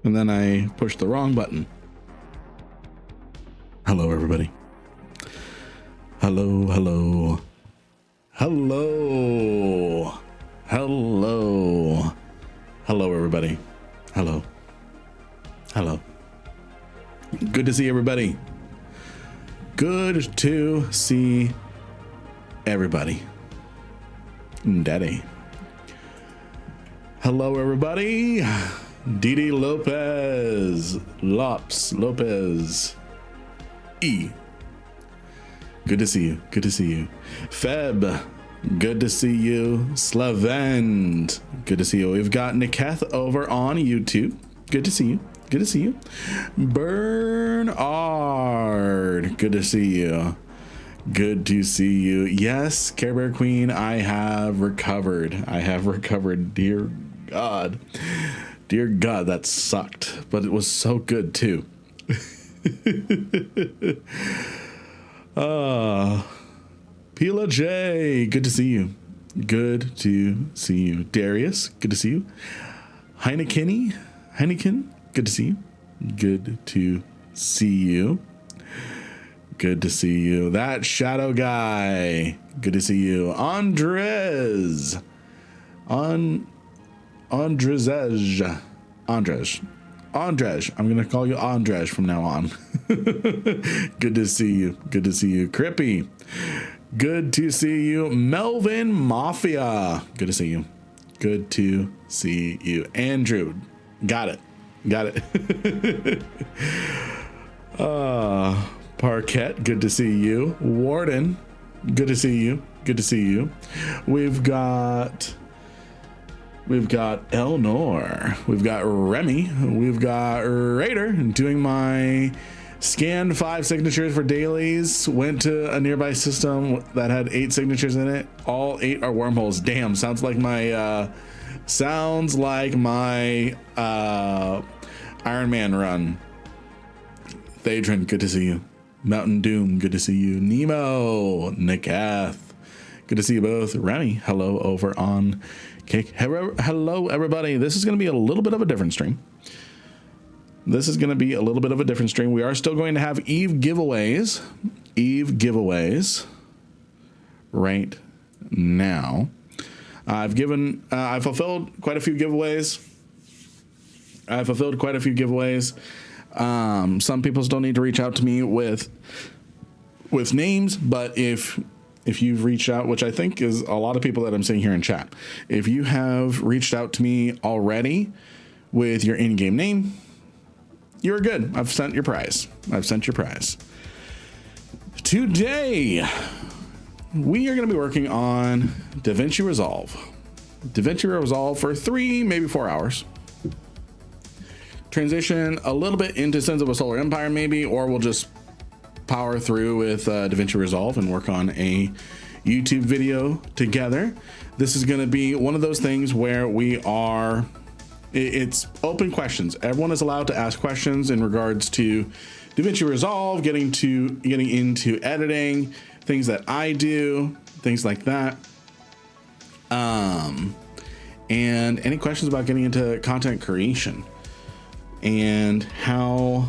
and then I pushed the wrong button. Hello, everybody. Hello, hello. Hello. Hello. Hello, everybody. Hello. Hello. Good to see everybody. Good to see everybody. Daddy. Hello, everybody. Didi Lopez. Lopez. E. Good to see you. Good to see you. Feb. Good to see you. Slavend. Good to see you. We've got Niketh over on YouTube. Good to see you. Good to see you. Bernard. Good to see you. Good to see you. Yes, Care Bear Queen, I have recovered. I have recovered. Dear God. Dear God, that sucked. But it was so good too. Pila J, good to see you. Good to see you. Darius, good to see you. Heineken, good to see you. Good to see you. Good to see you. That Shadow Guy, good to see you. Andres. Andrej. I'm going to call you Andrej from now on. Good to see you. Good to see you. Crippy. Good to see you. Melvin Mafia. Good to see you. Good to see you. Andrew. Got it. Got it. Parquet. Good to see you. Warden. Good to see you. Good to see you. We've got Elnor, we've got Remy, we've got Raider doing my scanned 5 signatures for dailies. Went to a nearby system that had 8 signatures in it. All 8 are wormholes. Damn, sounds like my Iron Man run. Thadrin, good to see you. Mountain Doom, good to see you. Nemo, Nikath, good to see you both. Remy, hello over on Kick. Hello, everybody. This is going to be a little bit of a different stream. We are still going to have Eve giveaways. Right now. I've fulfilled quite a few giveaways. Some people still need to reach out to me with names, but if you've reached out, which I think is a lot of people that I'm seeing here in chat, if you have reached out to me already with your in-game name, you're good. I've sent your prize. Today, we are going to be working on DaVinci Resolve. DaVinci Resolve for 3, maybe 4 hours. Transition a little bit into Sins of a Solar Empire, maybe, or we'll just power through with DaVinci Resolve and work on a YouTube video together. This is going to be one of those things where it's open questions. Everyone is allowed to ask questions in regards to DaVinci Resolve, getting into editing, things that I do, things like that. And any questions about getting into content creation and how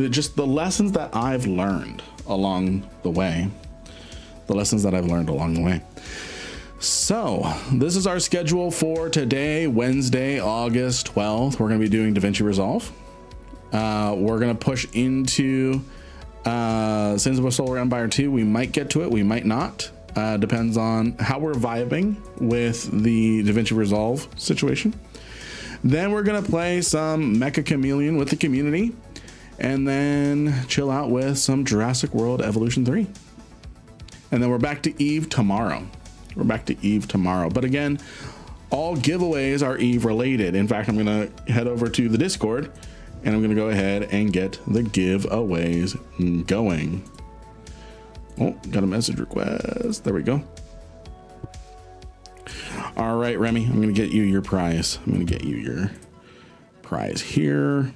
just the lessons that I've learned along the way. So this is our schedule for today, Wednesday, August 12th. We're going to be doing DaVinci Resolve. We're going to push into Sins of a Solar Empire 2. We might get to it. We might not. Depends on how we're vibing with the DaVinci Resolve situation. Then we're going to play some Mecha Chameleon with the community, and then chill out with some Jurassic World Evolution 3. And then we're back to Eve tomorrow. But again, all giveaways are Eve related. In fact, I'm going to head over to the Discord and I'm going to go ahead and get the giveaways going. Oh, got a message request. There we go. All right, Remy, I'm going to get you your prize. Here.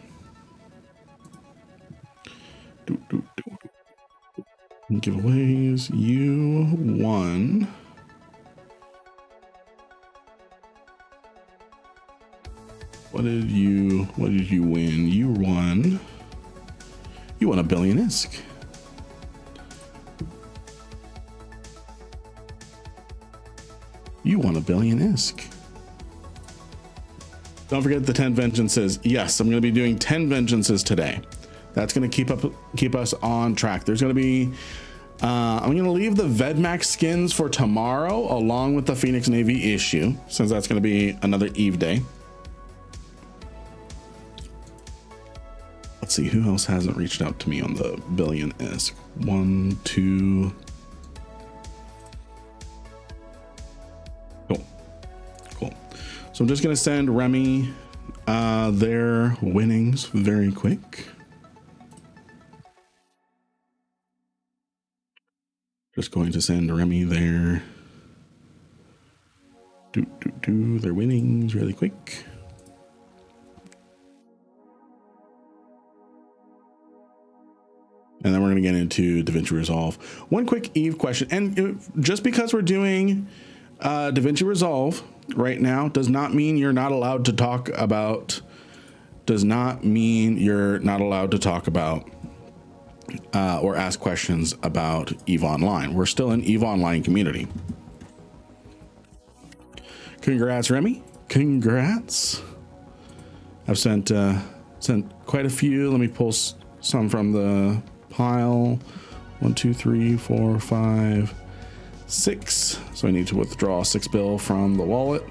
Giveaways. You won. What did you win? You won a billion ISK. You won a billion ISK. Don't forget the 10 vengeances. Yes, I'm going to be doing 10 vengeances today. That's going to keep us on track. There's going to be I'm going to leave the Vedmax skins for tomorrow along with the Phoenix Navy issue, since that's going to be another Eve day. Let's see who else hasn't reached out to me on the billion ISK. 1, 2. Cool. So I'm just going to send Remy their winnings very quick. Just going to send Remy their their winnings really quick. And then we're going to get into DaVinci Resolve. One quick Eve question. And just because we're doing DaVinci Resolve right now does not mean you're not allowed to talk about, or ask questions about EVE Online. We're still an EVE Online community. Congrats, Remy. Congrats. I've sent quite a few. Let me pull some from the pile. 1, 2, 3, 4, 5, 6. So I need to withdraw 6 bill from the wallet.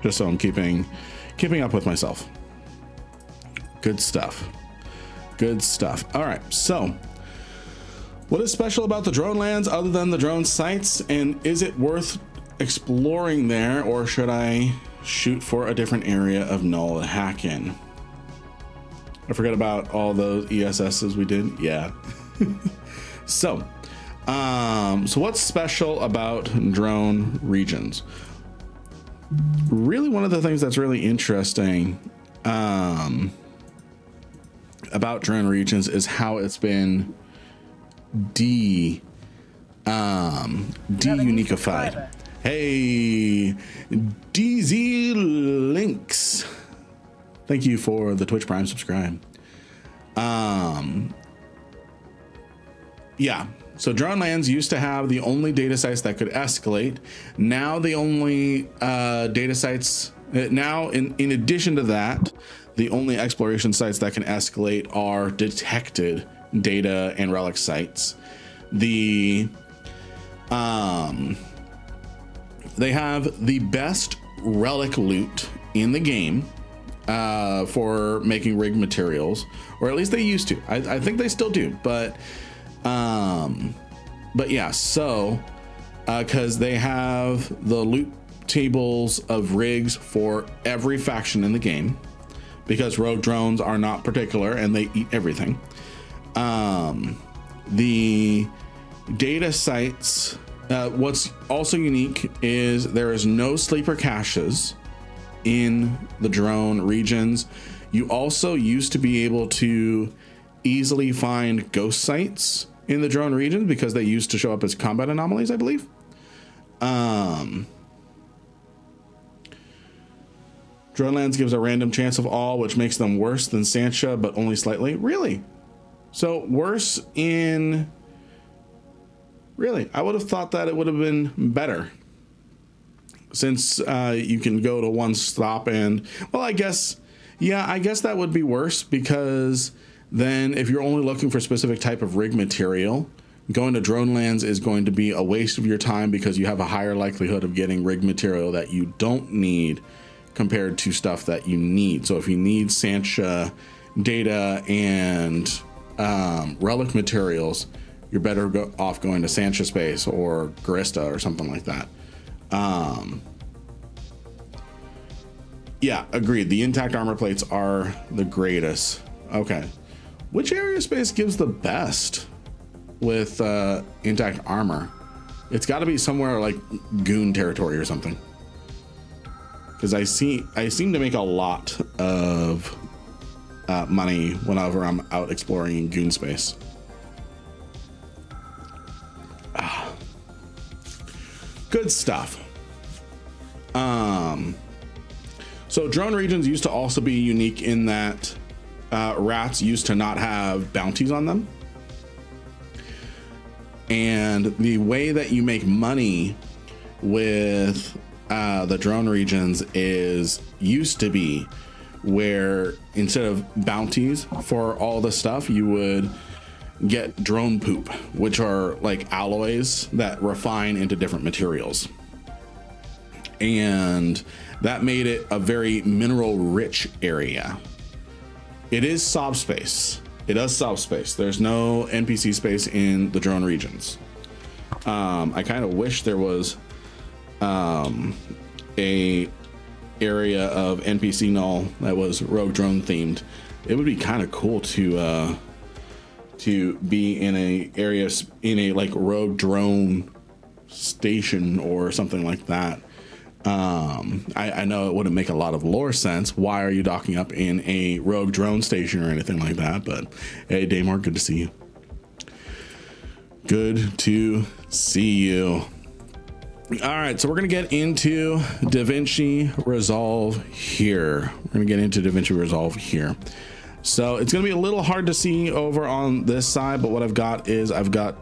Just so I'm keeping up with myself. Good stuff. Good stuff. All right. So what is special about the drone lands other than the drone sites? And is it worth exploring there, or should I shoot for a different area of null hack-in? I forgot about all those ESSs we did. Yeah. So what's special about drone regions? Really, one of the things that's really interesting about drone regions is how it's been de-unified. Hey, DZ Links, thank you for the Twitch Prime subscribe. Yeah, so drone lands used to have the only data sites that could escalate. Now the only data sites, now in addition to that, the only exploration sites that can escalate are detected data and relic sites. They have the best relic loot in the game for making rig materials, or at least they used to. I think they still do, but yeah, so because they have the loot tables of rigs for every faction in the game, because rogue drones are not particular and they eat everything. The data sites, what's also unique is there is no sleeper caches in the drone regions. You also used to be able to easily find ghost sites in the drone region because they used to show up as combat anomalies, I believe. Drone lands gives a random chance of all, which makes them worse than Sancha, but only slightly. Really? So worse in... Really? I would have thought that it would have been better, since you can go to one stop and... Well, I guess... Yeah, I guess that would be worse, because then if you're only looking for a specific type of rig material, going to drone lands is going to be a waste of your time, because you have a higher likelihood of getting rig material that you don't need compared to stuff that you need. So if you need Sancha data and relic materials, you're better off going to Sancha Space or Garista or something like that. Yeah, agreed. The intact armor plates are the greatest. Okay. Which area space gives the best with intact armor? It's got to be somewhere like Goon territory or something, because I seem to make a lot of money whenever I'm out exploring in Goon space. Good stuff. So drone regions used to also be unique in that rats used to not have bounties on them. And the way that you make money with the drone regions used to be where instead of bounties for all the stuff, you would get drone poop, which are like alloys that refine into different materials. And that made it a very mineral rich area. It is sob space. It does sob space. There's no NPC space in the drone regions. I kind of wish there was a area of NPC null that was rogue drone themed. It would be kind of cool to be in a area in a like rogue drone station or something like that. I know it wouldn't make a lot of lore sense. Why are you docking up in a rogue drone station or anything like that? But hey, Daymore, good to see you. Good to see you. All right, so we're gonna get into DaVinci Resolve here. So it's gonna be a little hard to see over on this side, but what I've got is I've got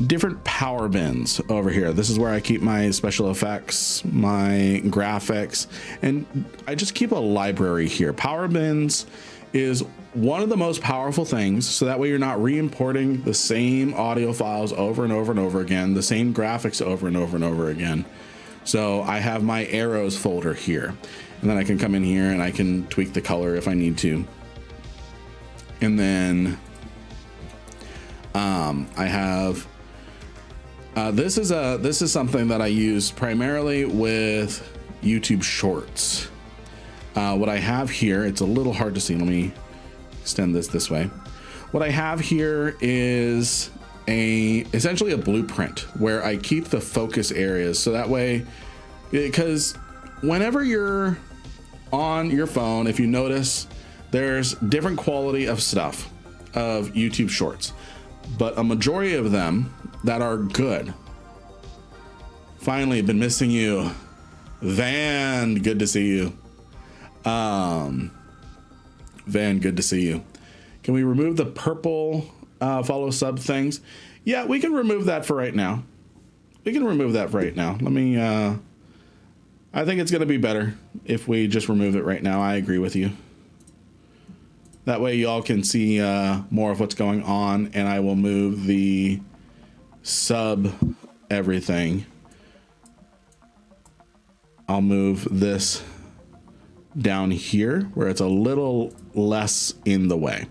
different power bins over here. This is where I keep my special effects, my graphics, and I just keep a library here. Power bins is one of the most powerful things, so that way you're not re-importing the same audio files over and over and over again, the same graphics over and over and over again. So I have my arrows folder here, and then I can come in here and I can tweak the color if I need to. And then I have this is something that I use primarily with YouTube Shorts. What I have here, it's a little hard to see. Let me extend this way. What I have here is essentially a blueprint where I keep the focus areas. So that way, because whenever you're on your phone, if you notice, there's different quality of stuff of YouTube Shorts, but a majority of them that are good. Finally, been missing you, Van. Good to see you. Van, good to see you. Can we remove the purple follow sub things? Yeah, we can remove that for right now. Let me I think it's gonna be better if we just remove it right now. I agree with you. That way y'all can see more of what's going on, and I will move the sub everything. I'll move this down here where it's a little less in the way.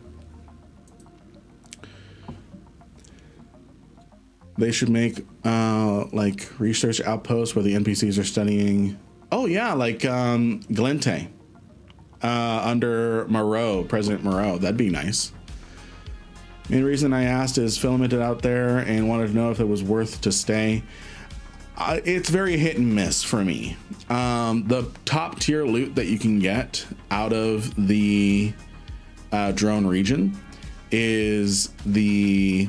They should make like research outposts where the NPCs are studying. Oh yeah, like Glente under Moreau, President Moreau. That'd be nice. Main reason I asked is filamented out there and wanted to know if it was worth to stay. It's very hit and miss for me. The top tier loot that you can get out of the drone region is the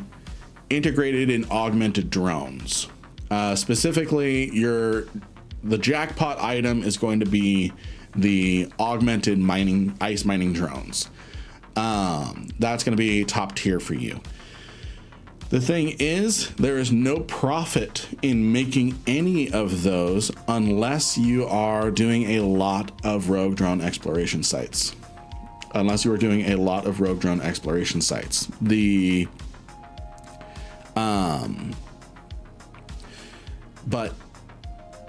integrated and augmented drones. Specifically, the jackpot item is going to be the augmented ice mining drones. That's going to be top tier for you. The thing is, there is no profit in making any of those unless you are doing a lot of rogue drone exploration sites. But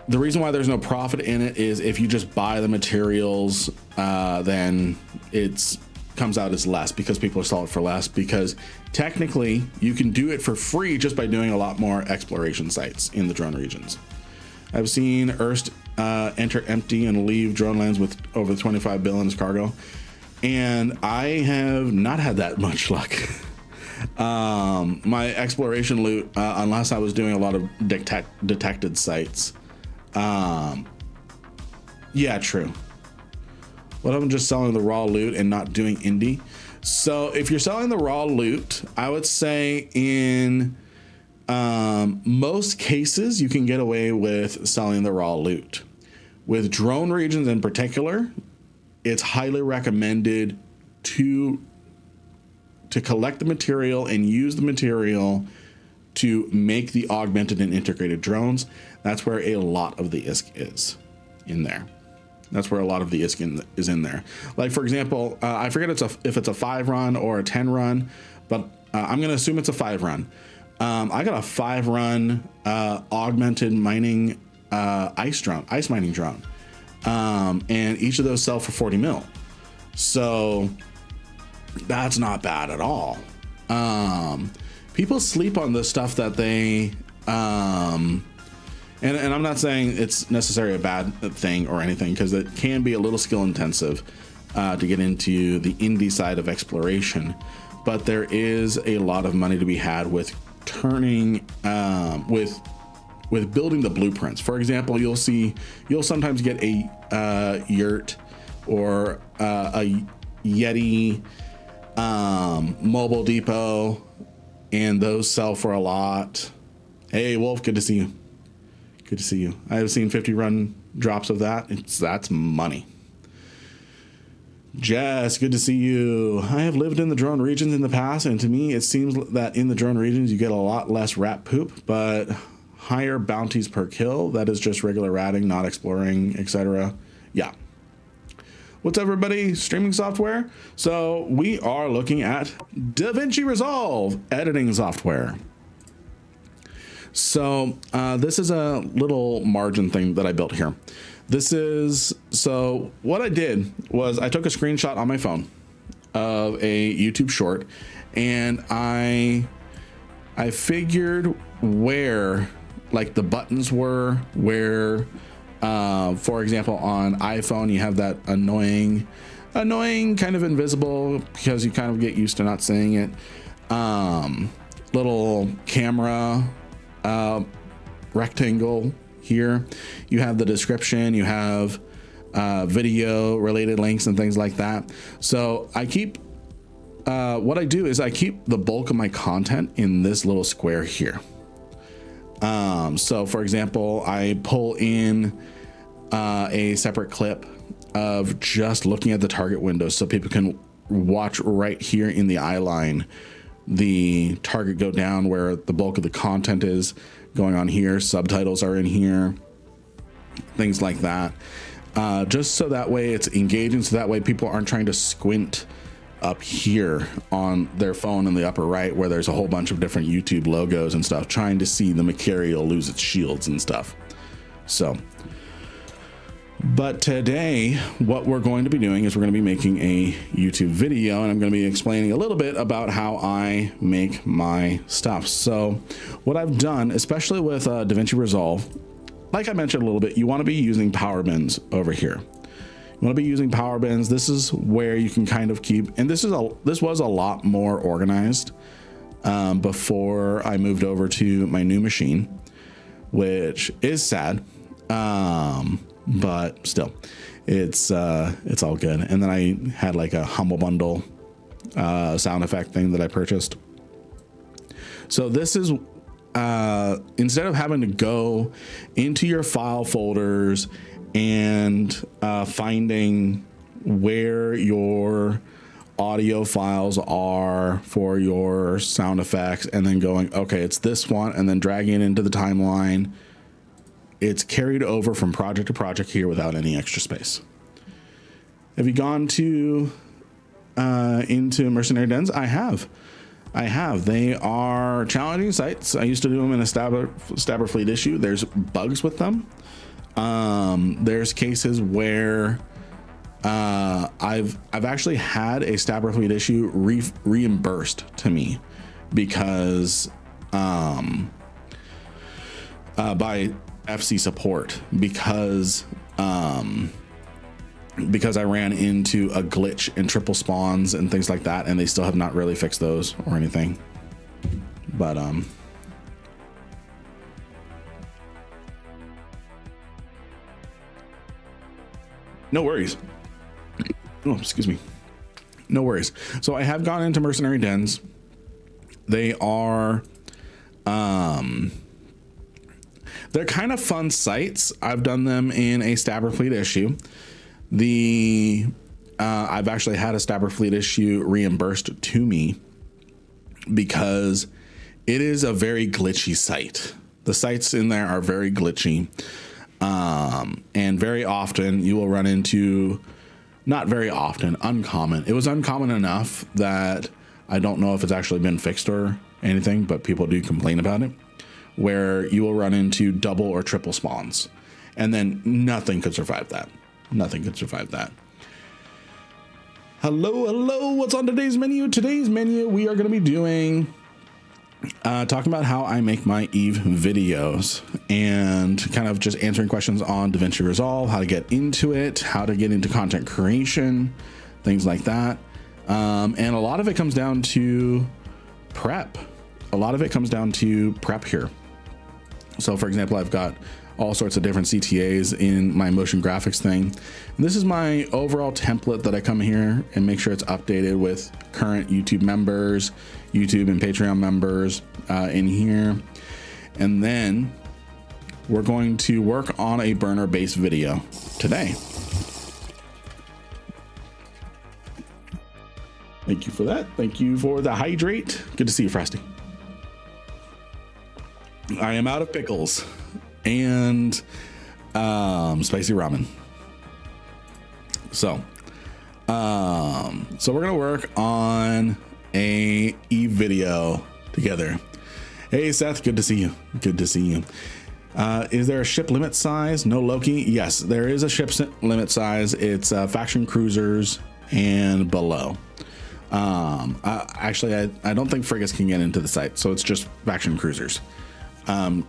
the reason why there's no profit in it is if you just buy the materials, then it's comes out as less because people sell it for less, because technically you can do it for free just by doing a lot more exploration sites in the drone regions. I've seen Erst enter empty and leave drone lands with over 25 billion as cargo, and I have not had that much luck. My exploration loot, unless I was doing a lot of detected sites. Yeah, true. What if I'm just selling the raw loot and not doing indie? So if you're selling the raw loot, I would say in most cases you can get away with selling the raw loot. With drone regions in particular, it's highly recommended to collect the material and use the material to make the augmented and integrated drones. That's where a lot of the ISK is in there. That's where a lot of the ISK is in there. Like, for example, I forget if it's a 5 run or a 10 run, but I'm going to assume it's a 5 run. I got a 5 run augmented mining ice mining drone. And each of those sell for 40 mil. So that's not bad at all. People sleep on this stuff that they, and I'm not saying it's necessarily a bad thing or anything, because it can be a little skill intensive to get into the indie side of exploration. But there is a lot of money to be had with turning, with building the blueprints. For example, you'll sometimes get a yurt or a Yeti mobile depot, and those sell for a lot. Hey Wolf, good to see you. Good to see you. I have seen 50 run drops of that. That's money. Jess, good to see you. I have lived in the drone regions in the past, and to me it seems that in the drone regions you get a lot less rat poop, but higher bounties per kill. That is just regular ratting, not exploring, etc. Yeah. What's up, everybody? Streaming software. So we are looking at DaVinci Resolve editing software. So this is a little margin thing that I built here. So what I did was I took a screenshot on my phone of a YouTube short, and I figured where like the buttons were, where for example on iPhone you have that annoying kind of invisible, because you kind of get used to not seeing it, little camera rectangle. Here you have the description, you have video related links and things like that. So I keep what I do is I keep the bulk of my content in this little square here. So for example, I pull in a separate clip of just looking at the target window, so people can watch right here in the eye line the target go down where the bulk of the content is going on here. Subtitles are in here, things like that, just so that way it's engaging, so that way people aren't trying to squint up here on their phone in the upper right where there's a whole bunch of different YouTube logos and stuff, trying to see the Macarial lose its shields and stuff. So but today what we're going to be doing is we're going to be making a YouTube video, and I'm going to be explaining a little bit about how I make my stuff. So what I've done, especially with DaVinci Resolve, like I mentioned a little bit, you want to be using power bins over here. You want to be using power bins. This is where you can kind of keep, and this was a lot more organized before I moved over to my new machine, which is sad. But still, it's all good. And then I had like a Humble Bundle sound effect thing that I purchased. So this is instead of having to go into your file folders and finding where your audio files are for your sound effects and then going, okay, it's this one, and then dragging it into the timeline. It's carried over from project to project here without any extra space. Have you gone to into Mercenary Dens? I have. They are challenging sites. I used to do them in a Stabber Fleet issue. There's bugs with them. There's cases where I've actually had a Stabber Fleet issue reimbursed to me because by FC support, because I ran into a glitch in triple spawns and things like that, and they still have not really fixed those or anything. But no worries. Oh, excuse me. No worries. So I have gone into Mercenary Dens. They are They're kind of fun sites. I've done them in a Stabber Fleet issue. I've actually had a Stabber Fleet issue reimbursed to me because it is a very glitchy site. The sites in there are very glitchy. And very often you will run into, not very often, uncommon. It was uncommon enough that I don't know if it's actually been fixed or anything, but people do complain about it, where you will run into double or triple spawns, and then nothing could survive that. Nothing could survive that. Hello, what's on today's menu? Today's menu, we are going to be doing talking about how I make my Eve videos and kind of just answering questions on DaVinci Resolve, how to get into it, how to get into content creation, things like that. And a lot of it comes down to prep. A lot of it comes down to prep here. So for example, I've got all sorts of different CTAs in my motion graphics thing. And this is my overall template that I come here and make sure it's updated with current YouTube members, YouTube and Patreon members in here. And then we're going to work on a burner based video today. Thank you for that. Thank you for the hydrate. Good to see you, Frosty. I am out of pickles and spicy ramen. So we're gonna work on a Eve video together. Hey Seth, good to see you. Good to see you. Is there a ship limit size? No Loki? Yes, there is a ship limit size. It's faction cruisers and below. Actually, I don't think frigates can get into the site, so it's just faction cruisers.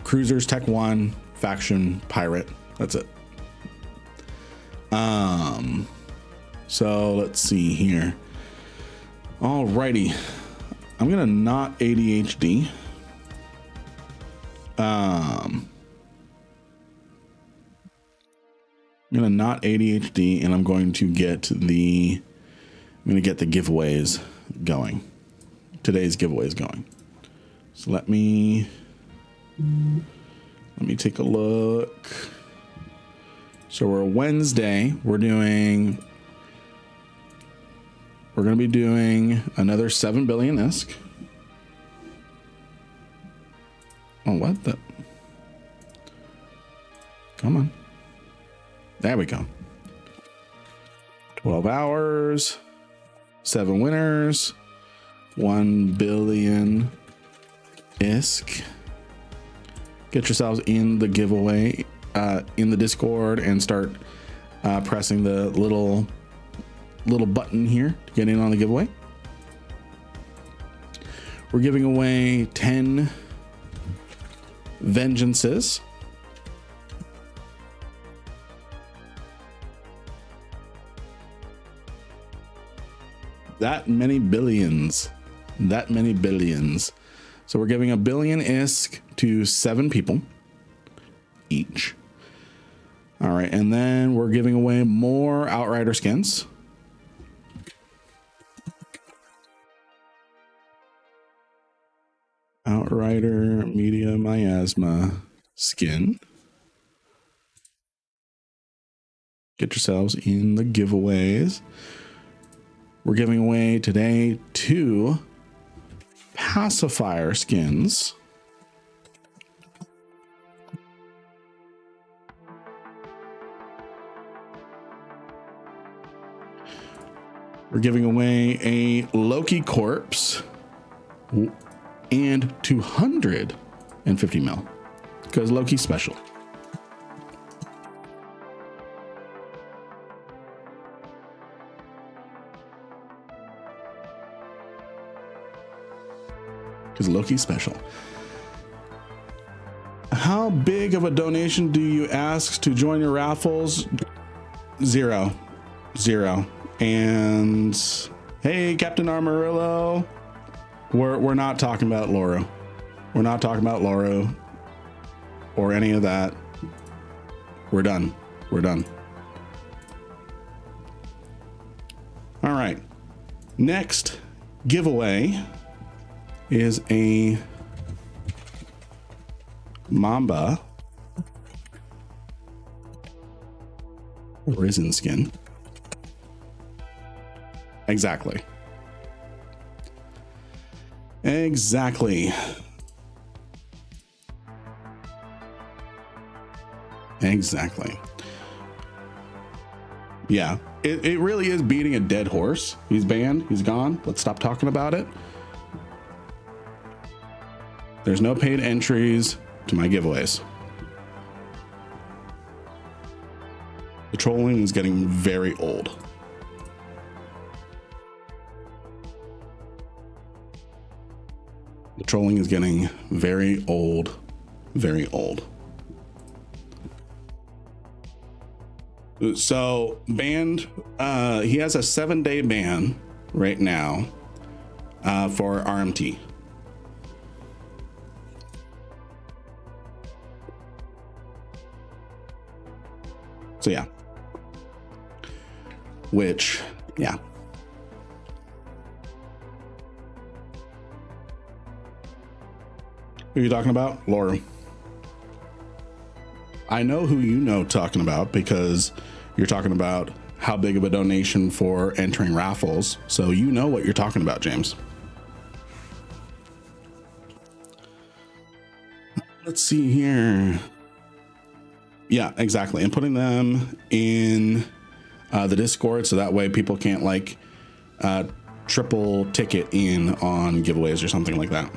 Cruisers, Tech 1, faction, pirate. That's it. So let's see here. Alrighty. I'm gonna not ADHD. I'm gonna not ADHD, and I'm going to get the giveaways going. Today's giveaways going. So let me take a look. So we're Wednesday. We're going to be doing another 7 billion ISK. Oh, what the? Come on. There we go. 12 hours, 7 winners, 1 billion ISK. Get yourselves in the giveaway in the Discord and start pressing the little button here to get in on the giveaway. We're giving away 10 vengeances. That many billions. So we're giving 1 billion ISK to 7 people each. All right, and then we're giving away more Outrider skins. Outrider Media Miasma skin. Get yourselves in the giveaways. We're giving away today 2 pacifier skins. We're giving away a Loki corpse and 250 mil because Loki's special. Because Loki's special. How big of a donation do you ask to join your raffles? Zero. And hey, Captain Armorillo, we're not talking about Loro. We're not talking about Loro or any of that. We're done. All right. Next giveaway is a Mamba Risen skin. Exactly. Exactly. Exactly. Yeah, it really is beating a dead horse. He's banned. He's gone. Let's stop talking about it. There's no paid entries to my giveaways. The trolling is getting very old. The trolling is getting very old, very old. So banned, he has a 7-day ban right now for RMT. So yeah, which, yeah. Who are you talking about? Laura. I know who you know talking about, because you're talking about how big of a donation for entering raffles. So you know what you're talking about, James. Let's see here. Yeah, exactly. And putting them in the Discord, so that way people can't like triple ticket in on giveaways or something like that.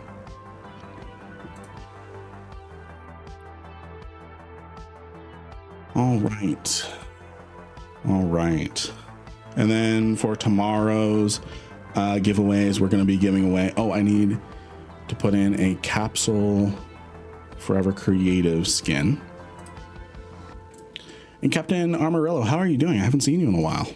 All right. All right. And then for tomorrow's giveaways, we're going to be giving away. Oh, I need to put in a Capsule Forever Creative skin. And Captain Armorillo, how are you doing? I haven't seen you in a while.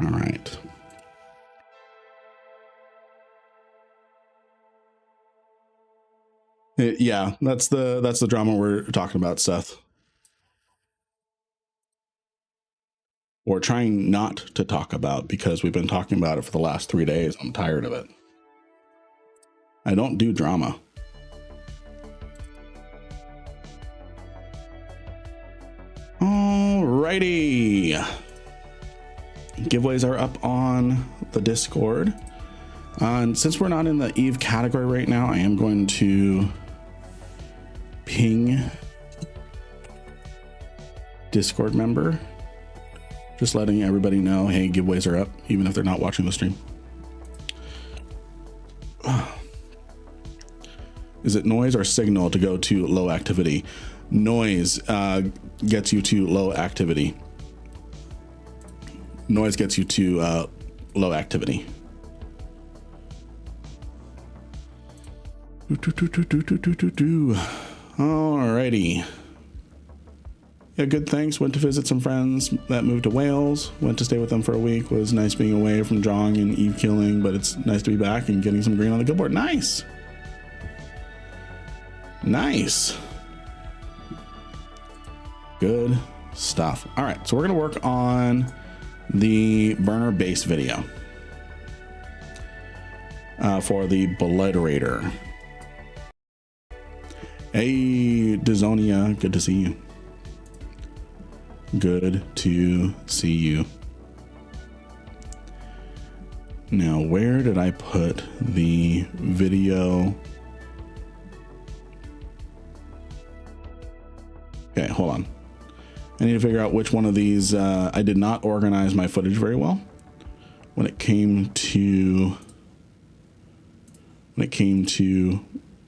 All right. Yeah, that's the drama we're talking about, Seth. Or trying not to talk about, because we've been talking about it for the last 3 days. I'm tired of it. I don't do drama. Alrighty. Giveaways are up on the Discord. And since we're not in the Eve category right now, I am going to ping Discord member. Just letting everybody know, hey, giveaways are up, even if they're not watching the stream. Is it noise or signal to go to low activity? Noise gets you to low activity. Noise gets you to low activity. Alrighty. Yeah, good, thanks. Went to visit some friends that moved to Wales. Went to stay with them for a week. Was nice being away from drawing and Eve killing, but it's nice to be back and getting some green on the guild board. Nice. Nice. Good stuff. All right, so we're gonna work on the burner base video for the Blooderator. Hey, Dizonia, good to see you. Good to see you. Now, where did I put the video? Okay, hold on. I need to figure out which one of these. I did not organize my footage very well when it came to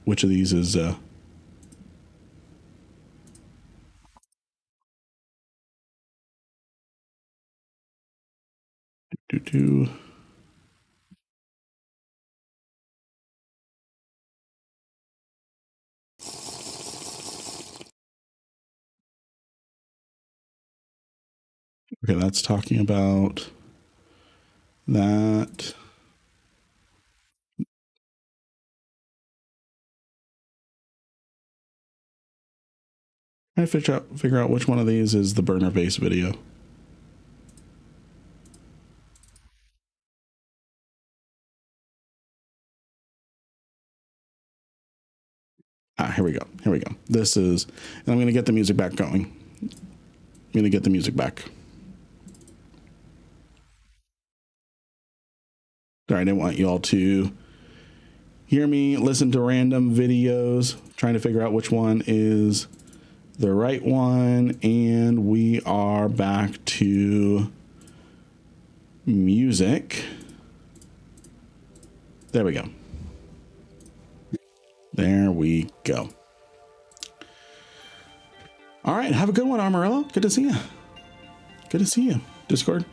which of these is okay, that's talking about that. I figure out which one of these is the burner base video. Here we go. Here we go. This is, and I'm going to get the music back going. I'm going to get the music back. Sorry, I didn't want you all to hear me listen to random videos, trying to figure out which one is the right one. And we are back to music. There we go. There we go. All right. Have a good one, Amarillo. Good to see you. Good to see you. Discord.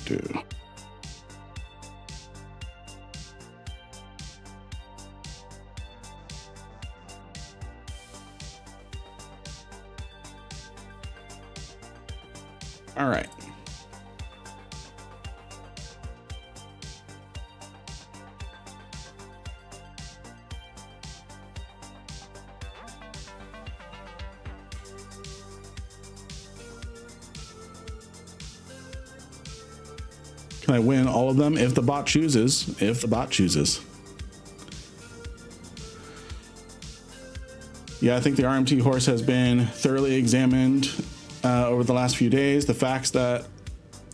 Do. All right. Can I win all of them if the bot chooses? If the bot chooses. Yeah, I think the RMT horse has been thoroughly examined over the last few days. The facts that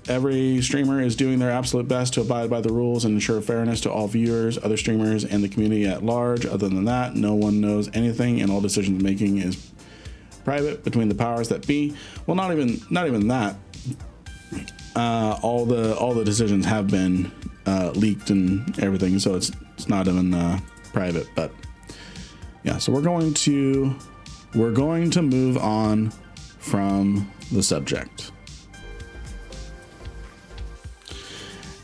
every streamer is doing their absolute best to abide by the rules and ensure fairness to all viewers, other streamers, and the community at large. Other than that, no one knows anything, and all decision making is private between the powers that be. Well, not even that. All the decisions have been leaked and everything, so it's not even private. But yeah, so we're going to move on from the subject.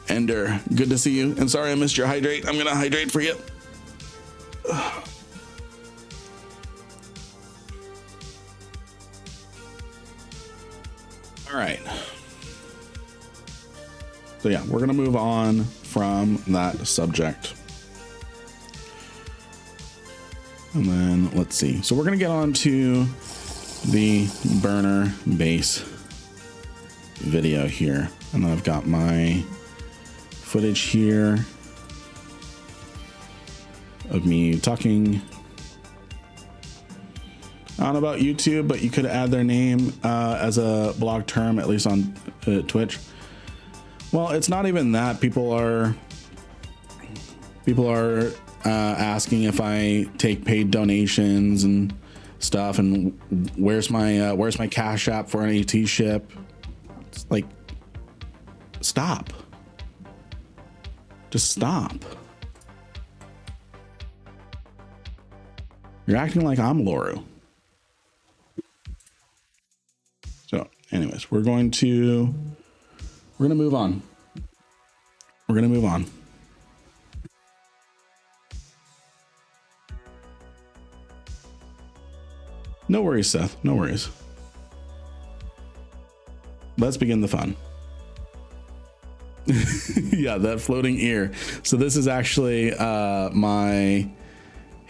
Ender, good to see you, and sorry I missed your hydrate. I'm gonna hydrate for you. All right. So yeah, we're gonna move on from that subject. And then let's see. So we're gonna get on to the burner base video here. And I've got my footage here of me talking on about YouTube, but you could add their name as a blog term, at least on Twitch. Well, it's not even that. People are asking if I take paid donations and stuff, and where's my Cash App for an AT ship. It's like, stop. Just stop. You're acting like I'm Loru. So anyways, we're gonna move on. We're gonna move on. No worries, Seth. No worries. Let's begin the fun. Yeah, that floating ear. So this is actually my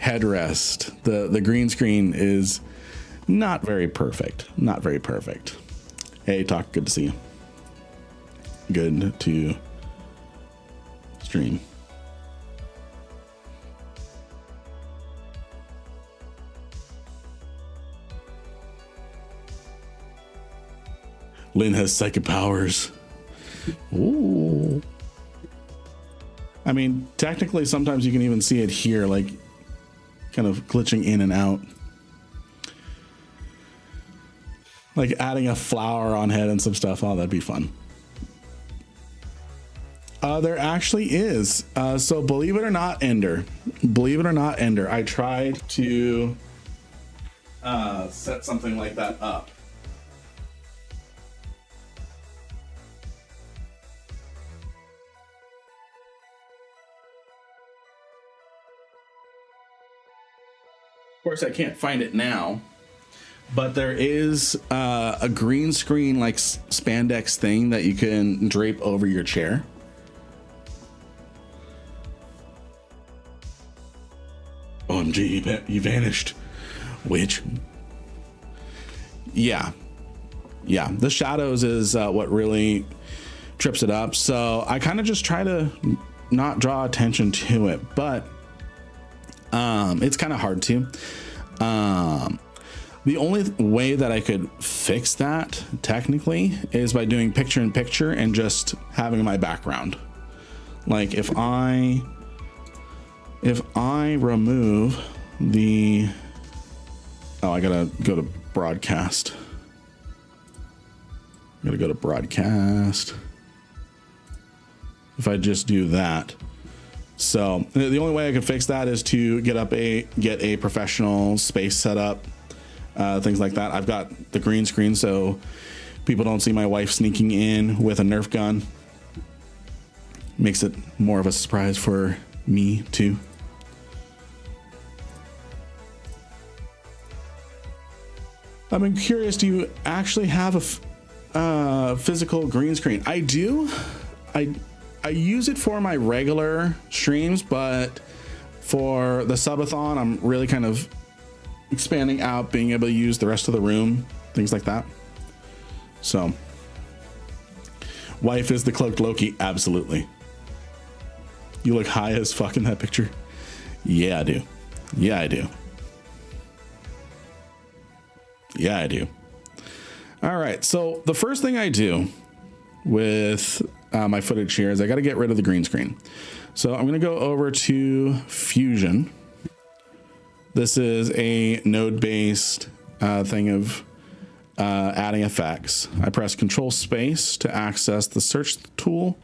headrest. The green screen is not very perfect. Not very perfect. Hey, Talk, good to see you. Good to stream. Lynn has psychic powers. Ooh. I mean, technically, sometimes you can even see it here, like kind of glitching in and out. Like adding a flower on head and some stuff. Oh, that'd be fun. There actually is. So believe it or not, Ender. Believe it or not, Ender. I tried to set something like that up. Of course, I can't find it now, but there is a green screen like spandex thing that you can drape over your chair. OMG, he vanished. Which, yeah, yeah, the shadows is what really trips it up. So I kind of just try to not draw attention to it, but it's kind of hard to. The only way that I could fix that technically is by doing picture in picture and just having my background. Like if I remove the, oh, I gotta go to broadcast. I'm gonna go to broadcast. If I just do that. So the only way I can fix that is to get a professional space set up, things like that. I've got the green screen so people don't see my wife sneaking in with a Nerf gun. Makes it more of a surprise for me too. I'm curious, do you actually have a physical green screen? I do. I use it for my regular streams, but for the subathon, I'm really kind of expanding out, being able to use the rest of the room, things like that. So, wife is the cloaked Loki. Absolutely. You look high as fuck in that picture. Yeah, I do. Yeah, I do. Yeah, I do. All right. So the first thing I do with my footage here is I got to get rid of the green screen. So I'm going to go over to Fusion. This is a node-based thing of adding effects. I press Control Space to access the search tool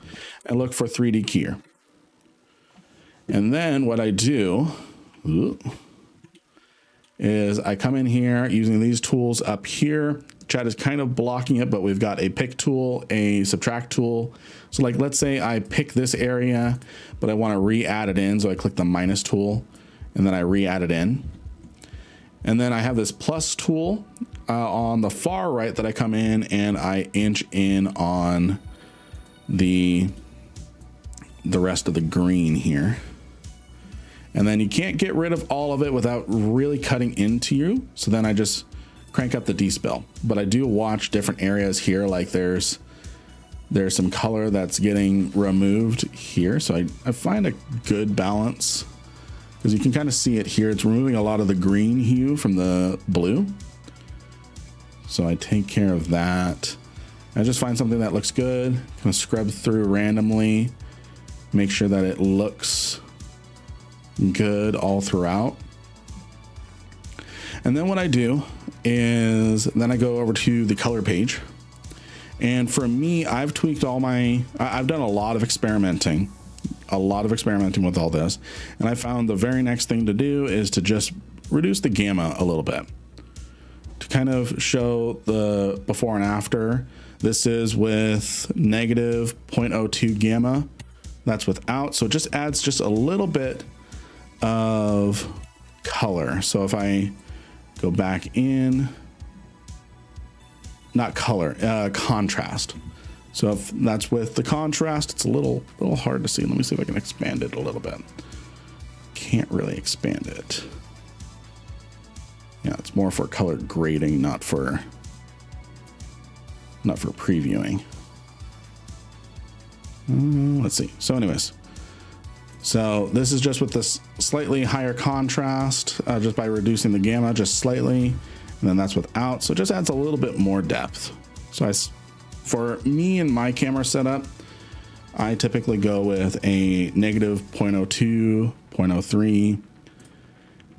and look for 3D keyer. And then what I do is I come in here using these tools up here. Chat is kind of blocking it, but we've got a pick tool, a subtract tool. So like, let's say I pick this area, but I want to re-add it in. So I click the minus tool and then I re-add it in. And then I have this plus tool on the far right that I come in and I inch in on the rest of the green here. And then you can't get rid of all of it without really cutting into you. So then I just crank up the D-spell. But I do watch different areas here. Like there's some color that's getting removed here. So I find a good balance because you can kind of see it here. It's removing a lot of the green hue from the blue. So I take care of that. I just find something that looks good. Kind of scrub through randomly. Make sure that it looks good all throughout. And then what I do is then I go over to the color page. And for me, I've tweaked I've done a lot of experimenting with all this. And I found the very next thing to do is to just reduce the gamma a little bit to kind of show the before and after. This is with negative 0.02 gamma. That's without. So it just adds just a little bit of color. So if I go back in, not color, contrast. So if that's with the contrast, it's a little hard to see. Let me see if I can expand it a little bit. Can't really expand it. Yeah, it's more for color grading, not for previewing. Let's see. So anyways, so this is just with this slightly higher contrast, just by reducing the gamma just slightly, and then that's without. So it just adds a little bit more depth. So for me and my camera setup, I typically go with a negative 0.02, 0.03.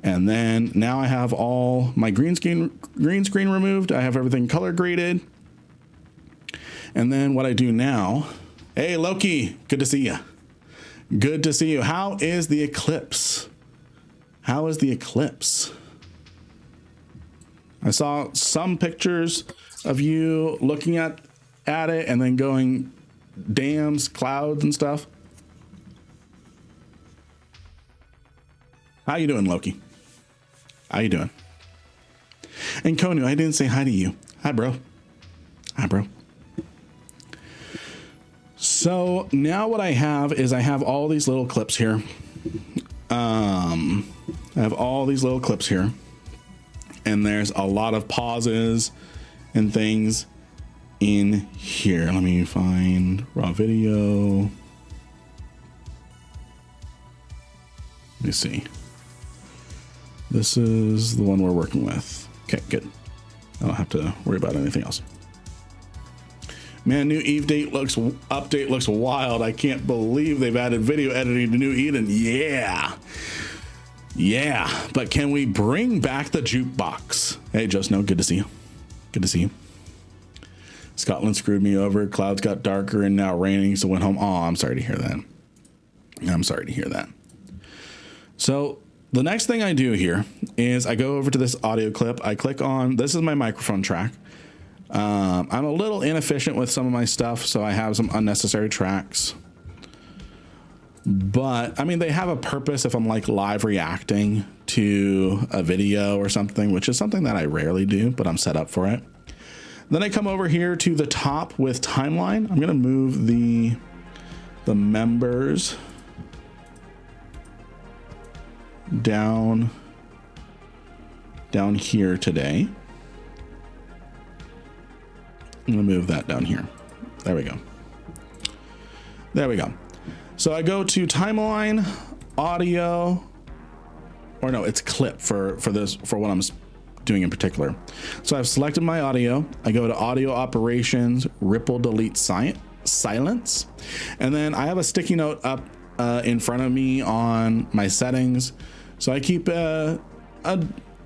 And then now I have all my green screen removed. I have everything color graded. And then what I do now, hey Loki, good to see you. Good to see you. How is the eclipse? How is the eclipse? I saw some pictures of you looking at it and then going dams, clouds and stuff. How you doing, Loki? How you doing? And Konu, I didn't say hi to you. Hi, bro. Hi, bro. So now what I have is I have all these little clips here. I have all these little clips here, and there's a lot of pauses and things. in here. Let me find raw video. Let me see. This is the one we're working with. Okay, good. I don't have to worry about anything else. Man, new Eve update looks wild. I can't believe they've added video editing to New Eden. Yeah. Yeah. But can we bring back the jukebox? Hey, Just No, good to see you. Good to see you. Scotland screwed me over. Clouds got darker and now raining, so went home. Oh, I'm sorry to hear that. I'm sorry to hear that. So the next thing I do here is I go over to this audio clip. I click on, this is my microphone track. I'm a little inefficient with some of my stuff, so I have some unnecessary tracks. But I mean, they have a purpose if I'm like live reacting to a video or something, which is something that I rarely do, but I'm set up for it. Then I come over here to the top with timeline. I'm going to move the members down here today. I'm gonna move that down here. There we go. There we go. So I go to timeline, audio, or no, it's clip for what I'm doing in particular. So I've selected my audio. I go to audio operations, ripple delete silence, and then I have a sticky note up in front of me on my settings. So I keep a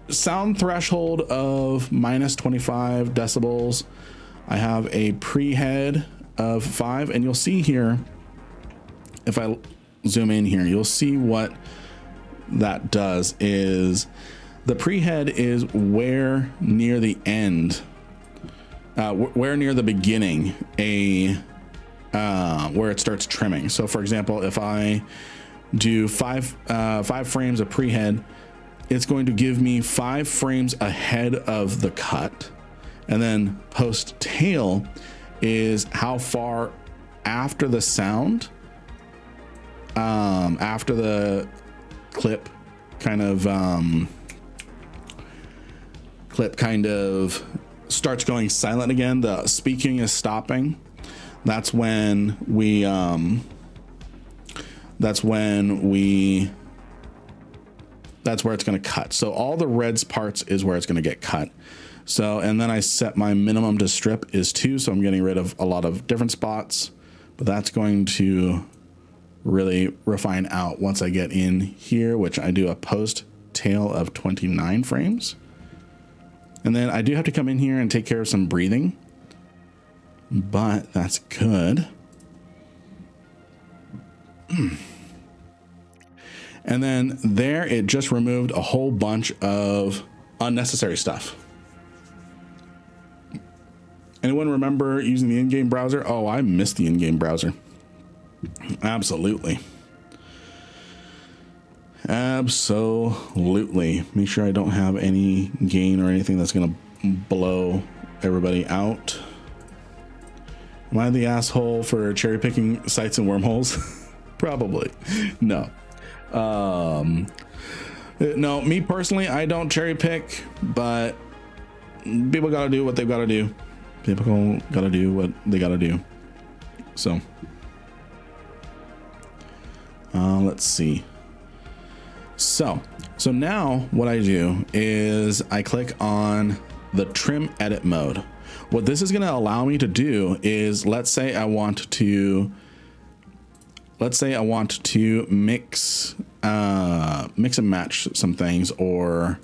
sound threshold of minus 25 decibels. I have a pre-head of 5, and you'll see here, if I zoom in here, you'll see what that does is the pre-head is where near the end, where near the beginning, where it starts trimming. So for example, if I do five frames of pre-head, it's going to give me 5 frames ahead of the cut. And then post tail is how far after the sound, after the clip kind of starts going silent again, the speaking is stopping. That's where it's going to cut. So all the reds parts is where it's going to get cut. So, and then I set my minimum to strip is 2. So I'm getting rid of a lot of different spots, but that's going to really refine out once I get in here, which I do a post tail of 29 frames. And then I do have to come in here and take care of some breathing, but that's good. And then there, it just removed a whole bunch of unnecessary stuff. Anyone remember using the in-game browser? Oh, I miss the in-game browser. Absolutely. Absolutely. Make sure I don't have any gain or anything that's going to blow everybody out. Am I the asshole for cherry picking sites and wormholes? Probably. No. No, me personally, I don't cherry pick, but people got to do what they've got to do. People got to do what they got to do. So, let's see. So now what I do is I click on the trim edit mode. What this is going to allow me to do is, let's say I want to mix and match some things or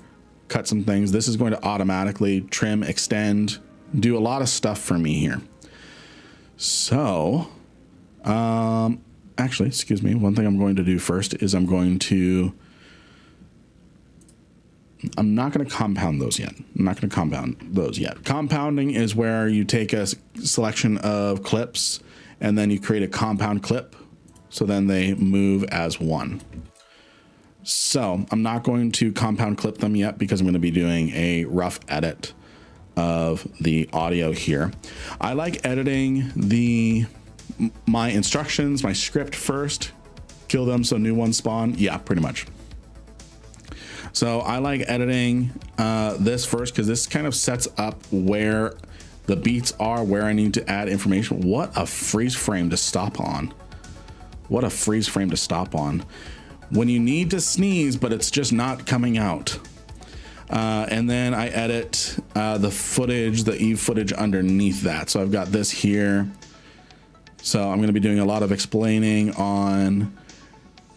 cut some things. This is going to automatically trim, extend, do a lot of stuff for me here. So, actually, excuse me. One thing I'm going to do first is I'm not going to compound those yet. Compounding is where you take a selection of clips and then you create a compound clip. So then they move as one. So I'm not going to compound clip them yet because I'm going to be doing a rough edit of the audio here. I like editing my instructions, my script first, kill them so new ones spawn. Yeah, pretty much. So I like editing this first because this kind of sets up where The beats are where I need to add information. What a freeze frame to stop on. What a freeze frame to stop on. When you need to sneeze, but it's just not coming out. And then I edit the footage, the Eve footage underneath that. So I've got this here. So I'm going to be doing a lot of explaining on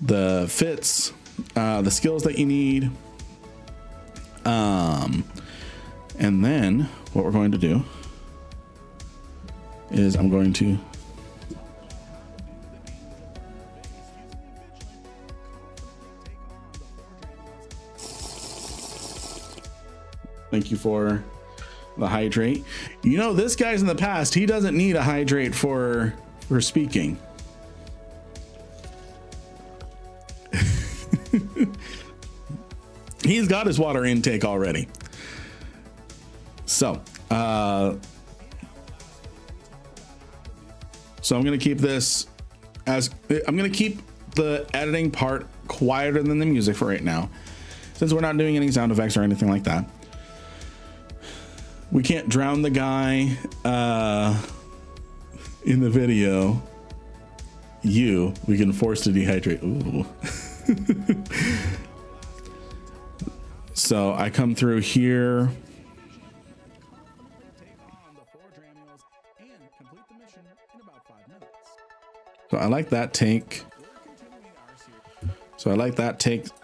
the fits, the skills that you need. And then what we're going to do is I'm going to thank you for the hydrate. You know, this guy's in the past, he doesn't need a hydrate for speaking. He's got his water intake already. So I'm going to keep this as I'm going to keep the editing part quieter than the music for right now, since we're not doing any sound effects or anything like that. We can't drown the guy in the video. We can force to dehydrate. Ooh. So I come through here. So I like that take.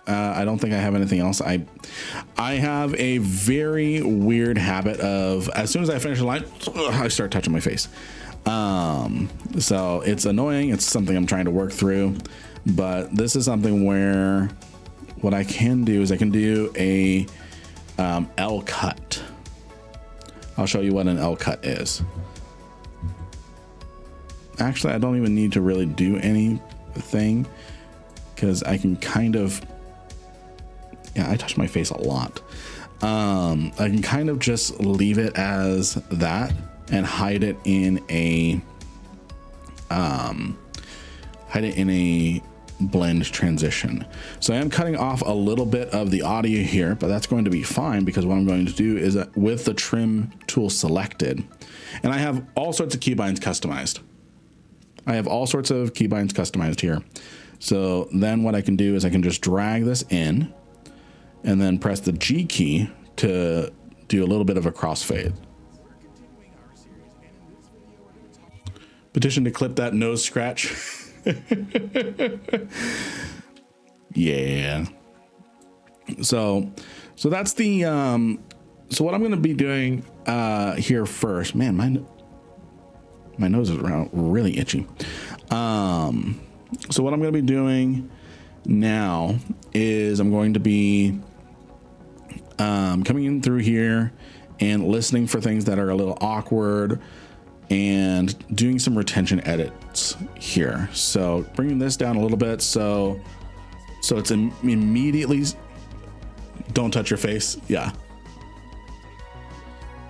I don't think I have anything else. I have a very weird habit of, as soon as I finish a line, I start touching my face. So it's annoying. It's something I'm trying to work through, but this is something where what I can do is I can do a L cut. I'll show you what an L cut is. Actually, I don't even need to really do anything, because I can kind of, yeah, I touch my face a lot. I can kind of just leave it as that and hide it in a blend transition. So I am cutting off a little bit of the audio here, but that's going to be fine, because what I'm going to do is with the trim tool selected, and I have all sorts of keybinds customized. Here. So then what I can do is I can just drag this in and then press the G key to do a little bit of a crossfade. Petition to clip that nose scratch. Yeah. So that's the, so what I'm going to be doing here first, man, my nose is really itchy. So what I'm going to be doing now is I'm going to be coming in through here and listening for things that are a little awkward and doing some retention edits here. So bringing this down a little bit. So it's immediately, don't touch your face. Yeah.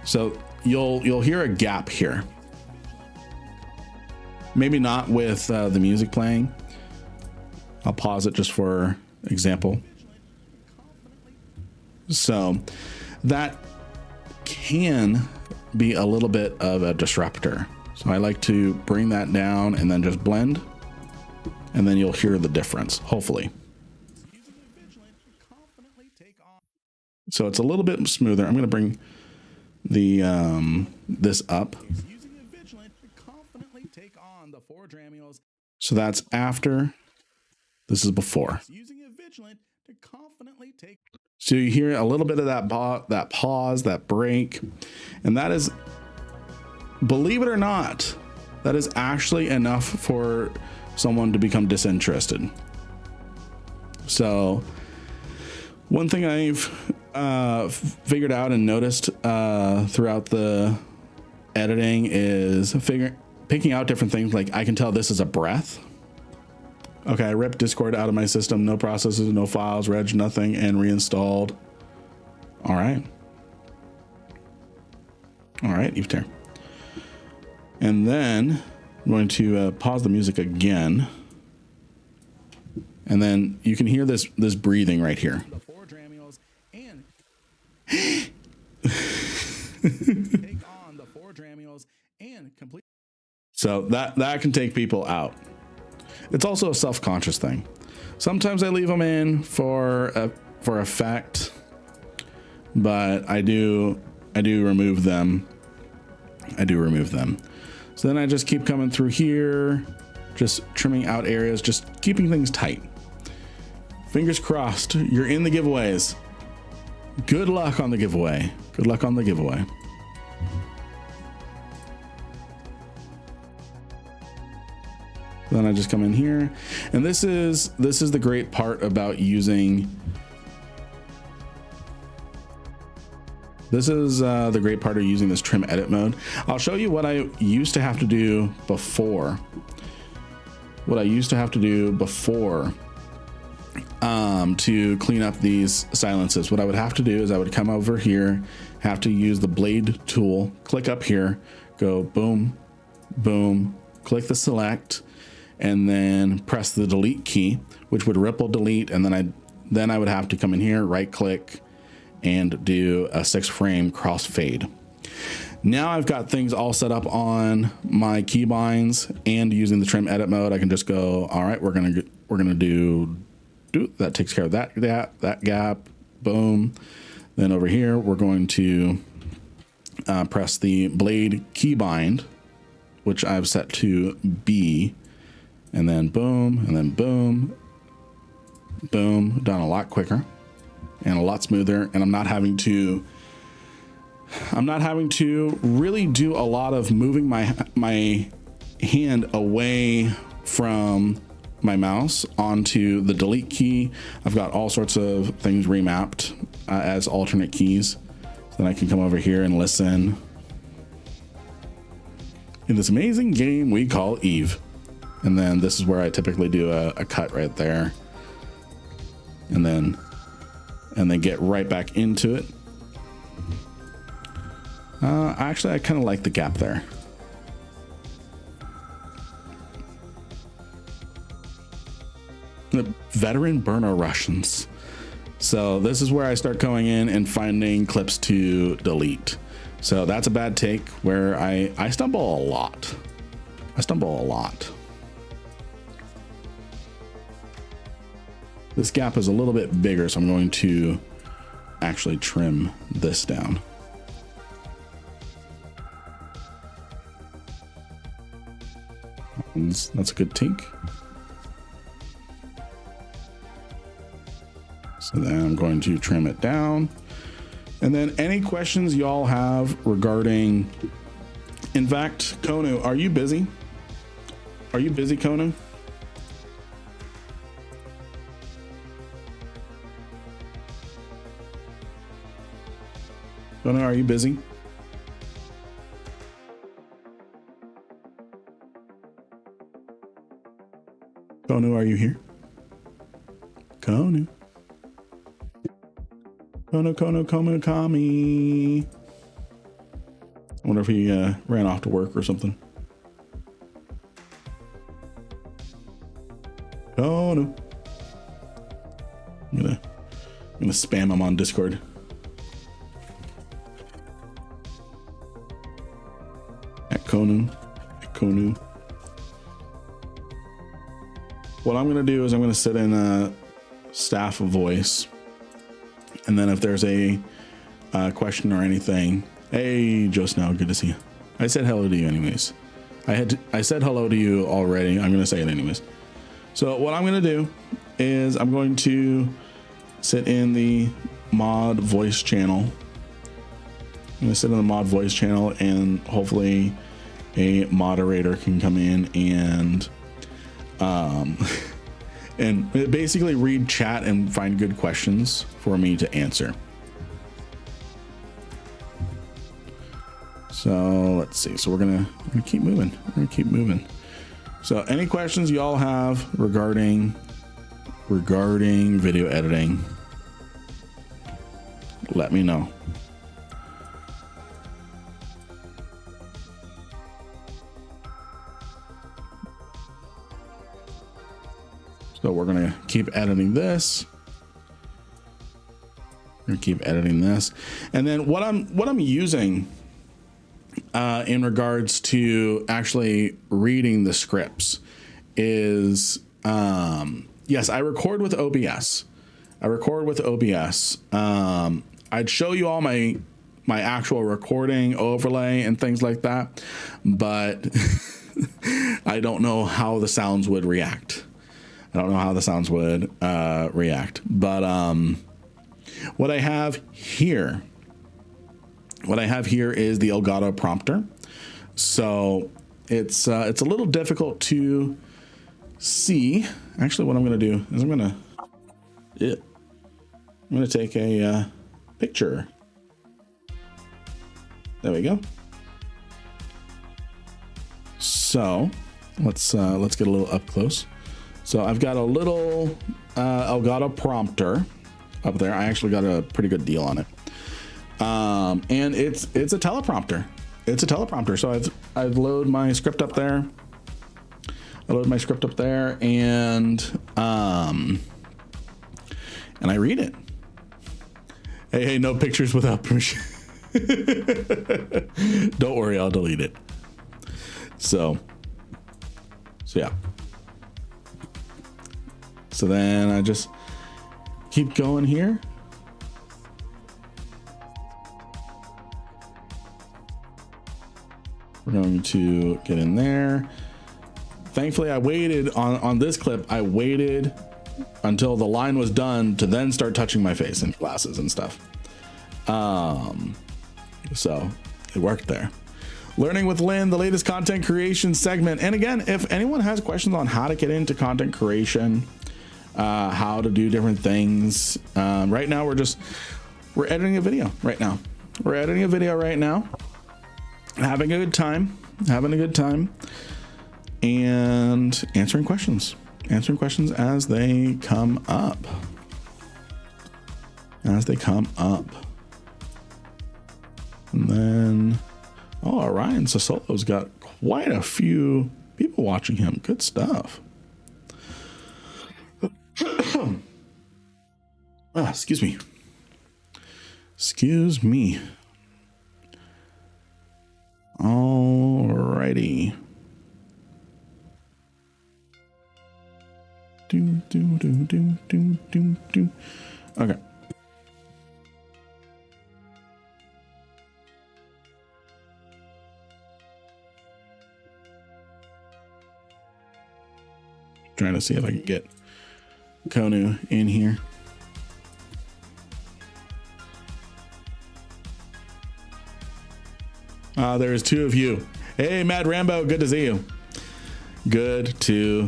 So you'll hear a gap here. Maybe not with the music playing. I'll pause it just for example. So that can be a little bit of a disruptor. So I like to bring that down and then just blend, and then you'll hear the difference, hopefully. So it's a little bit smoother. I'm going to bring the this up. So that's after. This is before. So you hear a little bit of that pause, that break, and that is, believe it or not, that is actually enough for someone to become disinterested. So one thing I've figured out and noticed throughout the editing is picking out different things. Like I can tell this is a breath. Okay, I ripped Discord out of my system, no processes, no files, reg nothing, and reinstalled. All right, Eveter. And then I'm going to pause the music again. And then you can hear this breathing right here. more Dramiels, and complete. So that can take people out. It's also a self-conscious thing. Sometimes I leave them in for effect, but I do remove them. So then I just keep coming through here, just trimming out areas, just keeping things tight. Fingers crossed, you're in the giveaways. Good luck on the giveaway. Good luck on the giveaway. Then I just come in here, and this is the great part about using. This is the great part of using this trim edit mode. I'll show you what I used to have to do before. To clean up these silences. What I would have to do is I would come over here, have to use the blade tool, click up here, go boom, boom, click the select, and then press the delete key, which would ripple delete, and then I would have to come in here, right click, and do a 6-frame crossfade. Now I've got things all set up on my keybinds, and using the trim edit mode, I can just go, all right, we're gonna do that, takes care of that gap, boom. Then over here, we're going to press the blade keybind, which I've set to B, and then boom, and then boom, boom, done a lot quicker and a lot smoother. And I'm not having to really do a lot of moving my hand away from my mouse onto the delete key. I've got all sorts of things remapped as alternate keys. So then I can come over here and listen in this amazing game we call Eve. And then this is where I typically do a cut right there. And then get right back into it. Actually, I kind of like the gap there. The veteran burner Russians. So this is where I start going in and finding clips to delete. So that's a bad take where I stumble a lot. This gap is a little bit bigger, so I'm going to actually trim this down. That's a good take. So then I'm going to trim it down. And then any questions y'all have regarding, in fact, Konu, are you busy? Are you busy, Konu? Konu, are you busy? Konu, are you here? Konu. Kono, Kami. I wonder if he ran off to work or something. Kono. I'm gonna spam him on Discord. At Konu. What I'm gonna do is I'm gonna sit in a staff voice. And then if there's a question or anything, hey, Joe Snow, good to see you. I said hello to you anyways. I said hello to you already. I'm going to say it anyways. So what I'm going to do is I'm going to sit in the mod voice channel. I'm going to sit in the mod voice channel, and hopefully a moderator can come in and basically read chat and find good questions for me to answer. So let's see. So we're gonna keep moving. So any questions y'all have regarding video editing, let me know. So we're gonna keep editing this. And then what I'm using in regards to actually reading the scripts is, yes, I record with OBS. I'd show you all my actual recording overlay and things like that, but I don't know how the sounds would react. But what I have here is the Elgato prompter. So it's a little difficult to see. Actually, what I'm going to do is I'm going to take a picture. There we go. So let's get a little up close. So I've got a little Elgato prompter up there. I actually got a pretty good deal on it. And it's a teleprompter. So I've loaded my script up there. And I read it. Hey, no pictures without permission. Don't worry, I'll delete it. So yeah. So then I just keep going here. We're going to get in there. Thankfully, I waited on this clip. I waited until the line was done to then start touching my face and glasses and stuff. So it worked there. Learning with Lynn, the latest content creation segment. And again, if anyone has questions on how to get into content creation, how to do different things, right now we're editing a video right now. Having a good time and answering questions as they come up. And then, Ryan Sasolo's got quite a few people watching him. Good stuff. Excuse me. Alrighty. Okay. Trying to see if I can get Konu in here. There's two of you. Hey, Mad Rambo, good to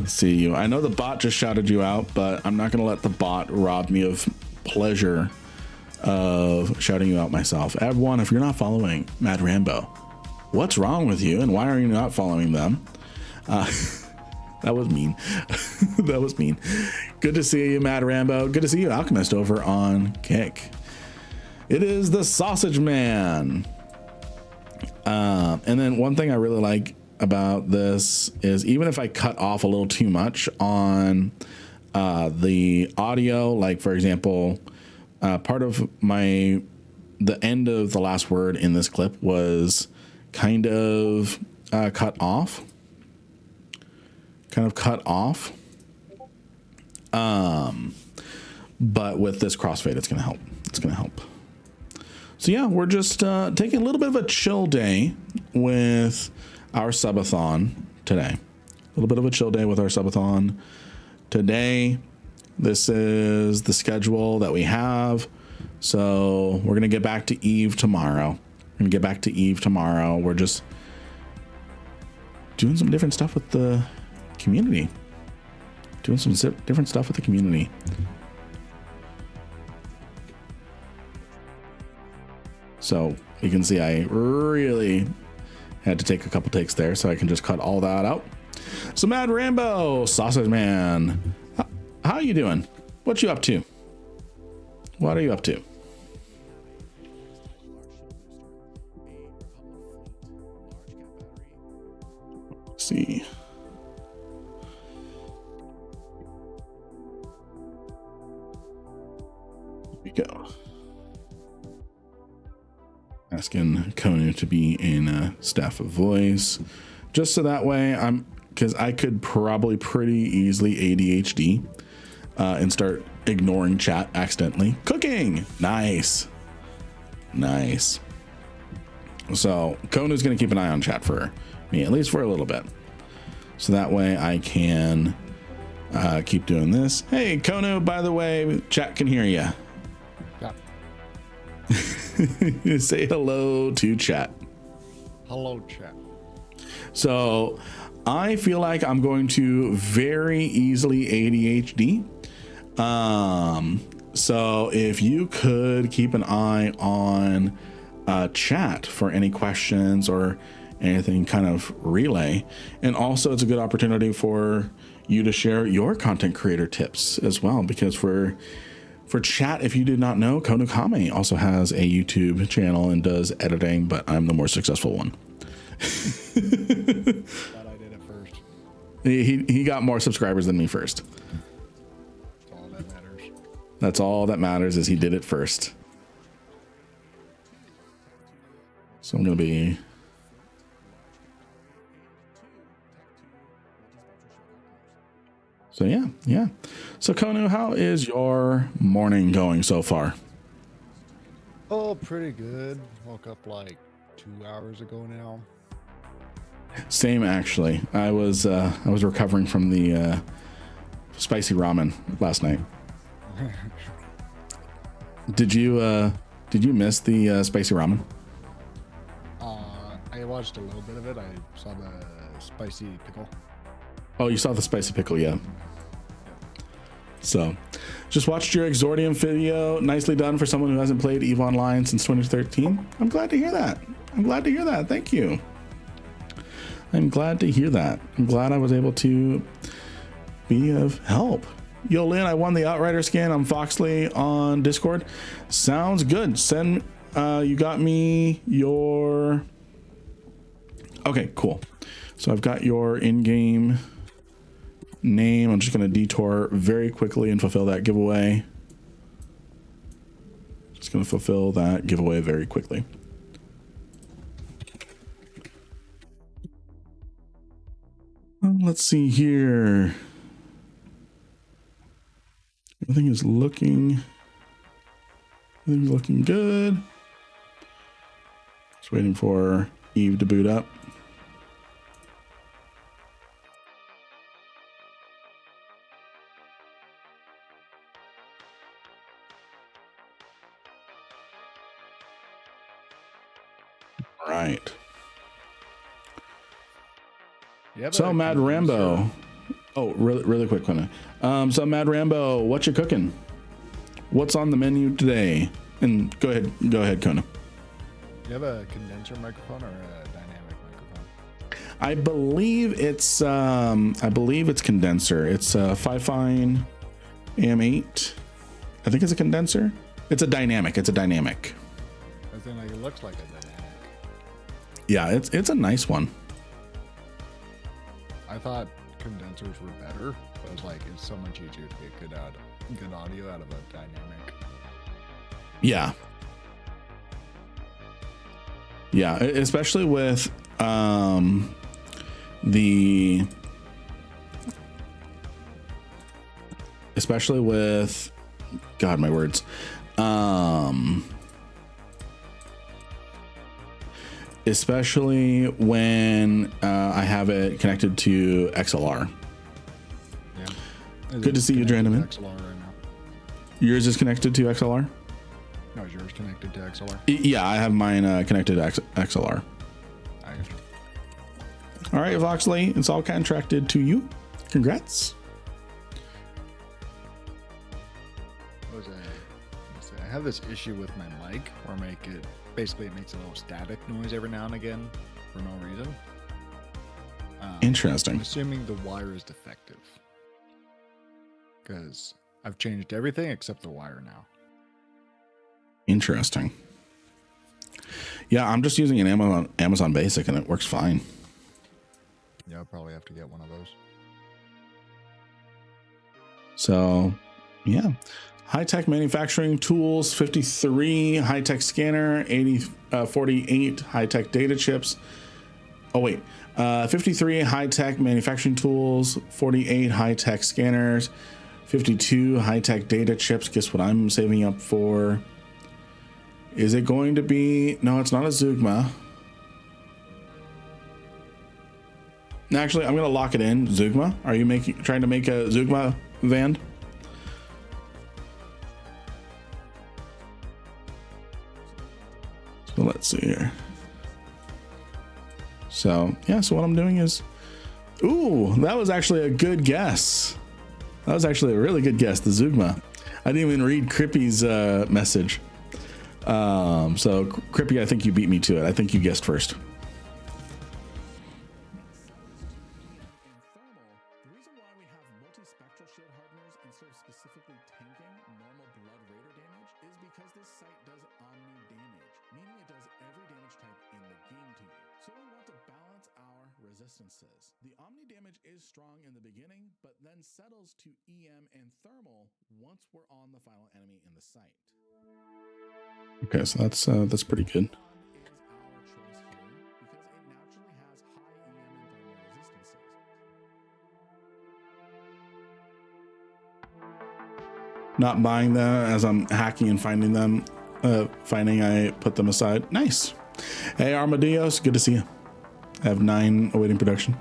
see you. I know the bot just shouted you out, but I'm not going to let the bot rob me of pleasure of shouting you out myself. Everyone, if you're not following Mad Rambo, what's wrong with you and why are you not following them? That was mean. Good to see you, Mad Rambo. Good to see you, Alchemist, over on Kick. It is the Sausage Man. And then one thing I really like about this is even if I cut off a little too much on the audio, like for example, part of the end of the last word in this clip was kind of cut off. But with this crossfade, it's going to help. So yeah, we're just taking a little bit of a chill day with our subathon today. This is the schedule that we have. So we're going to get back to Eve tomorrow. We're just doing some different stuff with the community. So you can see I really had to take a couple takes there, so I can just cut all that out. So Mad Rambo, Sausage Man, how are you doing? What are you up to? Let's see. Here we go. asking Konu to be in staff of voice, just so that way because I could probably pretty easily ADHD and start ignoring chat accidentally. Cooking, nice. So Konu's gonna keep an eye on chat for me, at least for a little bit, so that way I can keep doing this. Hey Konu, by the way, chat can hear you. Yeah. Say hello to chat. Hello chat. So I feel like I'm going to very easily ADHD. So if you could keep an eye on chat for any questions or anything kind of relay. And also it's a good opportunity for you to share your content creator tips as well, because for chat, if you did not know, Konu Kame also has a YouTube channel and does editing, but I'm the more successful one. Glad I did it first. He got more subscribers than me first. That's all that matters. That's all that matters, is he did it first. So I'm going to be... So yeah. So Konu, how is your morning going so far? Oh, pretty good. Woke up like 2 hours ago now. Same, actually. I was recovering from the spicy ramen last night. Did you miss the spicy ramen? I watched a little bit of it. I saw the spicy pickle. Oh, you saw the spicy pickle, yeah. So, just watched your Exordium video. Nicely done for someone who hasn't played EVE Online since 2013. I'm glad to hear that. Thank you. I'm glad to hear that. I'm glad I was able to be of help. Yo, Lynn, I won the Outrider skin on Foxley on Discord. Sounds good. Send, you got me your... Okay, cool. So I've got your in-game name. I'm just going to detour very quickly and fulfill that giveaway. Just going to fulfill that giveaway very quickly. Let's see here. Everything is looking good. Just waiting for Eve to boot up. Right. So Mad Rambo. Oh, really quick, Quinn. So Mad Rambo, what you cooking? What's on the menu today? And go ahead, Kona. Do you have a condenser microphone or a dynamic microphone? I believe it's condenser. It's a 5-fine AM8. I think it's a condenser. It's a dynamic. I think like it looks like a dynamic. Yeah, it's a nice one. I thought condensers were better, but I was like, it's so much easier to get good audio out of a dynamic. Yeah, especially with God, my words. Especially when I have it connected to XLR. Yeah. Good to see you, Drandaman. XLR right now. Yours is connected to XLR? No, is yours connected to XLR? Yeah, I have mine connected to XLR. I guess. All right, Voxley, it's all contracted to you. Congrats. I have this issue with my mic where it makes a little static noise every now and again for no reason. Interesting. I'm assuming the wire is defective because I've changed everything except the wire now. Interesting. Yeah, I'm just using an Amazon Basic and it works fine. Yeah, I'll probably have to get one of those. So, yeah. High-tech manufacturing tools, 53 high-tech scanner, 48 high-tech data chips. Oh wait, 53 high-tech manufacturing tools, 48 high-tech scanners, 52 high-tech data chips. Guess what I'm saving up for? Is it going to be, no, it's not a Zugma. Actually, I'm gonna lock it in. Zugma, are you trying to make a Zugma van? So let's see here. So yeah, so what I'm doing is, ooh, that was actually a good guess. That was actually a really good guess, the Zugma. I didn't even read Crippy's message. So Crippy, I think you beat me to it. I think you guessed first. The Omni damage is strong in the beginning, but then settles to EM and thermal once we're on the final enemy in the site. Okay, so that's pretty good. Is our choice here because it naturally has high EM and thermal resistances. Not buying them as I'm hacking and finding them. I put them aside. Nice. Hey Armadillos, good to see you. I have 9 awaiting production.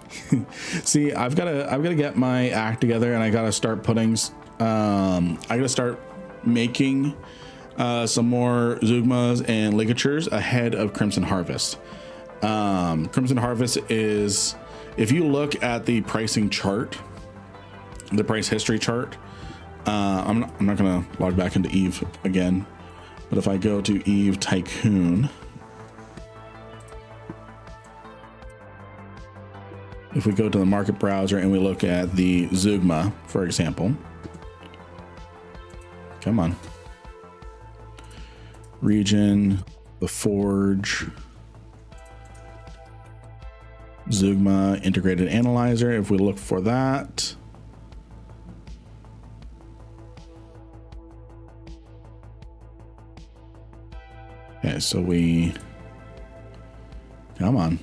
See, I've got to get my act together, and I got to start putting. I got to start making some more Zugmas and ligatures ahead of Crimson Harvest. Crimson Harvest is, if you look at the pricing chart, the price history chart. I'm not gonna log back into Eve again, but if I go to Eve Tycoon. If we go to the market browser and we look at the Zugma, for example, come on, region, the Forge, Zugma integrated analyzer. If we look for that, okay, so we, come on.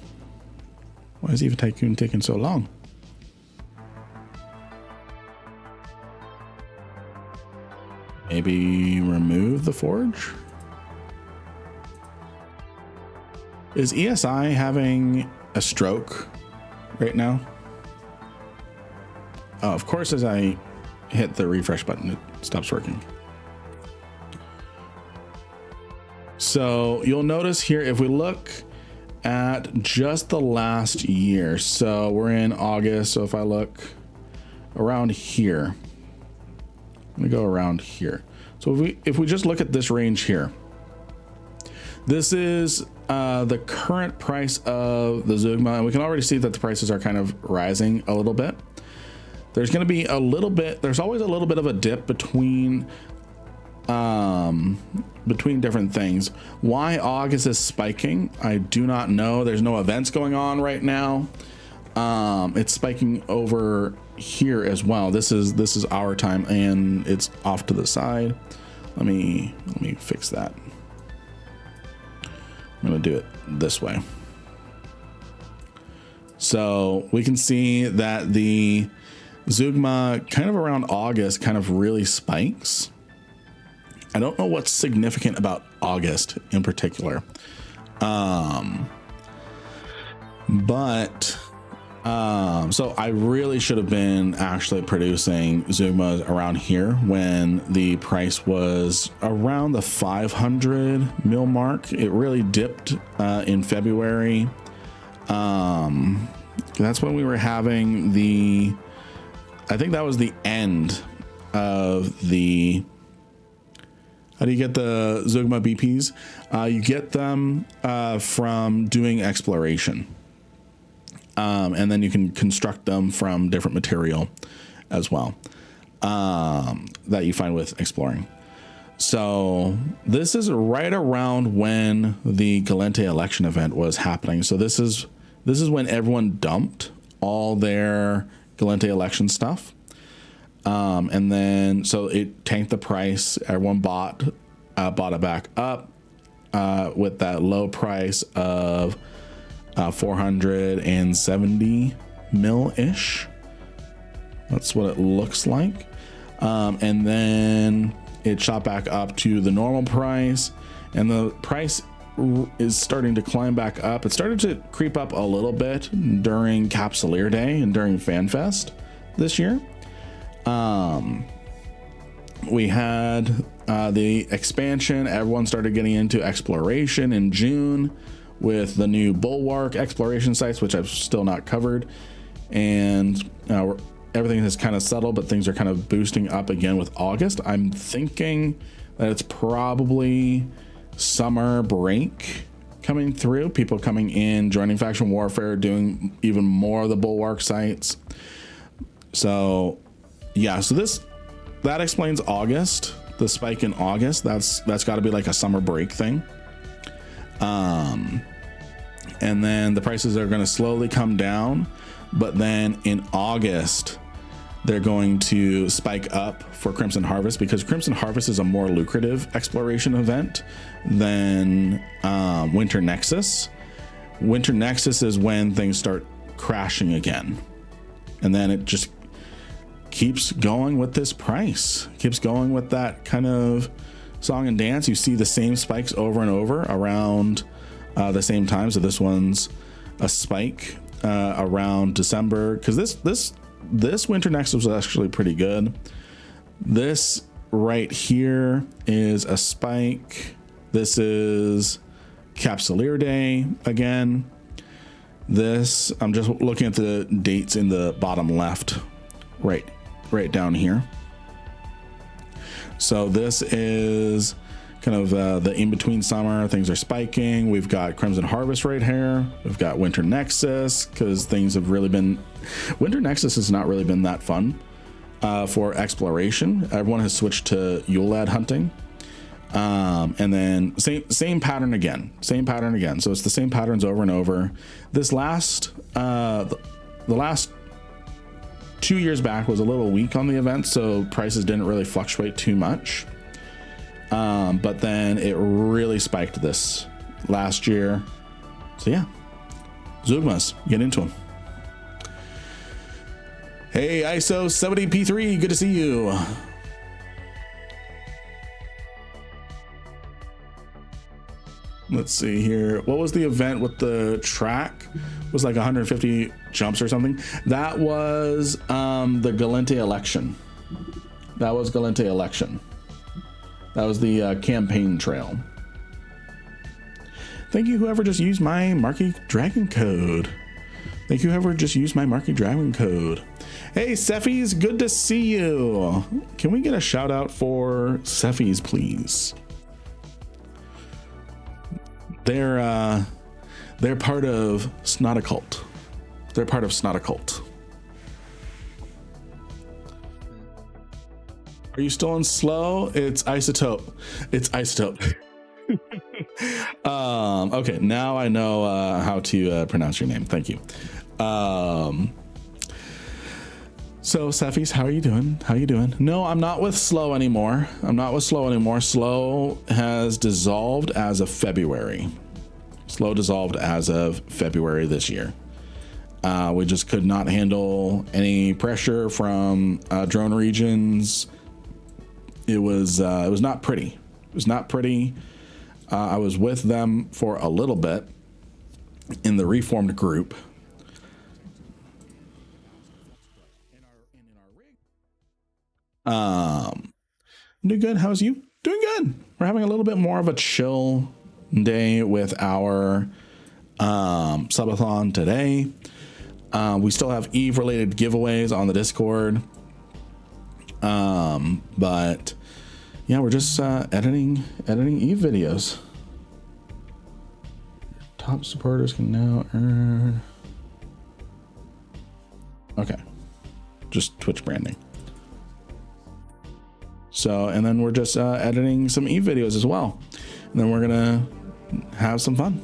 Why is Eva Tycoon taking so long? Maybe remove the Forge? Is ESI having a stroke right now? Oh, of course, as I hit the refresh button, it stops working. So you'll notice here, if we look at just the last year, so we're in August, so if I look around here, I'm gonna go around here. So if we just look at this range here, this is the current price of the Zugma, and we can already see that the prices are kind of rising a little bit. There's going to be a little bit, there's always a little bit of a dip between different things. Why August is spiking, I do not know. There's no events going on right now. It's spiking over here as well. This is our time, and it's off to the side. Let me fix that. I'm going to do it this way. So we can see that the Zugma kind of around August kind of really spikes. I don't know what's significant about August in particular. So I really should have been actually producing Zugmas around here when the price was around the 500 mil mark. It really dipped in February. That's when we were having the, I think that was the end of the, how do you get the Zugma BPs? You get them from doing exploration. And then you can construct them from different material as well that you find with exploring. So this is right around when the Galente election event was happening. So this is when everyone dumped all their Galente election stuff. And then, so it tanked the price. Everyone bought it back up, with that low price of 470 mil ish. That's what it looks like. And then it shot back up to the normal price, and the price is starting to climb back up. It started to creep up a little bit during Capsuleer Day and during FanFest this year. We had the expansion. Everyone started getting into exploration in June with the new Bulwark exploration sites, which I've still not covered. And everything has kind of settled, but things are kind of boosting up again with August. I'm thinking that it's probably summer break coming through, people coming in, joining faction warfare, doing even more of the Bulwark sites. So yeah, so that explains August, the spike in August. That's got to be like a summer break thing. And then the prices are going to slowly come down, but then in August they're going to spike up for Crimson Harvest, because Crimson Harvest is a more lucrative exploration event than Winter Nexus. Winter Nexus is when things start crashing again, and then it just keeps going with this price, keeps going with that kind of song and dance. You see the same spikes over and over around the same time. So this one's a spike around December, because this Winter Nexus was actually pretty good. This right here is a spike. This is Capsuleer Day again. This, I'm just looking at the dates in the bottom left, right down here. So this is kind of the in-between summer. Things are spiking. We've got Crimson Harvest right here. We've got Winter Nexus, because things have really been, Winter Nexus has not really been that fun for exploration. Everyone has switched to Yulad hunting. And then same pattern again. So it's the same patterns over and over. This last the last 2 years back was a little weak on the event, so prices didn't really fluctuate too much. But then it really spiked this last year. So yeah, Zugmas, get into them. Hey, ISO 70P3, good to see you. Let's see here. What was the event with the track? It was like 150 jumps or something. That was the Galente election. That was the campaign trail. Thank you, whoever just used my Marky Dragon code. Hey, Cephies, good to see you. Can we get a shout out for Cephies, please? They're part of Snotacult. Are you still in slow? It's Isotope. Okay, now I know how to pronounce your name. Thank you. So Cephies, how are you doing? No, I'm not with slow anymore. Slow has dissolved as of February. This year. We just could not handle any pressure from drone regions. It was not pretty. I was with them for a little bit in the reformed group. Doing good. How's you? Doing good. We're having a little bit more of a chill day with our subathon today. We still have Eve related giveaways on the Discord. But yeah, we're just editing Eve videos. Top supporters can now earn. Okay. Just Twitch branding. So, and then we're just editing some Eve videos as well. And then we're gonna have some fun.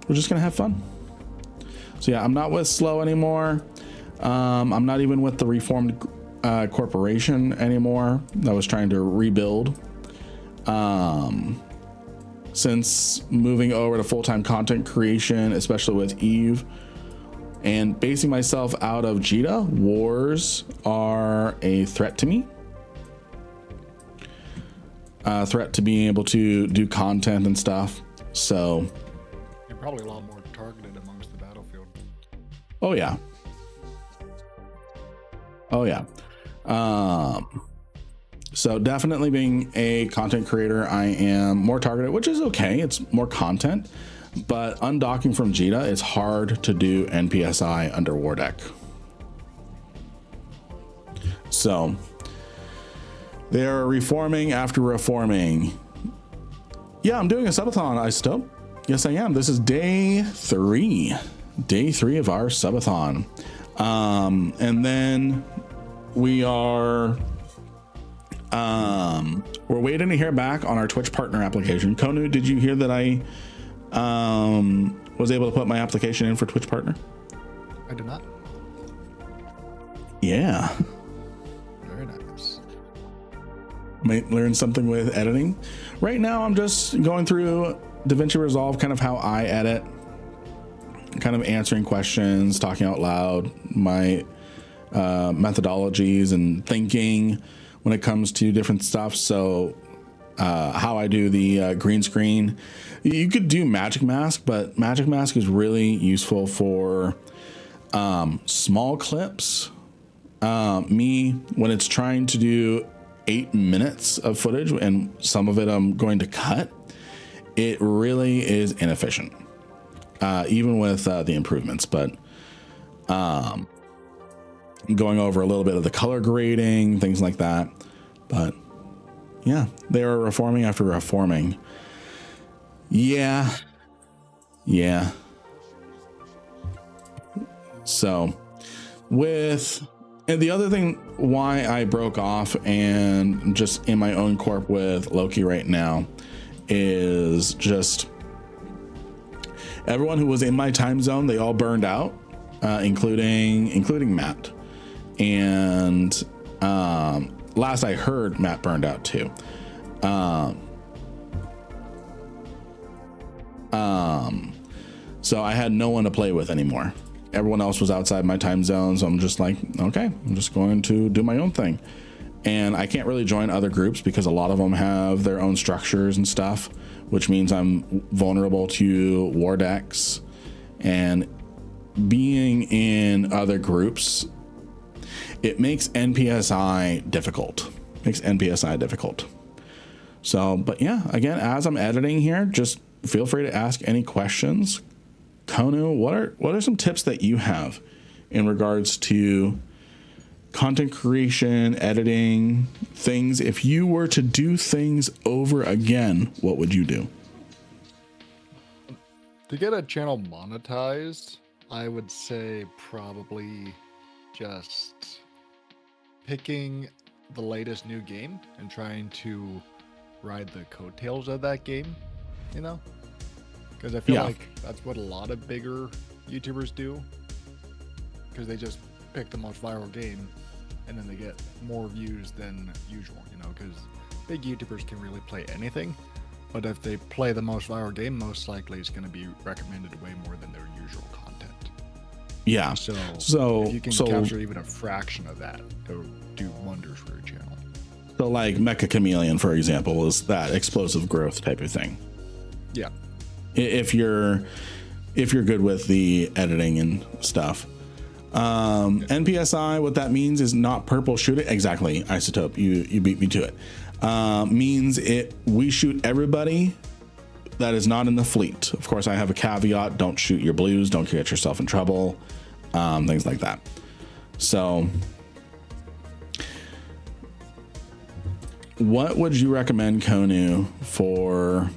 We're just gonna have fun. So yeah, I'm not with slow anymore. I'm not even with the reformed corporation anymore that was trying to rebuild. Since moving over to full-time content creation, especially with Eve, and basing myself out of Jita, wars are a threat to me. A threat to being able to do content and stuff. So You're probably a lot more targeted amongst the battlefield. oh yeah. Oh yeah. So definitely being a content creator, I am more targeted, which is okay. It's more content, but undocking from Jita, it's hard to do NPSI under War Deck. So they are reforming after reforming. Yeah, I'm doing a subathon, I still. Yes, I am. This is day 3 of our subathon. And then we are, we're waiting to hear back on our Twitch partner application. Konu, did you hear that I was able to put my application in for Twitch partner? I did not. Yeah. Very nice. Might learn something with editing. Right now, I'm just going through DaVinci Resolve, kind of how I edit, kind of answering questions, talking out loud, my methodologies and thinking when it comes to different stuff. So how I do the green screen. You could do Magic Mask, but Magic Mask is really useful for small clips. Me, when it's trying to do 8 minutes of footage and some of it I'm going to cut, it really is inefficient, even with the improvements. But going over a little bit of the color grading, things like that. But yeah, they are reforming after reforming. Yeah. So and the other thing why I broke off and just in my own corp with Loki right now is just everyone who was in my time zone, they all burned out, including Matt. And last I heard, Matt burned out too. So I had no one to play with anymore. Everyone else was outside my time zone, so I'm just like, okay, I'm just going to do my own thing. And I can't really join other groups because a lot of them have their own structures and stuff, which means I'm vulnerable to war decks. And being in other groups, it makes NPSI difficult. So, but yeah, again, as I'm editing here, just feel free to ask any questions. Konu, what are some tips that you have in regards to content creation, editing, things? If you were to do things over again, what would you do? To get a channel monetized, I would say probably just picking the latest new game and trying to ride the coattails of that game, you know? Because I feel like that's what a lot of bigger YouTubers do. Because they just pick the most viral game and then they get more views than usual, you know? Because big YouTubers can really play anything. But if they play the most viral game, most likely it's going to be recommended way more than their usual content. Yeah. So if you can capture even a fraction of that, it will do wonders for your channel. So like Mecha Chameleon, for example, is that explosive growth type of thing. Yeah. If you're good with the editing and stuff. NPSI, what that means is not purple shoot it. Exactly. Isotope. You beat me to it. Means we shoot everybody that is not in the fleet. Of course, I have a caveat. Don't shoot your blues. Don't get yourself in trouble. Things like that. So what would you recommend, Konu, for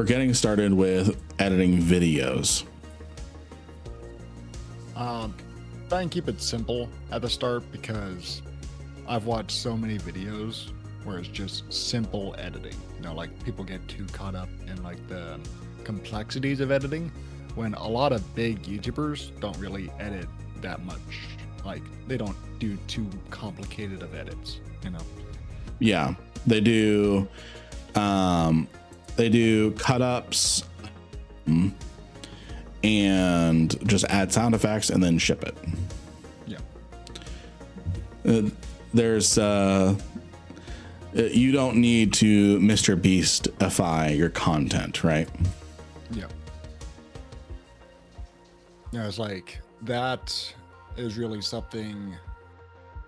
getting started with editing videos? Try and keep it simple at the start, because I've watched so many videos where it's just simple editing. You know, like people get too caught up in like the complexities of editing, when a lot of big YouTubers don't really edit that much like they don't do too complicated of edits, you know. Yeah, they do cut ups and just add sound effects and then ship it. Yeah. There's you don't need to Mr. Beast-ify your content, right? Yeah. Yeah, it's like that is really something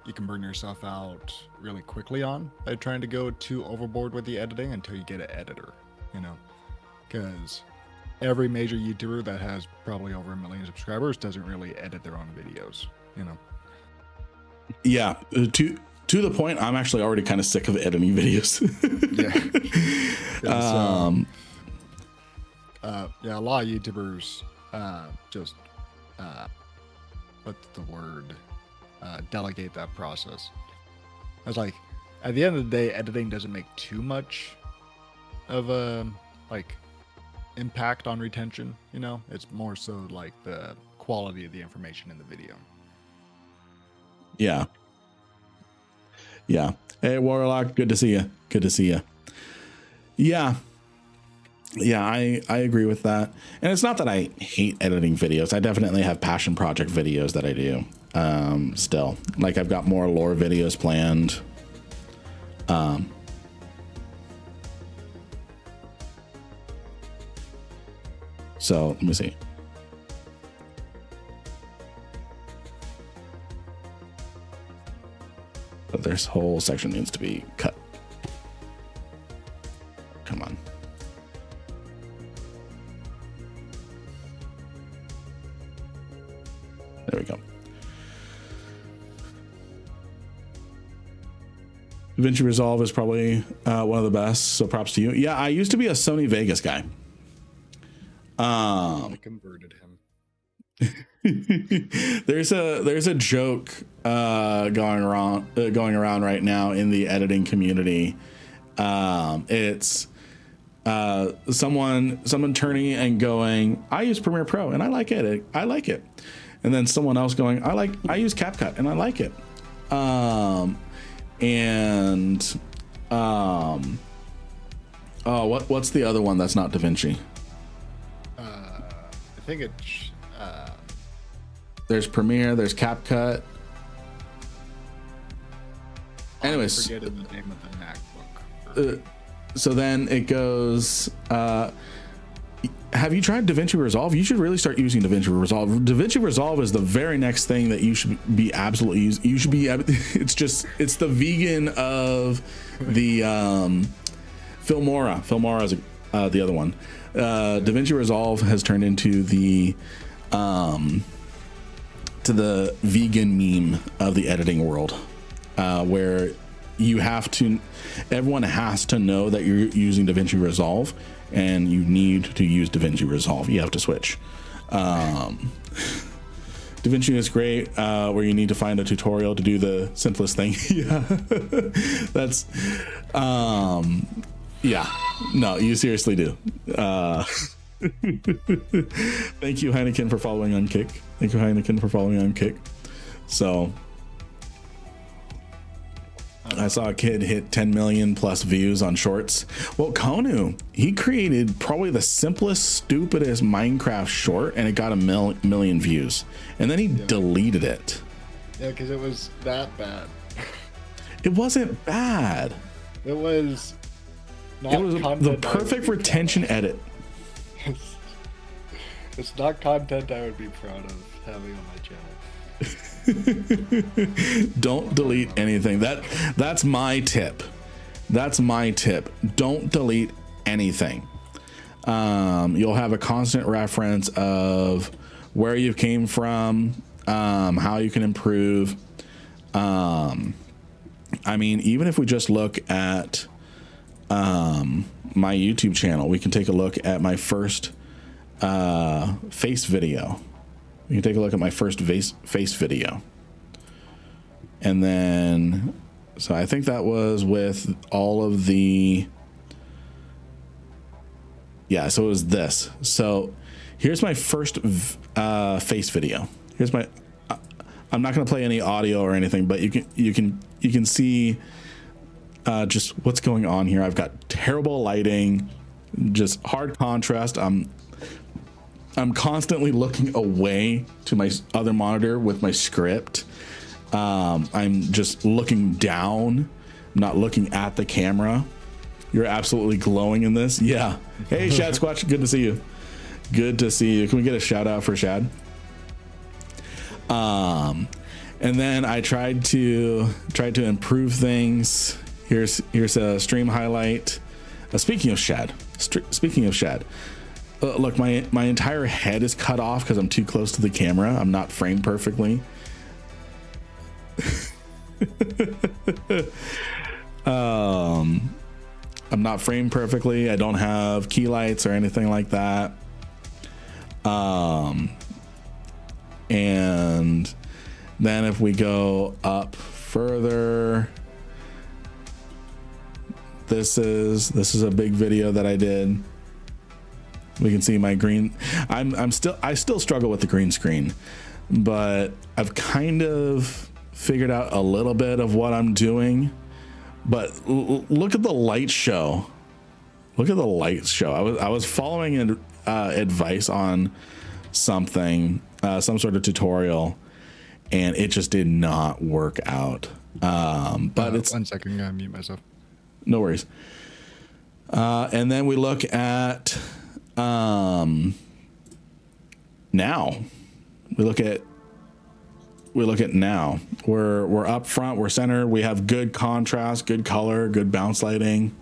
you can burn yourself out really quickly on by trying to go too overboard with the editing until you get an editor, you know, because every major YouTuber that has probably over 1 million subscribers doesn't really edit their own videos, you know. Yeah, to the point, I'm actually already kind of sick of editing videos. Yeah, a lot of YouTubers just what's the word? Delegate that process. I was like, at the end of the day, editing doesn't make too much of a like impact on retention, you know. It's more so like the quality of the information in the video. Yeah. Hey, Warlock, good to see you. Yeah, I agree with that. And it's not that I hate editing videos. I definitely have passion project videos that I do still. Like, I've got more lore videos planned. So let me see. But this whole section needs to be cut. Come on. There we go. DaVinci Resolve is probably one of the best, so props to you. Yeah, I used to be a Sony Vegas guy. I converted him. There's a joke going around right now in the editing community. It's someone turning and going, I use Premiere Pro and I like it. And then someone else going, I use CapCut and I like it. What's the other one that's not DaVinci? I think it's there's Premiere, there's CapCut. Anyways, I forget the name of the MacBook. So then it goes, have you tried DaVinci Resolve? You should really start using DaVinci Resolve. DaVinci Resolve is the very next thing that you should be absolutely using. You should be, it's the vegan of the Filmora. Filmora is the other one. DaVinci Resolve has turned into the vegan meme of the editing world, where everyone has to know that you're using DaVinci Resolve and you need to use DaVinci Resolve. You have to switch. DaVinci is great, where you need to find a tutorial to do the simplest thing. Yeah. That's, yeah, no, you seriously do. Thank you, Heineken, for following on Kick. So I saw a kid hit 10 million plus views on shorts. Well, Konu, he created probably the simplest, stupidest Minecraft short, and it got a million views, and then he deleted it. Yeah, because it was that bad. It wasn't bad. It was not. It was the perfect retention edit. It's not content I would be proud of having on my channel. Don't delete anything. That's my tip. Don't delete anything. You'll have a constant reference of where you came from, how you can improve. I mean, even if we just look at my YouTube channel, we can take a look at my first face video. You can take a look at my first face video. And then, so I think that was with all of the, yeah, so it was this. So here's my first face video. Here's my I'm not going to play any audio or anything, but you can see just what's going on here. I've got terrible lighting, just hard contrast. I'm constantly looking away to my other monitor with my script. I'm just looking down, not looking at the camera. You're absolutely glowing in this. Yeah. Hey, Shad Squatch, good to see you. Good to see you. Can we get a shout out for Shad? And then I tried to improve things. Here's a stream highlight. Speaking of Shad, look, my entire head is cut off because I'm too close to the camera. I'm not framed perfectly. I'm not framed perfectly. I don't have key lights or anything like that. And then if we go up further, this is a big video that I did. We can see my green. I still struggle with the green screen, but I've kind of figured out a little bit of what I'm doing. But look at the light show. Look at the light show. I was following advice on something, some sort of tutorial, and it just did not work out. But it's 1 second. I'm gonna mute myself. No worries. And then we look at now. We look at now. We're up front, we're centered, we have good contrast, good color, good bounce lighting.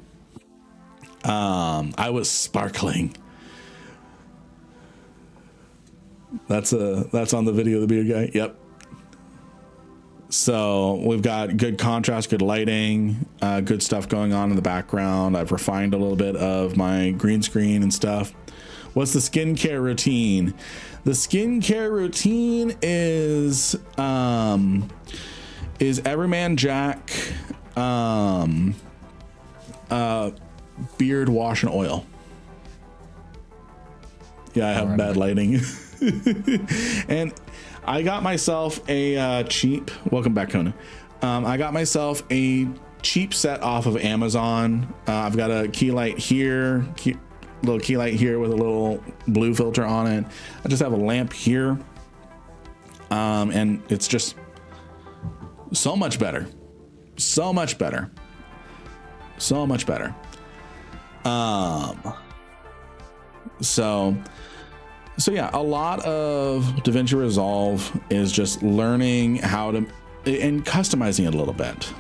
I was sparkling. That's on the video of the beard guy. Yep. So we've got good contrast, good lighting, good stuff going on in the background. I've refined a little bit of my green screen and stuff. What's the skincare routine? The skincare routine is Everyman Jack, beard wash and oil. Yeah, I have bad lighting. And I got myself a cheap, welcome back, Kona. I got myself a cheap set off of Amazon. I've got a key light here, little key light here with a little blue filter on it. I just have a lamp here. And it's just so much better. So much better. So much better. So yeah, a lot of DaVinci Resolve is just learning how to, and customizing it a little bit.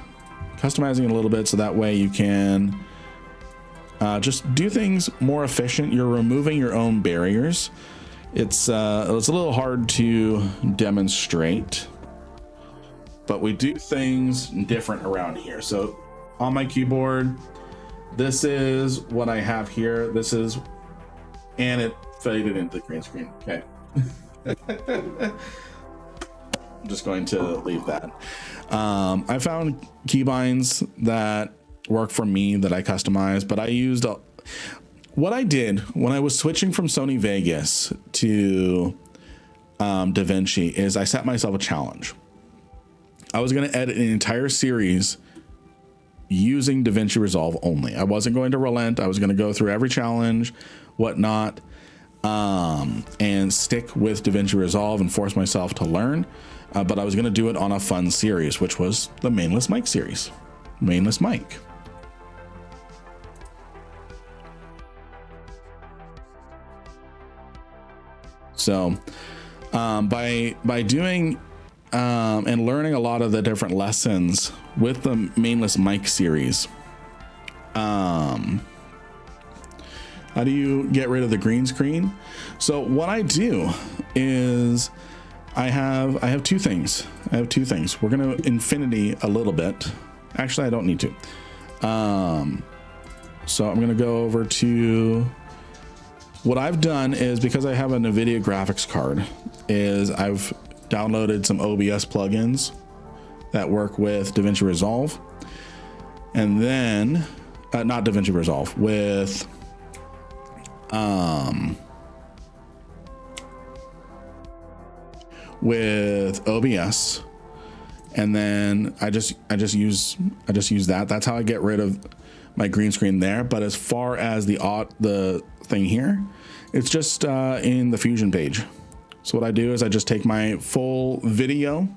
Customizing it a little bit so that way you can just do things more efficient. You're removing your own barriers. It's a little hard to demonstrate, but we do things different around here. So on my keyboard, this is what I have here. This is, and it faded into the green screen. Okay. I'm just going to leave that. I found keybinds that work for me that I customized, but I used what I did when I was switching from Sony Vegas to DaVinci is I set myself a challenge. I was going to edit an entire series using DaVinci Resolve only. I wasn't going to relent. I was going to go through every challenge, whatnot, and stick with DaVinci Resolve and force myself to learn. But I was going to do it on a fun series, which was the Mainless Mic series. Mainless Mic. So by doing and learning a lot of the different lessons with the Mainless Mic series, how do you get rid of the green screen? So what I do is I have two things. We're going to infinity a little bit. Actually, I don't need to. So I'm going to go over to what I've done is, because I have a NVIDIA graphics card, is I've downloaded some OBS plugins that work with DaVinci Resolve, and then not DaVinci Resolve, with with OBS, and then I just use that. That's how I get rid of my green screen there. But as far as the thing here, it's just in the Fusion page. So what I do is I just take my full video,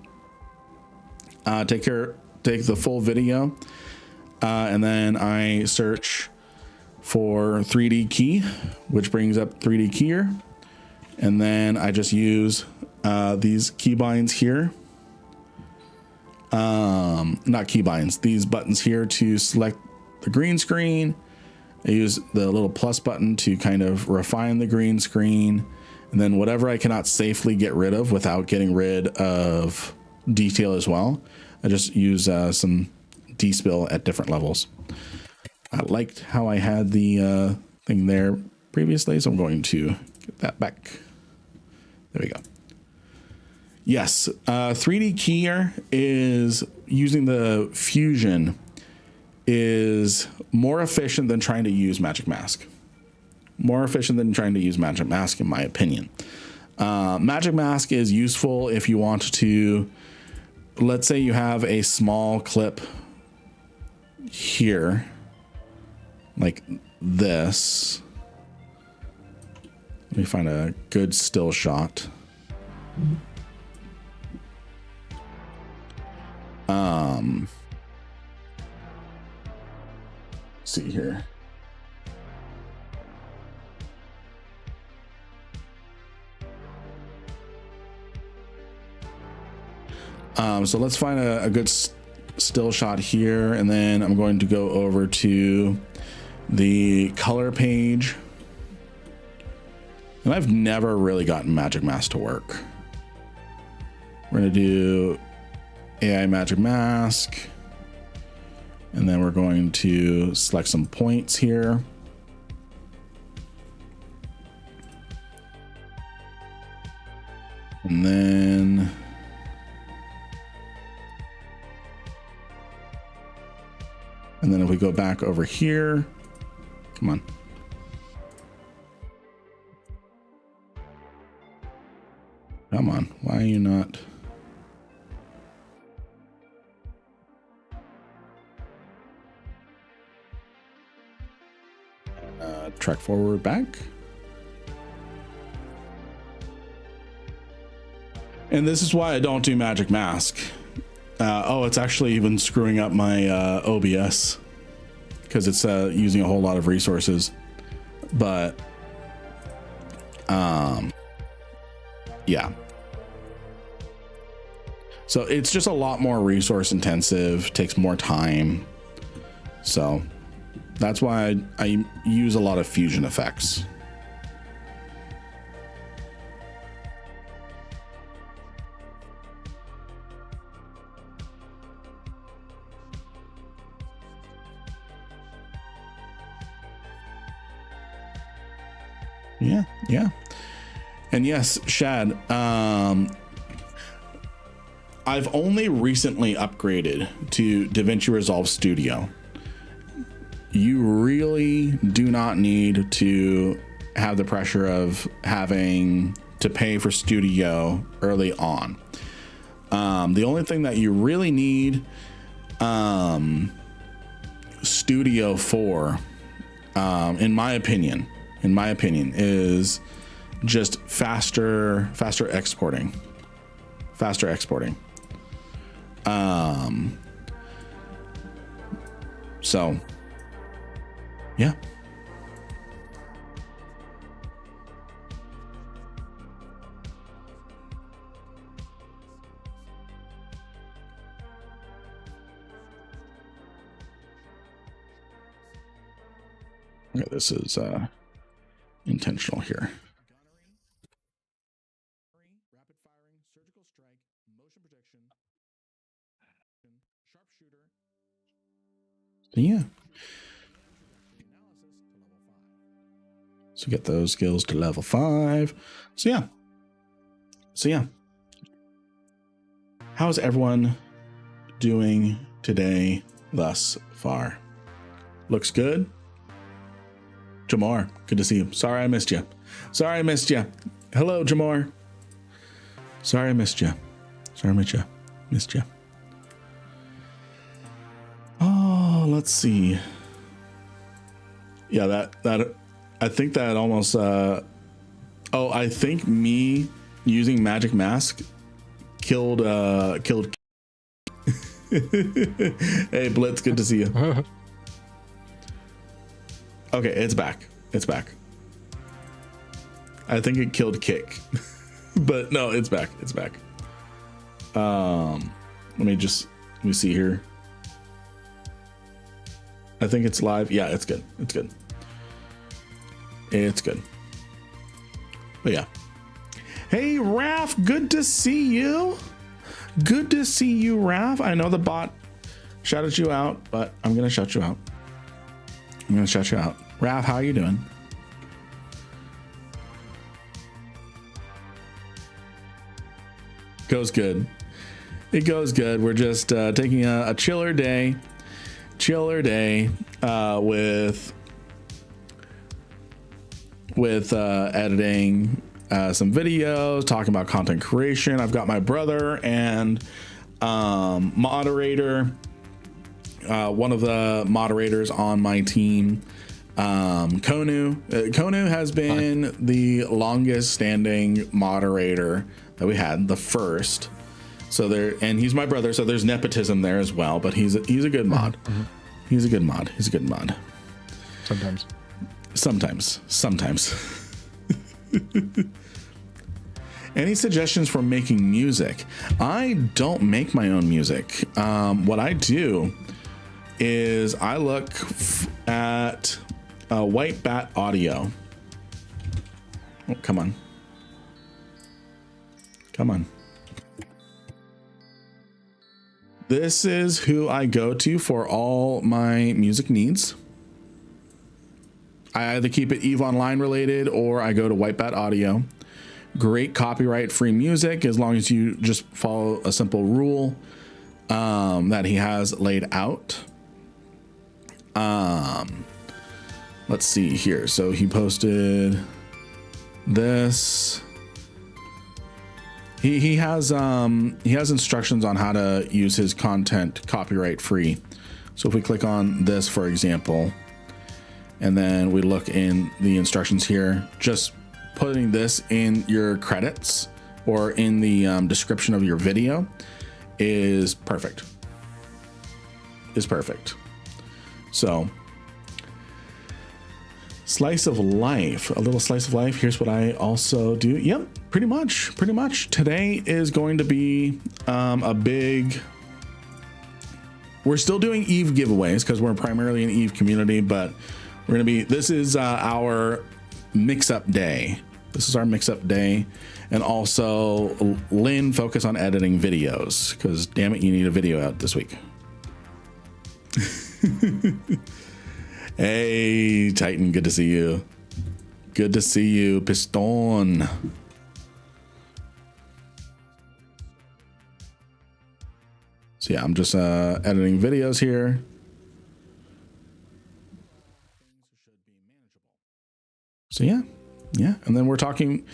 take the full video, and then I search for 3D key, which brings up 3D keyer. And then I just use these keybinds here. Not keybinds, these buttons here to select the green screen. I use the little plus button to kind of refine the green screen. And then whatever I cannot safely get rid of without getting rid of detail as well, I just use some despill at different levels. I liked how I had the thing there previously, so I'm going to get that back. There we go. Yes, 3D keyer is using the Fusion is more efficient than trying to use Magic Mask. More efficient than trying to use Magic Mask, in my opinion. Magic Mask is useful if you want to, let's say you have a small clip here, like this. Let me find a good still shot. See here. So let's find a good still shot here, and then I'm going to go over to the color page. And I've never really gotten Magic Mask to work. We're going to do AI Magic Mask. And then we're going to select some points here. And then if we go back over here, come on. Come on, why are you not? Track forward back. And this is why I don't do Magic Mask. Oh, it's actually even screwing up my OBS because it's using a whole lot of resources. But yeah. So it's just a lot more resource intensive, takes more time. So that's why I use a lot of fusion effects. Yeah. And yes, Shad, I've only recently upgraded to DaVinci Resolve Studio. You really do not need to have the pressure of having to pay for Studio early on. The only thing that you really need Studio for, in my opinion, is just faster exporting. So yeah. Okay, this is intentional here. Rapid firing, surgical strike, motion protection, sharpshooter. Yeah. So get those skills to level 5. So yeah. How's everyone doing today thus far? Looks good. Jamar, good to see you. Sorry I missed you. Hello, Jamar. Sorry I missed you. Sorry I missed you. Oh, let's see. Yeah, that I think that almost I think me using Magic Mask killed Hey Blitz, good to see you. Okay, it's back. I think it killed Kick. But no, it's back. Let me see here. I think it's live. Yeah, it's good. But yeah. Hey, Raph, good to see you. Raph. I know the bot shouted you out, but I'm going to shout you out. Raph, how are you doing? Goes good. It goes good. We're just taking a chiller day with editing some videos, talking about content creation. I've got my brother and moderator, one of the moderators on my team, Konu. Konu has been the longest standing moderator that we had, the first. So there, and he's my brother, so there's nepotism there as well, but he's a good mod. Mm-hmm. He's a good mod. Sometimes. Any suggestions for making music? I don't make my own music. What I do is I look at White Bat Audio. Oh, come on. This is who I go to for all my music needs. I either keep it EVE Online related or I go to White Bat Audio. Great copyright free music as long as you just follow a simple rule that he has laid out. Let's see here. So he posted this. He has instructions on how to use his content copyright free. So if we click on this, for example, and then we look in the instructions here, just putting this in your credits or in the description of your video is perfect. So slice of life, a little slice of life. Here's what I also do. Yep, pretty much. Today is going to be a big, we're still doing EVE giveaways because we're primarily an EVE community, but we're going to be, this is our mix-up day. And also Lynn, focus on editing videos because damn it, you need a video out this week. Hey, Titan, good to see you. Piston. So yeah, I'm just editing videos here. So yeah. And then we're talking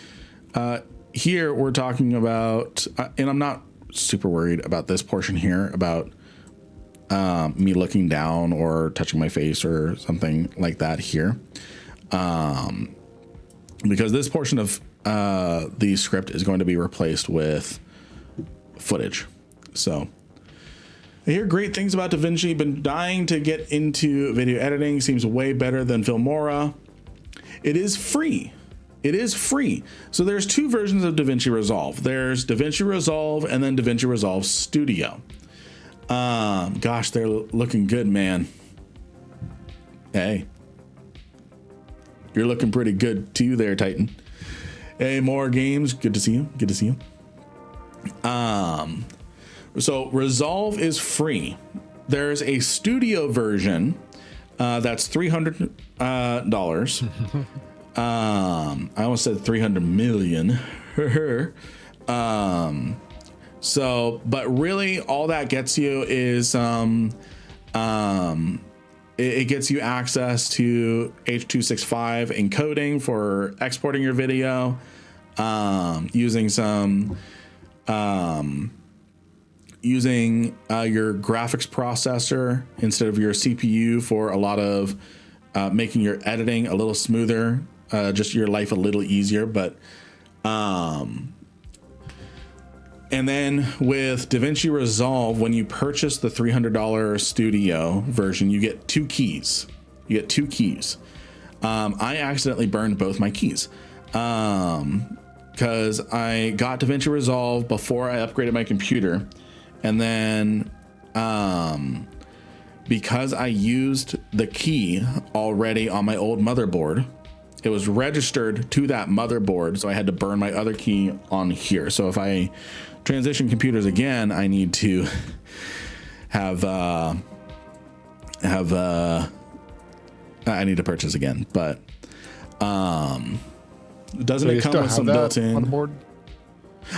here, we're talking about, and I'm not super worried about this portion here about me looking down or touching my face or something like that here. Because this portion of the script is going to be replaced with footage. So I hear great things about DaVinci. Been dying to get into video editing. Seems way better than Filmora. It is free. So there's two versions of DaVinci Resolve. There's DaVinci Resolve and then DaVinci Resolve Studio. Gosh, they're looking good, man. Hey, you're looking pretty good too there, Titan. Hey, more games. Good to see you. So Resolve is free. There's a studio version that's $300. I almost said 300 million. So, but really all that gets you is, it gets you access to H.265 encoding for exporting your video, using some using your graphics processor instead of your CPU for a lot of making your editing a little smoother, just your life a little easier. But and then with DaVinci Resolve, when you purchase the $300 studio version, you get 2 keys. You get 2 keys. I accidentally burned both my keys because I got DaVinci Resolve before I upgraded my computer. And then because I used the key already on my old motherboard, it was registered to that motherboard. So I had to burn my other key on here. So if I transition computers again, I need to have I need to purchase again, but doesn't it come with some built-in motherboard?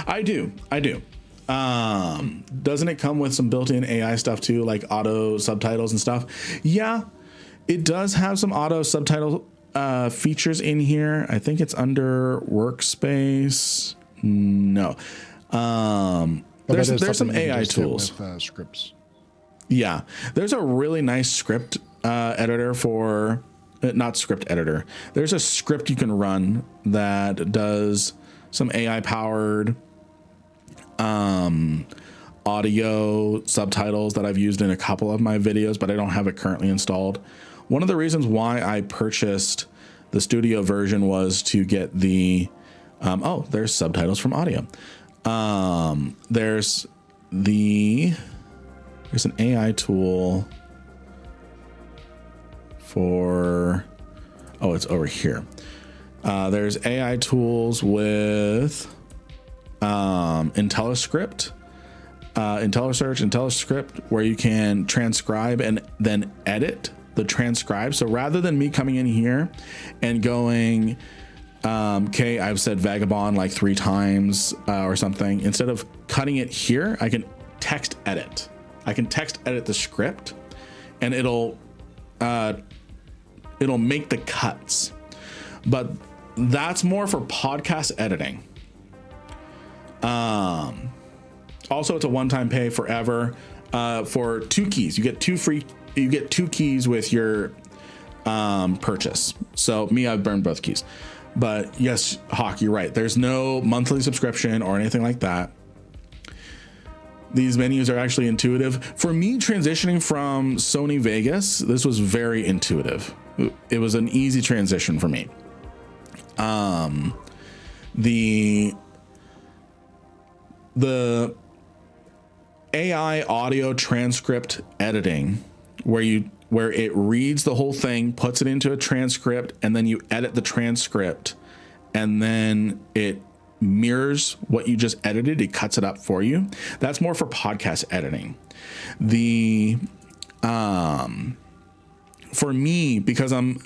I do. Doesn't it come with some built-in AI stuff too, like auto subtitles and stuff? Yeah, it does have some auto subtitle features in here. I think it's under workspace. No. There's some AI tools. With, scripts. Yeah, there's a really nice script editor for, not script editor. There's a script you can run that does some AI powered audio subtitles that I've used in a couple of my videos, but I don't have it currently installed. One of the reasons why I purchased the studio version was to get the, oh, there's subtitles from audio. There's an AI tool for, oh, it's over here. There's AI tools with IntelliScript, IntelliSearch, IntelliScript, where you can transcribe and then edit the transcribe. So rather than me coming in here and going, okay, I've said vagabond like 3 times or something, instead of cutting it here, I can text edit. I can text edit the script, and it'll make the cuts. But that's more for podcast editing. Also, it's a one-time pay forever for 2 keys. You get 2 keys with your purchase. So me, I've burned both keys. But yes, Hawk, you're right. There's no monthly subscription or anything like that. These menus are actually intuitive. For me, transitioning from Sony Vegas, this was very intuitive. It was an easy transition for me. The AI audio transcript editing, where it reads the whole thing, puts it into a transcript, and then you edit the transcript, and then it mirrors what you just edited. It cuts it up for you. That's more for podcast editing. For me, because I'm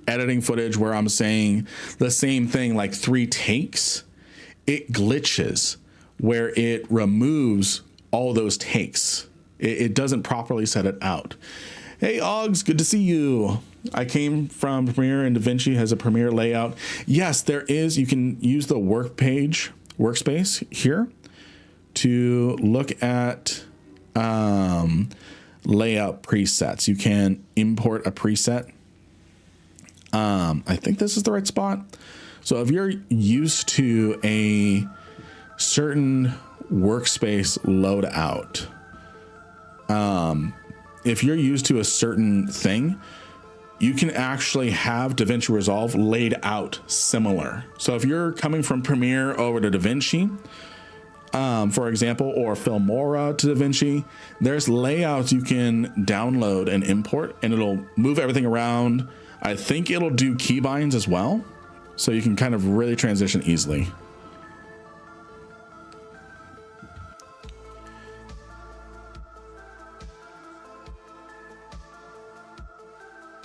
editing footage where I'm saying the same thing like 3 takes, it glitches where it removes all those takes. It doesn't properly set it out. Hey, Oggs, good to see you. I came from Premiere, and DaVinci has a Premiere layout. Yes, there is. You can use the workspace here to look at layout presets. You can import a preset. I think this is the right spot. So if you're used to a certain workspace loadout, if you're used to a certain thing, you can actually have DaVinci Resolve laid out similar. So if you're coming from Premiere over to DaVinci, for example, or Filmora to DaVinci, there's layouts you can download and import, and it'll move everything around. I think it'll do keybinds as well, so you can kind of really transition easily.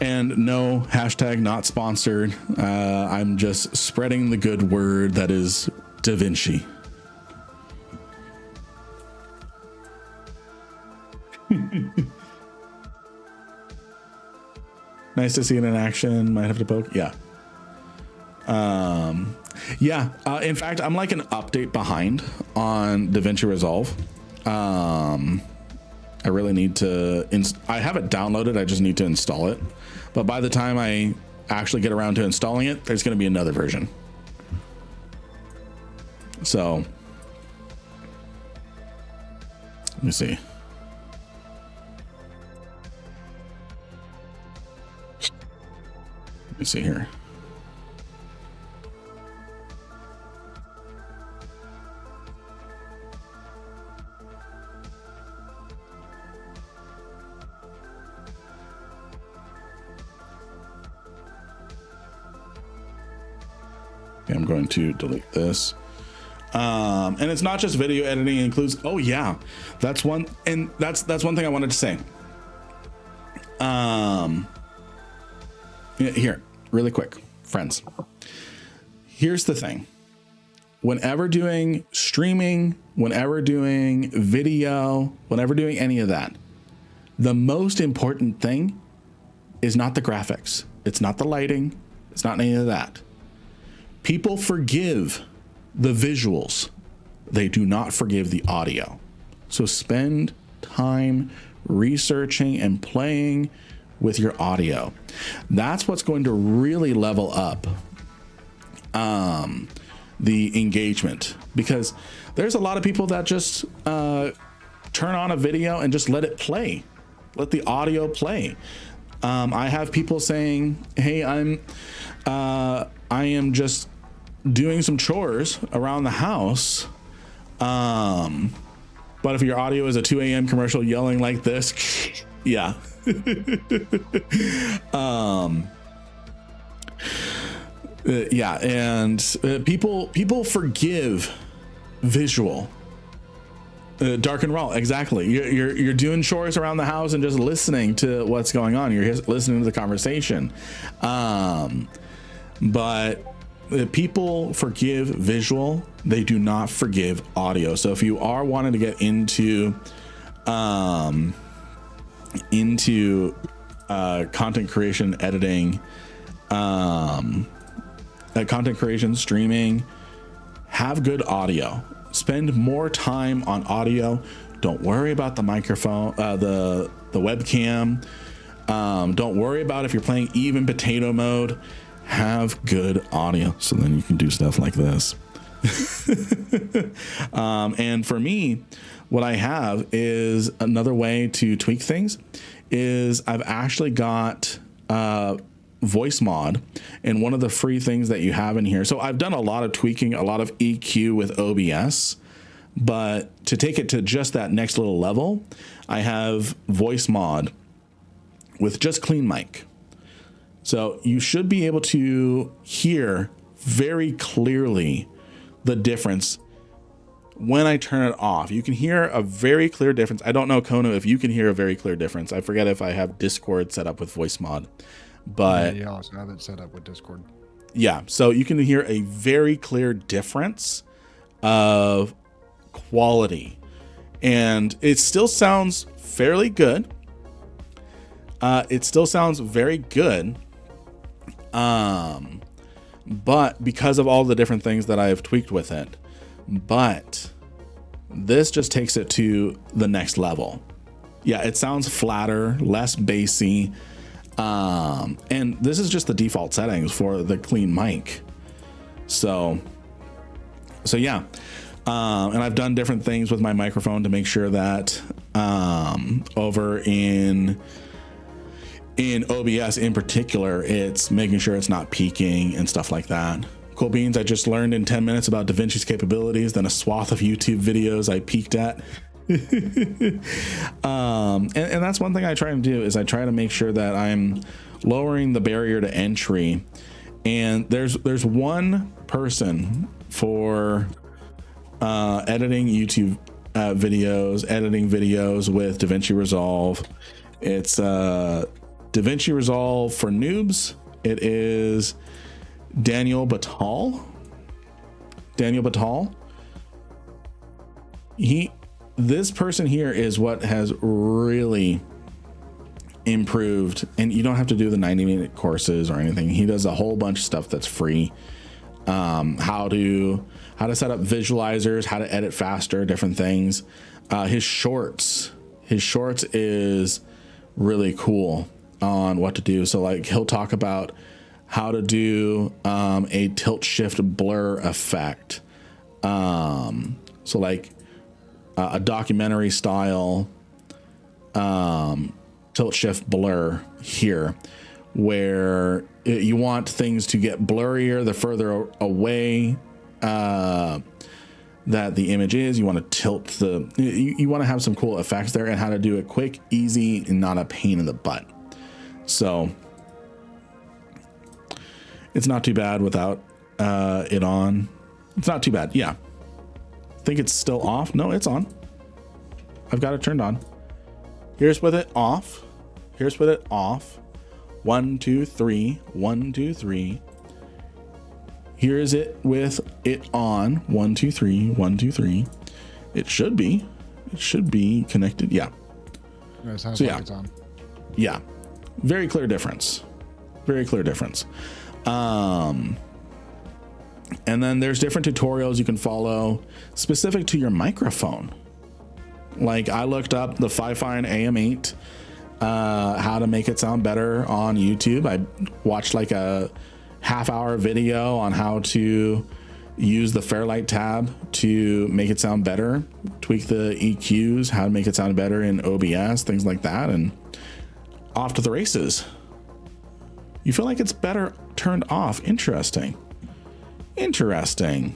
And no, hashtag not sponsored. I'm just spreading the good word that is DaVinci. Nice to see it in action. Might have to poke. Yeah. Yeah. In fact, I'm like an update behind on DaVinci Resolve. I really need to, I have it downloaded. I just need to install it. But by the time I actually get around to installing it, there's going to be another version. So let me see. Let me see here. Okay, I'm going to delete this. And it's not just video editing, it includes, oh yeah, that's one. And that's one thing I wanted to say. Here, really quick, friends. Here's the thing. Whenever doing streaming, whenever doing video, whenever doing any of that, the most important thing is not the graphics. It's not the lighting. It's not any of that. People forgive the visuals. They do not forgive the audio. So spend time researching and playing with your audio. That's what's going to really level up the engagement, because there's a lot of people that just turn on a video and just let it play, let the audio play. I have people saying, hey, I am just doing some chores around the house, but if your audio is a 2 a.m. commercial yelling like this, yeah. Yeah, and people forgive visual. Dark and raw, exactly. You're doing chores around the house and just listening to what's going on. You're listening to the conversation, but people forgive visual. They do not forgive audio. So if you are wanting to get into content creation, editing, content creation, streaming, have good audio. Spend more time on audio. Don't worry about the microphone, the webcam. Don't worry about if you're playing even potato mode. Have good audio, so then you can do stuff like this. And for me, what I have is another way to tweak things is I've actually got voice mod, and one of the free things that you have in here. So I've done a lot of tweaking, a lot of EQ with OBS, but to take it to just that next little level, I have voice mod with just clean mic. So you should be able to hear very clearly the difference when I turn it off. You can hear a very clear difference. I don't know, Kono, if you can hear a very clear difference. I forget if I have Discord set up with voice mod, but yeah, I also have it set up with Discord. Yeah, so you can hear a very clear difference of quality, and it still sounds fairly good. It still sounds very good. But because of all the different things that I've tweaked with it, but this just takes it to the next level. Yeah, it sounds flatter, less bassy. And this is just the default settings for the clean mic. So yeah. And I've done different things with my microphone to make sure that, over in OBS in particular, it's making sure it's not peaking and stuff like that. Cool beans. I just learned in 10 minutes about DaVinci's capabilities, then a swath of YouTube videos I peaked at. And that's one thing I try to do is I try to make sure that I'm lowering the barrier to entry. And there's one person for editing YouTube videos, editing videos with DaVinci Resolve. It's DaVinci Resolve for noobs. It is Daniel Batal. This person here is what has really improved, and you don't have to do the 90-minute courses or anything. He does a whole bunch of stuff that's free. How to set up visualizers, how to edit faster, different things. His shorts is really cool on what to do. So like he'll talk about how to do a tilt shift blur effect. So like a documentary style tilt shift blur here, where you want things to get blurrier the further away that the image is. You want to tilt you want to have some cool effects there, and how to do it quick, easy, and not a pain in the butt. So it's not too bad without it on. It's not too bad. Yeah. I think it's still off. No, it's on. I've got it turned on. Here's with it off. Here's with it off. 1, 2, 3. 1, 2, 3. Here's it with it on. 1, 2, 3. 1, 2, 3. It should be connected. Yeah. It sounds like it's on. Yeah. Very clear difference. Very clear difference. And then there's different tutorials you can follow specific to your microphone. Like I looked up the Fifine AM8, how to make it sound better on YouTube. I watched like a half-hour video on how to use the Fairlight tab to make it sound better, tweak the EQs, how to make it sound better in OBS, things like that, and off to the races. You feel like it's better turned off. Interesting. Interesting.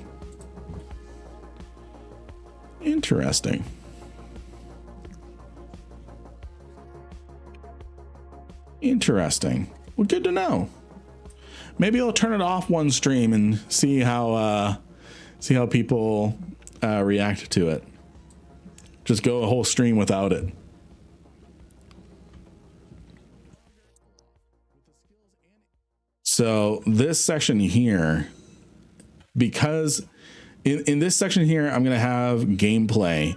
Interesting. Interesting. Well, good to know. Maybe I'll turn it off one stream and see how people react to it. Just go a whole stream without it. So this section here, because in this section here, I'm going to have gameplay.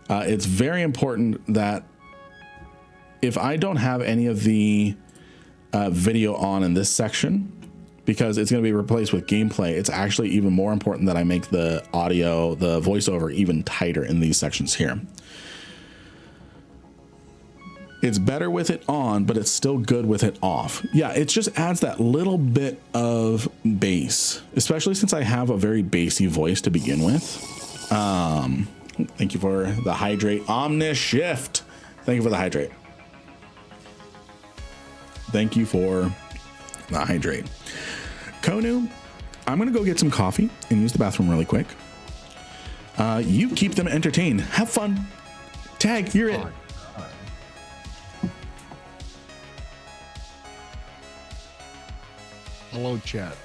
It's very important that if I don't have any of the video on in this section, because it's going to be replaced with gameplay, it's actually even more important that I make the audio, the voiceover, even tighter in these sections here. It's better with it on, but it's still good with it off. Yeah, it just adds that little bit of bass, especially since I have a very bassy voice to begin with. Thank you for the hydrate. Omnishift. Thank you for the hydrate. Thank you for the hydrate. Konu, I'm going to go get some coffee and use the bathroom really quick. You keep them entertained. Have fun. Tag, you're it. Hello, chat.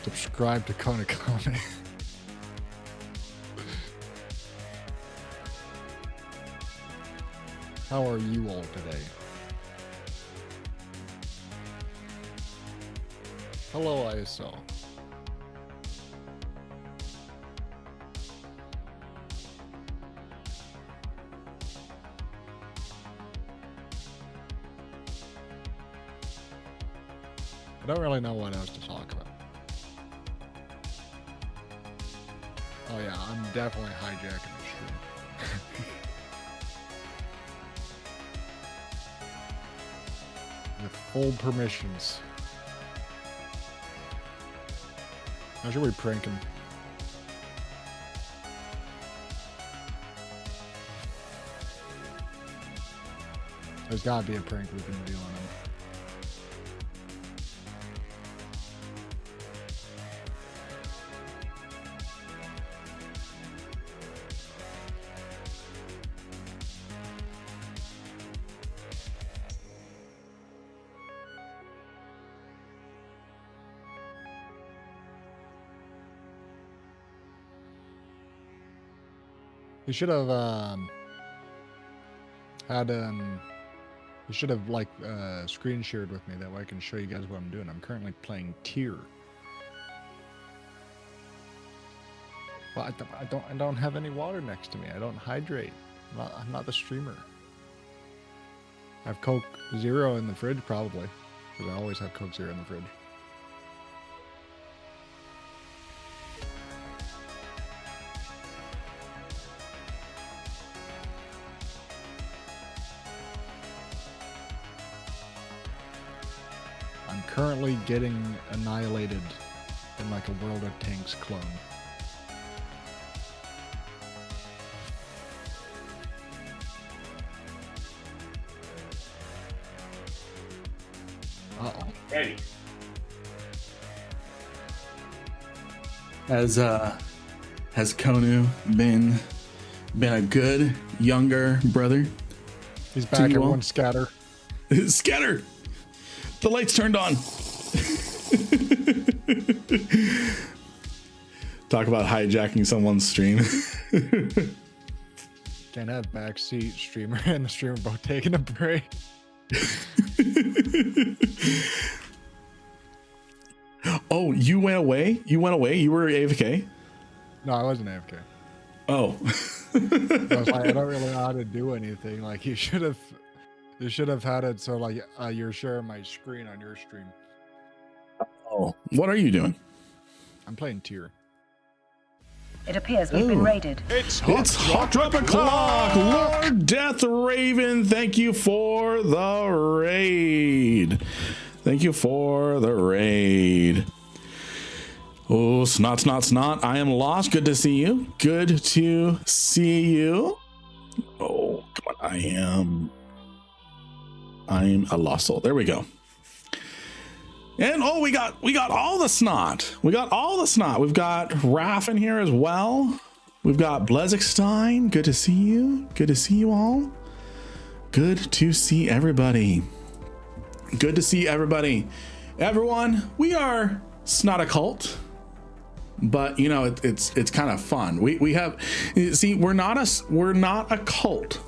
Subscribe to Konakone. How are you all today? Hello, ISO. I don't really know what else to talk about. Oh yeah, I'm definitely hijacking the stream. With full permissions. How should we prank him? There's gotta be a prank we can do on him. You should have you should have like screen shared with me, that way I can show you guys what I'm doing. I'm currently playing Tier. Well, I don't have any water next to me. I don't hydrate. I'm not the streamer. I have Coke Zero in the fridge, probably. Because I always have Coke Zero in the fridge. I'm currently getting annihilated in like a World of Tanks clone. Uh-oh. Ready. Has Konu been a good younger brother? He's back, you all? everyone scatter. Scatter! The lights turned on. Talk about hijacking someone's stream. Can't have backseat streamer and the streamer both taking a break. Oh, you went away? You went away? You were AFK? No, I wasn't AFK. Oh. I was like, I don't really know how to do anything. Like, you should have had it so like you're sharing my screen on your stream. Oh. What are you doing? I'm playing tier. It appears we've been raided. It's hot drop o'clock. Lord Death Raven, thank you for the raid. Thank you for the raid. Oh, snot. I am lost. Good to see you. Good to see you. Oh, come on. I'm a lost soul. There we go. And oh, we got all the snot. We got all the snot. We've got Raph in here as well. We've got Blezikstein. Good to see you. Good to see you all. Good to see everybody. Good to see everybody. Everyone, we are Snot a cult, but you know it's kind of fun. We have, see, we're not a cult.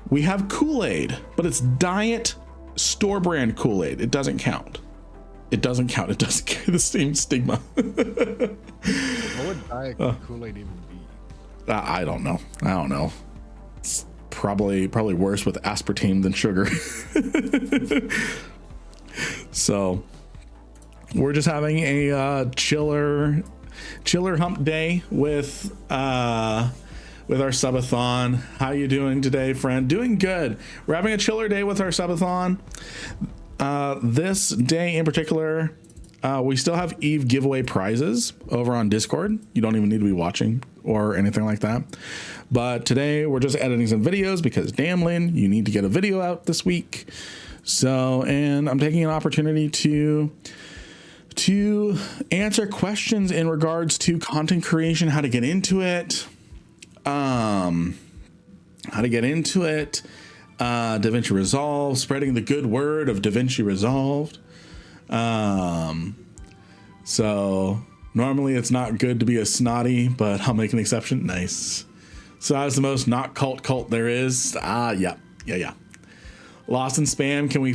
We have Kool-Aid, but it's diet store brand Kool-Aid. It doesn't count. It doesn't carry the same stigma. What would Diet Kool-Aid even be? I don't know. It's probably worse with aspartame than sugar. So we're just having a chiller hump day with our subathon. How you doing today, friend? Doing good. We're having a chiller day with our subathon. This day in particular, we still have Eve giveaway prizes over on Discord. You don't even need to be watching or anything like that. But today we're just editing some videos because damn, Lynn, you need to get a video out this week. So, and I'm taking an opportunity to answer questions in regards to content creation, how to get into it, DaVinci Resolve, spreading the good word of DaVinci Resolved. So normally it's not good to be a snotty, but I'll make an exception. Nice. So that's the most not cult there is. Yeah. Lost in spam. Can we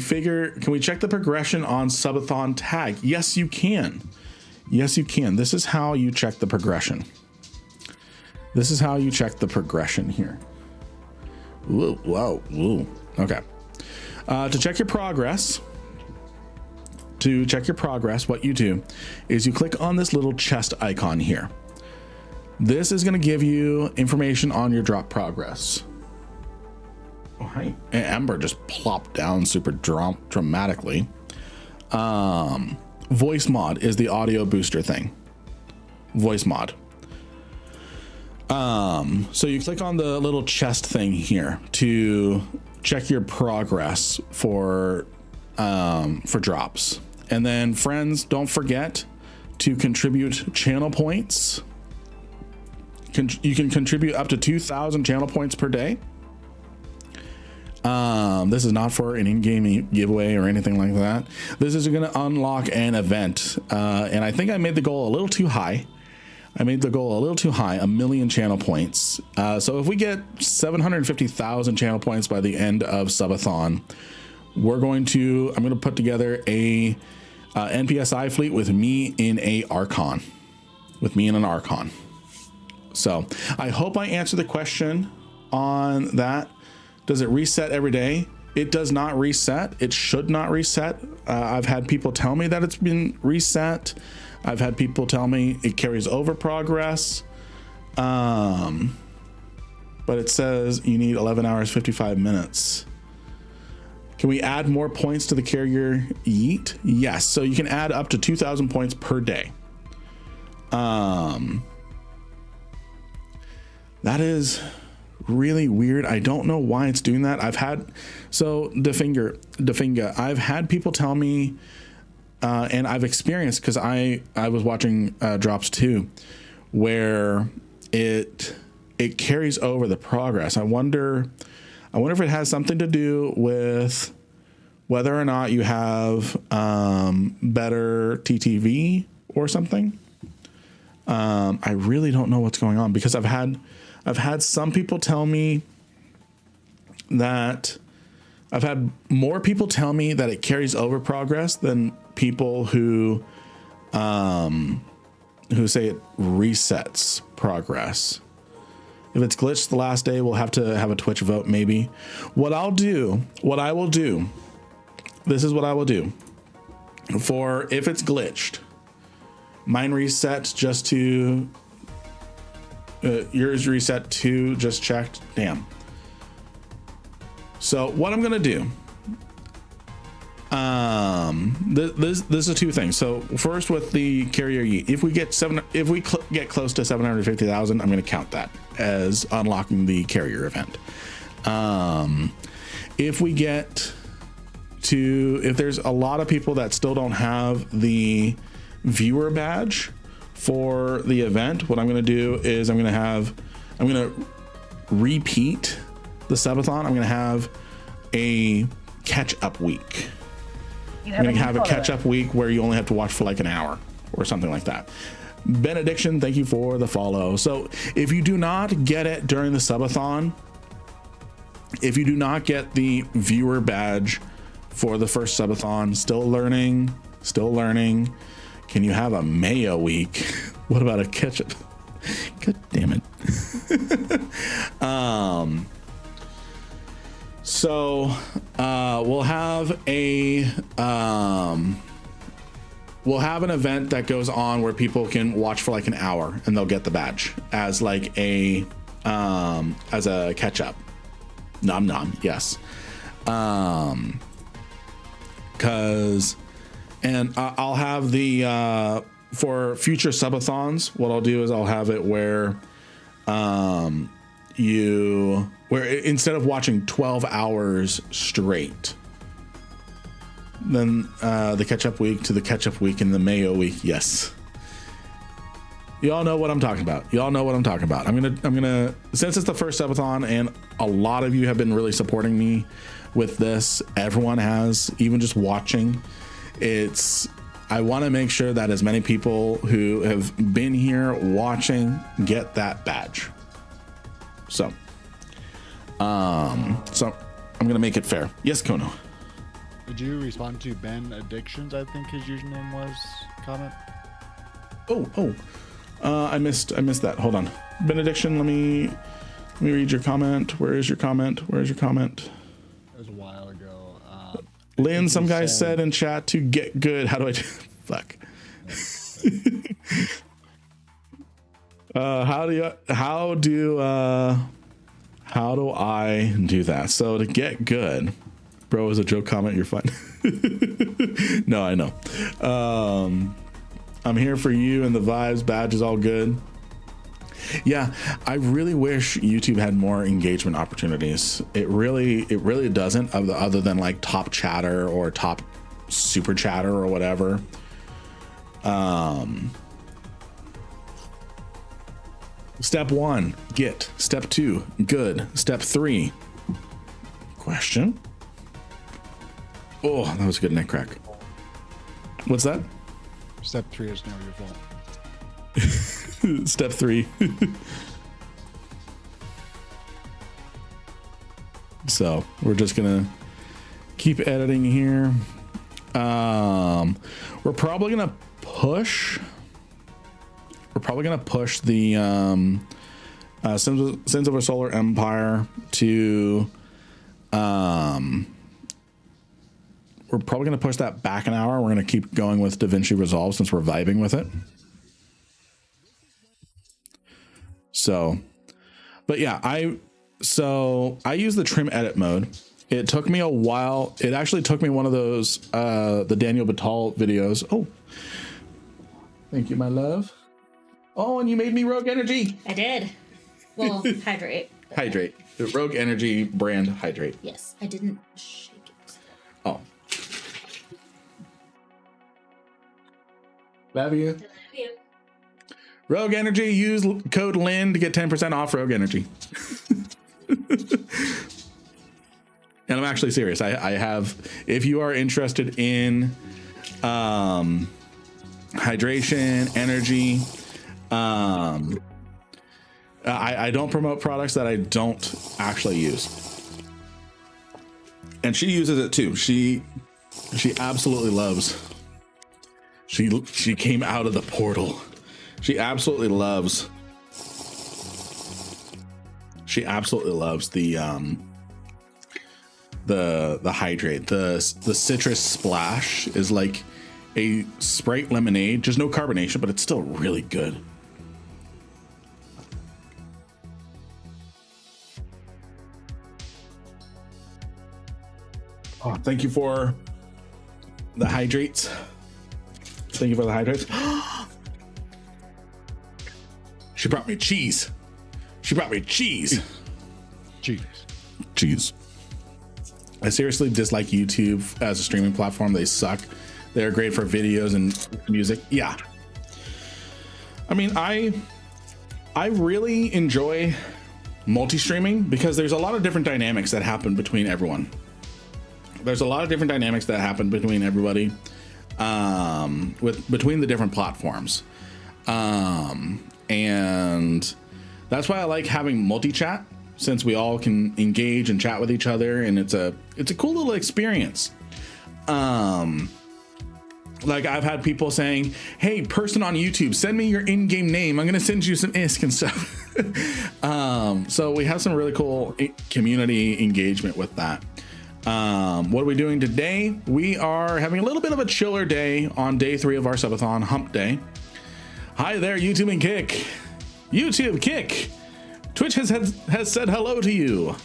check the progression on subathon tag? Yes, you can. Yes, you can. This is how you check the progression. This is how you check the progression here. Whoa. Okay. To check your progress, what you do is you click on this little chest icon here. This is going to give you information on your drop progress. Oh, hi. Ember just plopped down super dramatically. Voice mod is the audio booster thing. Voice mod. So you click on the little chest thing here to check your progress for drops. And then friends, don't forget to contribute channel points. You can contribute up to 2,000 channel points per day. This is not for an in-game giveaway or anything like that. This is going to unlock an event. And I think I made the goal a little too high. A million channel points. So if we get 750,000 channel points by the end of subathon, I'm going to put together a NPSI fleet with me in an Archon. So I hope I answered the question on that. Does it reset every day? It does not reset. It should not reset. I've had people tell me that it's been reset. I've had people tell me it carries over progress. But it says you need 11 hours, 55 minutes. Can we add more points to the carrier yeet? Yes. So you can add up to 2,000 points per day. That is really weird. I don't know why it's doing that. I've had, so Definga, I've had people tell me, and I've experienced, because I was watching drops too, where it carries over the progress. I wonder if it has something to do with whether or not you have better TTV or something. I really don't know what's going on, because I've had some people tell me that I've had more people tell me that it carries over progress than people who say it resets progress. If it's glitched the last day, we'll have to have a Twitch vote maybe. What I will do, this is what I will do. For if it's glitched, mine resets just to, yours reset to, just checked, damn. So what I'm gonna do, this is two things. So first with the carrier yeet, if we get get close to 750,000, I'm going to count that as unlocking the carrier event. If we get to, if there's a lot of people that still don't have the viewer badge for the event, what I'm going to do is I'm going to repeat the subathon. I'm going to have a catch up week. I'm going to have a catch up week where you only have to watch for like an hour or something like that. Benediction, thank you for the follow. So if you do not get it during the subathon, if you do not get the viewer badge for the first subathon, still learning. Can you have a Mayo week? What about a catch up? God damn it. So we'll have an event that goes on where people can watch for like an hour and they'll get the badge as like a catch up. Nom nom, yes. Cause, and I'll have the for future subathons, what I'll do is I'll have it where where instead of watching 12 hours straight, then the catch-up week to the catch-up week and the Mayo week. Yes, you all know what I'm talking about. I'm gonna since it's the first subathon and a lot of you have been really supporting me with this, everyone has, even just watching, I want to make sure that as many people who have been here watching get that badge. So I'm gonna make it fair. Yes, Kono. Did you respond to Ben Addictions? I think his username was comment. I missed that. Hold on, Benediction. Let me read your comment. Where is your comment? It was a while ago. Lynn, some guy said in chat to get good. How do I do? Fuck. How do I do that? So to get good, bro, is a joke comment. You're fine. No, I know. I'm here for you and the vibes. Badge is all good. Yeah, I really wish YouTube had more engagement opportunities. It really doesn't, other than like top chatter or top super chatter or whatever. Step 1, get. Step 2, good. Step 3, question. Oh, that was a good neck crack. What's that? Step 3 is never your fault. Step 3. So we're just gonna keep editing here. We're probably gonna push the Sins of a Solar Empire to, we're probably going to push that back an hour. We're going to keep going with DaVinci Resolve since we're vibing with it. So, but yeah, I use the trim edit mode. It took me a while. It actually took me one of those, the Daniel Batal videos. Oh, thank you, my love. Oh, and you made me Rogue Energy. I did. Well, hydrate. Hydrate. The Rogue Energy brand hydrate. Yes, I didn't shake it. Oh. Love you. Love you. Rogue Energy, use code LYN to get 10% off Rogue Energy. And I'm actually serious. I have, if you are interested in hydration, energy, I don't promote products that I don't actually use. And she uses it too. She absolutely loves. She came out of the portal. She absolutely loves. She absolutely loves the hydrate. The citrus splash is like a Sprite lemonade. Just no carbonation, but it's still really good. Oh, thank you for the hydrates. Thank you for the hydrates. She brought me cheese. She brought me cheese. Cheese. I seriously dislike YouTube as a streaming platform. They suck. They're great for videos and music. Yeah. I mean, I really enjoy multi-streaming because there's a lot of different dynamics that happen between everyone. There's a lot of different dynamics that happen between everybody, between the different platforms. And that's why I like having multi-chat, since we all can engage and chat with each other, and it's a cool little experience. Like I've had people saying, hey, person on YouTube, send me your in-game name. I'm gonna send you some ISK and stuff. So we have some really cool community engagement with that. What are we doing today? We are having a little bit of a chiller day on day 3 of our subathon, hump day. Hi there, YouTube and Kick. YouTube, Kick. Twitch has said hello to you.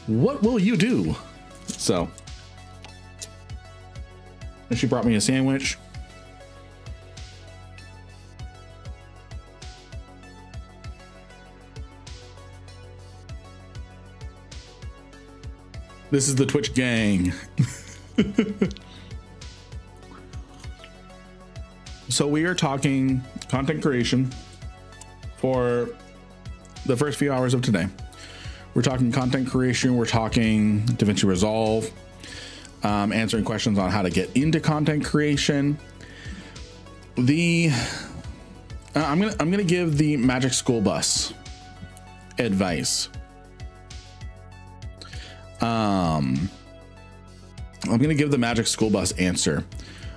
What will you do? So, and she brought me a sandwich. This is the Twitch gang. So we are talking content creation for the first few hours of today. We're talking content creation. We're talking DaVinci Resolve, answering questions on how to get into content creation. I'm gonna give the Magic School Bus advice. I'm gonna give the Magic School Bus answer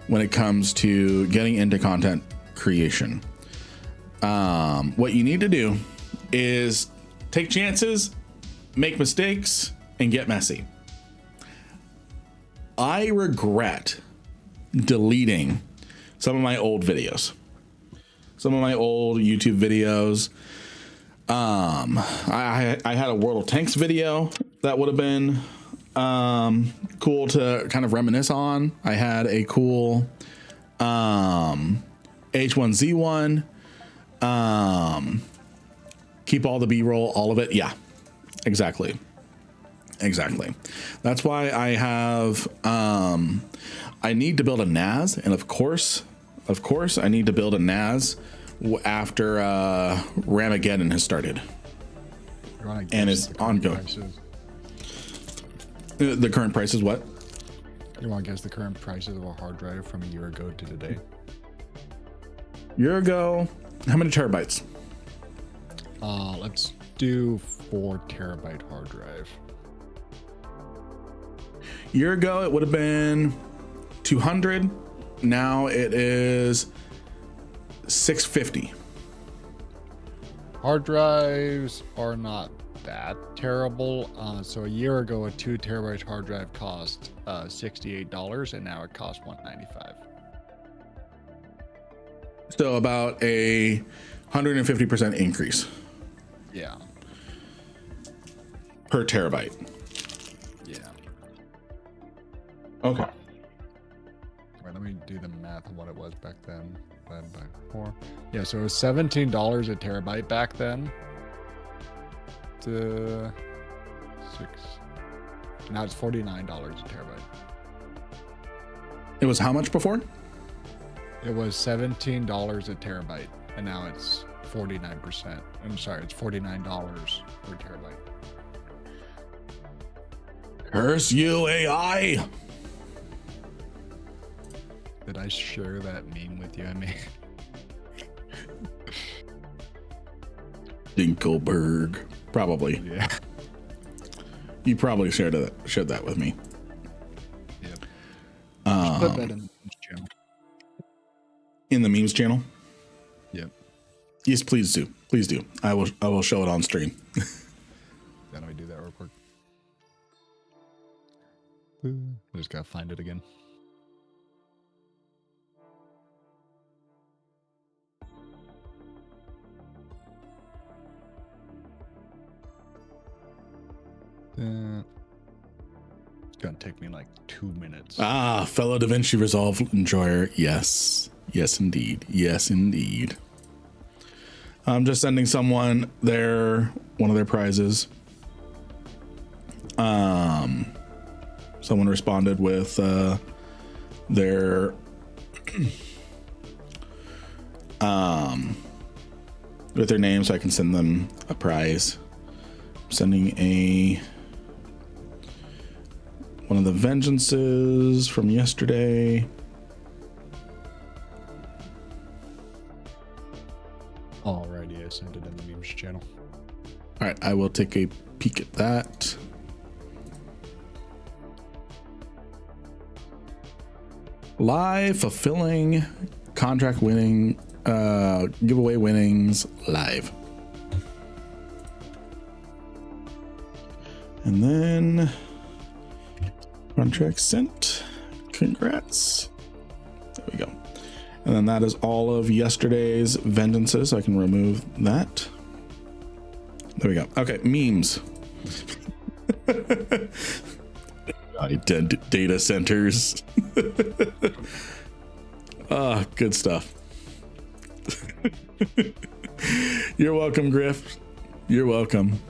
when it comes to getting into content creation. What you need to do is take chances, make mistakes, and get messy. I regret deleting some of my old videos, some of my old YouTube videos. I had a World of Tanks video that would have been cool to kind of reminisce on. I had a cool H1Z1, keep all the B-roll, all of it. Yeah, exactly. That's why I have I need to build a NAS, and of course I need to build a NAS after Ramageddon has started and is ongoing. The current price is what? You want to guess the current prices of a hard drive from a year ago to today? Year ago, how many terabytes? Let's do 4 terabyte hard drive. Year ago, it would have been 200. Now it is 650. Hard drives are not that terrible. So a year ago, a 2 terabyte hard drive cost $68, and now it costs $195. So about a 150% increase Yeah. per terabyte. Yeah. Okay. Wait, let me do the math of what it was back then. Divided by 4. Yeah, so it was $17 a terabyte back then. To 6. Now it's $49 a terabyte. It was how much before? It was $17 a terabyte, and now it's 49%. I'm sorry, it's $49 per terabyte. Curse you, AI. Did I share that meme with you? I mean, Dinkelberg. Probably. yeah. You probably shared that with me. Yep. Put that in the channel. In the memes channel? Yep. Yes, please do. Please do. I will show it on stream. How do I do that real quick? I just gotta find it again. It's gonna take me like 2 minutes. Ah, fellow DaVinci Resolve enjoyer. Yes. Yes, indeed. Yes, indeed. I'm just sending someone one of their prizes. Someone responded with their with their name, so I can send them a prize. I'm sending one of the vengeances from yesterday. Alrighty, I sent it in the memes channel. All right, I will take a peek at that. Live fulfilling contract winning giveaway winnings live. And then contract sent. Congrats. There we go. And then that is all of yesterday's vengeances. So I can remove that. There we go. Okay, memes. Data centers. Good stuff. You're welcome, Griff. You're welcome.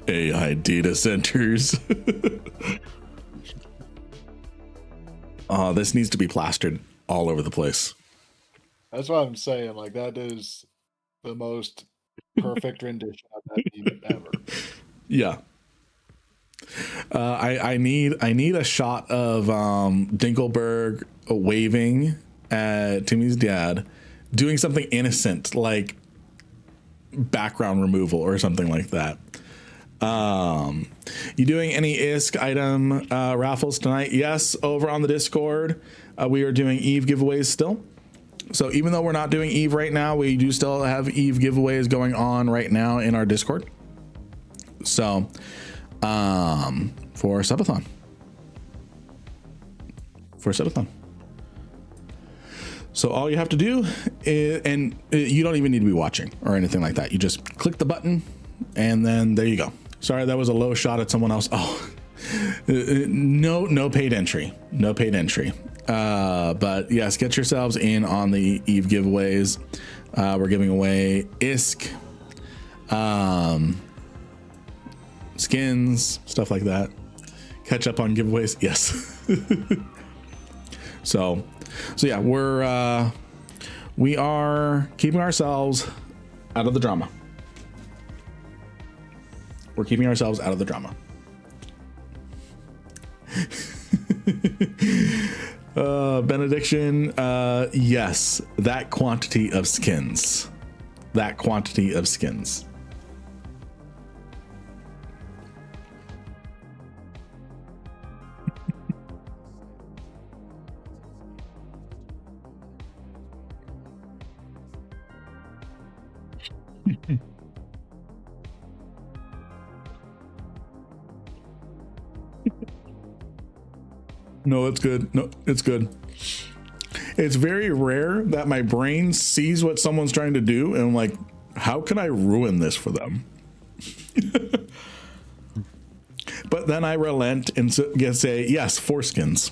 AI data centers. Oh, this needs to be plastered all over the place. That's what I'm saying. Like, that is the most perfect rendition of that meme ever. Yeah. I need a shot of Dinkelberg waving at Timmy's dad, doing something innocent like background removal or something like that. You doing any ISK item raffles tonight? Yes, over on the Discord, we are doing Eve giveaways still. So even though we're not doing Eve right now, we do still have Eve giveaways going on right now in our Discord. So for SUBATHON. So all you have to do is, and you don't even need to be watching or anything like that. You just click the button and then there you go. Sorry, that was a low shot at someone else. Oh, no paid entry. No paid entry. But yes, get yourselves in on the Eve giveaways. We're giving away ISK, skins, stuff like that. Catch up on giveaways. Yes. So yeah, we are keeping ourselves out of the drama. We're keeping ourselves out of the drama. Benediction. Yes, that quantity of skins. That quantity of skins. No, it's good. No, it's good. It's very rare that my brain sees what someone's trying to do and I'm like, how can I ruin this for them? But then I relent and say, yes, foreskins.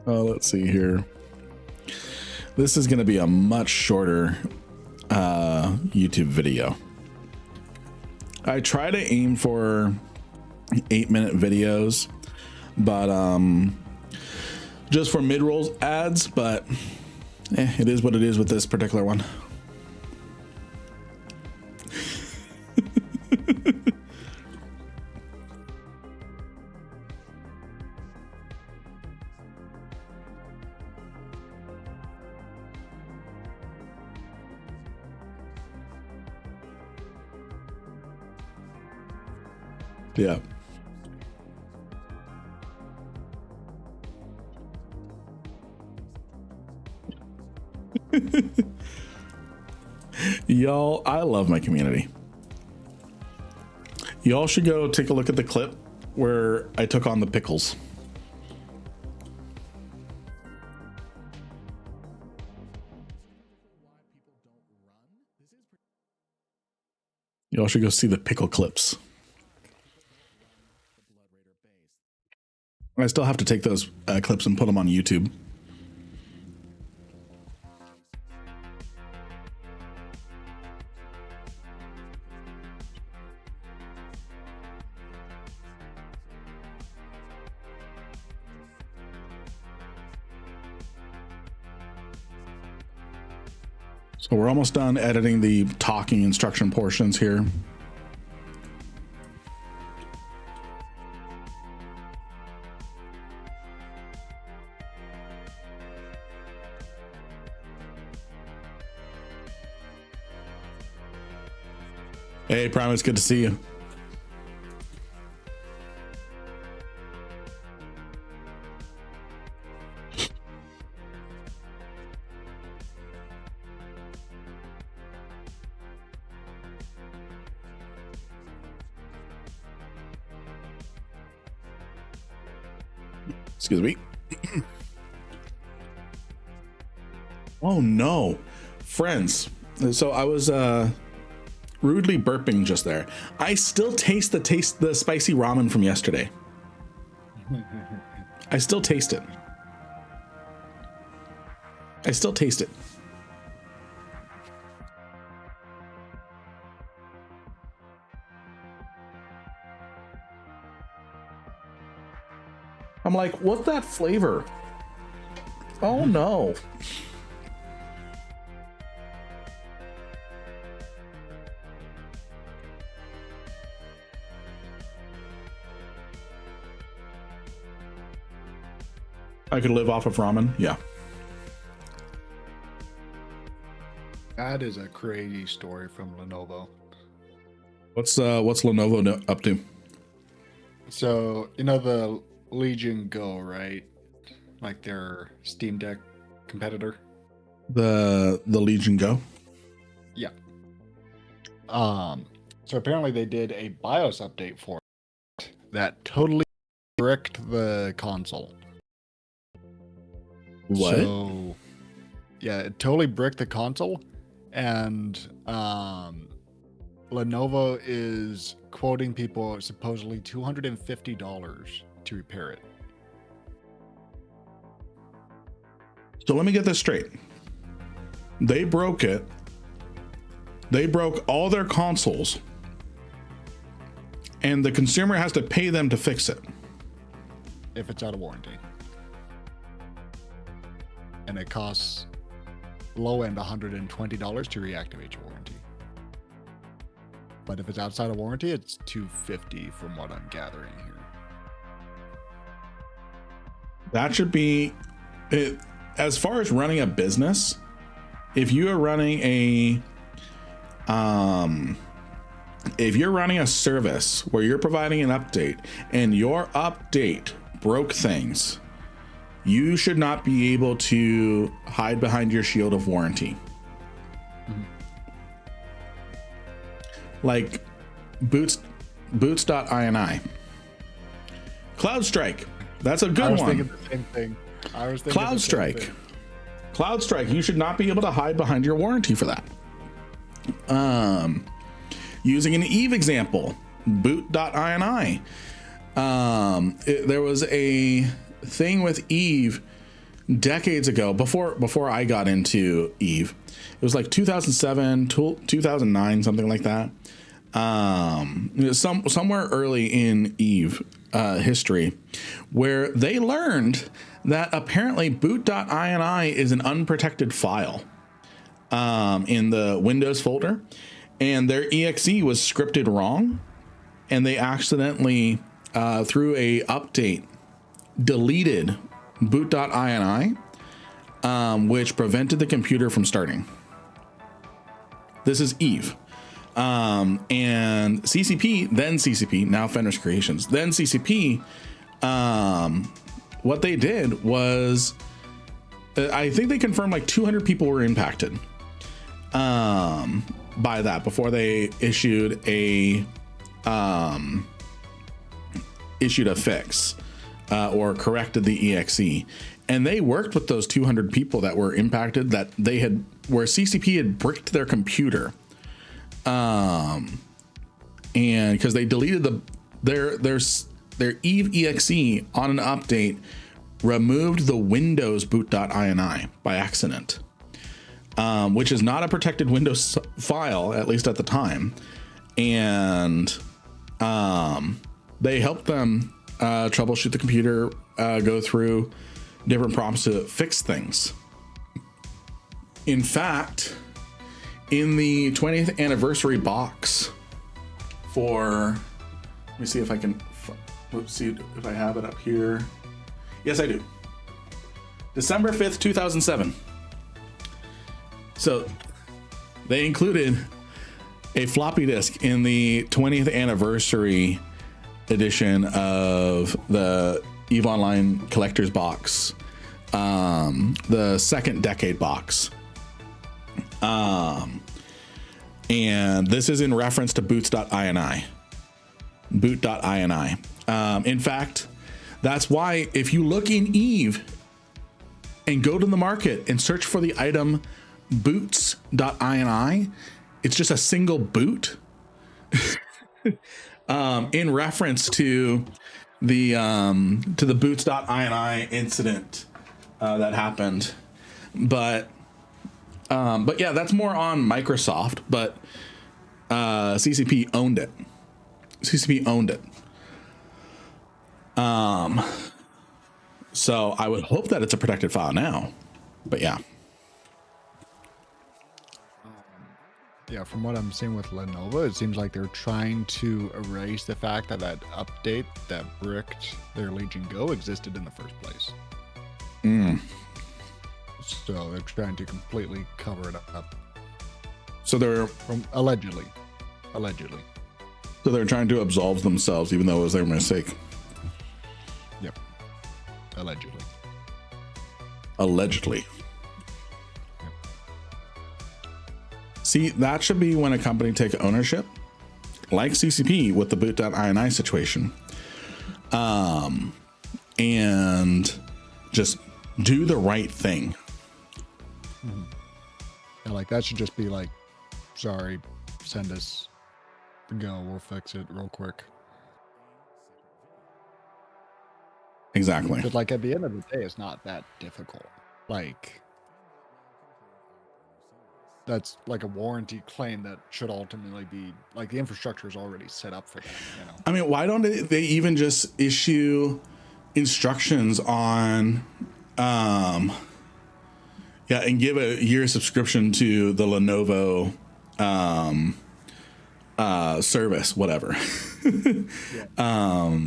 Let's see here. This is going to be a much shorter YouTube video. I try to aim for 8-minute videos, but just for mid-rolls ads, but it is what it is with this particular one. Yeah. Y'all, I love my community. Y'all should go take a look at the clip where I took on the pickles. Y'all should go see the pickle clips. I still have to take those clips and put them on YouTube. So we're almost done editing the talking instruction portions here. Hey, Prime, it's good to see you. Excuse me. Oh no, friends. So I was rudely burping just there. I still taste the spicy ramen from yesterday. I still taste it. I still taste it. I'm like, what's that flavor? Oh no. I could live off of ramen. Yeah. That is a crazy story from Lenovo. What's Lenovo up to? So, you know the Legion Go, right? Like their Steam Deck competitor. The Legion Go? Yeah. So apparently they did a BIOS update for it that totally bricked the console. What? So, yeah, it totally bricked the console, and Lenovo is quoting people supposedly $250 to repair it. So let me get this straight. They broke it. They broke all their consoles, and the consumer has to pay them to fix it. If it's out of warranty. And it costs low end $120 to reactivate your warranty. But if it's outside of warranty, it's $250 from what I'm gathering here. That should be it. As far as running a business, if you are running if you're running a service where you're providing an update and your update broke things, you should not be able to hide behind your shield of warranty. Like boots.ini. CloudStrike. That's a good one. I was thinking the same thing. CloudStrike. CloudStrike, you should not be able to hide behind your warranty for that. Using an Eve example, boot.ini. There was a thing with Eve decades ago, before I got into Eve. It was like 2007, 2009, something like that. Somewhere early in Eve history, where they learned that apparently boot.ini is an unprotected file in the Windows folder, and their exe was scripted wrong, and they accidentally through a update deleted boot.ini, which prevented the computer from starting. This is Eve. And CCP, now Fenris Creations, then CCP, what they did was, I think they confirmed like 200 people were impacted by that before they issued a fix or corrected the exe. And they worked with those 200 people that were impacted, that they had, where CCP had bricked their computer. And because they deleted their Eve exe on an update, removed the Windows boot.ini by accident, which is not a protected Windows file, at least at the time. And they helped them troubleshoot the computer, go through different prompts to fix things. In fact, in the 20th anniversary box for, let me see if I can, let's see if I have it up here. Yes, I do. December 5th, 2007. So they included a floppy disk in the 20th anniversary edition of the EVE Online Collector's Box, the second decade box. And this is in reference to boots.ini. Boot.ini. In fact, that's why if you look in Eve and go to the market and search for the item boots.ini, it's just a single boot in reference to the boots.ini incident that happened. But yeah, that's more on Microsoft, but CCP owned it. So I would hope that it's a protected file now, but yeah. Yeah, from what I'm seeing with Lenovo, it seems like they're trying to erase the fact that that update that bricked their Legion Go existed in the first place. So they're trying to completely cover it up. So they're allegedly. So they're trying to absolve themselves, even though it was their mistake. Yep. Allegedly. Yep. See, that should be when a company takes ownership, like CCP with the boot.ini situation, and just do the right thing. And like that should just be like, sorry, send us the Go, we'll fix it real quick. Exactly. But like at the end of the day, it's not that difficult. Like that's like a warranty claim that should ultimately be like the infrastructure is already set up for that. You know? I mean, why don't they even just issue instructions on, yeah, and give a year subscription to the Lenovo service, whatever. Yeah.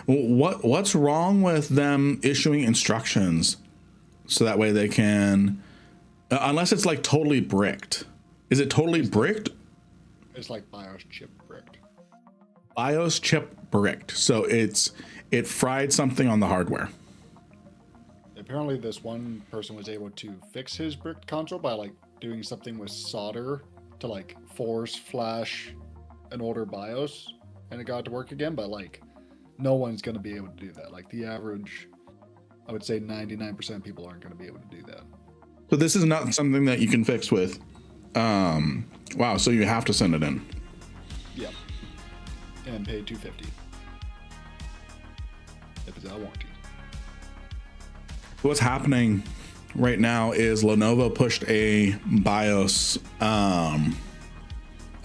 What's wrong with them issuing instructions so that way they can, unless it's like totally bricked. Is it totally bricked? It's like BIOS chip bricked. BIOS chip bricked. So it's it fried something on the hardware. Apparently, this one person was able to fix his bricked console by like doing something with solder to like force flash an older BIOS, and it got to work again. But like, no one's gonna be able to do that. Like the average, I would say 99% of people aren't gonna be able to do that. So this is not something that you can fix with. Wow. So you have to send it in. Yeah. And pay $250 if it's out of warranty. What's happening right now is Lenovo pushed a BIOS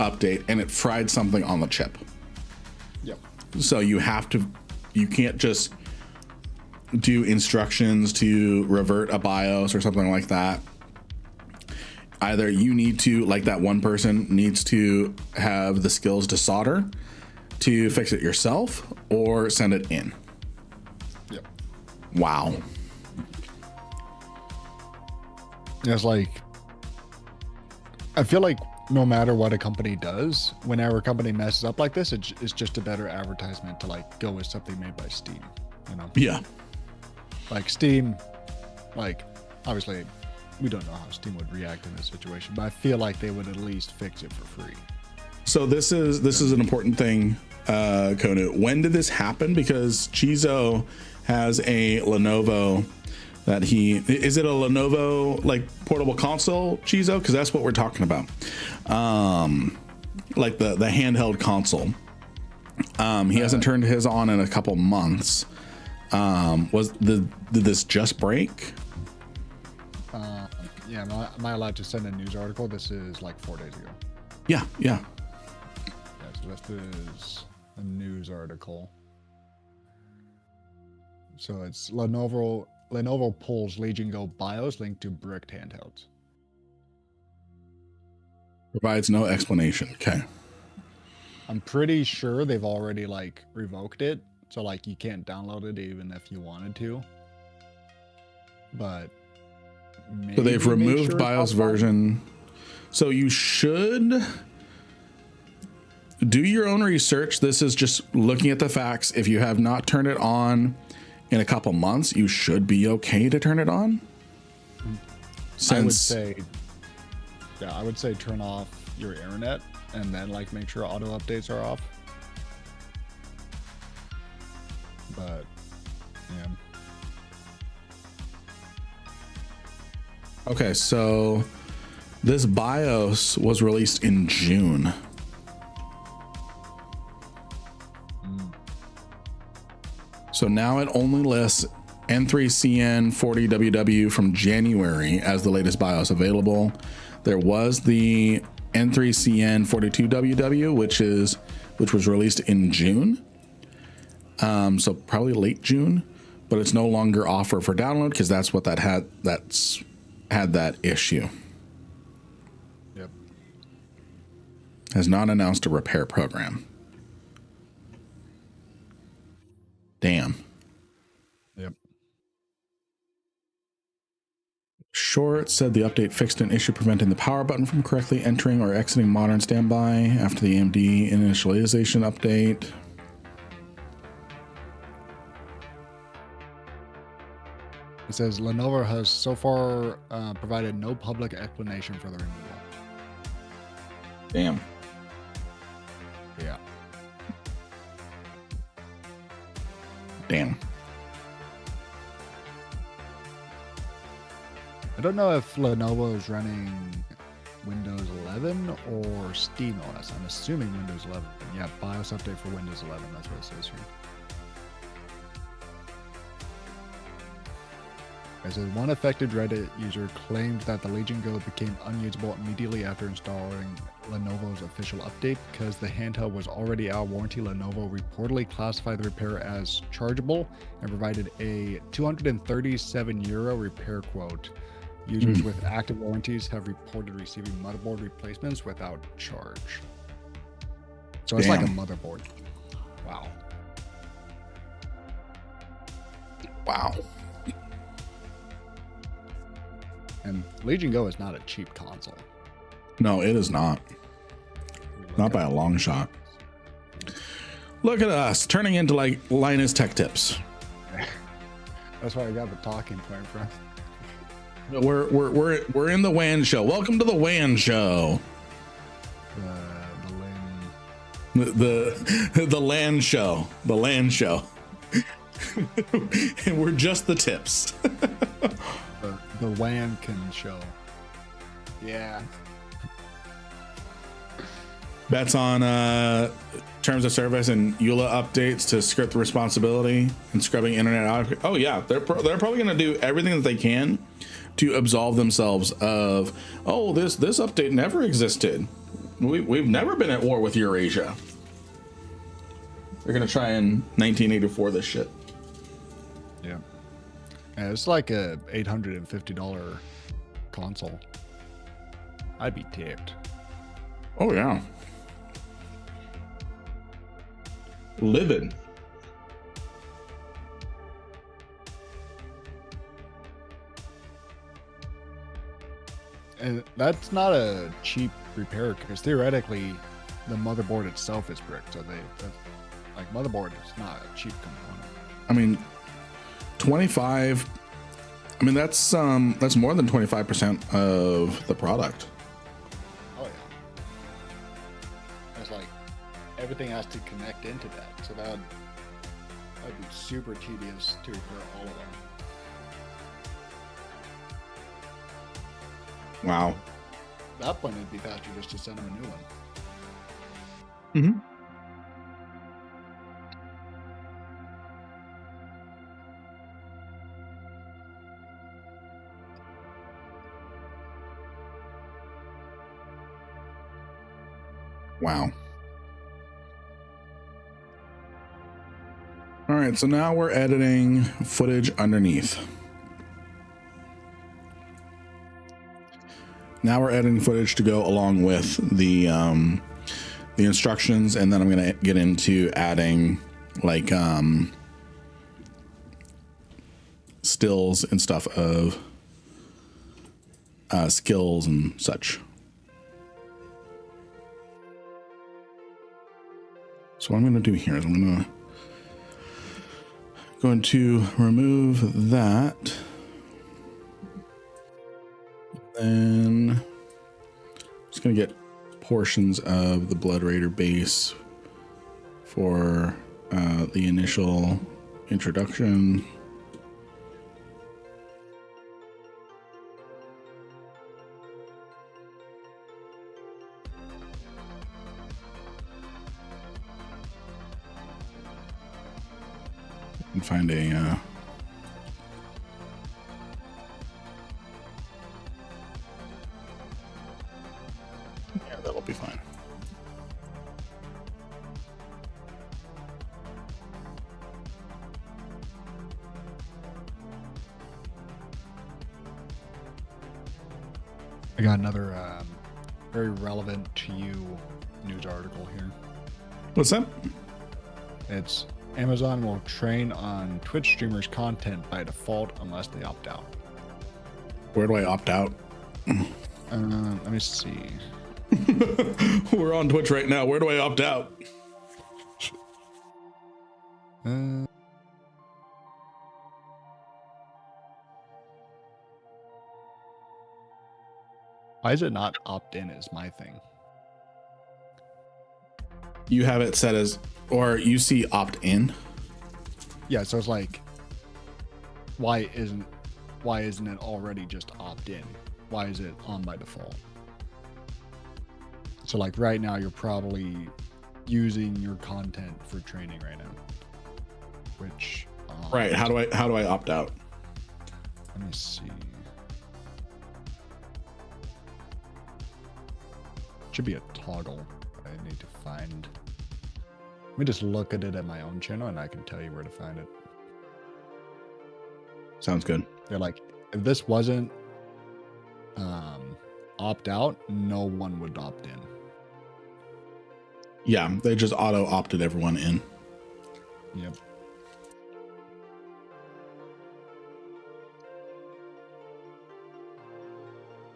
update, and it fried something on the chip. Yep. So you can't just do instructions to revert a BIOS or something like that. Either you need to, like that one person needs to have the skills to solder to fix it yourself, or send it in. Yep. Wow. It's like, I feel like no matter what a company does, whenever a company messes up like this, it's just a better advertisement to like go with something made by Steam, you know? Yeah. Like Steam, like obviously we don't know how Steam would react in this situation, but I feel like they would at least fix it for free. So this is an important thing, Konu. When did this happen? Because Chizo has a Lenovo that is it a Lenovo like portable console, Chizo? Because that's what we're talking about. Like the handheld console. He hasn't turned his on in a couple months. Did this just break? Yeah, am I allowed to send a news article? This is like 4 days ago. Yeah. Yeah, so this is a news article. So it's Lenovo pulls Legion Go BIOS linked to bricked handhelds. Provides no explanation. Okay. I'm pretty sure they've already like revoked it, so like you can't download it even if you wanted to. But so they've removed BIOS version. So you should do your own research. This is just looking at the facts. If you have not turned it on in a couple months, you should be okay to turn it on. I would say turn off your internet and then like make sure auto updates are off. But yeah. Okay, so this BIOS was released in June. So now it only lists N3CN40WW from January as the latest BIOS available. There was the N3CN42WW, which was released in June. So probably late June, but it's no longer offered for download because that's what that had. That's had that issue. Yep. Has not announced a repair program. Damn. Yep. Short said the update fixed an issue preventing the power button from correctly entering or exiting modern standby after the AMD initialization update. It says Lenovo has so far provided no public explanation for the removal. Damn. Yeah. Damn. I don't know if Lenovo is running Windows 11 or Steam OS. I'm assuming Windows 11. Yeah, BIOS update for Windows 11. That's what it says here. It says one affected Reddit user claimed that the Legion Go became unusable immediately after installing Lenovo's official update because the handheld was already out of warranty. Lenovo reportedly classified the repair as chargeable and provided a €237 repair quote. Users with active warranties have reported receiving motherboard replacements without charge. So it's like a motherboard. Wow. Wow. And Legion Go is not a cheap console. No, it is not. Not by a long shot. Look at us turning into like Linus Tech Tips. That's where I got the talking point from. We're in the WAN show. Welcome to the WAN show. The land show. The land show. And we're just the tips. The Wankin show. Yeah. Bets on terms of service and EULA updates to script responsibility and scrubbing internet out. Oh yeah, they're probably going to do everything that they can to absolve themselves of, oh, this update never existed. We've never been at war with Eurasia. They're going to try in 1984 this shit. Yeah. Yeah, it's like a $850 console. I'd be tipped. Oh yeah. Livid. And that's not a cheap repair because theoretically the motherboard itself is brick. So like motherboard is not a cheap component. I mean, 25. I mean, that's more than 25% of the product. Oh yeah. It's like everything has to connect into that. So that'd be super tedious to repair all of them. Wow. At that point, it'd be faster just to send them a new one. Mm-hmm. Wow. All right, so now we're editing footage underneath. Now we're editing footage to go along with the instructions, and then I'm gonna get into adding like stills and stuff of skills and such. So what I'm gonna do here is I'm going to remove that. Then just gonna get portions of the Blood Raider base for the initial introduction. And find a yeah, that'll be fine. I got another very relevant to you news article here. What's that? It's Amazon will train on Twitch streamers' content by default unless they opt out. Where do I opt out? Let me see. We're on Twitch right now. Where do I opt out? Why is it not opt-in is my thing. You have it set as, or you see opt-in. Yeah, so it's like, why isn't it already just opt-in? Why is it on by default? So like right now you're probably using your content for training right now. Which Right. How do I opt out? Let me see. Should be a toggle I need to find. Let me just look at it at my own channel and I can tell you where to find it. Sounds good. They're like, if this wasn't opt out, no one would opt in. Yeah, they just auto opted everyone in. Yep.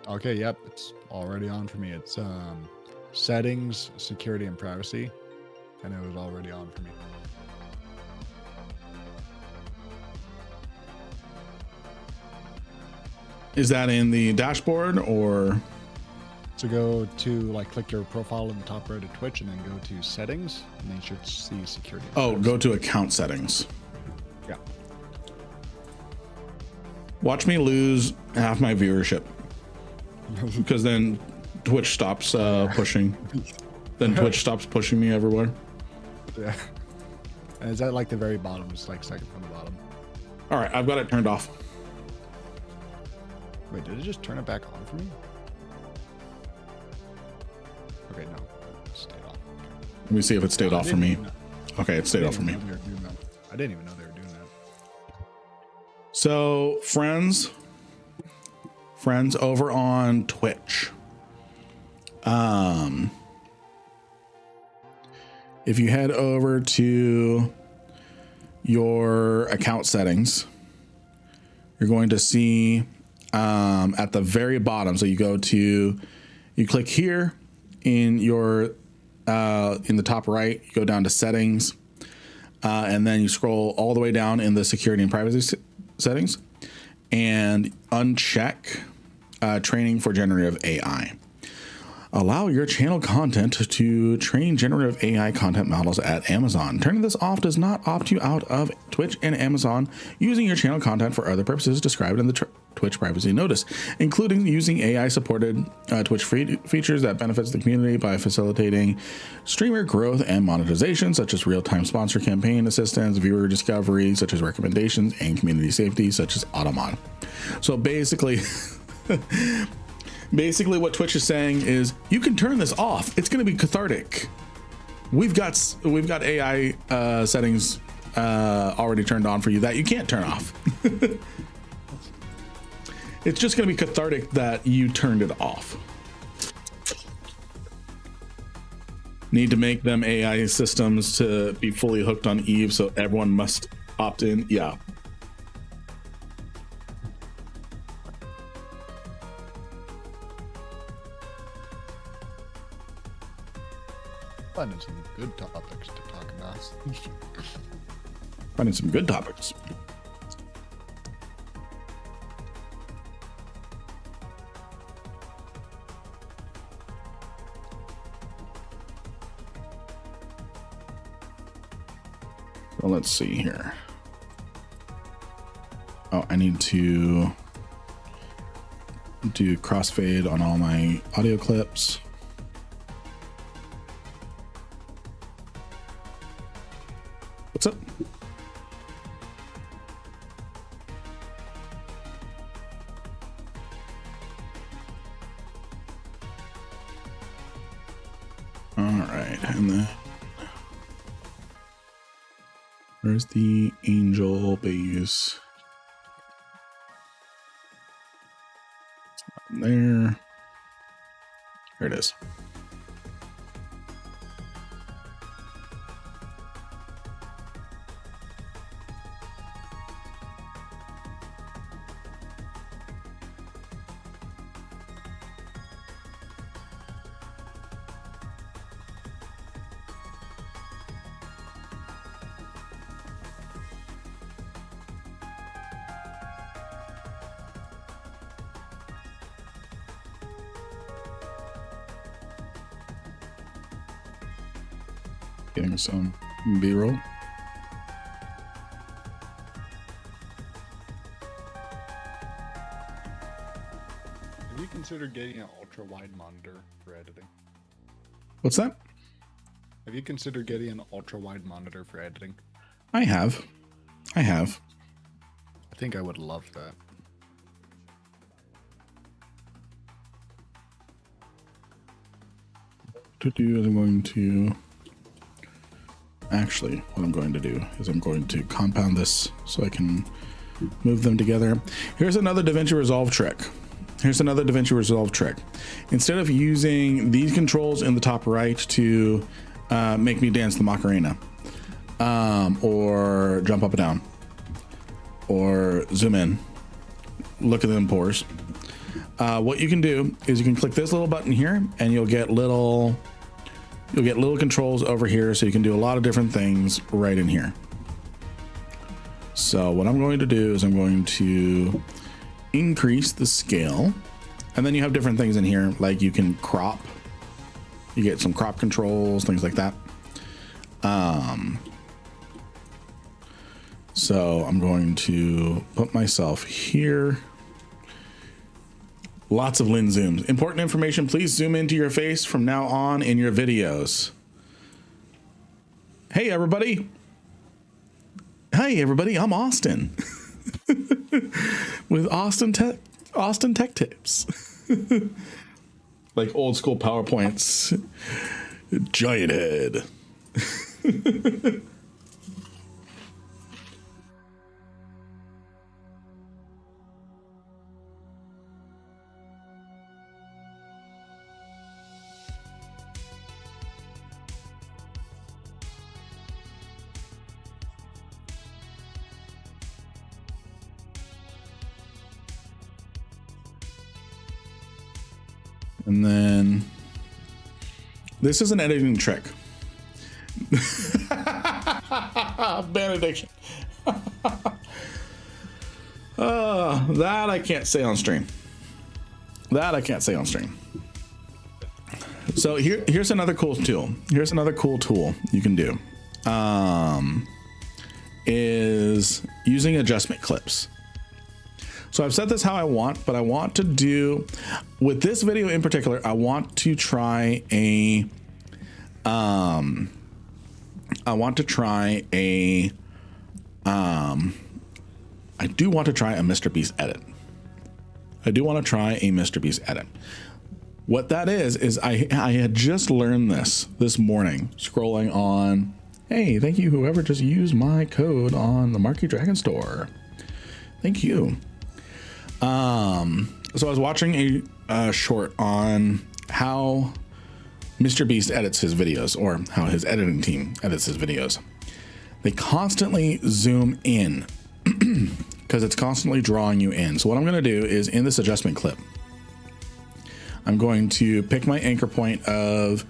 Okay, yep, it's already on for me. It's settings, security, and privacy. and it was already on for me. Is that in the dashboard or? So go to like click your profile in the top right of Twitch and then go to settings and then you should see security. Oh, go to account settings. Yeah. Watch me lose half my viewership because then Twitch stops pushing. Then Twitch stops pushing me everywhere. Yeah. And is that like the very bottom? It's like second from the bottom. All right, I've got it turned off. Wait, did it just turn it back on for me? Okay, no. It stayed off. Let me see if it stayed off for me. Okay, it stayed off for me. I didn't even know they were doing that. So friends over on Twitch. If you head over to your account settings, you're going to see at the very bottom. So you click here in your in the top right, you go down to settings, and then you scroll all the way down in the security and privacy settings and uncheck training for generative AI. Allow your channel content to train generative AI content models at Amazon. Turning this off does not opt you out of Twitch and Amazon using your channel content for other purposes described in the Twitch privacy notice, including using AI-supported Twitch features that benefits the community by facilitating streamer growth and monetization, such as real-time sponsor campaign assistance, viewer discovery, such as recommendations, and community safety, such as Automod. So basically... Basically, what Twitch is saying is you can turn this off. It's going to be cathartic. We've got AI settings already turned on for you that you can't turn off. It's just going to be cathartic that you turned it off. Need to make them AI systems to be fully hooked on Eve, so everyone must opt in. Yeah. Finding some good topics to talk about. Finding some good topics. Well, let's see here. Oh, I need to do crossfade on all my audio clips. What's up? All right, and then where's the angel base? It's not there. Here it is. Getting some B-roll. Have you considered getting an ultra-wide monitor for editing? What's that? Have you considered getting an ultra-wide monitor for editing? I have. I think I would love that. I'm going to... Actually, what I'm going to do is I'm going to compound this so I can move them together. Here's another DaVinci Resolve trick. Instead of using these controls in the top right to make me dance the Macarena, or jump up and down, or zoom in, look at them pores, what you can do is you can click this little button here and you'll get little You'll get little controls over here, so you can do a lot of different things right in here. So what I'm going to do is I'm going to increase the scale, and then you have different things in here, like you can crop. You get some crop controls, things like that. So I'm going to put myself here. Lots of Lin zooms. Important information, please zoom into your face from now on in your videos. Hey, everybody. Hey, everybody, I'm Austin. With Austin Tech Tips. Like old school PowerPoints. Giant head. And then this is an editing trick. Benediction. That I can't say on stream. That I can't say on stream. So here's another cool tool. Here's another cool tool you can do. Is using adjustment clips. So I've set this how I want, but I want to do, with this video in particular, I want to try a, I do want to try a Mr. Beast edit. I do want to try a Mr. Beast edit. What that is I had just learned this morning, scrolling on, hey, thank you whoever just used my code on the Marky Dragon store. Thank you. So I was watching a short on how Mr. Beast edits his videos, or how his editing team edits his videos. They constantly zoom in because it's constantly drawing you in. So what I'm going to do is, in this adjustment clip, I'm going to pick my anchor point of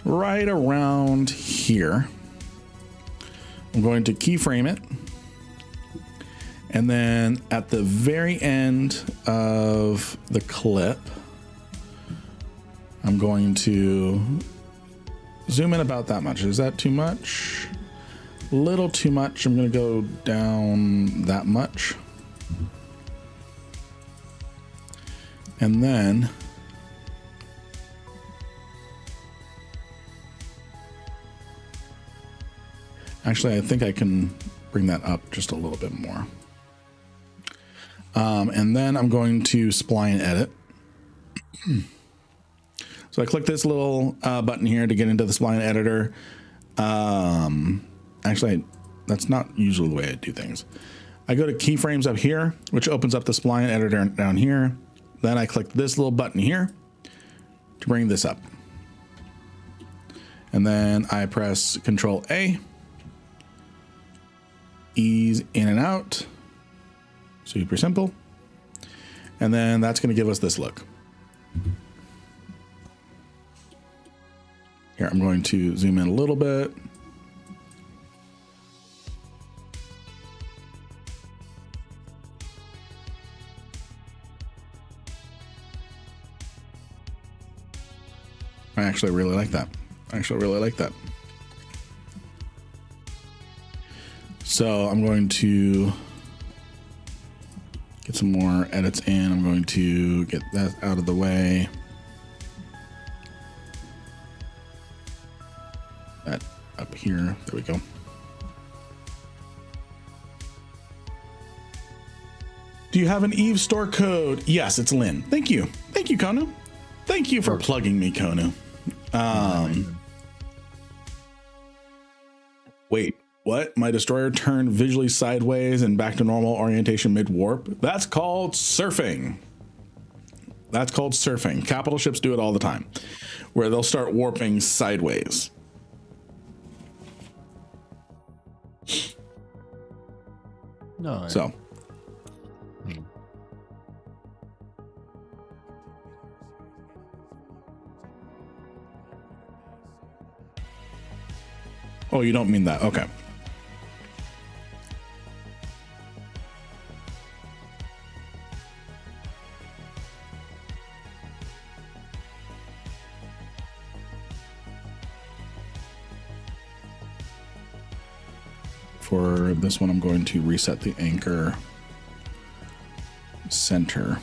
right around here. I'm going to keyframe it. And then at the very end of the clip, I'm going to zoom in about that much. Is that too much? A little too much. I'm going to go down that much. And then actually, I think I can bring that up just a little bit more. And then I'm going to spline edit. So I click this little button here to get into the spline editor. Actually, that's not usually the way I do things. I go to keyframes up here, which opens up the spline editor down here. Then I click this little button here to bring this up. And then I press Control A, ease in and out. Super simple. And then that's going to give us this look. Here, I'm going to zoom in a little bit. I actually really like that. So I'm going to get some more edits in. I'm going to get that out of the way. That up here. There we go. Do you have an Eve store code? Yes, it's Lynn. Thank you. Thank you, Konu. Thank you for plugging me, Konu. Wait, what? My destroyer turned visually sideways and back to normal orientation mid-warp? That's called surfing. That's called surfing. Capital ships do it all the time, where they'll start warping sideways. No. So. Oh, you don't mean that. Okay. For this one, I'm going to reset the anchor center.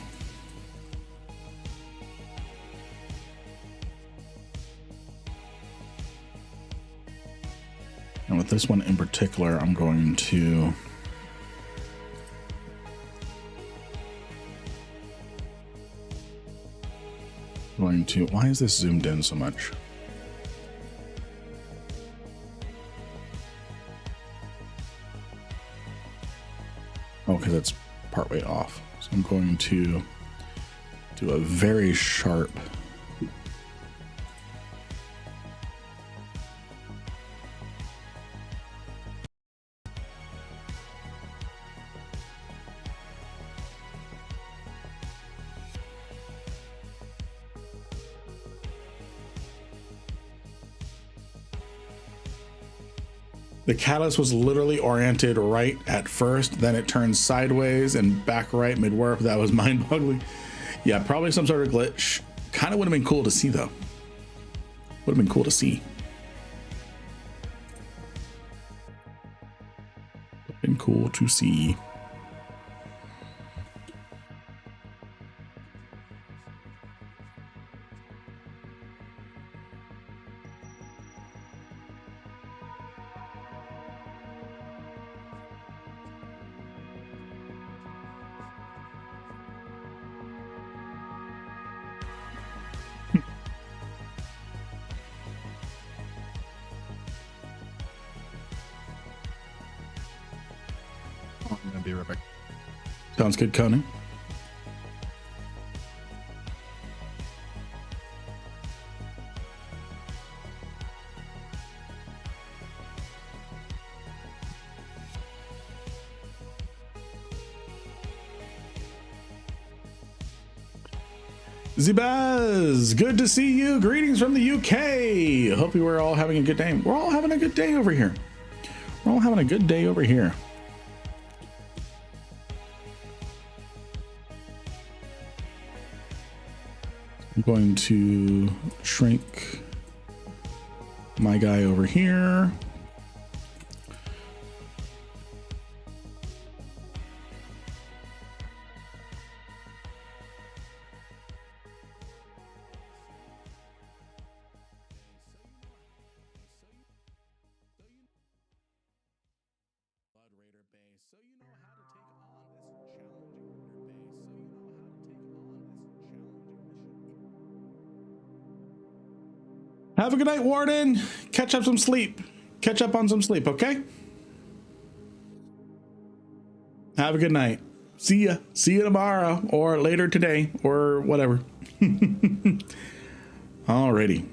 And with this one in particular, I'm going to why is this zoomed in so much? Oh, because it's partway off. So I'm going to do a very sharp The catalyst was literally oriented right at first, then it turned sideways and back right mid-warp. That was mind-boggling. Yeah, probably some sort of glitch. Kind of would have been cool to see, though. Would have been cool to see. Would have been cool to see. I'm gonna be right back. Sounds good, Conan. Zibaz, good to see you. Greetings from the UK. Hope you were all having a good day. We're all having a good day over here. We're all having a good day over here. I'm going to shrink my guy over here. Have a good night, Warden. Catch up some sleep. Catch up on some sleep, okay? Have a good night. See ya. See you tomorrow or later today or whatever. Alrighty.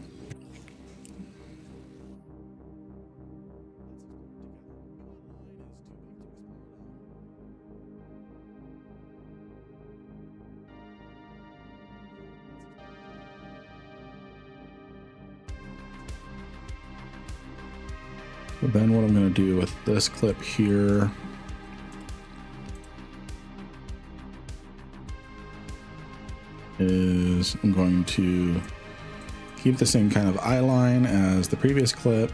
So then what I'm going to do with this clip here is I'm going to keep the same kind of eye line as the previous clip.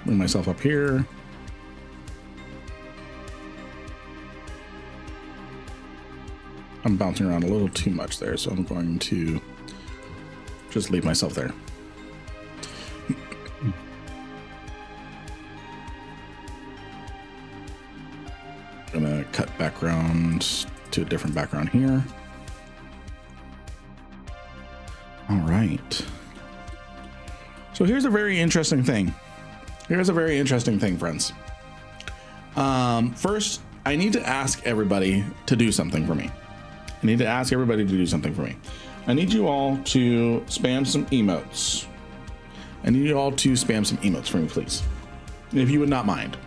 Bring myself up here. I'm bouncing around a little too much there, so I'm going to just leave myself there. Gonna cut background to a different background here. All right. So here's a very interesting thing. Here's a very interesting thing, friends. First, I need to ask everybody to do something for me. I need to ask everybody to do something for me. I need you all to spam some emotes. I need you all to spam some emotes for me, please. If you would not mind.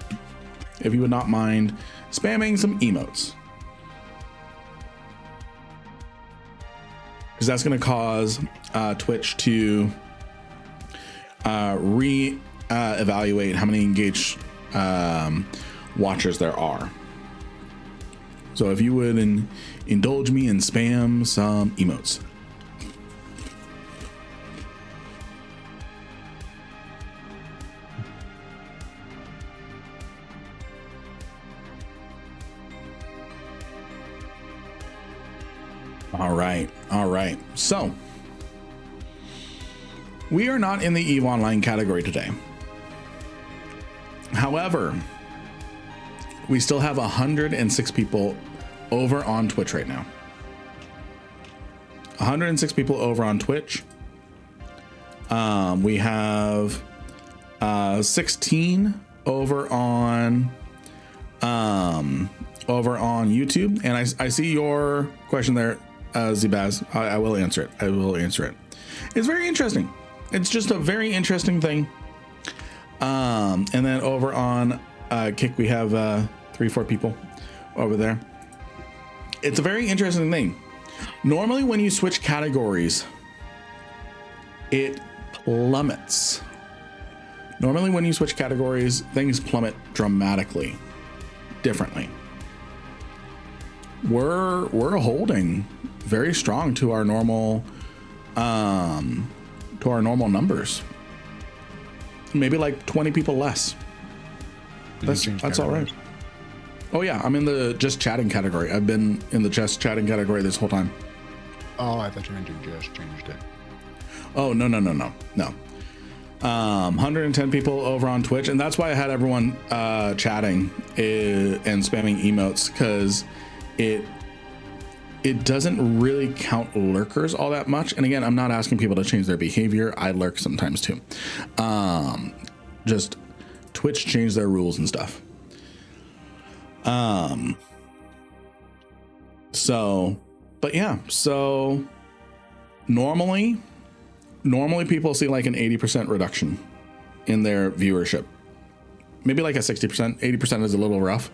If you would not mind spamming some emotes. Because that's going to cause Twitch to evaluate how many engaged watchers there are. So if you would indulge me and spam some emotes. All right. So we are not in the EVE Online category today. However, we still have 106 people over on Twitch right now. 106 people over on Twitch. We have 16 over on YouTube, and I see your question there, Zbaz. I will answer it. It's very interesting. It's just a very interesting thing. And then over on Kick, we have 3-4 people over there. It's a very interesting thing. Normally when you switch categories, it plummets. Normally when you switch categories, things plummet dramatically differently. We're holding very strong to our normal numbers. Maybe like 20 people less. That's all right. Oh yeah, I'm in the just chatting category. I've been in the just chatting category this whole time. Oh, I thought you meant you just changed it. Oh, no. 110 people over on Twitch, and that's why I had everyone chatting and spamming emotes, because it doesn't really count lurkers all that much. And again, I'm not asking people to change their behavior. I lurk sometimes too. Just Twitch changed their rules and stuff. But yeah, so normally people see like an 80% reduction in their viewership, maybe like a 60%. 80% is a little rough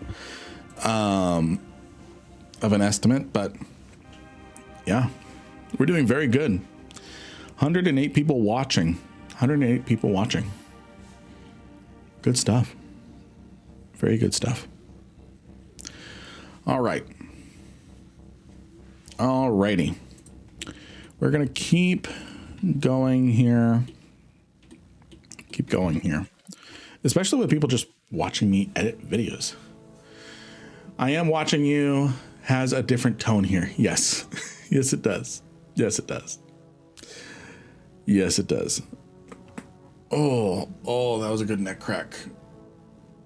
of an estimate, but yeah, we're doing very good. 108 people watching. Good stuff. Very good stuff. All right. Alrighty. We're going to keep going here. Especially with people just watching me edit videos. I am watching you has a different tone here. Yes. Yes, it does. Oh, that was a good neck crack.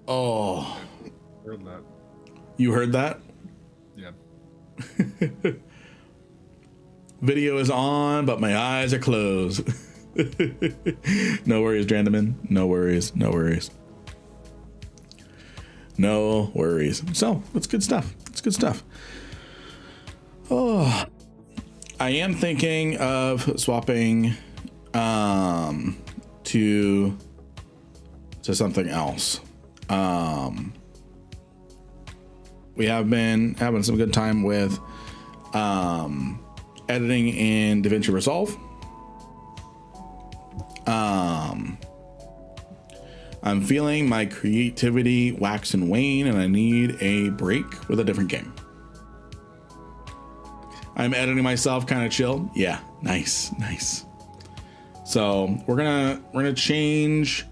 Oh. Heard that. You heard that? Yeah. Video is on, but my eyes are closed. No worries, Drandaman. No worries. So, it's good stuff. Oh, I am thinking of swapping to something else. We have been having some good time with editing in DaVinci Resolve. I'm feeling my creativity wax and wane, and I need a break with a different game. I'm editing myself kind of chill. Yeah, nice. So we're gonna change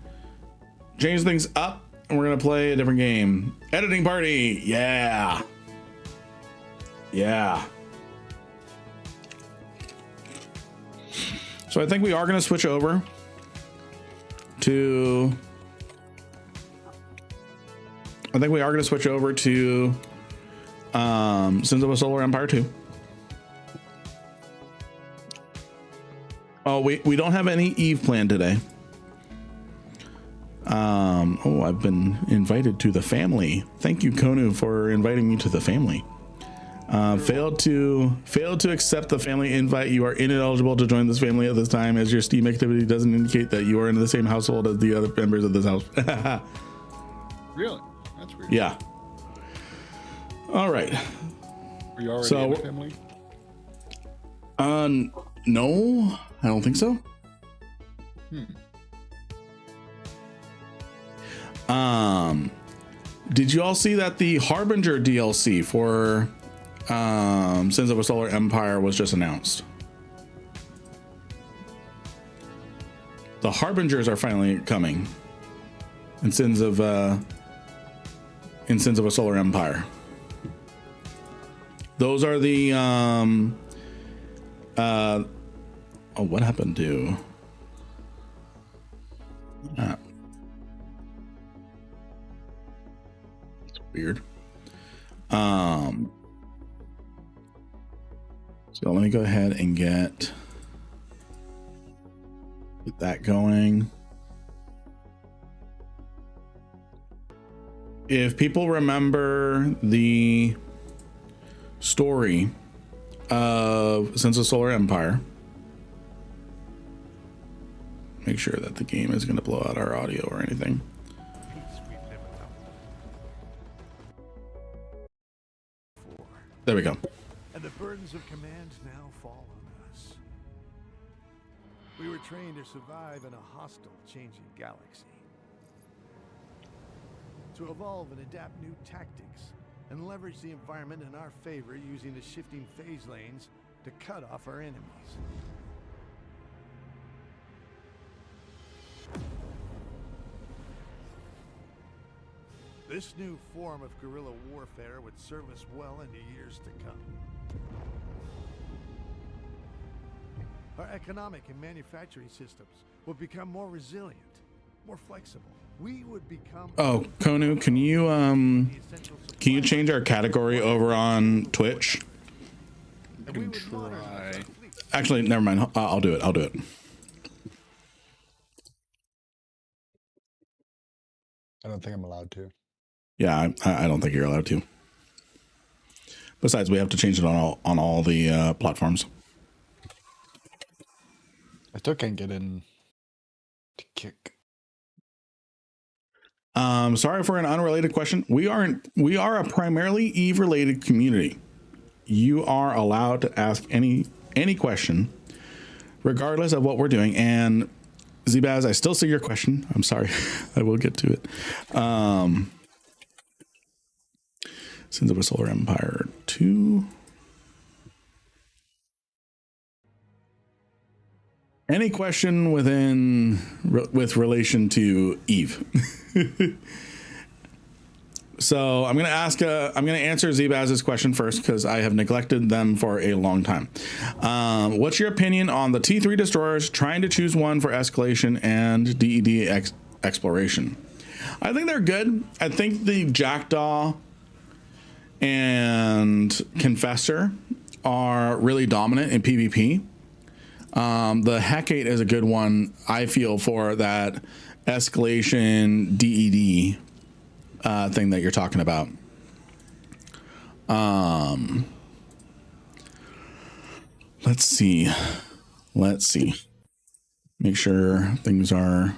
things up, and we're gonna play a different game. Editing party. Yeah. So I think we are gonna switch over to Sins of a Solar Empire 2. Oh, we don't have any Eve planned today. I've been invited to the family. Thank you, Konu, for inviting me to the family. Failed to accept the family invite. You are ineligible to join this family at this time, as your Steam activity doesn't indicate that you are in the same household as the other members of this house. Really? That's weird. Yeah. All right. Are you already in the family? No, I don't think so. Did you all see that the Harbinger DLC for Sins of a Solar Empire was just announced? The Harbingers are finally coming in Sins of a Solar Empire. Those are the oh, what happened to it's weird. So let me go ahead and get that going. If people remember the story of Sins of Solar Empire, make sure that the game is going to blow out our audio or anything. There we go. And the burdens of command now fall on us. We were trained to survive in a hostile, changing galaxy. To evolve and adapt new tactics and leverage the environment in our favor using the shifting phase lanes to cut off our enemies. This new form of guerrilla warfare would serve us well into years to come. Our economic and manufacturing systems will become more resilient, more flexible. We would become... Oh, Konu, can you change our category over on Twitch? I can try. Actually, never mind. I'll do it. I'll do it. I don't think I'm allowed to. Yeah, I don't think you're allowed to. Besides, we have to change it on all the platforms. I still can't get in to kick. Sorry for an unrelated question. We are a primarily Eve related community. You are allowed to ask any question, regardless of what we're doing. And Zbaz, I still see your question. I'm sorry. I will get to it. Sins of a Solar Empire 2. Any question with relation to Eve? So I'm going to answer Zbaz's question first because I have neglected them for a long time. What's your opinion on the T3 destroyers trying to choose one for escalation and DED exploration? I think they're good. I think the Jackdaw and Confessor are really dominant in PvP. The Hecate is a good one, I feel, for that escalation DED thing that you're talking about. Let's see. Make sure things are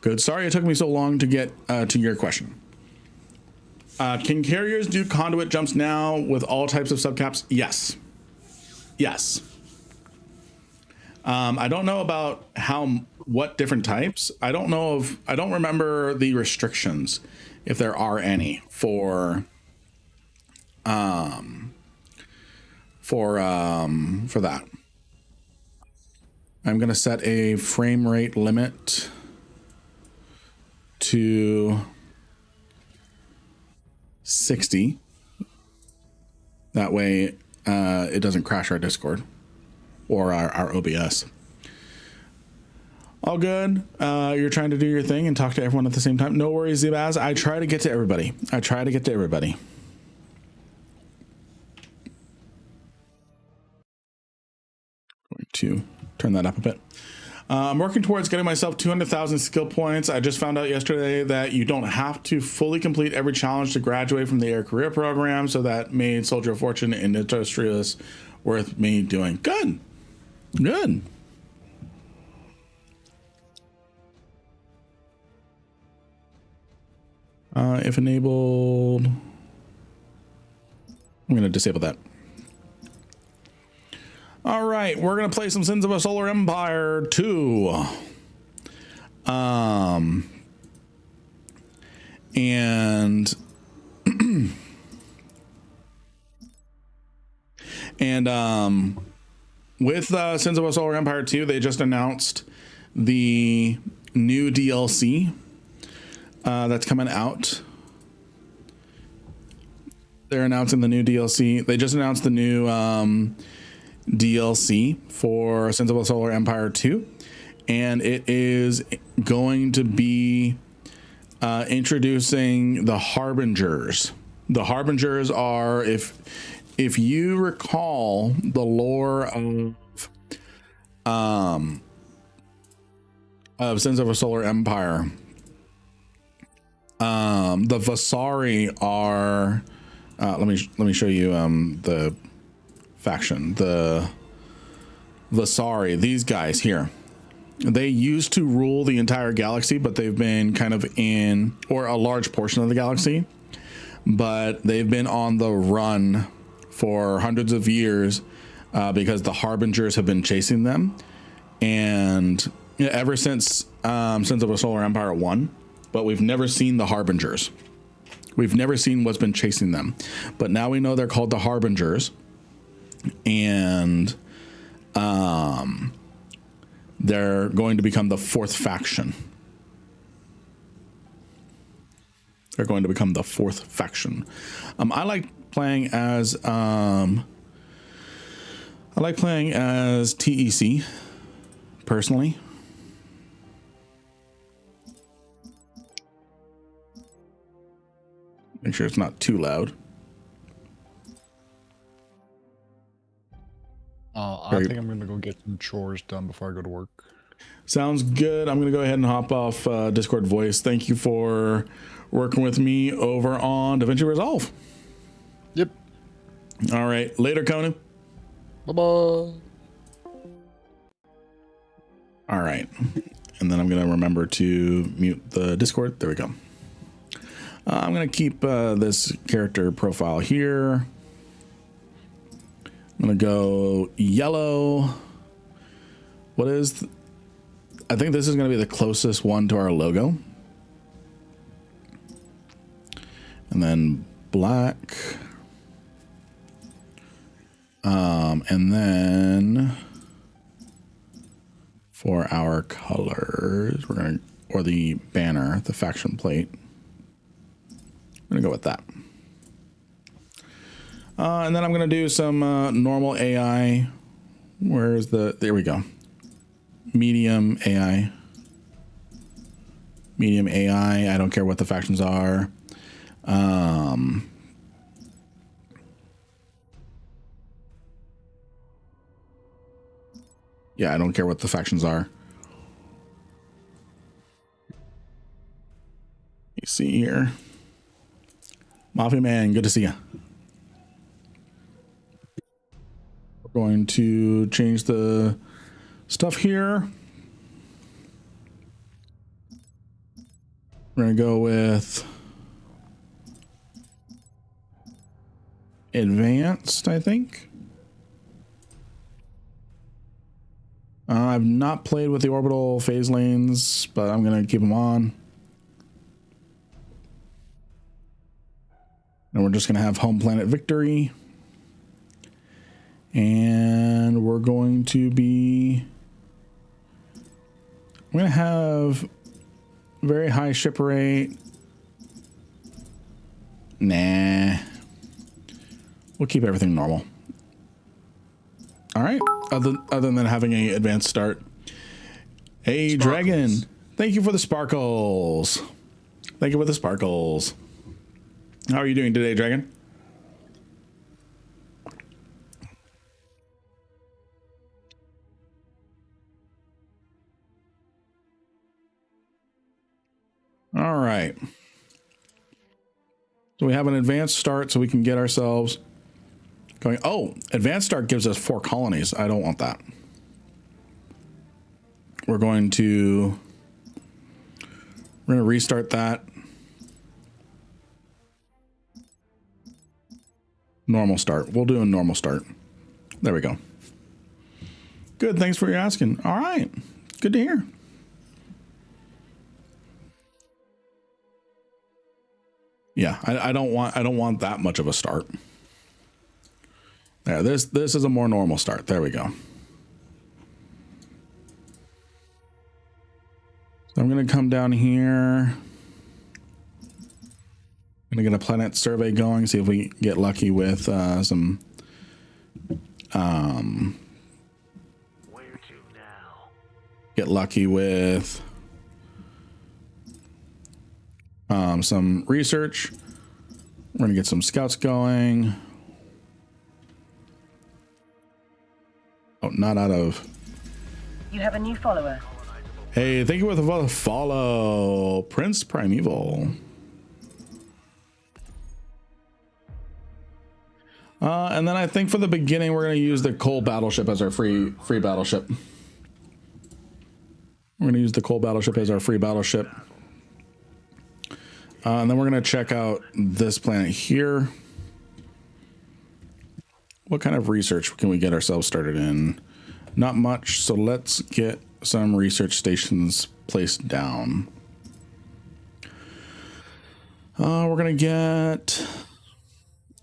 good. Sorry it took me so long to get to your question. Can carriers do conduit jumps now with all types of subcaps? Yes. I don't know about what different types. I don't remember the restrictions, if there are any, for that. I'm gonna set a frame rate limit to 60. That way it doesn't crash our Discord or our OBS. All good. You're trying to do your thing and talk to everyone at the same time. No worries, Zbaz. I try to get to everybody. Going to turn that up a bit. I'm working towards getting myself 200,000 skill points. I just found out yesterday that you don't have to fully complete every challenge to graduate from the Air Career Program, so that made Soldier of Fortune and Industrious worth me doing. Good. If enabled, I'm going to disable that. All right, we're going to play some Sins of a Solar Empire 2. And with Sins of a Solar Empire 2, they just announced the new DLC that's coming out. They're announcing the new DLC. They just announced the new DLC for Sins of a Solar Empire 2, and it is going to be introducing the Harbingers. The Harbingers are, if you recall the lore of Sins of a Solar Empire, the Vasari are let me show you the faction. The Vasari, these guys here, they used to rule the entire galaxy, but they've been kind of in, or a large portion of the galaxy, but they've been on the run for hundreds of years because the Harbingers have been chasing them. And ever since Sins of a Solar Empire 1, but we've never seen the Harbingers. We've never seen what's been chasing them. But now we know they're called the Harbingers. And they're going to become the fourth faction. They're going to become the fourth faction. I like playing as TEC personally. Make sure it's not too loud. I think I'm gonna go get some chores done before I go to work. Sounds good. I'm gonna go ahead and hop off Discord voice. Thank you for working with me over on DaVinci Resolve. Yep. All right. Later, Conan. Bye-bye. All right. And then I'm going to remember to mute the Discord. There we go. I'm going to keep this character profile here. I'm going to go yellow. What is... I think this is going to be the closest one to our logo. And then black. And then for our colors, we're going to, or the banner, the faction plate, I'm going to go with that. And then I'm going to do some normal AI. Where's the, there we go. Medium AI. Medium AI. I don't care what the factions are. Yeah, I don't care what the factions are. You see here. Mafia Man, good to see you. We're going to change the stuff here. We're going to go with advanced, I think. I've not played with the orbital phase lanes, but I'm going to keep them on. And we're just going to have home planet victory. And we're going to be... I'm going to have very high ship rate. Nah. We'll keep everything normal. All right. Other than having an advanced start. Hey, sparkles. Dragon. Thank you for the sparkles. Thank you for the sparkles. How are you doing today, Dragon? All right. So we have an advanced start so we can get ourselves going. Oh, advanced start gives us 4 colonies. I don't want that. We're going to restart that. Normal start. We'll do a normal start. There we go. Good. Thanks for your asking. All right. Good to hear. Yeah, I don't want that much of a start. There, this is a more normal start. There we go. So I'm gonna come down here. I'm gonna get a planet survey going, see if we get lucky with some Where to now? get lucky with some research. We're gonna get some scouts going. Oh, not out of. You have a new follower. Hey, thank you for the follow, Prince Primeval. And then I think for the beginning, we're gonna use the coal battleship as our free battleship. We're gonna use the coal battleship as our free battleship. And then we're gonna check out this planet here. What kind of research can we get ourselves started in? Not much, so let's get some research stations placed down. We're gonna get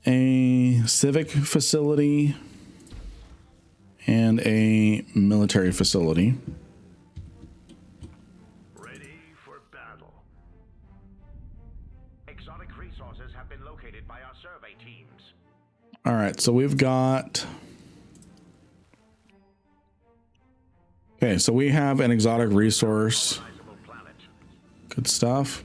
a civic facility and a military facility. Ready for battle. Exotic resources have been located by our survey teams. All right, so we've got. Okay, so we have an exotic resource. Good stuff.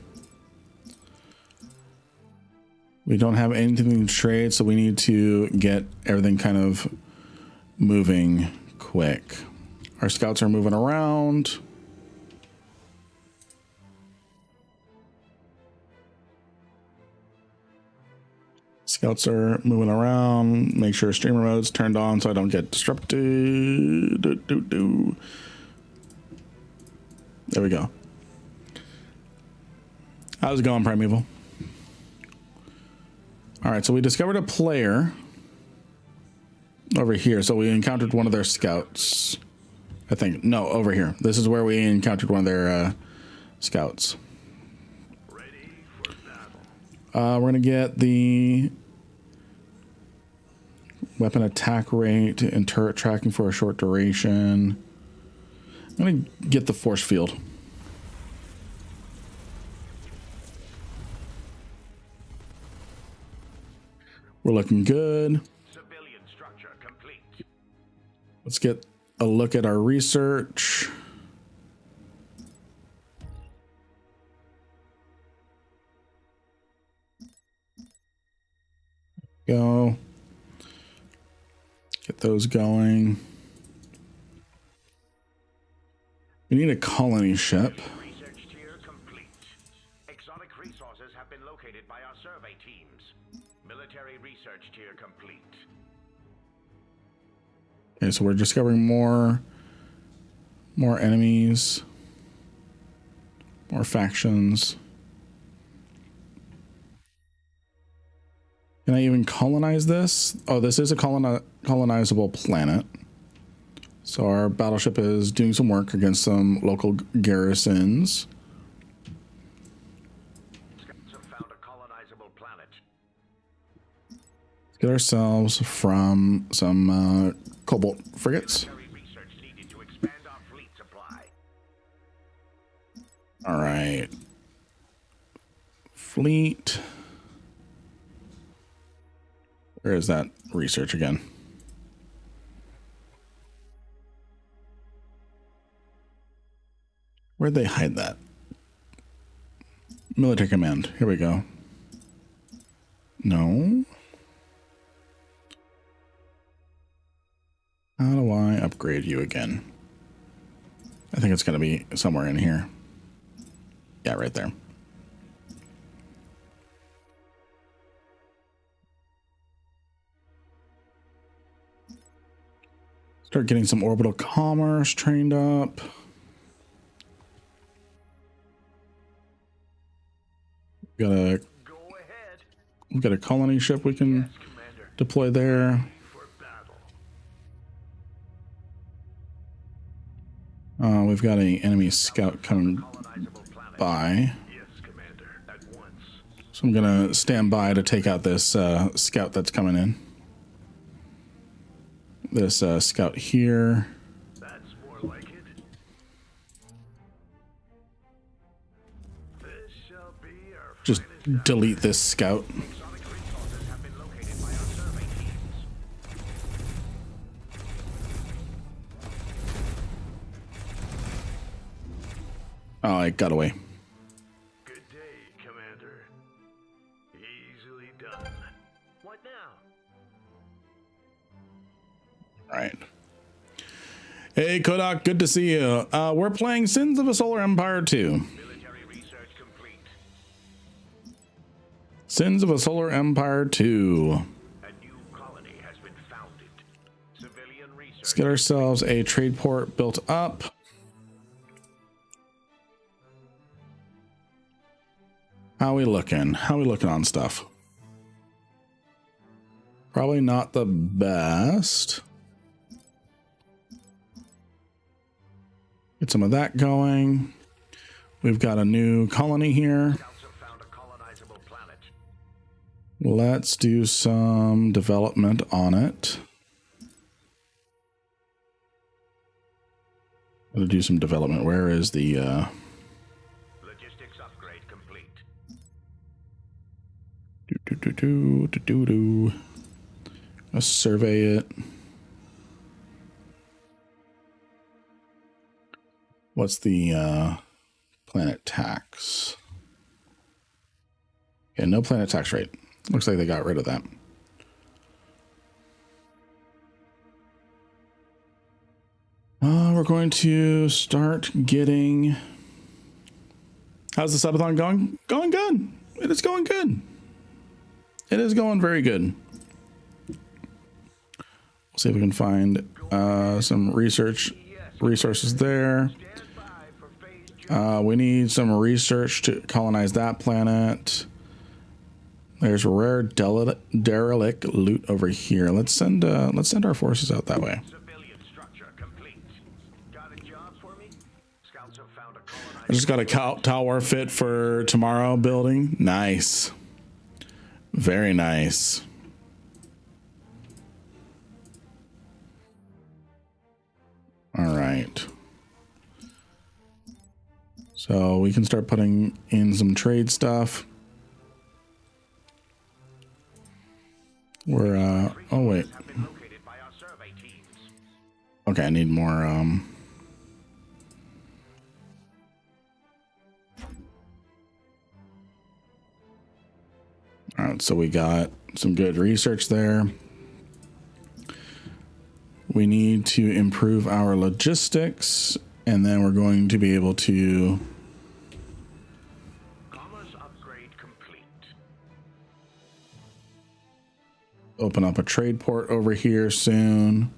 We don't have anything to trade, so we need to get everything kind of moving quick. Our scouts are moving around. Scouts are moving around. Make sure streamer mode's turned on so I don't get disrupted. There we go. How's it going, Primeval? All right, so we discovered a player over here. So we encountered one of their scouts. I think, no, over here. This is where we encountered one of their scouts. Ready for battle. We're gonna get the weapon attack rate and turret tracking for a short duration. I'm gonna get the force field. We're looking good. Civilian structure complete. Let's get a look at our research. Go. Get those going. We need a colony ship. Research tier complete. Exotic resources have been located by our survey teams. Military research tier complete. Okay, so we're discovering more enemies, more factions. Can I even colonize this? Oh, this is a colonizable planet. So our battleship is doing some work against some local garrisons. Scouts have found a colonizable planet. Let's get ourselves from some cobalt frigates. Military research needed to expand our fleet supply. All right. Fleet. Where is that research again? Where'd they hide that? Military command. Here we go. No. How do I upgrade you again? I think it's going to be somewhere in here. Yeah, right there. Start getting some orbital commerce trained up. Go ahead. We've got a colony ship we can Yes, Commander. deploy there. For battle. We've got an enemy scout coming Colonizable planet. by. Yes, Commander. At once. So I'm gonna stand by to take out this scout that's coming in. This scout here. That's more like it. This shall be our Just finest delete this scout. Sonic resources have been located by our survey teams. Oh, it got away. Good day, Commander. Easily done. What now? All right. Hey, Kodak, good to see you. We're playing Sins of a Solar Empire 2. Military research complete. Sins of a Solar Empire 2. A new colony has been founded. Civilian research. Let's get ourselves a trade port built up. How we looking? How we looking on stuff? Probably not the best. Get some of that going. We've got a new colony here. Scouts have found a colonizable planet. Let's do some development on it. Gotta do some development. Where is the Logistics upgrade complete. Let's survey it. What's the planet tax? Yeah, no planet tax rate. Looks like they got rid of that. We're going to start getting... How's the subathon going? Going good. It is going good. It is going very good. We'll see if we can find some resources there. We need some research to colonize that planet. There's rare derelict loot over here. Let's send our forces out that way. Civilian structure complete. Got a job for me? Scouts have found a I just got a tower fit for tomorrow building. Nice. Very nice. All right. So we can start putting in some trade stuff. We're, oh wait. Okay, I need more, all right, so we got some good research there. We need to improve our logistics, and then we're going to be able to Commerce upgrade complete. open up a trade port over here soon.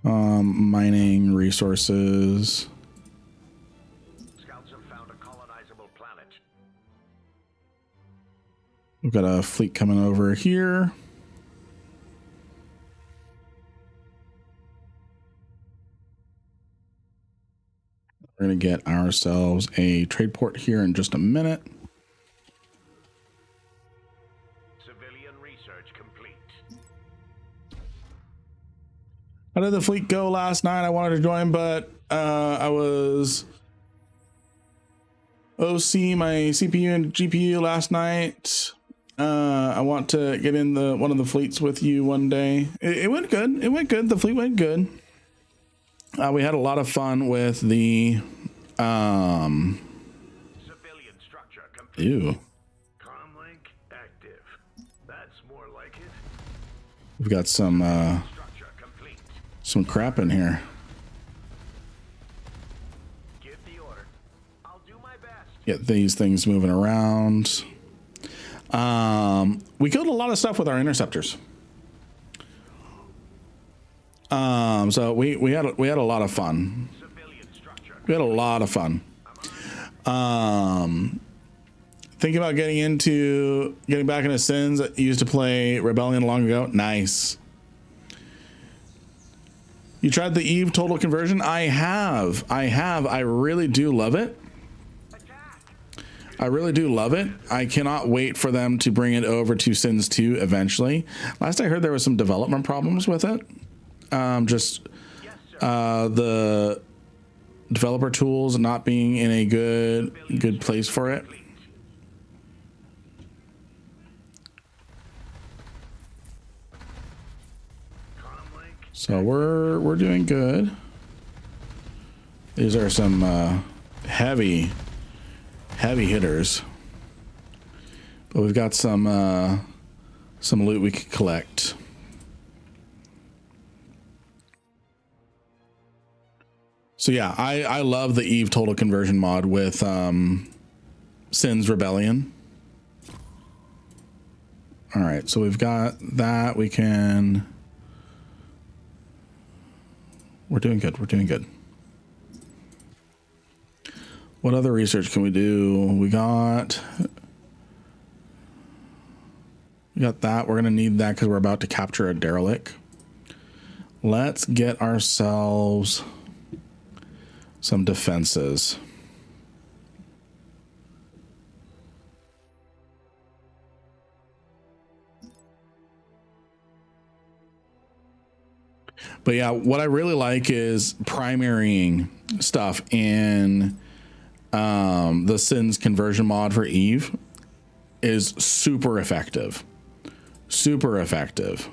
Mining resources. Scouts have found a colonizable planet. We've got a fleet coming over here. We're going to get ourselves a trade port here in just a minute. Civilian research complete. How did the fleet go last night? I wanted to join, but I was OC my CPU and GPU last night. I want to get in one of the fleets with you one day. It went good. It went good. The fleet went good. We had a lot of fun with the Civilian structure complete. ew. Comlink active. That's more like it. We've got some Structure complete. some crap in here. Give the order. I'll do my best. Get these things moving around. We killed a lot of stuff with our interceptors. So we had a lot of fun. Civilian structure. We had a lot of fun. Thinking about getting back into Sins. I used to play Rebellion long ago. Nice. You tried the Eve total conversion? I have. I really do love it. Attack. I really do love it. I cannot wait for them to bring it over to Sins 2 eventually. Last I heard, there was some development problems with it. The developer tools not being in a good place for it. So we're doing good. These are some heavy hitters, but we've got some loot we can collect. So yeah, I love the Eve total conversion mod with Sin's Rebellion. All right, so we've got that. We're doing good. We're doing good. What other research can we do? We got that. We're gonna need that because we're about to capture a derelict. Let's get ourselves some defenses. But yeah, what I really like is primarying stuff in the Sins conversion mod for Eve is super effective. Super effective.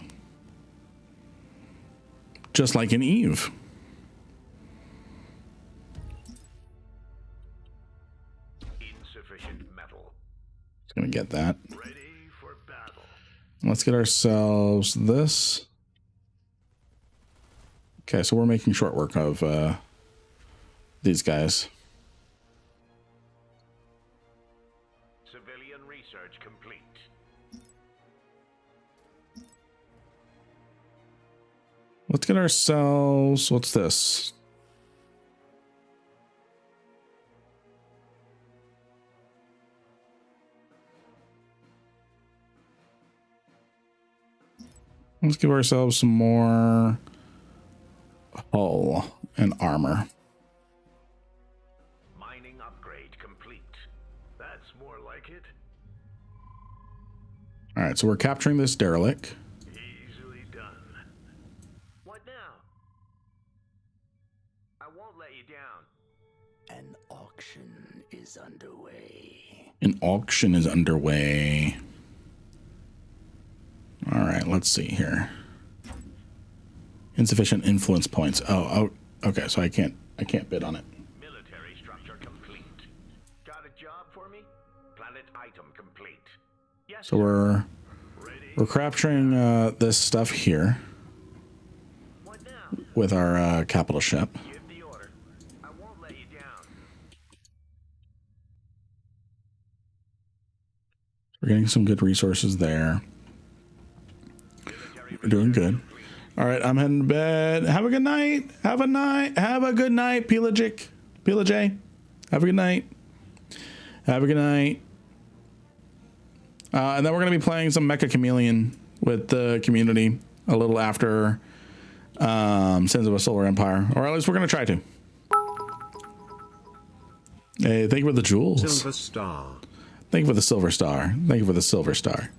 Just like in Eve. Insufficient metal. Just gonna get that. Ready for battle. Let's get ourselves this. Okay, so we're making short work of these guys. Civilian research complete. Let's get ourselves, what's this? Let's give ourselves some more hull and armor. Mining upgrade complete. That's more like it. All right, so we're capturing this derelict. Easily done. What now? I won't let you down. An auction is underway. An auction is underway. All right, let's see here. Insufficient influence points. Oh, okay. So I can't bid on it. Military structure complete. Got a job for me? Planet item complete. Yes. So we're capturing this stuff here What now? with our capital ship. Give the order. I won't let you down. We're getting some good resources there. We're doing good. All right, I'm heading to bed. Have a good night. Have a good night, Pelagic. Pelaj. Have a good night. Have a good night. And then we're going to be playing some Mecha Chameleon with the community a little after Sins of a Solar Empire. Or at least we're going to try to. Hey, thank you for the jewels. Silver Star. Thank you for the silver star. Thank you for the silver star.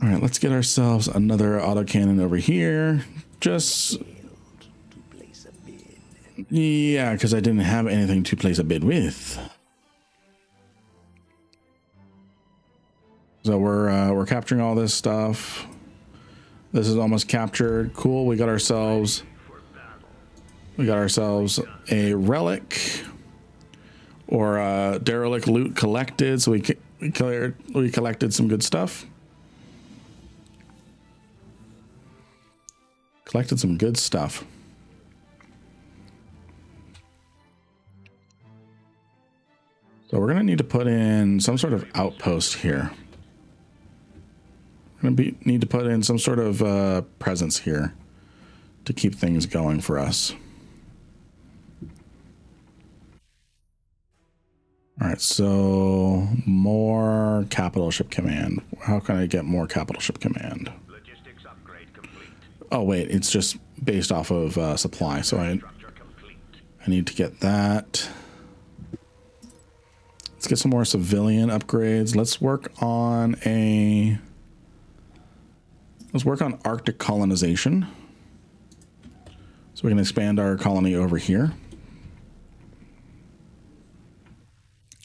All right, let's get ourselves another autocannon over here. Just, yeah, because I didn't have anything to place a bid with. So we're capturing all this stuff. This is almost captured. Cool. We got ourselves a relic or a derelict loot collected. So we collected some good stuff. Collected some good stuff. So we're gonna need to put in some sort of outpost here. We're gonna need to put in some sort of presence here to keep things going for us. All right, so more capital ship command. How can I get more capital ship command? Logistics upgrade complete. Oh wait, it's just based off of supply. So I. Structure complete. I need to get that. Let's get some more civilian upgrades. Let's work on Arctic colonization. So we can expand our colony over here.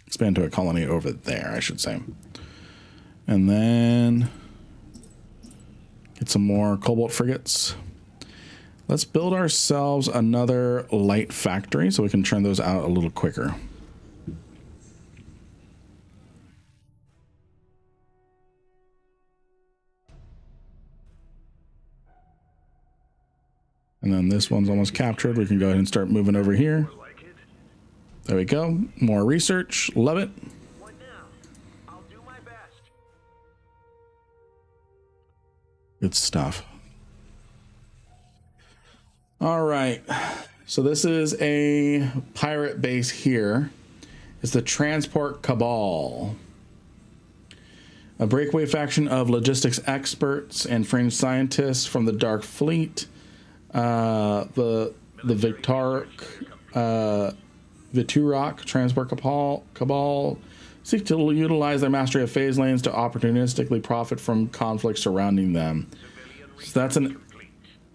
Expand to a colony over there, I should say. And then get some more cobalt frigates. Let's build ourselves another light factory so we can turn those out a little quicker. And then this one's almost captured. We can go ahead and start moving over here. There we go. More research. Love it. What now? I'll do my best. Good stuff. All right. So this is a pirate base here. It's the Transport Cabal. A breakaway faction of logistics experts and fringe scientists from the Dark Fleet. The Viturok Transport Cabal seek to utilize their mastery of phase lanes to opportunistically profit from conflicts surrounding them. So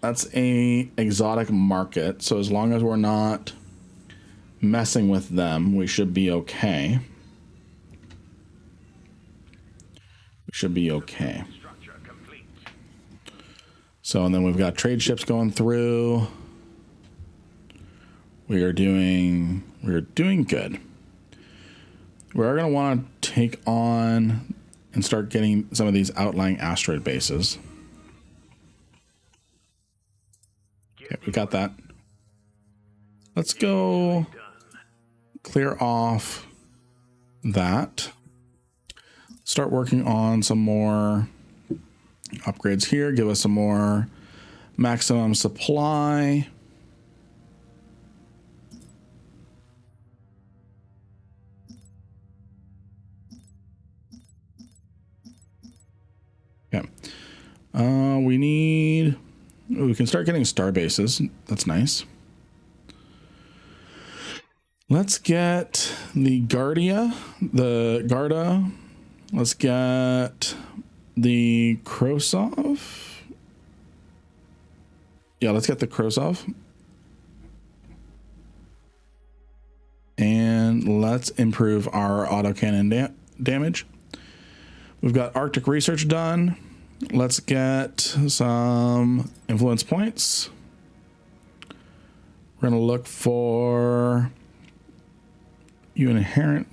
that's a exotic market. So as long as we're not messing with them, we should be okay. We should be okay. So, and then we've got trade ships going through. We are doing good. We're going to want to take on and start getting some of these outlying asteroid bases. Okay, we got that. Let's go clear off that. Start working on some more upgrades here. Give us some more maximum supply. Okay. We can start getting star bases. That's nice. Let's get the Garda. Let's get the Krosov. Yeah, let's get the Krosov. And let's improve our autocannon damage. We've got Arctic research done. Let's get some influence points. We're going to look for your inherent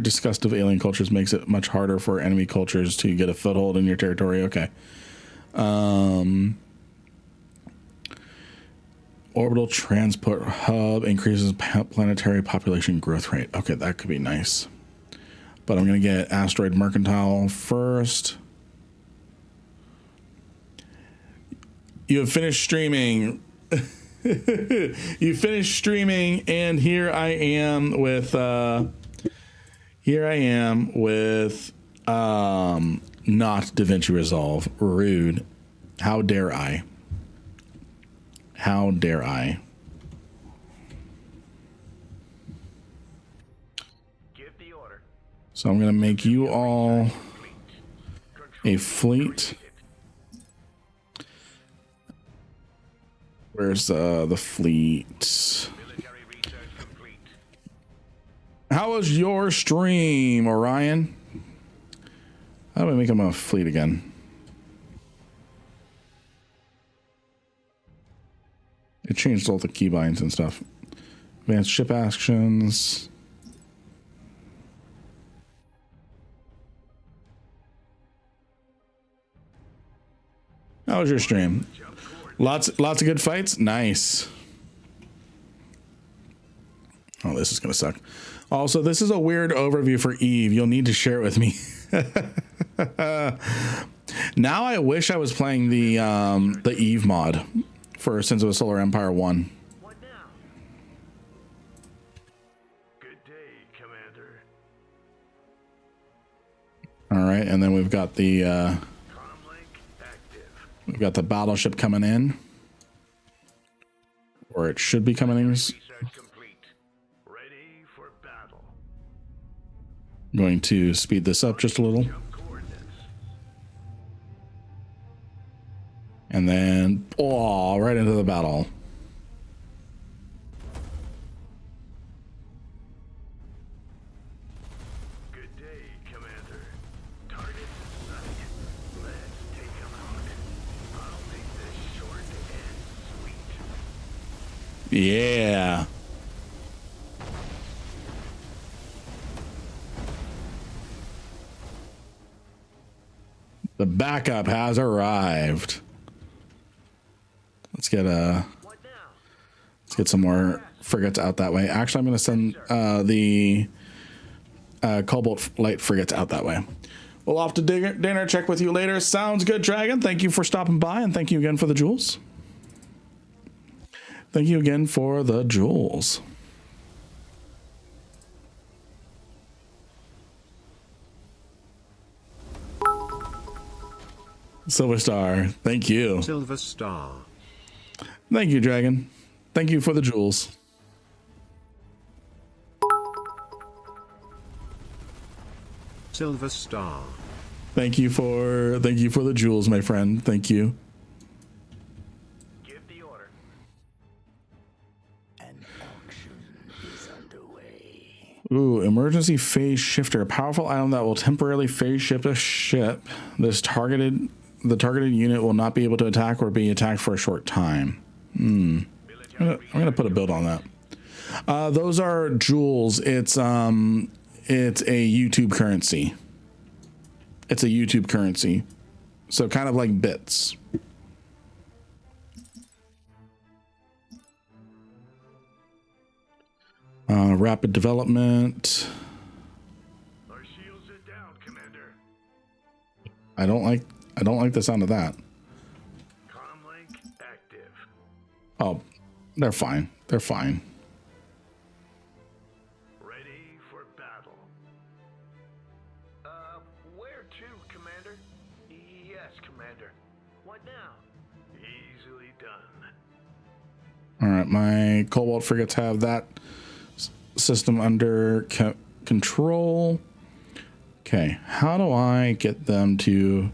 disgust of alien cultures makes it much harder for enemy cultures to get a foothold in your territory. Okay. Orbital transport hub increases planetary population growth rate. Okay, that could be nice. But I'm going to get asteroid mercantile first. You have finished streaming. You finished streaming, and here I am with not DaVinci Resolve. Rude. How dare I? How dare I? Give the order. So I'm gonna make you all a fleet. Where's the fleet? How was your stream, Orion? How do I make him a fleet again? It changed all the keybinds and stuff. Advanced ship actions. How was your stream? Lots of good fights. Nice. Oh, this is gonna suck. Also, this is a weird overview for Eve. You'll need to share it with me. Now I wish I was playing the Eve mod for Sins of a Solar Empire 1. What now? Good day, Commander. All right, and then we've got the Comlink active. battleship coming in. Or or it should be coming in. Research complete. Ready for battle. I'm going to speed this up just a little. Jump coordinates. And then, oh, right into the battle. Good day, Commander. Target in sight. Let's take him out. I'll make this short and sweet. Yeah. The backup has arrived. Let's get some more frigates out that way. Actually, I'm going to send the Cobalt Light frigates out that way. We'll off to dinner. Check with you later. Sounds good, Dragon. Thank you for stopping by, and thank you again for the jewels. Thank you again for the jewels. Silver Star, thank you. Silver Star. Thank you, Dragon. Thank you for the jewels. Silver Star. Thank you for the jewels, my friend. Thank you. Give the order. An auction is underway. Ooh, emergency phase shifter, a powerful item that will temporarily phase shift a ship. The targeted unit will not be able to attack or be attacked for a short time. I'm gonna put a build on that. Those are jewels. It's a YouTube currency. It's a YouTube currency, so kind of like bits. Rapid development. Our shields are down, Commander. I don't like the sound of that. Comlink active. Oh, they're fine. They're fine. Ready for battle. Where to, Commander? Yes, Commander. What now? Easily done. All right, my Cobalt frigates have that system under control. Okay, how do I get them to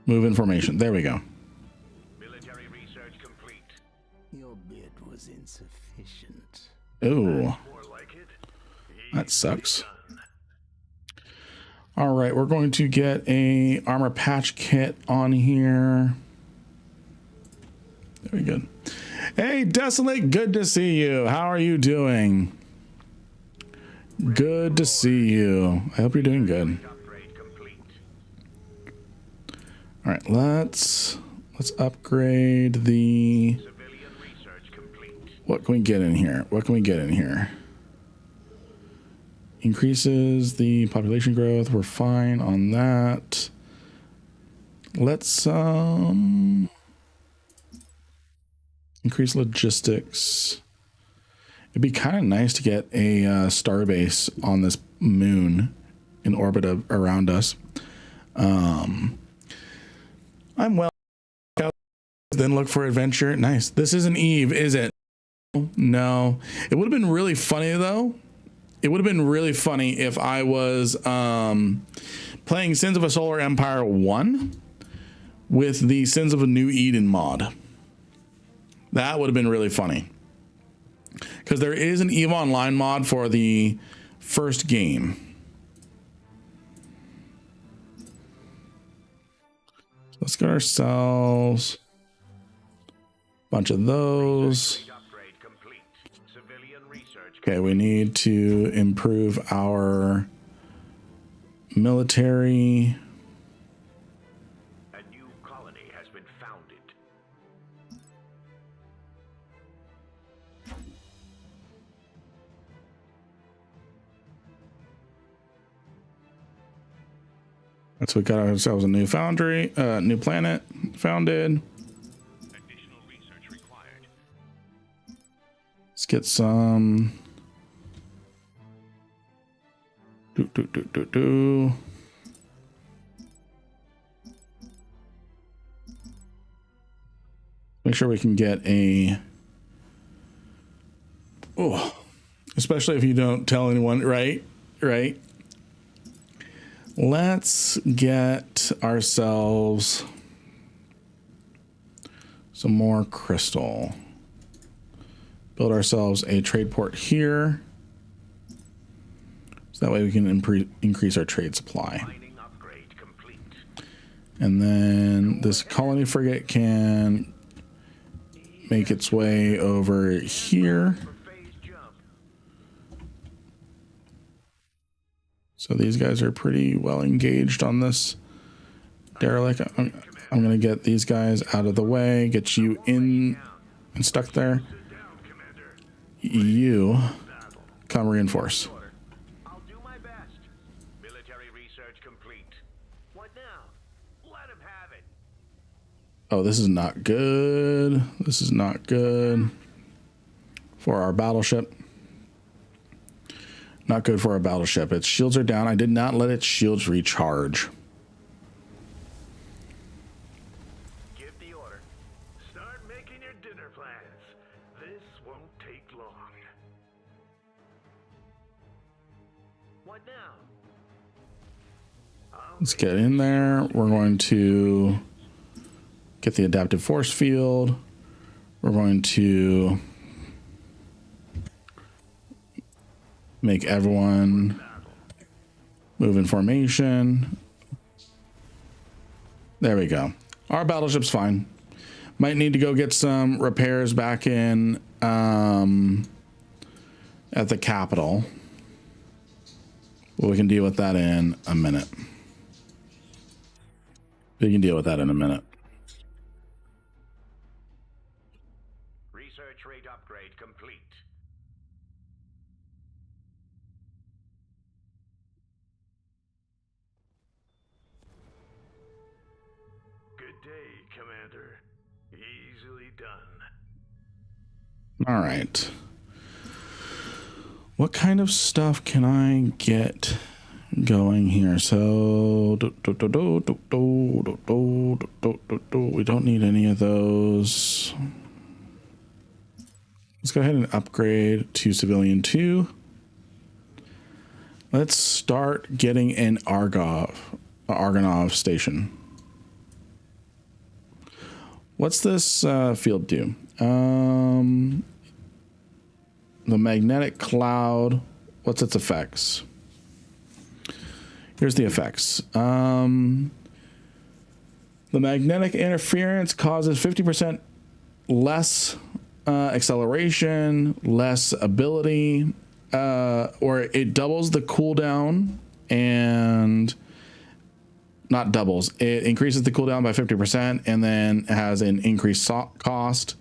move information? There we go. Military research complete. Your bid was insufficient. Ooh, More like it. that sucks. Done. All right, we're going to get a armor patch kit on here. Very good. Hey, Desolate, good to see you. How are you doing? Good to see you. I hope you're doing good. Upgrade complete. All right, let's upgrade the. Civilian research complete. What can we get in here? What can we get in here? Increases the population growth. We're fine on that. Let's increase logistics. It'd be kind of nice to get a starbase on this moon in orbit around us. I'm well. Then look for adventure. Nice. This isn't Eve, is it? No. It would have been really funny though. It would have been really funny if I was playing Sins of a Solar Empire 1 with the Sins of a New Eden mod. That would have been really funny. Because there is an EVE Online mod for the first game. Let's get ourselves a bunch of those. Upgrade complete. Civilian research. Okay, we need to improve our military. A new colony has been founded. So we got ourselves a new foundry, new planet founded. Additional research required. Let's get some. make sure we can get a, oh, especially if you don't tell anyone, right? Right. Let's get ourselves some more crystal. Build ourselves a trade port here. So that way we can increase our trade supply. And then this colony frigate can make its way over here. So these guys are pretty well engaged on this derelict. I'm going to get these guys out of the way, get you in and stuck there. You come reinforce. I'll do my best. Military research complete. What now? Let him have it. Oh, this is not good. This is not good for our battleship. Not good for our battleship. Its shields are down. I did not let its shields recharge. Give the order. Start making your dinner plans. This won't take long. What now? Let's get in there. We're going to get the adaptive force field. We're going to make everyone move in formation. There we go. Our battleship's fine. Might need to go get some repairs back in at the capital. Well, we can deal with that in a minute. We can deal with that in a minute. Research rate upgrade complete. Good day, Commander. Easily done. All right. What kind of stuff can I get going here? So we don't need any of those. Let's go ahead and upgrade to civilian 2. Let's start getting an Argonov station. What's this field do? The magnetic cloud. What's its effects? Here's the effects. The magnetic interference causes 50% less acceleration, less ability, or it doubles the cooldown and not doubles. It increases the cooldown by 50% and then has an increased cost.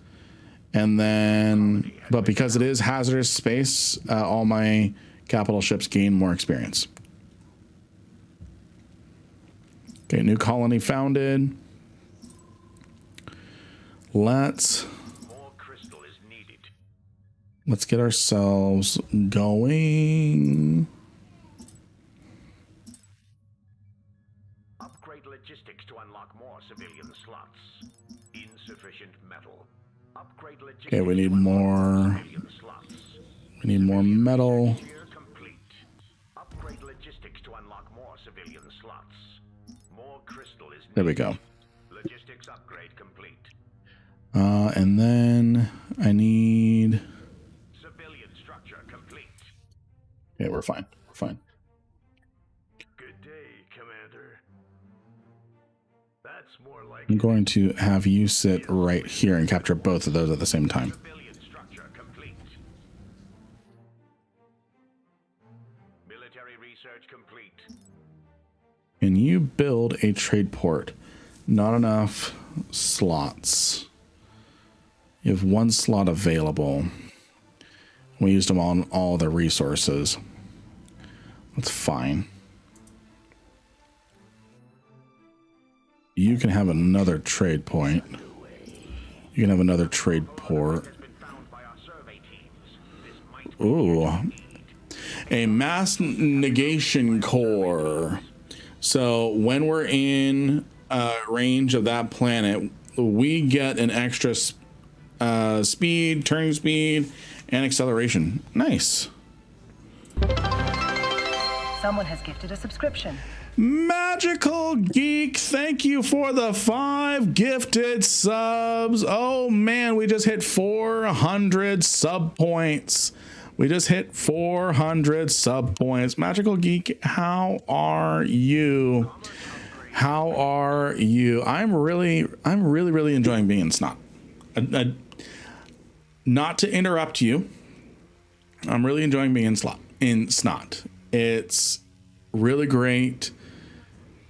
And then, but because it is hazardous space, all my capital ships gain more experience. Okay, new colony founded. Let's get ourselves going. Upgrade logistics to unlock more civilian slots. Insufficient metal. Upgrade logistics. Okay, we need more. We need more metal. Upgrade logistics to unlock more civilian slots. More crystal is needed. There we go. Logistics upgrade complete. And then I need. Civilian structure complete. Okay, we're fine. We're fine. Good day, Commander. That's more like I'm going to have you sit right here and capture both of those at the same time. civilian structure complete. Military research complete. Can you build a trade port? Not enough slots. You have 1 slot available. We used them on all the resources. That's fine. You can have another trade point. You can have another trade port. Ooh. A mass negation core. So when we're in range of that planet, we get an extra speed, turning speed, and acceleration. Nice. Someone has gifted a subscription. Magical Geek, thank you for the 5 gifted subs. Oh man, we just hit 400 sub points. We just hit 400 sub points. Magical Geek, how are you? How are you? I'm really enjoying being in Snot. Not to interrupt you, I'm really enjoying being in Snot. It's really great.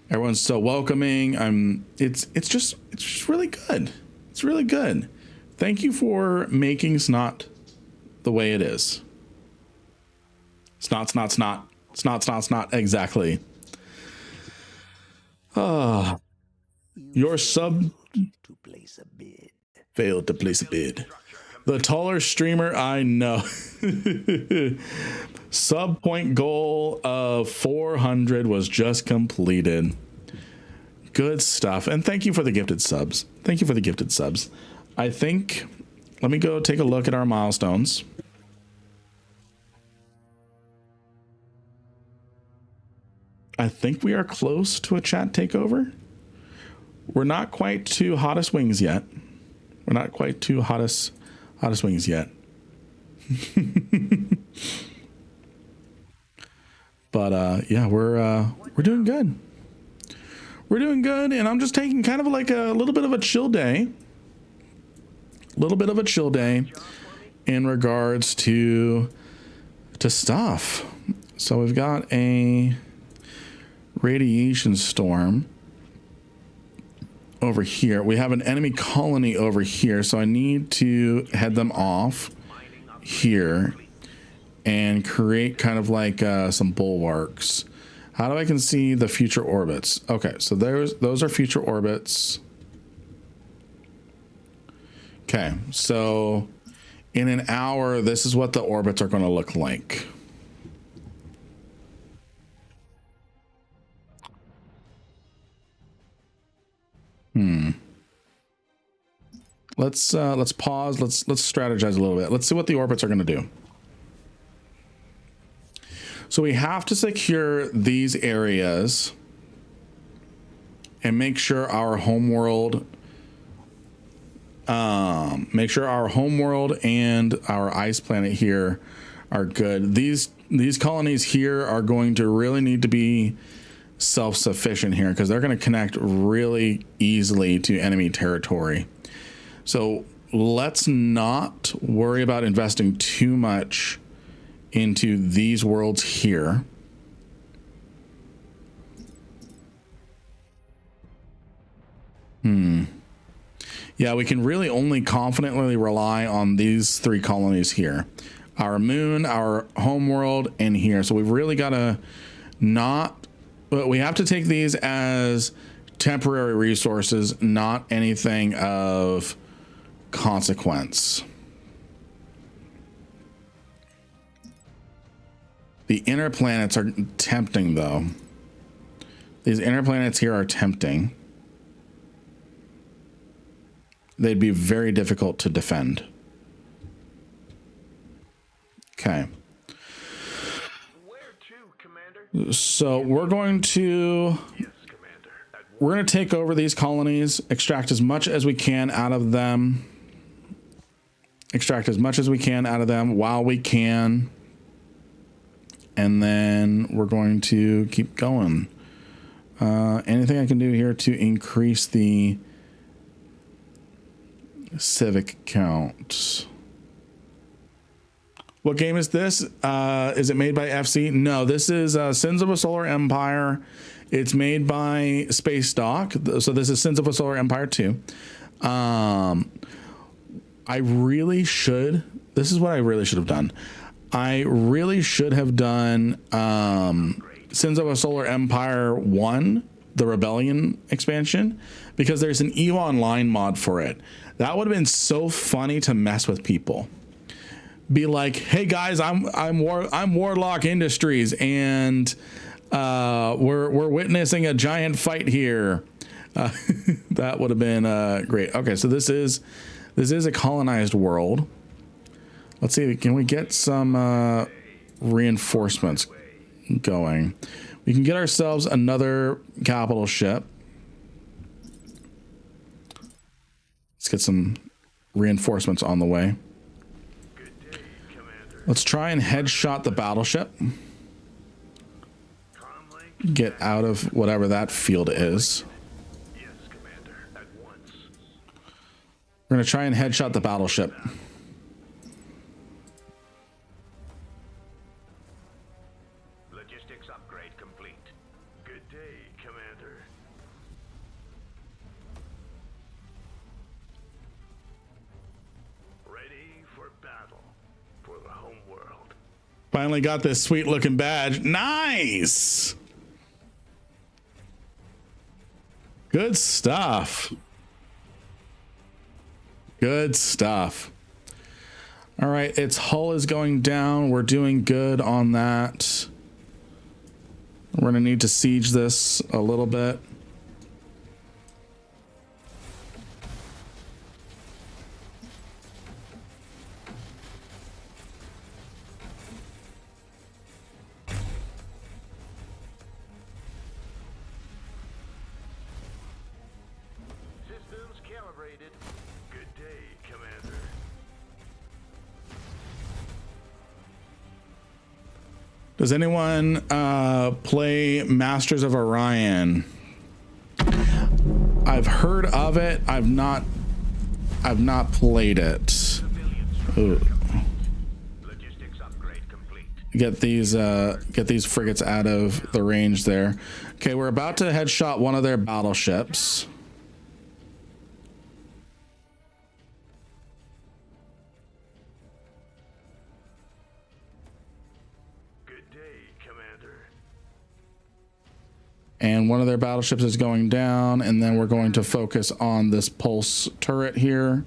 Everyone's so welcoming. It's just really good. It's really good. Thank you for making Snot the way it is. Snot. Exactly. Your sub To place a bid. failed to place a bid. The taller streamer I know. Sub point goal of 400 was just completed. Good stuff. And thank you for the gifted subs. Thank you for the gifted subs. I think, let me go take a look at our milestones. I think we are close to a chat takeover. We're not quite to hottest wings yet. We're not quite to hottest wings yet. But yeah, we're doing good. We're doing good, and I'm just taking kind of like a little bit of a chill day. A little bit of a chill day in regards to stuff. So we've got a radiation storm over here. We have an enemy colony over here, so I need to head them off here and create kind of like some bulwarks. How do I can see the future orbits? Okay, so those are future orbits. Okay, so in an hour, this is what the orbits are going to look like. Let's pause. Let's strategize a little bit. Let's see what the orbits are going to do. So we have to secure these areas and make sure our homeworld, and our ice planet here are good. These colonies here are going to really need to be self-sufficient here because they're going to connect really easily to enemy territory. So let's not worry about investing too much into these worlds here. Yeah, we can really only confidently rely on these 3 colonies here. Our moon, our homeworld, and here. So we've really got to but we have to take these as temporary resources, not anything of consequence. The inner planets are tempting, though. These inner planets here are tempting. They'd be very difficult to defend. Okay. So we're going to take over these colonies, extract as much as we can out of them. Extract as much as we can out of them while we can. And then we're going to keep going. Anything I can do here to increase the civic count? What game is this? Is it made by FC? No, this is Sins of a Solar Empire. It's made by Space Dock. So this is Sins of a Solar Empire 2. This is what I really should have done. I really should have done Sins of a Solar Empire 1, the Rebellion expansion, because there's an EVE Online mod for it. That would have been so funny to mess with people. Be like, hey guys, I'm Warlock Industries, and we're witnessing a giant fight here. That would have been great. Okay, so this is This is a colonized world. Let's see, can we get some reinforcements going? We can get ourselves another capital ship. Let's get some reinforcements on the way. Let's try and headshot the battleship. Get out of whatever that field is. Yes, Commander, at once. We're going to try and headshot the battleship. Logistics upgrade complete. Good day, Commander. Ready for battle for the home world. Finally got this sweet looking badge. Nice. Good stuff. Good stuff. All right, its hull is going down. We're doing good on that. We're gonna need to siege this a little bit. Systems calibrated. Good day, Commander. Does anyone play Masters of Orion? I've heard of it. I've not played it. Ooh. Logistics upgrade complete. Get these frigates out of the range there. Okay, we're about to headshot one of their battleships. Good day, Commander. And one of their battleships is going down, and then we're going to focus on this pulse turret here.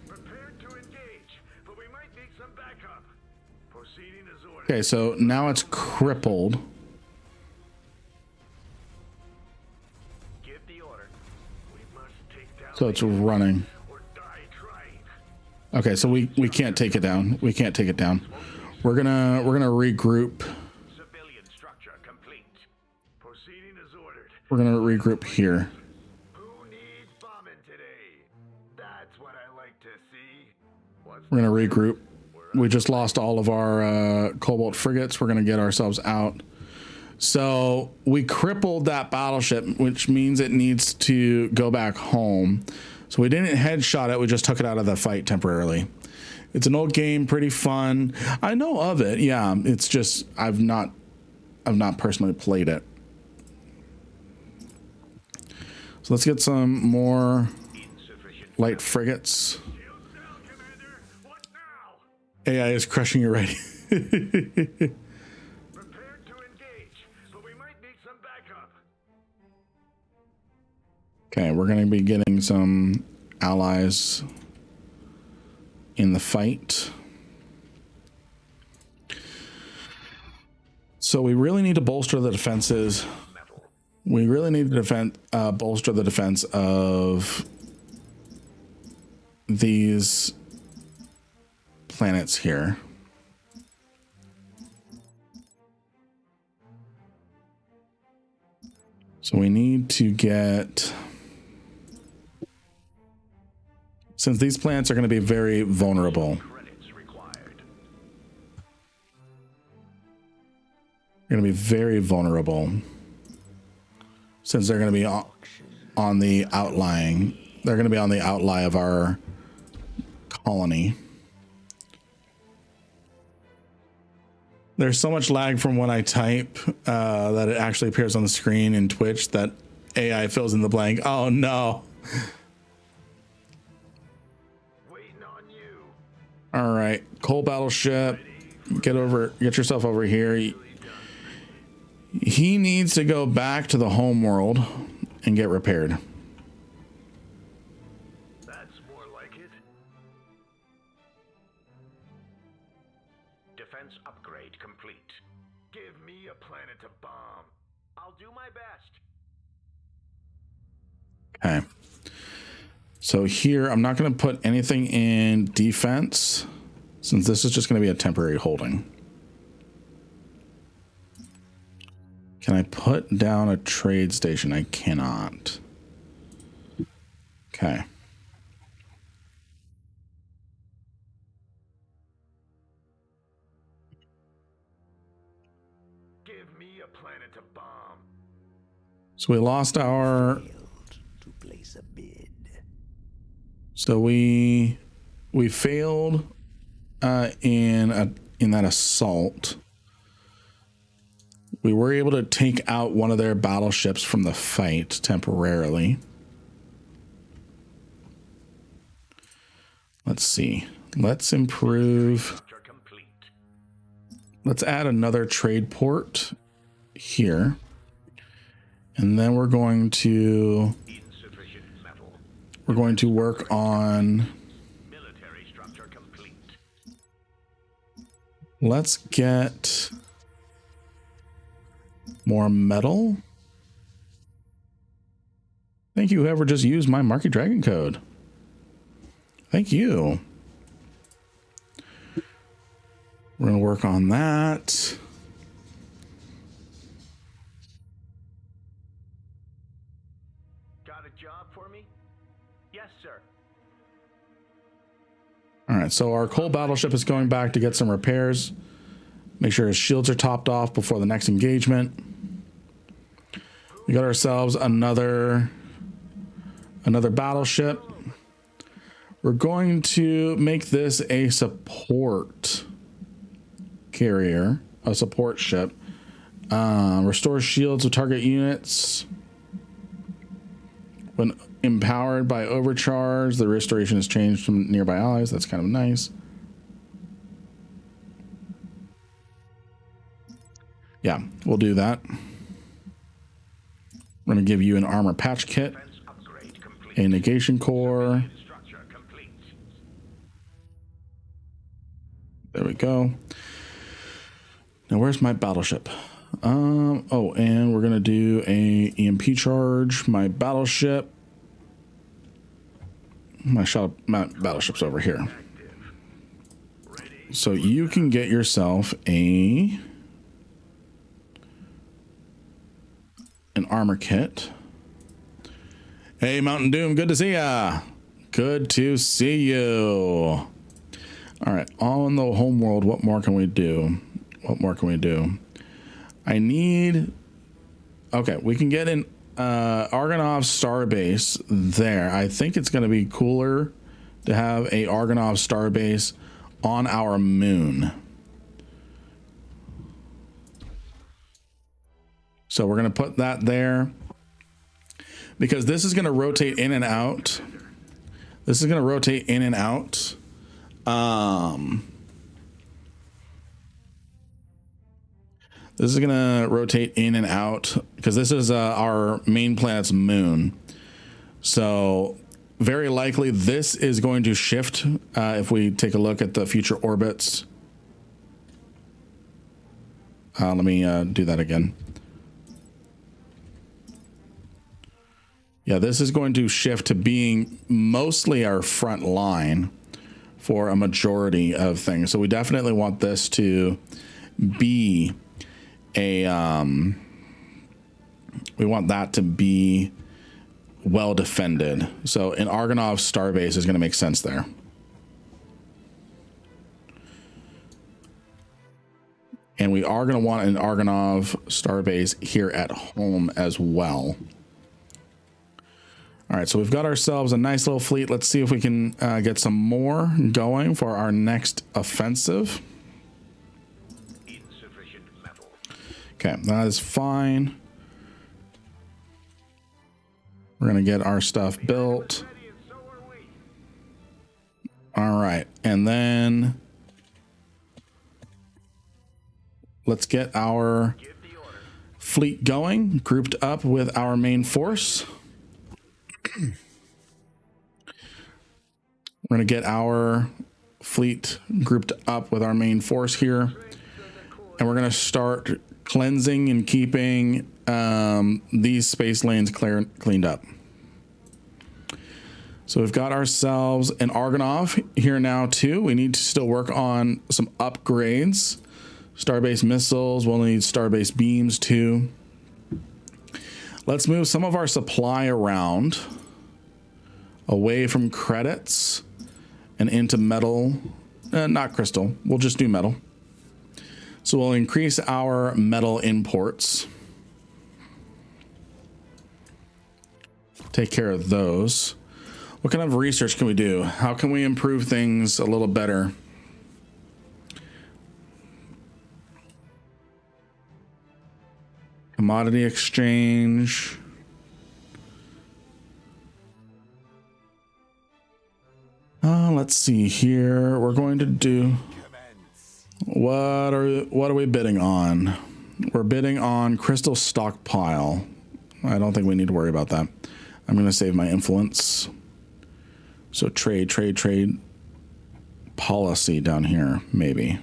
Prepared to engage, but we might need some backup. Proceeding as ordered. Okay, so now it's crippled. Give the order. We must take down So it's running. or die trying. Okay, so we can't take it down. We can't take it down. We're gonna regroup. Civilian structure complete. Proceeding as ordered. We're gonna regroup here. Who needs bombing today? That's what I like to see. What's We're gonna regroup. We just lost all of our Cobalt frigates. We're gonna get ourselves out. So we crippled that battleship, which means it needs to go back home. So we didn't headshot it. We just took it out of the fight temporarily. It's an old game, pretty fun. I know of it. Yeah, it's just I've not personally played it. So let's get some more light frigates. Shields down, Commander. What now? AI is crushing you right. Prepared to engage, but we might need some backup. Okay, we're going to be getting some allies in the fight. So we really need to bolster the defenses. We really need to bolster the defense of these planets here. So we need to get, since these planets are going to be very vulnerable, Credits required. they're going to be very vulnerable since they're going to be on the outlying. They're going to be on the outlie of our colony. There's so much lag from when I type that it actually appears on the screen in Twitch that AI fills in the blank. Oh no. Waiting on you. All right, coal battleship, get yourself over here. He needs to go back to the home world and get repaired. That's more like it. Defense upgrade complete. Give me a planet to bomb. I'll do my best. Okay. So here, I'm not going to put anything in defense since this is just going to be a temporary holding. Can I put down a trade station? I cannot. Okay. Give me a planet to bomb. So we lost our... To place a bid. So we failed in that assault. We were able to take out one of their battleships from the fight temporarily. Let's see. Let's improve. Let's add another trade port here. And then we're going to work on, let's get more metal. Thank you, whoever just used my Marky Dragon code. Thank you. We're going to work on that. Got a job for me? Yes, sir. All right, so our coal battleship is going back to get some repairs. Make sure his shields are topped off before the next engagement. We got ourselves another battleship. We're going to make this a support carrier, a support ship. Restores shields of target units. When empowered by overcharge, the restoration is changed from nearby allies. That's kind of nice. Yeah, we'll do that. We're going to give you an armor patch kit, a negation core. There we go. Now, where's my battleship? Oh, and we're going to do a EMP charge. My battleship. My battleship's over here. So you can get yourself an armor kit. Hey, Mountain Doom, good to see ya. Good to see you. All right, on the home world, what more can we do? What more can we do? I need... Okay, we can get an Argonov starbase there. I think it's going to be cooler to have a Argonov starbase on our moon. So we're going to put that there because this is going to rotate in and out. This is going to rotate in and out. This is going to rotate in and out because this is our main planet's moon. So very likely this is going to shift if we take a look at the future orbits. Let me do that again. Yeah, this is going to shift to being mostly our front line for a majority of things. So we definitely want this to be a, we want that to be well defended. So an Argonov starbase is going to make sense there. And we are going to want an Argonov starbase here at home as well. All right, so we've got ourselves a nice little fleet. Let's see if we can get some more going for our next offensive. Insufficient metal. Okay, that is fine. We're going to get our stuff built. All right, and then let's get our fleet going, grouped up with our main force. We're going to get our fleet grouped up with our main force here. And we're going to start cleansing and keeping these space lanes cleaned up. So we've got ourselves an Argonov here now too. We need to still work on some upgrades. Starbase missiles, we'll need starbase beams too. Let's move some of our supply around away from credits and into metal, not crystal. We'll just do metal. So we'll increase our metal imports. Take care of those. What kind of research can we do? How can we improve things a little better? Commodity exchange. Let's see here. We're going to do, what are we bidding on? We're bidding on crystal stockpile. I don't think we need to worry about that. I'm going to save my influence. So trade policy down here, maybe.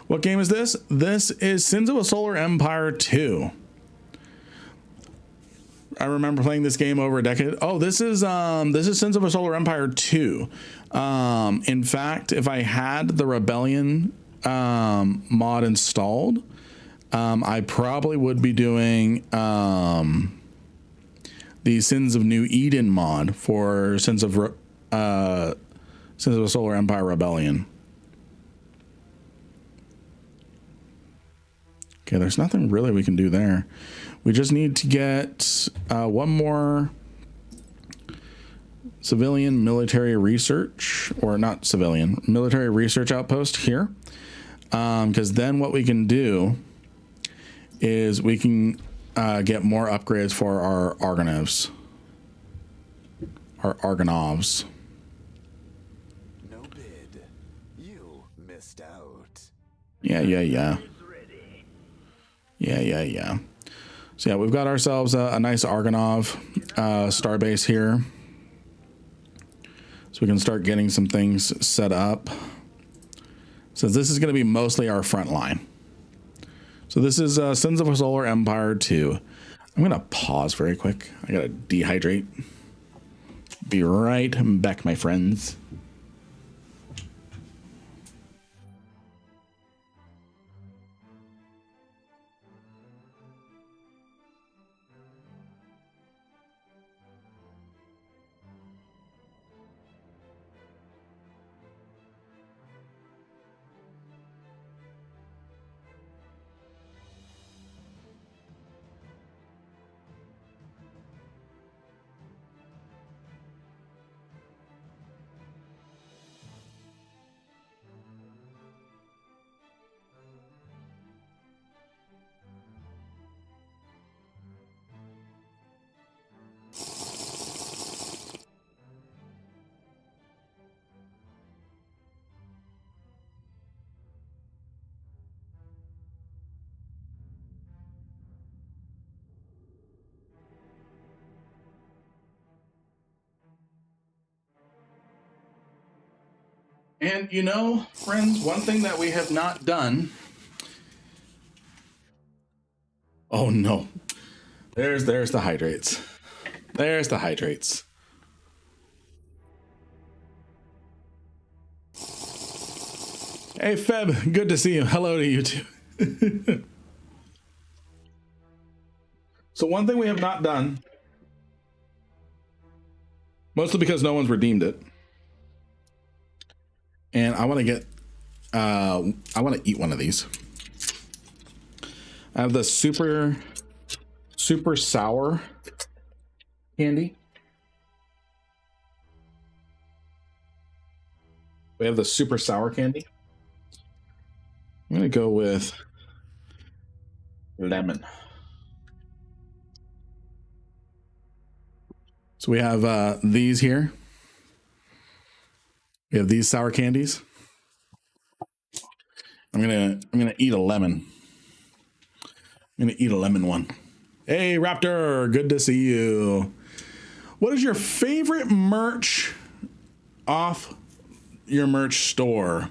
What game is this? This is Sins of a Solar Empire 2. I remember playing this game over a decade. Oh, this is Sins of a Solar Empire 2. In fact, if I had the Rebellion mod installed, I probably would be doing the Sins of New Eden mod for Sins of a Solar Empire Rebellion. Okay, there's nothing really we can do there. We just need to get one more civilian military research, or not civilian, military research outpost here. Because then what we can do is we can get more upgrades for our Argonovs. Our Argonovs. No bid. You missed out. Yeah. So yeah, we've got ourselves a nice Argonov starbase here. So we can start getting some things set up. So this is going to be mostly our front line. So this is Sins of a Solar Empire 2. I'm going to pause very quick. I got to dehydrate. Be right back, my friends. And you know, friends, one thing that we have not done. Oh no. There's the hydrates. There's the hydrates. Hey Feb, good to see you. Hello to you too. So one thing we have not done, mostly because no one's redeemed it. And I want to get, I want to eat one of these. I have the super sour candy. We have the super sour candy. I'm going to go with lemon. So we have these here. We have these sour candies. I'm gonna eat a lemon. I'm gonna eat a lemon one. Hey Raptor, good to see you. What is your favorite merch off your merch store?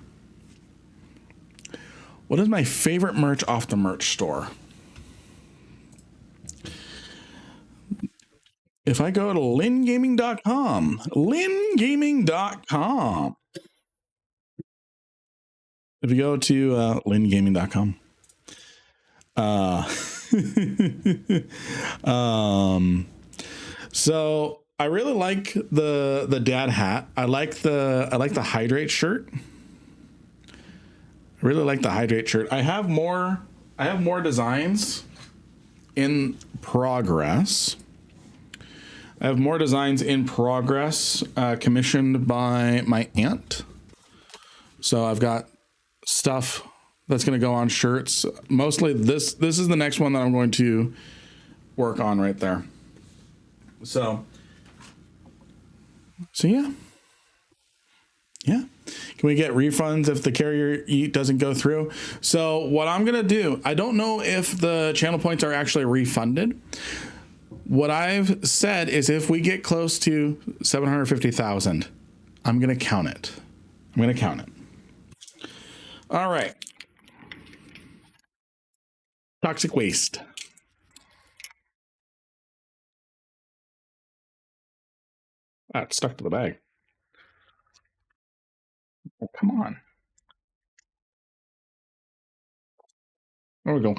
What is my favorite merch off the merch store? If I go to lingaming.com, lingaming.com, if you go to lingaming.com, so I really like the dad hat. I like the hydrate shirt. I really like the hydrate shirt. I have more designs in progress. I have more designs in progress commissioned by my aunt. So I've got stuff that's going to go on shirts. Mostly this is the next one that I'm going to work on right there. So yeah. Can we get refunds if the carrier doesn't go through? So what I'm going to do, I don't know if the channel points are actually refunded. What I've said is if we get close to 750,000, I'm going to count it. All right. Toxic waste. Ah, it's stuck to the bag. Oh, come on. There we go.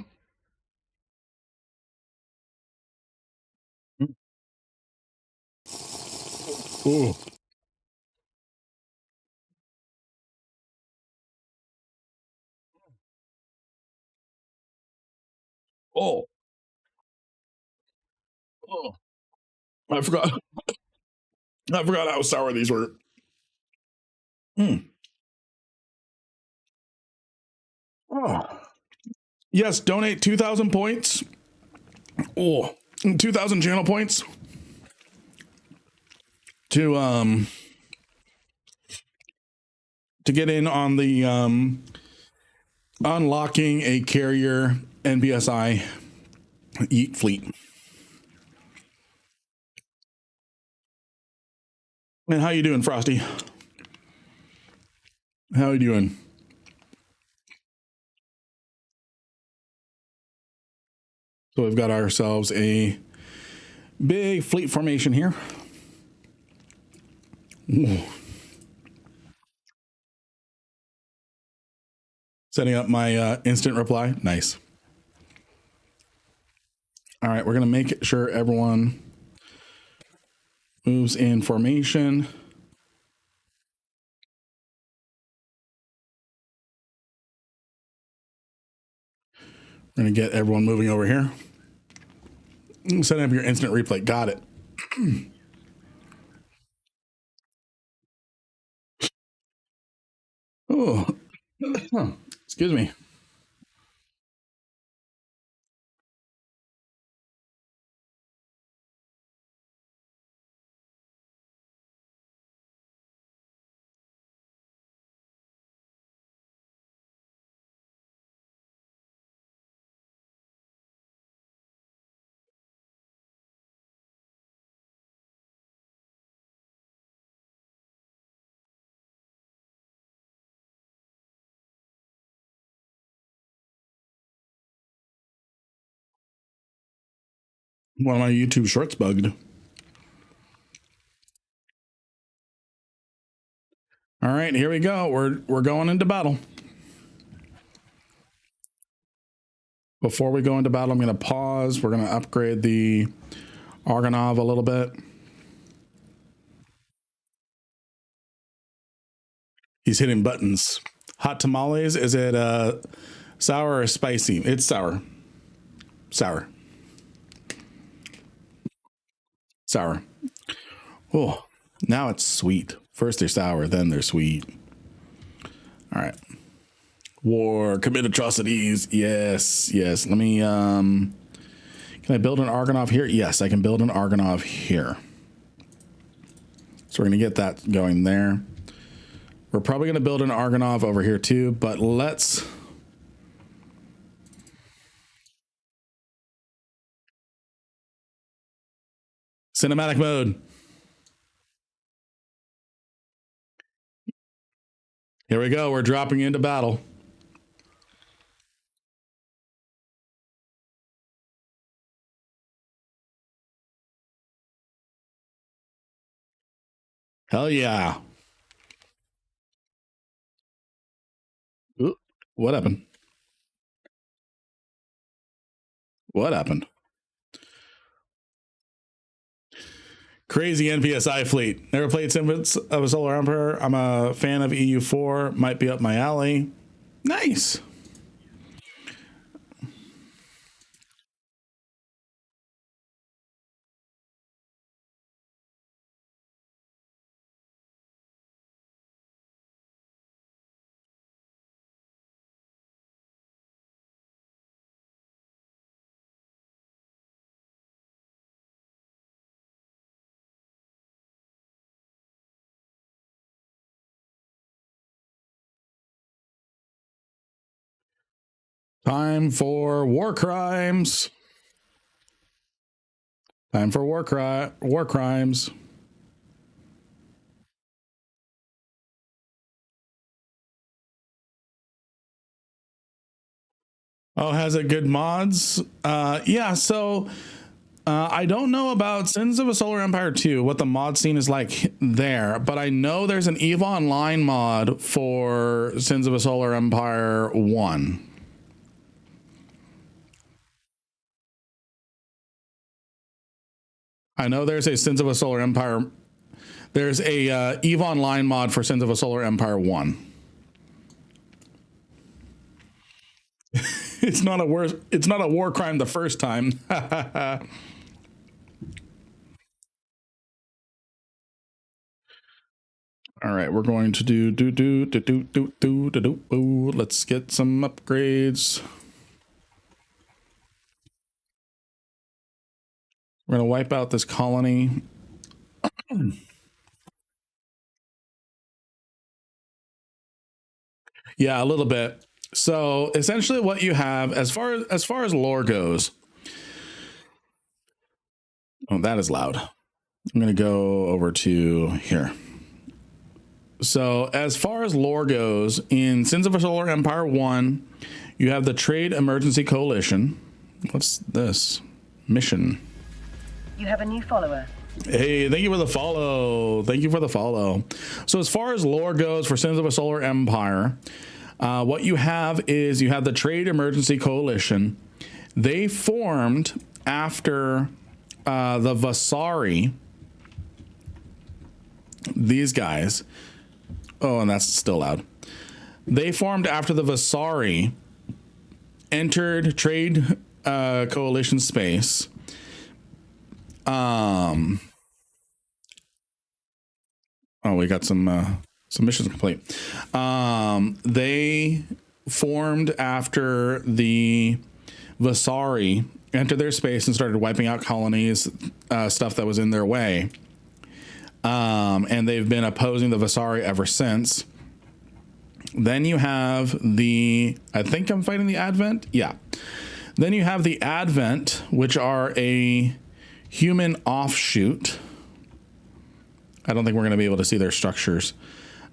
Ooh. Oh. Oh. I forgot how sour these were. Oh. Yes, donate 2,000 points. Oh, 2,000 channel points to get in on the unlocking a carrier NBSI Yeet fleet. And how you doing, Frosty? How you doing? So we've got ourselves a big fleet formation here. Ooh. Setting up my instant reply. Nice. All right, we're going to make sure everyone moves in formation. We're going to get everyone moving over here. Setting up your instant replay. Got it. Oh, excuse me. One of my YouTube shorts bugged. All right, here we go. We're going into battle. Before we go into battle, I'm going to pause. We're going to upgrade the Argonov a little bit. He's hitting buttons. Hot tamales. Is it sour or spicy? It's sour. Sour. Sour. Oh, now it's sweet. First they're sour, then they're sweet. All right. War, commit atrocities. Yes. Let me, can I build an Argonov here? Yes, I can build an Argonov here. So we're going to get that going there. We're probably going to build an Argonov over here too, but let's... Cinematic mode. Here we go. We're dropping into battle. Hell yeah. Ooh, what happened? What happened? Crazy NPSI fleet. Never played Symbols of a Solar Empire. I'm a fan of EU4. Might be up my alley. Nice. Time for war crimes. Time for war crimes. Oh, has it good mods? Yeah, so I don't know about Sins of a Solar Empire 2, what the mod scene is like there, but I know there's an EVE Online mod for Sins of a Solar Empire 1. I know there's a Sins of a Solar Empire. There's a EVE Online mod for Sins of a Solar Empire 1. It's not a war crime the first time. All right, we're going to do. Let's get some upgrades. We're gonna wipe out this colony. Yeah, a little bit. So essentially, what you have as far as lore goes. Oh, that is loud. I'm gonna go over to here. So as far as lore goes, in Sins of a Solar Empire 1, you have the Trade Emergency Coalition. What's this? Mission. You have a new follower. Hey, thank you for the follow. Thank you for the follow. So as far as lore goes for Sins of a Solar Empire, what you have is you have the Trade Emergency Coalition. They formed after the Vasari. These guys. Oh, and that's still loud. They formed after the Vasari entered Trade Coalition space. Oh, we got some missions complete. They formed after the Vasari entered their space and started wiping out colonies, stuff that was in their way. And they've been opposing the Vasari ever since. Then you have I think I'm fighting the Advent. Yeah. Then you have the Advent, which are a human offshoot. I don't think we're going to be able to see their structures.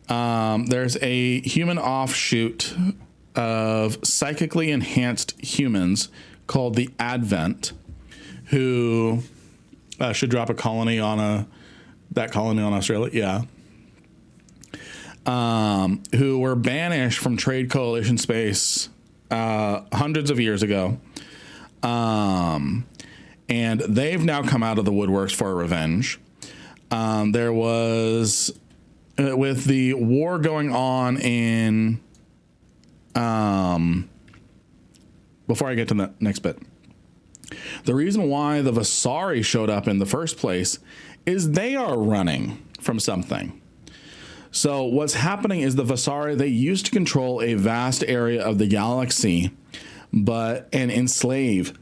There's a human offshoot of psychically enhanced humans called the Advent, who should drop a colony on that colony on Australia. Yeah. Who were banished from Trade Coalition space hundreds of years ago. And they've now come out of the woodworks for revenge. There was, with the war going on in, before I get to the next bit, the reason why the Vasari showed up in the first place is they are running from something. So what's happening is the Vasari, they used to control a vast area of the galaxy, and enslave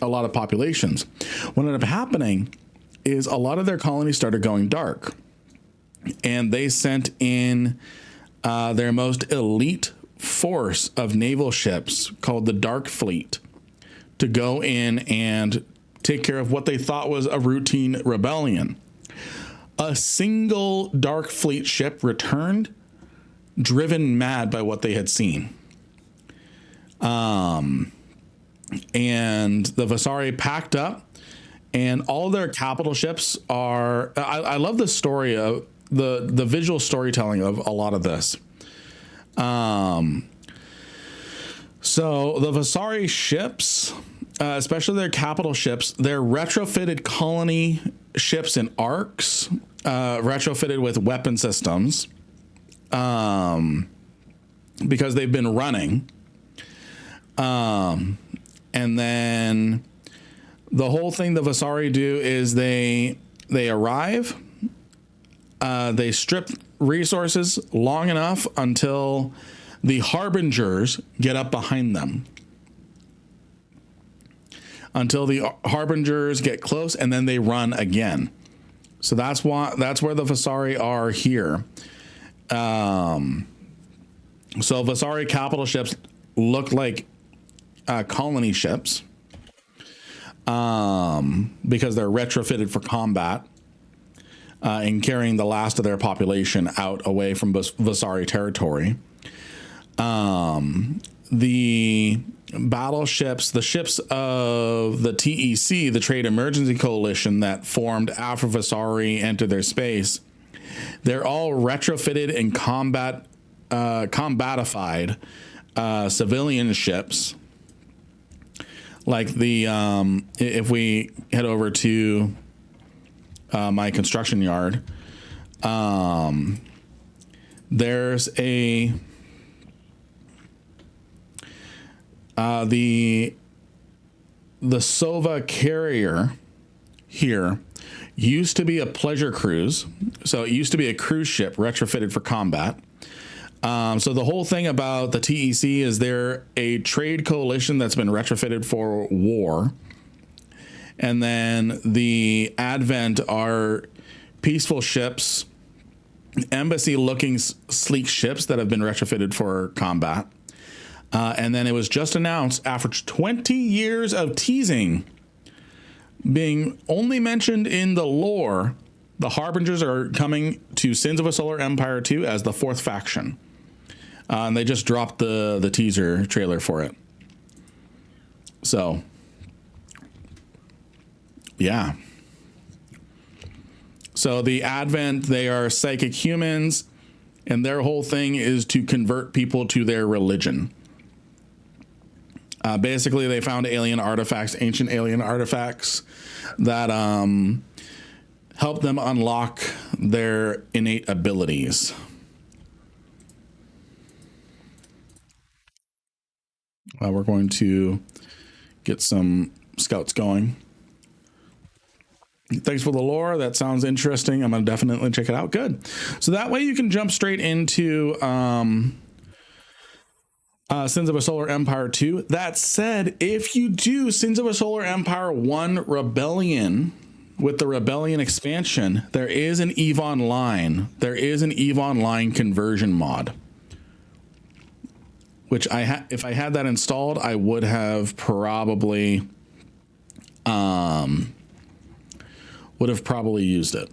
a lot of populations. What ended up happening is a lot of their colonies started going dark, and they sent in their most elite force of naval ships called the Dark Fleet to go in and take care of what they thought was a routine rebellion. A single Dark Fleet ship returned, driven mad by what they had seen. And the Vasari packed up, and all their capital ships are. I love the story of the visual storytelling of a lot of this. So the Vasari ships, especially their capital ships, they're retrofitted colony ships and arcs, retrofitted with weapon systems, because they've been running. And then the whole thing the Vasari do is they arrive, they strip resources long enough until the Harbingers get up behind them. Until the Harbingers get close, and then they run again. So that's where the Vasari are here. So Vasari capital ships look like colony ships, because they're retrofitted for combat, and carrying the last of their population out away from Vasari territory. The battleships, the ships of the TEC, the Trade Emergency Coalition that formed after Vasari entered their space, they're all retrofitted and combatified civilian ships. Like the if we head over to my construction yard, there's a the Sova carrier here used to be a pleasure cruise. So it used to be a cruise ship retrofitted for combat. So the whole thing about the TEC is they're a trade coalition that's been retrofitted for war. And then the Advent are peaceful ships, embassy looking sleek ships that have been retrofitted for combat. And then it was just announced after 20 years of teasing, being only mentioned in the lore, the Harbingers are coming to Sins of a Solar Empire 2 as the fourth faction. And they just dropped the teaser trailer for it. So, yeah. So the Advent, they are psychic humans, and their whole thing is to convert people to their religion. Basically, they found alien artifacts, ancient alien artifacts that help them unlock their innate abilities. We're going to get some scouts going. Thanks for the lore. That sounds interesting. I'm going to definitely check it out. Good. So that way you can jump straight into Sins of a Solar Empire 2. That said, if you do Sins of a Solar Empire 1 Rebellion with the Rebellion expansion, there is an EVE Online. There is an EVE Online conversion mod, which if I had that installed, I would have probably used it.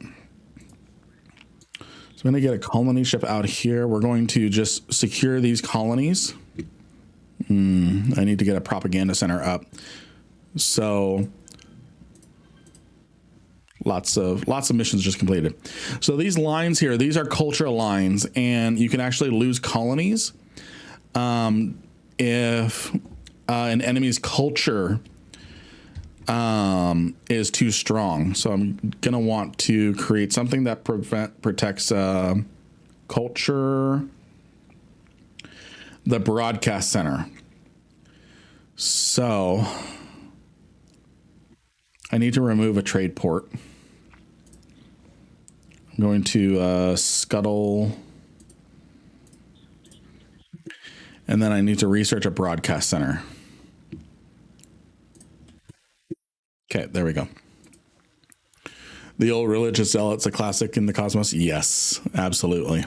So I'm going to get a colony ship out here. We're going to just secure these colonies. I need to get a propaganda center up. So lots of missions just completed. So these lines here, these are culture lines, and you can actually lose colonies if an enemy's culture is too strong. So I'm gonna want to create something that protects culture, the broadcast center. So I need to remove a trade port. I'm going to scuttle, and then I need to research a broadcast center. Okay, there we go. The old religious zealots, a classic in the cosmos. Yes, absolutely.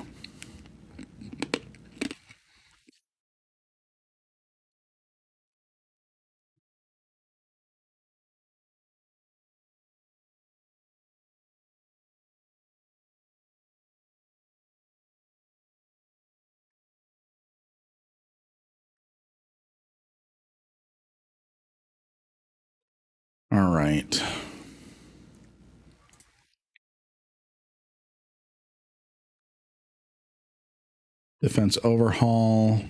All right. Defense overhaul.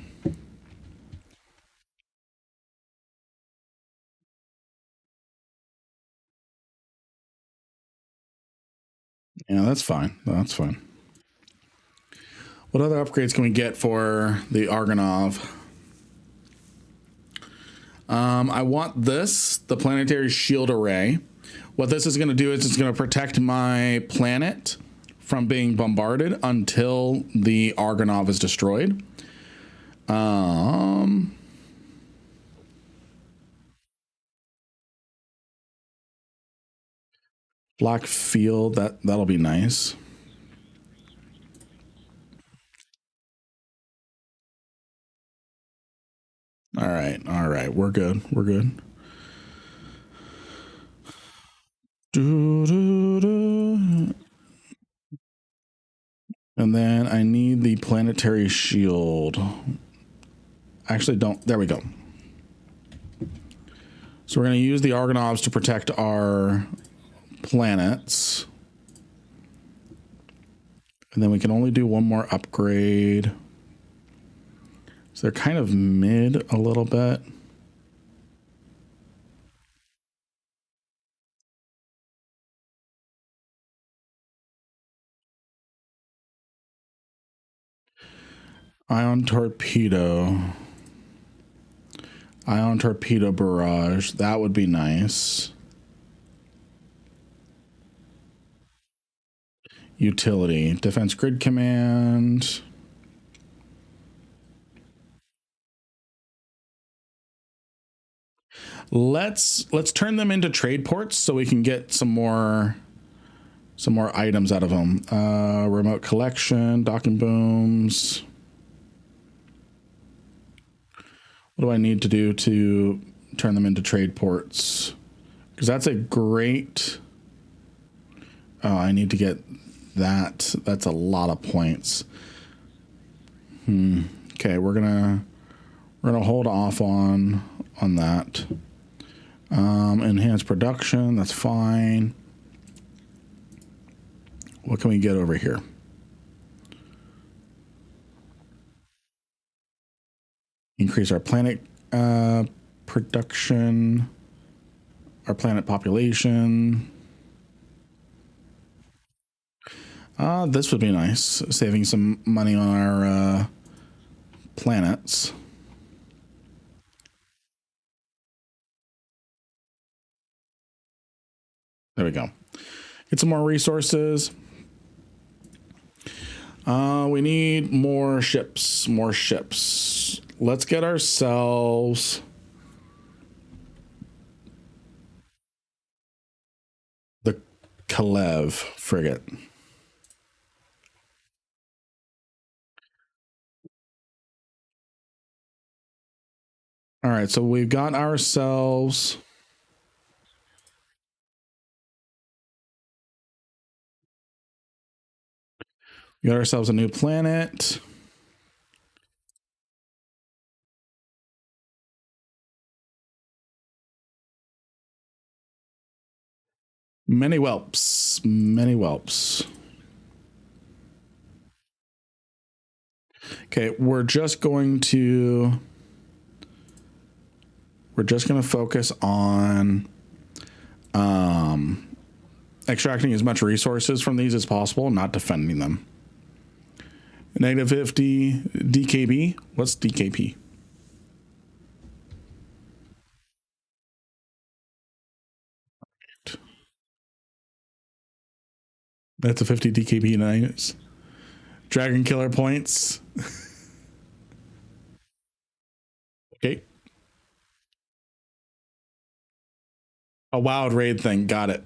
Yeah, that's fine. That's fine. What other upgrades can we get for the Argonov? I want this, the planetary shield array. What this is going to do is it's going to protect my planet from being bombarded until the Argonov is destroyed. Black field, that'll be nice. All right, we're good. We're good. And then I need the planetary shield. Actually, don't. There we go. So we're going to use the Argonovs to protect our planets. And then we can only do one more upgrade. So they're kind of mid a little bit. Ion torpedo. Ion torpedo barrage. That would be nice. Utility. Defense grid command. Let's turn them into trade ports so we can get some more items out of them. Remote collection, docking booms. What do I need to do to turn them into trade ports? Because that's a great. Oh, I need to get that. That's a lot of points. Okay, we're gonna hold off on that. Enhanced production. That's fine. What can we get over here? Increase our planet production, our planet population. This would be nice, saving some money on our planets. There we go. Get some more resources. We need more ships, Let's get ourselves the Kalev frigate. All right, so we've got ourselves a new planet. Many whelps. Okay, we're just going to focus on extracting as much resources from these as possible, not defending them. -50 DKB. What's DKP? That's a 50 DKB nice. Dragon killer points. Okay. A wild raid thing. Got it.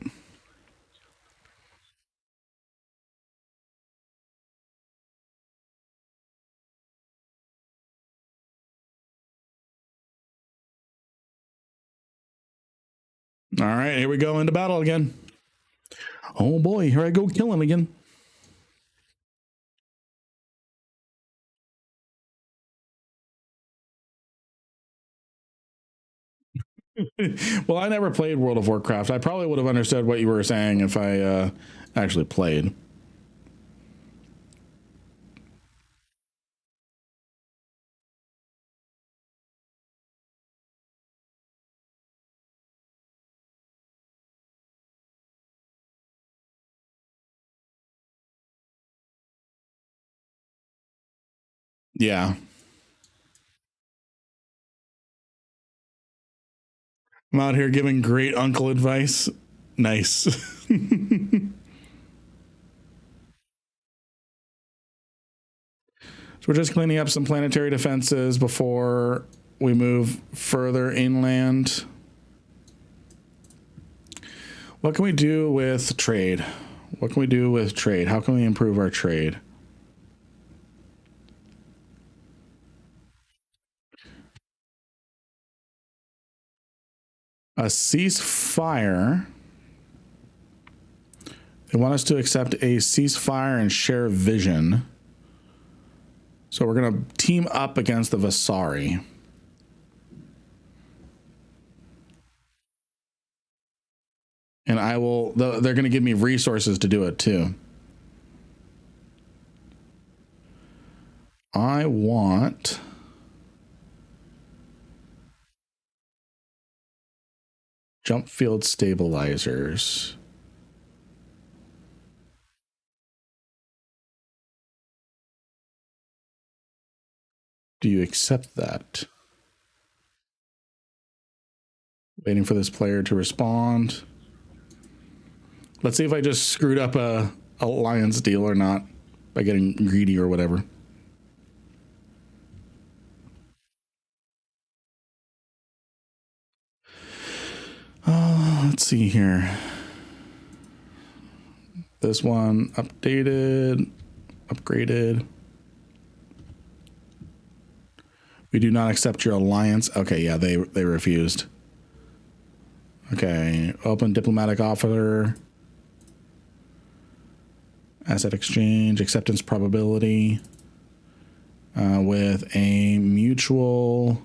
All right, here we go into battle again. Oh boy, here I go killing again. Well, I never played World of Warcraft. I probably would have understood what you were saying if I actually played. Yeah. I'm out here giving great uncle advice. Nice. So we're just cleaning up some planetary defenses before we move further inland. What can we do with trade? What can we do with trade? How can we improve our trade? A ceasefire. They want us to accept a ceasefire and share vision. So we're going to team up against the Vasari. And I will, they're going to give me resources to do it too. I want jump field stabilizers. Do you accept that? Waiting for this player to respond. Let's see if I just screwed up a alliance deal or not by getting greedy or whatever. Let's see here. This one updated, upgraded. We do not accept your alliance. Okay, yeah, they refused. Okay, open diplomatic offer. Asset exchange, acceptance probability. With a mutual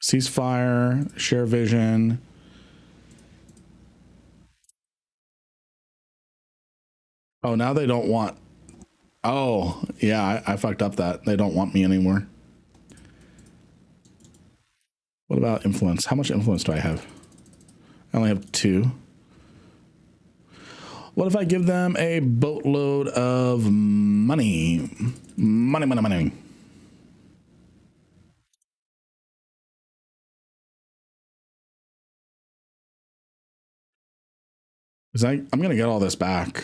ceasefire, share vision. Oh, now they don't want. Oh, yeah, I fucked up that. They don't want me anymore. What about influence? How much influence do I have? I only have 2. What if I give them a boatload of money? Money. Because I'm going to get all this back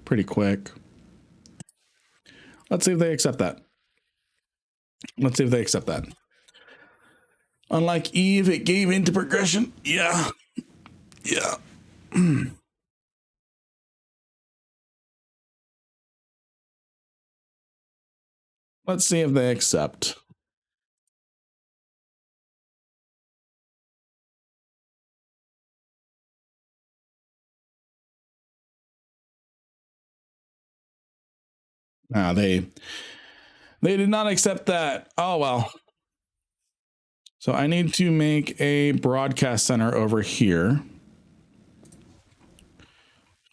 pretty quick. Let's see if they accept that. Let's see if they accept that. Unlike Eve, it gave into progression. Yeah. Yeah. Let's see if they accept. They did not accept that. Oh, well. So I need to make a broadcast center over here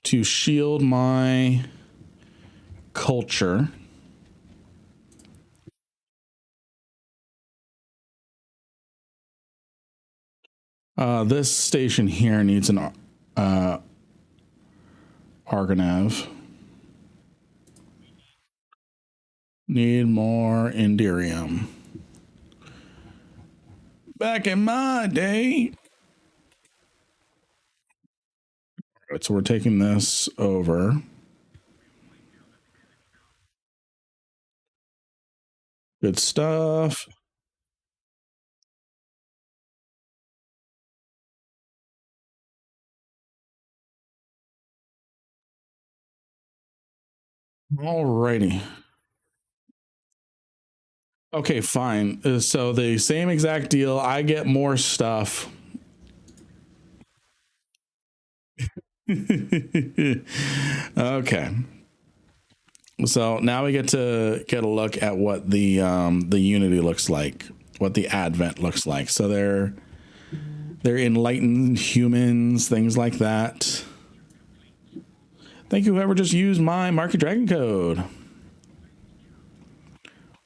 to shield my culture. This station here needs an Argonav. Need more Indirium. Back in my day. All right, so we're taking this over. Good stuff. Alrighty. Okay, fine. So the same exact deal. I get more stuff. Okay. So now we get to get a look at what the Unity looks like, what the Advent looks like. So they're enlightened humans, things like that. Thank you, whoever just used my Market Dragon code.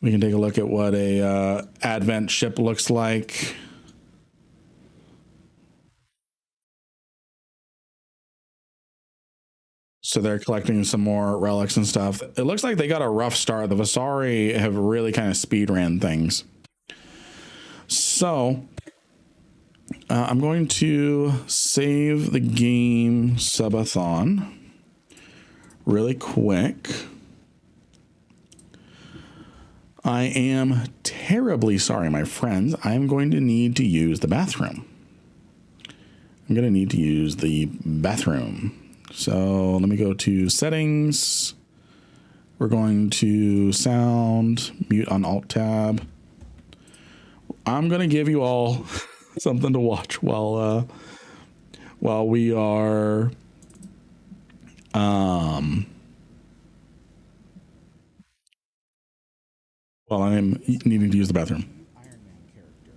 We can take a look at what a Advent ship looks like. So they're collecting some more relics and stuff. It looks like they got a rough start. The Vasari have really kind of speed ran things. So I'm going to save the game subathon really quick. I am terribly sorry, my friends. I'm going to need to use the bathroom. I'm going to need to use the bathroom. So let me go to settings. We're going to sound, mute on alt tab. I'm going to give you all something to watch while we are while I'm needing to use the bathroom. Iron Man character.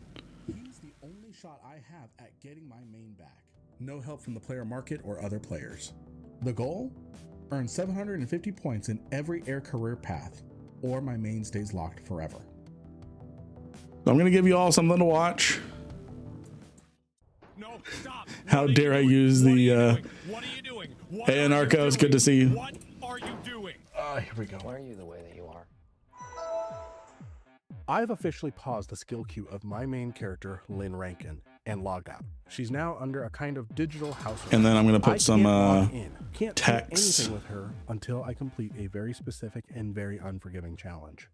He's the only shot I have at getting my main back. No help from the player market or other players. The goal? Earn 750 points in every air career path, or my main stays locked forever. I'm going to give you all something to watch. No, stop. How dare I use the What are you doing? hey, Narco, it's good to see you. What are you doing? Here we go. Why are you the way that you are? I've officially paused the skill queue of my main character, Lynn Rankin, and logged out. She's now under a kind of digital house arrest. And then I'm going to put some Can't do text. anything with her until I complete a very specific and very unforgiving challenge.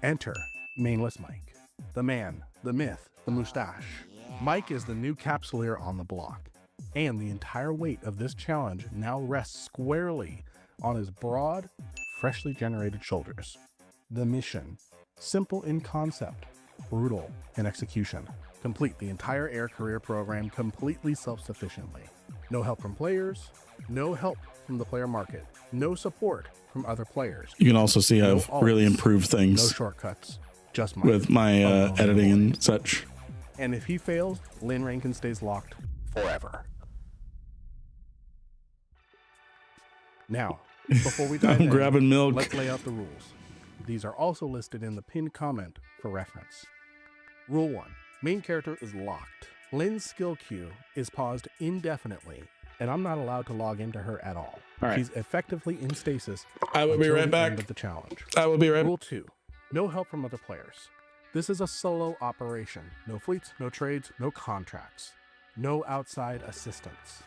Enter Mainless Mike. The man, the myth, the mustache. Mike is the new capsuleer on the block, and the entire weight of this challenge now rests squarely on his broad, freshly generated shoulders. The mission, simple in concept, brutal in execution. Complete the entire air career program completely self-sufficiently. No help from players, no help from the player market, no support from other players. You can also see I've really improved No things shortcuts, just Mike. with my editing and such. And if he fails, Lynn Rankin stays locked forever. Now, before we dive I'm in, grabbing milk. let's lay out the rules. These are also listed in the pinned comment for reference. Rule 1. Main character is locked. Lynn's skill queue is paused indefinitely, and I'm not allowed to log into her at all. All right. She's effectively in stasis. I will be until right the back. end of the challenge. I will be right Rule 2. No help from other players. This is a solo operation. No fleets, no trades, no contracts. No outside assistance.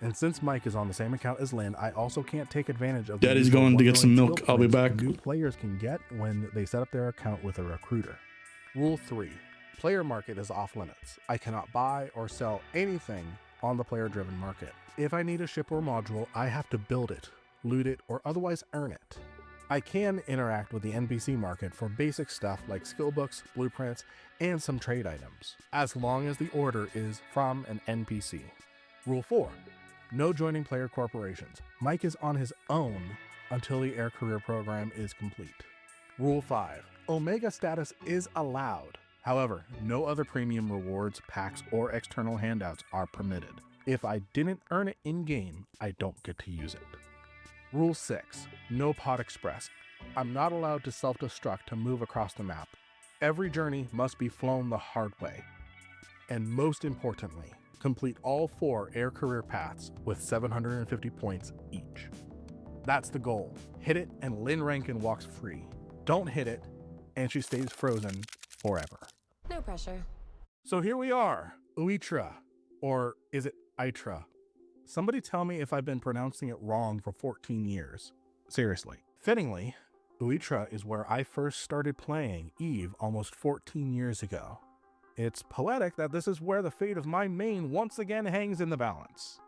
And since Mike is on the same account as Lynn, I also can't take advantage of Daddy's the going to get some 1 million milk. skill I'll be points back. new players can get when they set up their account with a recruiter. Rule 3. Player market is off limits. I cannot buy or sell anything on the player-driven market. If I need a ship or module, I have to build it, loot it, or otherwise earn it. I can interact with the NPC market for basic stuff like skill books, blueprints, and some trade items, as long as the order is from an NPC. Rule 4. No joining player corporations. Mike is on his own until the air career program is complete. Rule 5. Omega status is allowed. However, no other premium rewards, packs, or external handouts are permitted. If I didn't earn it in-game, I don't get to use it. Rule 6. No pod express. I'm not allowed to self-destruct to move across the map. Every journey must be flown the hard way. And most importantly, complete all 4 air career paths with 750 points each. That's the goal. Hit it and Lynn Rankin walks free. Don't hit it and she stays frozen forever. No pressure. So here we are, Uitra, or is it Itra? Somebody tell me if I've been pronouncing it wrong for 14 years. Seriously. Fittingly, Uitra is where I first started playing Eve almost 14 years ago. It's poetic that this is where the fate of my main once again hangs in the balance.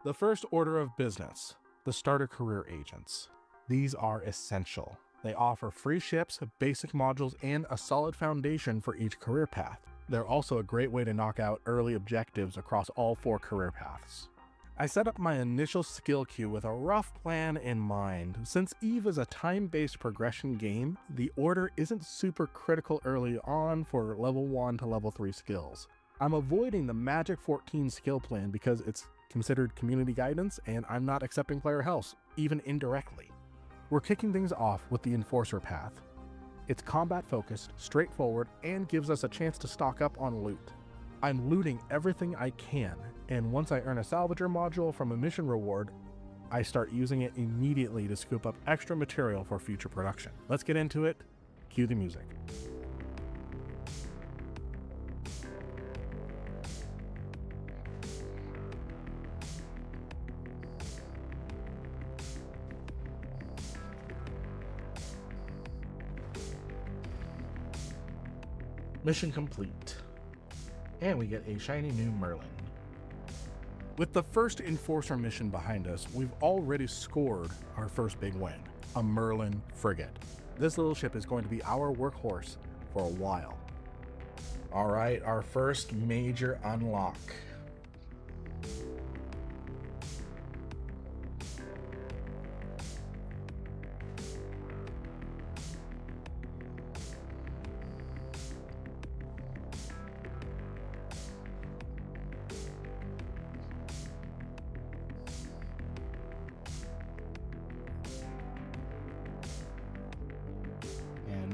The first order of business, the starter career agents. These are essential. They offer free ships, basic modules, and a solid foundation for each career path. They're also a great way to knock out early objectives across all 4 career paths. I set up my initial skill queue with a rough plan in mind. Since Eve is a time-based progression game, the order isn't super critical early on for level 1 to level 3 skills. I'm avoiding the Magic 14 skill plan because it's considered community guidance and I'm not accepting player health, even indirectly. We're kicking things off with the Enforcer path. It's combat focused, straightforward, and gives us a chance to stock up on loot. I'm looting everything I can, and once I earn a salvager module from a mission reward, I start using it immediately to scoop up extra material for future production. Let's get into it. Cue the music. Mission complete. And we get a shiny new Merlin. With the first Enforcer mission behind us, we've already scored our first big win, a Merlin frigate. This little ship is going to be our workhorse for a while. All right, our first major unlock.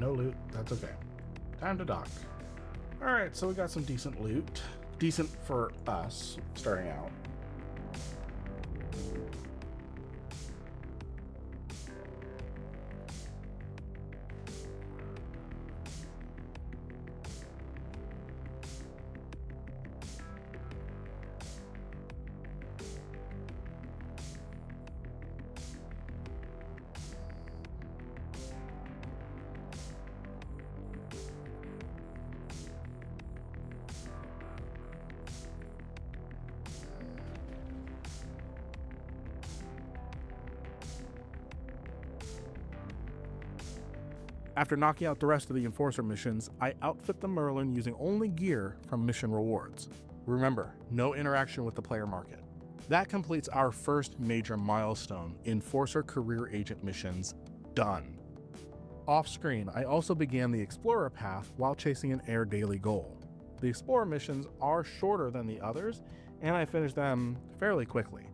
No loot, that's okay. Time to dock. All right, so we got some decent loot. Decent for us, starting out. After knocking out the rest of the Enforcer missions, I outfit the Merlin using only gear from mission rewards. Remember, no interaction with the player market. That completes our first major milestone, Enforcer Career Agent missions done. Off screen, I also began the Explorer path while chasing an air daily goal. The Explorer missions are shorter than the others, and I finished them fairly quickly.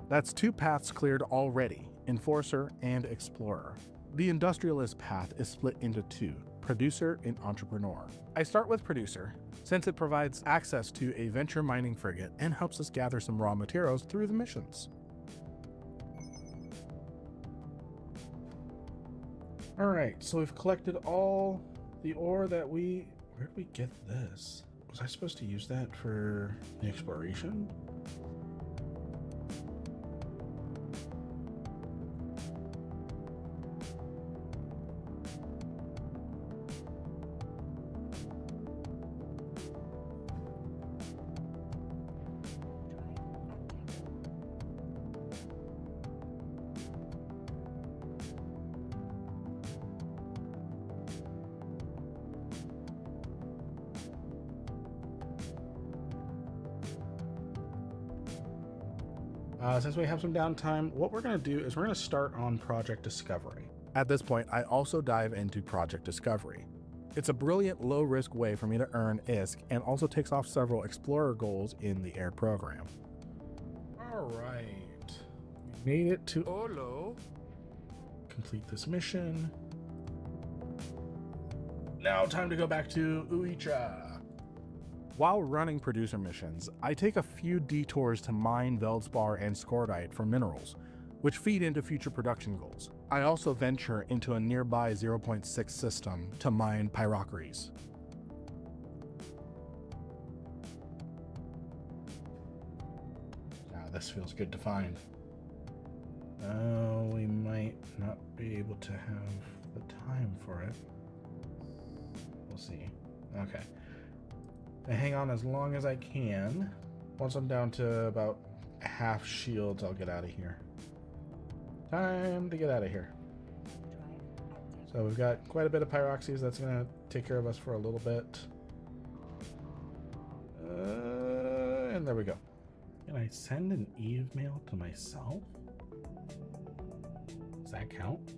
That's 2 paths cleared already, Enforcer and Explorer. The Industrialist path is split into 2, Producer and Entrepreneur. I start with Producer, since it provides access to a venture mining frigate and helps us gather some raw materials through the missions. Alright, so we've collected all the ore that where did we get this? Was I supposed to use that for the exploration? Since we have some downtime, what we're going to do is we're going to start on Project Discovery. At this point, I also dive into Project Discovery. It's a brilliant low-risk way for me to earn ISK and also takes off several Explorer goals in the air program. Alright, we made it to Olo. Complete this mission. Now time to go back to Uicha. While running producer missions, I take a few detours to mine Veldspar and Scordite for minerals, which feed into future production goals. I also venture into a nearby 0.6 system to mine Pyrocheres. Now this feels good to find. Oh, we might not be able to have the time for it. We'll see. Okay. I hang on as long as I can. Once I'm down to about half shields, I'll get out of here. Time to get out of here. So we've got quite a bit of pyroxes. That's going to take care of us for a little bit. And there we go. Can I send an Eve mail to myself? Does that count?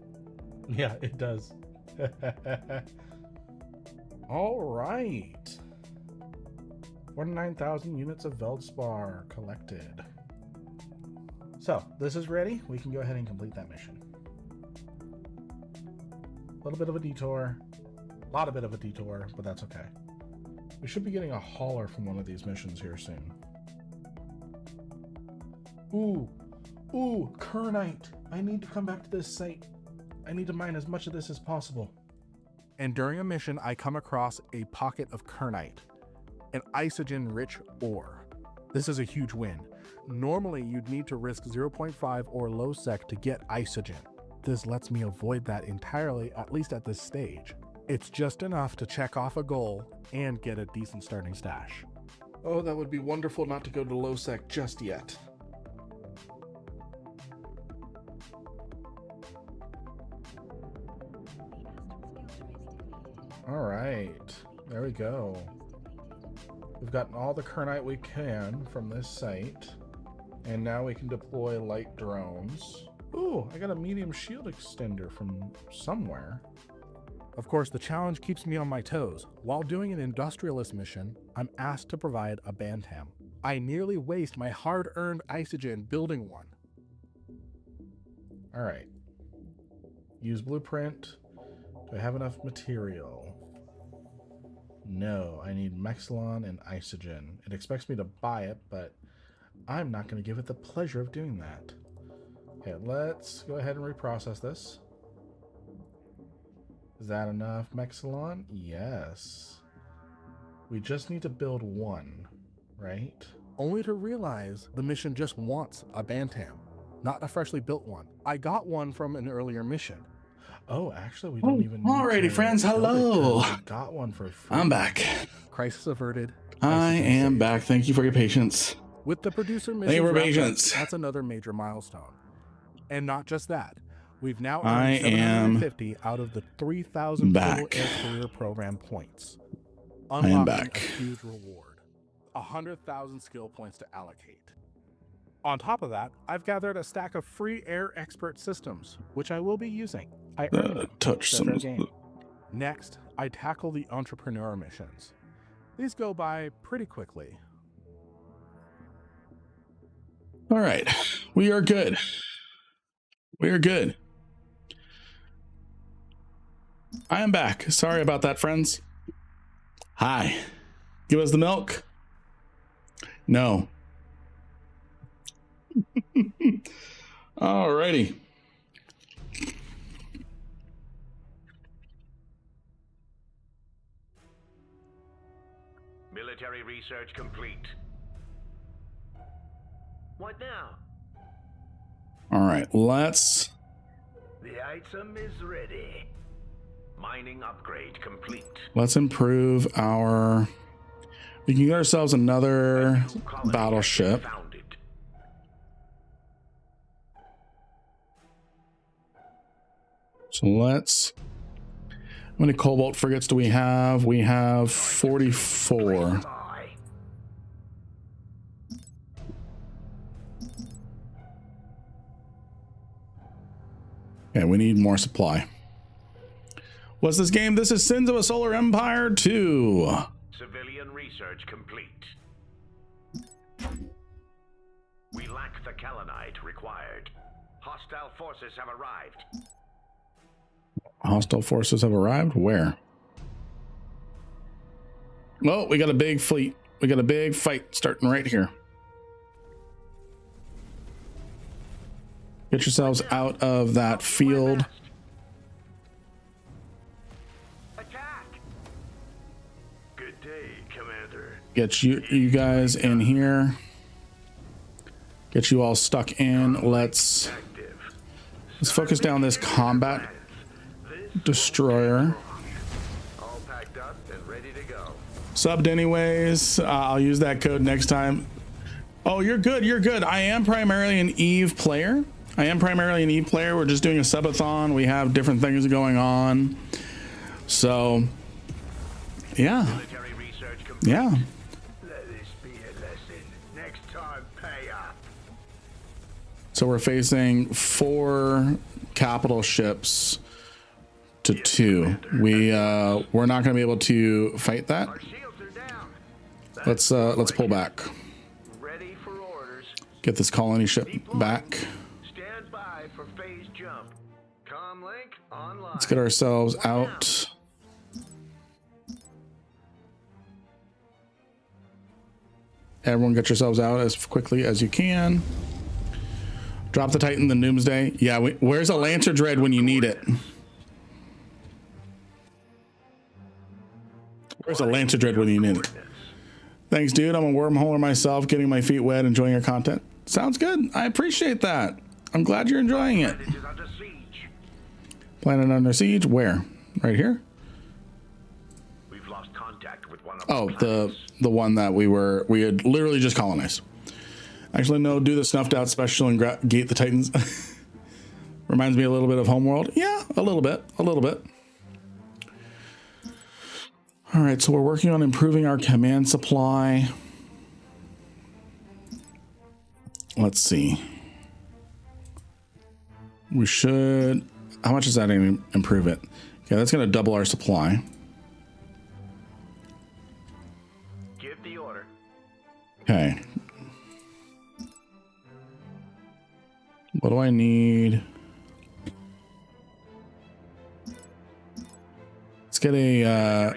Yeah, it does. All right. 49,000 units of Veldspar collected. So, this is ready. We can go ahead and complete that mission. A little bit of a detour. A lot of bit of a detour, but that's okay. We should be getting a hauler from one of these missions here soon. Ooh, Kernite. I need to come back to this site. I need to mine as much of this as possible. And during a mission, I come across a pocket of Kernite, an isogen-rich ore. This is a huge win. Normally, you'd need to risk 0.5 or low sec to get isogen. This lets me avoid that entirely, at least at this stage. It's just enough to check off a goal and get a decent starting stash. Oh, that would be wonderful not to go to low sec just yet. All right, there we go. We've gotten all the Kernite we can from this site, and now we can deploy light drones. Ooh, I got a medium shield extender from somewhere. Of course, the challenge keeps me on my toes. While doing an industrialist mission, I'm asked to provide a Bantam. I nearly waste my hard-earned isogen building one. All right. Use blueprint. Do I have enough material? No, I need Mexilon and isogen. It expects me to buy it, but I'm not going to give it the pleasure of doing that. Okay, let's go ahead and reprocess this. Is that enough Mexilon? Yes. We just need to build one, right? Only to realize the mission just wants a Bantam, not a freshly built one. I got one from an earlier mission. Oh, actually, we don't even need Alrighty, to friends, build it hello. 'cause we got one for free. I'm back. Crisis averted. I Isogen am saved. back. Thank you for your patience. With the producer Thank you mission, for patience. that's another major milestone. And not just that, we've now I earned am 750 out of the 3,000 total back. Air Career Program points. I am Unlocking back. a huge reward, 100,000 skill points to allocate. On top of that, I've gathered a stack of free air expert systems, which I will be using. I earned them. Touch That's our some. game. Next, I tackle the entrepreneur missions. These go by pretty quickly. All right, we are good. We are good. I am back. Sorry about that, friends. Hi. Give us the milk. No. Alrighty. Military research complete. What now? All right, let's. The item is ready. Mining upgrade complete. Let's improve our. We can get ourselves another battleship. Founded. So let's. How many cobalt frigates do we have? We have 44. Okay, we need more supply. What's this game? This is Sins of a Solar Empire 2. Civilian research complete. We lack the kalinite required. Hostile forces have arrived. Hostile forces have arrived? Where? Oh, we got a big fleet. We got a big fight starting right here. Get yourselves out of that field. Attack! Good day, Commander. Get you guys in here. Get you all stuck in. Let's focus down this combat destroyer. All packed up and ready to go. Subbed anyways. I'll use that code next time. Oh, you're good. You're good. I am primarily an Eve player. We're just doing a subathon. We have different things going on. So, yeah. Yeah. Let this be a lesson. Next time, pay up. So we're facing 4 capital ships to 2. We're not going to be able to fight that. Our shields are down. Let's pull back. Ready for orders. Get this colony ship back. Stand by for phase jump. Comlink online. Let's get ourselves out. Everyone get yourselves out as quickly as you can. Drop the Titan, the Doomsday. Yeah, where's a Lancer Dread when you need it? Where's a Lancer Dread when you need it? Thanks, dude. I'm a wormholer myself, getting my feet wet, enjoying your content. Sounds good. I appreciate that. I'm glad you're enjoying it. Planet under siege. Where? Right here? We've lost contact with one of Oh, the one that we had literally just colonized. Actually, no. Do the snuffed out special and gate the Titans. Reminds me a little bit of Homeworld. Yeah, a little bit. A little bit. All right, so we're working on improving our command supply. Let's see. We should... How much is that going to improve it? Okay, that's going to double our supply. Give the order. Okay. What do I need? Let's get a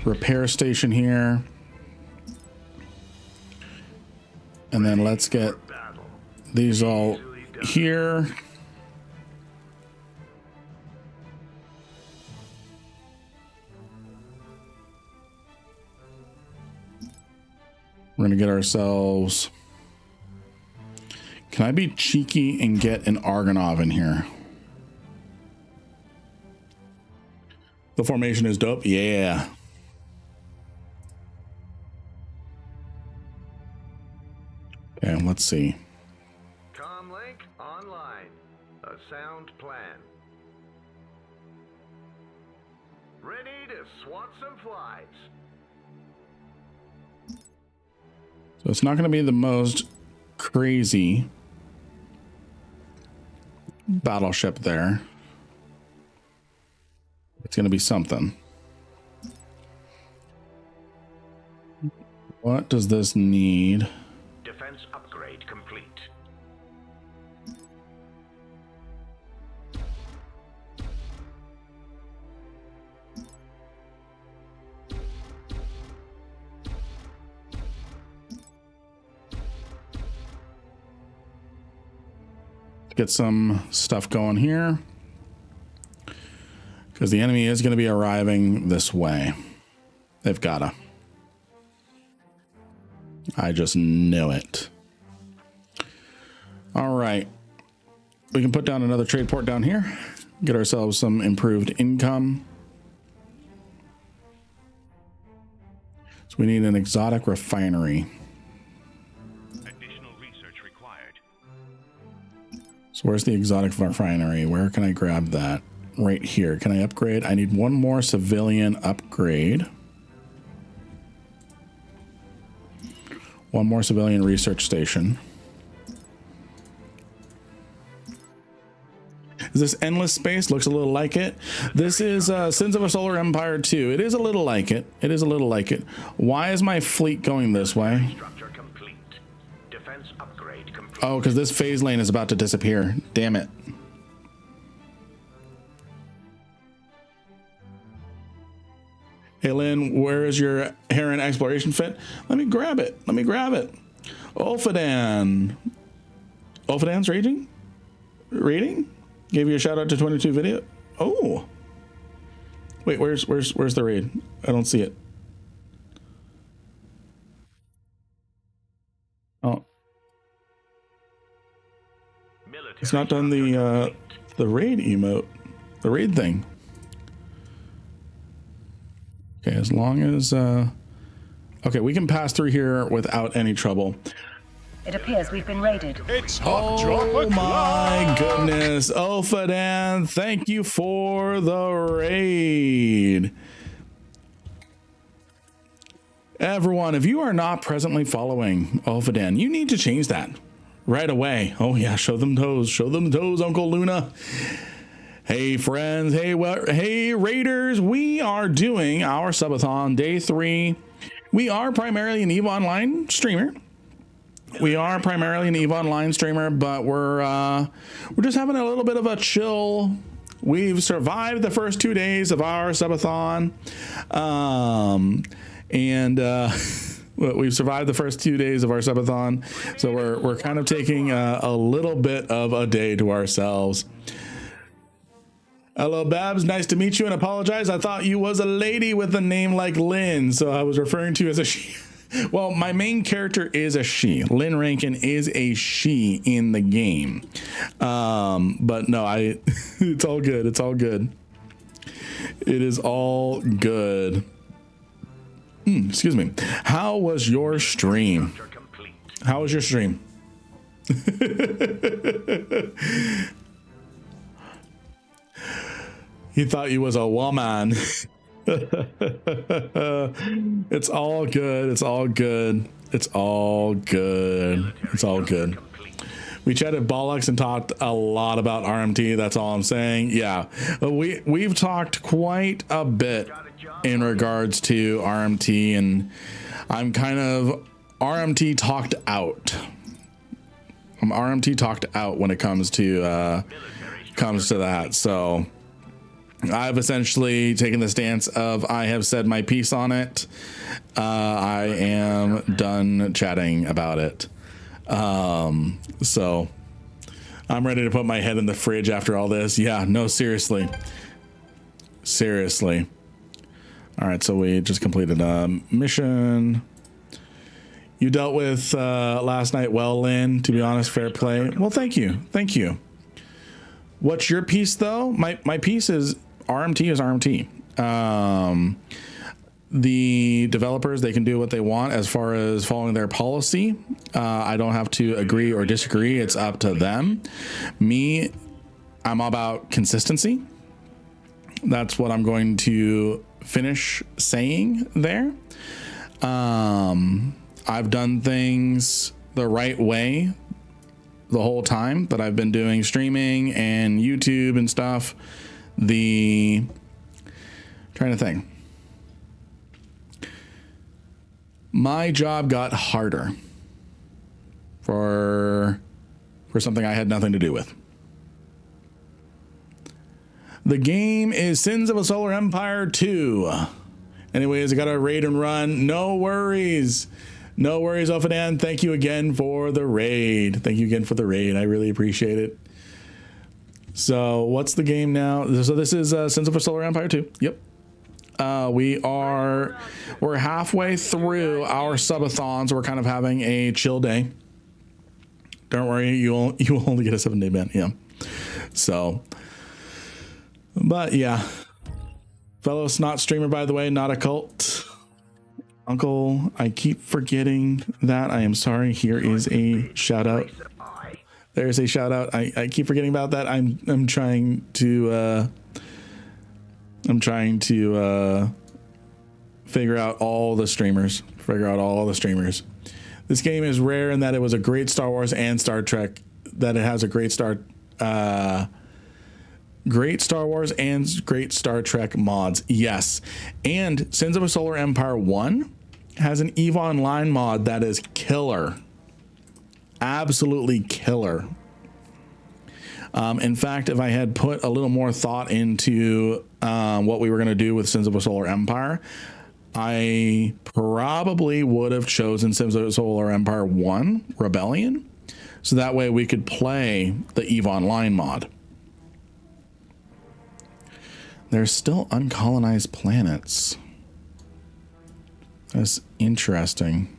repair station here. And then let's get these all here. We're gonna get ourselves... Can I be cheeky and get an Argonov in here? The formation is dope. Yeah. Okay, let's see. Comlink online. A sound plan. Ready to swat some flies. So it's not going to be the most crazy battleship there. It's going to be something. What does this need? Defense upgrade complete. Get some stuff going here, because the enemy is going to be arriving this way. They've gotta. I just know it. All right, we can put down another trade port down here, get ourselves some improved income. So we need an exotic refinery. So where's the exotic refinery? Where can I grab that? Right here. Can I upgrade? I need one more civilian upgrade. One more civilian research station. Is this Endless Space? Looks a little like it. This is Sins of a Solar Empire 2. It is a little like it. It is a little like it. Why is my fleet going this way? Oh, because this phase lane is about to disappear. Damn it. Hey, Lynn, where is your Heron exploration fit? Let me grab it. Let me grab it. Ulfadan. Ulfadan's rating? Rating? Gave you a shout out to 22 video. Oh. Wait, where's the raid? I don't see it. Oh. It's not done the raid emote, the raid thing. Okay, as long as okay, we can pass through here without any trouble. It appears we've been raided. It's Oh my goodness, Ulfadan, thank you for the raid. Everyone, if you are not presently following Ulfadan, you need to change that right away. Oh yeah, show them toes. Show them toes, Uncle Luna. Hey friends, hey raiders, we are doing our subathon day 3. We are primarily an EVE Online streamer. But we're just having a little bit of a chill. We've survived the first 2 days of our subathon. We've survived the first 2 days of our subathon, so we're kind of taking a little bit of a day to ourselves. Hello, Babs. Nice to meet you, and apologize. I thought you was a lady with a name like Lynn, so I was referring to you as a she. Well, my main character is a she. Lynn Rankin is a she in the game. But no, it's all good. It's all good. It is all good. Excuse me. How was your stream? How was your stream? He thought you was a woman. It's all good. It's all good. It's all good. It's all good. We chatted bollocks and talked a lot about RMT. That's all I'm saying. Yeah, we've talked quite a bit in regards to RMT, and I'm kind of RMT talked out. I'm RMT talked out when it comes to that. So I've essentially taken the stance of I have said my piece on it. I am done chatting about it. So I'm ready to put my head in the fridge after all this. Yeah, no, seriously. Seriously. All right, so we just completed a mission. You dealt with last night well, Lynn, to be honest. Fair play. Well, thank you. Thank you. What's your piece, though? My piece is RMT is RMT. The developers, they can do what they want as far as following their policy. I don't have to agree or disagree. It's up to them. Me, I'm about consistency. That's what I'm going to finish saying there. I've done things the right way the whole time that I've been doing streaming and YouTube and stuff. Trying to think. My job got harder for something I had nothing to do with. The game is Sins of a Solar Empire 2. Anyways, I got a raid and run. No worries. No worries, Ophadan. Thank you again for the raid. Thank you again for the raid. I really appreciate it. So what's the game now? So this is Sins of a Solar Empire 2. Yep. We're halfway through our subathon, so we're kind of having a chill day. Don't worry, you will only get a 7-day ban. Yeah. So, but yeah, fellow snot streamer, by the way, not a cult. Uncle, I keep forgetting that. I am sorry. Here is a shout out. There's a shout out. I keep forgetting about that. I'm trying to figure out all the streamers. This game is rare in that it was a great Star Wars and Star Trek. That it has a great Star Wars and great Star Trek mods. Yes, and Sins of a Solar Empire 1 has an EVE Online mod that is killer. Absolutely killer. In fact, if I had put a little more thought into what we were going to do with Sins of a Solar Empire, I probably would have chosen Sins of a Solar Empire 1 Rebellion, so that way we could play the EVE Online mod. There's still uncolonized planets. That's interesting.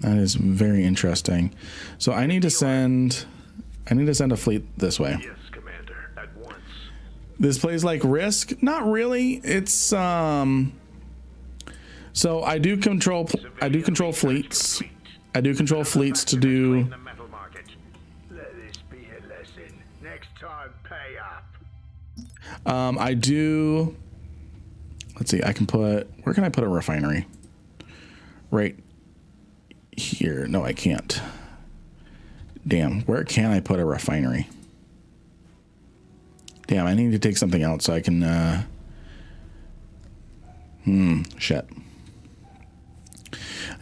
That is very interesting. So I need to send a fleet this way. Yes, Commander, at once. This plays like Risk? Not really. It's so I do control fleets. I do control fleets to do. Let this be a lesson. Next time, pay up. I do. Let's see. I can put. Where can I put a refinery? Right here. No, I can't. Damn. Where can I put a refinery? Damn. I need to take something out so I can. Shit.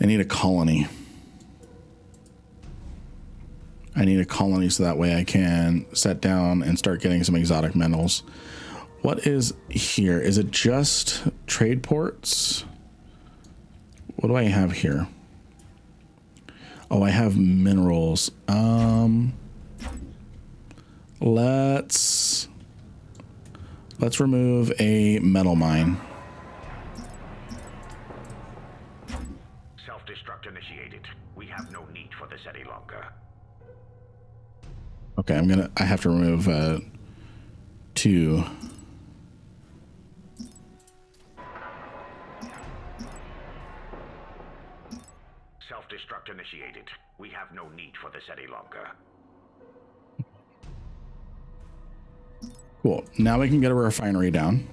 I need a colony. So that way I can set down and start getting some exotic metals. What is here? Is it just trade ports? What do I have here? Oh, I have minerals. Let's remove a metal mine. Self-destruct initiated. We have no need for this any longer. Okay, I have to remove 2. Self-destruct initiated. We have no need for this any longer. Cool. Now we can get a refinery down.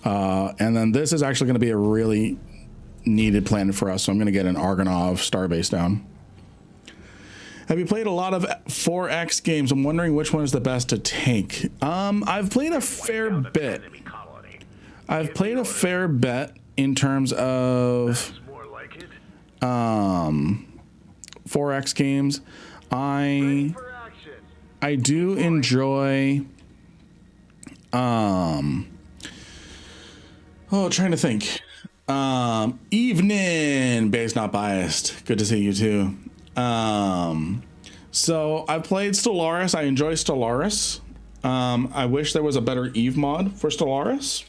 And then this is actually going to be a really needed planet for us. So I'm going to get an Argonov starbase down. Have you played a lot of 4X games? I'm wondering which one is the best to take. I've played a fair bit. I've played a fair bit in terms of 4X games. I do enjoy trying to think. Evening, base not biased. Good to see you too. So I've played Stellaris. I enjoy Stellaris. I wish there was a better Eve mod for Stellaris.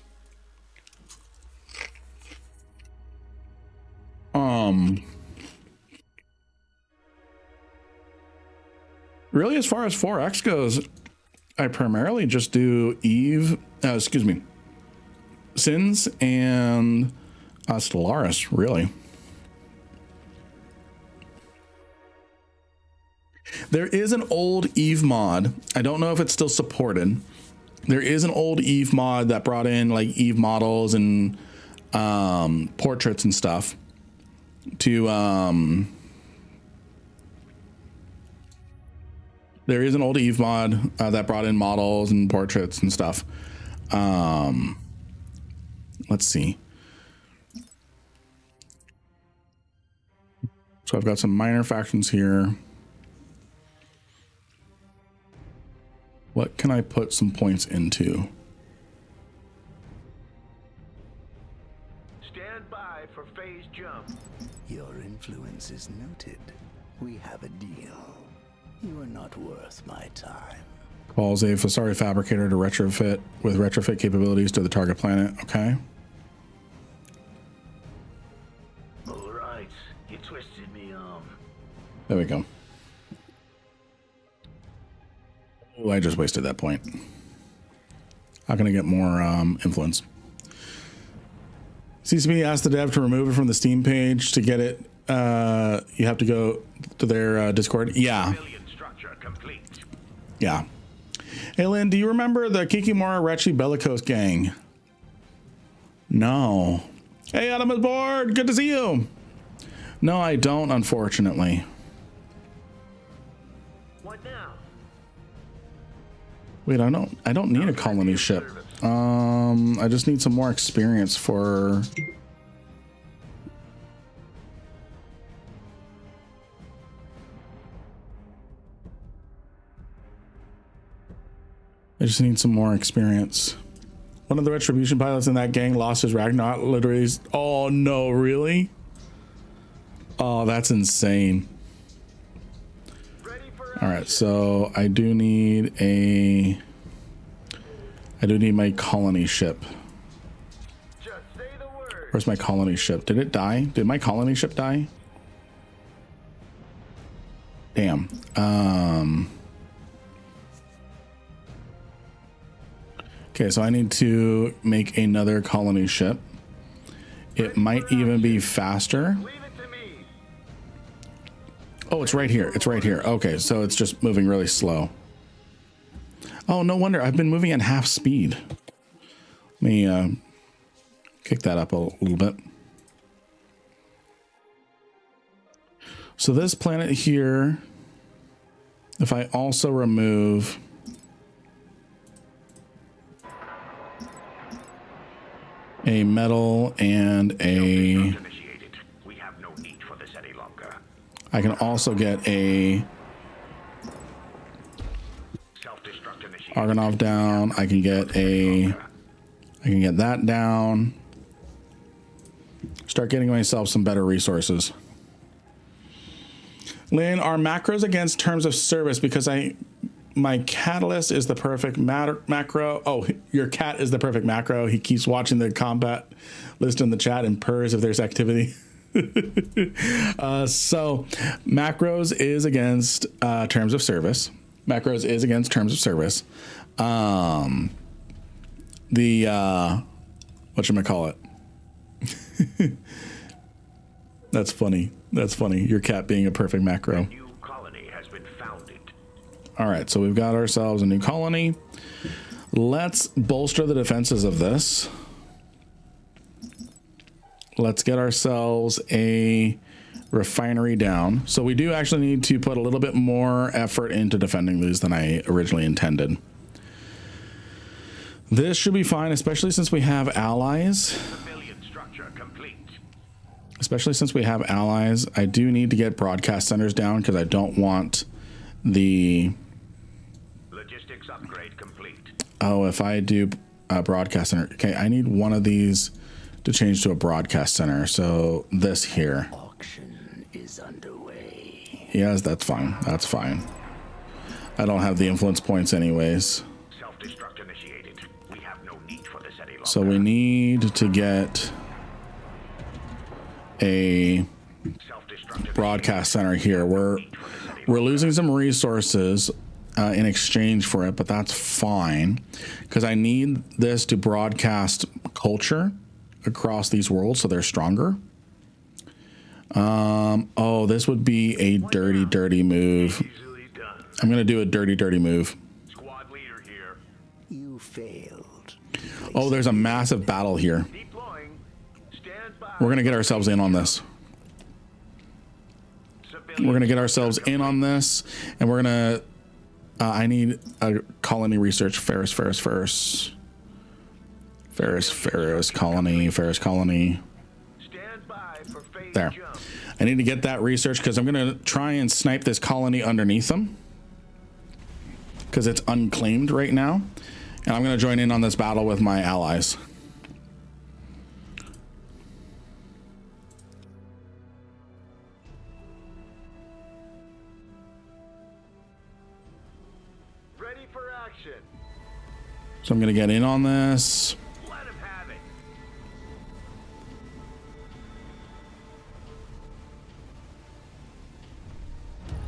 Really, as far as 4X goes, I primarily just do Eve, Sins and Stellaris, really. There is an old Eve mod. I don't know if it's still supported. There is an old Eve mod that brought in like Eve models and portraits and stuff to there is an old Eve mod that brought in models and portraits and stuff. Let's see. So I've got some minor factions here. What can I put some points into? Stand by for phase jump. Your influence is noted. We have a deal. You are not worth my time. Calls a Fasari fabricator to retrofit with retrofit capabilities to the target planet. Okay. All right, you twisted me arm. There we go. Oh, I just wasted that point. How can I get more influence? CCP asked the dev to remove it from the Steam page. To get it, you have to go to their Discord. Yeah. Yeah. Hey, Lynn, do you remember the Kikimora Rechi Bellicose gang? No. Hey, Adam is bored. Good to see you. No, I don't, unfortunately. What now? Wait, I don't need a colony ship. I just need some more experience for... I just need some more experience. One of the retribution pilots in that gang lost his Ragnarok literally. Oh no, really? Oh, that's insane. All right, so I do need my colony ship. Where's my colony ship? Did it die? Did my colony ship die? Damn. Okay, so I need to make another colony ship. It might even be faster. Oh, it's right here. It's right here. Okay, so it's just moving really slow. Oh, no wonder. I've been moving at half speed. Let me kick that up a little bit. So this planet here, if I also remove... a metal and a... We have no need for this any longer. I can also get a Argonov down. I can get that down. start getting myself some better resources. Lynn, are macros against terms of service? Because my catalyst is the perfect macro. Oh, your cat is the perfect macro. He keeps watching the combat list in the chat and purrs if there's activity. So macros is against terms of service. Macros is against terms of service. Whatchamacallit? That's funny. That's funny. Your cat being a perfect macro. A new colony has been founded. All right, so we've got ourselves a new colony. Let's bolster the defenses of this. Let's get ourselves a refinery down. So we do actually need to put a little bit more effort into defending these than I originally intended. This should be fine, especially since we have allies. Civilian structure complete. Especially since we have allies. I do need to get broadcast centers down because I don't want the... Logistics upgrade complete. Oh, if I do a broadcast center. Okay, I need one of these to change to a broadcast center. So this here. Auction is underway. Yes, that's fine. That's fine. I don't have the influence points anyways. Self-destruct initiated. We have no need for this any longer. So we need to get a broadcast center here. We're losing some resources in exchange for it, but that's fine because I need this to broadcast culture across these worlds so they're stronger. Oh, this would be a dirty move. I'm gonna do a dirty move. Squad leader here. You failed. Oh, there's a massive battle here. Deploying. Stand by. We're gonna get ourselves in on this. We're gonna get ourselves in on this, and we're gonna. I need a colony research. Ferris colony. Stand by for phase There. jump. I need to get that research because I'm gonna try and snipe this colony underneath them because it's unclaimed right now, and I'm gonna join in on this battle with my allies. Ready for action. So I'm gonna get in on this. Let him have it.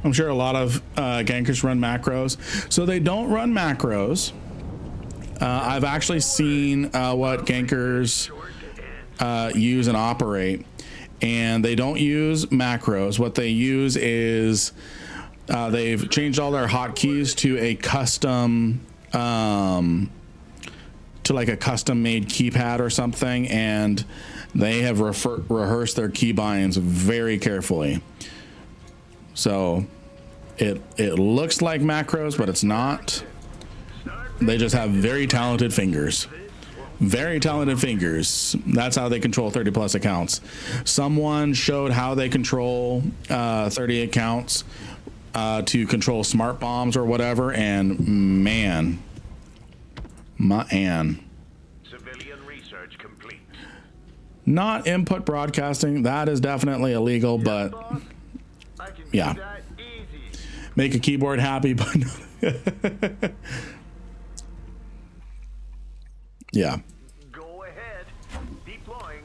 I'm sure a lot of gankers run macros. So they don't run macros. I've actually seen what gankers use and operate, and they don't use macros. What they use is they've changed all their hotkeys to a custom, to like a custom made keypad or something, and they have rehearsed their keybinds very carefully. So it looks like macros, but it's not. They just have very talented fingers. Very talented fingers. That's how they control 30 plus accounts. Someone showed how they control 30 accounts to control smart bombs or whatever, and man. Civilian research complete. Not input broadcasting. That is definitely illegal, but I can yeah. do that easy. Make a keyboard happy, but yeah. Go ahead. Deploying.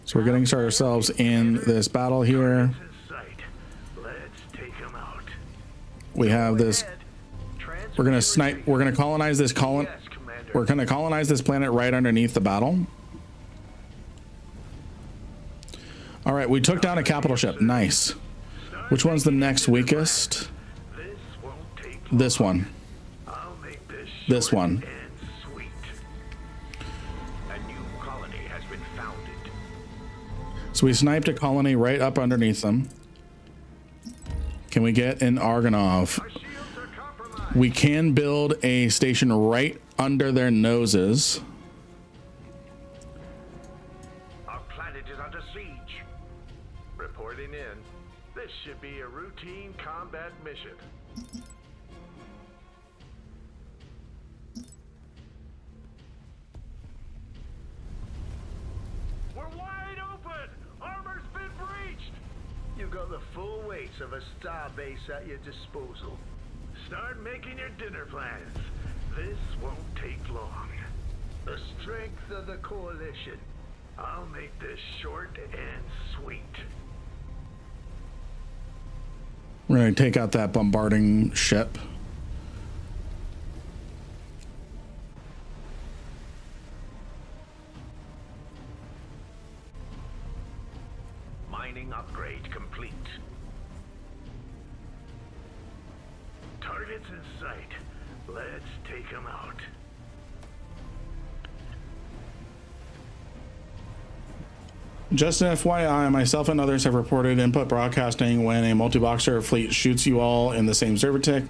So we're getting ourselves in this battle here. In sight. Let's take him out. We have this. Head. We're gonna snipe. We're gonna colonize this Yes, Commander. We're gonna colonize this planet right underneath the battle. All right, we took down a capital ship. Nice. Which one's the next weakest? This won't take This one. I'll make This short one. and sweet. A new colony has been founded. So we sniped a colony right up underneath them. Can we get an Argonov? Our shields are compromised. We can build a station right under their noses. Our planet is under siege. Reporting in. This should be a routine combat mission. We're wide open! Our you've got the full weight of a star base at your disposal. Start making your dinner plans. This won't take long. The strength of the coalition. I'll make this short and sweet. We're going to take out that bombarding ship. Mining upgrade complete. Targets in sight. Let's take them out. Just an FYI, myself and others have reported input broadcasting when a multi-boxer fleet shoots you all in the same server tick.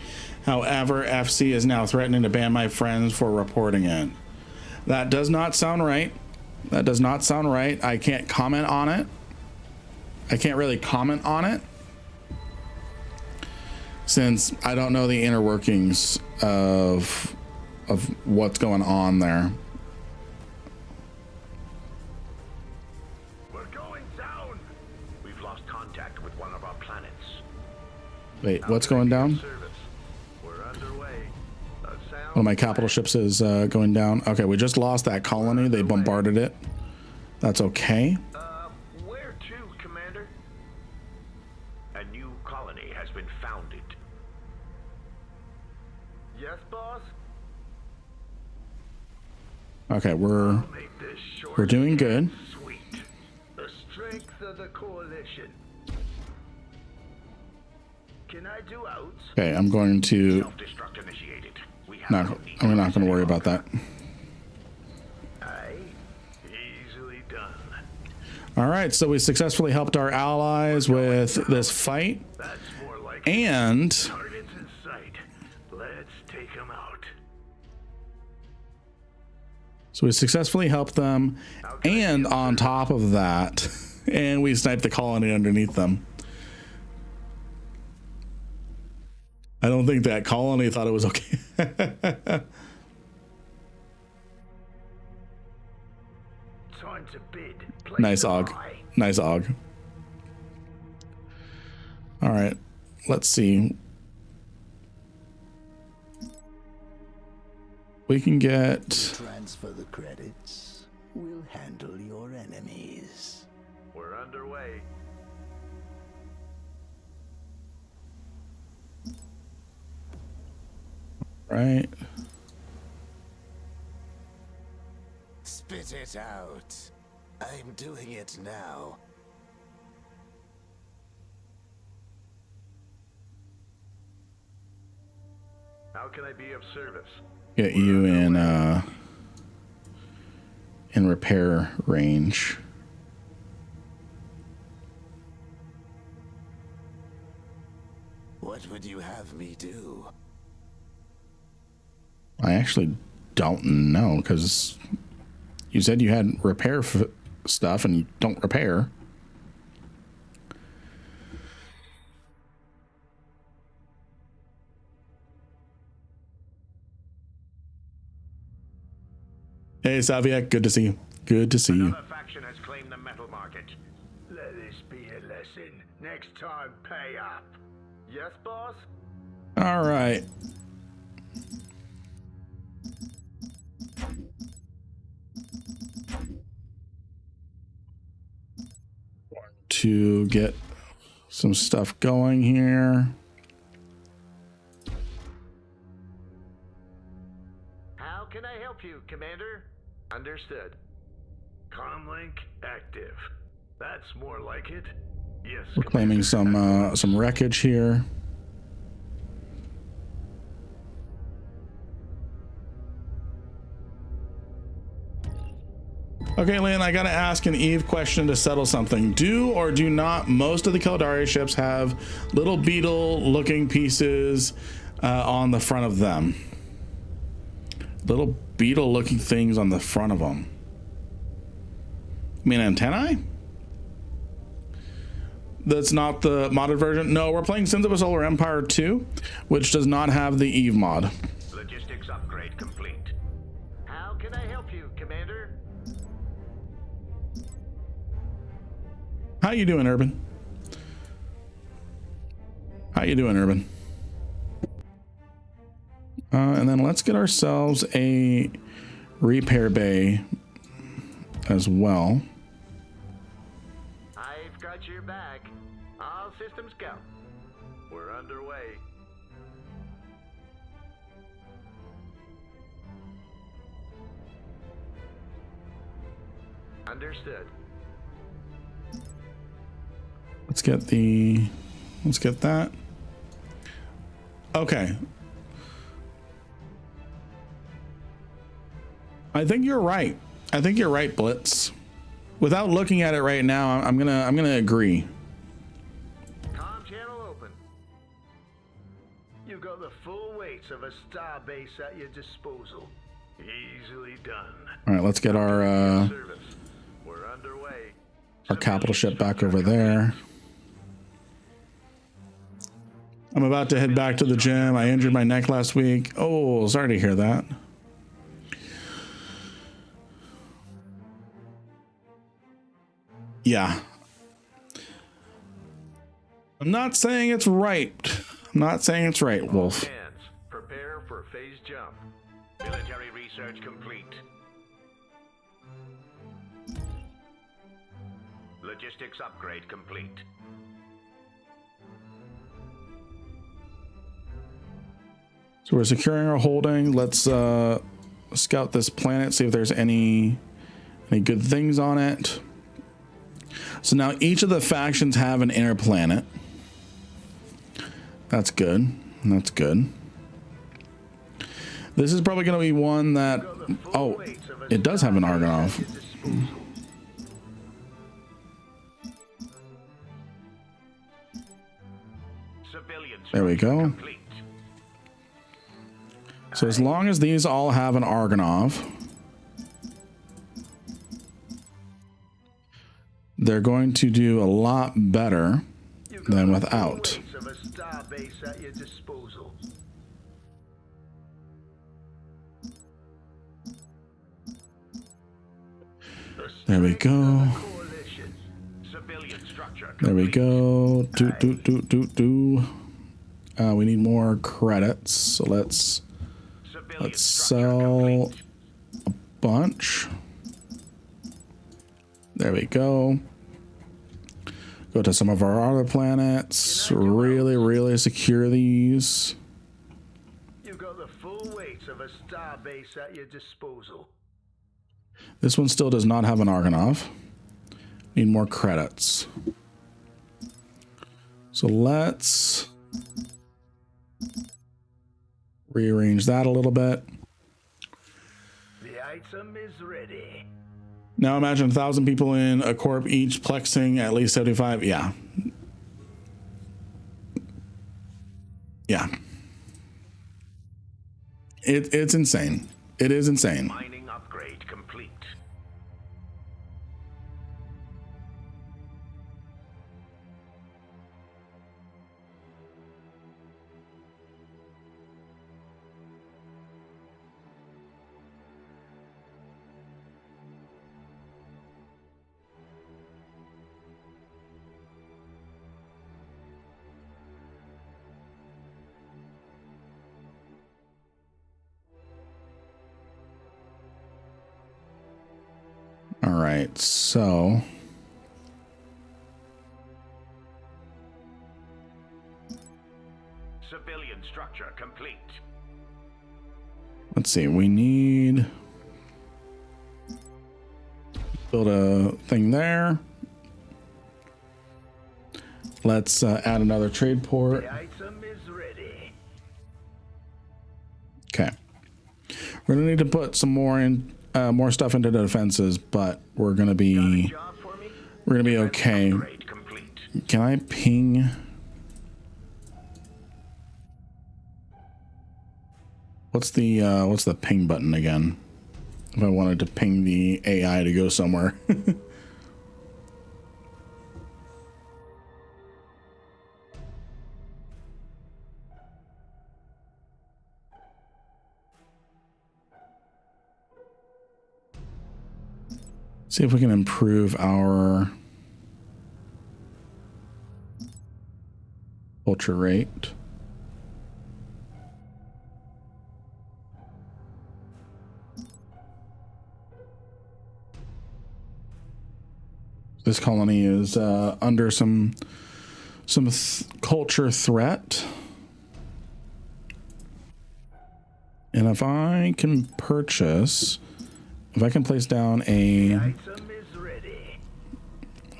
However, FC is now threatening to ban my friends for reporting it. That does not sound right. That does not sound right. I can't comment on it. I can't really comment on it since I don't know the inner workings of what's going on there. We're going down. We've lost contact with one of our planets. Wait, what's going down? We're underway. One of my capital ships is going down. Okay, we just lost that colony. They bombarded it. That's okay. Where to, Commander? A new colony has been founded. Yes, boss? Okay, we're doing good. Sweet. The strength of the coalition. Can I do out? Okay, I'm going to. Self-destruct initiated. I'm not going to worry about that. Aye. Easily done. All right, so we successfully helped our allies with this fight, That's more like and targets in sight. Let's take them out. so we successfully helped them, and on top of that, and we sniped the colony underneath them. I don't think that colony thought it was okay. Time to bid. Nice Og. Nice Og. All right, let's see. We can get. Transfer the credits. We'll handle your enemies. We're underway. Right. Spit it out. I'm doing it now. How can I be of service? Get you in repair range. What would you have me do? I actually don't know, because you said you had repair stuff and you don't repair. Hey, Saviak, good to see you. Good to see you. Another faction has claimed the metal market. Let this be a lesson. Next time, pay up. Yes, boss? All right. To get some stuff going here. How can I help you, Commander? Understood. Comlink active. That's more like it. Yes. We're claiming some wreckage here. Okay, Lynn, I gotta ask an Eve question to settle something. Do or do not most of the Keldari ships have little beetle-looking pieces on the front of them? Little beetle-looking things on the front of them. I mean, antennae? That's not the modded version. No, we're playing Sins of a Solar Empire 2, which does not have the Eve mod. Logistics upgrade complete. How can I help you, Commander? How you doing, Urban? How you doing, Urban? And then let's get ourselves a repair bay as well. I've got your back. All systems go. We're underway. Understood. Let's get that. Okay. I think you're right. I think you're right, Blitz. Without looking at it right now, I'm gonna agree. Comm channel open. You've got the full weight of a star base at your disposal. Easily done. All right, let's get our Service. We're underway. capital ship back over there. I'm about to head back to the gym. I injured my neck last week. Oh, sorry to hear that. Yeah. I'm not saying it's right. I'm not saying it's right, Wolf. Hands. Prepare for phase jump. Military research complete. Logistics upgrade complete. So we're securing our holding. Let's scout this planet, see if there's any good things on it. So now each of the factions have an inner planet. That's good. That's good. This is probably going to be one that... Oh, it does have an Argonov. There we go. So as long as these all have an Argonov, they're going to do a lot better than without. There we go. There we go. We need more credits, so let's sell a bunch. There we go. Go to some of our other planets. Really secure these. You've got the full weight of a star base at your disposal. This one still does not have an Argonov. Need more credits. So let's rearrange that a little bit. The item is ready. Now imagine 1,000 people in a corp, each plexing at least 75. Yeah. Yeah. It's insane. It is insane. Mining upgrade complete. All right, so Civilian structure complete. let's see. We need build a thing there. Let's add another trade port. The item is ready. Okay, we're gonna need to put some more in. More stuff into the defenses, but we're gonna be okay. Can I ping? What's the ping button again? If I wanted to ping the AI to go somewhere. See if we can improve our culture rate. This colony is under some culture threat. And if I can purchase, if I can place down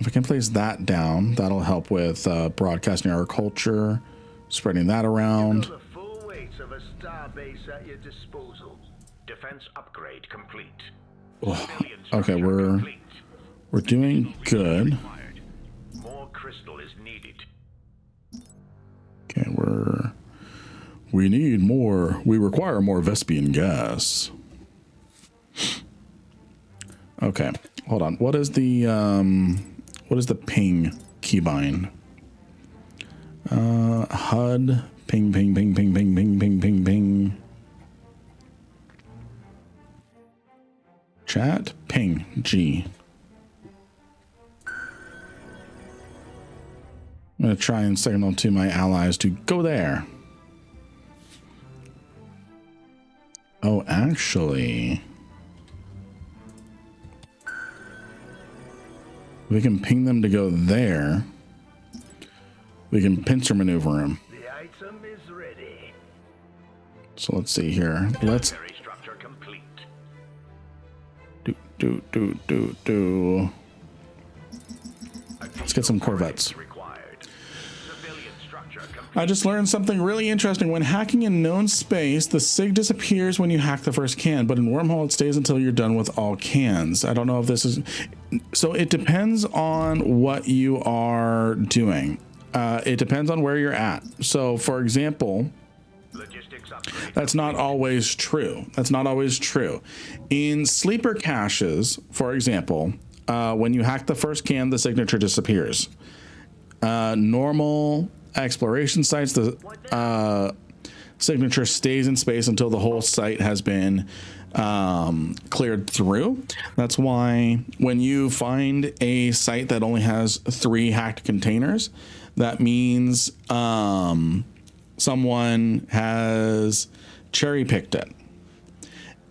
if I can place that down, that'll help with broadcasting our culture, spreading that around. The full weight of a star base at your disposal. Defense upgrade complete. Okay, we're doing good. More crystal is needed. Okay, we need more. We require more Vespian gas. Okay, hold on. What is the ping keybind? HUD ping ping ping ping ping ping ping ping ping. Chat ping G. I'm going to try and signal to my allies to go there. Oh, actually, we can ping them to go there. We can pincer maneuver them. The item is ready. So let's see here. Let's Structure complete. do. Let's get some Corvettes. I just learned something really interesting. When hacking in known space, the SIG disappears when you hack the first can, but in Wormhole it stays until you're done with all cans. I don't know if this is... So it depends on what you are doing. It depends on where you're at. So, for example... That's not always true. That's not always true. In sleeper caches, for example, when you hack the first can, the signature disappears. Normal exploration sites, the signature stays in space until the whole site has been cleared through. That's why when you find a site that only has 3 hacked containers, that means someone has cherry picked it,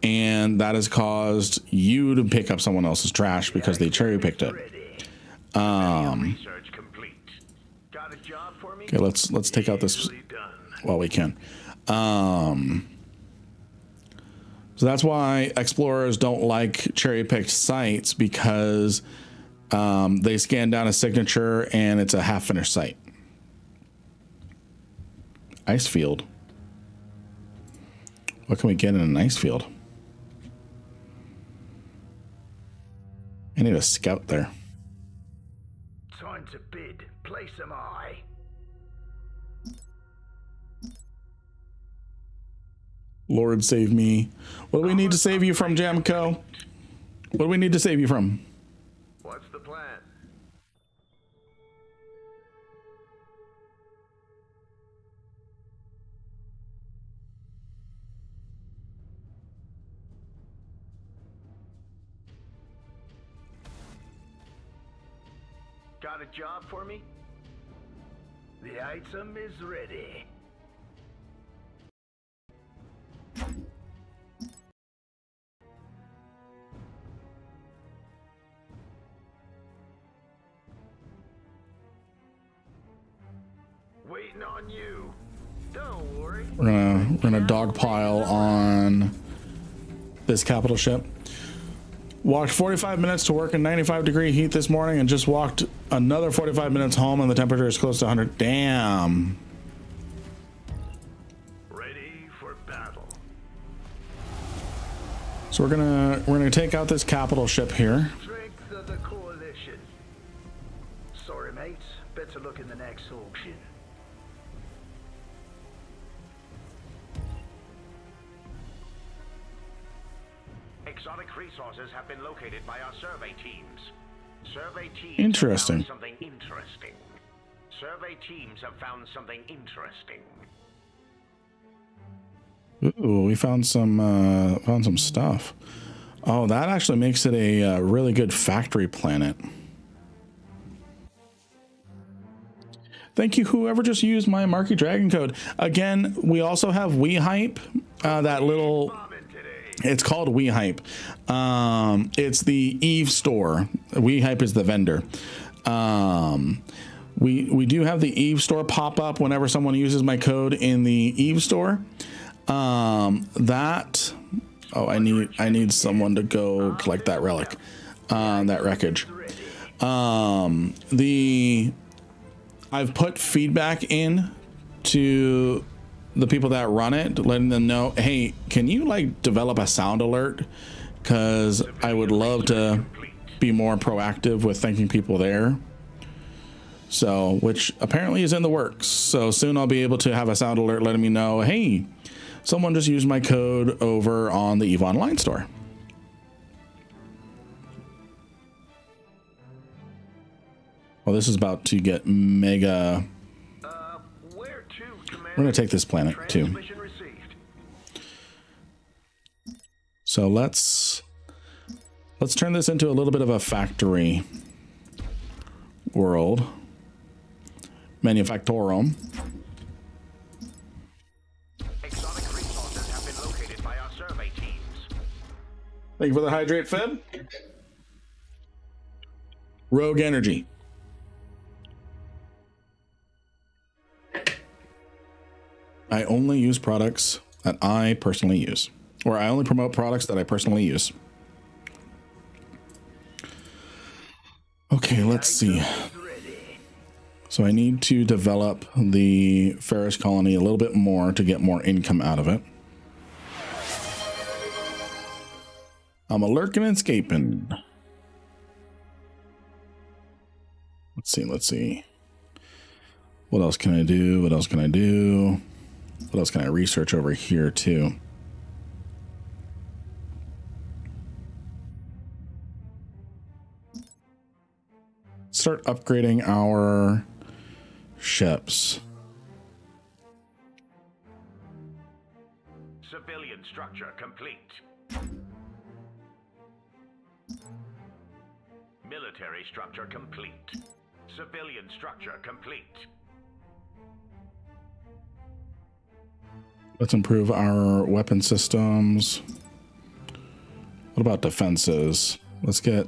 and that has caused you to pick up someone else's trash because they cherry picked it. Okay, let's take out this while we can. So that's why explorers don't like cherry picked sites, because they scan down a signature and it's a half finished site. Ice field. What can we get in an ice field? I need a scout there. Time to bid. Place am I. Lord save me. What do we need to save you from, Jamco? What do we need to save you from? What's the plan? Got a job for me? The item is ready. Waiting on you. Don't worry. We're gonna dogpile on this capital ship. Walked 45 minutes to work in 95-degree heat this morning, and just walked another 45 minutes home, and the temperature is close to 100. Damn. Ready for battle. So we're gonna take out this capital ship here. Strength of the coalition. Sorry, mates. Better look in the next auction. Exotic resources have been located by our survey teams. Survey teams Interesting. have found something interesting. Survey teams have found something interesting. Ooh, we found some stuff. Oh, that actually makes it a really good factory planet. Thank you, whoever just used my Marky Dragon code. Again, we also have WeHype, that little, it's called WeHype. It's the Eve store. WeHype is the vendor. We do have the Eve store pop up whenever someone uses my code in the Eve store. I need someone to go collect that relic, that wreckage. I've put feedback in to the people that run it, letting them know, hey, can you like develop a sound alert? Because I would love to be more proactive with thanking people there. So, which apparently is in the works. So soon I'll be able to have a sound alert letting me know, hey, someone just used my code over on the EVE Online store. Well, this is about to get mega. We're going to take this planet too. So let's turn this into a little bit of a factory world. Manufactorum. Exotic resources have been located by our survey teams. Thank you for the hydrate, Fib. Rogue Energy. I only use products that I personally use, or I only promote products that I personally use. Okay, let's see. So I need to develop the Ferris colony a little bit more to get more income out of it. I'm a lurking and escaping. Let's see. What else can I do? What else can I do? What else can I research over here too? Start upgrading our ships. Civilian structure complete. Military structure complete. Civilian structure complete. Let's improve our weapon systems. What about defenses? Let's get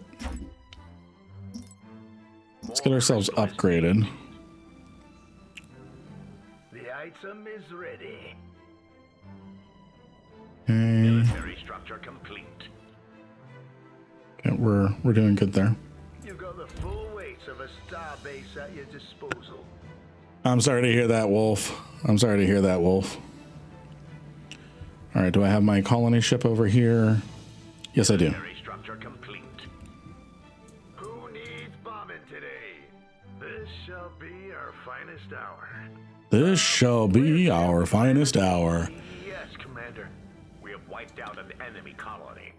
ourselves upgraded. The item is ready. Okay. Military structure complete. Okay, we're doing good there. You've got the full weight of a star base at your disposal. I'm sorry to hear that, Wolf. I'm sorry to hear that, Wolf. All right, do I have my colony ship over here? Yes, I do. Military structure complete. Who needs bombing today? This shall be our finest hour. This shall be our finest hour. Yes, Commander. We have wiped out an enemy colony.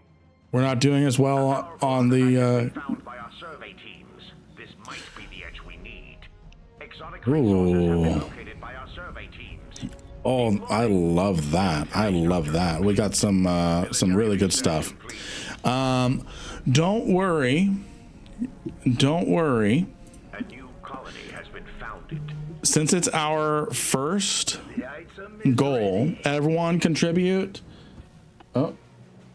We're not doing as well on the Found by our survey teams. This might be the edge we need. Exotic resources have been located by our survey teams. Oh, I love that. I love that. We got some really good stuff. Don't worry. Don't worry. A new colony has been founded. Since it's our first goal, everyone contribute. Oh.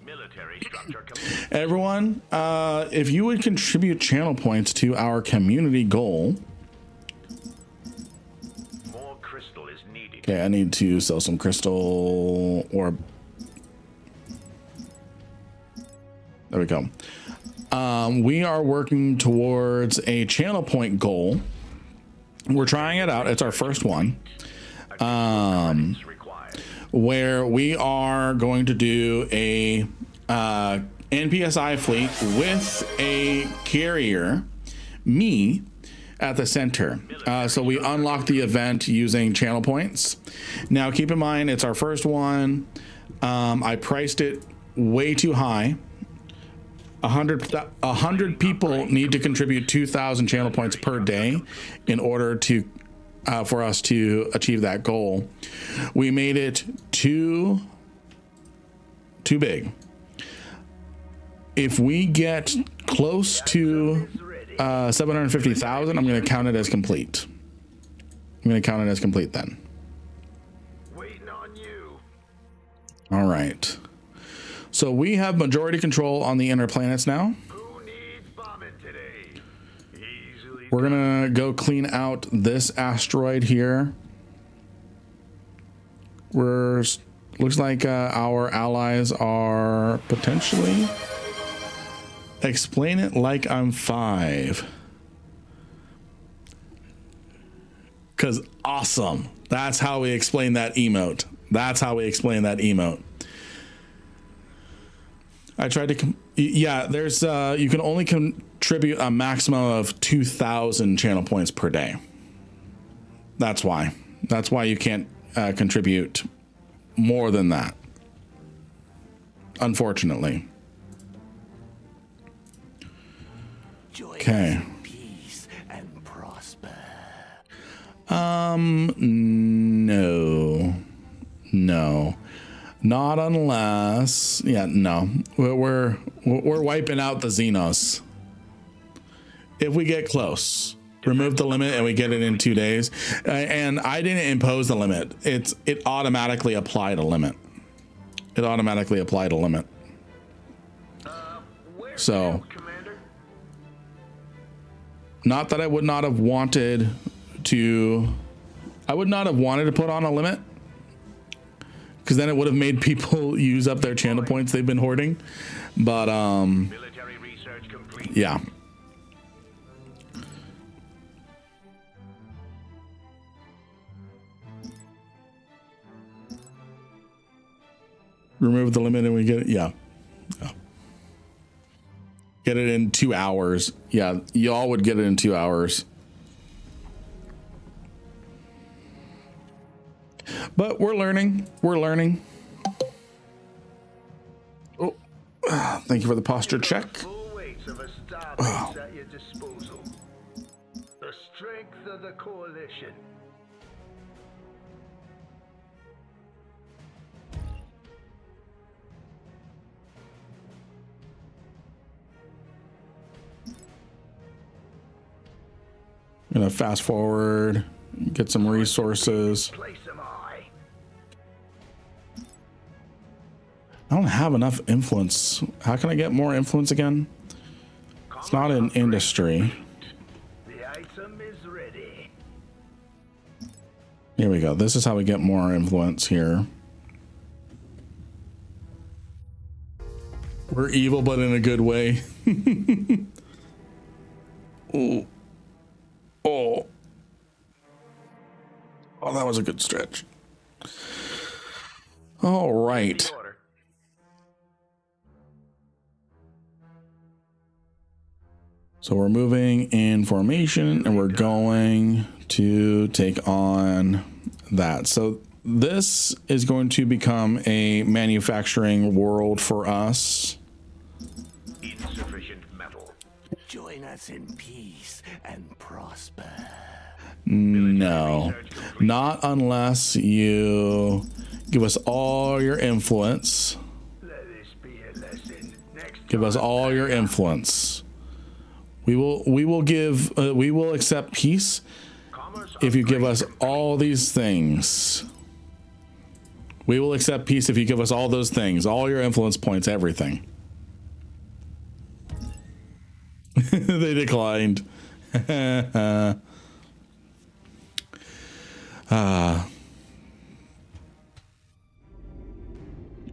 Military structure complete. Everyone, if you would contribute channel points to our community goal. More crystal is needed. Okay, I need to sell some crystal orb. There we go. We are working towards a channel point goal. We're trying it out. It's our first one. Where we are going to do a NPSI fleet with a carrier, me, at the center. So we unlock the event using channel points. Now keep in mind, it's our first one. I priced it way too high. 100 people need to contribute 2,000 channel points per day in order to for us to achieve that goal. We made it too big. If we get close to 750,000, I'm going to count it as complete. I'm going to count it as complete then. Waiting on you. All right. So we have majority control on the inner planets now. Who needs bombing today? Easily. We're going to go clean out this asteroid here. Looks like our allies are potentially... Explain it like I'm 5. Because awesome. That's how we explain that emote. That's how we explain that emote. I tried to... Yeah, there's... you can only contribute a maximum of 2,000 channel points per day. That's why. That's why you can't contribute more than that. Unfortunately. Okay. Peace and prosper. No. Not unless, yeah, no. We're wiping out the Xenos. If we get close, remove the limit and we get it in 2 days. And I didn't impose the limit. It automatically applied a limit. It automatically applied a limit. So, not that I would not have wanted to. I would not have wanted to put on a limit, because then it would have made people use up their channel points they've been hoarding. But Military research complete. yeah. Remove the limit and we get it. Yeah. Get it in 2 hours. Yeah, y'all would get it in 2 hours. But we're learning. We're learning. Oh, thank you for the posture check. Full weights of a starbase at your disposal. The strength of the coalition. I'm gonna fast forward, get some resources. Place am I? I don't have enough influence. How can I get more influence again? It's not in industry. The item is ready. Here we go. This is how we get more influence here. We're evil, but in a good way. Ooh. Oh. Oh, that was a good stretch. All right. So we're moving in formation and we're going to take on that. So this is going to become a manufacturing world for us. Insufficient metal. Join us in peace and prosper. No, not unless you give us all your influence. Let this be a lesson. Next Give us all your influence. We will accept peace if you give us all these things. We will accept peace if you give us all those things, all your influence points, everything. They declined. All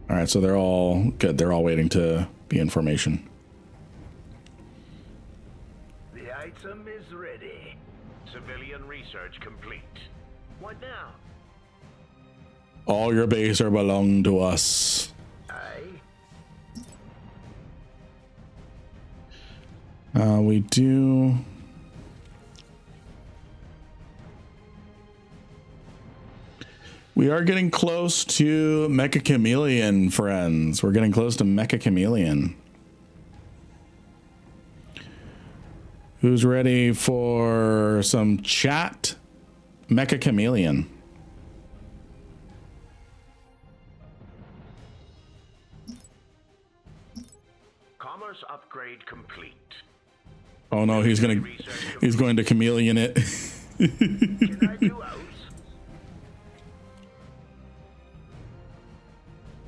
right, so they're all good. They're all waiting to be in formation. The item is ready. Civilian research complete. What now? All your base are belong to us. We do. We are getting close to Mecha Chameleon, friends. We're getting close to Mecha Chameleon. Who's ready for some chat? Mecha Chameleon. Commerce upgrade complete. Oh no, he's going to chameleon it. Can I do out?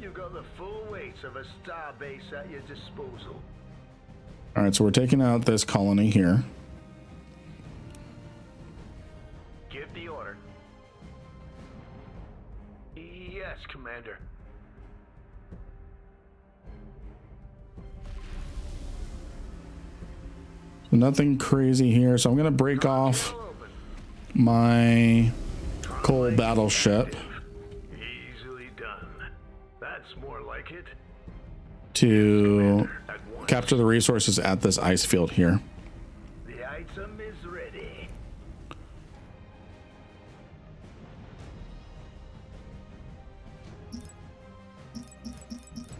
You've got the full weight of a star base at your disposal. All right, so we're taking out this colony here. Give the order. Yes, Commander. Nothing crazy here, so I'm gonna break off my coal battleship Easily done. That's more like it. to capture the resources at this ice field here. The item is ready.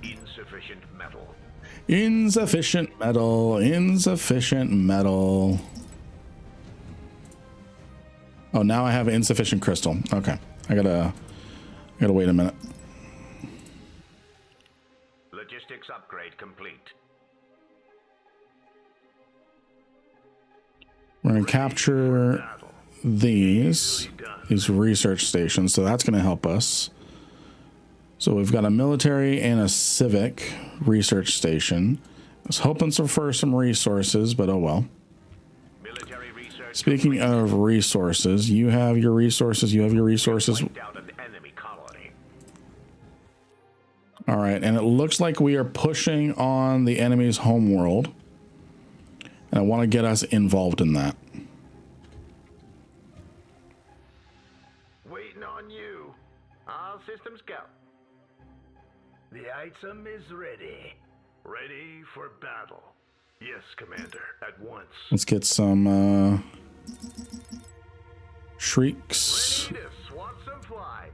Insufficient metal. Insufficient metal, insufficient metal. Oh, now I have insufficient crystal. Okay, I gotta wait a minute. Logistics upgrade complete. We're gonna capture these research stations, so that's gonna help us. So we've got a military and a civic research station. I was hoping for some resources, but oh well. Military research. Speaking of resources, you have your resources, you have your resources. Wiped out an enemy colony. All right, and it looks like we are pushing on the enemy's homeworld. And I want to get us involved in that. Waiting on you. All systems go. The item is ready. Ready for battle. Yes, Commander. At once. Let's get some shrieks. Ready to swat some flies.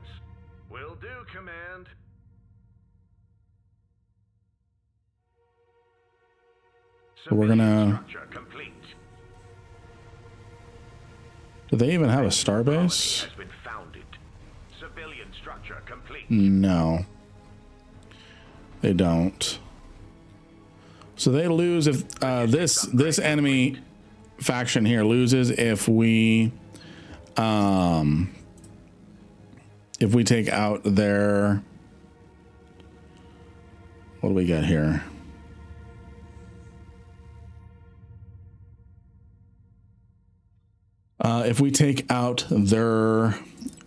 Will do, Command. So we're gonna. Structure complete. Do they even have a starbase? Has been founded. Civilian structure complete. No, they don't. So they lose if this enemy faction here loses if we take out their. What do we got here? If we take out their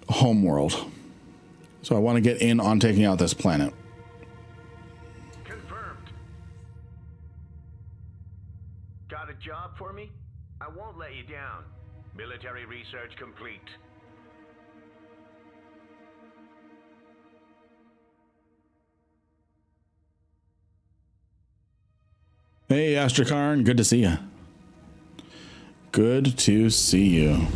homeworld. So I want to get in on taking out this planet. Confirmed. Got a job for me? I won't let you down. Military research complete. Hey, Astrakarn, good to see you. Good to see you.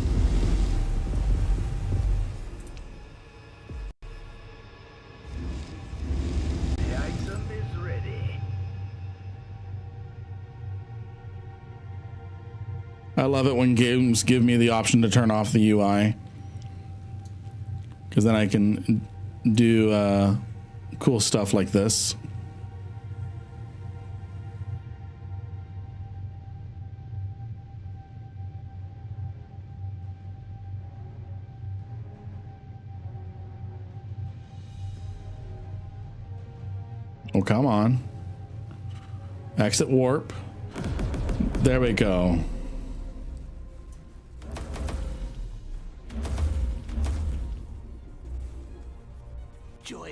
The item is ready. I love it when games give me the option to turn off the UI, because then I can do cool stuff like this. Oh, come on. Exit warp. There we go.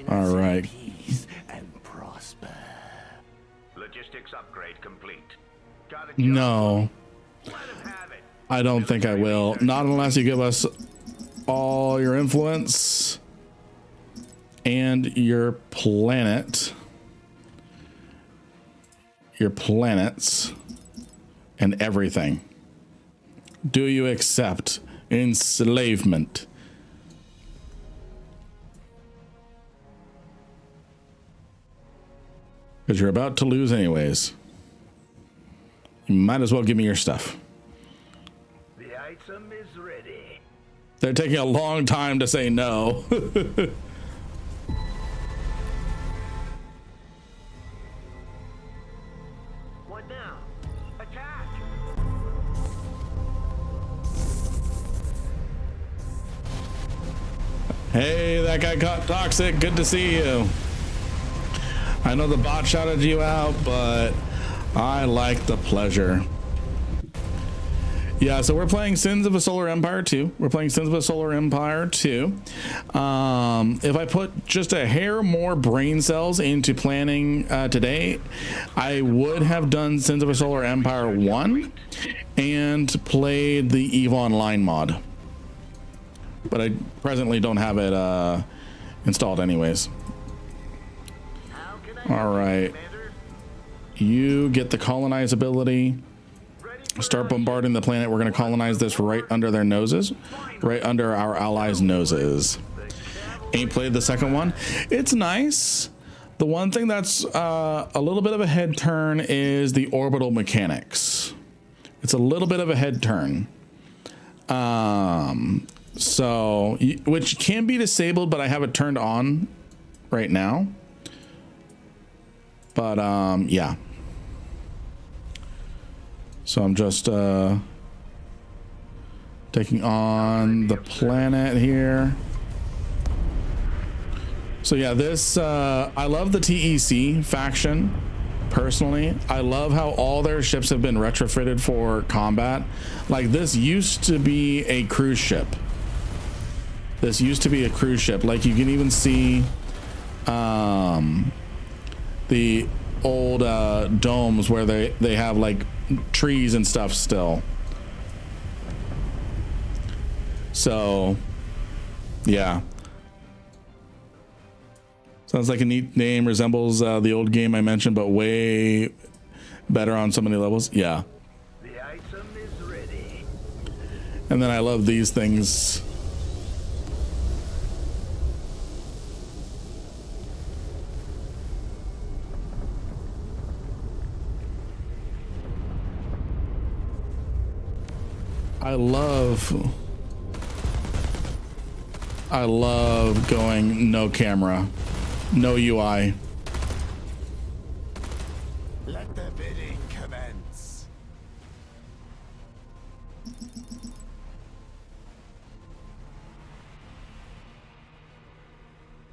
All right. Peace and prosper. Logistics upgrade complete. Got a job. No, Let him have it. I don't think I will. Not unless you give us all your influence and your planet. Your planets and everything. Do you accept enslavement? Because you're about to lose anyways. You might as well give me your stuff. The item is ready. They're taking a long time to say no. What now? Attack! Hey, that guy caught Toxic. Good to see you. I know the bot shouted you out, but I like the pleasure. Yeah, so we're playing Sins of a Solar Empire 2. We're playing Sins of a Solar Empire 2. If I put just a hair more brain cells into planning today, I would have done Sins of a Solar Empire 1 and played the EVE Online mod. But I presently don't have it installed anyways. All right. You get the colonize ability. Start bombarding the planet. We're going to colonize this right under their noses, right under our allies' noses. Ain't played the second one. It's nice. The one thing that's a little bit of a head turn is the orbital mechanics. It's a little bit of a head turn. So, which can be disabled, but I have it turned on right now. But yeah. So I'm just taking on the planet here. So yeah, this I love the TEC faction personally. I love how all their ships have been retrofitted for combat. Like this used to be a cruise ship. This used to be a cruise ship. Like you can even see the old domes where they have like trees and stuff still. So yeah, sounds like a neat name. Resembles the old game I mentioned, but way better on so many levels. Yeah. The item is ready. And then I love these things. I love going no camera, no UI. Let the bidding commence.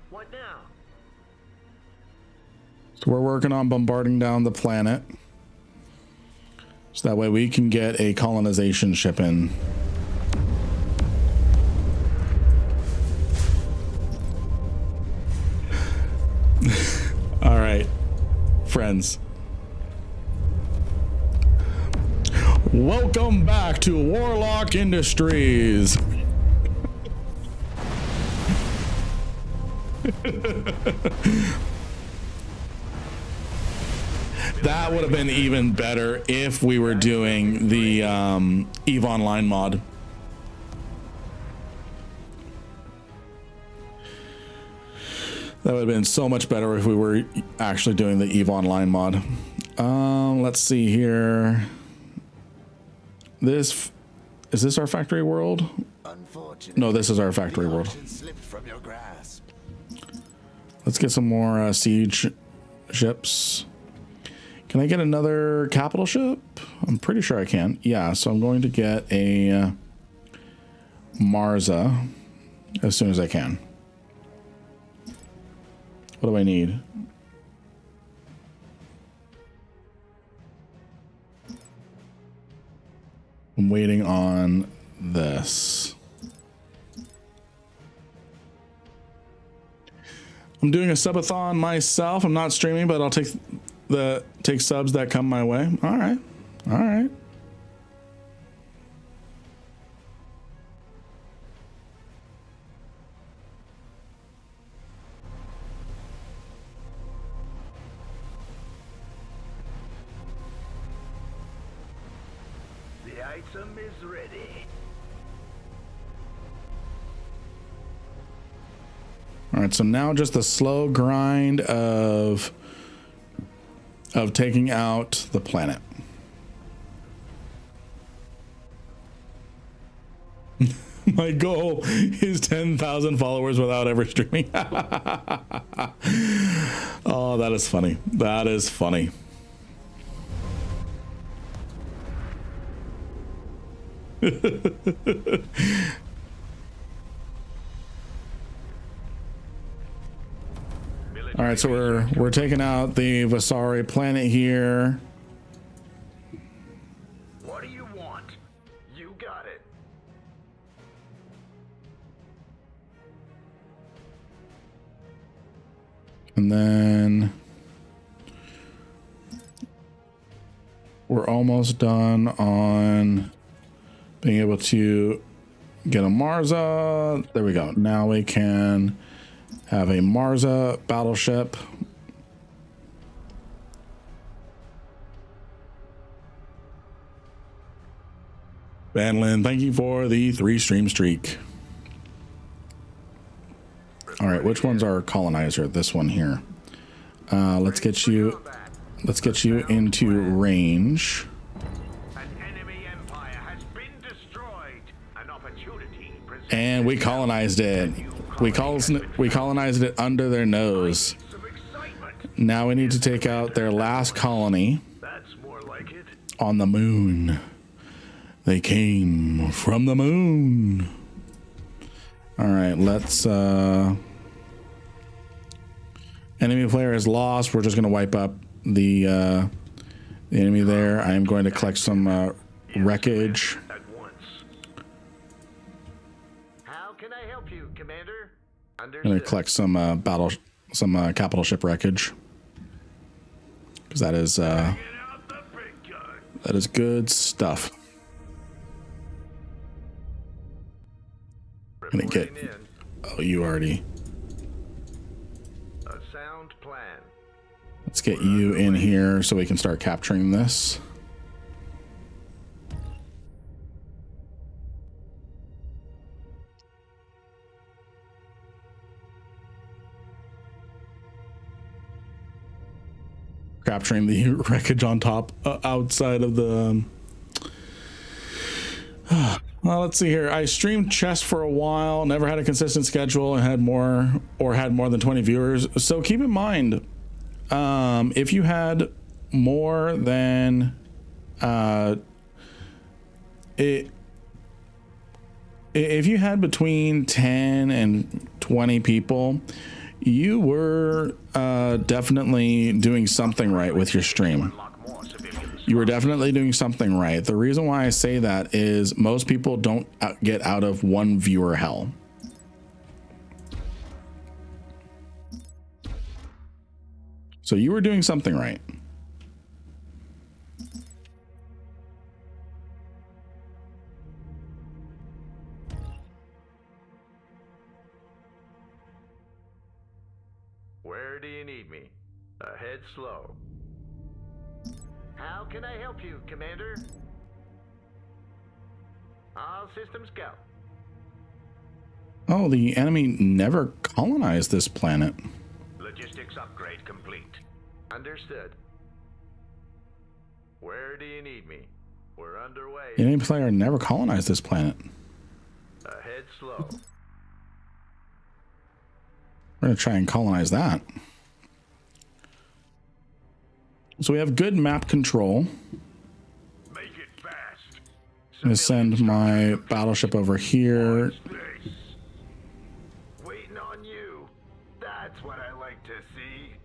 What now? So we're working on bombarding down the planet. So that way we can get a colonization ship in. All right, friends. Welcome back to Warlock Industries. That would have been even better if we were doing the EVE Online mod. That would have been so much better if we were actually doing the EVE Online mod. Let's see here. Is this our factory world? No, this is our factory world. Let's get some more siege ships. Can I get another capital ship? I'm pretty sure I can. Yeah, so I'm going to get a Marza as soon as I can. What do I need? I'm waiting on this. I'm doing a subathon myself. I'm not streaming, but I'll take subs that come my way. All right. All right. The item is ready. All right, so now just the slow grind of taking out the planet. My goal is 10,000 followers without ever streaming. Oh, that is funny. That is funny. All right, so we're taking out the Vasari planet here. What do you want? You got it. And then we're almost done on being able to get a Marza. There we go. Now we can have a Marza battleship. Banlin, thank you for the 3-stream streak. All right, which one's our colonizer? This one here. Let's get you into range. And we colonized it. We colonized it under their nose. Now we need to take out their last colony on the moon. They came from the moon. All right, let's enemy player is lost. We're just going to wipe up the enemy there. I am going to collect some wreckage. I'm going to collect some capital ship wreckage, because that is good stuff. I'm going to get. Oh, you already. A sound plan. Let's get you in here so we can start capturing this. Capturing the wreckage on top, outside of the. Well, let's see here. I streamed chess for a while, never had a consistent schedule, and had more than 20 viewers. So keep in mind, if you had more than if you had between 10 and 20 people, you were definitely doing something right with your stream. You were definitely doing something right. The reason why I say that is most people don't get out of one viewer hell. So you were doing something right. Where do you need me? Ahead slow. How can I help you, Commander? All systems go. Oh, the enemy never colonized this planet. Logistics upgrade complete. Understood. Where do you need me? We're underway. The enemy player never colonized this planet. Ahead slow. We're going to try and colonize that. So we have good map control. Make it fast. I'm going to send my battleship over here. Waiting on you. That's what I like to see.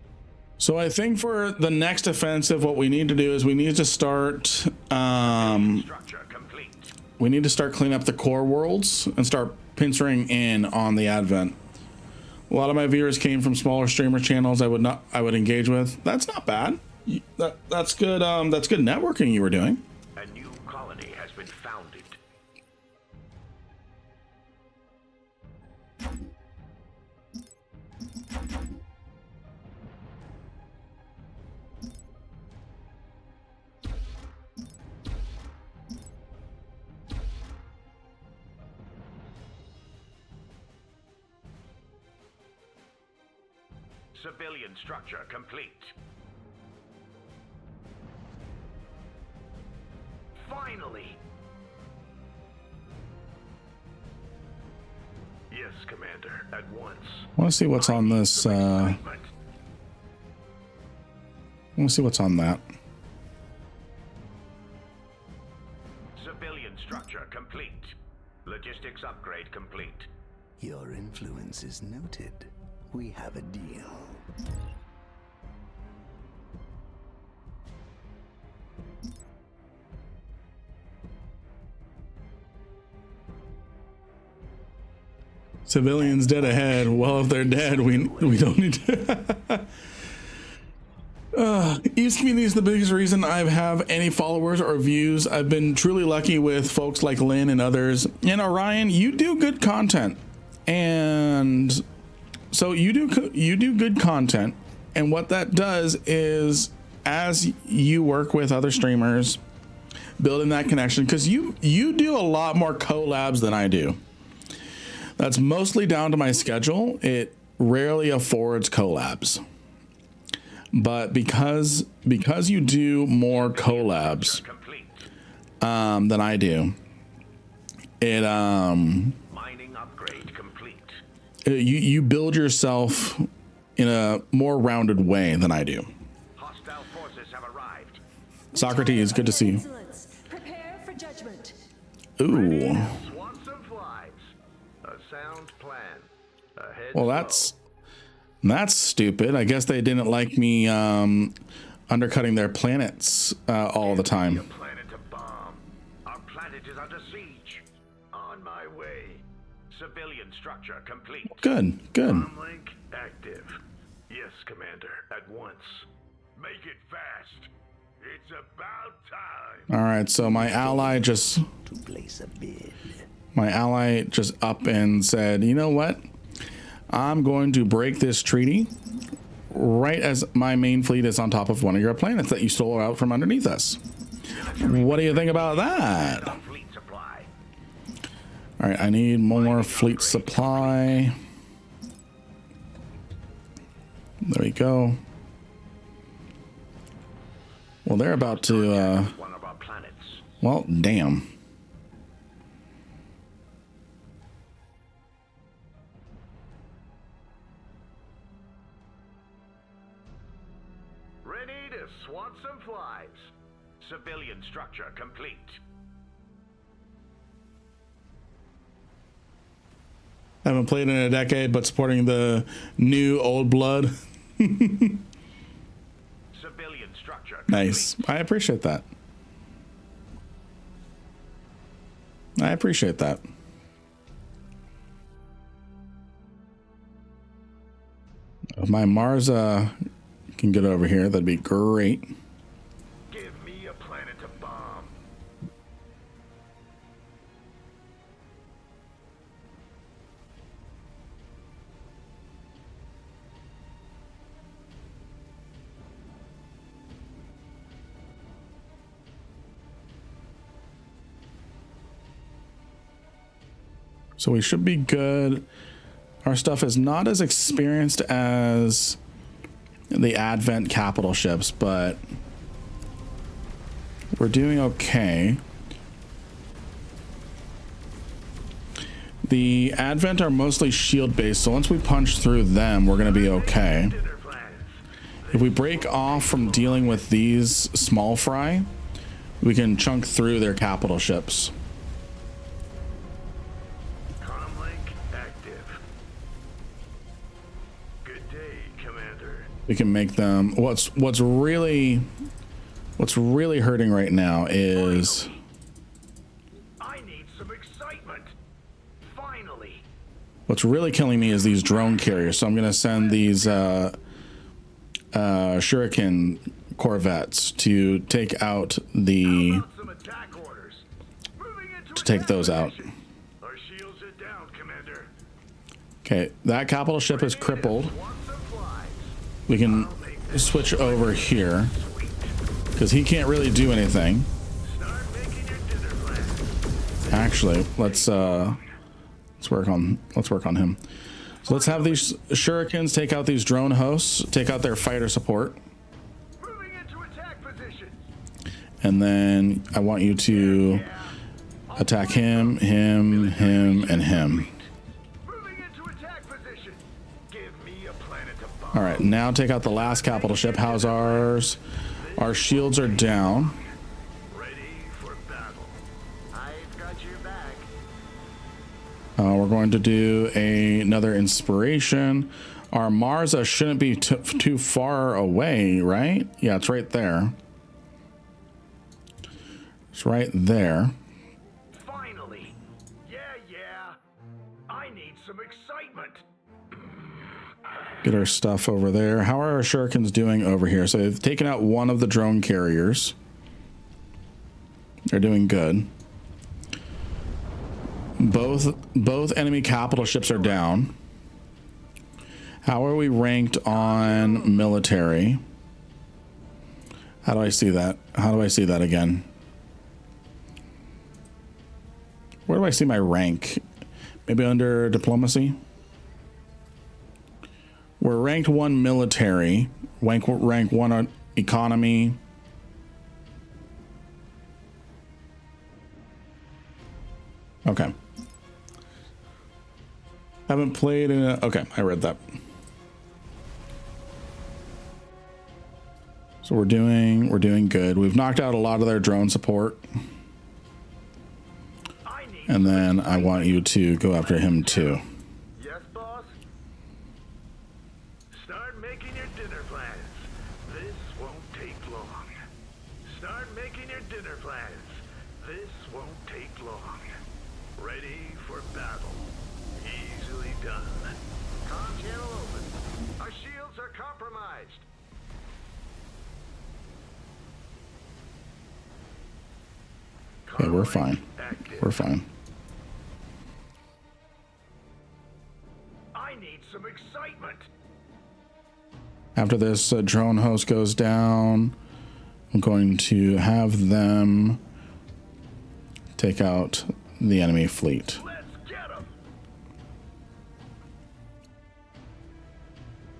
So I think for the next offensive, what we need to do is we need to start we need to start cleaning up the core worlds and start pincering in on the advent. A lot of my viewers came from smaller streamer channels I would engage with. That's not bad. That's good. That's good networking you were doing. A new colony has been founded. Civilian structure complete. Finally! Yes, Commander, at once. I want to see what's on this. I want to see what's on that. Civilian structure complete. Logistics upgrade complete. Your influence is noted. We have a deal. Civilians dead ahead. Well, if they're dead, we don't need to. East community is the biggest reason I have any followers or views. I've been truly lucky with folks like Lynn and others. And Orion, you do good content, and so you do good content. And what that does is, as you work with other streamers, building that connection, because you do a lot more collabs than I do. That's mostly down to my schedule. It rarely affords collabs. But because you do more collabs than I do, it Mining upgrade complete. You build yourself in a more rounded way than I do. Hostile forces have arrived. Socrates, good to see you. Prepare for judgment. Ooh. Swat some flies. A sound plan. Ahead Well, that's stupid. I guess they didn't like me undercutting their planets all the time. Your planet to bomb. Our planet is under siege. On my way. Civilian structure complete. Good. Comlink active. Yes, Commander. At once. Make it fast. It's about time. All right, so my ally just up and said, you know what? I'm going to break this treaty right as my main fleet is on top of one of your planets that you stole out from underneath us. What do you think about that? All right, I need more fleet supply. There we go. Well, they're about to, well, damn. Ready to swat some flies. Civilian structure complete. Haven't played in a decade, but supporting the new old blood. Civilian structure complete. Nice. I appreciate that. If my Mars can get over here, that'd be great. Give me a planet to bomb. So we should be good. Our stuff is not as experienced as the Advent capital ships, but we're doing okay. The Advent are mostly shield based, so once we punch through them, we're going to be okay. If we break off from dealing with these small fry, we can chunk through their capital ships. We can make them. What's really hurting right now is I need some excitement. Finally. What's really killing me is these drone carriers. So I'm gonna send these Shuriken corvettes to take out the those out. Our shields are down, Commander. Okay, that capital ship is crippled. We can switch over here because he can't really do anything. Actually, let's work on him. So let's have these shurikens take out these drone hosts, take out their fighter support, and then I want you to attack him, and him. All right, now take out the last capital ship. How's ours? Our shields are down. Ready for battle. I've got your back. We're going to do another inspiration Our Marza shouldn't be too far away, right? Yeah, it's right there. It's right there. Finally. Yeah. I need some excitement. Get our stuff over there. How are our shurikens doing over here? So they've taken out one of the drone carriers. They're doing good. Both enemy capital ships are down. How are we ranked on military? How do I see that? How do I see that again? Where do I see my rank? Maybe under diplomacy? We're ranked 1 military, rank 1 on economy. Okay. Haven't played in a, okay, I read that. So we're doing good. We've knocked out a lot of their drone support. And then I want you to go after him too. Yes, boss? Start making your dinner plans. This won't take long. Start making your dinner plans. This won't take long. Ready for battle. Easily done. Comm channel open. Our shields are compromised. Okay, we're fine. We're fine. I need some excitement. After this drone host goes down, I'm going to have them take out the enemy fleet. Let's get 'em.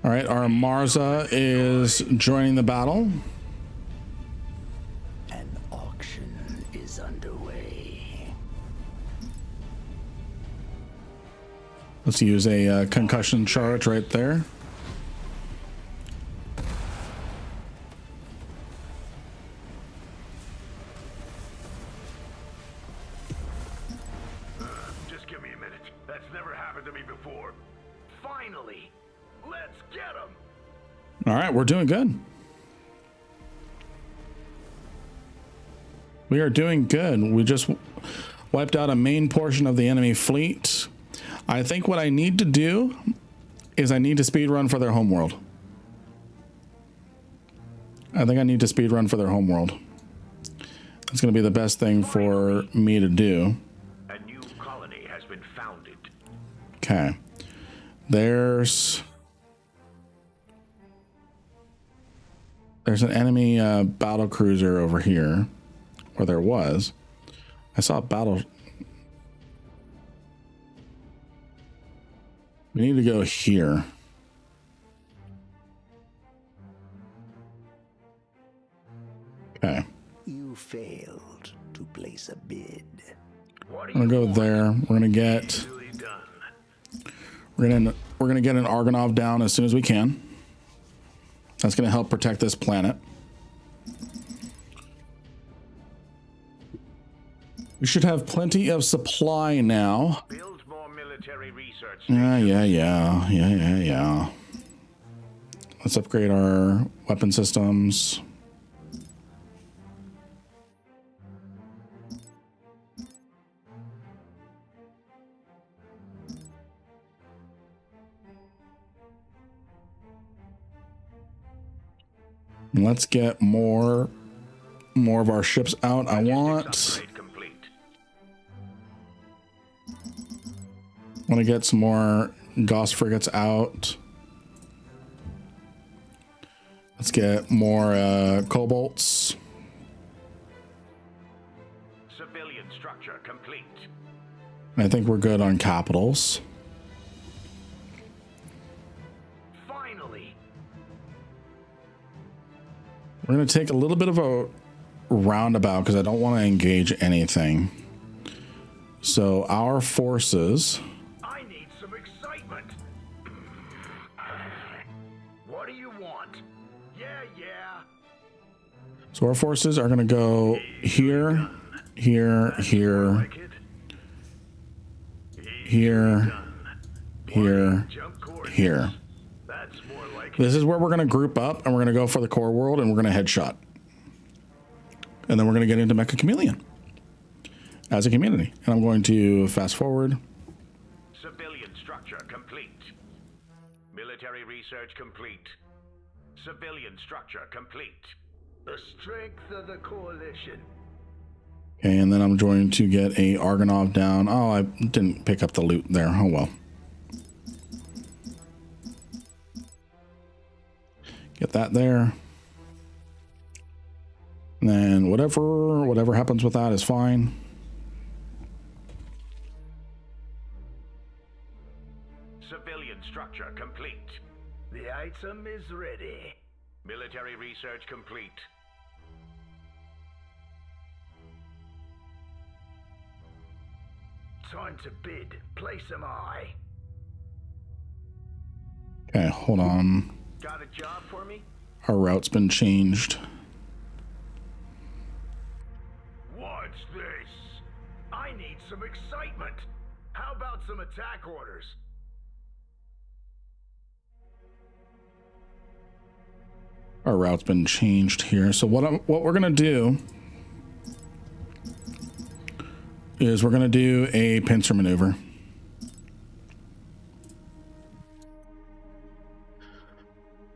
All right, our Marza is joining the battle. An auction is underway. Let's use a concussion charge right there. Just give me a minute. That's never happened to me before. Finally. Let's get 'em. All right, we're doing good. We are doing good. We just wiped out a main portion of the enemy fleet. I think what I need to do is I need to speed run for their homeworld. I think I need to speed run for their homeworld. It's going to be the best thing for me to do. A new colony has been founded. Okay. There's an enemy battle cruiser over here, or there was. I saw a battle. We need to go here. Okay. You failed to place a bid. I'm gonna go there. We're gonna get. We're gonna get an Argonov down as soon as we can. That's gonna help protect this planet. We should have plenty of supply now. Build more military research. Yeah. Let's upgrade our weapon systems. And let's get more of our ships out. I want to get some more Gauss frigates out. Let's get more Cobalts. Civilian structure complete. I think we're good on capitals. Finally. We're going to take a little bit of a roundabout because I don't want to engage anything. So our forces. I need some excitement. What do you want? Yeah. So our forces are going to go here, here, here, here, here, here. This is where we're going to group up and we're going to go for the core world and we're going to headshot. And then we're going to get into Mecha Chameleon as a community. And I'm going to fast forward. Civilian structure complete. Military research complete. Civilian structure complete. The strength of the coalition. Okay, and then I'm going to get a Argonov down. Oh, I didn't pick up the loot there. Oh well. Get that there. And then whatever happens with that is fine. Civilian structure complete. The item is ready. Military research complete. Time to bid. Place am I. Okay, hold on. Got a job for me? Our route's been changed. What's this? I need some excitement. How about some attack orders? Our route's been changed here. So what we're gonna do is we're gonna do a pincer maneuver.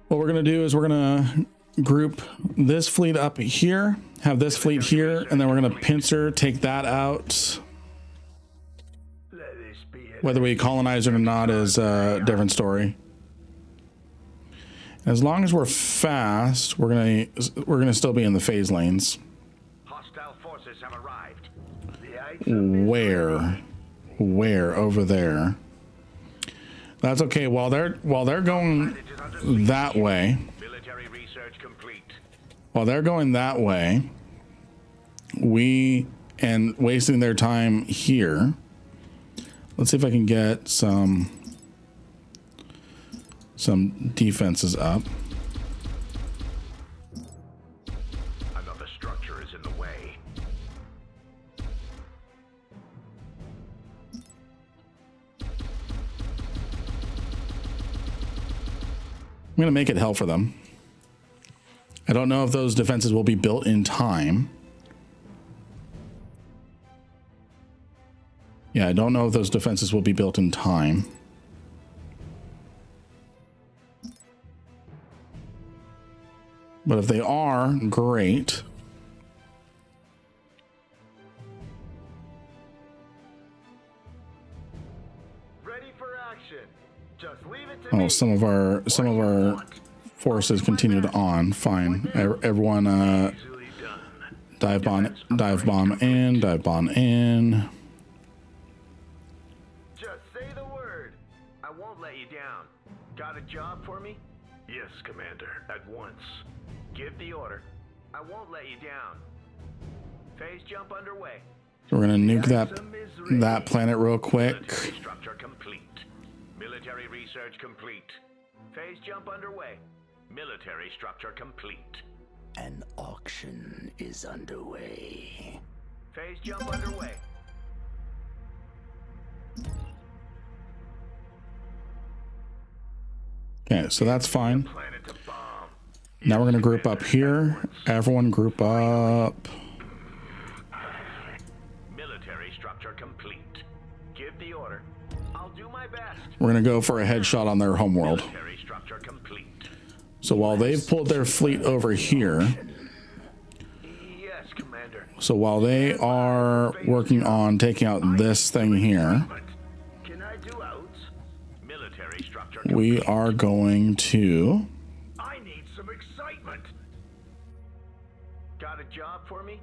What we're gonna do is we're gonna group this fleet up here, have this fleet here, and then we're gonna pincer, take that out. Whether we colonize it or not is a different story. As long as we're fast, we're gonna still be in the phase lanes. Hostile forces have arrived. Where over there? That's okay. While they're going that way, Military research complete. while they're going that way, and wasting their time here. Let's see if I can get some defenses up. Another structure is in the way. I'm gonna make it hell for them. I don't know if those defenses will be built in time. Yeah, I don't know if those defenses will be built in time. But if they are, great. Ready for action. Just leave it to Oh, me. some of our forces continued on. Fine. Everyone dive bomb in, dive bomb in. Just say the word. I won't let you down. Got a job for me? Yes, Commander. At once. Give the order. I won't let you down. Phase jump underway. So we're gonna nuke that planet real quick. Military structure complete. Military research complete. Phase jump underway. Military structure complete. An auction is underway. Phase jump underway. Okay, so that's fine. Planet to bomb. Now we're gonna group up here. Everyone group up. Military structure complete. Give the order. I'll do my best. We're gonna go for a headshot on their homeworld. Military structure complete. So while they've pulled their fleet over here, Yes, Commander. so while they are working on taking out this thing here, Can I do out? Military structure we are going to I need some excitement. Got a job for me?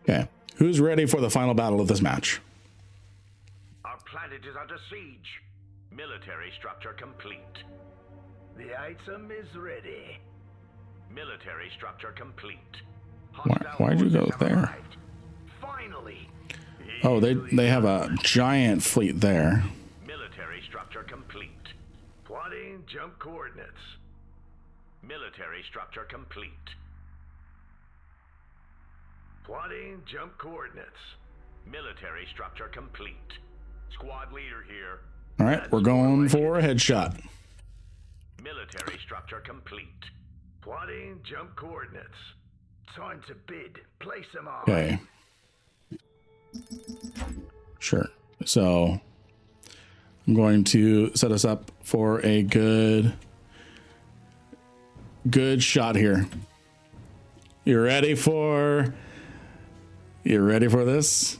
okay. Who's ready for the final battle of this match? Our planet is under siege. Military structure complete. The item is ready. Military structure complete. Why'd you go there? Finally. Oh, they have a giant fleet there. Military structure complete. Plotting jump coordinates. Military structure complete. Plotting jump coordinates. Military structure complete. Squad leader here. All right, we're going for a headshot. Military structure complete. Plotting jump coordinates. Time to bid. Place them on. Okay. Sure. So I'm going to set us up for a good shot here. You ready for this?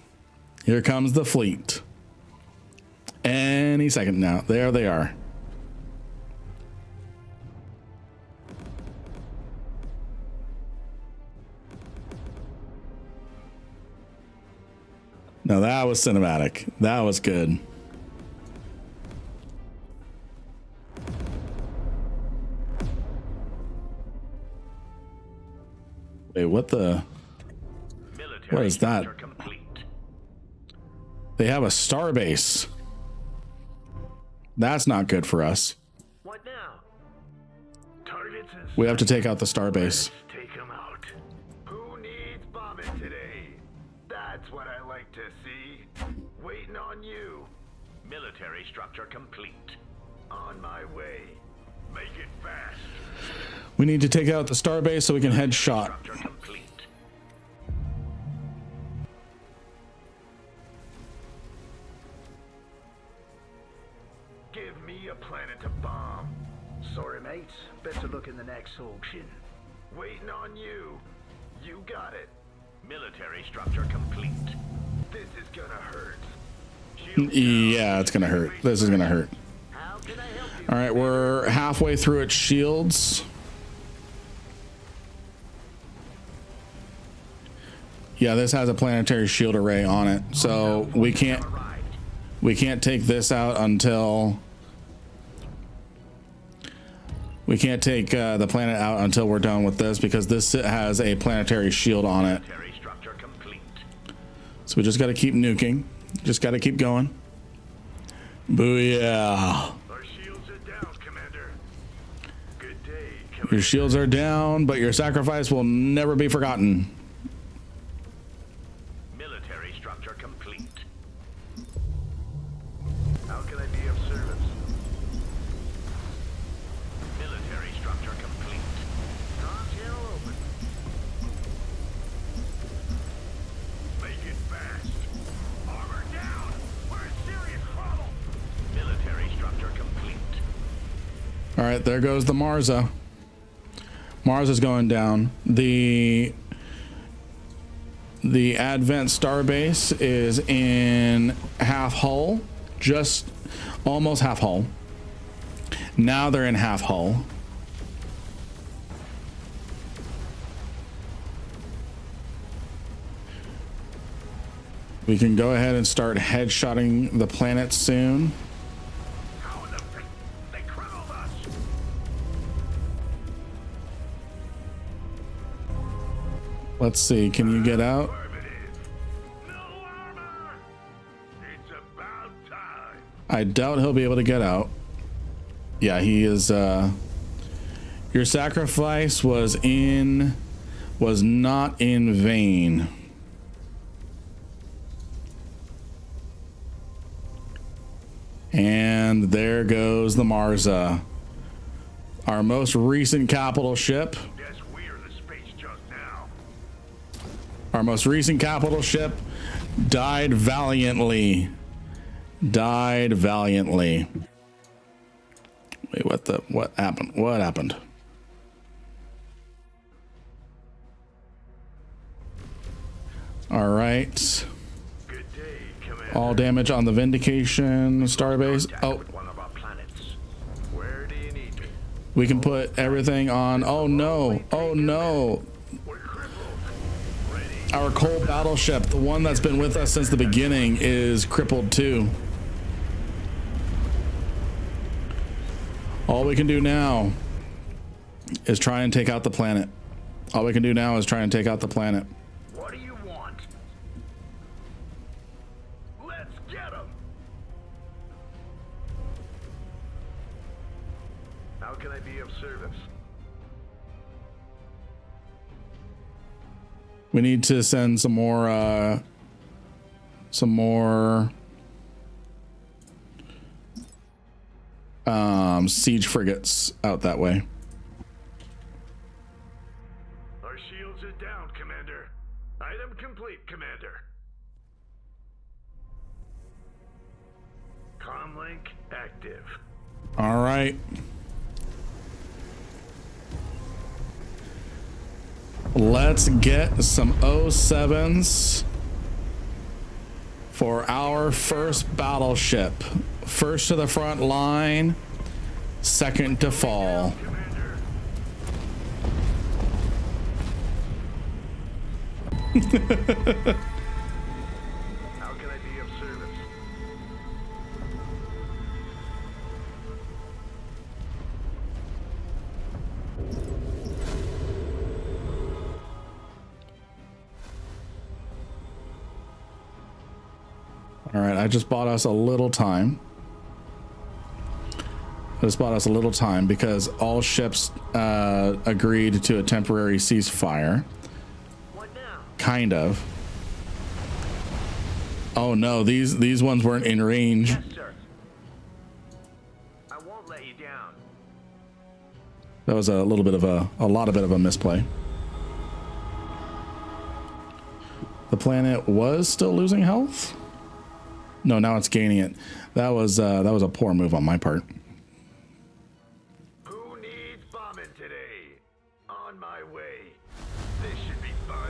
Here comes the fleet. Any second now. There they are. Now that was cinematic. That was good. Wait, what the? What is that? They have a star base. That's not good for us. What now? Targets in We have to take out the star base. Take them out. Who needs bombing today? That's what I like to see. Waiting on you. Military structure complete. On my way. Make it fast. We need to take out the star base so we can headshot. Structure complete. Give me a planet to bomb. Sorry, mates. Better look in the next auction. Waiting on you. You got it. Military structure complete. This is gonna hurt. Yeah, it's gonna hurt. This is gonna hurt. How can I help you? All right, we're halfway through its shields. Yeah, this has a planetary shield array on it, so we can't take this out until we can't take the planet out until we're done with this, because this has a planetary shield on it. So we just got to keep nuking. Just got to keep going. Booyah. Our shields are down, Commander. Good day, Your shields are down, but your sacrifice will never be forgotten. Military structure complete. How can I be of service? Military structure complete. Comms channel open. Make it fast. Armor down. We're in serious trouble. Military structure complete. All right, there goes the Marza. Marza's going down. The Advent Starbase is in half hull, just almost half hull. Now they're in half hull. We can go ahead and start headshotting the planet soon. How in the frick? They crippled us. Let's see, can you get out? No armor. It's about time. I doubt he'll be able to get out. Yeah, he is. Your sacrifice was not in vain. And there goes the Marza, our most recent capital ship. Guess we're the space junk now. Our most recent capital ship died valiantly. Died valiantly. Wait, what happened? What happened? All right. Good day, Commander. All damage on the Vindication Starbase. Oh, One of our planets. Where do you need me? we can put everything on. Oh no. Oh no. We're crippled. Ready. Our coal battleship, the one that's been with us since the beginning, is crippled too. All we can do now is try and take out the planet. All we can do now is try and take out the planet. What do you want? Let's get him. How can I be of service? We need to send some more siege frigates out that way. Our shields are down, Commander. Item complete, Commander. Comlink active. All right. Let's get some 07s for our first battleship. First to the front line, second to fall. How can I be of service? All right, I just bought us a little time. Because all ships agreed to a temporary ceasefire. What now? Kind of. Oh no, these ones weren't in range. Yes, sir. I won't let you down. That was a little bit of a misplay. The planet was still losing health? No, now it's gaining it. That was a poor move on my part. Who needs bombing today? On my way. This should be fun.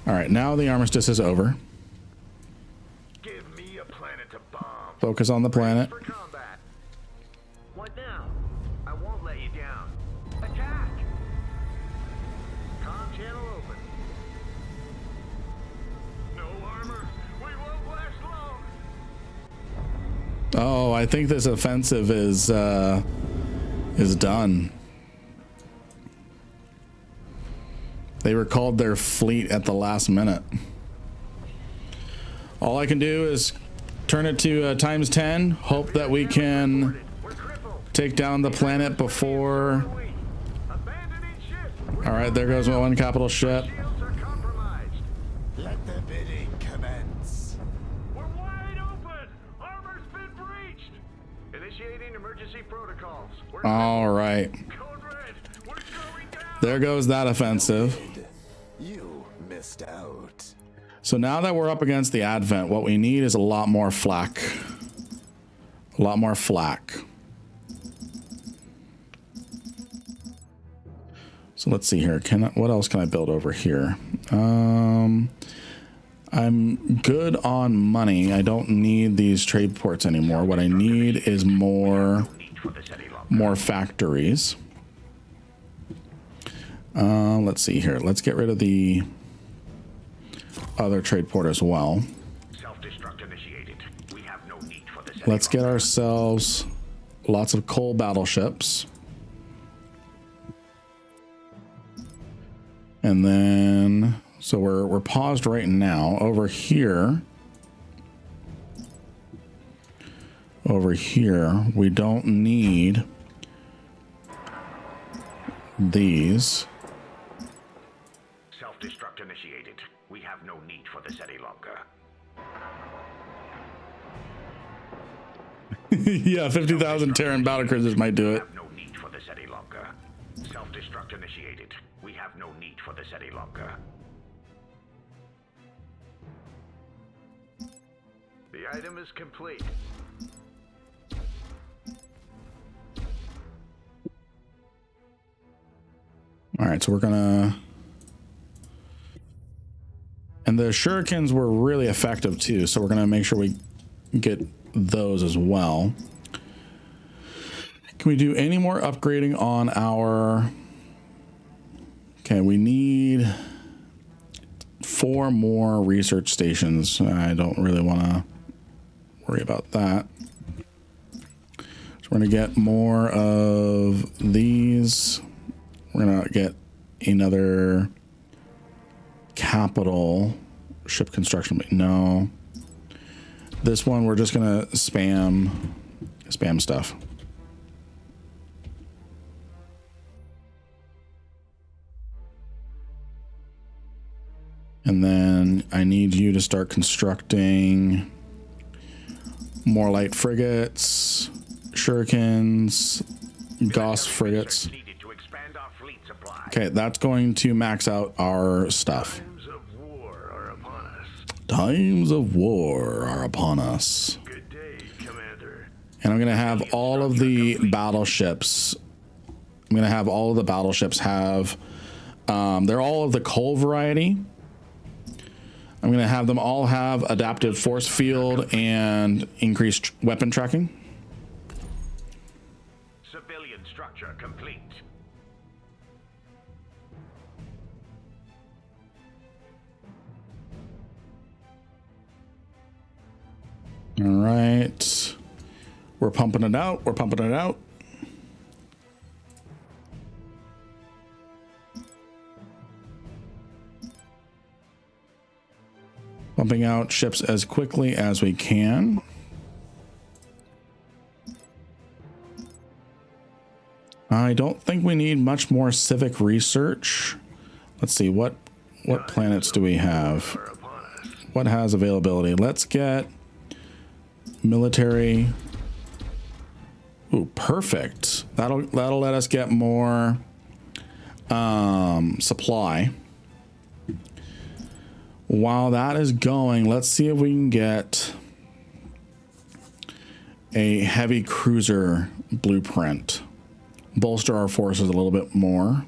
All right, now the armistice is over. Give me a planet to bomb. Focus on the planet. For combat. What now? I won't let you down. Attack! Comm channel open. No armor. We won't last long. Oh, I think this offensive is done. They recalled their fleet at the last minute. All I can do is turn it to times 10. Hope that we can take down the planet before. All right, there goes my one capital ship. Shields are compromised. Let the bidding commence. We're wide open. Armor's been breached. Initiating emergency protocols. We're All right, code red. We're going down. there goes that offensive. You missed out. So now that we're up against the Advent, what we need is a lot more flak. A lot more flak. So let's see here. What else can I build over here? I'm good on money. I don't need these trade ports anymore. What I need is more factories. Let's see here. Let's get rid of the other trade port as well. Self-destruct initiated. We have no need for this. Let's get ourselves lots of coal battleships. And then, so we're paused right now. Over here, we don't need these. Self-destruct initiated. We have no need for this any longer. Yeah, 50,000 Terran battlecruisers might do it. We have no need for this any longer. Self-destruct initiated. We have no need for this any longer. The item is complete. All right, so we're gonna, and the shurikens were really effective too, so we're gonna make sure we get those as well. Can we do any more upgrading on our, okay, we need 4 more research stations. I don't really want to worry about that. So we're going to get more of these. We're going to get another capital ship construction, but no. This one, we're just going to spam stuff. And then I need you to start constructing More light frigates, shurikens, Gauss frigates. Okay, that's going to max out our stuff. Times of war are upon us. Good day, Commander. And I'm going to have all of the battleships. I'm going to have all of the battleships have, they're all of the coal variety. I'm going to have them all have adaptive force field and increased weapon tracking. Civilian structure complete. All right. We're pumping it out. We're pumping it out. Pumping out ships as quickly as we can. I don't think we need much more civic research. Let's see, what planets do we have? What has availability? Let's get military. Ooh, perfect. That'll let us get more supply. While that is going, let's see if we can get a heavy cruiser blueprint. Bolster our forces a little bit more.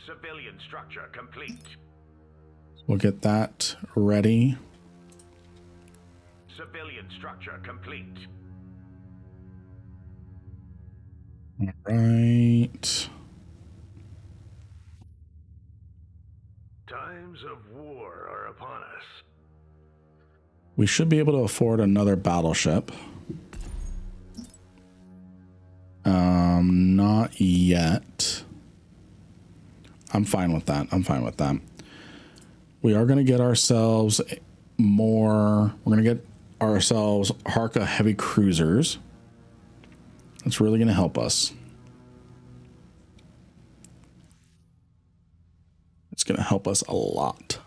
Civilian structure complete. We'll get that ready. Civilian structure complete. All right. Times of war are upon us. We should be able to afford another battleship. Not yet. I'm fine with that. I'm fine with that. We are going to get ourselves more. We're going to get ourselves Harka heavy cruisers. That's really going to help us. It's going to help us a lot.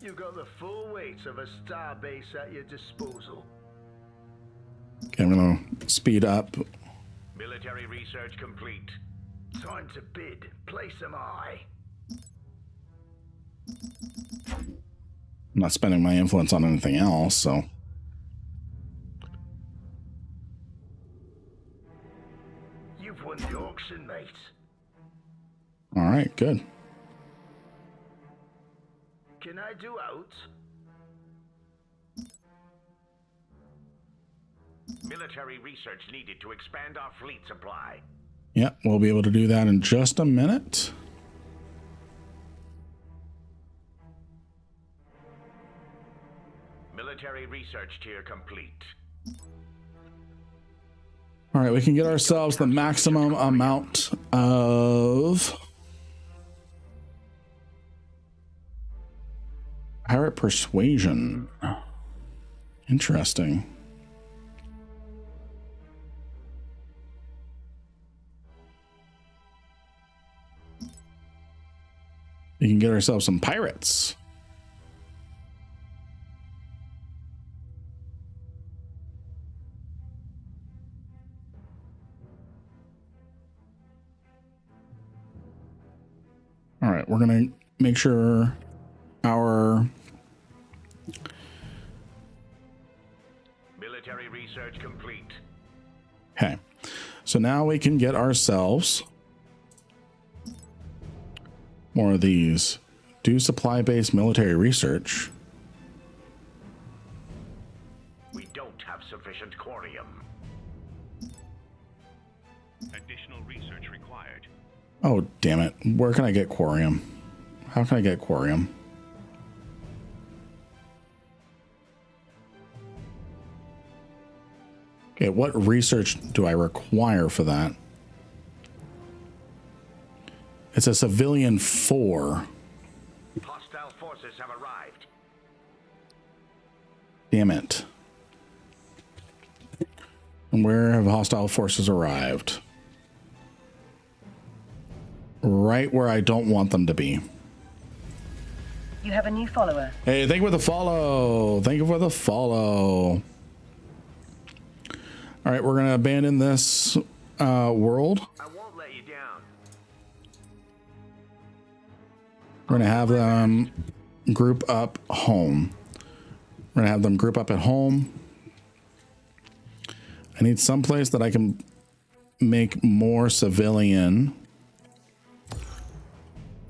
You got the full weight of a star base at your disposal. Okay, I'm going to speed up. Military research complete. Time to bid. Place am I. I'm not spending my influence on anything else, so. You've won the auction, mate. All right, good. Can I do out? Military research needed to expand our fleet supply. Yeah, we'll be able to do that in just a minute. Military research tier complete. All right, we can get ourselves the maximum amount of pirate persuasion. Interesting. We can get ourselves some pirates. All right, we're going to make sure our military research complete. Okay, so now we can get ourselves more of these. Do supply-based military research. We don't have sufficient corium. Additional research required. Oh, damn it. Where can I get quorium? How can I get quorium? Okay, what research do I require for that? It's a civilian 4. Hostile forces have arrived. Damn it. And where have hostile forces arrived? right where I don't want them to be. You have a new follower. Hey, thank you for the follow. Thank you for the follow. All right, we're gonna abandon this world. I won't let you down. We're gonna have them group up home. We're gonna have them group up at home. I need some place that I can make more civilian.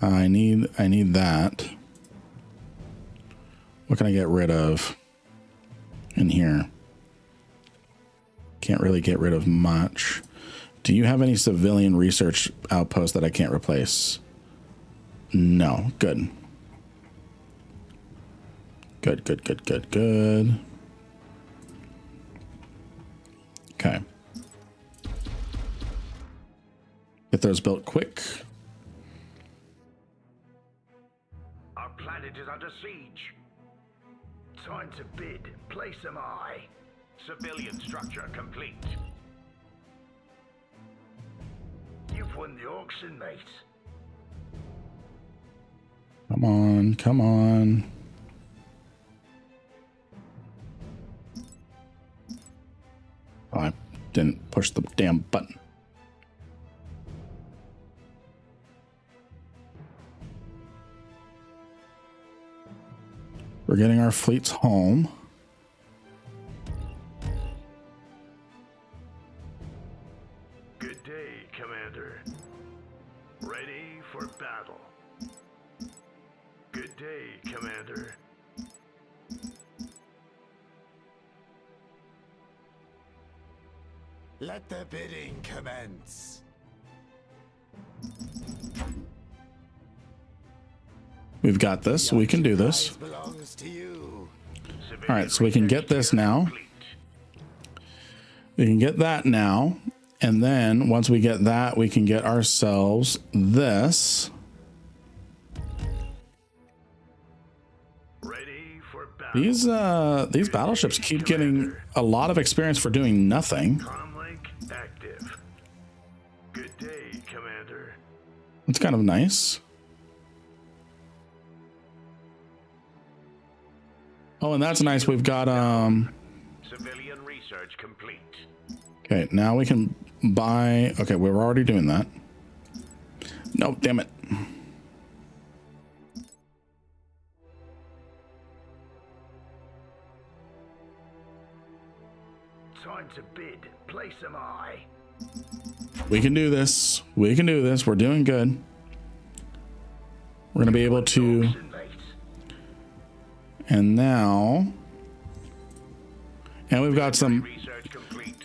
I need that. What can I get rid of in here? Can't really get rid of much. Do you have any civilian research outposts that I can't replace? No. Good. Good, good, good, good, good. Okay. Get those built quick. Our planet is under siege. Time to bid. Place am I. Civilian structure complete. You've won the auction, mate. Come on, come on. Oh, I didn't push the damn button. We're getting our fleets home. Good day, Commander. Ready for battle. Good day, Commander. Let the bidding commence. We've got this. We can do this. Belongs to you. All right, so we can get this now. We can get that now. And then once we get that, we can get ourselves this. Ready for battle. These battleships keep getting a lot of experience for doing nothing. Comlink active. Good day, Commander. That's kind of nice. Oh, and that's nice. We've got Civilian research complete. okay, now we can buy. Okay, we were already doing that. No, damn it. Time to bid. Place am I. We can do this. We can do this. We're doing good. We're gonna be able to. Auction, mate. And now, and we've got some. Research complete.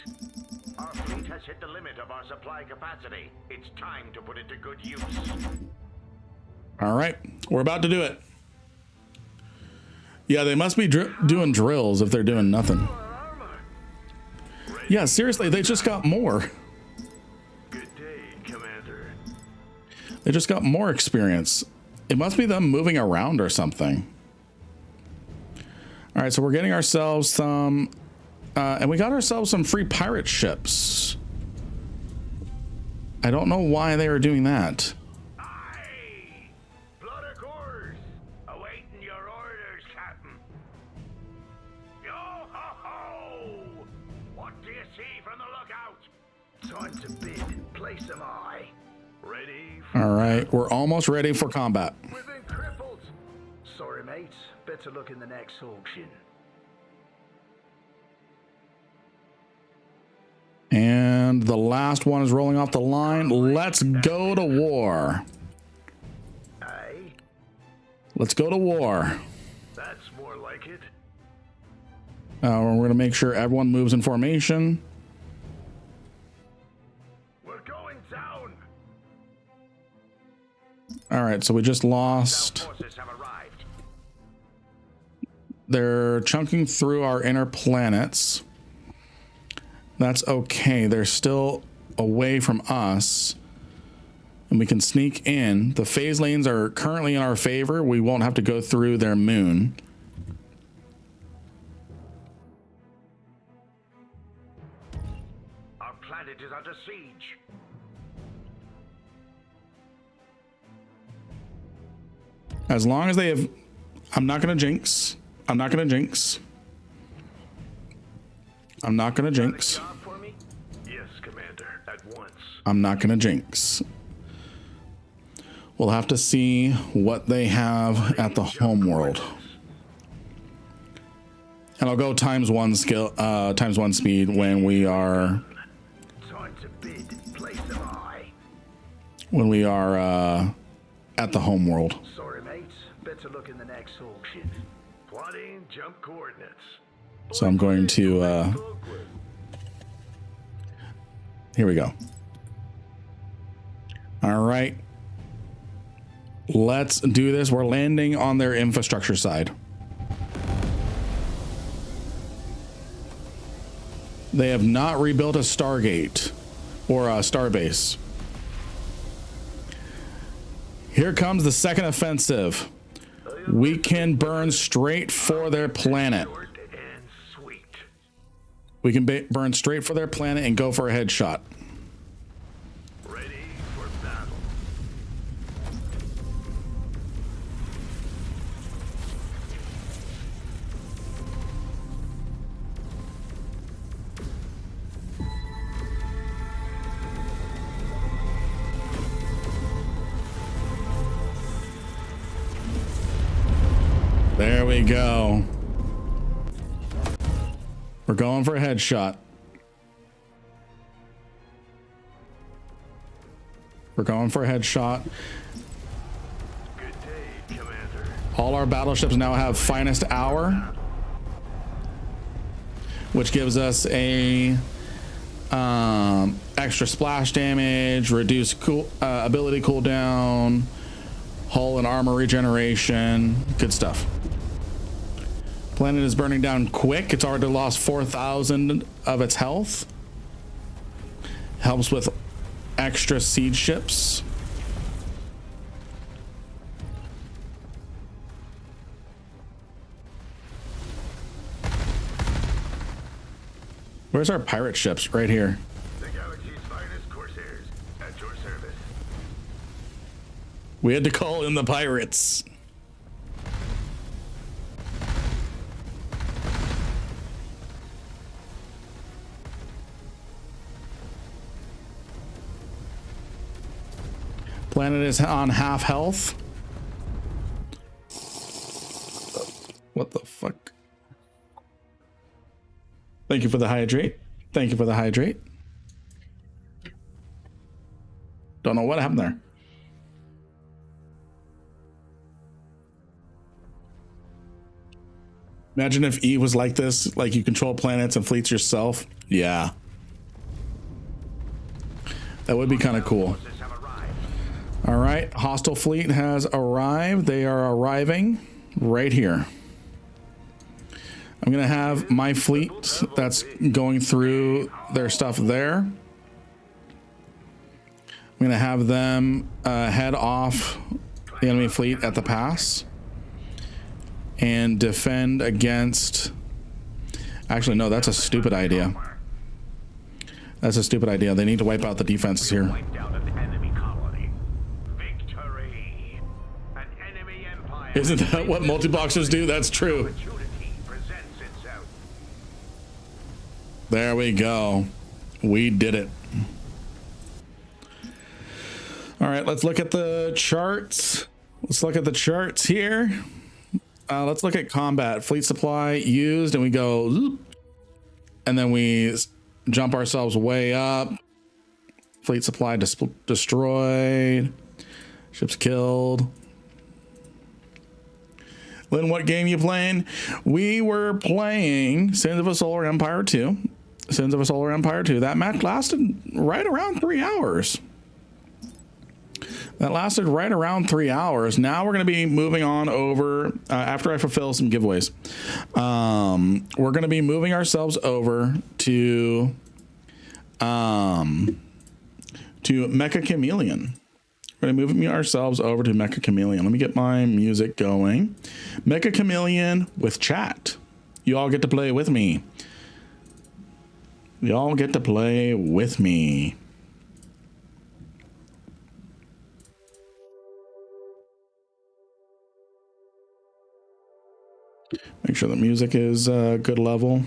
Our fleet has hit the limit of our supply capacity. It's time to put it to good use. All right, we're about to do it. Yeah, they must be doing drills if they're doing nothing. Yeah, seriously, they just got more. Good day, Commander. They just got more experience. It must be them moving around or something. All right, so we're getting ourselves some, and we got ourselves some free pirate ships. I don't know why they were doing that. Aye! Blood of course. Awaiting your orders, Captain. Yo ho ho! What do you see from the lookout? Time to bid. Place am I. Ready for All right, we're almost ready for combat. We've been crippled. Sorry, mate. Better look in the next auction. And the last one is rolling off the line. Let's go to war. Aye? Let's go to war. That's more like it. We're going to make sure everyone moves in formation. We're going down. All right, so we just lost. Forces have arrived. They're chunking through our inner planets. That's okay. They're still away from us. And we can sneak in. The phase lanes are currently in our favor. We won't have to go through their moon. Our planet is under siege. As long as they have, I'm not going to jinx. I'm not going to jinx. I'm not going to jinx. Yes, Commander, at once. I'm not going to jinx. We'll have to see what they have at the homeworld. And I'll go ×1 skill, ×1 speed when we are, at the homeworld. Sorry, mates. Better look in the next auction. Plotting jump coordinates. So I'm going to, here we go. All right. Let's do this. We're landing on their infrastructure side. They have not rebuilt a Stargate or a Starbase. Here comes the second offensive. We can burn straight for their planet. We can burn straight for their planet and go for a headshot. Ready for battle. There we go. We're going for a headshot. We're going for a headshot. Good day, Commander. All our battleships now have finest hour, which gives us a extra splash damage, reduced ability cooldown, hull and armor regeneration. Good stuff. Planet is burning down quick. It's already lost 4,000 of its health. Helps with extra siege ships. Where's our pirate ships? Right here. The galaxy's finest corsairs at your service. We had to call in the pirates. Planet is on half health. What the fuck? Thank you for the hydrate. Thank you for the hydrate. Don't know what happened there. Imagine if Eve was like this, like you control planets and fleets yourself. Yeah. That would be kind of cool. All right, hostile fleet has arrived. They are arriving right here. I'm gonna have my fleet that's going through their stuff there. I'm gonna have them head off the enemy fleet at the pass and defend against. Actually, no, that's a stupid idea. That's a stupid idea. They need to wipe out the defenses here. Isn't that what multi-boxers do? That's true. There we go. We did it. All right, let's look at the charts. Let's look at the charts here. Let's look at combat. Fleet supply used, and we go, zoop, and then we jump ourselves way up. Fleet supply destroyed. Ships killed. Lynn, what game you playing? We were playing Sins of a Solar Empire 2. Sins of a Solar Empire 2. That match lasted right around 3 hours. That lasted right around 3 hours. Now we're going to be moving on over, after I fulfill some giveaways. We're going to be moving ourselves over to Mecha Chameleon. We're going to move ourselves over to Mecha Chameleon. Let me get my music going. Mecha Chameleon with chat. You all get to play with me. You all get to play with me. Make sure the music is good level.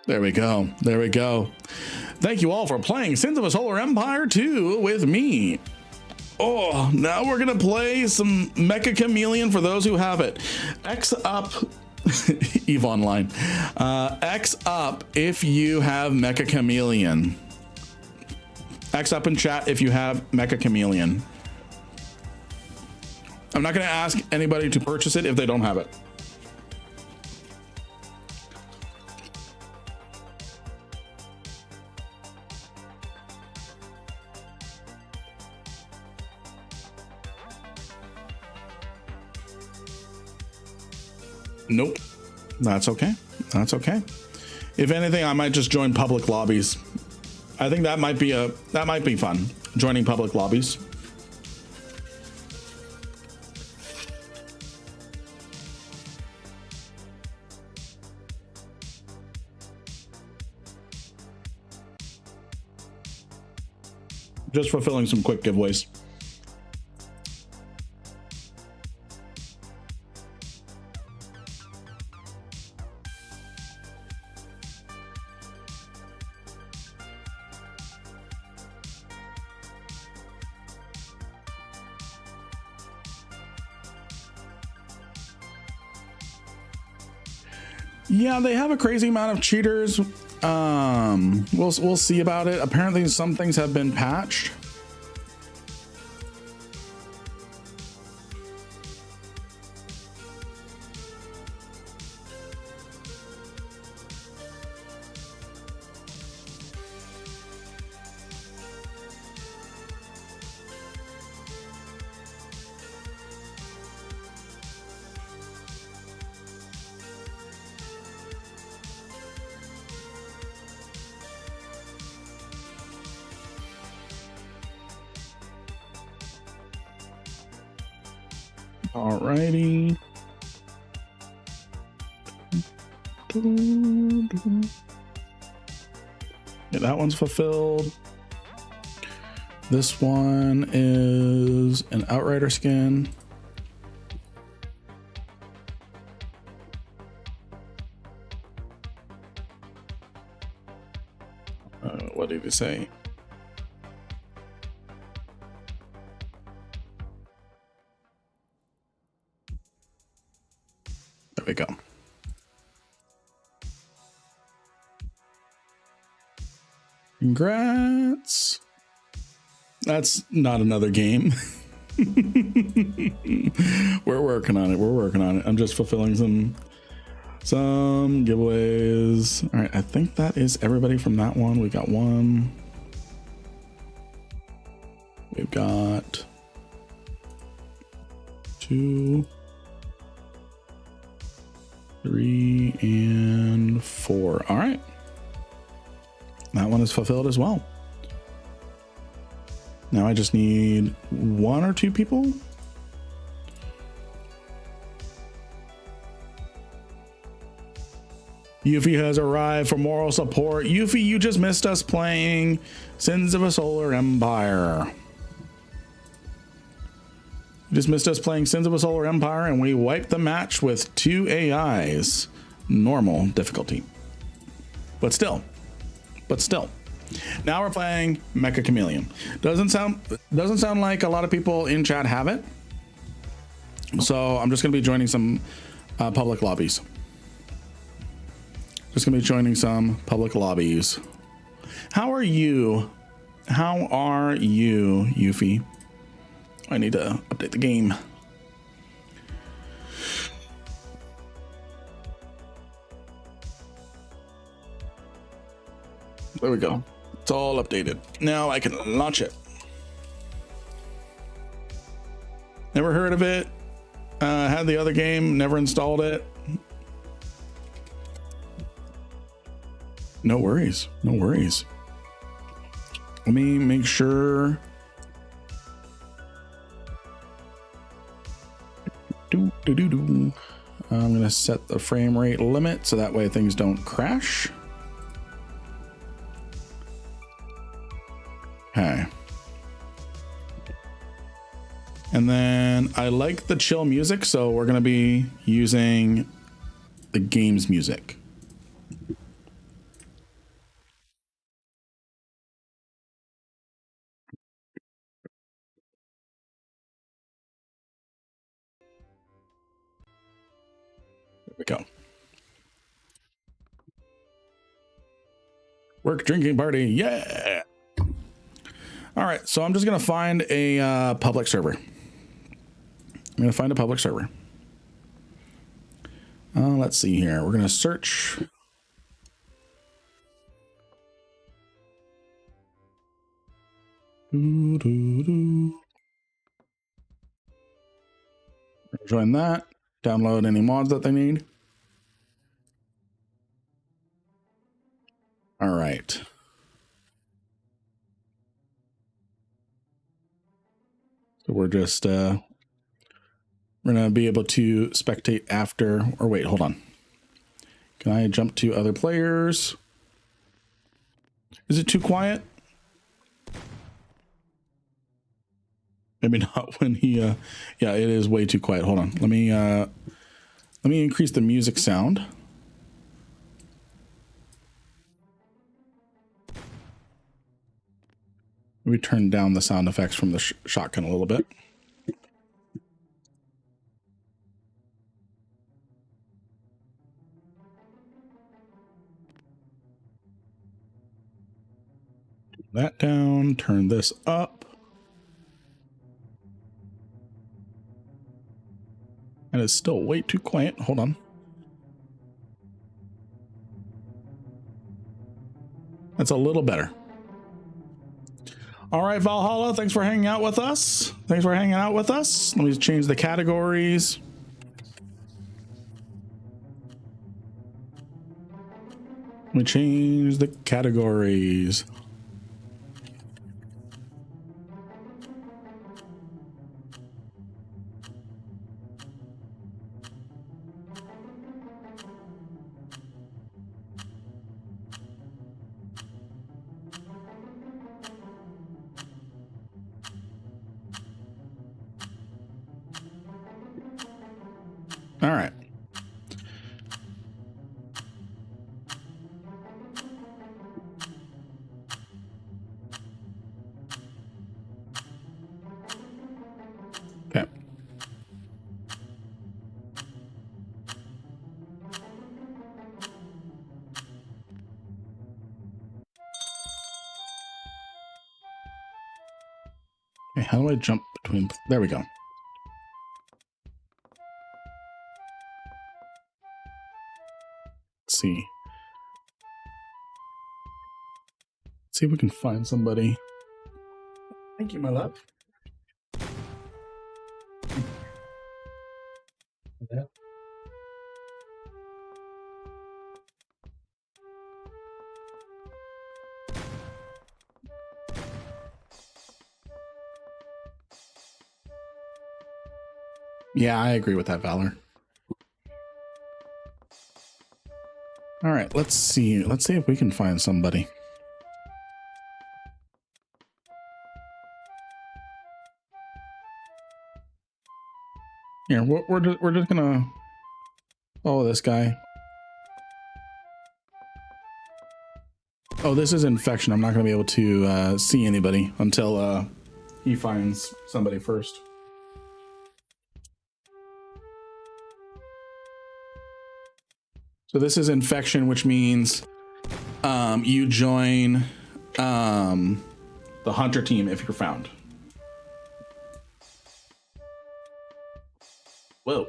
There we go. There we go. Thank you all for playing Sins of a Solar Empire 2 with me. Oh, now we're going to play some Mecha Chameleon for those who have it. X up. EVE Online. X up if you have Mecha Chameleon. X up in chat if you have Mecha Chameleon. I'm not going to ask anybody to purchase it if they don't have it. Nope. That's okay. That's okay. If anything, I might just join public lobbies. I think that might be fun. Joining public lobbies. Just fulfilling some quick giveaways. Yeah, they have a crazy amount of cheaters. We'll see about it. Apparently some things have been patched. Alrighty. Yeah, that one's fulfilled. This one is an Outrider skin. What did he say? There we go. Congrats. That's not another game. We're working on it. We're working on it. I'm just fulfilling some giveaways. All right. I think that is everybody from that one. We got one. We've got 2, 3, and 4. All right. That one is fulfilled as well. Now I just need 1 or 2 people. Yuffie has arrived for moral support. Yuffie, you just missed us playing Sins of a Solar Empire. You just missed us playing Sins of a Solar Empire, and we wiped the match with 2 AIs. Normal difficulty. But still. Now we're playing Mecha Chameleon. Doesn't sound like a lot of people in chat have it. So I'm just gonna be joining some public lobbies. How are you? Yuffie? I need to update the game. There we go. It's all updated. Now I can launch it. Never heard of it. Had the other game, never installed it. No worries. No worries. Let me make sure. I'm gonna set the frame rate limit so that way things don't crash. Okay. And then And I like the chill music, so we're going to be using the game's music. There we go. Work drinking party. Yeah. All right. So I'm just going to find a public server. I'm going to find a public server. Let's see here. We're going to search. Join that. Download any mods that they need. All right. So we're just we're gonna be able to spectate after, or wait, hold on. Can I jump to other players? Is it too quiet? Maybe not when he yeah, it is way too quiet. Hold on. Let me increase the music sound. Maybe turn down the sound effects from the shotgun a little bit. That down, turn this up. And it's still way too quiet. Hold on. That's a little better. All right, Valhalla, thanks for hanging out with us. Thanks for hanging out with us. Let me change the categories. Let me change the categories. All right. Okay. Okay, how do I jump between? There we go. Let's see. Let's see if we can find somebody. Thank you, my love. Yeah. Yeah, I agree with that, Valor. All right, let's see. Let's see if we can find somebody. Here, we're just gonna follow this guy. Oh, this is infection. I'm not gonna be able to see anybody until he finds somebody first. So this is infection, which means you join the hunter team if you're found. Whoa.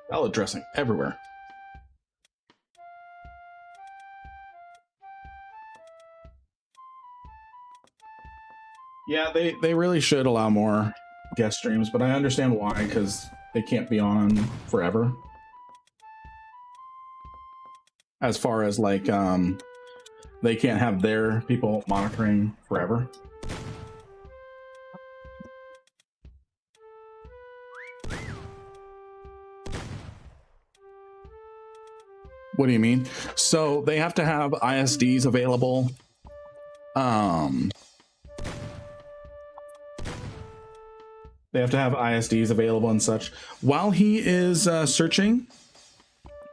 Salad dressing everywhere. Yeah, they really should allow more guest streams, but I understand why, because they can't be on forever. As far as like they can't have their people monitoring forever. What do you mean? So they have to have ISDs available. They have to have ISDs available and such. While he is searching,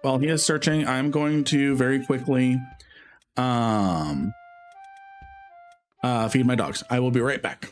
I'm going to very quickly feed my dogs. I will be right back.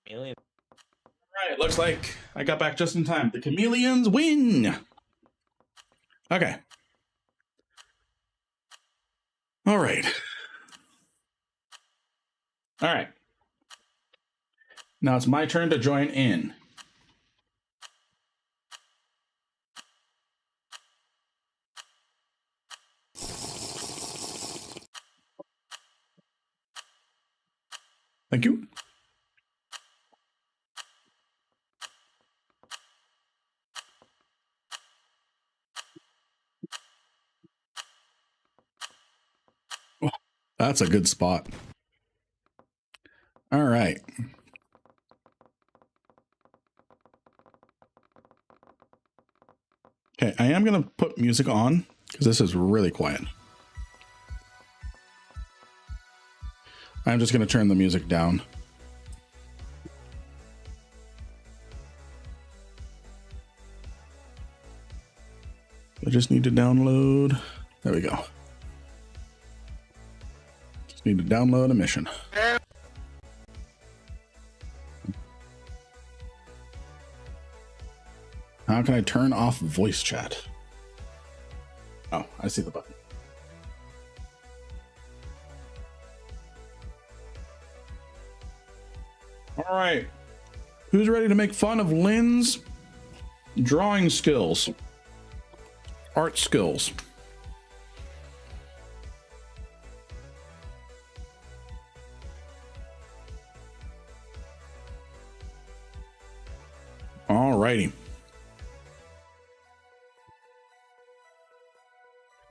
Million. All right, looks like I got back just in time. The chameleons win. Okay. All right. All right. Now it's my turn to join in. Thank you. That's a good spot. All right. Okay, I am going to put music on because this is really quiet. I'm just going to turn the music down. I just need to download. There we go. Just need to download a mission. How can I turn off voice chat? Oh, I see the button. All right. Who's ready to make fun of Lynn's drawing skills? Art skills. All righty.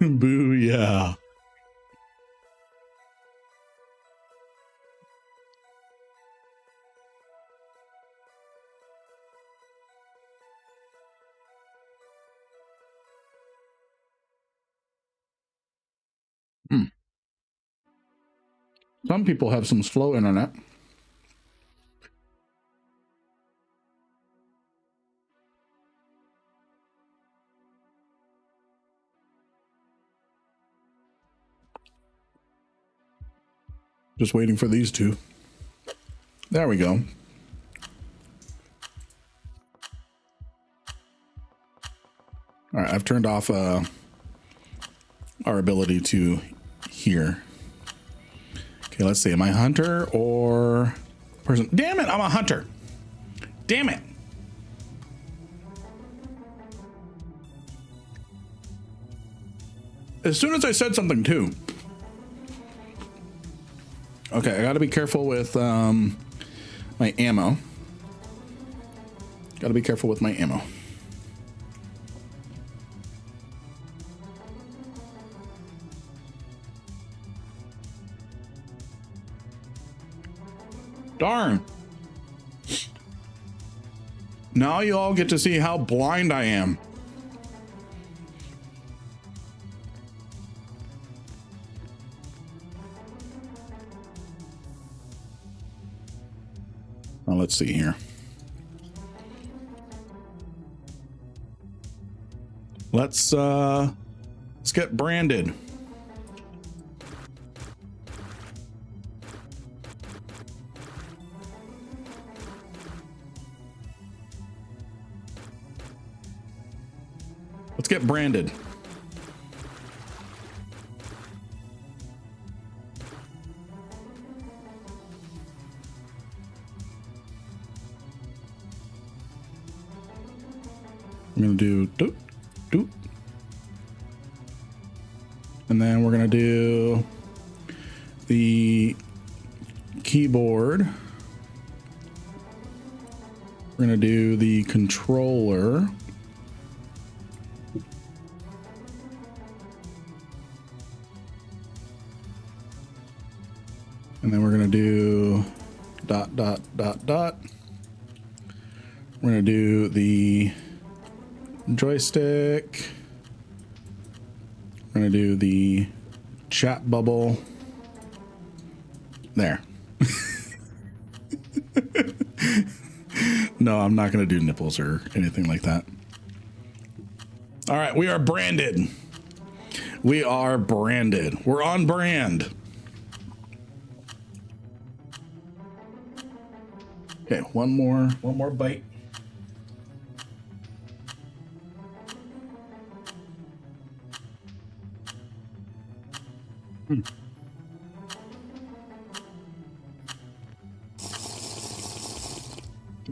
Booyah. Some people have some slow internet. Just waiting for these two. There we go. All right, I've turned off our ability to hear. Okay, let's see. Am I hunter or person? Damn it, I'm a hunter. Damn it. As soon as I said something too. Okay, I got to be careful with my ammo. Got to be careful with my ammo. Darn. Now you all get to see how blind I am. Well, let's see here. Let's get branded. Let's get branded. I'm gonna do doot, doot. And then we're gonna do the keyboard. We're gonna do the controller. And then we're gonna do dot, dot, dot, dot. We're gonna do the joystick. We're gonna do the chat bubble. There. No, I'm not gonna do nipples or anything like that. All right, we are branded. We are branded. We're on brand. Okay, one more bite.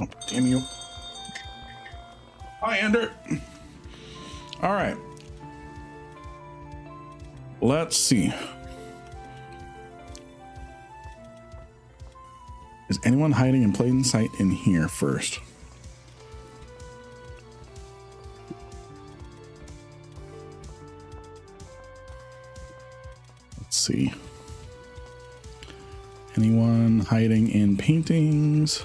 Oh, damn you. Hi, Ender. All right. Let's see. Is anyone hiding in plain sight in here first? Let's see. Anyone hiding in paintings?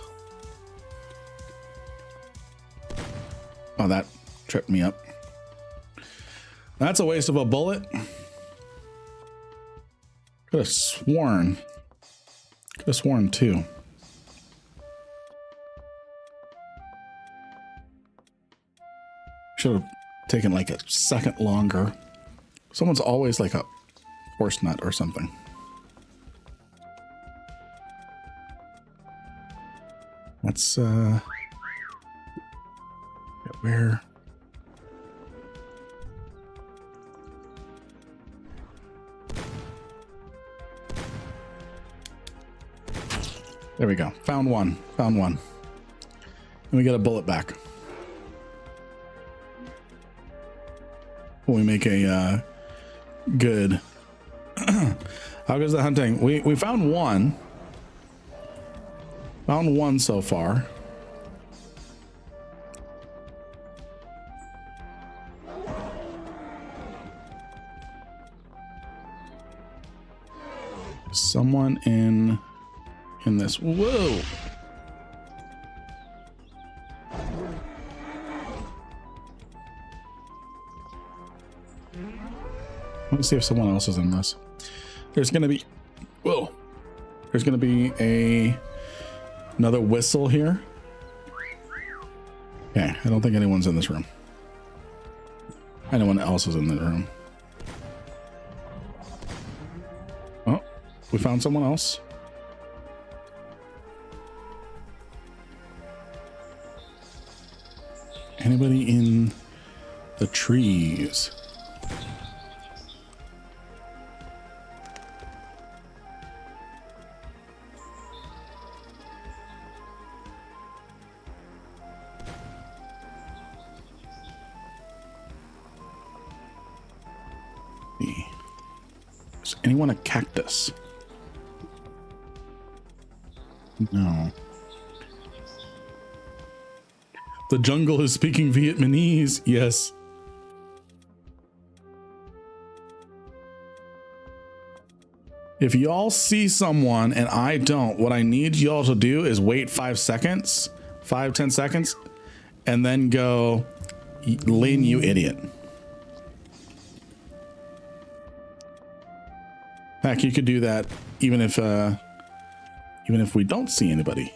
Oh, that tripped me up. That's a waste of a bullet. Could have sworn. Could have sworn too. Should have taken like a second longer. Someone's always like a horse nut or something. Let's where? There we go. Found one. Found one. And we get a bullet back. We make a good. How goes the hunting? We found one. Found one so far. Someone in this. Whoa. Let me see if someone else is in this. There's gonna be. Whoa. There's going to be another whistle here. Okay, I don't think anyone's in this room. Anyone else is in the room. Oh, we found someone else. Anybody in the trees? Is anyone a cactus? No. The jungle is speaking Vietnamese. Yes. If y'all see someone and I don't, what I need y'all to do is wait 5 seconds, 5-10 seconds, and then go, Lynn, you idiot. Heck, you could do that even if we don't see anybody.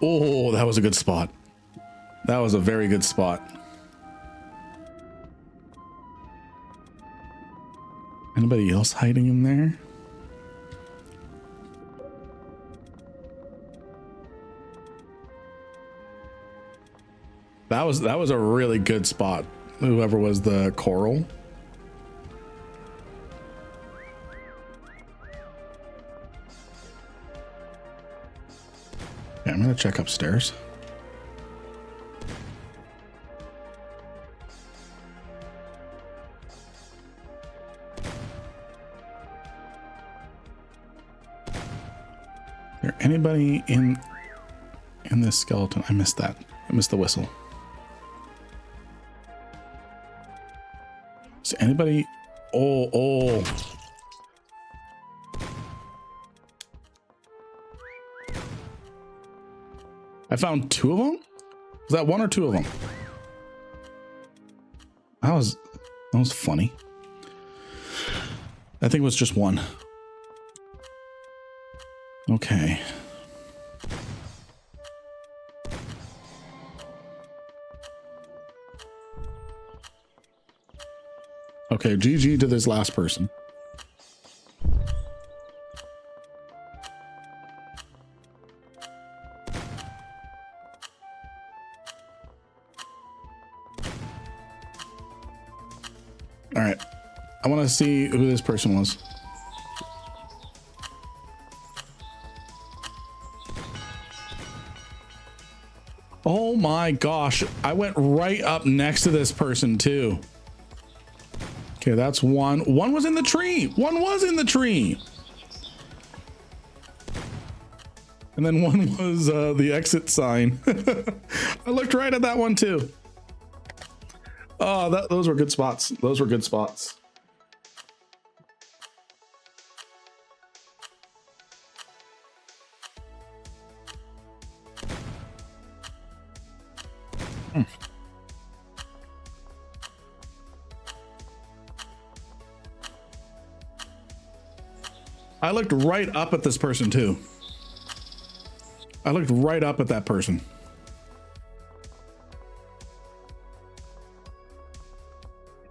Oh, that was a good spot. That was a very good spot. Anybody else hiding in there? That was a really good spot. Whoever was the coral. Okay, I'm gonna check upstairs. Is there anybody in this skeleton? I missed that. I missed the whistle. Is anybody? Oh. I found 2 of them? Was that 1 or 2 of them? That was funny. I think it was just 1. Okay. Okay, GG to this last person. All right, I want to see who this person was. Oh my gosh, I went right up next to this person too. Okay, that's 1. 1 was in the tree. 1 was in the tree. And then 1 was the exit sign. I looked right at that one too. Oh, those were good spots. Those were good spots. I looked right up at this person too. I looked right up at that person.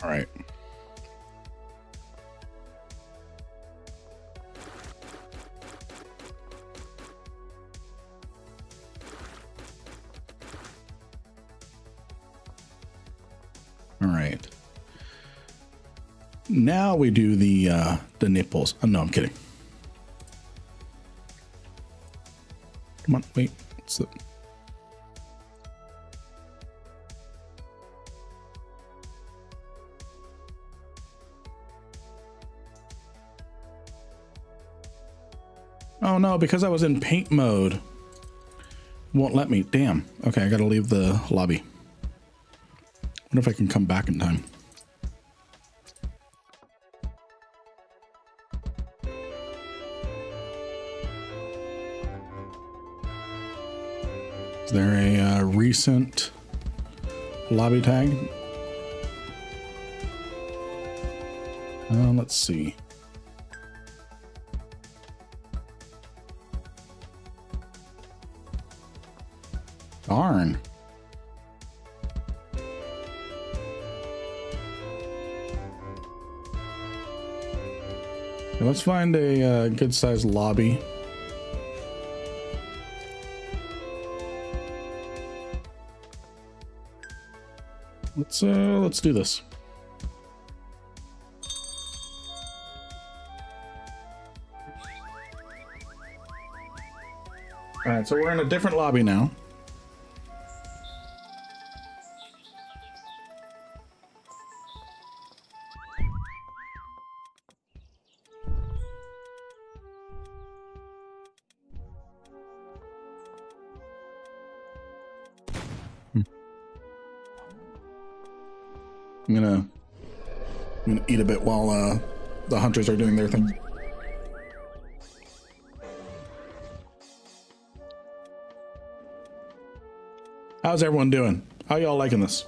All right. All right. Now we do the nipples. Oh, no, I'm kidding. Come on, wait. What's it? Oh no, because I was in paint mode. Won't let me. Damn. Okay, I gotta leave the lobby. Wonder if I can come back in time. Is there a recent lobby tag? Let's see. Darn. Let's find a good sized lobby. Let's do this. All right, so we're in a different lobby now. I'm gonna eat a bit while the hunters are doing their thing. How's everyone doing? How y'all liking this?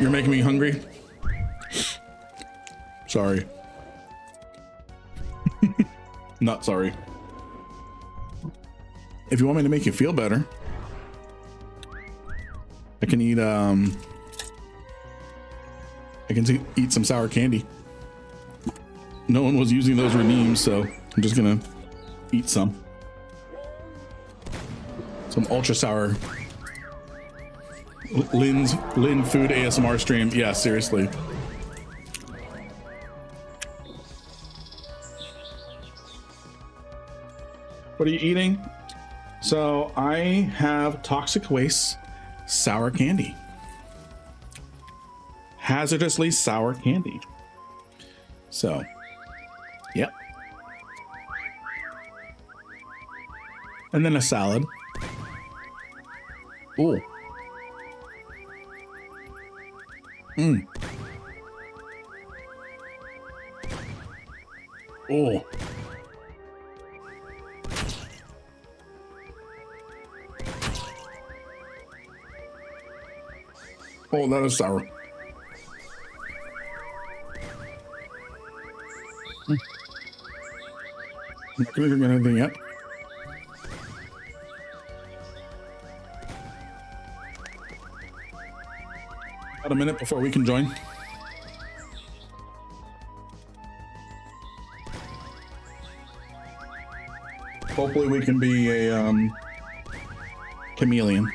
You're making me hungry. Sorry. Not sorry. If you want me to make you feel better, I can eat eat some sour candy. No one was using those redeems, so I'm just gonna eat some ultra sour. Lynn food ASMR stream. Yeah, seriously. What are you eating? So I have toxic waste sour candy. Hazardously sour candy. So, yep. And then a salad. Ooh. Mmm. Oh. Oh, that is sour. I'm not gonna drink anything yet. About a minute before we can join. Hopefully we can be a chameleon.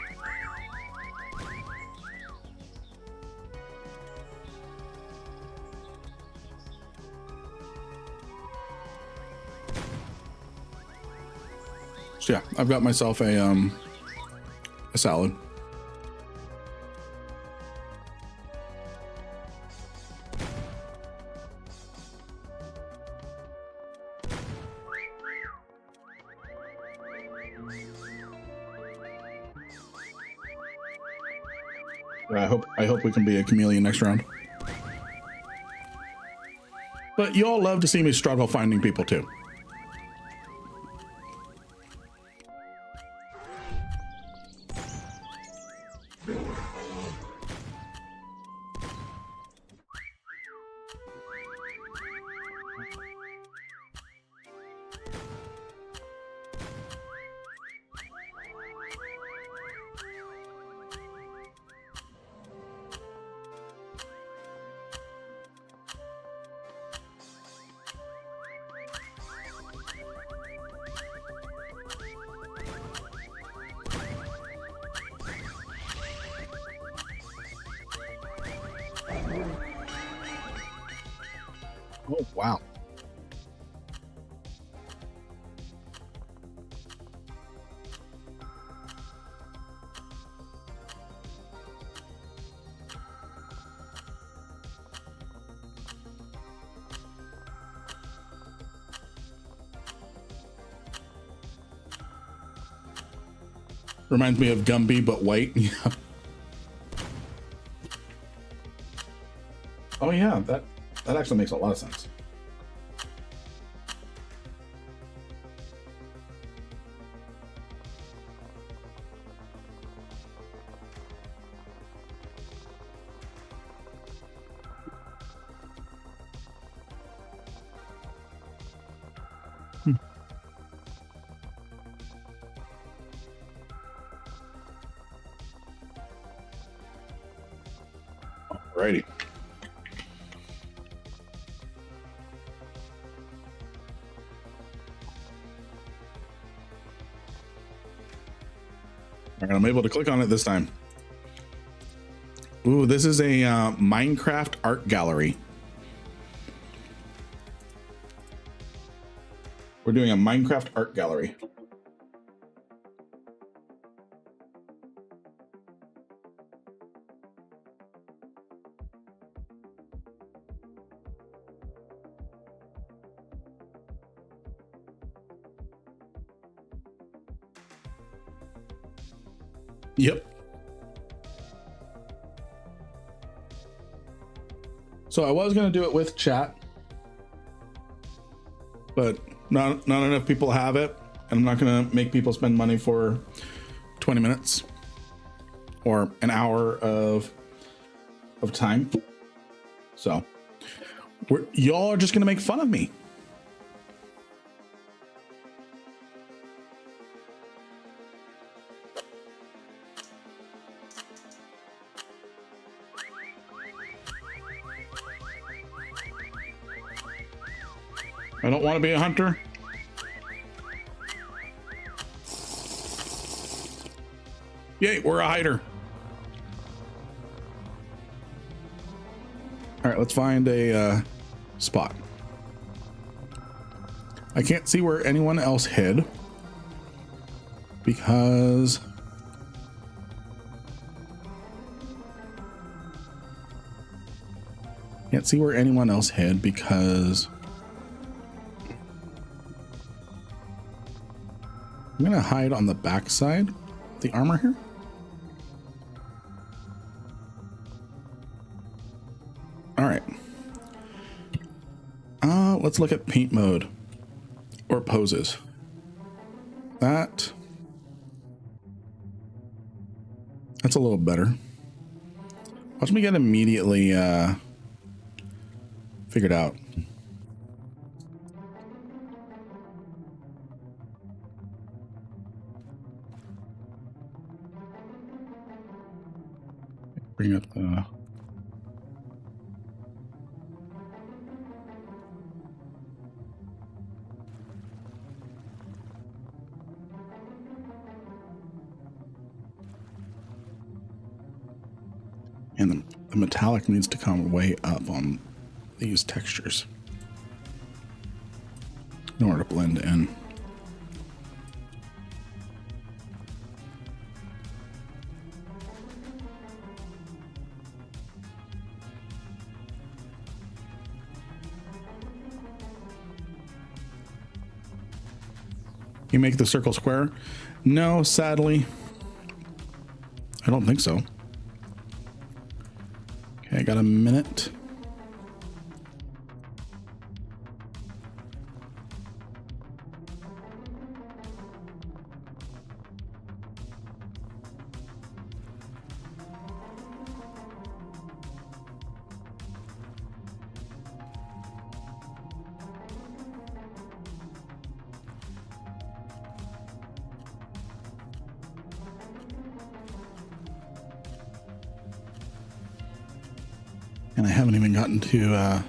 So yeah, I've got myself a salad. I hope we can be a chameleon next round. But you all love to see me struggle finding people too. Oh, wow. Reminds me of Gumby, but white. Yeah. Oh yeah, that actually makes a lot of sense. Alrighty. All right, I'm able to click on it this time. Ooh, this is a Minecraft art gallery. We're doing a Minecraft art gallery. Yep. So I was going to do it with chat, but not enough people have it, and I'm not going to make people spend money for 20 minutes or an hour of time. So y'all are just going to make fun of me. I don't want to be a hunter. Yay, we're a hider. All right, let's find a spot. I can't see where anyone else hid because I'm gonna hide on the back side of the armor here. All right. Let's look at paint mode or poses. That's a little better. Watch me get immediately figured out. Bring up the and the metallic needs to come way up on these textures in order to blend in. You make the circle square? No, sadly. I don't think so. Okay, I got a minute. And I haven't even gotten to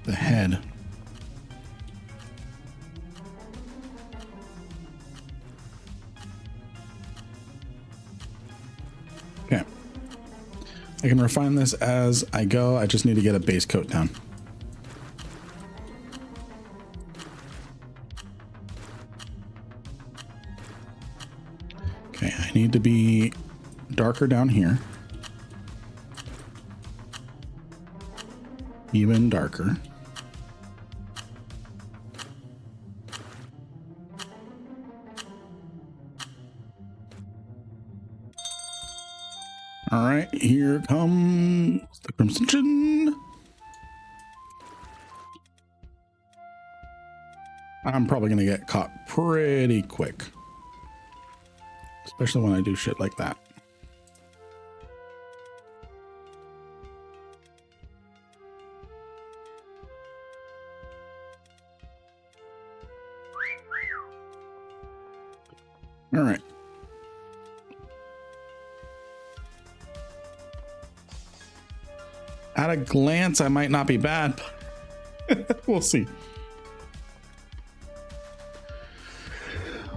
the head. Okay. I can refine this as I go. I just need to get a base coat down. Okay, I need to be darker down here. Even darker. All right, here comes the crimson. I'm probably gonna get caught pretty quick, especially when I do shit like that. All right. At a glance, I might not be bad. We'll see.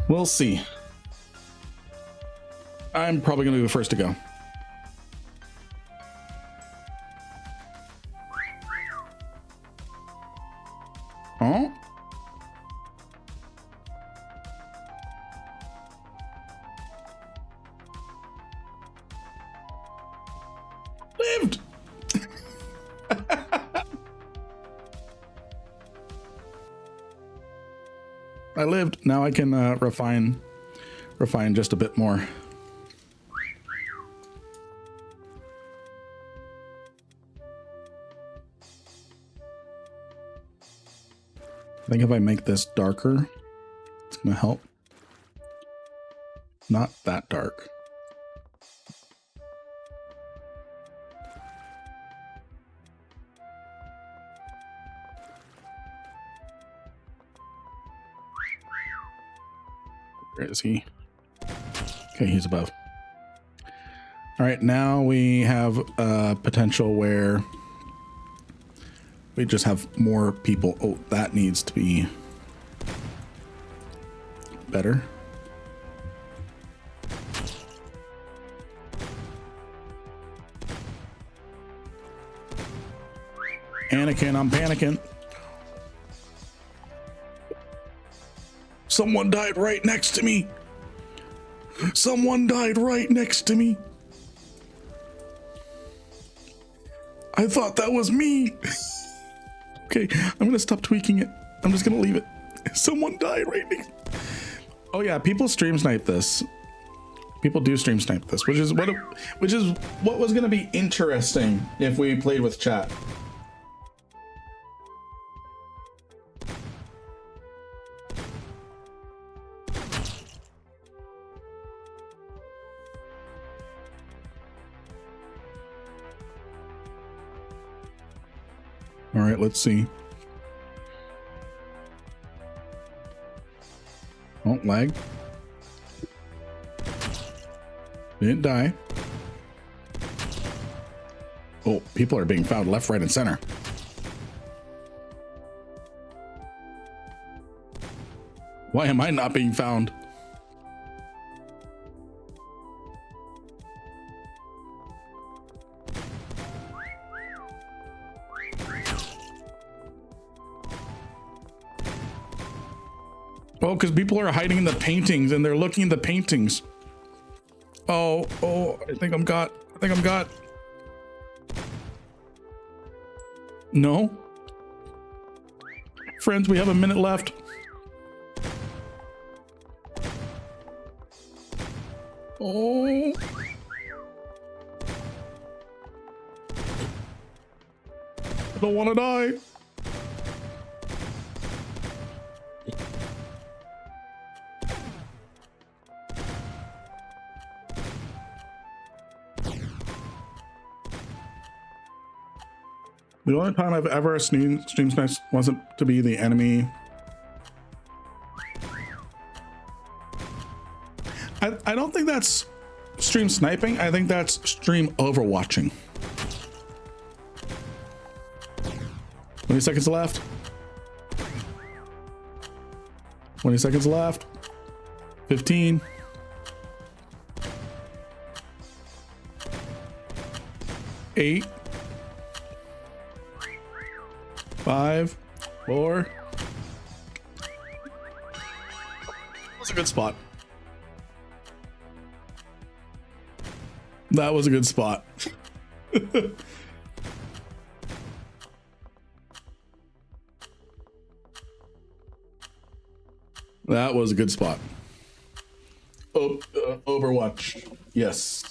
We'll see. I'm probably going to be the first to go. Oh. Lived. I lived. Now I can refine just a bit more. I think if I make this darker, it's gonna help. Not that dark. Where is he? Okay, he's above. All right, now we have a potential where we just have more people. Oh, that needs to be better. Anakin, I'm panicking. Someone died right next to me. Someone died right next to me. I thought that was me. Okay, I'm gonna stop tweaking it. I'm just gonna leave it. Someone died right next. Oh yeah, people stream snipe this. People do stream snipe this, which is what was gonna be interesting if we played with chat. All right, let's see. Oh, lag. Didn't die. Oh, people are being found left, right, and center. Why am I not being found? Oh, because people are hiding in the paintings and they're looking at the paintings. Oh, I think I'm got. No. Friends, we have a minute left. Oh. I don't want to die. The only time I've ever stream sniped wasn't to be the enemy. I don't think that's stream sniping. I think that's stream overwatching. 20 seconds left. 20 seconds left. 15. 8. 5, 4. That's a good spot. That was a good spot. That was a good spot. Oh, Overwatch. Yes.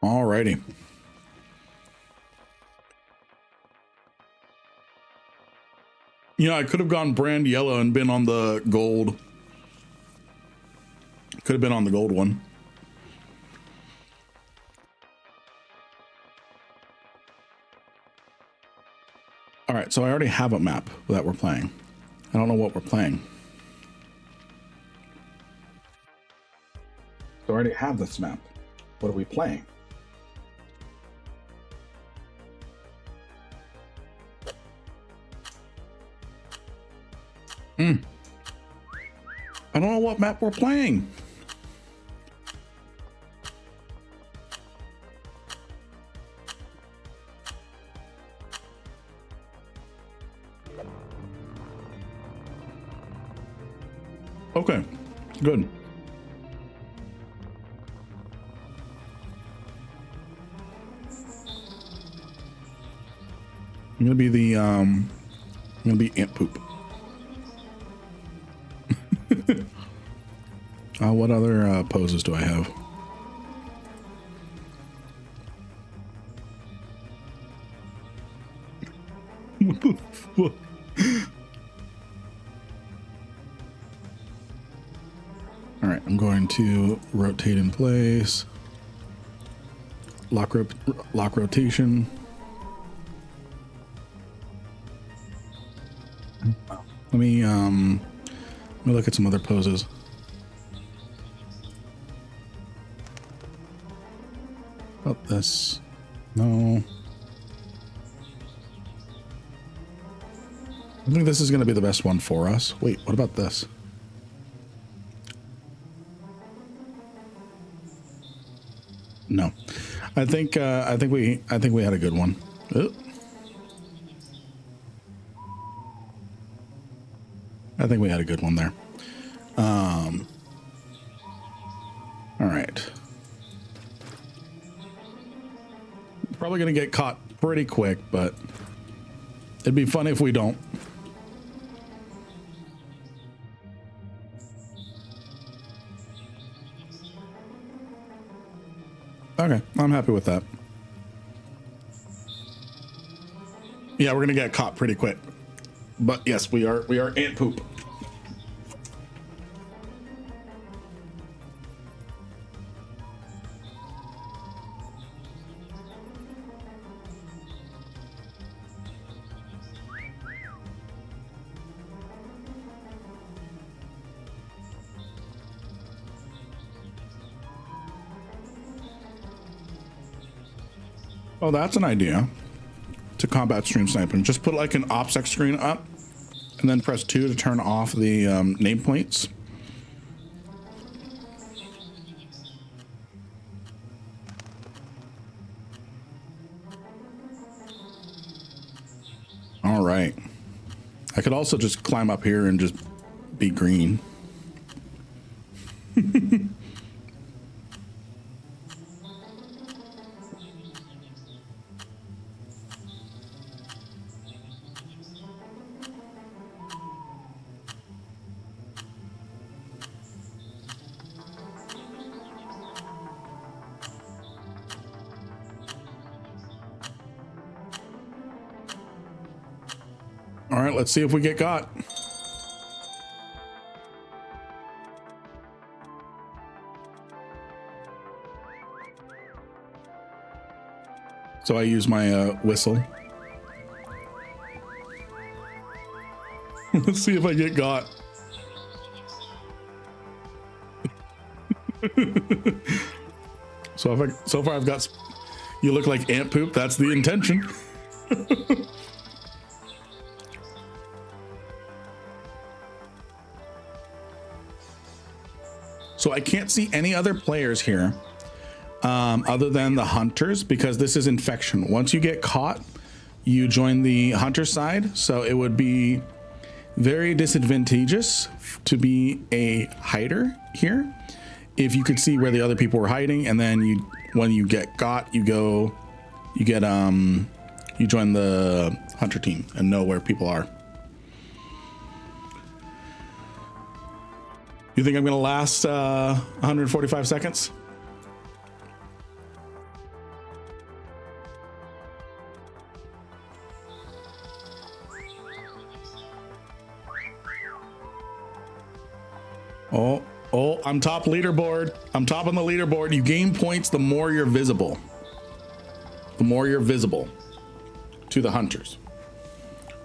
Alrighty. You know, I could have gone brand yellow and been on the gold. Could have been on the gold one. All right, so I already have a map that we're playing. I don't know what we're playing. So I already have this map. What are we playing? I don't know what map we're playing. Okay, good. I'm gonna be ant poop. What other poses do I have? What the fuck? All right, I'm going to rotate in place. Lock rotation. Let me look at some other poses. About this. No. I think this is going to be the best one for us. Wait, what about this? No. I think we had a good one. Oh. I think we had a good one there. All right. Probably gonna get caught pretty quick, but it'd be fun if we don't. Okay, I'm happy with that. Yeah, we're gonna get caught pretty quick. But yes, we are ant poop. Oh, that's an idea. To combat stream sniping, just put like an OPSEC screen up and then press 2 to turn off the nameplates. All right. I could also just climb up here and just be green. All right, let's see if we get got. So I use my whistle. Let's see if I get got. So far I've got. You look like ant poop. That's the intention. So I can't see any other players here other than the hunters, because this is infection. Once you get caught, you join the hunter side. So it would be very disadvantageous to be a hider here. If you could see where the other people were hiding, and then when you get got, you join the hunter team and know where people are. You think I'm gonna last 145 seconds? Oh, I'm top leaderboard. I'm top on the leaderboard. You gain points the more you're visible. The more you're visible to the hunters.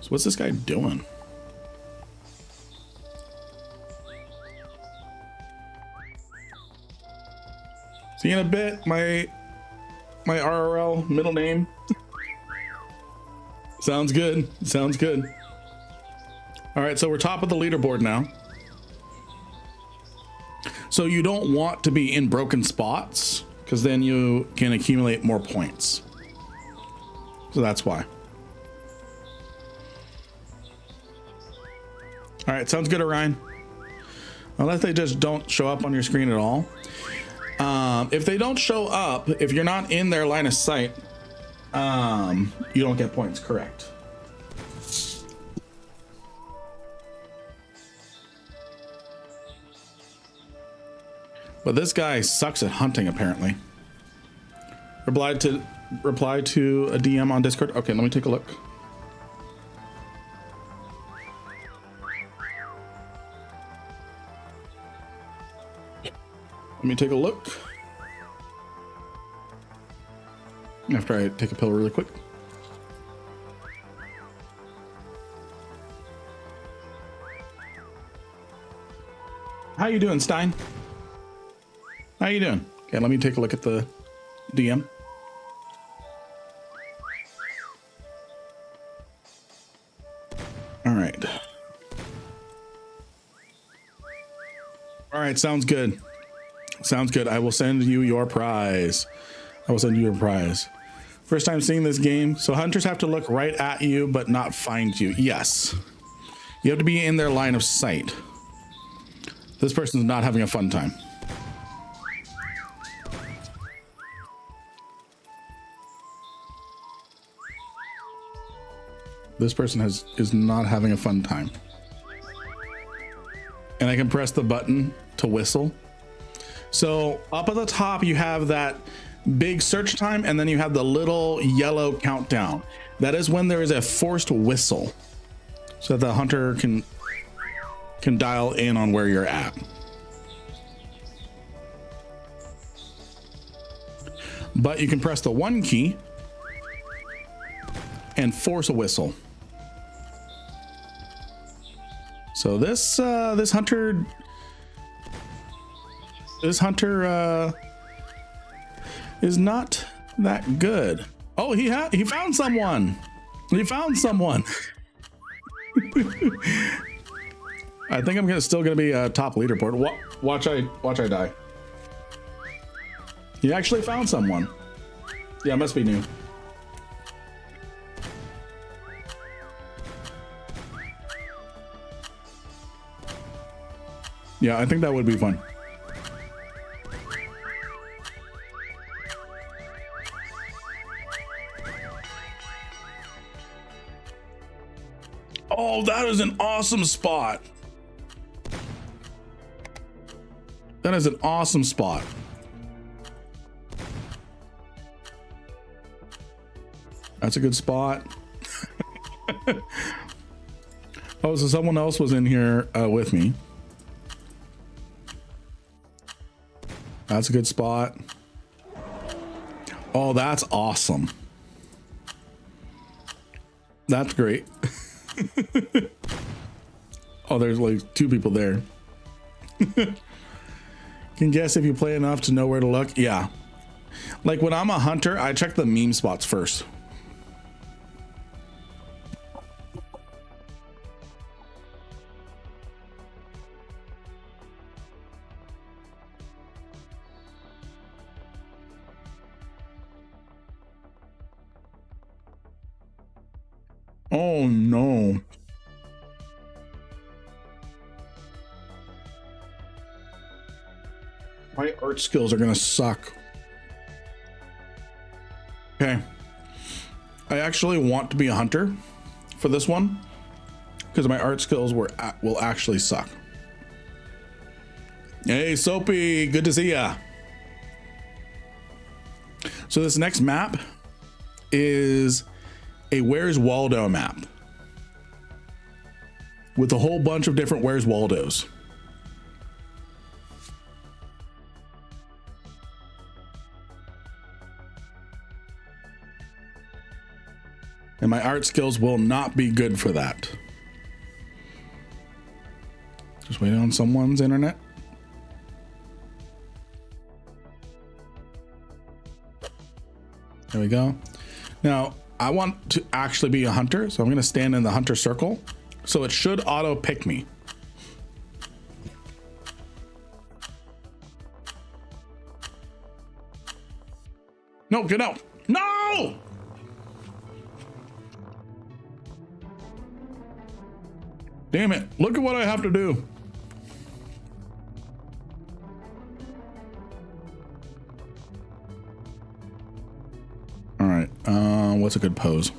So what's this guy doing? See you in a bit, my RRL middle name. Sounds good. Sounds good. All right, so we're top of the leaderboard now. So you don't want to be in broken spots because then you can accumulate more points. So that's why. All right, sounds good, Orion. Unless they just don't show up on your screen at all. If they don't show up, if you're not in their line of sight, you don't get points, correct? But this guy sucks at hunting, apparently. Reply to a DM on Discord. Okay, let me take a look. Let me take a look. After I take a pill really quick. How you doing, Stein? How you doing? Okay, let me take a look at the DM. All right. All right, sounds good. Sounds good. I will send you your prize. I will send you your prize. First time seeing this game. So hunters have to look right at you, but not find you. Yes. You have to be in their line of sight. This person's not having a fun time. This person is not having a fun time. And I can press the button to whistle. So up at the top, you have that big search time, and then you have the little yellow countdown. That is when there is a forced whistle, so that the hunter can dial in on where you're at. But you can press the 1 key and force a whistle. So this hunter is not that good. Oh, he found someone. He found someone. I think I'm still gonna be top leaderboard. Watch I die. He actually found someone. Yeah, must be new. Yeah, I think that would be fun. Oh, that is an awesome spot. That is an awesome spot. That's a good spot. Oh, so someone else was in here with me. That's a good spot. Oh, that's awesome. That's great. Oh, there's like 2 people there. Can guess if you play enough to know where to look. Yeah. Like when I'm a hunter, I check the meme spots first. Oh no. My art skills are gonna suck. Okay. I actually want to be a hunter for this one because my art skills will actually suck. Hey, Soapy, good to see ya. So this next map is a Where's Waldo map with a whole bunch of different Where's Waldos. And my art skills will not be good for that. Just waiting on someone's internet. There we go. Now, I want to actually be a hunter, so I'm going to stand in the hunter circle. So it should auto pick me. No, get out. No! Damn it. Look at what I have to do. All right. What's a good pose?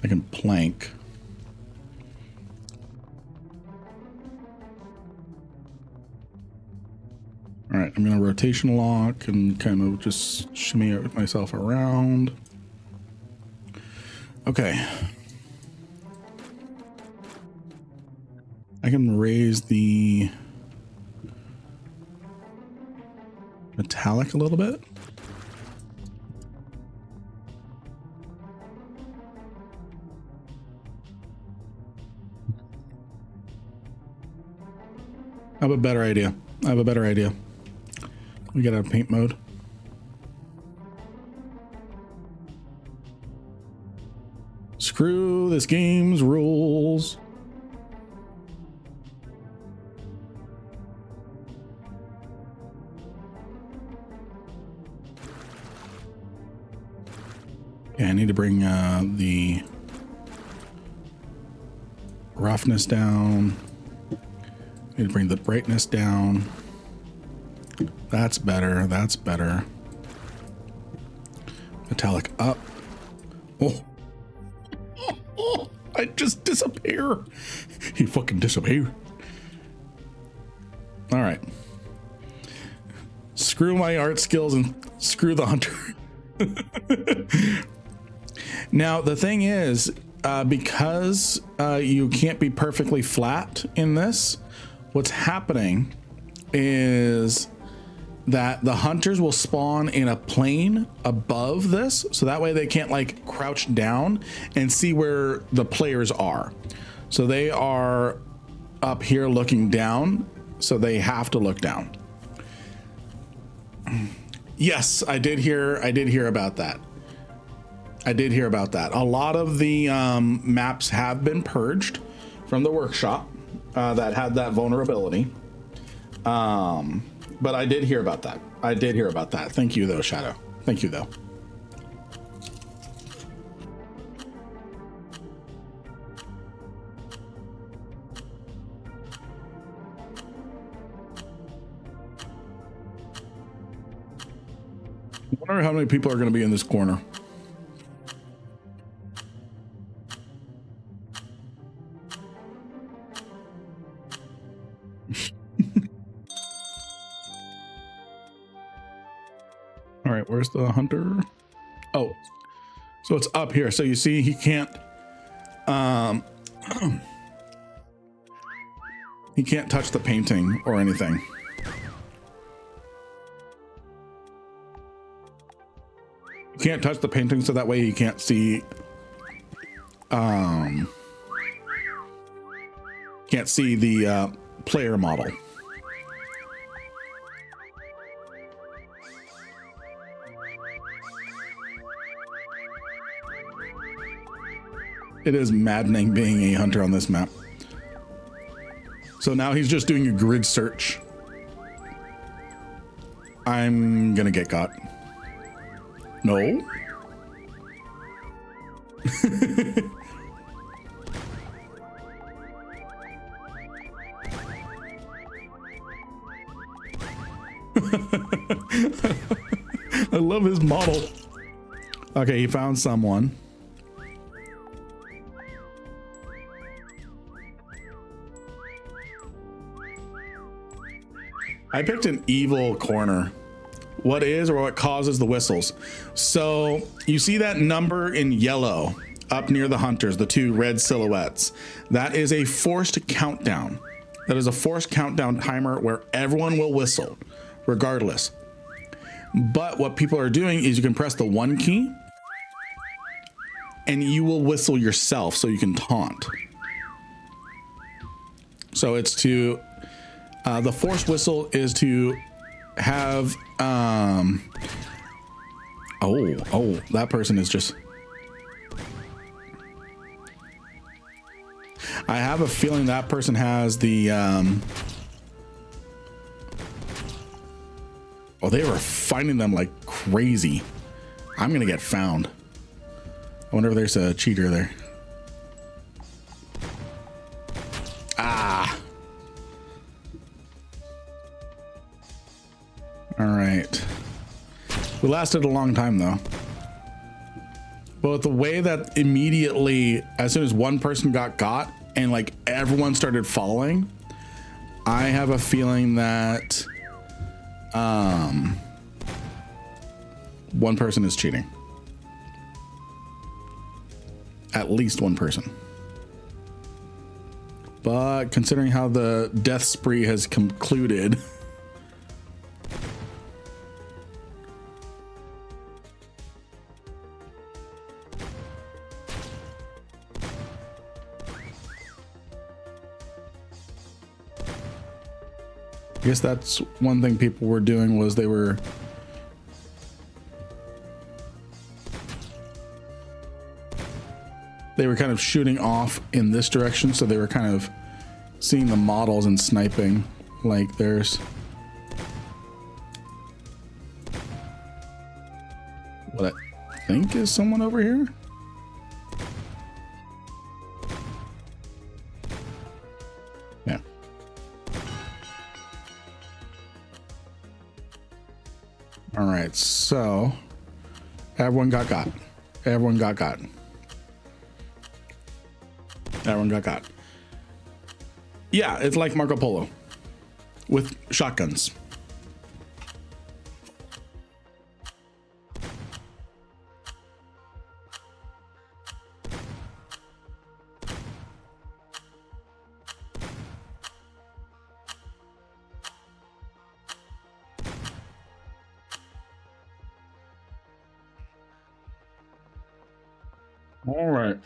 I can plank. All right, I'm gonna rotation lock and kind of just shimmy myself around. Okay. I can raise the metallic a little bit. I have a better idea. We get out of paint mode. Screw this game's rules. Okay, I need to bring the roughness down. I need to bring the brightness down. That's better. That's better. Metallic up. Oh. Oh, I just disappear. He fucking disappeared. All right. Screw my art skills and screw the hunter. Now, the thing is, because you can't be perfectly flat in this, what's happening is that the hunters will spawn in a plane above this, so that way they can't like crouch down and see where the players are. So they are up here looking down, so they have to look down. Yes, I did hear about that. A lot of the maps have been purged from the workshop that had that vulnerability. But I did hear about that. Thank you though, Shadow. Thank you though. I wonder how many people are going to be in this corner. All right, where's the hunter? Oh, so it's up here. So you see he can't he can't touch the painting or anything. He can't touch the painting, so that way he can't see the player model. It is maddening being a hunter on this map. So now he's just doing a grid search. I'm gonna get caught. No. I love his model. Okay, he found someone. I picked an evil corner. What is or what causes the whistles? So you see that number in yellow up near the hunters, the two red silhouettes. That is a forced countdown. That is a forced countdown timer where everyone will whistle, regardless. But what people are doing is you can press the 1 key and you will whistle yourself so you can taunt. So it's to, the forced whistle is to have, oh, that person is just, I have a feeling that person has the, oh, they were finding them like crazy. I'm gonna get found. I wonder if there's a cheater there. Ah. All right. We lasted a long time though. But the way that immediately, as soon as one person got and like everyone started following, I have a feeling that one person is cheating. At least one person. But considering how the death spree has concluded, I guess that's one thing people were doing was they were kind of shooting off in this direction, so they were kind of seeing the models and sniping. Like there's what I think is someone over here. Yeah. All right, so everyone got. Everyone got. Everyone got. Yeah, it's like Marco Polo with shotguns. All right.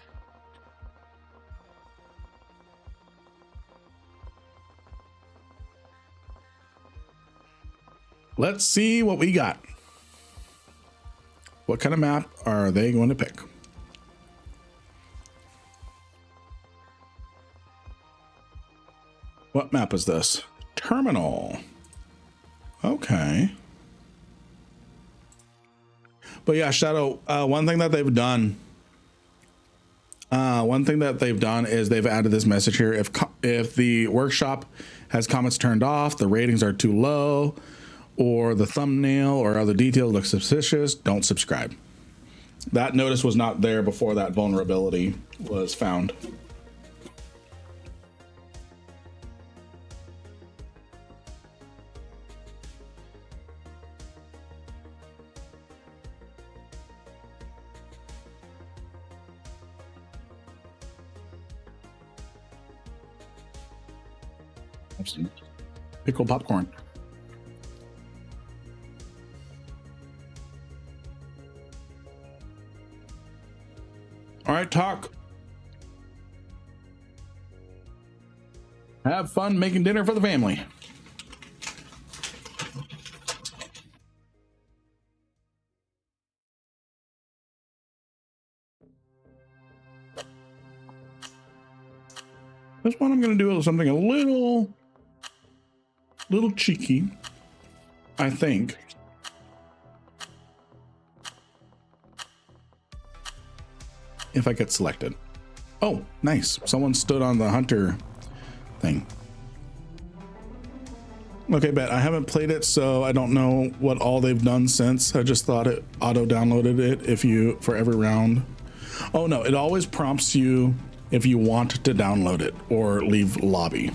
Let's see what we got. What kind of map are they going to pick? What map is this? Terminal. Okay. But yeah, Shadow, one thing that they've done is they've added this message here. If the workshop has comments turned off, the ratings are too low, or the thumbnail or other details look suspicious, don't subscribe. That notice was not there before that vulnerability was found. Pickled popcorn. All right, talk. Have fun making dinner for the family. This one I'm going to do something a little cheeky, I think. If I get selected. Oh, nice. Someone stood on the hunter thing. Okay, bet. I haven't played it, so I don't know what all they've done since. I just thought it auto-downloaded it for every round. Oh no, it always prompts you if you want to download it or leave lobby.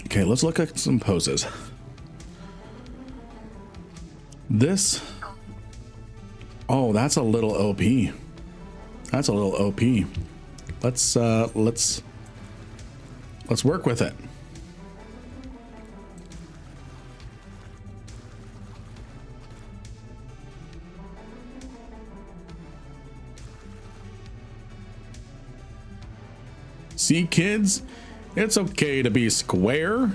Okay, let's look at some poses. This, oh, that's a little OP. That's a little OP. Let's Let's work with it. See, kids, it's okay to be square.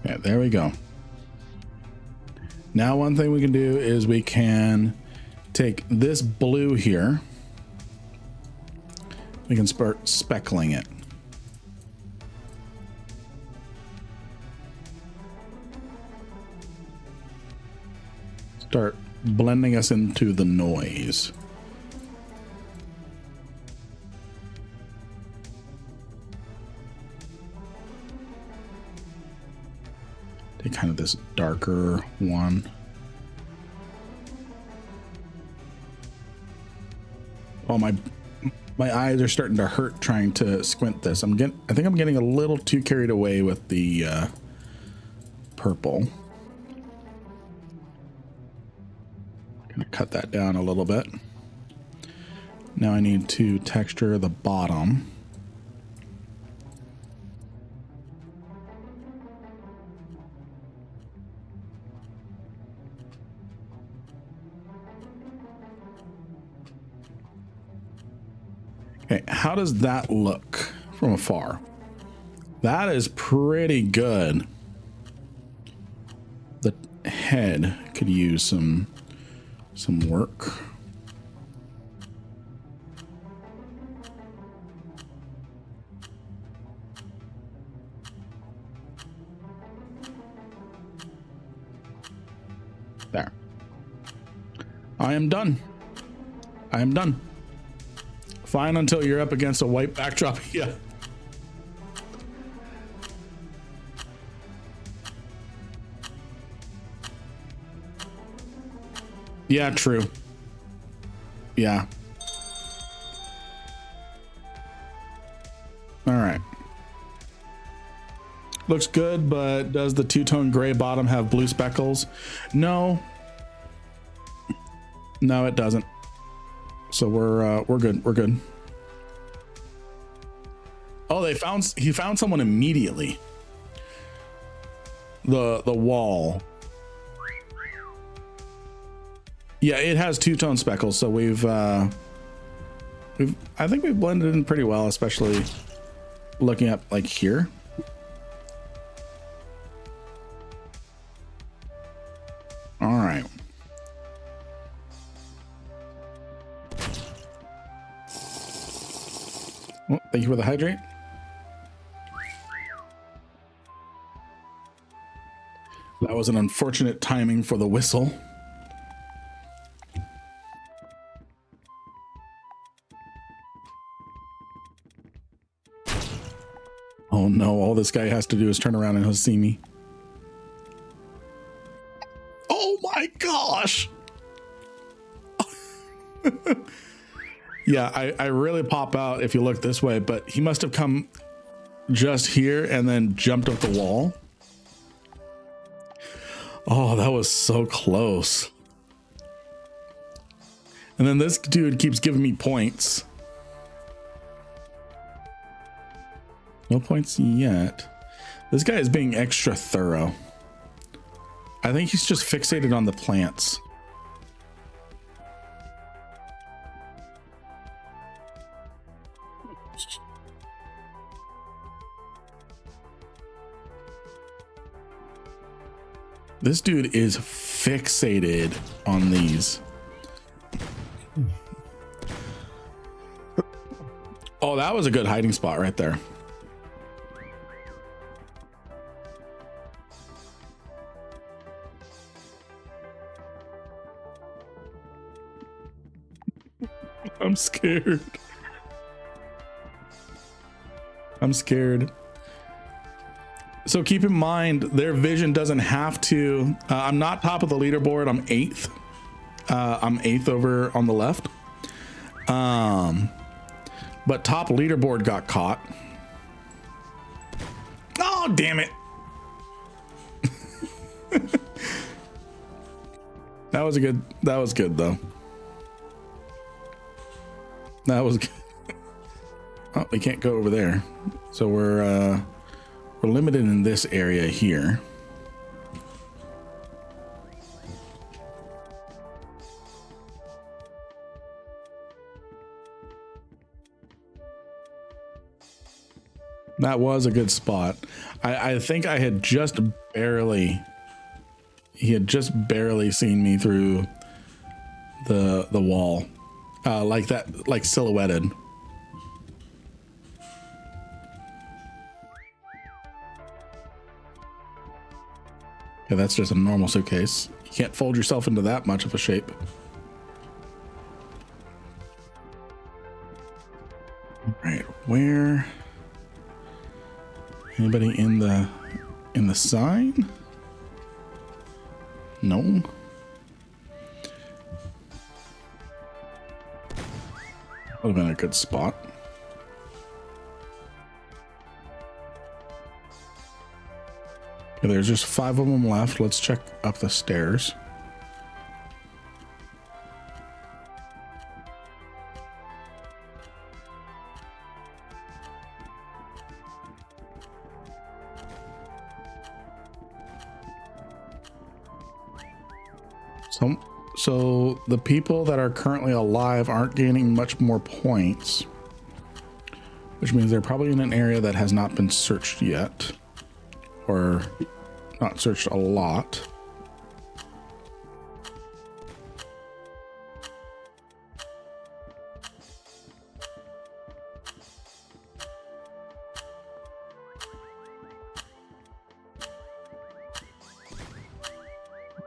Yeah, there we go. Now one thing we can do is we can take this blue here. We can start speckling it. Start blending us into the noise. Take kind of this darker one. Oh, my eyes are starting to hurt trying to squint this. I think I'm getting a little too carried away with the purple. Gonna cut that down a little bit. Now I need to texture the bottom. Okay, how does that look from afar? That is pretty good. The head could use some work. There. I am done. I am done. Fine until you're up against a white backdrop. Yeah. Yeah, true. Yeah. All right. Looks good, but does the two-tone gray bottom have blue speckles? No. No, it doesn't. So we're good. We're good. Oh, he found someone immediately. The wall. Yeah, it has two-tone speckles, so I think we've blended in pretty well, especially looking up like here. All right. Well, thank you for the hydrate. That was an unfortunate timing for the whistle. Oh no, all this guy has to do is turn around and he'll see me. Oh my gosh. Yeah, I really pop out if you look this way, but he must have come just here and then jumped up the wall. Oh, that was so close. And then this dude keeps giving me points. No points yet. This guy is being extra thorough. I think he's just fixated on the plants. This dude is fixated on these. Oh, that was a good hiding spot right there. I'm scared. I'm scared. So keep in mind, their vision doesn't have to. I'm not top of the leaderboard. I'm 8th. I'm 8th over on the left. but top leaderboard got caught. Oh, damn it. That was good though. That was good. Oh, we can't go over there. So we're limited in this area here. That was a good spot. I think I had just barely, he had just barely seen me through the wall, like that, like silhouetted. Okay, that's just a normal suitcase. You can't fold yourself into that much of a shape. All right, where? Anybody in the sign? No. Would have been a good spot. Okay, there's just 5 of them left. Let's check up the stairs. So the people that are currently alive aren't gaining much more points, which means they're probably in an area that has not been searched yet, or not searched a lot.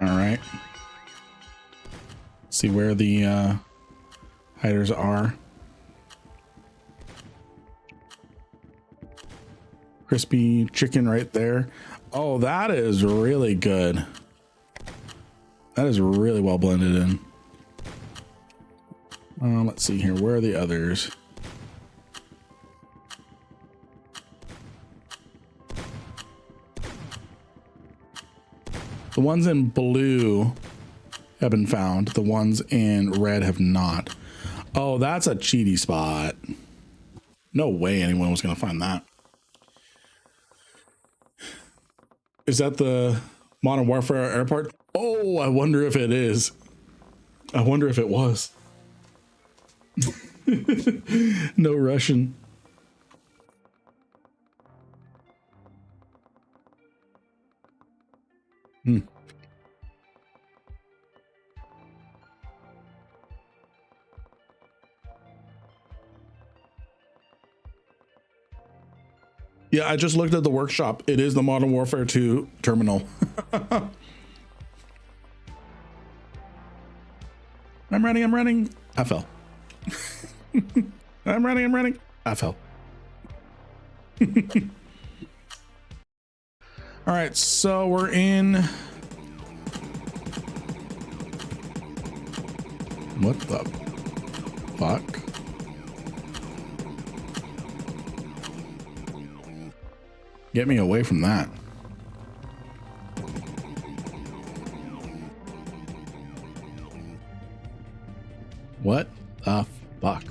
All right. See where the hiders are. Crispy chicken right there. Oh, that is really good. That is really well blended in. Let's see here. Where are the others? The ones in blue have been found. The ones in red have not. Oh, that's a cheaty spot. No way anyone was going to find that. Is that the Modern Warfare airport? Oh, I wonder if it is. I wonder if it was. No Russian. Yeah, I just looked at the workshop. It is the Modern Warfare 2 terminal. I'm running. I fell. I'm running. I fell. All right, so we're in. What the fuck? Get me away from that. What the fuck?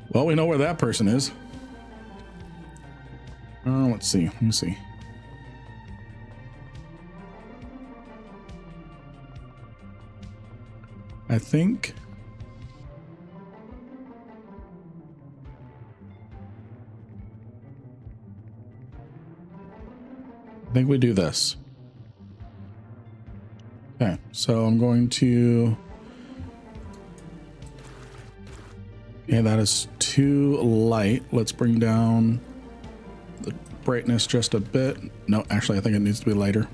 Well, we know where that person is. Let's see. Let me see. I think we do this. Okay, so I'm going to. Yeah, that is too light. Let's bring down the brightness just a bit. No, actually, I think it needs to be lighter.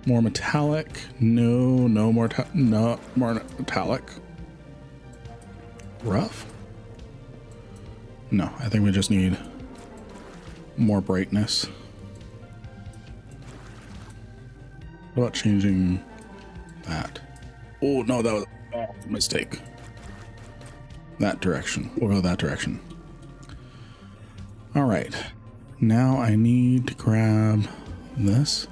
More metallic. No more metallic. Rough? No, I think we just need more brightness. What about changing that? Oh, no, that was a mistake. That direction. We'll go that direction. All right. Now I need to grab this.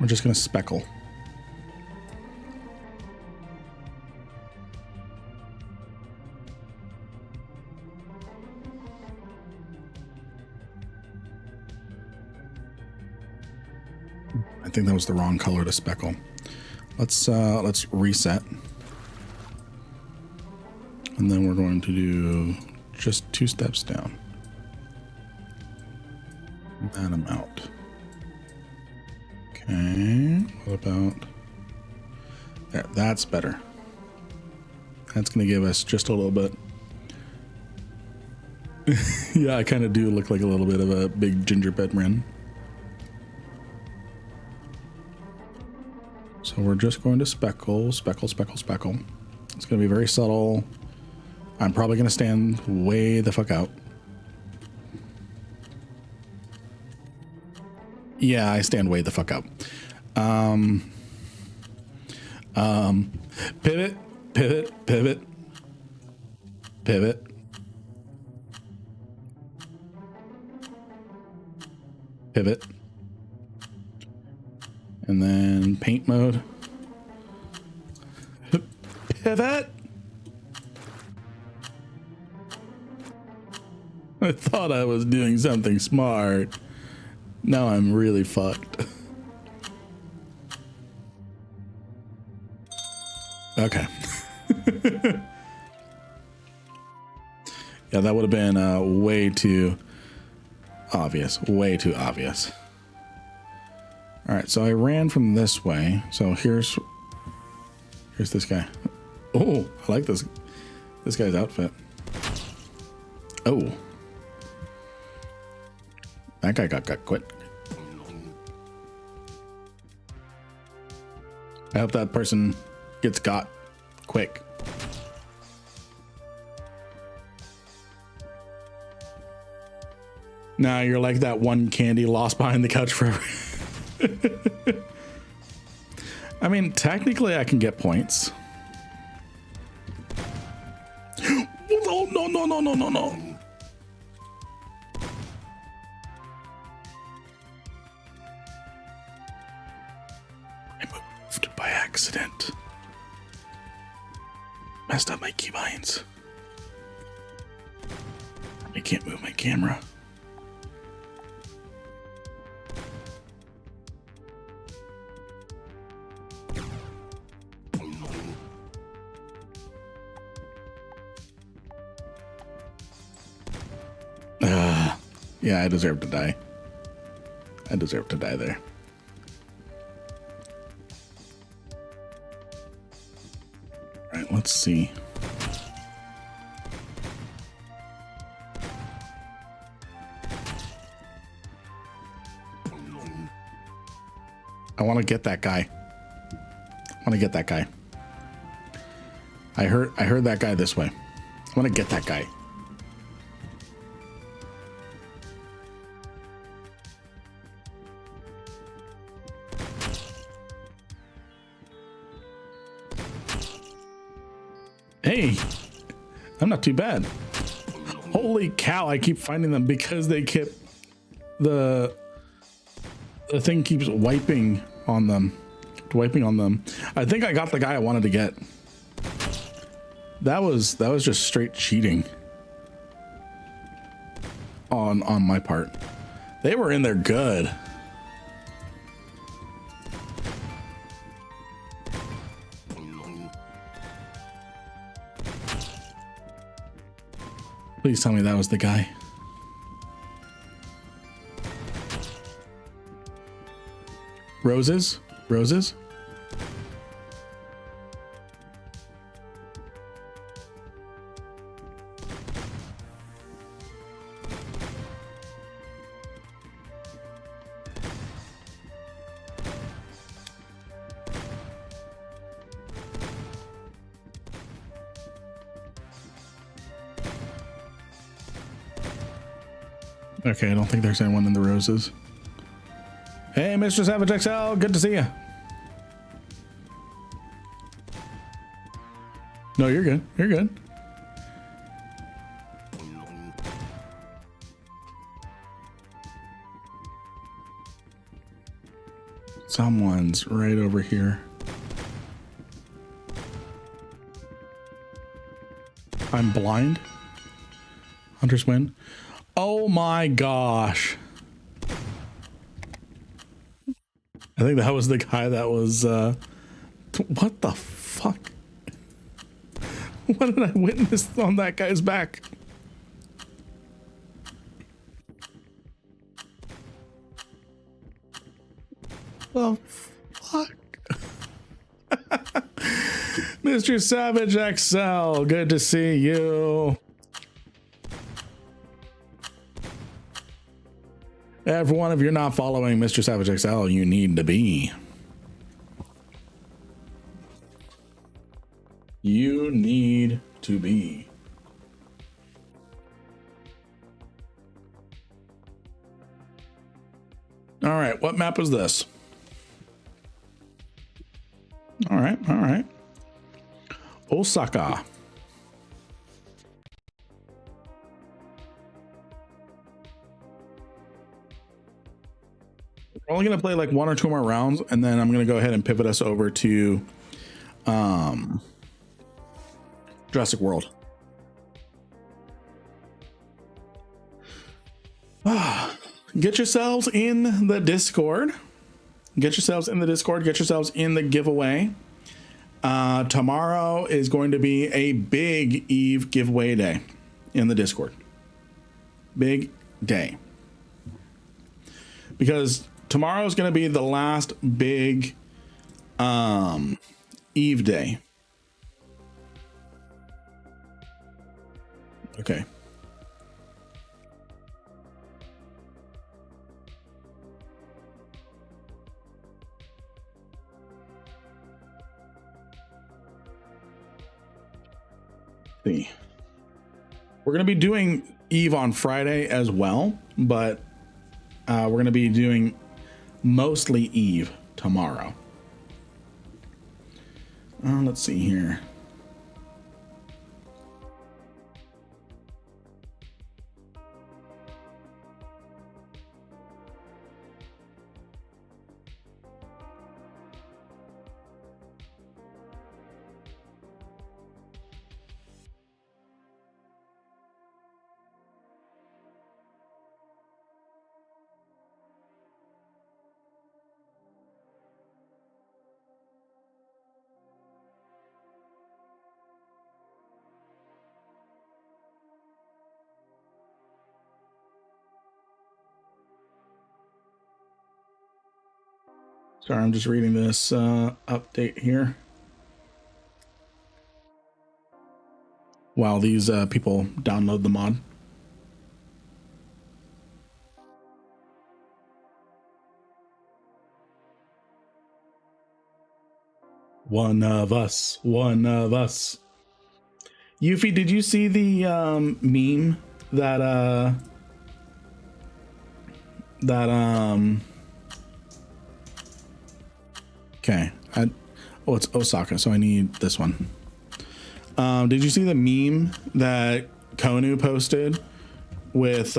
We're just going to speckle. I think that was the wrong color to speckle. Let's reset. And then we're going to do just 2 steps down. That amount. Okay, what about there? That's better. That's gonna give us just a little bit. Yeah, I kind of do look like a little bit of a big gingerbread man. So we're just going to speckle, speckle, speckle, speckle. It's gonna be very subtle. I'm probably gonna stand way the fuck out. Yeah, I stand way the fuck out. Pivot, pivot, pivot, pivot. Pivot. And then paint mode. Pivot. I thought I was doing something smart. Now I'm really fucked. Okay. Yeah, that would have been way too obvious. Way too obvious. All right, so I ran from this way. So here's this guy. Oh, I like this guy's outfit. Oh. That guy got quit. I hope that person gets got quick. Now you're like that one candy lost behind the couch forever. I mean, technically I can get points. No, no, no, no, no, no, no. By accident. Messed up my keybinds. I can't move my camera. Yeah, I deserve to die. I deserve to die there. Let's see. I want to get that guy. I want to get that guy. I heard that guy this way. I want to get that guy. Hey, I'm not too bad. Holy cow, I keep finding them because they keep the thing keeps wiping on them. I think I got the guy I wanted to get. That was just straight cheating on my part. They were in there good. Please tell me that was the guy. Roses? Roses? Okay, I don't think there's anyone in the roses. Hey, Mr. Savage XL, good to see you. No, you're good. You're good. Someone's right over here. I'm blind. Hunter's win. Oh my gosh. I think that was the guy that was, what the fuck? What did I witness on that guy's back? The fuck? Mr. Savage XL, good to see you. Everyone, if you're not following Mr. Savage XL, you need to be. You need to be. All right, what map is this? All right, all right. Osaka. We're only going to play like 1 or 2 more rounds, and then I'm going to go ahead and pivot us over to Jurassic World. Get yourselves in the Discord. Get yourselves in the Discord. Get yourselves in the giveaway. Tomorrow is going to be a big Eve giveaway day in the Discord. Big day. Because tomorrow is going to be the last big Eve day. Okay. See. We're going to be doing Eve on Friday as well, but we're going to be doing mostly Eve tomorrow. Let's see here. Sorry, I'm just reading this update here. While these people download the mod. One of us. One of us. Yuffie, did you see the meme that okay, oh, it's Osaka, so I need this one. Did you see the meme that Konu posted with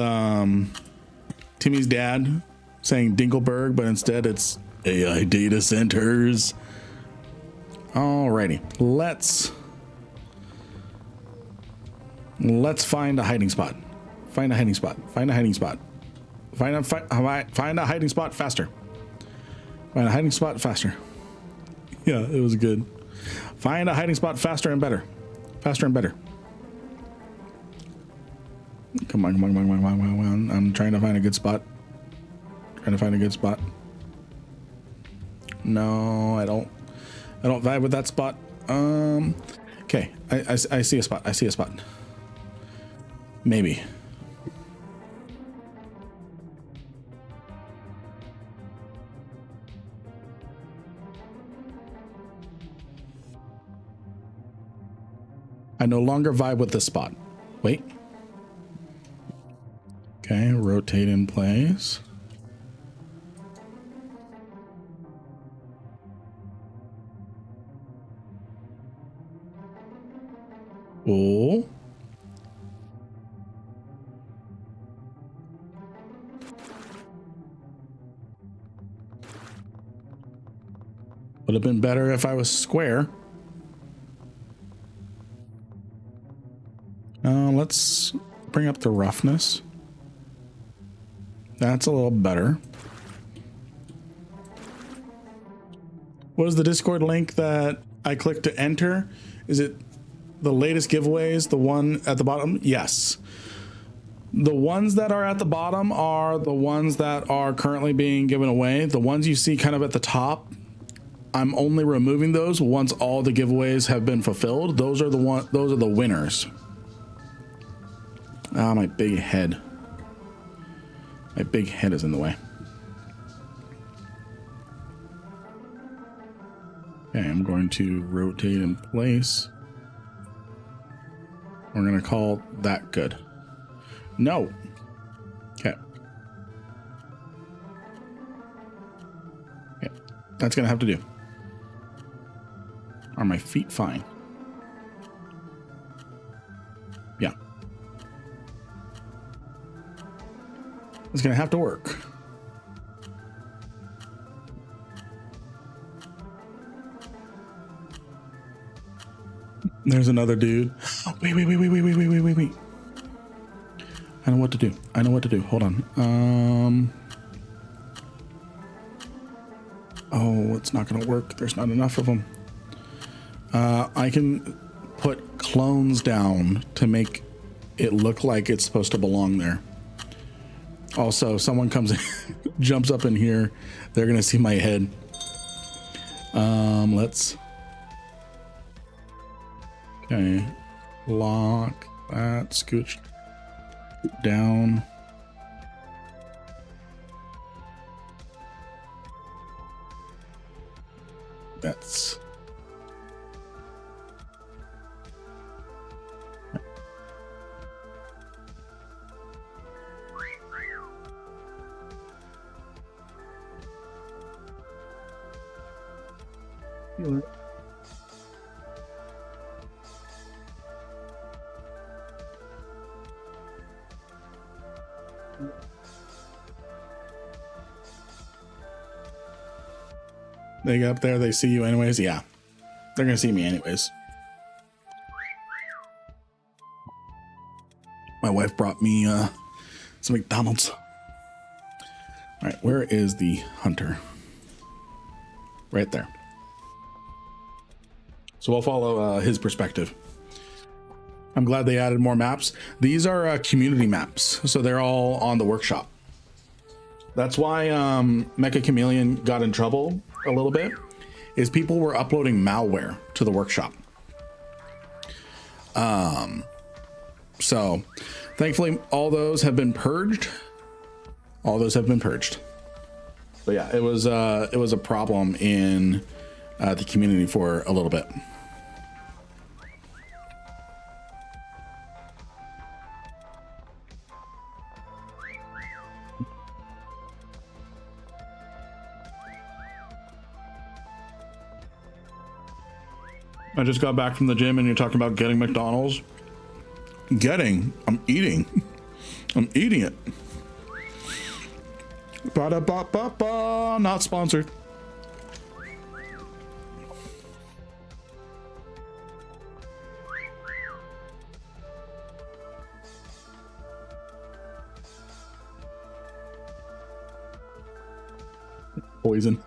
Timmy's dad saying Dinkelberg, but instead it's AI data centers? Alrighty, let's find a hiding spot. Find a hiding spot. Find a hiding spot. Find a hiding spot faster. Find a hiding spot faster. Yeah, it was good. Find a hiding spot faster and better. Faster and better. Come on, come on, come on, come on, come on. I'm trying to find a good spot. Trying to find a good spot. No, I don't vibe with that spot. Okay, I see a spot. I see a spot. Maybe. I no longer vibe with this spot. Wait. Okay, rotate in place. Oh. Would have been better if I was square. Let's bring up the roughness. That's a little better. What is the Discord link that I clicked to enter? Is it the latest giveaways, the one at the bottom? Yes. The ones that are at the bottom are the ones that are currently being given away. The ones you see kind of at the top, I'm only removing those once all the giveaways have been fulfilled. Those are the winners. Ah, my big head. My big head is in the way. Okay, I'm going to rotate in place. We're going to call that good. No. Okay. Okay. That's going to have to do. Are my feet fine? Yeah. It's going to have to work. There's another dude. Wait. I know what to do. I know what to do. Hold on. Oh, it's not going to work. There's not enough of them. I can put clones down to make it look like it's supposed to belong there. Also, if someone comes in, jumps up in here, they're going to see my head. Let's... Okay. Lock that. Scooch down. That's... They get up there, they see you anyways. Yeah, they're gonna see me anyways. My wife brought me some McDonald's. All right, where is the hunter? Right there. So we'll follow his perspective. I'm glad they added more maps. These are community maps, so they're all on the workshop. That's why Mecha Chameleon got in trouble a little bit, is people were uploading malware to the workshop. So thankfully all those have been purged. All those have been purged. But yeah, it was a problem in the community for a little bit. I just got back from the gym and you're talking about getting McDonald's. I'm eating. I'm eating it. Ba-da-ba-ba-ba. Not sponsored. Poison.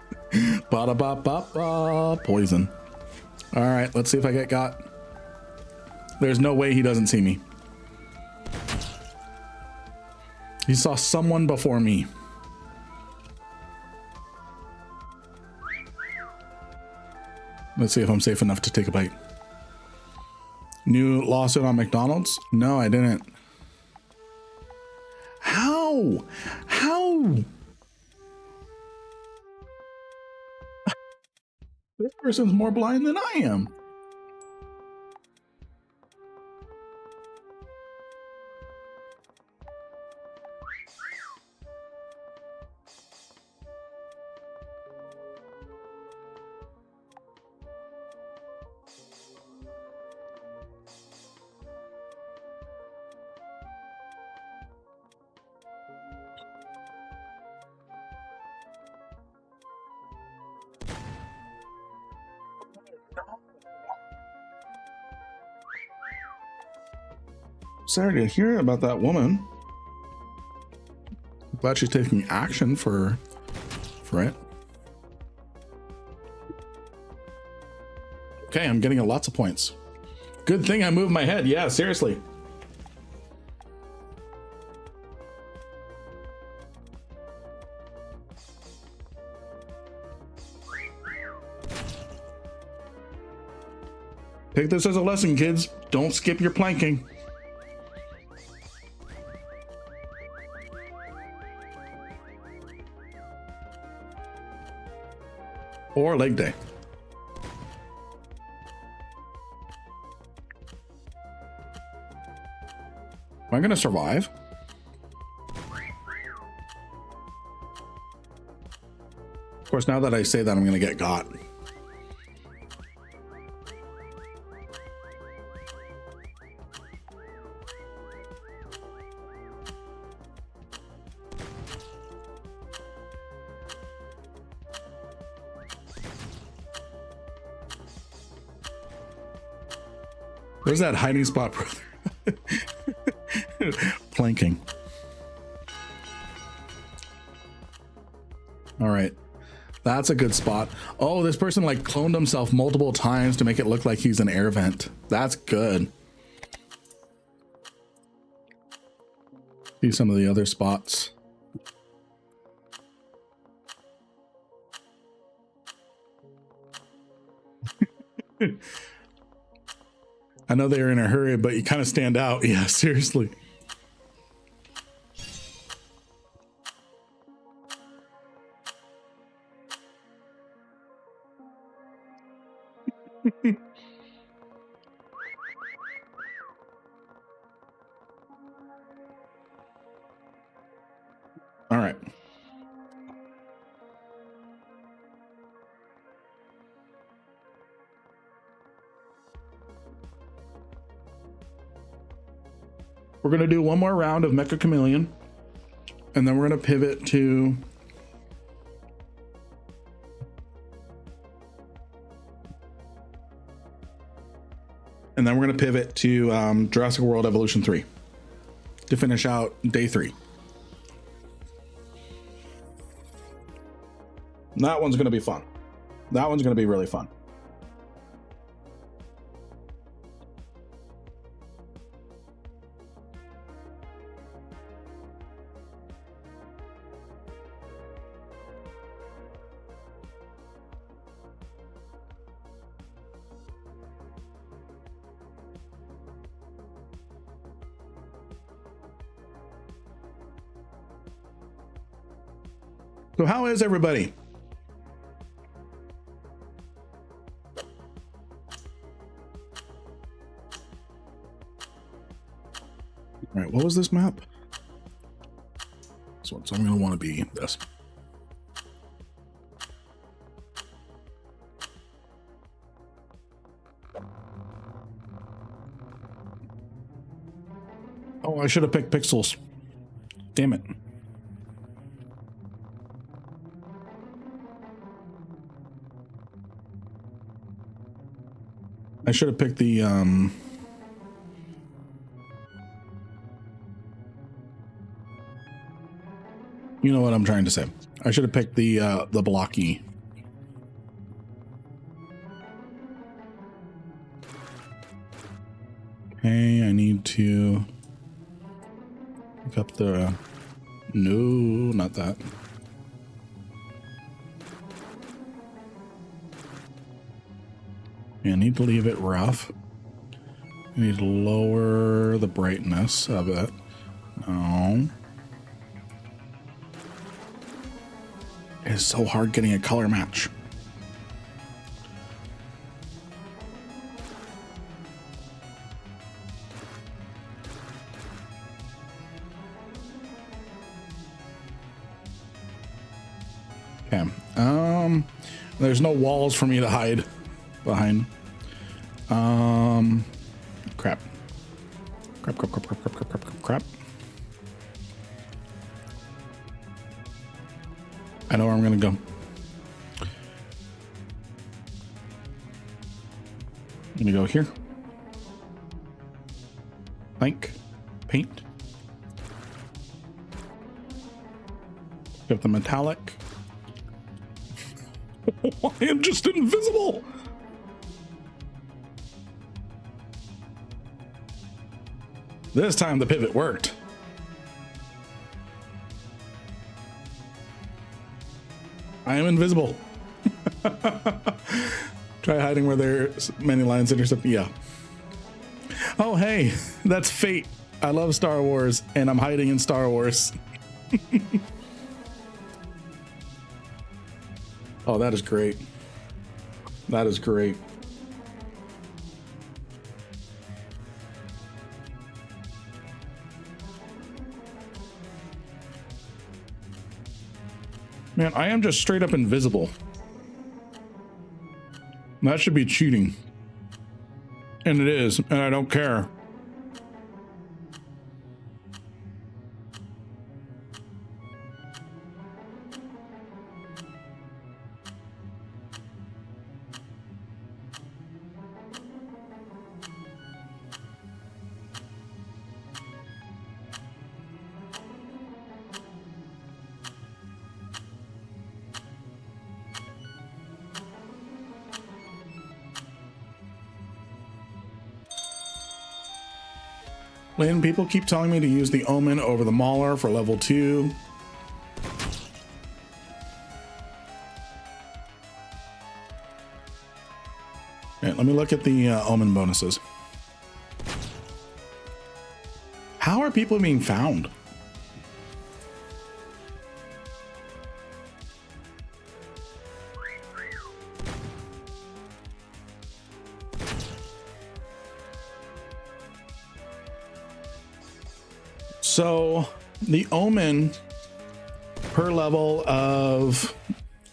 Ba-da-ba-ba-ba. Poison. All right, let's see if I get got. There's no way he doesn't see me. He saw someone before me. Let's see if I'm safe enough to take a bite. New lawsuit on McDonald's? No, I didn't. How? This person's more blind than I am. Sorry to hear about that woman. Glad she's taking action for it. Okay, I'm getting lots of points. Good thing I moved my head. Yeah, seriously. Take this as a lesson, kids. Don't skip your planking. Or leg day. Am I gonna survive? Of course, now that I say that, I'm gonna get got. Where's that hiding spot, brother? Planking. All right. That's a good spot. Oh, this person like cloned himself multiple times to make it look like he's an air vent. That's good. See some of the other spots. I know they were in a hurry, but you kind of stand out. Yeah, seriously. All right. We're going to do one more round of Mecha Chameleon, and then we're going to pivot to Jurassic World Evolution 3 to finish out day 3. That one's going to be fun. That one's going to be really fun. So how is everybody? All right, what was this map? So I'm going to want to be this. Oh, I should have picked pixels. Damn it. I should have picked the you know what I'm trying to say. I should have picked the blocky. Okay, I need to pick up the no, not that. I need to leave it rough. I need to lower the brightness of it. No. It's so hard getting a color match. Okay. There's no walls for me to hide behind. Crap. I know where I'm gonna go. I'm gonna go here. Plank. paint. Got the metallic. I am just invisible. This time the pivot worked. I am invisible. Try hiding where there's many lines intercept. Yeah. Oh, hey, that's fate. I love Star Wars and I'm hiding in Star Wars. Oh, that is great. That is great. Man, I am just straight up invisible. That should be cheating. And it is, and I don't care. Lynn, people keep telling me to use the Omen over the Mauler for level 2. Right, let me look at the Omen bonuses. How are people being found? So the Omen per level of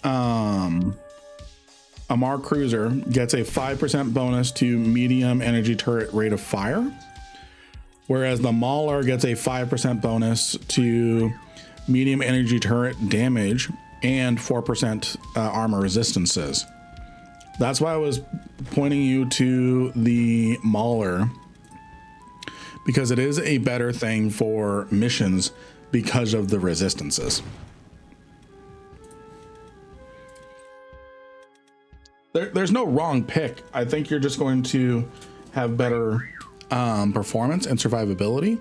a Mar Cruiser gets a 5% bonus to medium energy turret rate of fire, whereas the Mauler gets a 5% bonus to medium energy turret damage and 4% armor resistances. That's why I was pointing you to the Mauler, because it is a better thing for missions because of the resistances. There's no wrong pick. I think you're just going to have better performance and survivability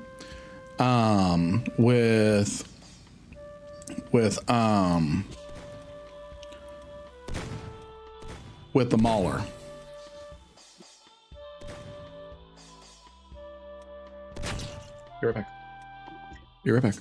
with the Mauler. Be right back. Be right back.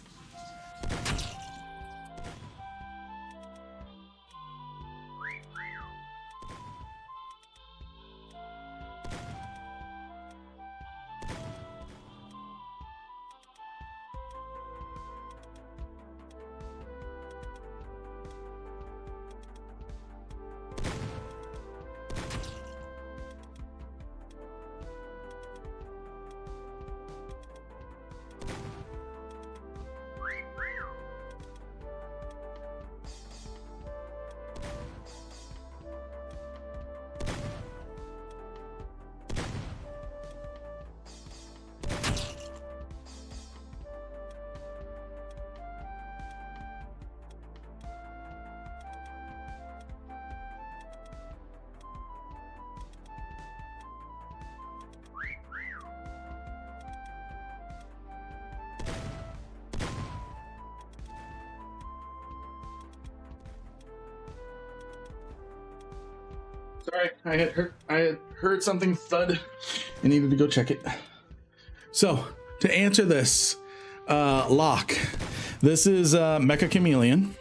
Sorry, I had heard something thud. I needed to go check it. So to answer this, Locke, this is Mecha Chameleon.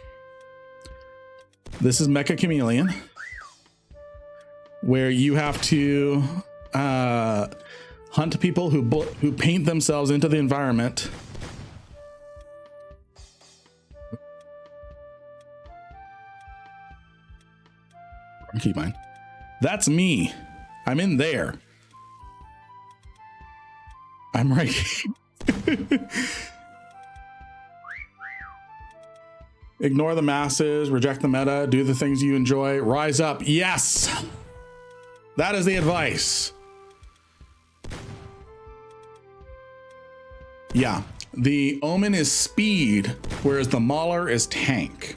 This is Mecha Chameleon, where you have to hunt people who paint themselves into the environment. Keep mine. That's me. I'm in there. I'm right here. Ignore the masses, reject the meta, do the things you enjoy, rise up. Yes! That is the advice. Yeah, the Omen is speed, whereas the Mauler is tank.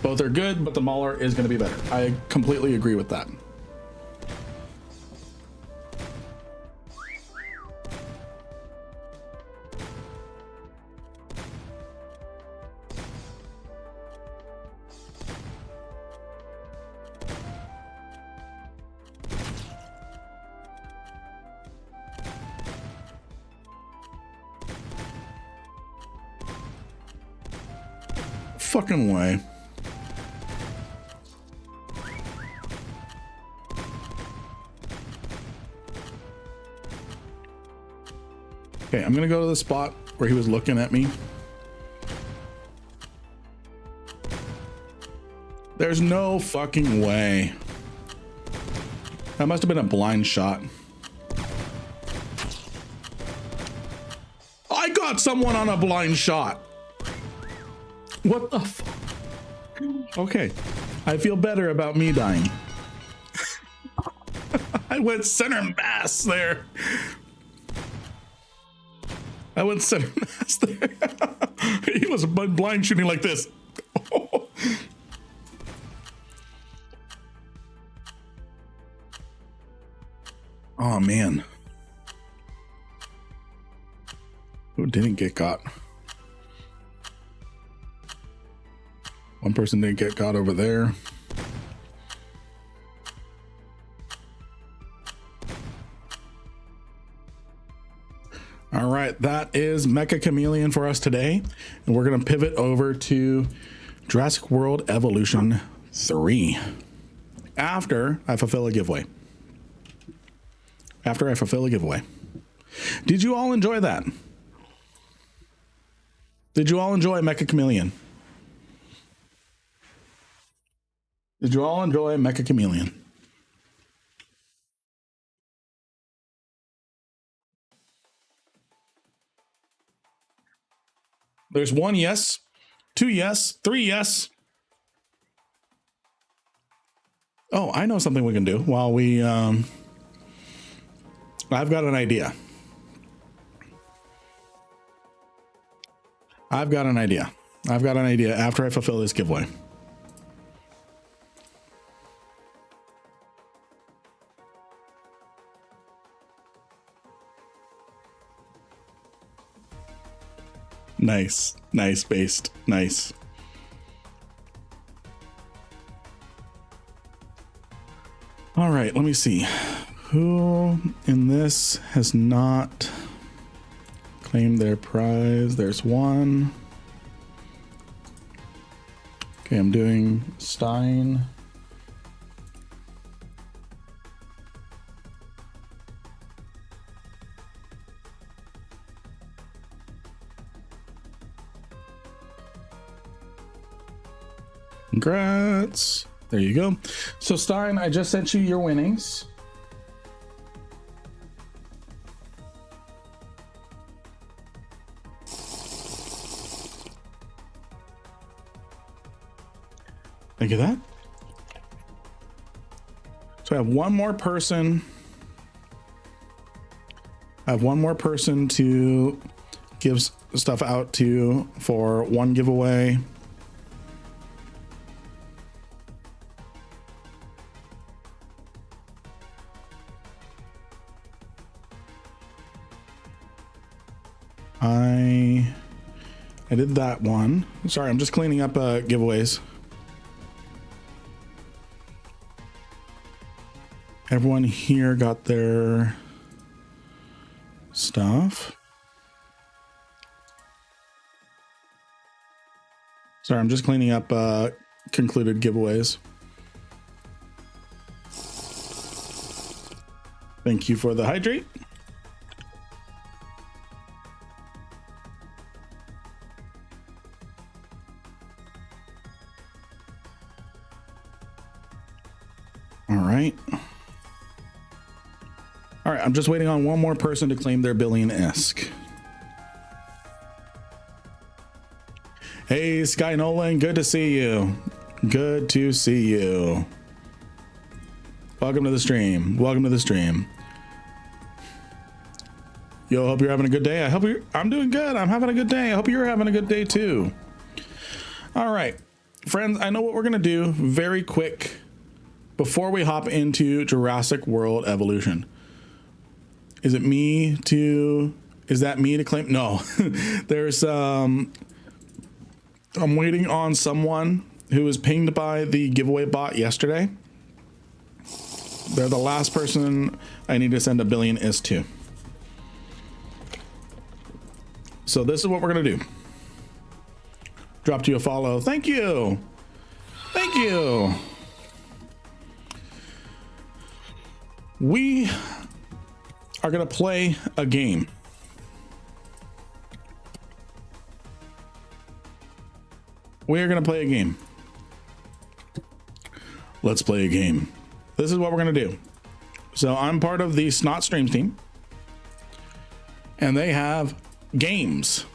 Both are good, but the Mauler is going to be better. I completely agree with that. Fucking way. Okay, I'm gonna go to the spot where he was looking at me. There's no fucking way. That must have been a blind shot. I got someone on a blind shot. What the fuck? Okay, I feel better about me dying. I went center mass there. I went center mass there. He was blind shooting like this. Oh man. Who didn't get caught? One person didn't get caught over there. All right, that is Mecha Chameleon for us today. And we're going to pivot over to Jurassic World Evolution 3 after I fulfill a giveaway. Did you all enjoy that? Did you all enjoy Mecha Chameleon? Did you all enjoy Mecha Chameleon? There's 1 yes, 2 yes, 3 yes. Oh, I know something we can do while we, I've got an idea. I've got an idea after I fulfill this giveaway. Nice, based, nice. All right, let me see. Who in this has not claimed their prize? There's one. Okay, I'm doing Stein. Congrats. There you go. So Stein, I just sent you your winnings. Think of that. So I have one more person. To give stuff out to for one giveaway. I did that one. Sorry, I'm just cleaning up giveaways. Everyone here got their stuff. Sorry, I'm just cleaning up concluded giveaways. Thank you for the hydrate. All right, I'm just waiting on one more person to claim their Billion-esque. Hey, Sky Nolan, good to see you. Good to see you. Welcome to the stream. Yo, hope you're having a good day. I'm doing good. I'm having a good day. I hope you're having a good day too. All right, friends, I know what we're going to do very quick before we hop into Jurassic World Evolution. Is that me to claim? No, there's, I'm waiting on someone who was pinged by the giveaway bot yesterday. They're the last person I need to send a billion is to. So this is what we're going to do. Dropped you a follow. Thank you. Thank you. We are going to play a game. We are going to play a game. Let's play a game. This is what we're going to do. So I'm part of the Snot Streams team, and they have games.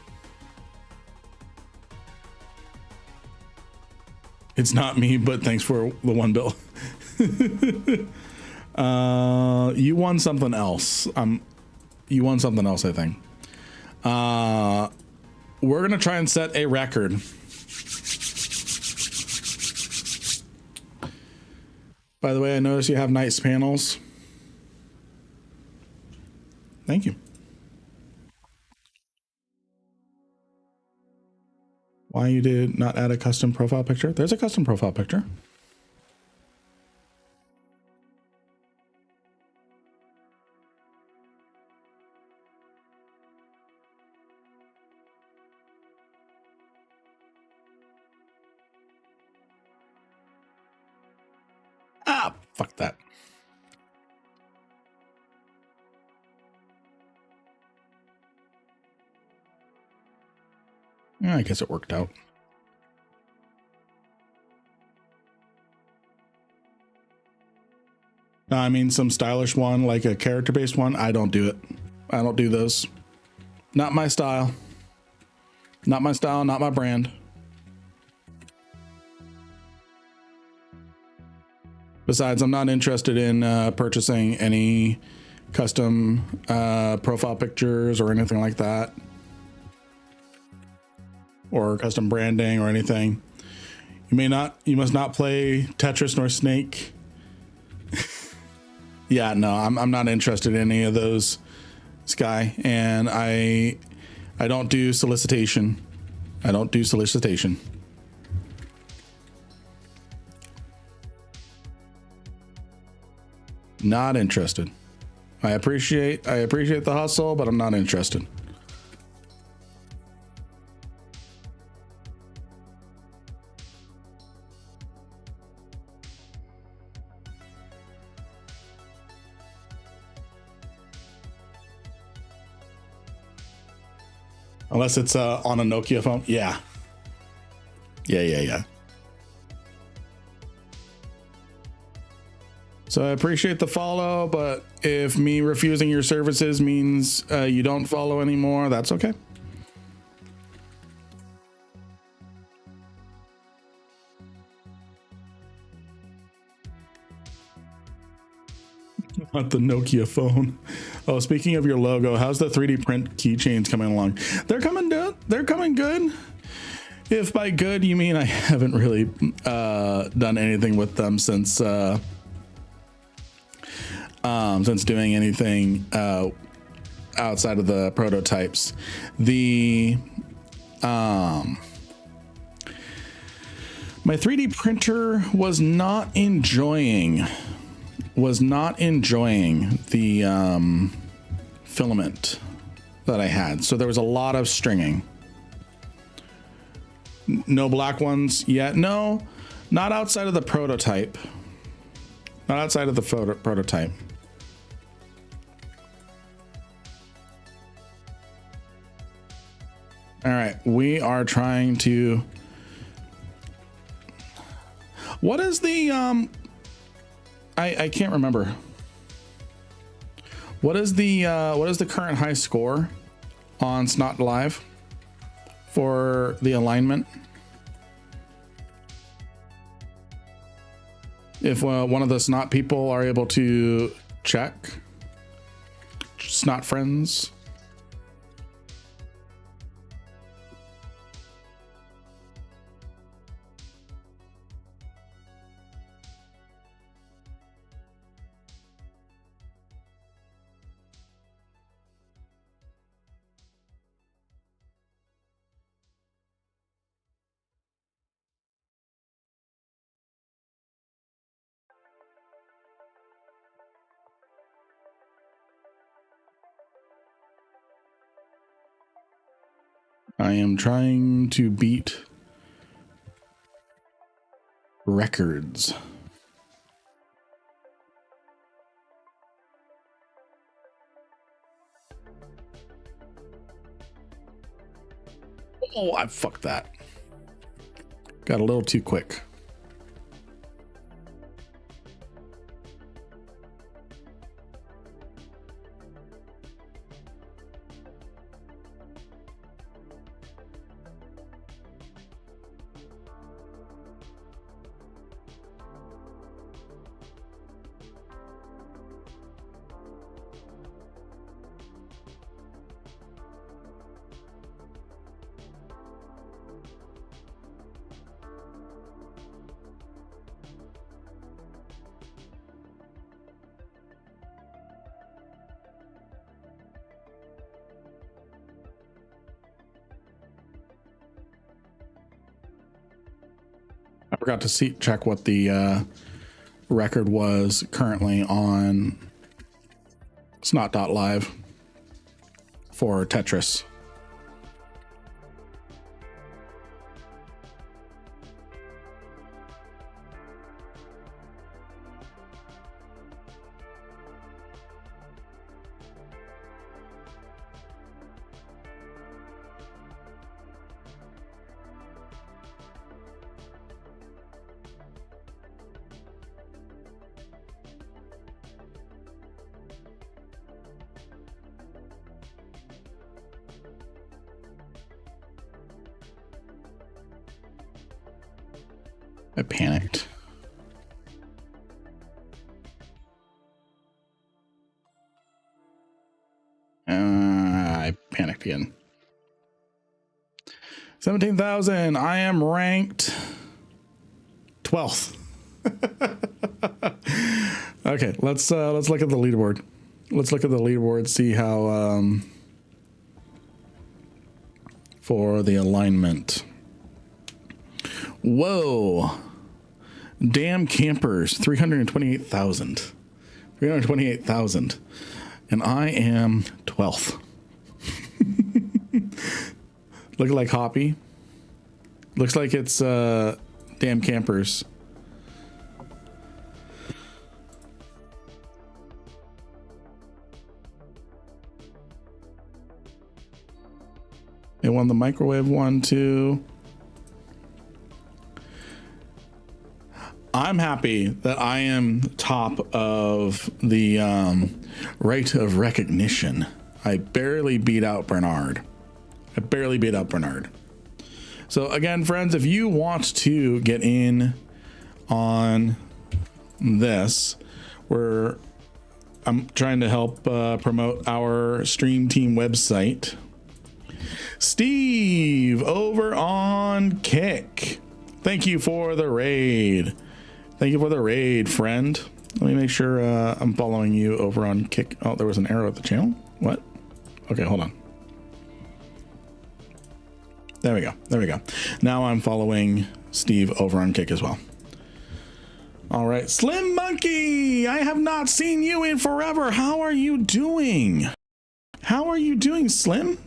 It's not me, but thanks for the one bill. You won something else. You won something else, I think. We're gonna try and set a record. By the way, I notice you have nice panels. Thank you. Why you did not add a custom profile picture? There's a custom profile picture. Ah, fuck that. I guess it worked out. I mean, some stylish one, like a character-based one, I don't do it. I don't do those. Not my style. Not my style, not my brand. Besides, I'm not interested in purchasing any custom profile pictures or anything like that. Or custom branding or anything. You must not play Tetris nor Snake. Yeah, no, I'm not interested in any of those, Sky. And I don't do solicitation. I don't do solicitation. Not interested. I appreciate the hustle, but I'm not interested. Unless it's on a Nokia phone. Yeah. Yeah. So I appreciate the follow, but if me refusing your services means you don't follow anymore, that's okay. Not the Nokia phone. Oh, speaking of your logo, how's the 3D print keychains coming along? They're coming good. They're coming good. If by good you mean I haven't really done anything with them since doing anything outside of the prototypes. My 3D printer was not enjoying the filament that I had. So there was a lot of stringing. No black ones yet. No, not outside of the prototype. Not outside of the prototype. All right, we are trying to. What is the I can't remember. What is the current high score on Snot Live for the alignment? If one of the Snot people are able to check, Snot friends, I am trying to beat records. Oh, I fucked that. Got a little too quick. I forgot to check what the record was currently on snot.live for Tetris. I panicked. I panicked again. 17,000. I am ranked 12th. Okay, let's look at the leaderboard. Let's look at the leaderboard, see how for the alignment. Whoa. Damn campers, 328,000. 328,000. And I am 12th. Look like Hoppy. Looks like it's damn campers. They won the microwave one too. I'm happy that I am top of the rate of recognition. I barely beat out Bernard. So again, friends, if you want to get in on this, I'm trying to help promote our Stream Team website. Steve over on Kick. Thank you for the raid. Thank you for the raid, friend. Let me make sure I'm following you over on Kick. Oh, there was an arrow at the channel. What? Okay, hold on. There we go. Now I'm following Steve over on Kick as well. All right. Slim Monkey, I have not seen you in forever. How are you doing? Slim?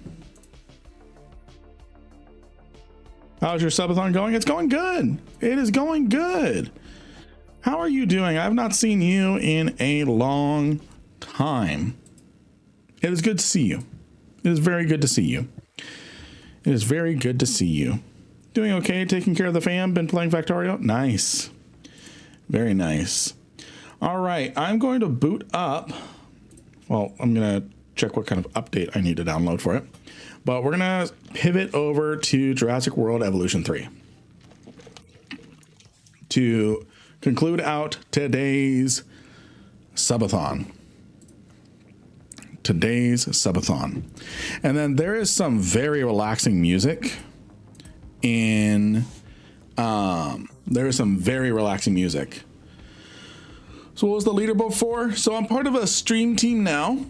How's your subathon going? It's going good. It is going good. How are you doing? I've not seen you in a long time. It is good to see you. It is very good to see you. Doing okay, taking care of the fam, been playing Factorio? Nice. Very nice. All right, I'm going to boot up. Well, I'm going to check what kind of update I need to download for it. But we're going to pivot over to Jurassic World Evolution 3 to conclude out today's subathon. And then there is some very relaxing music in So what was the leaderboard for? So I'm part of a stream team now.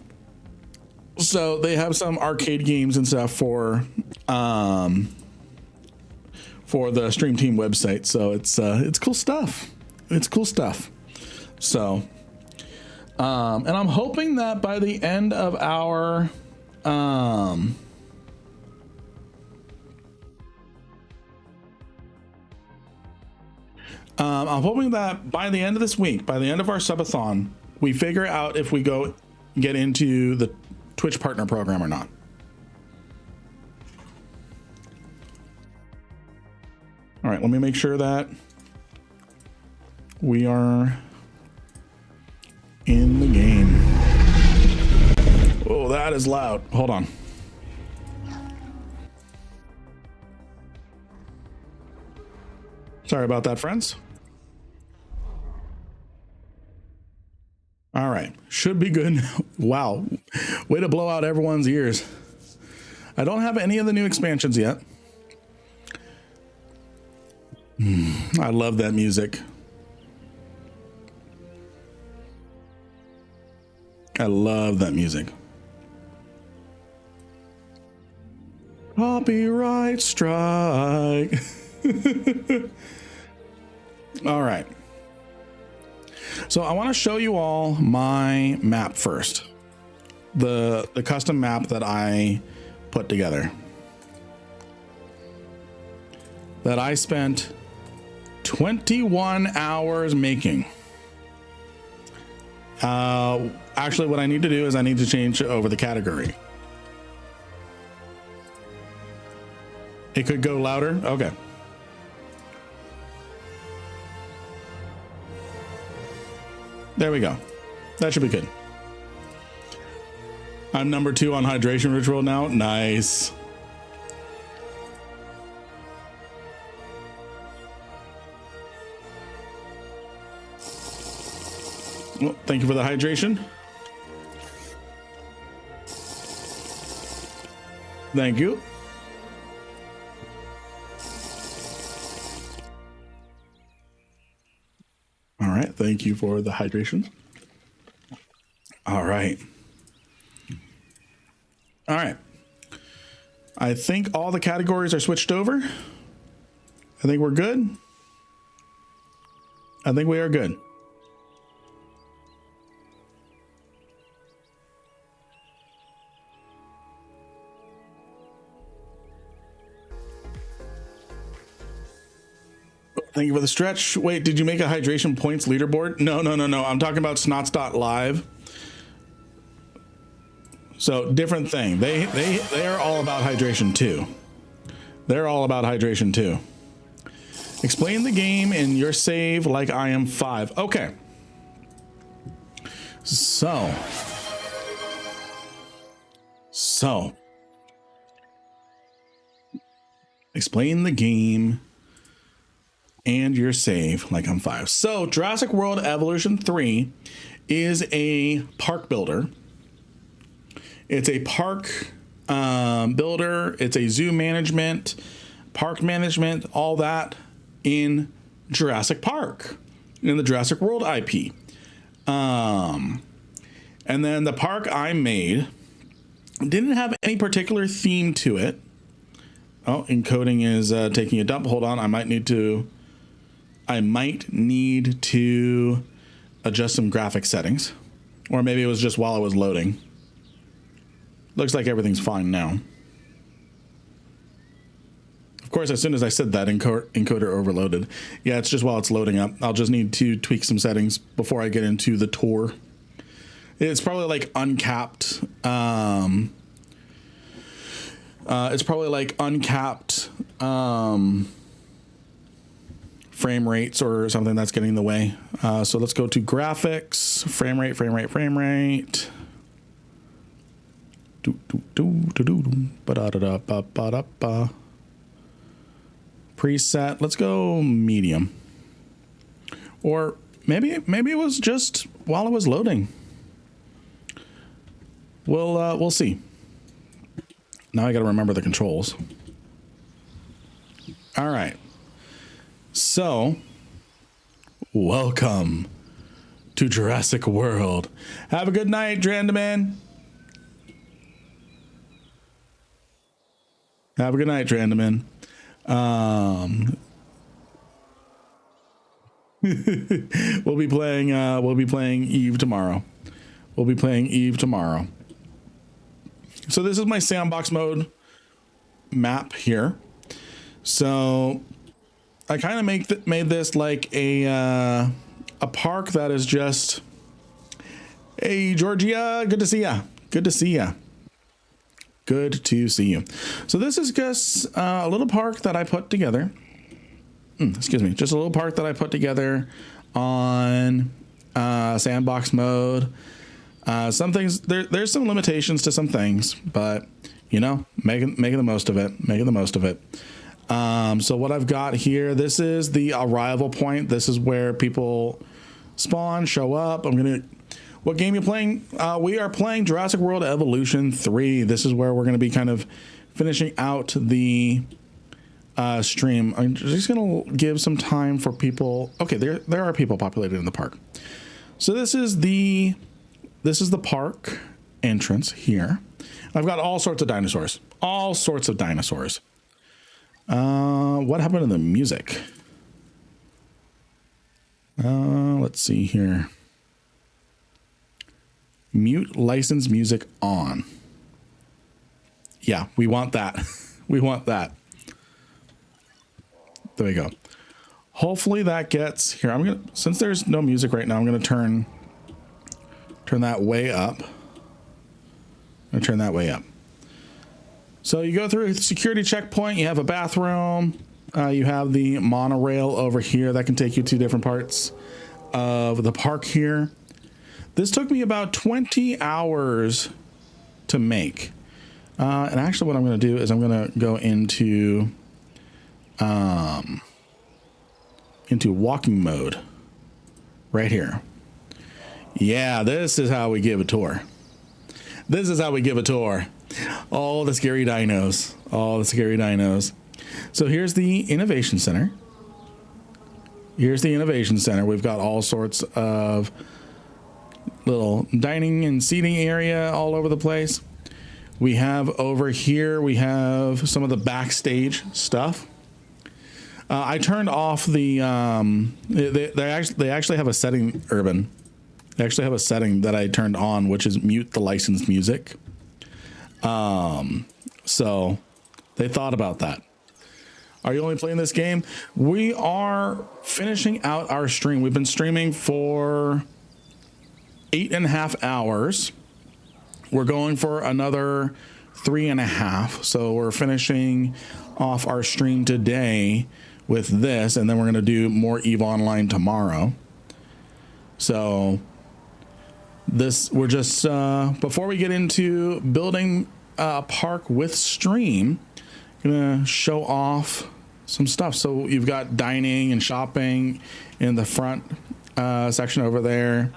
So they have some arcade games and stuff for the stream team website. So it's cool stuff. So and I'm hoping that by the end of our I'm hoping that by the end of this week, by the end of our subathon, we figure out if we go get into the Twitch partner program or not. All right, let me make sure that we are in the game. Oh, that is loud. Hold on. Sorry about that, friends. All right, should be good. Wow, way to blow out everyone's ears. I don't have any of the new expansions yet. I love that music. I love that music. Copyright strike. All right. So I want to show you all my map first. The custom map that I put together. That I spent 21 hours making. Actually, what I need to do is I need to change over the category. It could go louder. Okay. There we go. That should be good. I'm number 2 on hydration ritual now. Nice. Well, thank you for the hydration. Thank you. All right. Thank you for the hydration. All right. All right. I think all the categories are switched over. I think we're good. I think we are good. Thank you for the stretch. Wait, did you make a hydration points leaderboard? No. I'm talking about snots.live. So different thing. They are all about hydration too. They're all about hydration too. Explain the game in your save like I am 5. Okay. So. Explain the game and your save like I'm 5. So Jurassic World Evolution 3 is a park builder. It's a park builder. It's a zoo management, park management, all that in Jurassic Park, in the Jurassic World IP. And then the park I made didn't have any particular theme to it. Oh, encoding is taking a dump. Hold on, I might need to adjust some graphic settings, or maybe it was just while I was loading. Looks like everything's fine now. Of course, as soon as I said that, encoder overloaded. Yeah, it's just while it's loading up. I'll just need to tweak some settings before I get into the tour. It's probably like uncapped. It's probably like uncapped frame rates or something that's getting in the way. So let's go to graphics, frame rate. Preset. Let's go medium. Or maybe it was just while it was loading. We'll see. Now I got to remember the controls. All right. So, welcome to Jurassic World. Have a good night, Drandaman. Have a good night, Drandaman. We'll be playing Eve tomorrow. So this is my sandbox mode map here. So I kind of made this like a park that is just, hey Georgia, good to see ya. Good to see ya. Good to see you. So this is just a little park that I put together. Excuse me, just a little park that I put together on sandbox mode. Some things there's some limitations to some things, but you know, making the most of it. Making the most of it. So what I've got here, this is the arrival point. This is where people spawn, show up. What game you playing? We are playing Jurassic World Evolution 3. This is where we're going to be kind of finishing out the stream. I'm just going to give some time for people. Okay, there are people populated in the park. So this is the park entrance here. I've got all sorts of dinosaurs. All sorts of dinosaurs. What happened to the music? Let's see here. Mute license music on. Yeah, we want that. We want that. There we go. Hopefully that gets here. Since there's no music right now, I'm gonna turn that way up. I'm gonna turn that way up. So you go through a security checkpoint, you have a bathroom, you have the monorail over here that can take you to different parts of the park here. This took me about 20 hours to make. And actually what I'm going to do is I'm going to go into walking mode right here. Yeah, this is how we give a tour. This is how we give a tour. All the scary dinos. All the scary dinos. So here's the Innovation Center. Here's the Innovation Center. We've got all sorts of little dining and seating area all over the place. We have over here, we have some of the backstage stuff. I turned off the, they actually have a setting, Urban. They actually have a setting that I turned on, which is mute the licensed music. So they thought about that. Are you only playing this game? We are finishing out our stream. We've been streaming for 8.5 hours. We're going for another 3.5. So we're finishing off our stream today with this, and then we're going to do more EVE Online tomorrow. So this, we're just, before we get into building a park with stream, gonna show off some stuff. So you've got dining and shopping in the front section over there.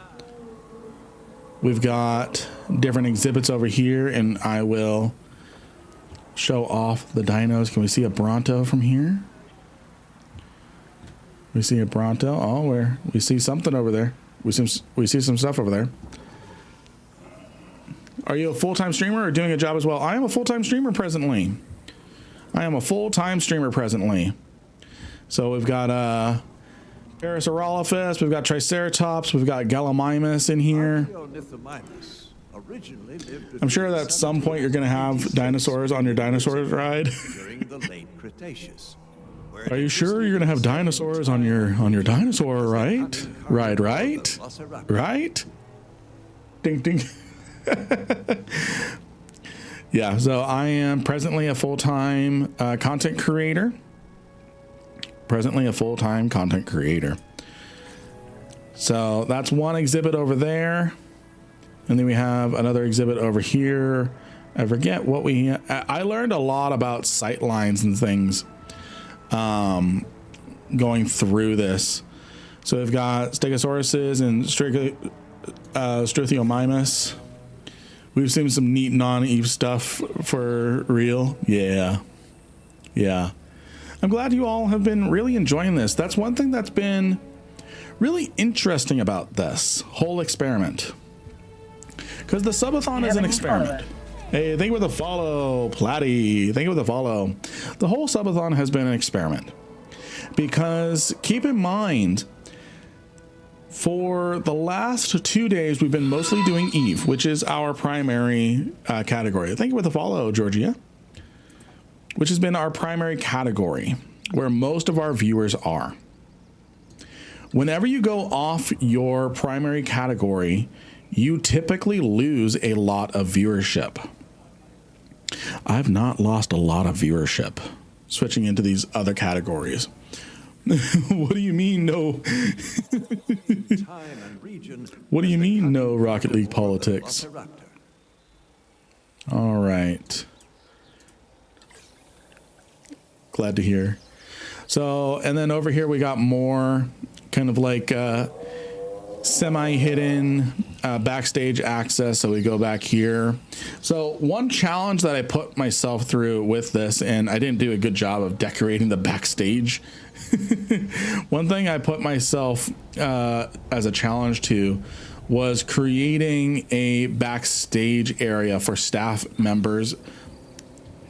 We've got different exhibits over here, and I will show off the dinos. Can we see a Bronto from here? We see a Bronto. Oh, we see something over there. We see some stuff over there. Are you a full-time streamer or doing a job as well? I am a full-time streamer presently. So we've got Parasaurolophus, we've got Triceratops, we've got Gallimimus in here. I'm sure that at some point you're going to have dinosaurs on your dinosaur ride. Are you sure you're going to have dinosaurs on your dinosaur ride? Right? Ding ding. Yeah, so I am presently a full-time content creator. So that's one exhibit over there. And then we have another exhibit over here. I forget what I learned a lot about sight lines and things going through this. So we've got Stegosauruses and Struthiomimus. We've seen some neat non-Eve stuff for real. Yeah. I'm glad you all have been really enjoying this. That's one thing that's been really interesting about this whole experiment. Because the Subathon is an experiment. Hey, thank you for the follow, Platty. Thank you for the follow. The whole Subathon has been an experiment. Because keep in mind, for the last 2 days, we've been mostly doing EVE, which is our primary category. Thank you for the follow, Georgia. Which has been our primary category. where most of our viewers are. Whenever you go off your primary category, you typically lose a lot of viewership. I've not lost a lot of viewership switching into these other categories. What do you mean no? What do you mean no Rocket League politics? All right. Glad to hear. So, and then over here we got more kind of like semi-hidden backstage access. So we go back here. So one challenge that I put myself through with this, and I didn't do a good job of decorating the backstage. One thing I put myself as a challenge to was creating a backstage area for staff members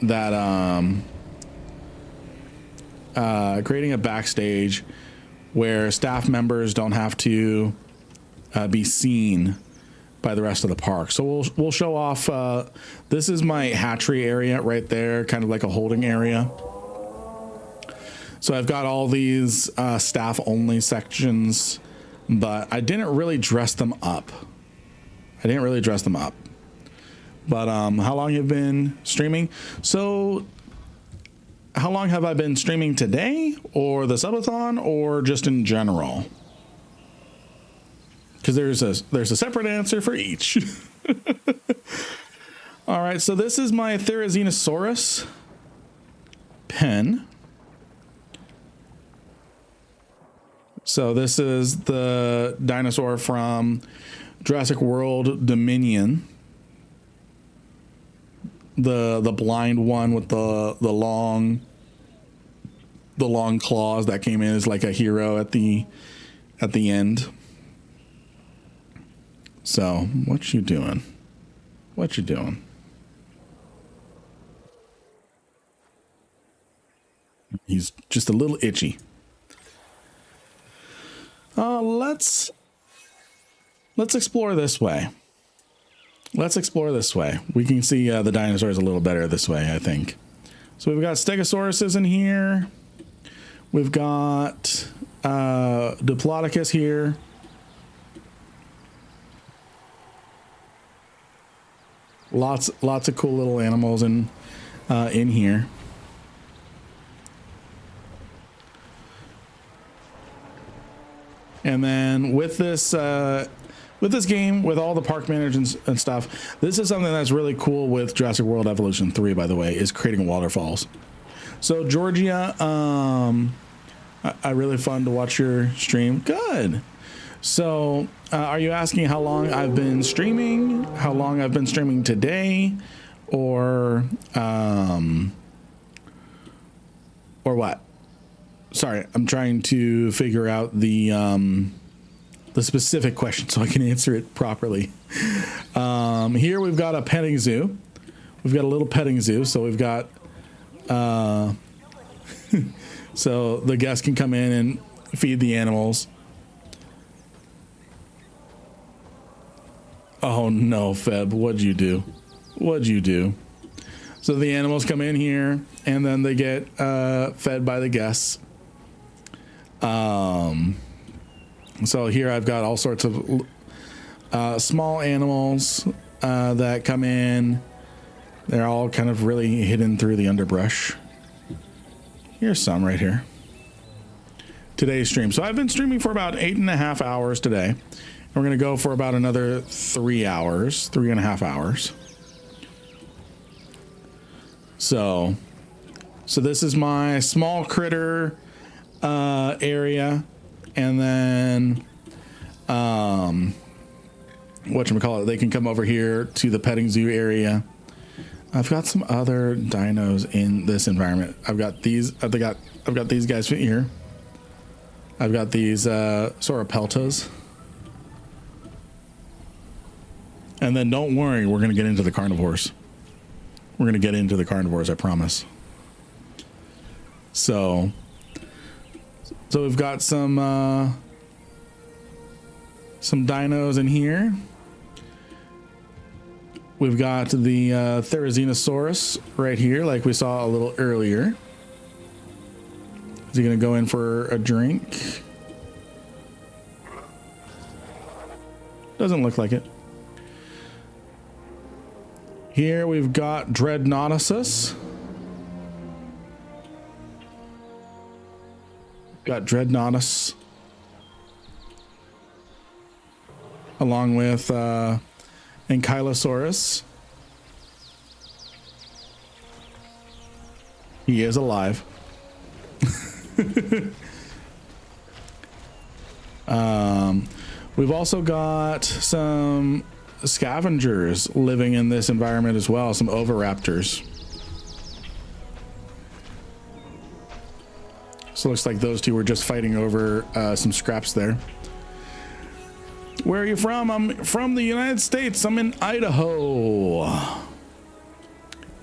that creating a backstage where staff members don't have to be seen by the rest of the park. So we'll show off. This is my hatchery area right there, kind of like a holding area. So I've got all these staff only sections, but I didn't really dress them up. But how long have you been streaming? So how long have I been streaming today, or the subathon, or just in general? Because there's a separate answer for each. All right, so this is my Therizinosaurus pen. So this is the dinosaur from Jurassic World Dominion. The blind one with the long claws that came in as like a hero at the end. So what you doing? He's just a little itchy. Let's explore this way. We can see the dinosaurs a little better this way, I think. So we've got Stegosauruses in here. We've got Diplodocus here. Lots of cool little animals in here. And then with this game, with all the park managers and stuff, this is something that's really cool with Jurassic World Evolution 3, by the way, is creating waterfalls. So Georgia, really fun to watch your stream. Good. So are you asking how long I've been streaming, how long I've been streaming today, or what? Sorry, I'm trying to figure out the specific question so I can answer it properly. Here we've got a petting zoo. We've got a little petting zoo. So we've got, so the guests can come in and feed the animals. Oh no, Feb, what'd you do? So the animals come in here and then they get fed by the guests. So here I've got all sorts of small animals that come in. They're all kind of really hidden through the underbrush. Here's some right here. Today's stream. So I've been streaming for about 8.5 hours today. We're going to go for about another 3.5 hours. So this is my small critter area, and then whatchamacallit, they can come over here to the petting zoo area. I've got some other dinos in this environment. I've got these guys here. I've got these Sauropeltas. And then don't worry, we're going to get into the carnivores. I promise. So we've got some dinos in here. We've got the Therizinosaurus right here, like we saw a little earlier. Is he gonna go in for a drink? Doesn't look like it. Here we've got Dreadnoughtus. Got Dreadnoughtus. Along with Ankylosaurus. He is alive. We've also got some scavengers living in this environment as well, some oviraptors. So it looks like those two were just fighting over some scraps there. Where are you from? I'm from the United States. I'm in Idaho.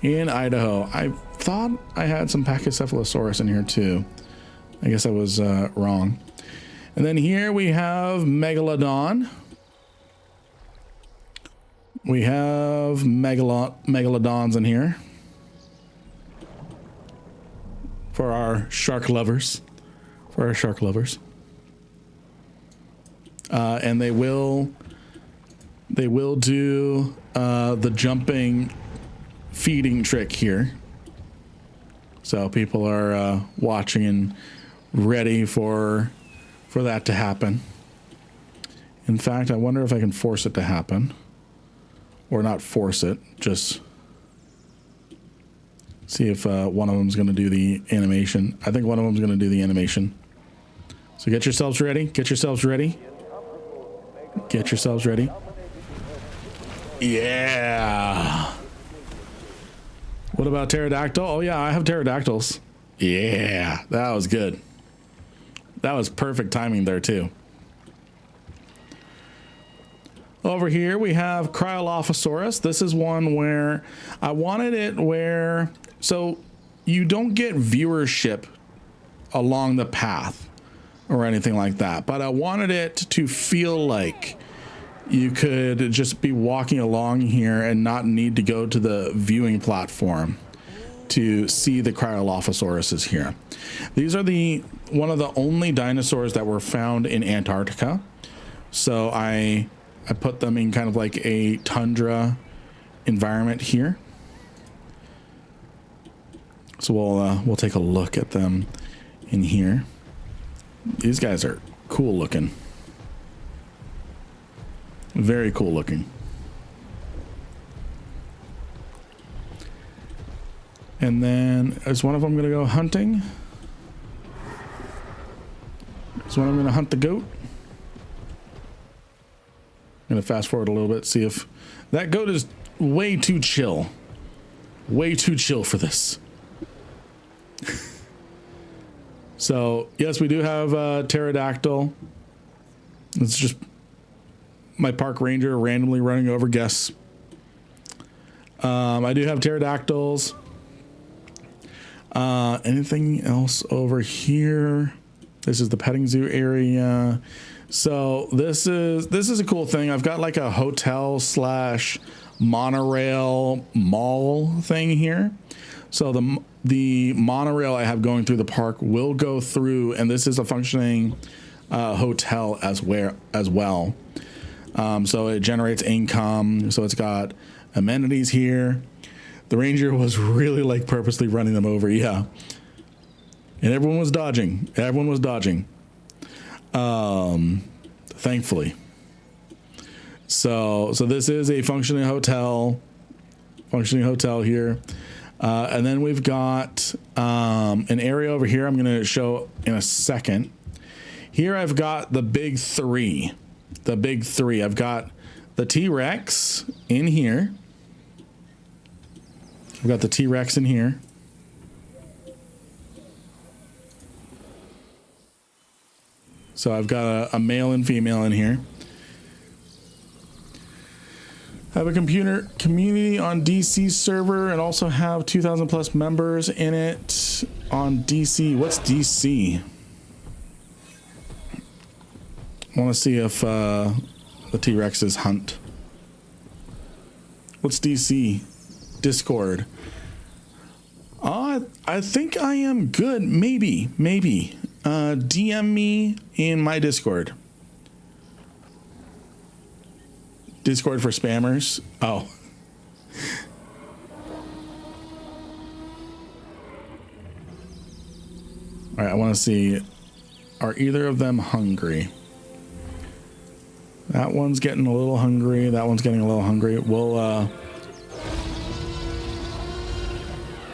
In Idaho. I thought I had some Pachycephalosaurus in here too. I guess I was wrong. And then here we have Megalodon. We have Megalodons in here. For our shark lovers. And they will do the jumping feeding trick here. So people are watching and ready for that to happen. In fact, I wonder if I can force it to happen. Or not force it, just see if one of them is going to do the animation. I think one of them is going to do the animation. So get yourselves ready. Get yourselves ready. Get yourselves ready. Yeah. What about pterodactyl? Oh yeah, I have pterodactyls. Yeah, that was good. That was perfect timing there too. Over here we have Cryolophosaurus. This is one where I wanted it where, so you don't get viewership along the path or anything like that, but I wanted it to feel like you could just be walking along here and not need to go to the viewing platform to see the Cryolophosauruses here. These are one of the only dinosaurs that were found in Antarctica. So I put them in kind of like a tundra environment here. So we'll take a look at them in here. These guys are cool looking. Very cool looking. And then is one of them gonna go hunting? Is one of them gonna hunt the goat? I'm gonna fast forward a little bit, see if that goat is way too chill. Way too chill for this. So yes, we do have a pterodactyl. It's just my park ranger randomly running over guests. I do have pterodactyls. Anything else over here? This is the petting zoo area. So this is a cool thing. I've got like a hotel / monorail mall thing here. So the monorail I have going through the park will go through, and this is a functioning hotel as well. So it generates income. So it's got amenities here. The ranger was really like purposely running them over. Yeah. And everyone was dodging. Thankfully. So this is a functioning hotel here. And then we've got an area over here I'm going to show in a second. Here I've got the big three. I've got the T-Rex in here. I've got the T-Rex in here. So I've got a male and female in here. I have a community on DC server and also have 2,000 plus members in it on DC. What's DC? I want to see if the T-Rexes hunt. What's DC? Discord. I I think I am good. Maybe. DM me in my Discord. Discord for spammers. Oh. All right, I want to see, are either of them hungry? That one's getting a little hungry. That one's getting a little hungry. We'll, oh,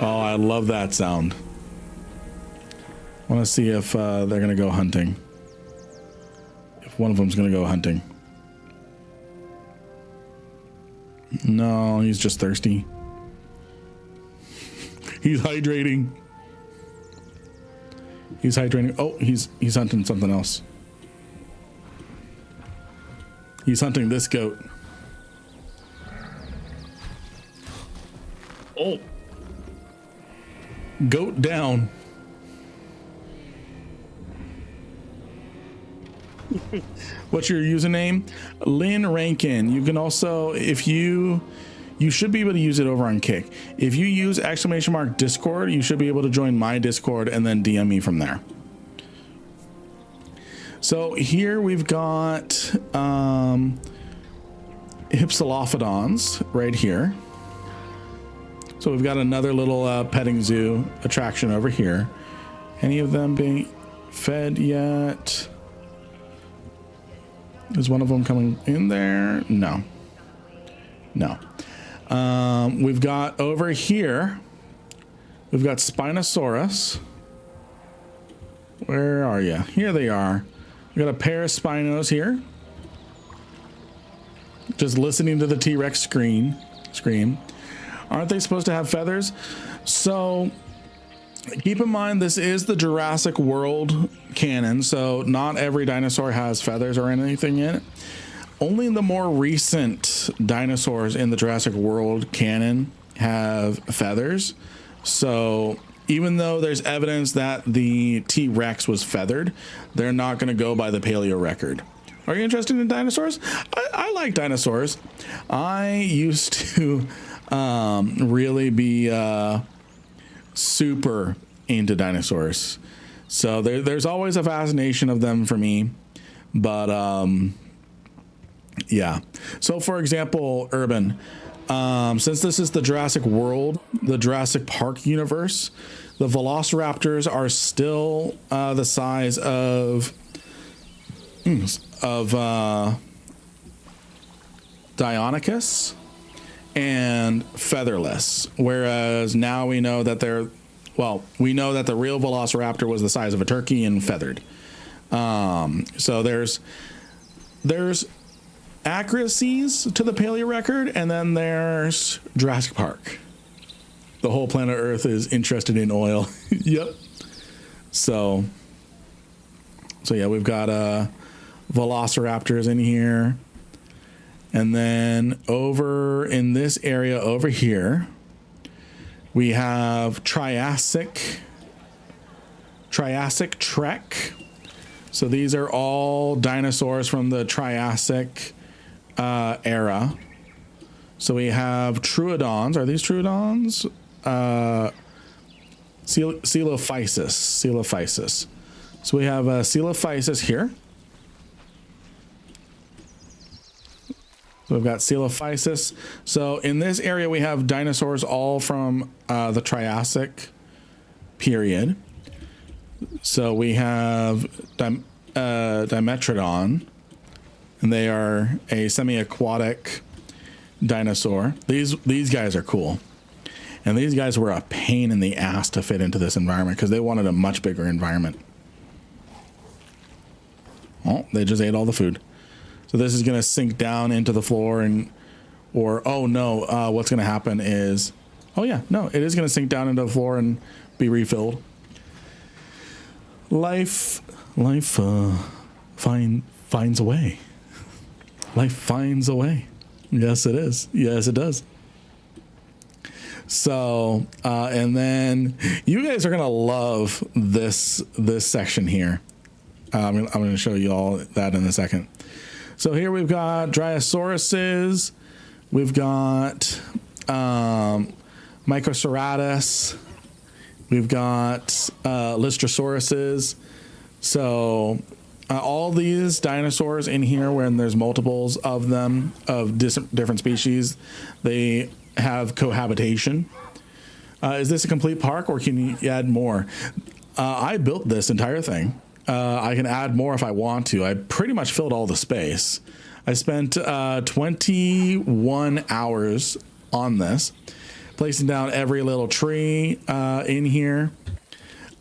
I love that sound. I want to see if they're going to go hunting. If one of them's going to go hunting. No, he's just thirsty. He's hydrating. He's hydrating. Oh, he's hunting something else. He's hunting this goat. Oh. Goat down. What's your username? Lynn Rankin. You can also, if you should be able to use it over on Kick. If you use ! Discord, you should be able to join my Discord and then DM me from there. So here we've got Hypsilophodons right here. So we've got another little petting zoo attraction over here. Any of them being fed yet? Is one of them coming in there? No. We've got over here, we've got Spinosaurus. Where are you? Here they are. We got a pair of Spinos here. Just listening to the T-Rex scream. Aren't they supposed to have feathers? So keep in mind, this is the Jurassic World canon, so not every dinosaur has feathers or anything in it. Only the more recent dinosaurs in the Jurassic World canon have feathers. So even though there's evidence that the T-Rex was feathered, they're not going to go by the paleo record. Are you interested in dinosaurs? I like dinosaurs. I used to really be super into dinosaurs. So there's always a fascination of them for me. But yeah. So for example, Urban, since this is the Jurassic World, the Jurassic Park universe, the Velociraptors are still the size of Deinonychus and featherless, whereas now we know that we know that the real Velociraptor was the size of a turkey and feathered. So there's accuracies to the paleo record, and then there's Jurassic Park. The whole planet Earth is interested in oil. Yep. So yeah, we've got Velociraptors in here. And then over in this area over here, we have Triassic Trek. So these are all dinosaurs from the Triassic era. So we have Troodons. Are these Troodons? Coelophysis. So we have Coelophysis here. So we've got Coelophysis. So in this area, we have dinosaurs all from the Triassic period. So we have Dimetrodon, and they are a semi-aquatic dinosaur. These guys are cool. And these guys were a pain in the ass to fit into this environment because they wanted a much bigger environment. Oh, they just ate all the food. So this is going to sink down into the floor what's going to happen is, it is going to sink down into the floor and be refilled. Life finds a way. Life finds a way. Yes, it is. Yes, it does. So, and then you guys are going to love this section here. I'm going to show you all that in a second. So here we've got Dryasauruses. We've got Microceratus. We've got Lystrosaurus's. So all these dinosaurs in here, when there's multiples of them of different species, they have cohabitation. Is this a complete park, or can you add more? I built this entire thing. I can add more if I want to. I pretty much filled all the space. I spent 21 hours on this, placing down every little tree in here.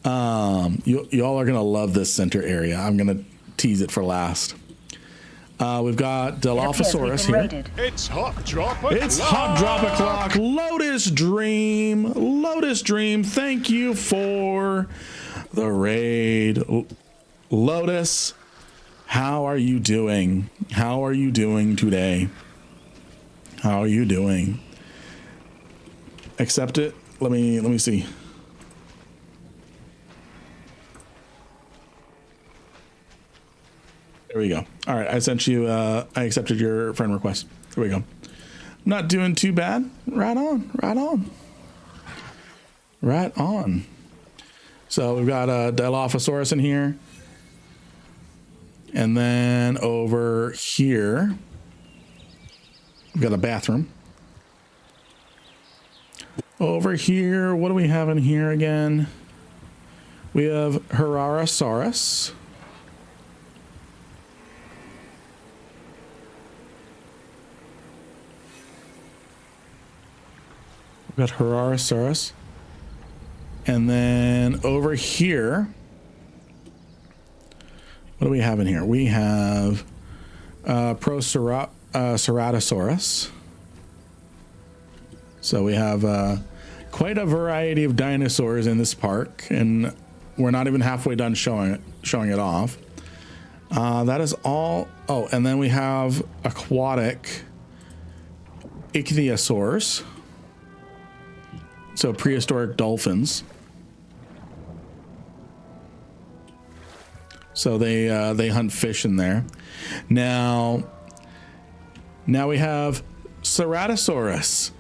Y'all are gonna love this center area. I'm gonna tease it for last. We've got Dilophosaurus here. It's hot drop o'clock. It's hot drop o'clock. Lotus Dream. Lotus Dream, thank you for the raid. Lotus, how are you doing? How are you doing today? How are you doing? Accept it. Let me see. There we go. All right, I sent you. I accepted your friend request. There we go. Not doing too bad. Right on. Right on. Right on. So we've got a Dilophosaurus in here, and then over here we've got a bathroom. Over here, what do we have in here again? We have Herarosaurus. We've got Herarosaurus. And then over here, what do we have in here? We have Ceratosaurus. So we have quite a variety of dinosaurs in this park, and we're not even halfway done showing it off. That is all. Oh, and then we have aquatic ichthyosaurs. So prehistoric dolphins. So they hunt fish in there. Now we have Ceratosaurus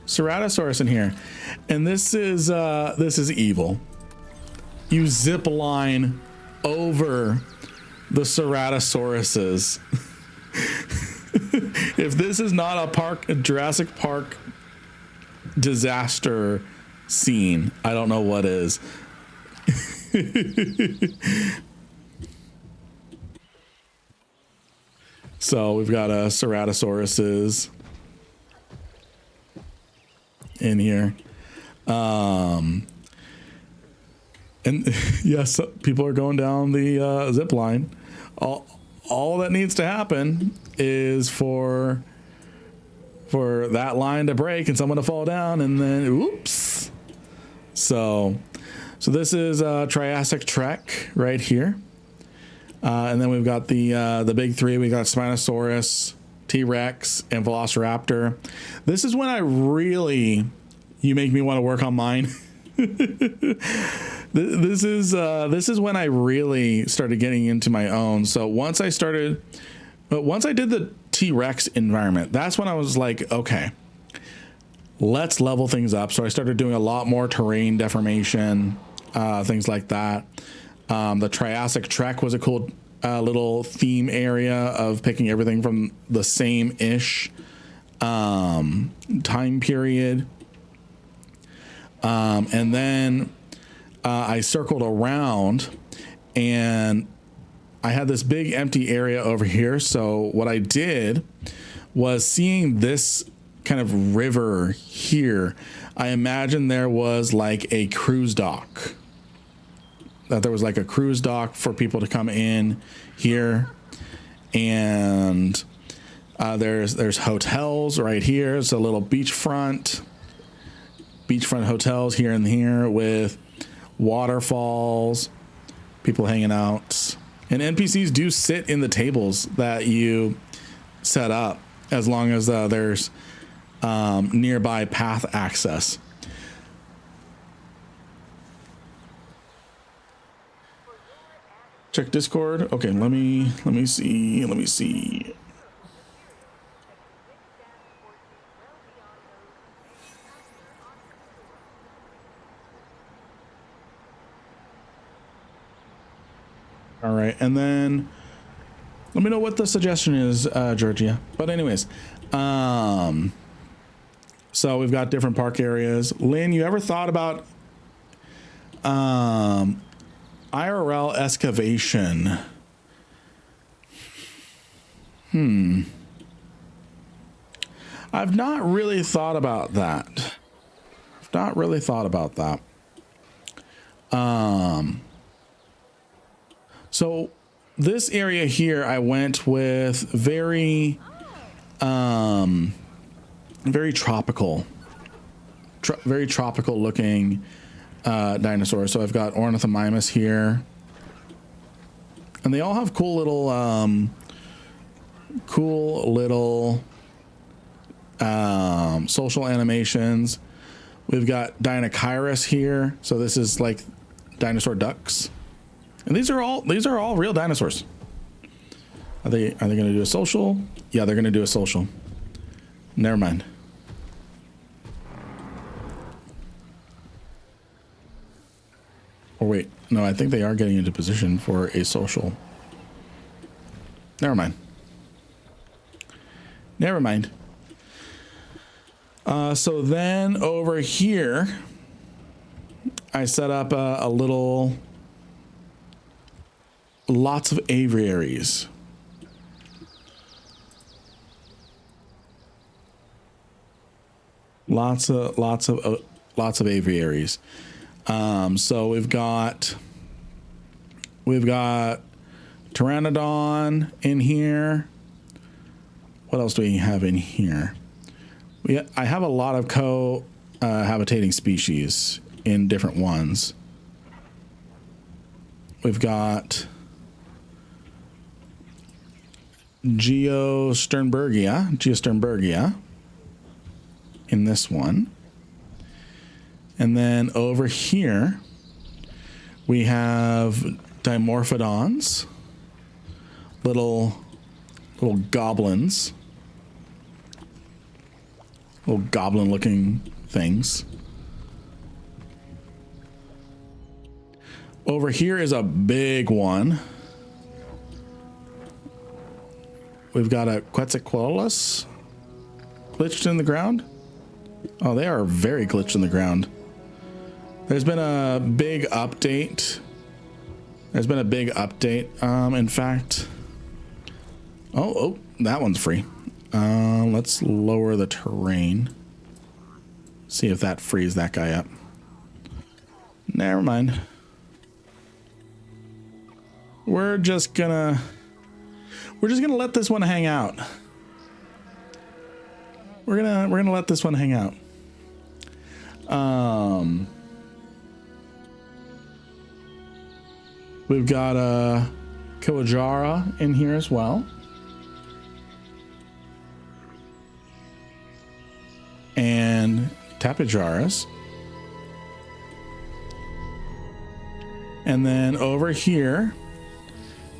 in here, and this is evil. You zip line over the Ceratosauruses. If this is not a Jurassic Park disaster scene, I don't know what is. So we've got a Ceratosauruses in here. And yes, people are going down the zip line. All that needs to happen is for that line to break and someone to fall down, and then oops. So this is Triassic Trek right here. And then we've got the big three. We got Spinosaurus, T-Rex, and Velociraptor. This is when you make me want to work on mine. This is when I really started getting into my own. So once I did the T-Rex environment, that's when I was like, okay, let's level things up. So I started doing a lot more terrain deformation, things like that. The Triassic Trek was a cool little theme area of picking everything from the same-ish time period. And then I circled around, and I had this big empty area over here. So what I did was, seeing this kind of river here, I imagined there was like a cruise dock. That there was like a cruise dock for people to come in here, and there's hotels right here. It's a little beachfront hotels here and here with waterfalls, people hanging out, and NPCs do sit in the tables that you set up, as long as there's nearby path access. Check Discord. Okay, let me see. right. And then let me know what the suggestion is, Georgia. But anyways, so we've got different park areas. Lynn, you ever thought about IRL excavation? I've not really thought about that. So this area here, I went with very tropical looking dinosaurs. So I've got Ornithomimus here, and they all have cool little social animations. We've got Dinocyrus here. So this is like dinosaur ducks. And these are all real dinosaurs. Are they going to do a social? Yeah, they're going to do a social. Never mind. Or wait, no, I think they are getting into position for a social. Never mind. So then over here, I set up a little, lots of aviaries. Lots of aviaries. So we've got Pteranodon in here. What else do we have in here? I have a lot of cohabitating species in different ones. We've got Geosternbergia in this one. And then over here, we have Dimorphodons, little goblins, little goblin looking things. Over here is a big one. We've got a Quetzalcoatlus glitched in the ground. Oh, they are very glitched in the ground. There's been a big update. In fact, oh, that one's free. Let's lower the terrain. See if that frees that guy up. Never mind. We're just gonna let this one hang out. We're gonna let this one hang out. We've got a Kawajara in here as well. And Tapijaras. And then over here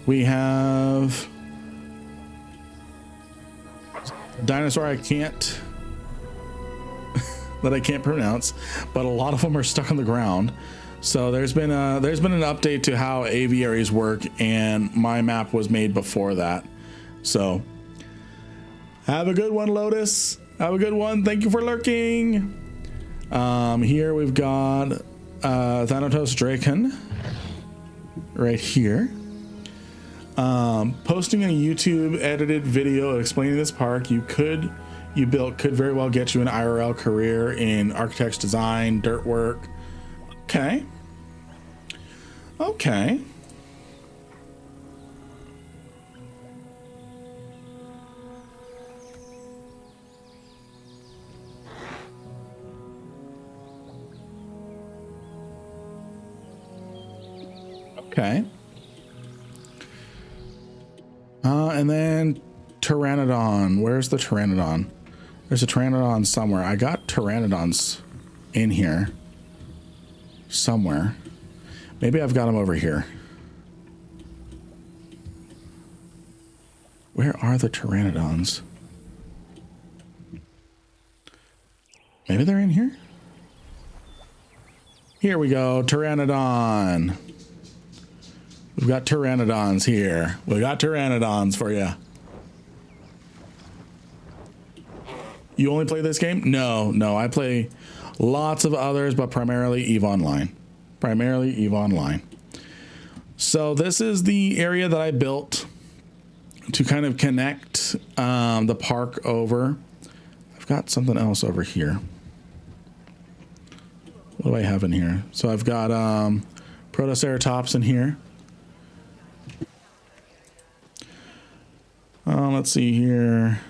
we have dinosaur I can't that I can't pronounce, but a lot of them are stuck on the ground. So there's been an update to how aviaries work, and my map was made before that. So have a good one, Lotus. Have a good one. Thank you for lurking. Here we've got Thanatos Draken right here. Posting a YouTube edited video explaining this park you built could very well get you an IRL career in architect's design, dirt work. Okay. And then Pteranodon. Where's the Pteranodon? There's a Pteranodon somewhere. I got Pteranodons in here somewhere. Maybe I've got them over here. Where are the Pteranodons? Maybe they're in here? Here we go, Pteranodon. We've got pteranodons here. We got pteranodons for you. You only play this game? No, I play lots of others, but primarily EVE Online. Primarily EVE Online. So this is the area that I built to kind of connect the park over. I've got something else over here. What do I have in here? So I've got Protoceratops in here. Let's see here.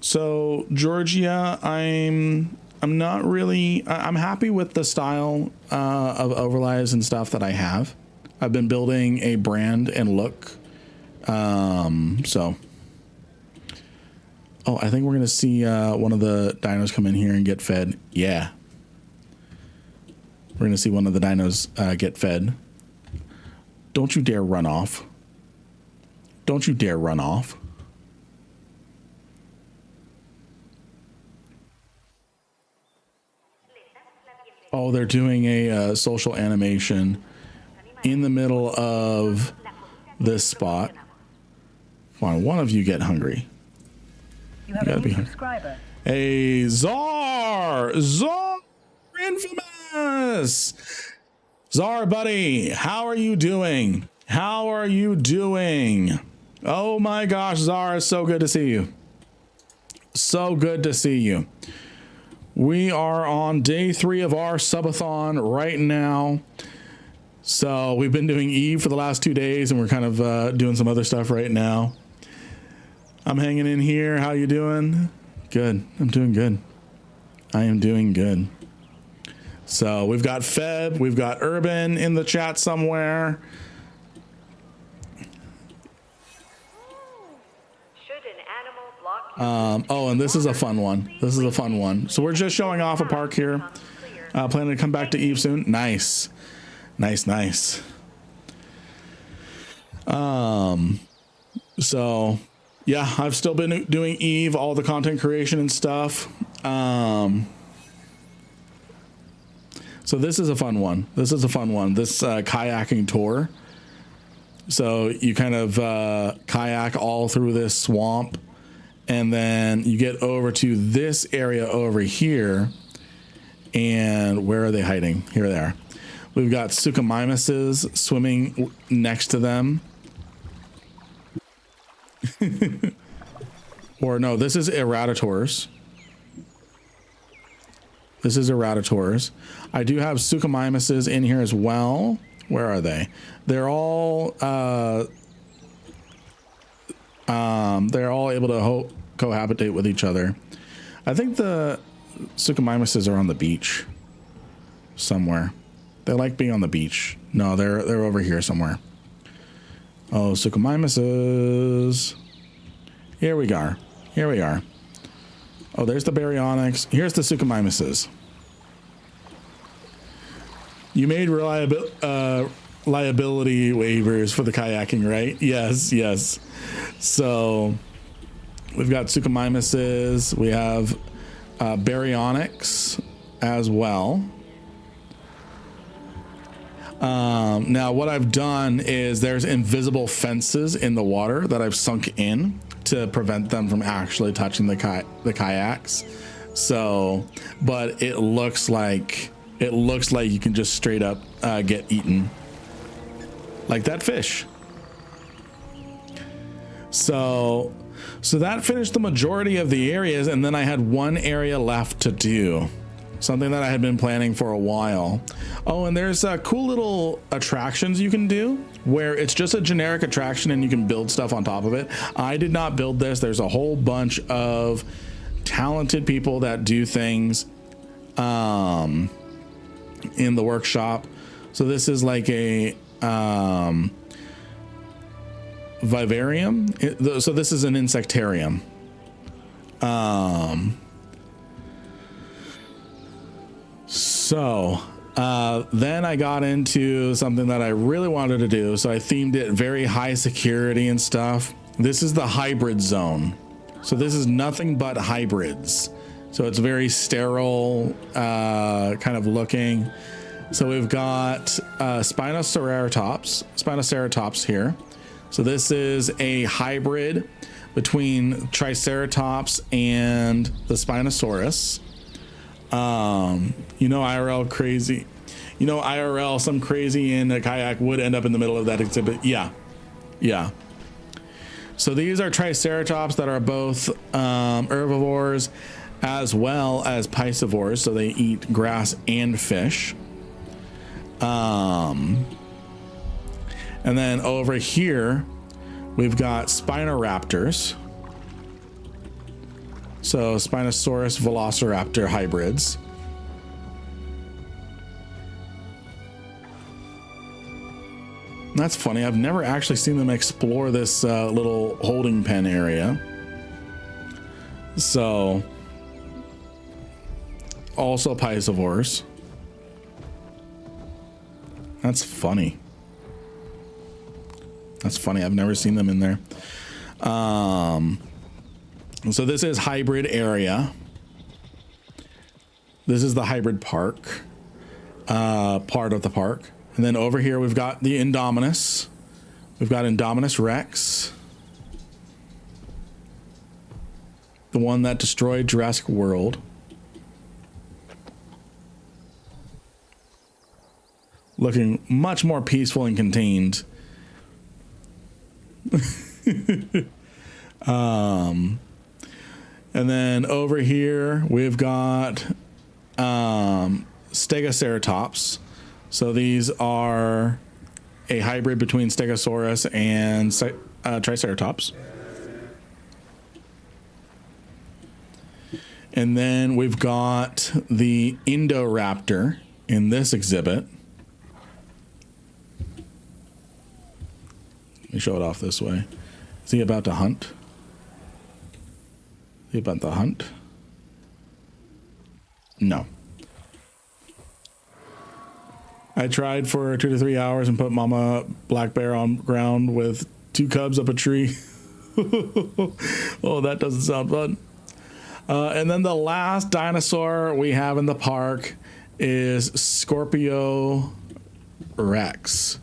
So Georgia, I'm not really, I'm happy with the style of overlays and stuff that I have. I've been building a brand and look. So, oh, I think we're going to see one of the dinos come in here and get fed. Yeah. We're going to see one of the dinos get fed. Don't you dare run off. Don't you dare run off. Oh, they're doing a social animation in the middle of this spot. Come on, one of you get hungry. You have a new subscriber. Hey, Czar! Czar Infamous! Czar, buddy, how are you doing? How are you doing? Oh my gosh, Czar, it's so good to see you. So good to see you. We are on day 3 of our subathon right now. So we've been doing EVE for the last 2 days, and we're kind of doing some other stuff right now. I'm hanging in here. How you doing? Good. I'm doing good. I am doing good. So we've got Feb, we've got Urban in the chat somewhere. Oh, and this is a fun one. This is a fun one. So we're just showing off a park here. Planning to come back to EVE soon. Nice. Nice, nice. So yeah, I've still been doing EVE, all the content creation and stuff. So this is a fun one. This is a fun one. This kayaking tour. So you kind of kayak all through this swamp, and then you get over to this area over here. And where are they hiding? Here they are. We've got Suchomimuses swimming next to them. Or no, this is Eradicators. This is Eradicators. I do have Suchomimuses in here as well. Where are they? They're all able to cohabitate with each other. I think the Suchomimuses are on the beach somewhere. They like being on the beach. No, they're over here somewhere. Oh, Suchomimuses. Here we are. Here we are. Oh, there's the Baryonyx. Here's the Suchomimuses. You made liability waivers for the kayaking, right? Yes, yes. So we've got Suchomimuses. We have Baryonyx as well. Now what I've done is there's invisible fences in the water that I've sunk in to prevent them from actually touching the kayaks. So, but it looks like you can just straight up get eaten like that fish. So that finished the majority of the areas, and then I had one area left to do. Something that I had been planning for a while. Oh, and there's cool little attractions you can do where it's just a generic attraction and you can build stuff on top of it. I did not build this. There's a whole bunch of talented people that do things in the workshop. So this is like a vivarium. So this is an insectarium. So then I got into something that I really wanted to do. So I themed it very high security and stuff. This is the hybrid zone. So this is nothing but hybrids. So it's very sterile kind of looking. So we've got Spinoceratops here. So this is a hybrid between Triceratops and the Spinosaurus. You know, IRL crazy. You know, IRL, some crazy in a kayak would end up in the middle of that exhibit. Yeah. Yeah. So these are Triceratops that are both herbivores as well as piscivores. So they eat grass and fish. And then over here, we've got Spinoraptors. So Spinosaurus Velociraptor hybrids. That's funny. I've never actually seen them explore this little holding pen area. So also piscivores. That's funny. That's funny. I've never seen them in there. So this is hybrid area. This is the hybrid park, part of the park. And then over here, we've got the Indominus. We've got Indominus Rex. The one that destroyed Jurassic World. Looking much more peaceful and contained. And then over here we've got Stegoceratops. So these are a hybrid between Stegosaurus and Triceratops. And then we've got the Indoraptor in this exhibit. Let me show it off this way. Is he about to hunt? Is he about to hunt? No. I tried for 2 to 3 hours and put Mama Black Bear on ground with 2 cubs up a tree. Oh, that doesn't sound fun. And then the last dinosaur we have in the park is Scorpius Rex.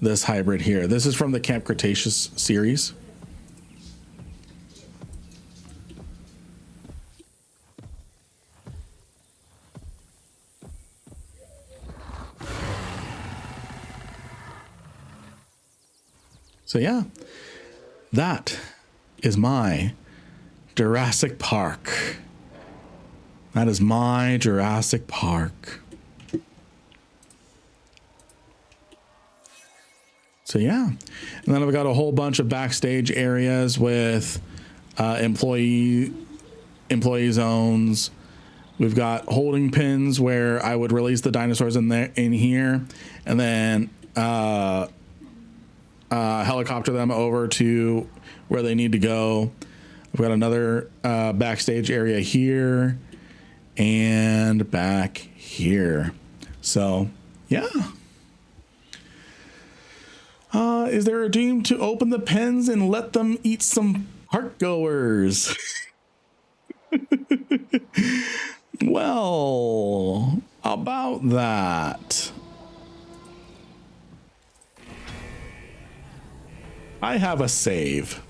This hybrid here. This is from the Camp Cretaceous series. So yeah, that is my Jurassic Park. That is my Jurassic Park. So yeah, and then I've got a whole bunch of backstage areas with employee zones. We've got holding pens where I would release the dinosaurs in here, and then helicopter them over to where they need to go. I've got another backstage area here and back here. So yeah. Is there a dream to open the pens and let them eat some park goers? Well, about that. I have a save.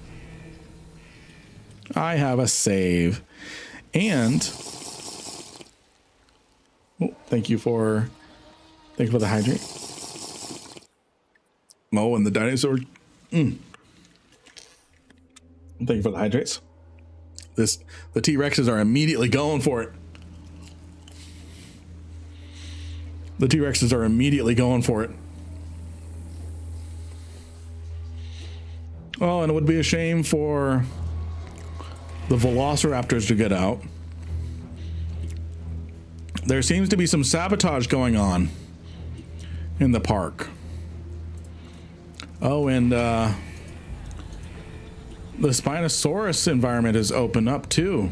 And thank you for the hydrate. Oh, and the dinosaur. Thank you for the hydrates. The T-Rexes are immediately going for it. Oh, and it would be a shame for the Velociraptors to get out. There seems to be some sabotage going on in the park. Oh, and the Spinosaurus environment is open up too.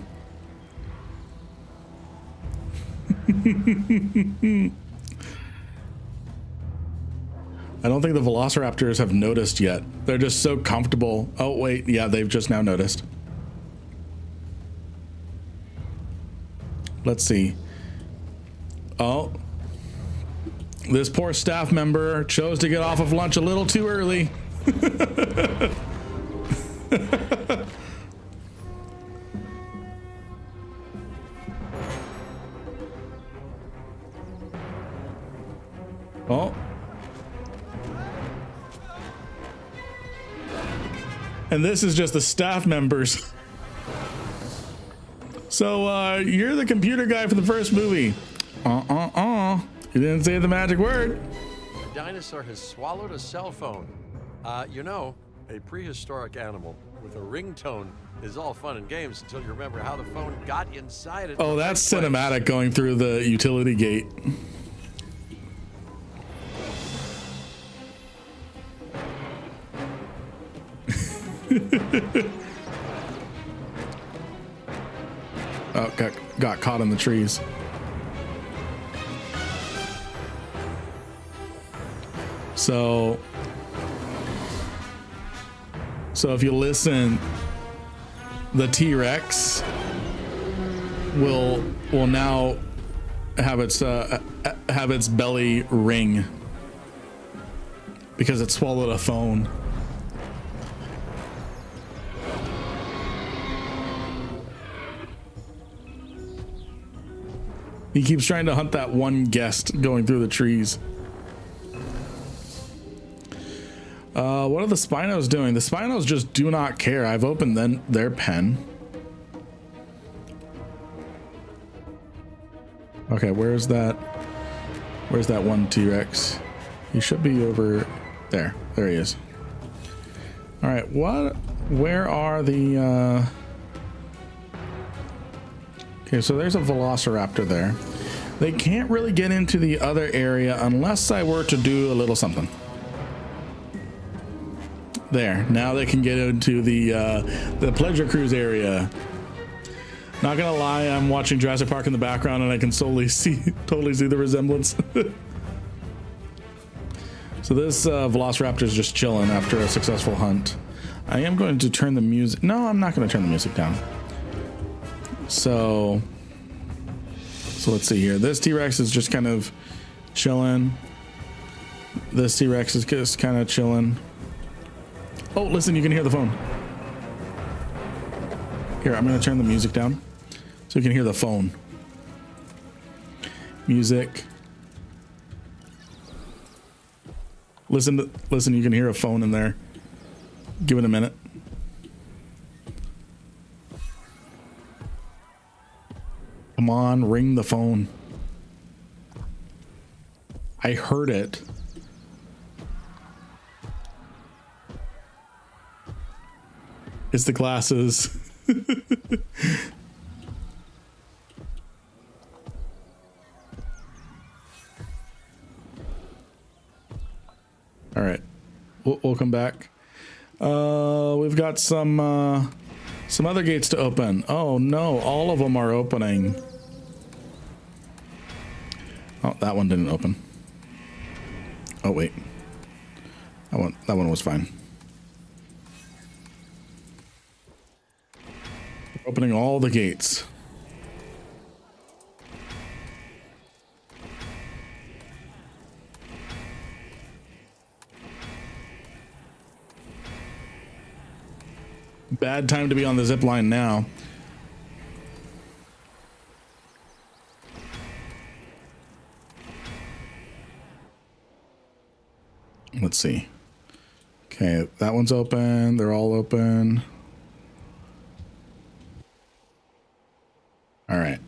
I don't think the Velociraptors have noticed yet. They're just so comfortable. Oh, wait. Yeah, they've just now noticed. Let's see. Oh. This poor staff member chose to get off of lunch a little too early. Oh. And this is just the staff members. So, you're the computer guy for the first movie. You didn't say the magic word. A dinosaur has swallowed a cell phone. You know, a prehistoric animal with a ringtone is all fun and games until you remember how the phone got inside it. Oh, that's cinematic going through the utility gate. Oh, got caught in the trees. So if you listen, the T-Rex will now have its belly ring because it swallowed a phone. He keeps trying to hunt that one guest going through the trees. What are the Spinos doing? The Spinos just do not care. I've opened their pen. Okay, where's that one T-Rex? He should be over there. There he is. All right, where are the, okay, so there's a Velociraptor there. They can't really get into the other area unless I were to do a little something. There, now they can get into the pleasure cruise area. Not gonna lie, I'm watching Jurassic Park in the background and I can totally see the resemblance. So this Velociraptor is just chilling after a successful hunt. I am going to turn the music. No, I'm not going to turn the music down. So let's see here. This T-Rex is just kind of chilling. This T-Rex is just kind of chilling. Oh, listen, you can hear the phone. Here, I'm going to turn the music down so you can hear the phone. Music. Listen, you can hear a phone in there. Give it a minute. Come on, ring the phone. I heard it. It's the glasses. All right, we'll come back. We've got some other gates to open. Oh no, all of them are opening. Oh, that one didn't open. Oh wait, that one was fine. We're opening all the gates. Bad time to be on the zip line now. Let's see. Okay, that one's open. They're all open. All right.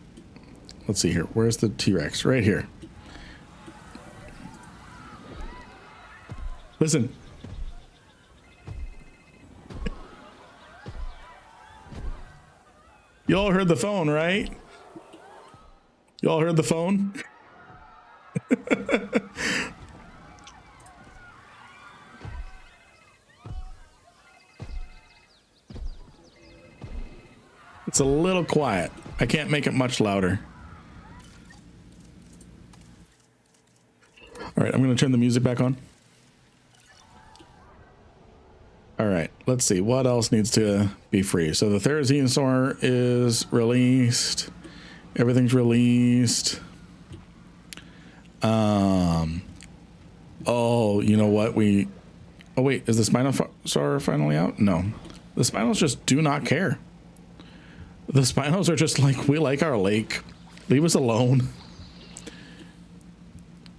Let's see here. Where's the T-Rex? Right here. Listen. Y'all heard the phone, right? Y'all heard the phone? It's a little quiet. I can't make it much louder. All right, I'm going to turn the music back on. All right, let's see what else needs to be free. So the Therizinosaur is released. Everything's released. Oh, you know what? Oh wait, is the Spinosaur finally out? No, the Spinos just do not care. The Spinos are just like, we like our lake. Leave us alone.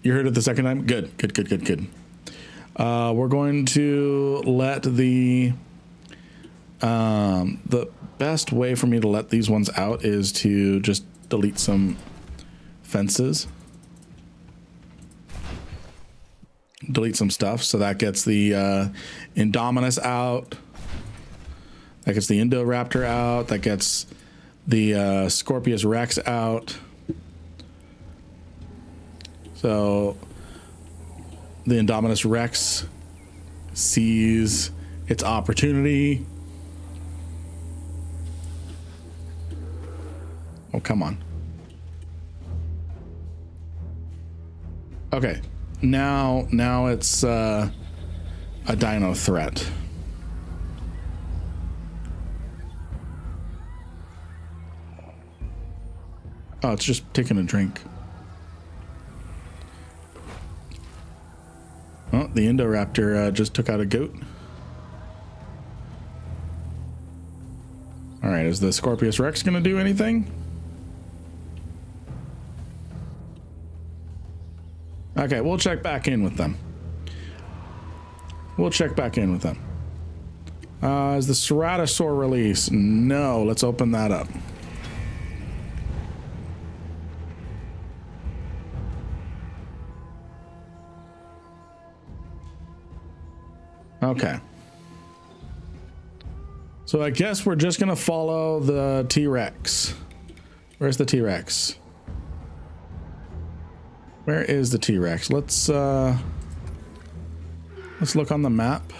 You heard it the second time? Good. We're going to let the best way for me to let these ones out is to just delete some fences. Delete some stuff. So that gets the Indominus out. That gets the Indoraptor out. That gets the Scorpius Rex out. So the Indominus Rex sees its opportunity. Oh, come on. Okay. Now it's a dino threat. Oh, it's just taking a drink. Oh, the Indoraptor just took out a goat. All right, is the Scorpius Rex going to do anything? Okay, we'll check back in with them. Is the Ceratosaur release? No, let's open that up. Okay. So I guess we're just gonna follow the T-Rex. Where's the T-Rex? Where is the T-Rex? Let's look on the map.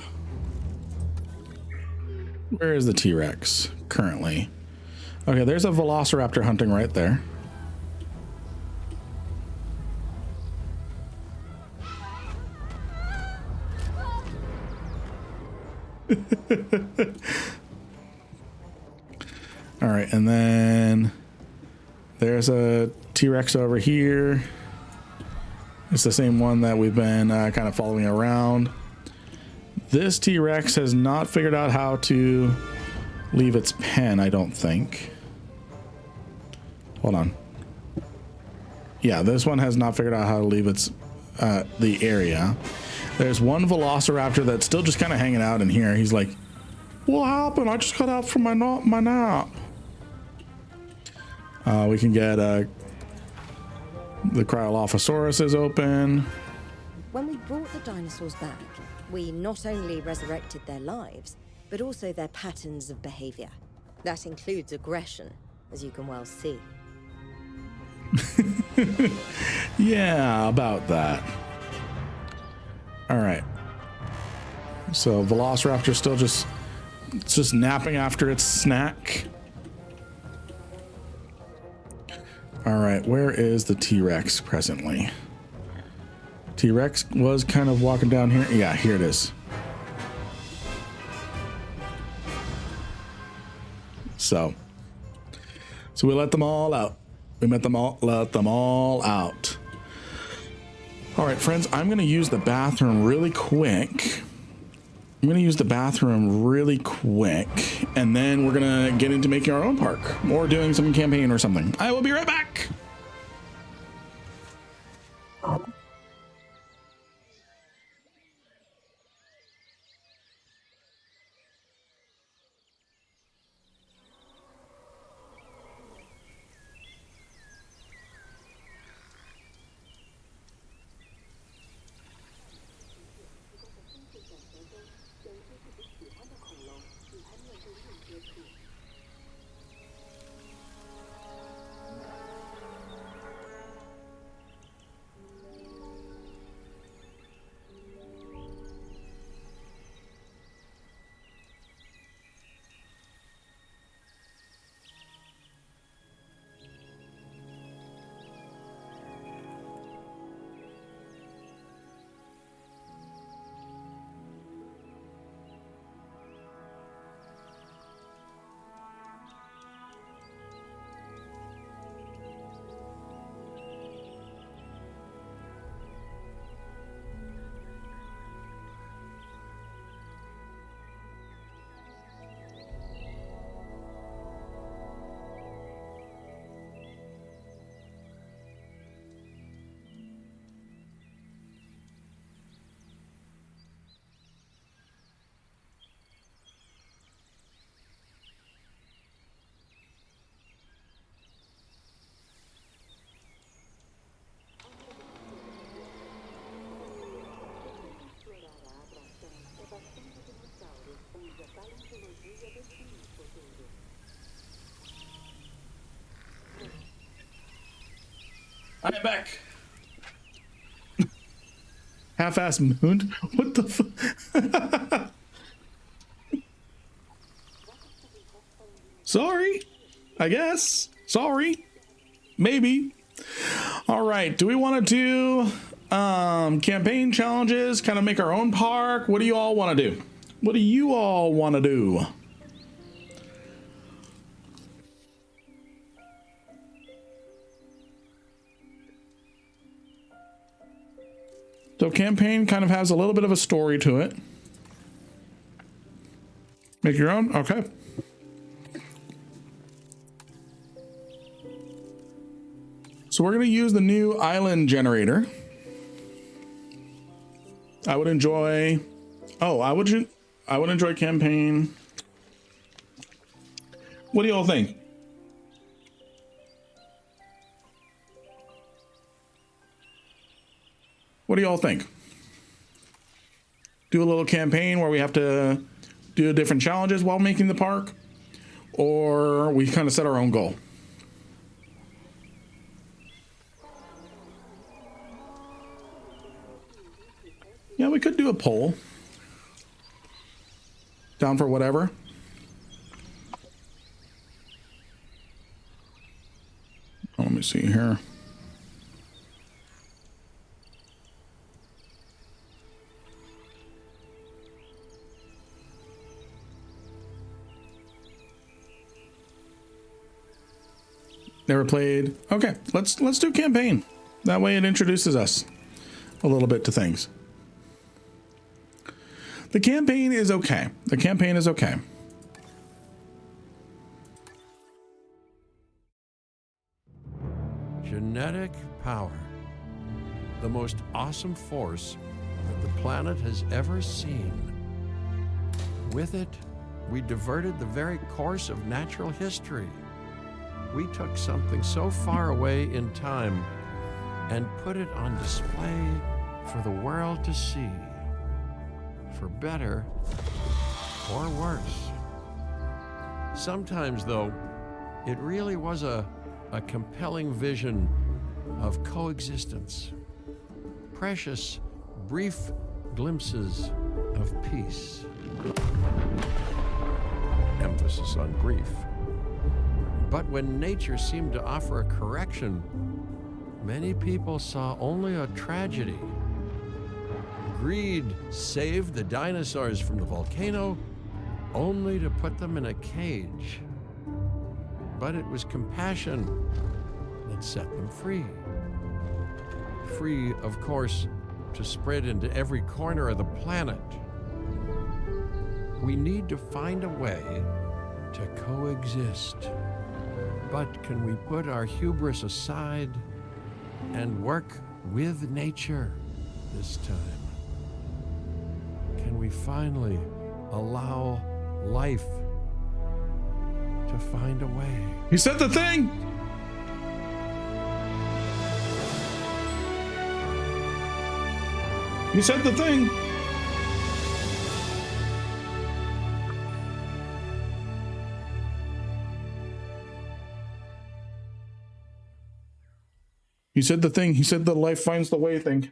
Where is the T-Rex currently? Okay, there's a Velociraptor hunting right there. All right, and then there's a T-Rex over here. It's the same one that we've been kind of following around. This T-Rex has not figured out how to leave its pen, I don't think. Hold on. Yeah, this one has not figured out how to leave its the area. There's one Velociraptor that's still just kind of hanging out in here. He's like, what happened? I just got out from my nap. We can get the Cryolophosaurus is open. When we brought the dinosaurs back, we not only resurrected their lives, but also their patterns of behavior. That includes aggression, as you can well see. Yeah, about that. All right. So Velociraptor still just napping after its snack. All right, where is the T-Rex presently? T-Rex was kind of walking down here. Yeah, here it is. So we let them all out. Let them all out. All right, friends, I'm going to use the bathroom really quick. And then we're going to get into making our own park or doing some campaign or something. I will be right back. I'm back. Half-ass moon? What the fuck? Sorry, I guess. Sorry. Maybe. All right. Do we want to do campaign challenges? Kind of make our own park? What do you all want to do? What do you all want to do? So campaign kind of has a little bit of a story to it. Make your own? Okay. So we're going to use the new island generator. I would enjoy... Oh, I would enjoy campaign. What do y'all think? What do y'all think? Do a little campaign where we have to do different challenges while making the park? Or we kind of set our own goal? Yeah, we could do a poll. Down for whatever. Oh, let me see here. Never played. Okay, let's do campaign. That way it introduces us a little bit to things. The campaign is okay. The campaign is okay. Genetic power. The most awesome force that the planet has ever seen. With it, we diverted the very course of natural history. We took something so far away in time and put it on display for the world to see. For better or worse. Sometimes, though, it really was a compelling vision of coexistence. Precious, brief glimpses of peace. Emphasis on brief. But when nature seemed to offer a correction, many people saw only a tragedy. Greed saved the dinosaurs from the volcano, only to put them in a cage. But it was compassion that set them free. Free, of course, to spread into every corner of the planet. We need to find a way to coexist. But can we put our hubris aside and work with nature this time? Can we finally allow life to find a way? He said the thing! He said the thing! He said the thing. He said the life finds the way thing.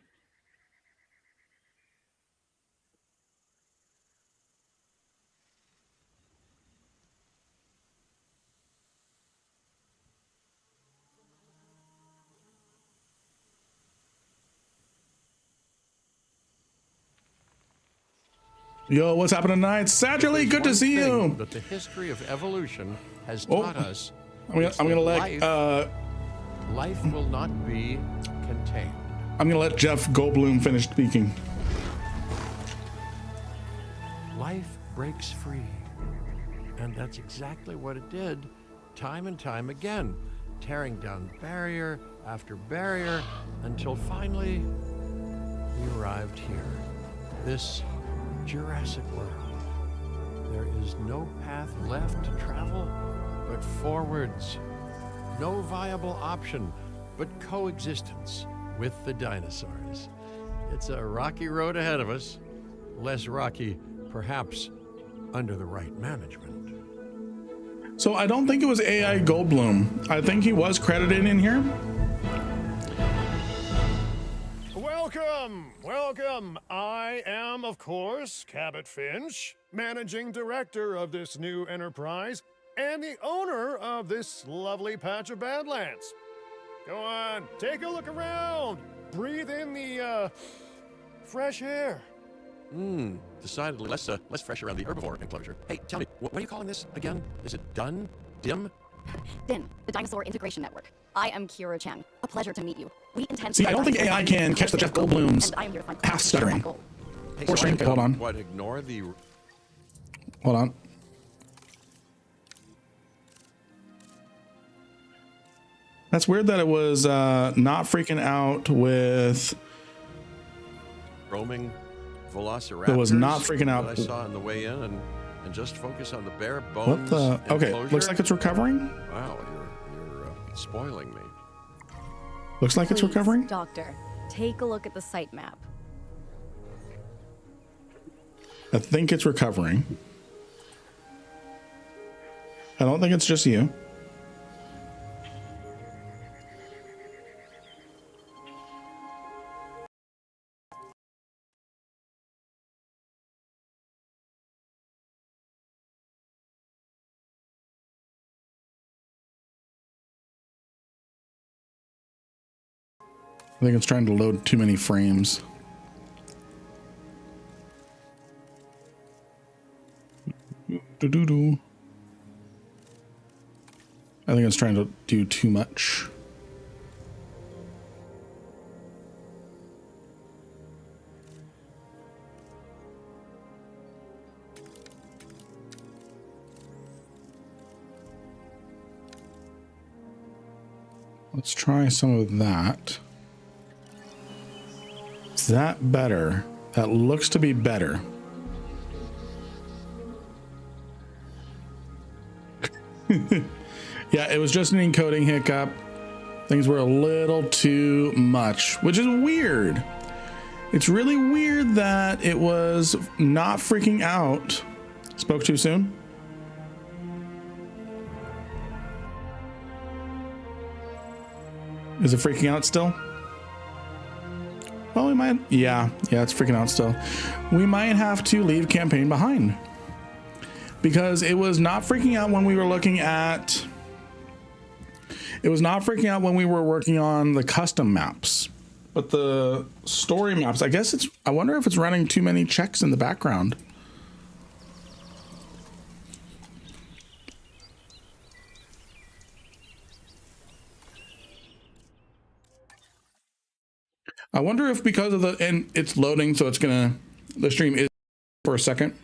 Yo, what's happening tonight? Satcherly, good to see you. That the history of evolution has taught us. I'm gonna let life will not be contained. I'm gonna let Jeff Goldblum finish speaking. Life breaks free, and that's exactly what it did, time and time again, tearing down barrier after barrier until finally we arrived here, this Jurassic World. There is no path left to travel but forwards. No viable option but coexistence with the dinosaurs. It's a rocky road ahead of us. Less rocky, perhaps, under the right management. So I don't think it was AI Goldblum. I think he was credited in here. Welcome, welcome. I am, of course, Cabot Finch, managing director of this new enterprise and the owner of this lovely patch of Badlands. Go on, take a look around. Breathe in the, fresh air. Decidedly less fresh around the herbivore enclosure. Hey, tell me, what are you calling this again? Is it done? Dim? DIN, the Dinosaur Integration Network. I am Kira Chen. A pleasure to meet you. We intend See, I don't think AI can catch the Jeff Goldblum's half stuttering. Hey, Or string. Hold on. What, ignore the... Hold on. That's weird that it was not freaking out with... roaming velociraptors. It was not freaking out. That I saw on the way in and just focus on the bare What bones. the? Okay, enclosure. looks like it's recovering. Wow, you're spoiling me. Looks like it's Please, recovering. Doctor, take a look at the site map. I think it's recovering. I don't think it's just you. I think it's trying to load too many frames. Do-do-do. I think it's trying to do too much. Let's try some of that. Is that better? That looks to be better. Yeah, it was just an encoding hiccup. Things were a little too much, which is weird. It's really weird that it was not freaking out. Spoke too soon? Is it freaking out still? Well, we might, yeah, it's freaking out still. We might have to leave campaign behind because it was not freaking out when we were looking at, it was not freaking out when we were working on the custom maps, but the story maps, I guess it's, I wonder if it's running too many checks in the background. I wonder if because of the, and it's loading, so it's gonna, the stream is for a second.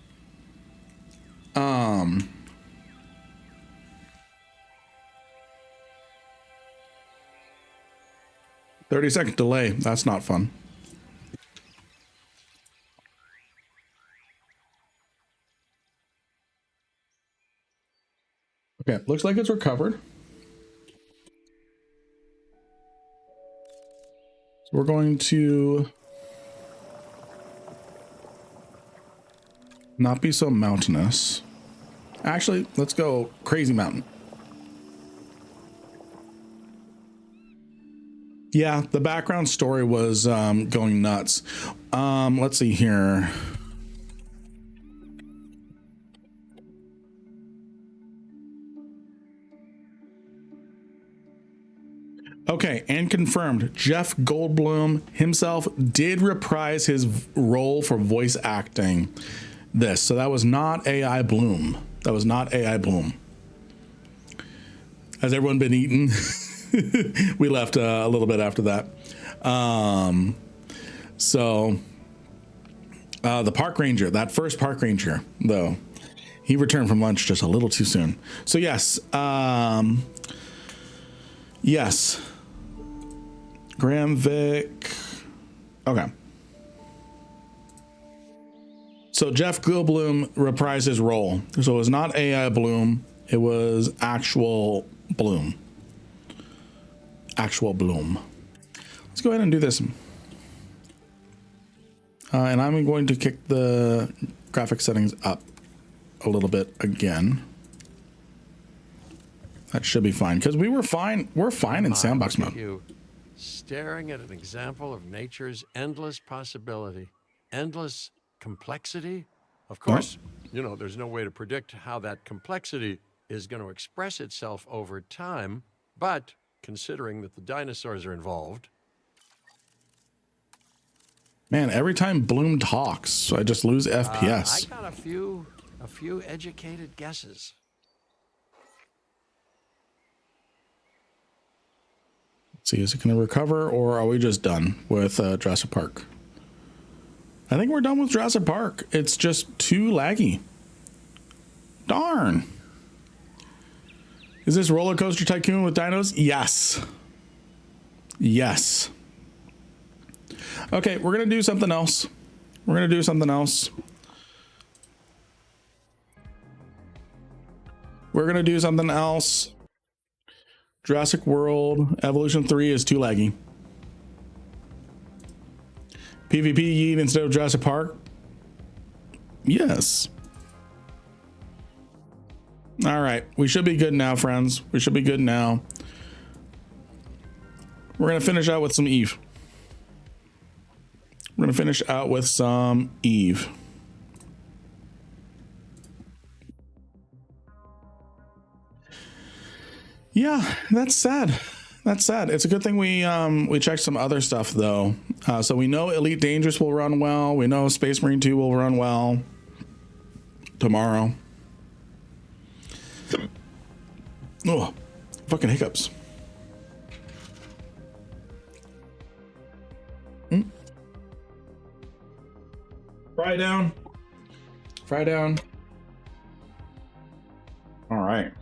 30-second delay. That's not fun. Okay, looks like it's recovered. So we're going to not be so mountainous. Actually, let's go crazy mountain. Yeah, the background story was going nuts. Let's see here. Okay, and confirmed, Jeff Goldblum himself did reprise his role for voice acting this. So that was not AI Bloom. That was not AI Bloom. Has everyone been eaten? We left a little bit after that. The park ranger, that first park ranger, though, he returned from lunch just a little too soon. So yes, yes. Graham Vic. Okay. So Jeff Goldblum reprised his role. So it was not AI Bloom. It was actual Bloom. Actual Bloom. Let's go ahead and do this. And I'm going to kick the graphic settings up. a little bit again. That should be fine because we were fine. We're fine in sandbox mode. You staring at an example of nature's endless possibility, endless complexity. Of course, you know, there's no way to predict how that complexity is going to express itself over time, but considering that the dinosaurs are involved. Man, every time Bloom talks, I just lose FPS. I got a few educated guesses. Let's see, is it going to recover or are we just done with Jurassic Park? I think we're done with Jurassic Park. It's just too laggy. Darn. Is this Roller Coaster Tycoon with dinos? Yes. Yes. Okay, we're going to do something else. We're going to do something else. We're going to do something else. Jurassic World Evolution 3 is too laggy. PvP Yeet instead of Jurassic Park? Yes. All right, we should be good now, friends. We should be good now. We're going to finish out with some Eve. We're going to finish out with some Eve. Yeah, that's sad. That's sad. It's a good thing we checked some other stuff though. So we know Elite Dangerous will run well. We know Space Marine 2 will run well tomorrow. Oh, fucking hiccups. Fry down. Fry down. All right.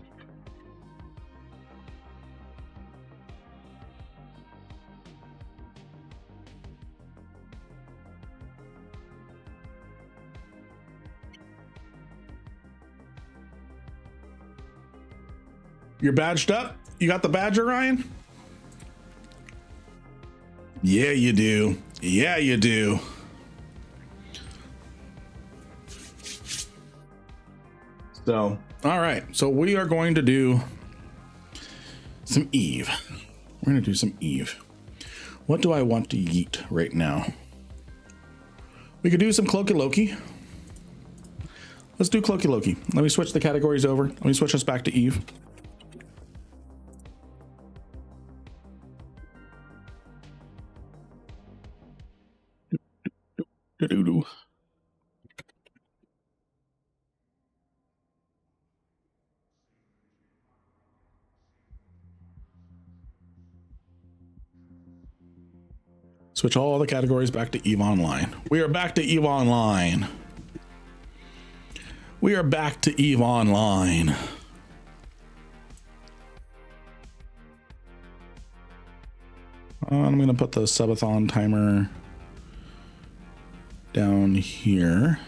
You're badged up? You got the badge, Ryan? Yeah, you do. Yeah, you do. So, all right. So we are going to do some Eve. We're going to do some Eve. What do I want to yeet right now? We could do some Cloaky Loki. Let's do Cloaky Loki. Let me switch the categories over. Let me switch us back to Eve. Do-do-do. Switch all the categories back to EVE Online. We are back to EVE Online. We are back to EVE Online. I'm going to put the subathon timer down here.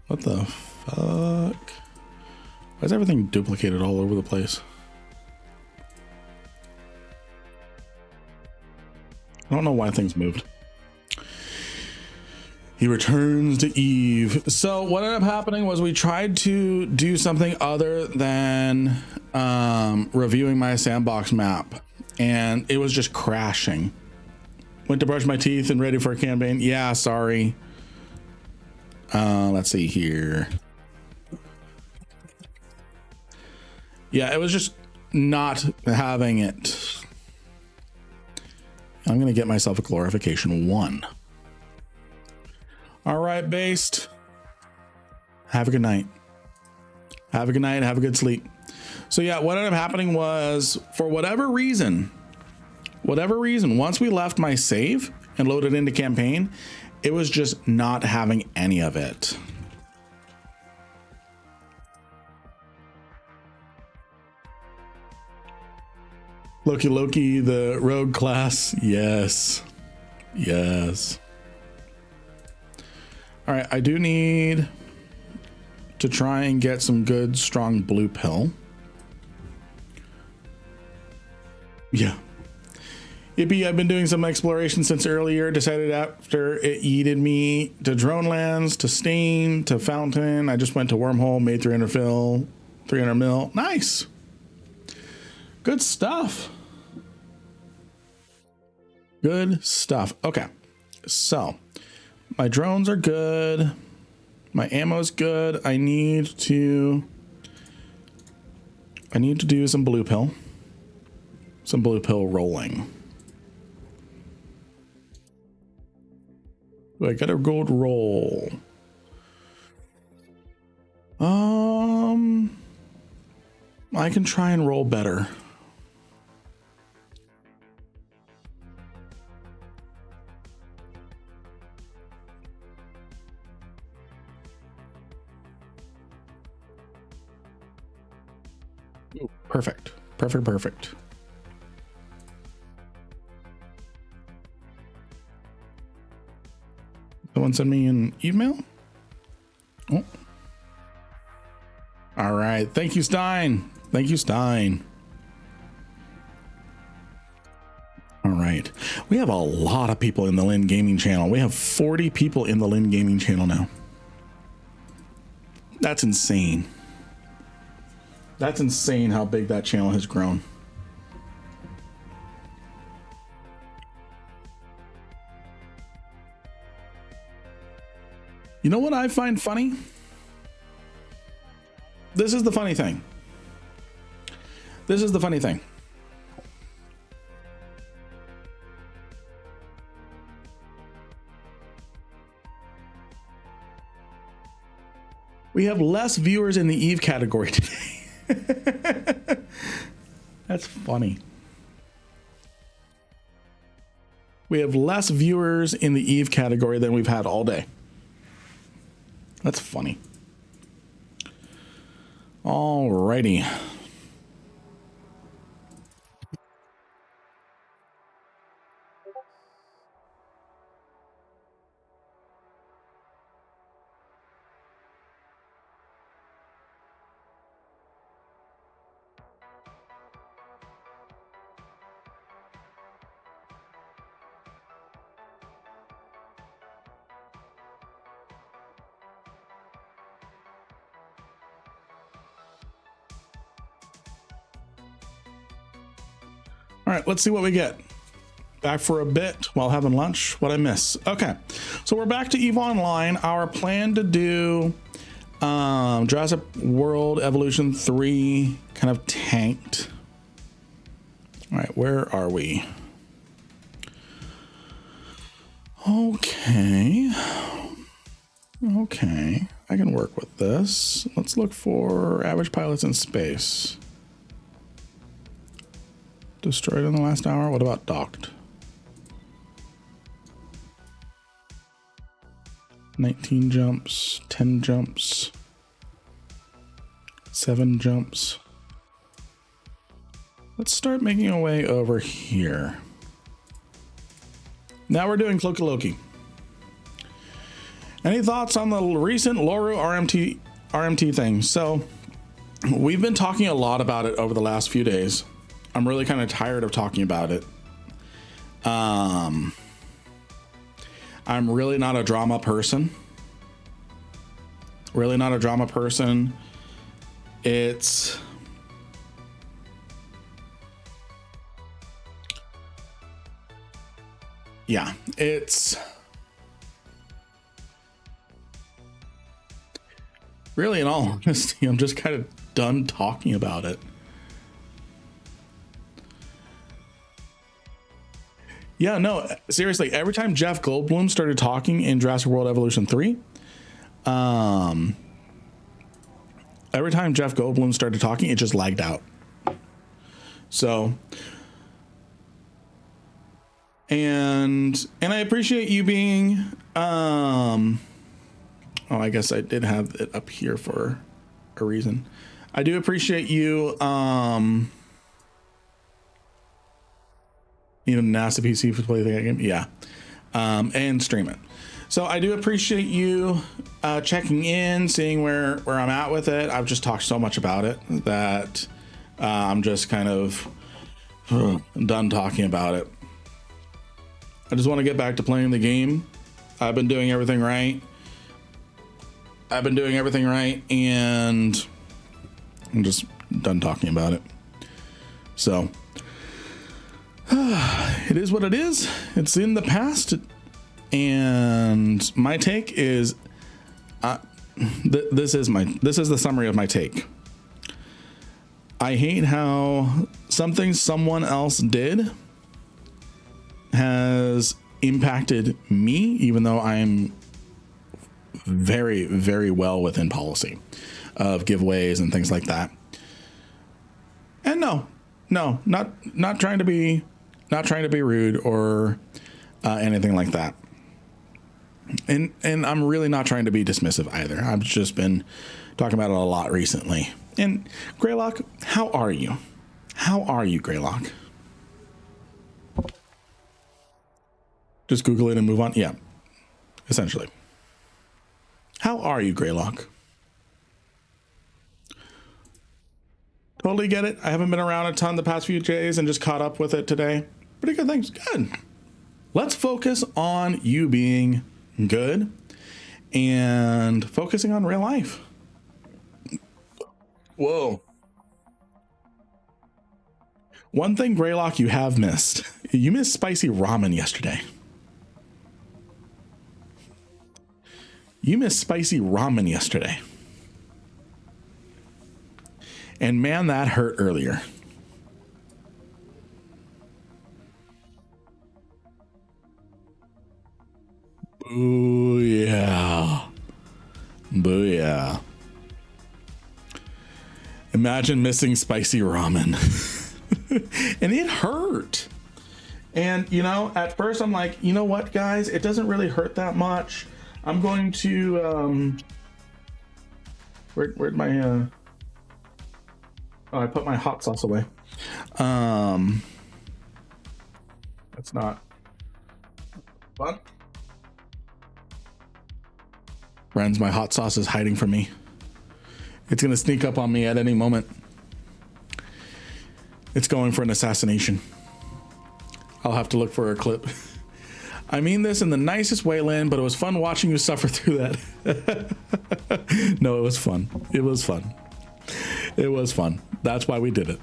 What the fuck? Why is everything duplicated all over the place? I don't know why things moved. He returns to Eve. So what ended up happening was we tried to do something other than reviewing my sandbox map, and it was just crashing. Went to brush my teeth and ready for a campaign. Yeah, sorry. Let's see here. Yeah, it was just not having it. I'm gonna get myself a glorification 1. All right, based. Have a good night. Have a good night. Have a good sleep. So yeah, what ended up happening was, for whatever reason, once we left my save and loaded into campaign, it was just not having any of it. Loki, the rogue class. Yes. Yes. All right, I do need to try and get some good, strong blue pill. Yeah. Yippee, I've been doing some exploration since earlier. Decided after it yeeted me to Dronelands, to Stain, to Fountain. I just went to Wormhole, made 300 mil. Nice. Good stuff. Good stuff. Okay. So my drones are good. My ammo's good. I need to do some blue pill. Some blue pill rolling. I got a gold roll. I can try and roll better. Ooh, perfect. Perfect. Someone send me an email. Oh. All right. Thank you, Stein. All right. We have a lot of people in the Lynn Gaming channel. We have 40 people in the Lynn Gaming channel now. That's insane. That's insane how big that channel has grown. You know what I find funny? This is the funny thing. We have less viewers in the Eve category today. That's funny. We have less viewers in the Eve category than we've had all day. That's funny. Alrighty. All right, let's see what we get. Back for a bit while having lunch. What I miss? Okay, so we're back to EVE Online. Our plan to do Jurassic World Evolution 3 kind of tanked. All right, where are we? Okay, I can work with this. Let's look for average pilots in space. Destroyed in the last hour. What about docked? 19 jumps, 10 jumps, 7 jumps. Let's start making our way over here. Now we're doing Cloaky Loki. Any thoughts on the recent Loru RMT thing? So we've been talking a lot about it over the last few days. I'm really kind of tired of talking about it. I'm really not a drama person. It's really, in all honesty, I'm just kind of done talking about it. Yeah, no, seriously, every time Jeff Goldblum started talking in Jurassic World Evolution 3, every time Jeff Goldblum started talking, it just lagged out. So, and I appreciate you being, oh, I guess I did have it up here for a reason. I do appreciate you, even NASA PC for play the game, yeah, and stream it. So I do appreciate you checking in, seeing where I'm at with it. I've just talked so much about it that I'm just kind of done talking about it. I just want to get back to playing the game. I've been doing everything right. And I'm just done talking about it. So it is what it is. It's in the past. And my take is this is the summary of my take. I hate how something someone else did has impacted me, even though I'm very, very well within policy of giveaways and things like that. And no, not trying to be rude or anything like that. And I'm really not trying to be dismissive either. I've just been talking about it a lot recently. And Greylock, how are you? How are you, Greylock? Just Google it and move on. Yeah, essentially. How are you, Greylock? Totally get it. I haven't been around a ton the past few days and just caught up with it today. Pretty good, thanks. Good. Let's focus on you being good and focusing on real life. Whoa. One thing, Greylock, you have missed. You missed spicy ramen yesterday. You missed spicy ramen yesterday. And man, that hurt earlier. Booyah. Booyah. Imagine missing spicy ramen. And it hurt. And, you know, at first I'm like, you know what, guys? It doesn't really hurt that much. I'm going to, where'd my, oh, I put my hot sauce away. That's not fun. Friends, my hot sauce is hiding from me. It's going to sneak up on me at any moment. It's going for an assassination. I'll have to look for a clip. I mean this in the nicest way, Lynn, but it was fun watching you suffer through that. No, it was fun. It was fun. It was fun. That's why we did it.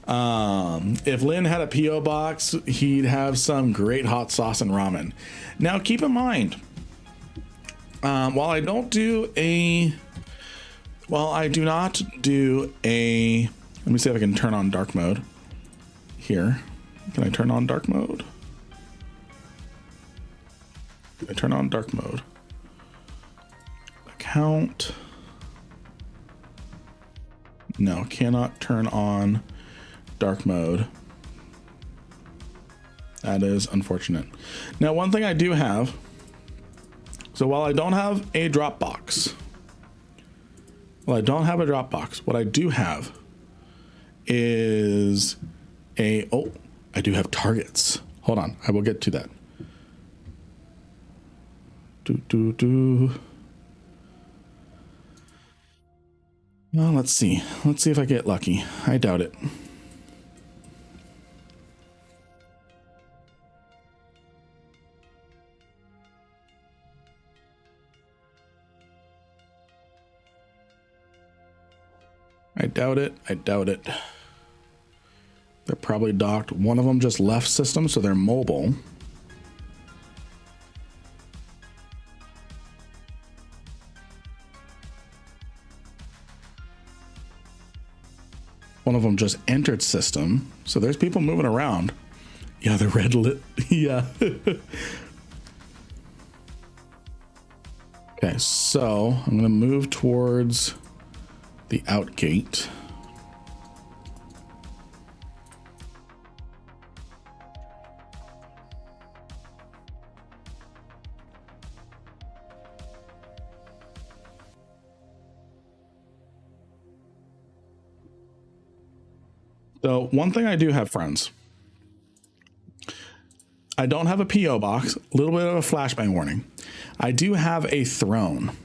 If Lynn had a P.O. box, he'd have some great hot sauce and ramen. Now, keep in mind, while I do not do a, let me see if I can turn on dark mode here. Can I turn on dark mode? Can I turn on dark mode? Account. No, cannot turn on dark mode. That is unfortunate. Now, one thing I do have, so while I don't have a Dropbox, what I do have is I do have targets. Hold on, I will get to that. Well, let's see. Let's see if I get lucky. I doubt it. I doubt it. I doubt it. They're probably docked. One of them just left system, so they're mobile. One of them just entered system, so there's people moving around. Yeah, the red lit. Yeah. Okay, so I'm gonna move towards the out gate. So one thing I do have, friends, I don't have a P.O. box, a little bit of a flashbang warning. I do have a throne.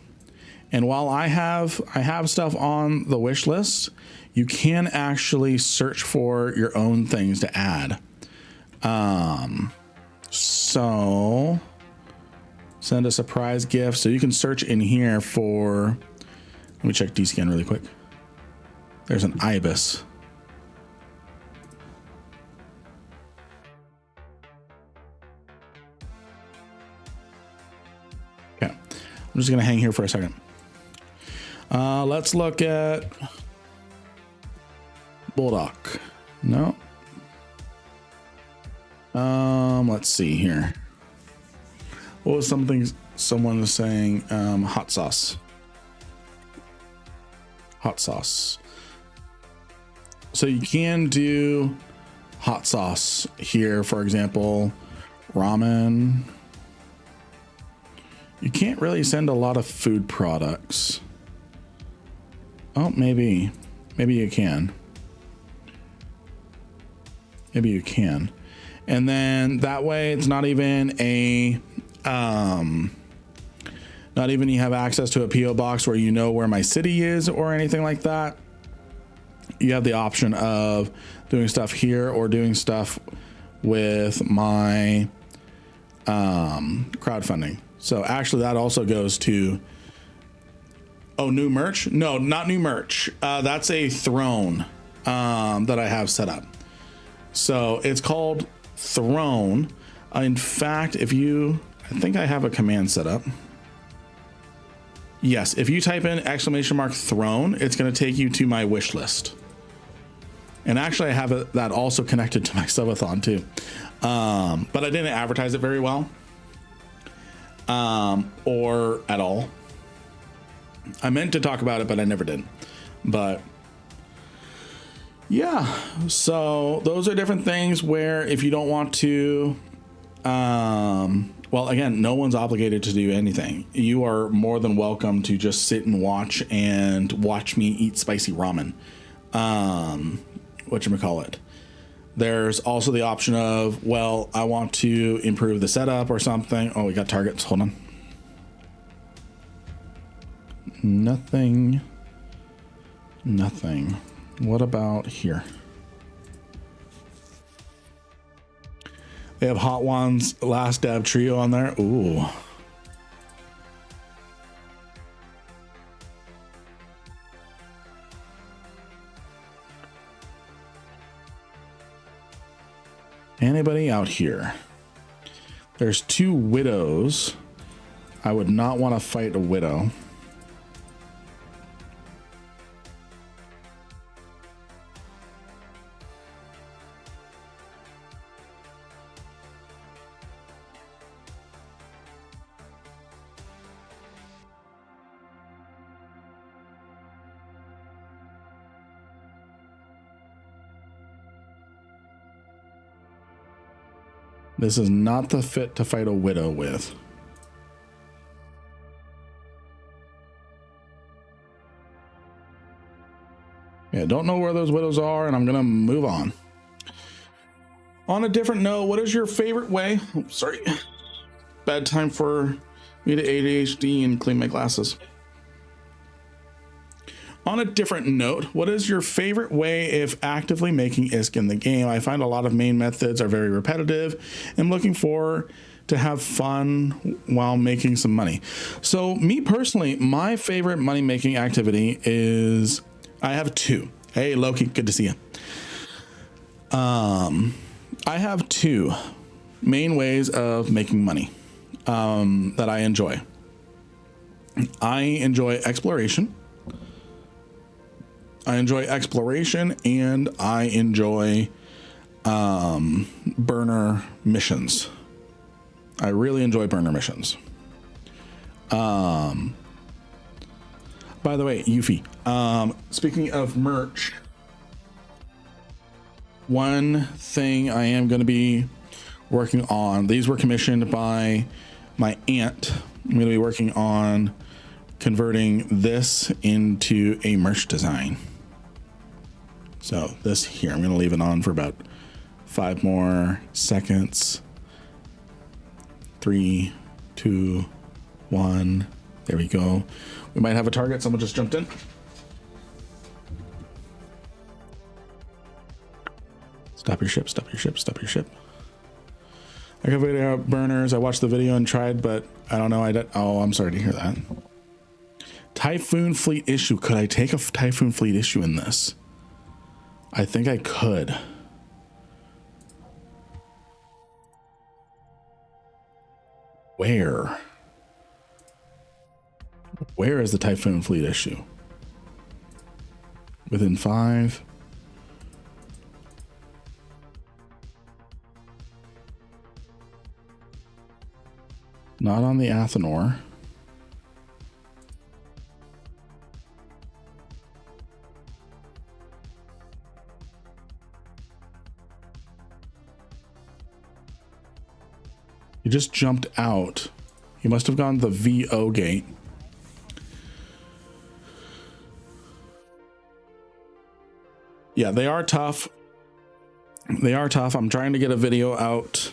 And while I have stuff on the wish list, you can actually search for your own things to add. So send a surprise gift. So you can search in here for, let me check D-scan really quick. There's an ibis. Okay, I'm just gonna hang here for a second. Let's look at Bulldog. No. Let's see here. What was something someone was saying? Hot sauce. Hot sauce. So you can do hot sauce here, for example, ramen. You can't really send a lot of food products. Oh, maybe you can. Maybe you can. And then that way it's not even a, not even you have access to a PO box where you know where my city is or anything like that. You have the option of doing stuff here or doing stuff with my crowdfunding. So actually that also goes to, oh, new merch? No, not new merch. That's a throne that I have set up. So it's called Throne. In fact, I think I have a command set up. Yes, if you type in !Throne, it's going to take you to my wish list. And actually I have that also connected to my subathon too. But I didn't advertise it very well. Or at all. I meant to talk about it, but I never did. But yeah, so those are different things where if you don't want to, well, again, no one's obligated to do anything. You are more than welcome to just sit and watch me eat spicy ramen. Whatchamacallit. There's also the option of, well, I want to improve the setup or something. Oh, we got targets. Hold on. Nothing. What about here? They have Hot Ones Last Dab Trio on there. Ooh. Anybody out here? There's 2 widows. I would not want to fight a widow. This is not the fit to fight a widow with. Yeah, don't know where those widows are, and I'm gonna move on. On a different note, what is your favorite way? Oh, sorry. Bad time for me to ADHD and clean my glasses. On a different note, what is your favorite way of actively making ISK in the game? I find a lot of main methods are very repetitive. I'm looking to have fun while making some money. So me personally, my favorite money making activity is, I have 2. Hey Loki, good to see you. I have 2 main ways of making money that I enjoy. I enjoy exploration. and I enjoy burner missions. I really enjoy burner missions. By the way, Yuffie, speaking of merch, one thing I am going to be working on, these were commissioned by my aunt. I'm going to be working on converting this into a merch design. So this here, I'm going to leave it on for about 5 more seconds. 3, 2, 1. There we go. We might have a target. Someone just jumped in. Stop your ship, stop your ship, stop your ship. I got video burners. I watched the video and tried, but I don't know. Oh, I'm sorry to hear that. Typhoon fleet issue. Could I take a Typhoon fleet issue in this? I think I could. Where? Where is the Typhoon fleet issue? Within 5. Not on the Athenor. He just jumped out. He must have gone to the VO gate. Yeah, they are tough. They are tough. I'm trying to get a video out.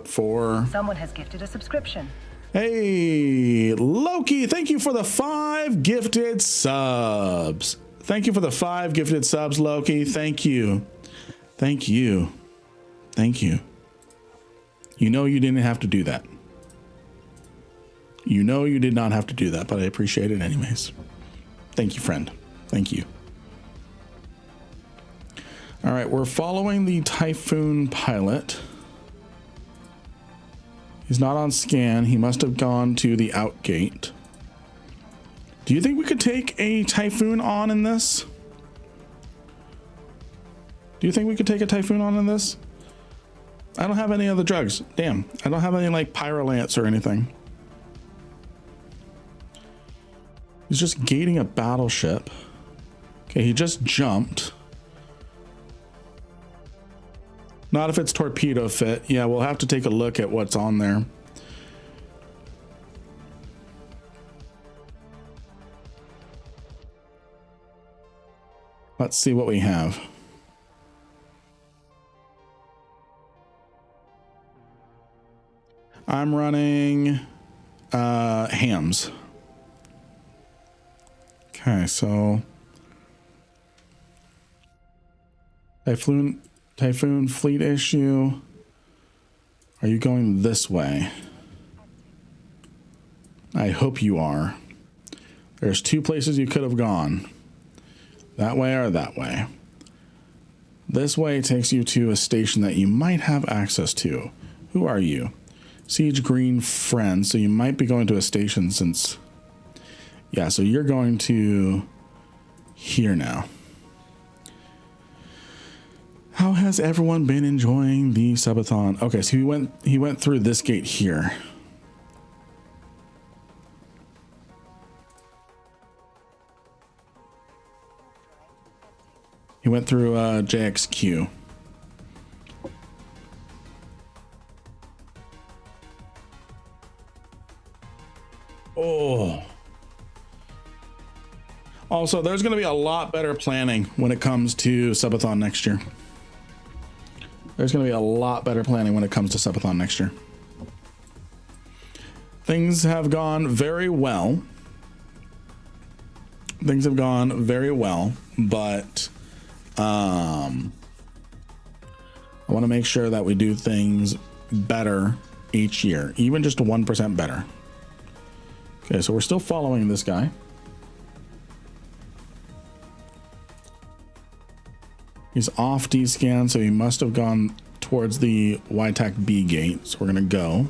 For... Someone has gifted a subscription. Hey, Loki, thank you for the 5 gifted subs. Thank you for the 5 gifted subs, Loki. Thank you. Thank you. Thank you. You know you didn't have to do that. You know you did not have to do that, but I appreciate it anyways. Thank you, friend. Thank you. All right, we're following the Typhoon pilot. He's not on scan. He must have gone to the out gate. Do you think we could take a Typhoon on in this? Do you think we could take a Typhoon on in this? I don't have any other drugs. Damn, I don't have any like Pyrolance or anything. He's just gating a battleship. Okay, he just jumped. Not if it's torpedo fit. Yeah, we'll have to take a look at what's on there. Let's see what we have. I'm running hams. Okay, so Typhoon fleet issue. Are you going this way? I hope you are. There's 2 places you could have gone. That way or that way. This way takes you to a station that you might have access to. Who are you? Siege Green Friend. So you might be going to a station since... Yeah, so you're going to here now. How has everyone been enjoying the subathon? Okay, so he went through this gate here. He went through JXQ. Oh. Also, there's going to be a lot better planning when it comes to subathon next year. There's going to be a lot better planning when it comes to subathon next year. Things have gone very well. Things have gone very well, but I want to make sure that we do things better each year, even just 1% better. Okay, so we're still following this guy. He's off D-scan, so he must have gone towards the YTAC B gate. So we're going to go.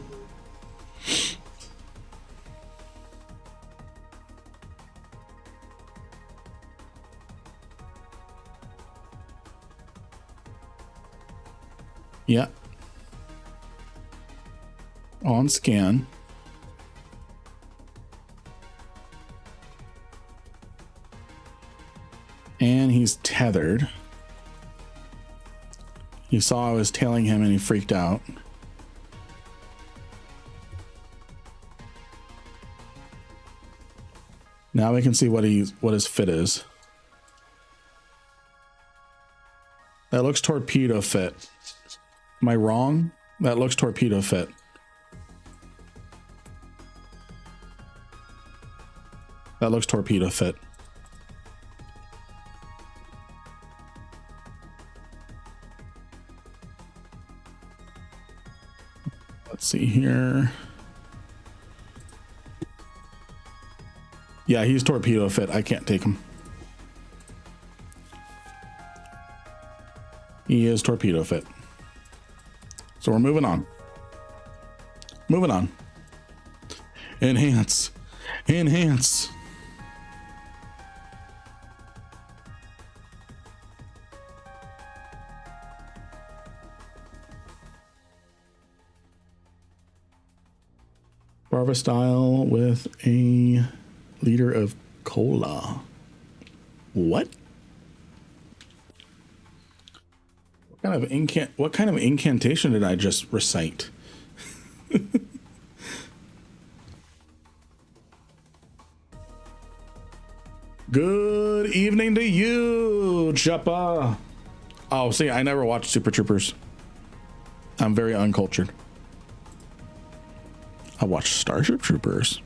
Yeah. On scan. And he's tethered. He saw I was tailing him and he freaked out. Now we can see what his fit is. That looks torpedo fit. Am I wrong? That looks torpedo fit. That looks torpedo fit. see here. Yeah, he's torpedo fit. I can't take him. He is torpedo fit. So we're moving on. Moving on. Enhance. Enhance. Barva style with a liter of cola. What? What kind of incantation did I just recite? Good evening to you, Chuppa. Oh, see, I never watched Super Troopers. I'm very uncultured. I watched Starship Troopers.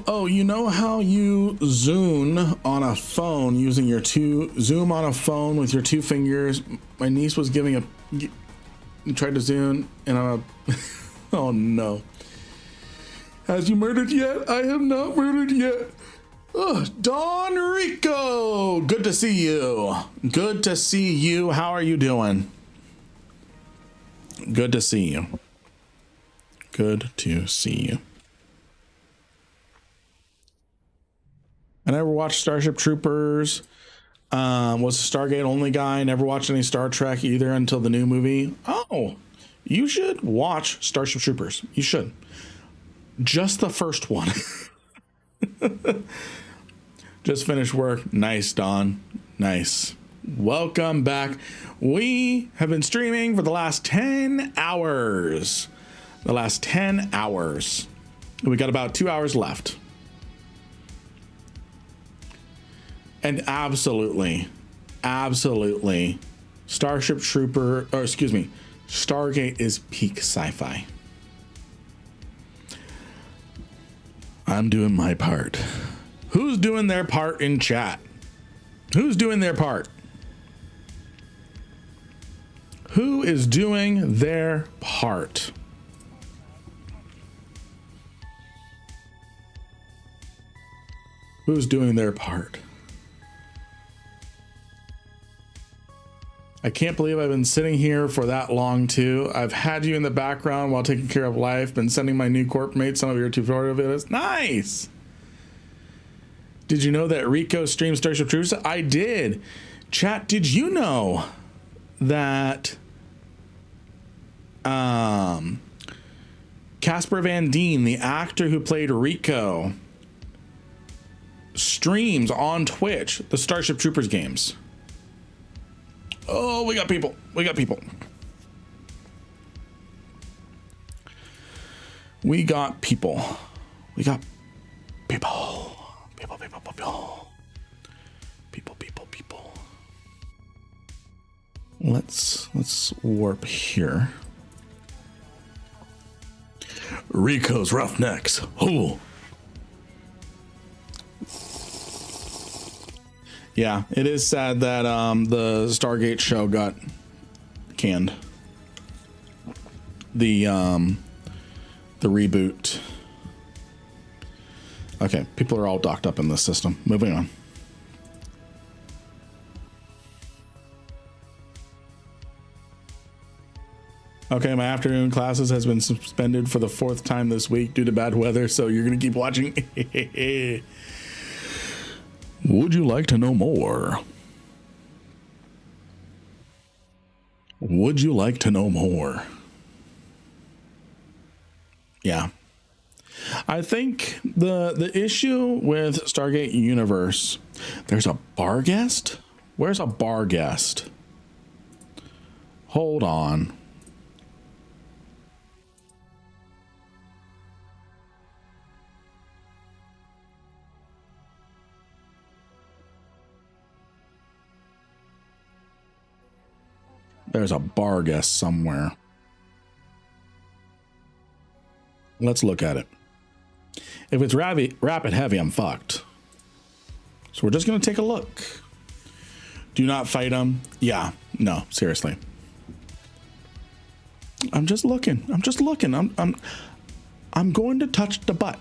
Oh, you know how you zoom on a phone using your zoom on a phone with your two fingers? My niece was tried to zoom and oh no. Has you murdered yet? I have not murdered yet. Oh, Don Rico, good to see you. Good to see you. How are you doing? Good to see you. Good to see you. I never watched Starship Troopers. Was a Stargate only guy. Never watched any Star Trek either until the new movie. Oh, you should watch Starship Troopers. You should. Just the first one. Just finished work. Nice, Don. Nice. Welcome back. We have been streaming for the last 10 hours. The last 10 hours. We got about 2 hours left. And absolutely, Starship Trooper, or excuse me, Stargate is peak sci-fi. I'm doing my part. Who's doing their part in chat? Who's doing their part? Who is doing their part? Who's doing their part? I can't believe I've been sitting here for that long too. I've had you in the background while taking care of life. Been sending my new corp mates some of your tutorial videos. Nice. Did you know that Rico streams Starship Troopers? I did. Chat, did you know that Casper Van Dien, the actor who played Rico, streams on Twitch the Starship Troopers games? Oh, we got people. We got people. We got people. We got people. People, people, people. People, people, people. Let's warp here. Rico's Roughnecks. Oh. Yeah, it is sad that the Stargate show got canned. The reboot. Okay, people are all docked up in this system. Moving on. Okay, my afternoon classes has been suspended for the 4th time this week due to bad weather, so you're gonna keep watching. Would you like to know more? Would you like to know more? Yeah. I think the issue with Stargate Universe, there's a bar guest? Where's a bar guest? Hold on. There's a bar guest somewhere. Let's look at it. If it's rapid heavy, I'm fucked. So we're just gonna take a look. Do not fight him. Yeah, no, seriously. I'm just looking. I'm just looking. I'm going to touch the butt.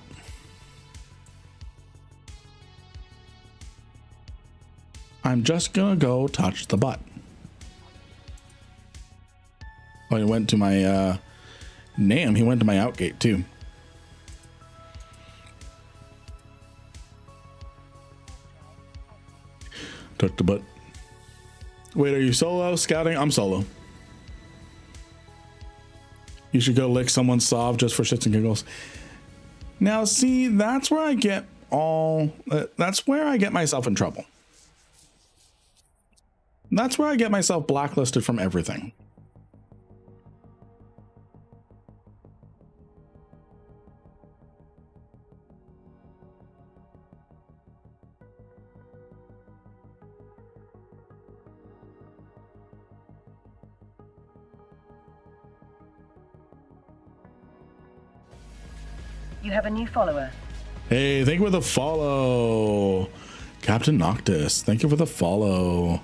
I'm just gonna go touch the butt. Oh, he went to my name. He went to my outgate too. Touch the butt. Wait, are you solo scouting? I'm solo. You should go lick someone's sov just for shits and giggles. Now, see, that's where I get that's where I get myself in trouble. That's where I get myself blacklisted from everything. You have a new follower. Hey, thank you for the follow. Captain Noctis, thank you for the follow.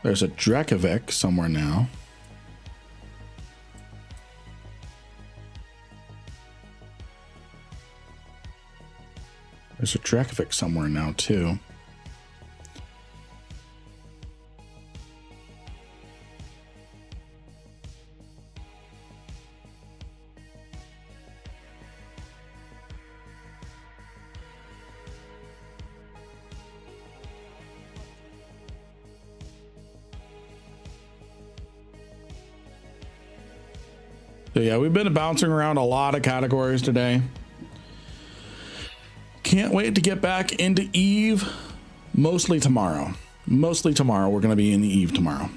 There's a Drakovic somewhere now. There's a Drakovic somewhere now too. So yeah, we've been bouncing around a lot of categories today. Can't wait to get back into Eve. Mostly tomorrow. Mostly tomorrow. We're going to be in the Eve tomorrow.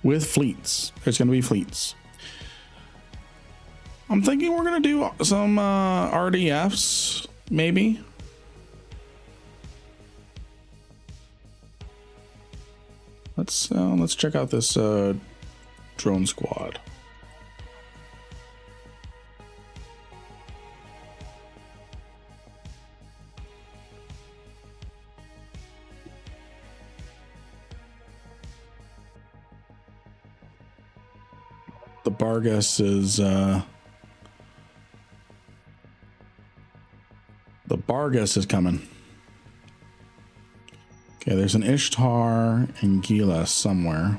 With fleets. There's going to be fleets. I'm thinking we're going to do some RDFs, maybe. Let's check out this drone squad. The Bargus is coming. Okay, there's an Ishtar and Gila somewhere.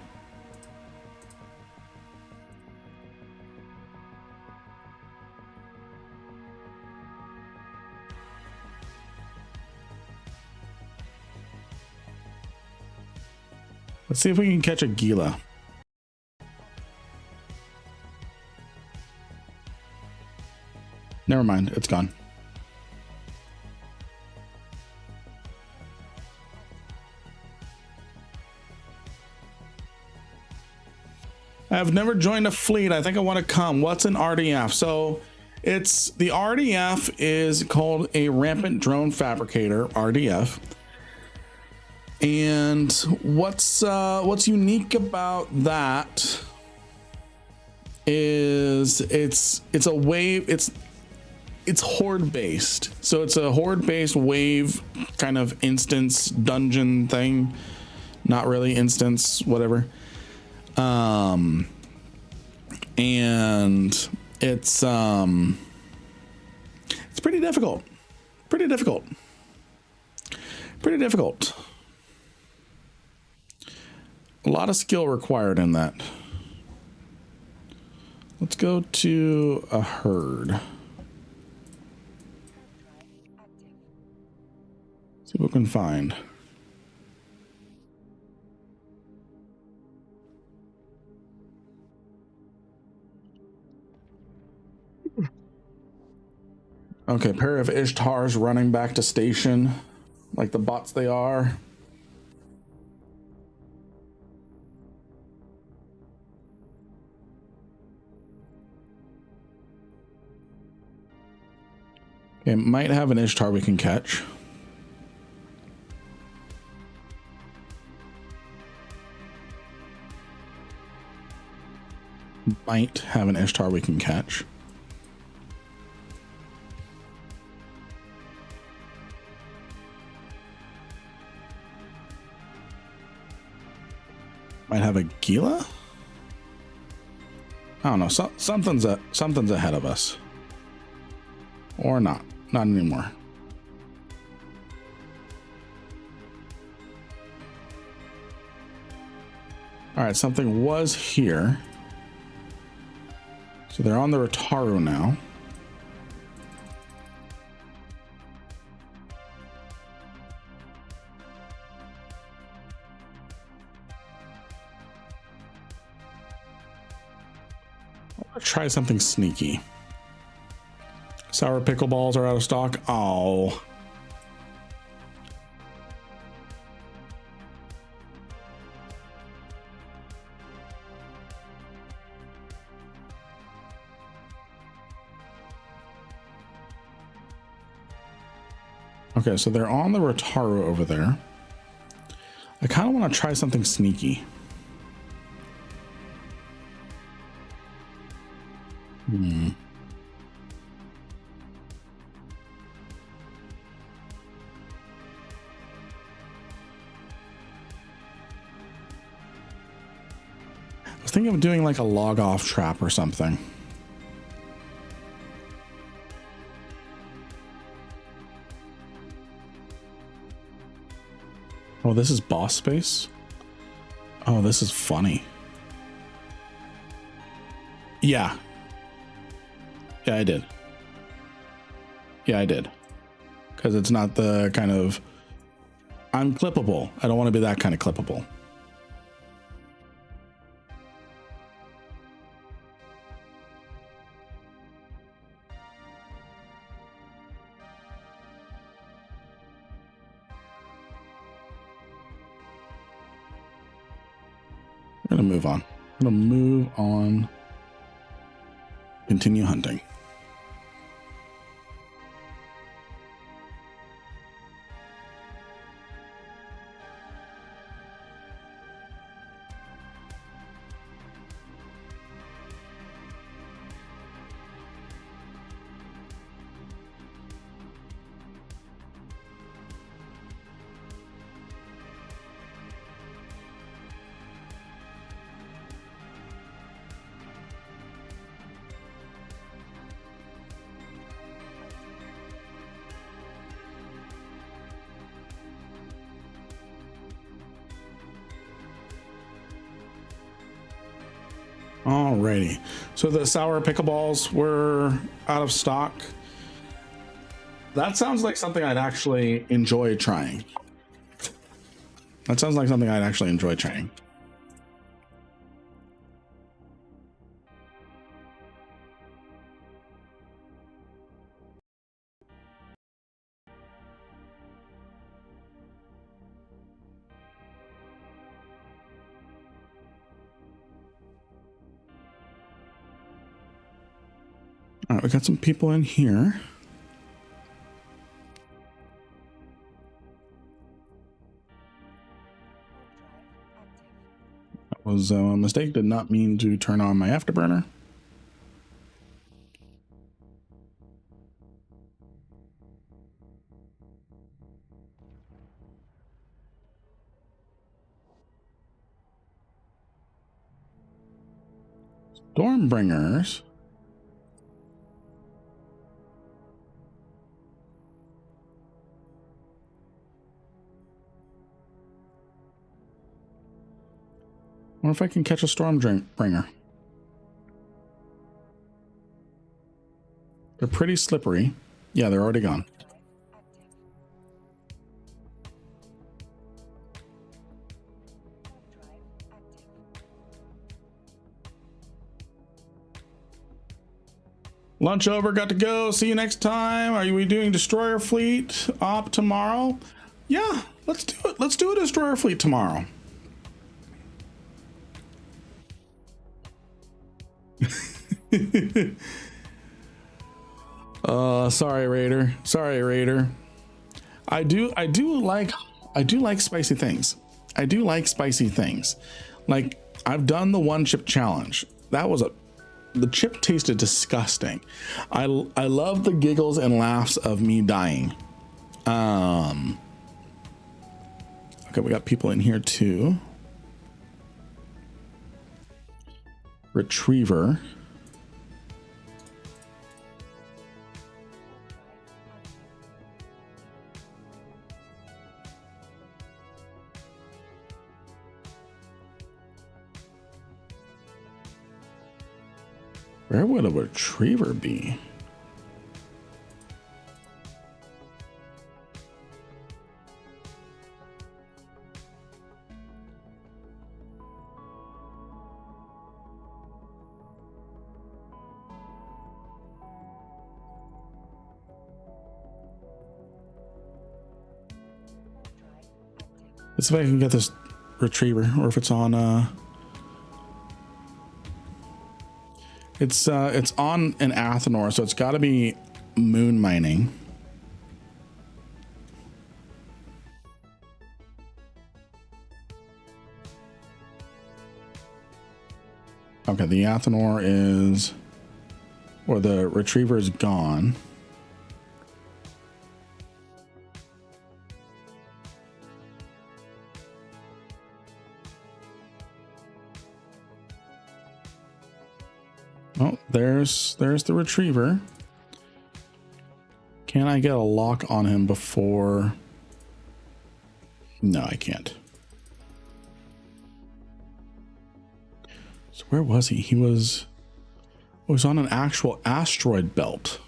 Let's see if we can catch a Gila. Never mind, it's gone. I've never joined a fleet. I think I want to come. What's an RDF? So it's the RDF is called a Rampant Drone Fabricator, RDF. And what's unique about that is it's a wave, it's horde based. So it's a horde based wave kind of instance dungeon thing. Not really instance, whatever. And it's pretty difficult. Pretty difficult. A lot of skill required in that. Let's go to a herd. See what we can find. Okay, pair of Ishtars running back to station like the bots they are. Okay, might have an Ishtar we can catch. Might have an Ishtar we can catch. Might have a Gila. I don't know. Something's ahead of us, or not anymore. All right, something was here. So they're on the Rotaru now. I'll try something sneaky. Sour pickle balls are out of stock. Oh. Okay, so they're on the Rotaru over there. I kind of want to try something sneaky. I was thinking of doing like a log off trap or something. Oh, this is boss space. Oh, this is funny. Yeah, I did. Because it's not the kind of, I'm clippable. I don't want to be that kind of clippable. I'm gonna move on. Continue hunting. Alrighty, so the sour pickleballs were out of stock. That sounds like something I'd actually enjoy trying. All right, we got some people in here. That was a mistake. Did not mean to turn on my afterburner. Stormbringers. I wonder if I can catch a Stormbringer. They're pretty slippery. Yeah, they're already gone. Lunch over, got to go. See you next time. Are we doing Destroyer Fleet op tomorrow? Yeah, let's do it. Let's do a Destroyer Fleet tomorrow. Sorry, Raider. I do like spicy things. Like, I've done the one chip challenge. the chip tasted disgusting. I love the giggles and laughs of me dying. Okay, we got people in here too. Retriever. Where would a retriever be? Let's see if I can get this retriever, or if it's on it's on an Athenor, so it's got to be moon mining. Okay, the Athenor is, or the retriever is gone. Oh, there's the retriever. Can I get a lock on him before? No, I can't. So where was he? He was on an actual asteroid belt.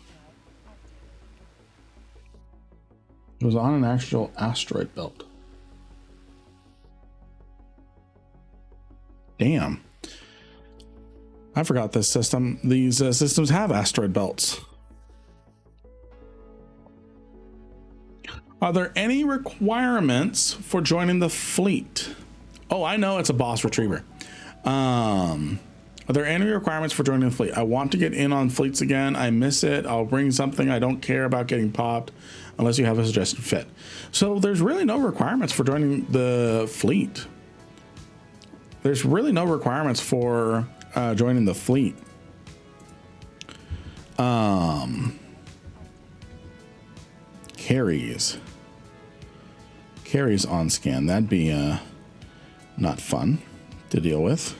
It was on an actual asteroid belt. Damn. I forgot this system. These systems have asteroid belts. Are there any requirements for joining the fleet? Oh, I know, it's a boss retriever. Are there any requirements for joining the fleet? I want to get in on fleets again. I miss it. I'll bring something. I don't care about getting popped unless you have a suggested fit. So there's really no requirements for joining the fleet. There's really no requirements for joining the fleet. Carries on scan. That'd be not fun to deal with.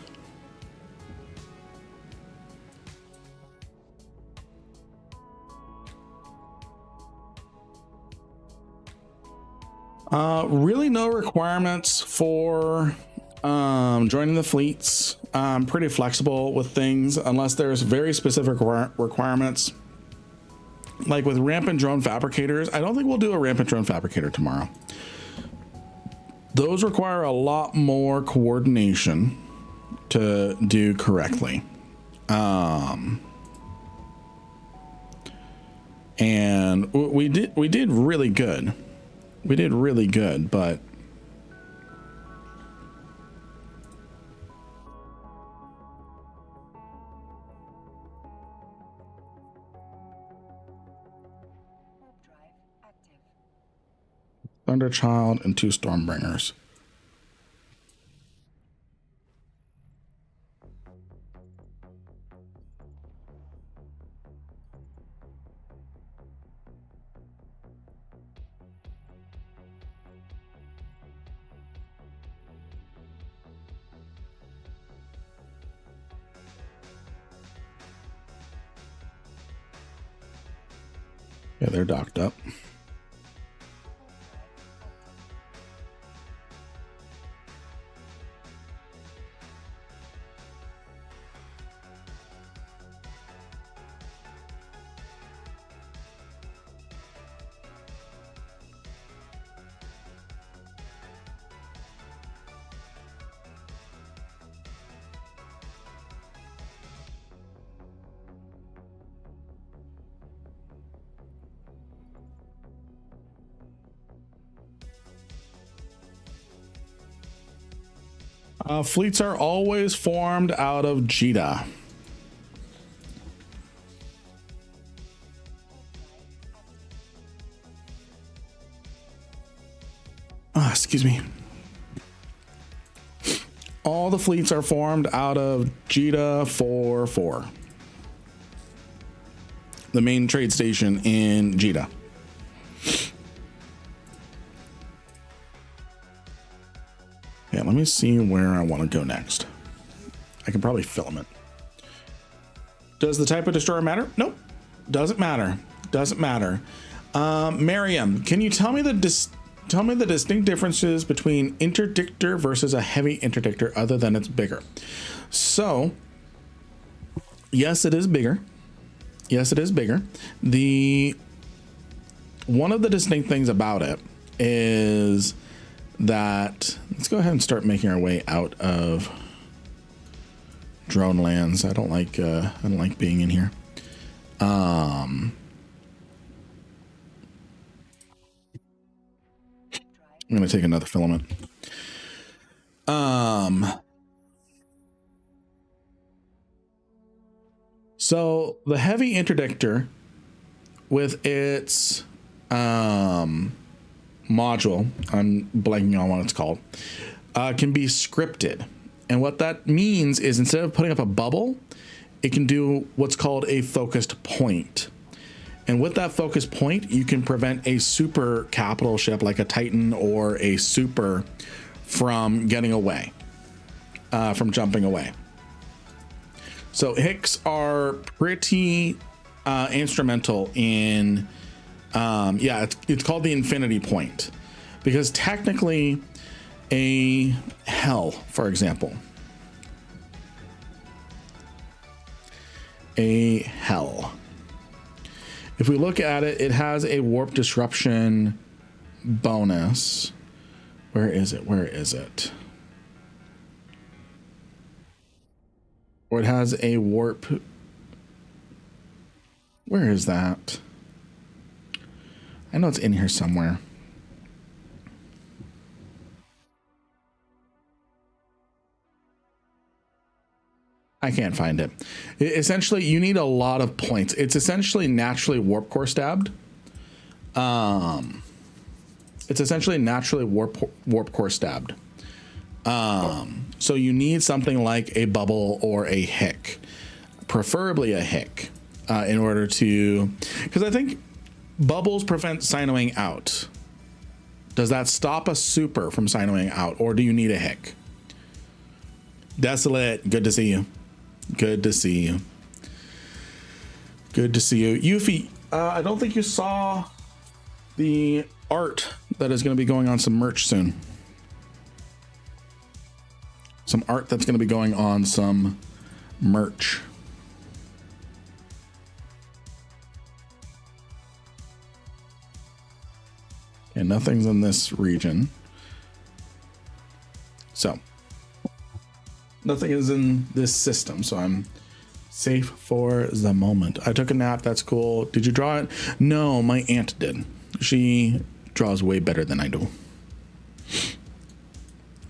Really no requirements for joining the fleets. I'm pretty flexible with things unless there's very specific requirements. Like with rampant drone fabricators, I don't think we'll do a rampant drone fabricator tomorrow. Those require a lot more coordination to do correctly. And we did really good. We did really good, but Thunderchild and 2 Stormbringers. Yeah, they're docked up. Fleets are always formed out of JITA. Excuse me. All the fleets are formed out of Jita 4-4. The main trade station in Jita. Yeah, let me see where I want to go next. I can probably filament. Does the type of destroyer matter? Nope. Doesn't matter. Doesn't matter. Miriam, can you tell me the distinct differences between interdictor versus a heavy interdictor other than it's bigger? So, yes, it is bigger. Yes, it is bigger. One of the distinct things about it is that, let's go ahead and start making our way out of drone lands. I don't like being in here. I'm gonna take another filament. So the heavy interdictor with its module, I'm blanking on what it's called, can be scripted. And what that means is instead of putting up a bubble, it can do what's called a focused point. And with that focused point, you can prevent a super capital ship like a Titan or a Super from getting away, from jumping away. So Hicks are pretty instrumental in, it's called the infinity point, because technically a Hell, for example, a Hell, if we look at it, it has a warp disruption bonus. Where is it? Where is it? Or it has a warp. Where is that? I know it's in here somewhere. I can't find it. Essentially, you need a lot of points. It's essentially naturally warp core stabbed. It's essentially naturally warp core stabbed. So you need something like a bubble or a hick, preferably a hick, in order to, because I think bubbles prevent sinoing out. Does that stop a super from sinoing out, or do you need a hick? Desolate, good to see you. Good to see you. Good to see you. Yuffie, I don't think you saw the art that is going to be going on some merch soon. Some art that's going to be going on some merch. And nothing's in this region. So nothing is in this system, so I'm safe for the moment. I took a nap. That's cool. Did you draw it? No, my aunt did. She draws way better than I do.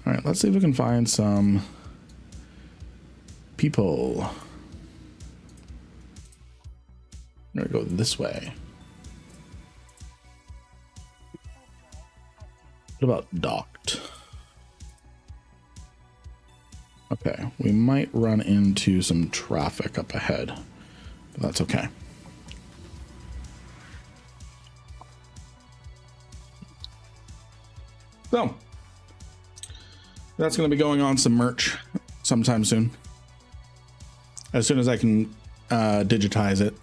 All right, let's see if we can find some people. I'm gonna go this way. What about docked? Okay, we might run into some traffic up ahead, but that's okay. So that's going to be going on some merch sometime soon. As soon as I can digitize it.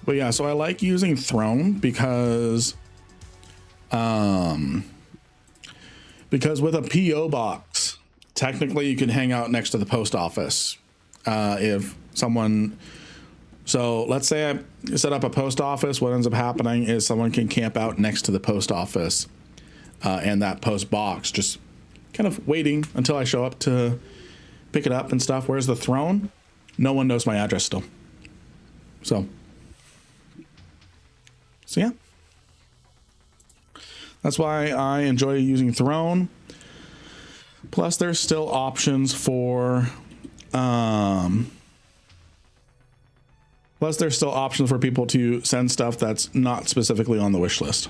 But yeah, so I like using Throne because with a PO box, technically you can hang out next to the post office. If someone, so let's say I set up a post office, what ends up happening is someone can camp out next to the post office and that post box, just kind of waiting until I show up to pick it up and stuff. Where's the Throne? No one knows my address still. So yeah, that's why I enjoy using Throne. Plus, there's still options for Plus, there's still options for people to send stuff that's not specifically on the wish list.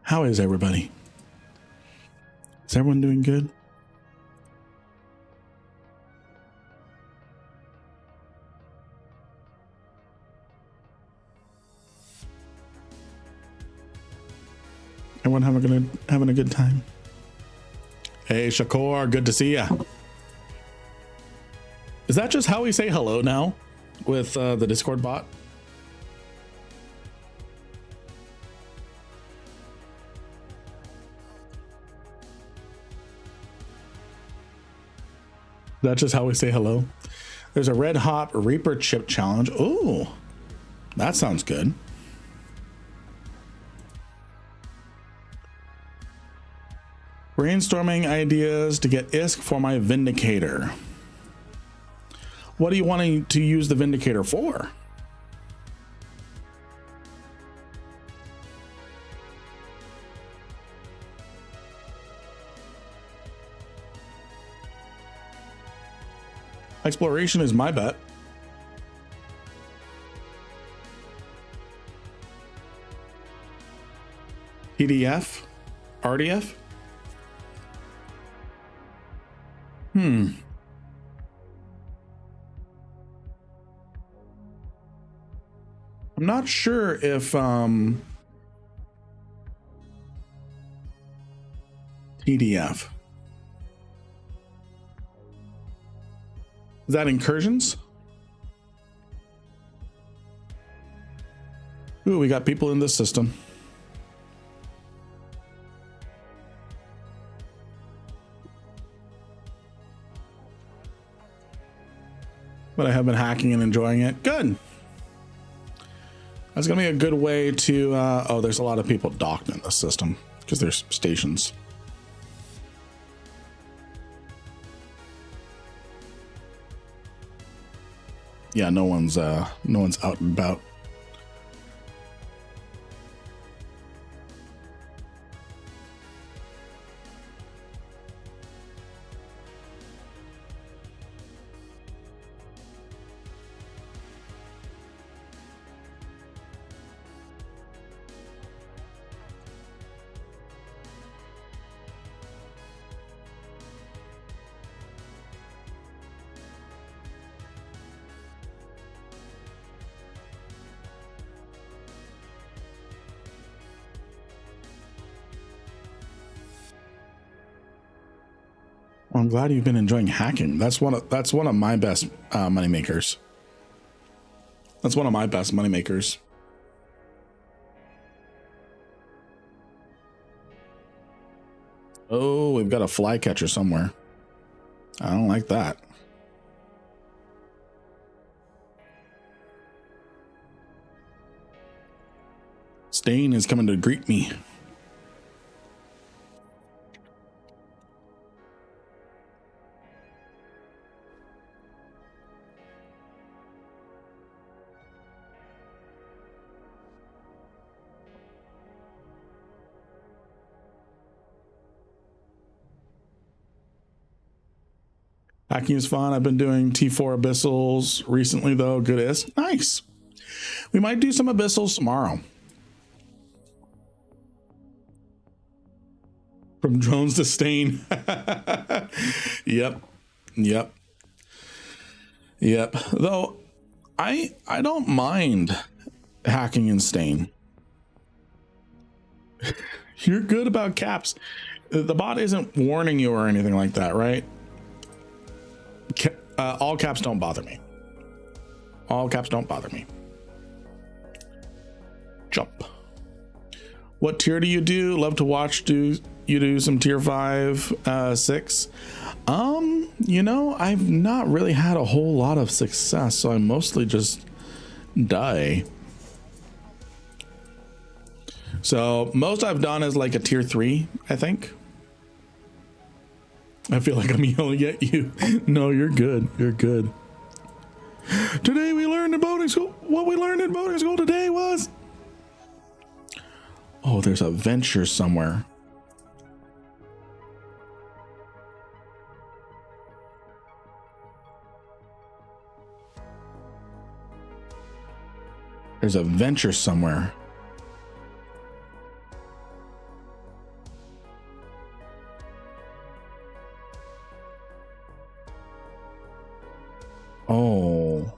How is everybody? Is everyone doing good? Everyone having a good time? Hey, Shakur, good to see ya. Is that just how we say hello now with the Discord bot? That's just how we say hello. There's a red hot Reaper chip challenge. Oh, that sounds good. Brainstorming ideas to get ISK for my Vindicator. What are you wanting to use the Vindicator for? Exploration is my bet. TDF? RDF? I'm not sure if TDF. Is that incursions? Ooh, we got people in this system. But I have been hacking and enjoying it. Good. That's gonna be a good way to oh, there's a lot of people docked in the system because there's stations. Yeah, no one's out and about. I'm glad you've been enjoying hacking. That's one of my best money makers. That's one of my best money makers. Oh, we've got a flycatcher somewhere. I don't like that. Stain is coming to greet me. Hacking is fun. I've been doing T4 abyssals recently, though. Good is nice. We might do some abyssals tomorrow. From drones to stain. Yep. Though I don't mind hacking in stain. You're good about caps. The bot isn't warning you or anything like that, right? All caps don't bother me. All caps don't bother me. Jump. What tier do you do? Love to watch you do some tier 5, 6. You know, I've not really had a whole lot of success, so I mostly just die. So most I've done is like a tier 3, I think. I feel like I'm yelling at you. No, you're good. You're good. Today we learned in boating school. What we learned in boating school today was... Oh, there's a venture somewhere. There's a venture somewhere. Oh.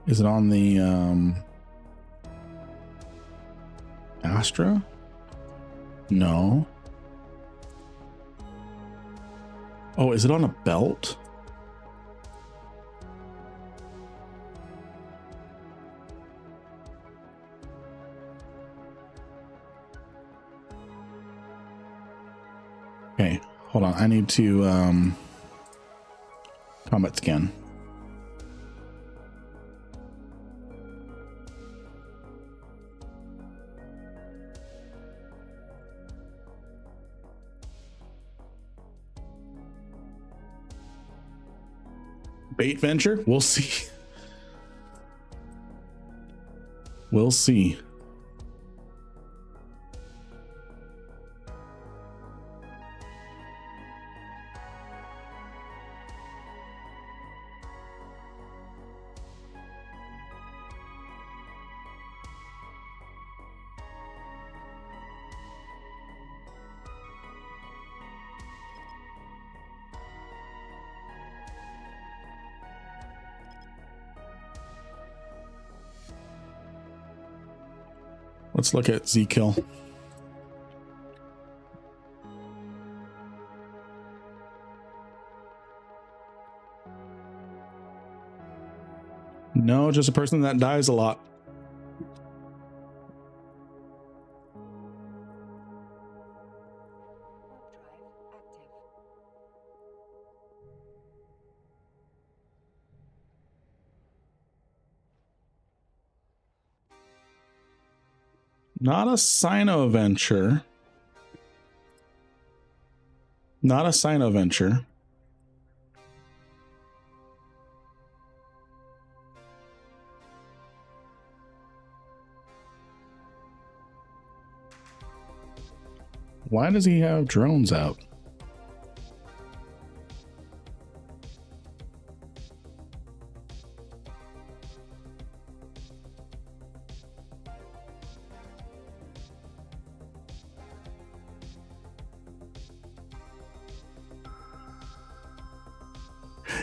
Is it on the Astra? No. Oh, is it on a belt? Okay, hold on. I need to combat scan. Bait venture? We'll see. We'll see. Let's look at Z-Kill. No, just a person that dies a lot. Not a Sinoventure. Not a Sinoventure. Why does he have drones out?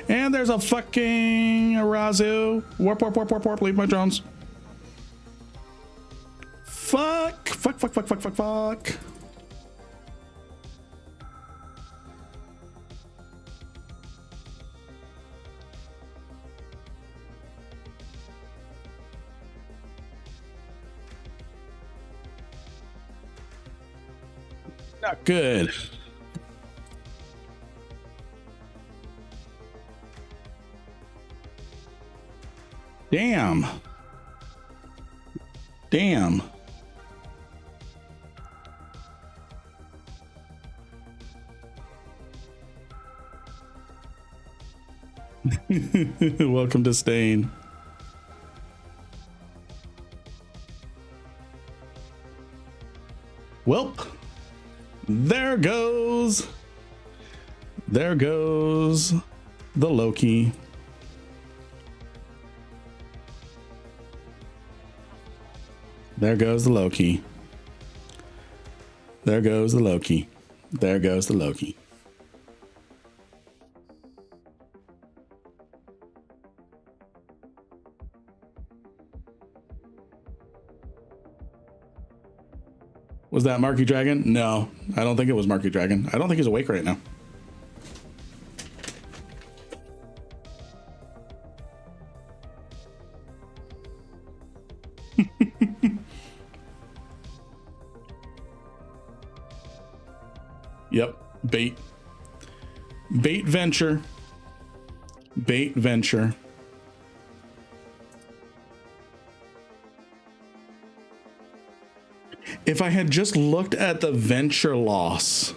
And there's a fucking Arazu. Warp, warp, warp, warp, warp. Leave my drones. Fuck. Fuck, fuck, fuck, fuck, fuck, fuck. Not good. Damn. Damn. Welcome to Stain. Welp. There goes the Loki. There goes the Loki. There goes the Loki. There goes the Loki. Was that Marky Dragon? No, I don't think it was Marky Dragon. I don't think he's awake right now. Yep, bait. Bait venture. Bait venture. If I had just looked at the venture loss,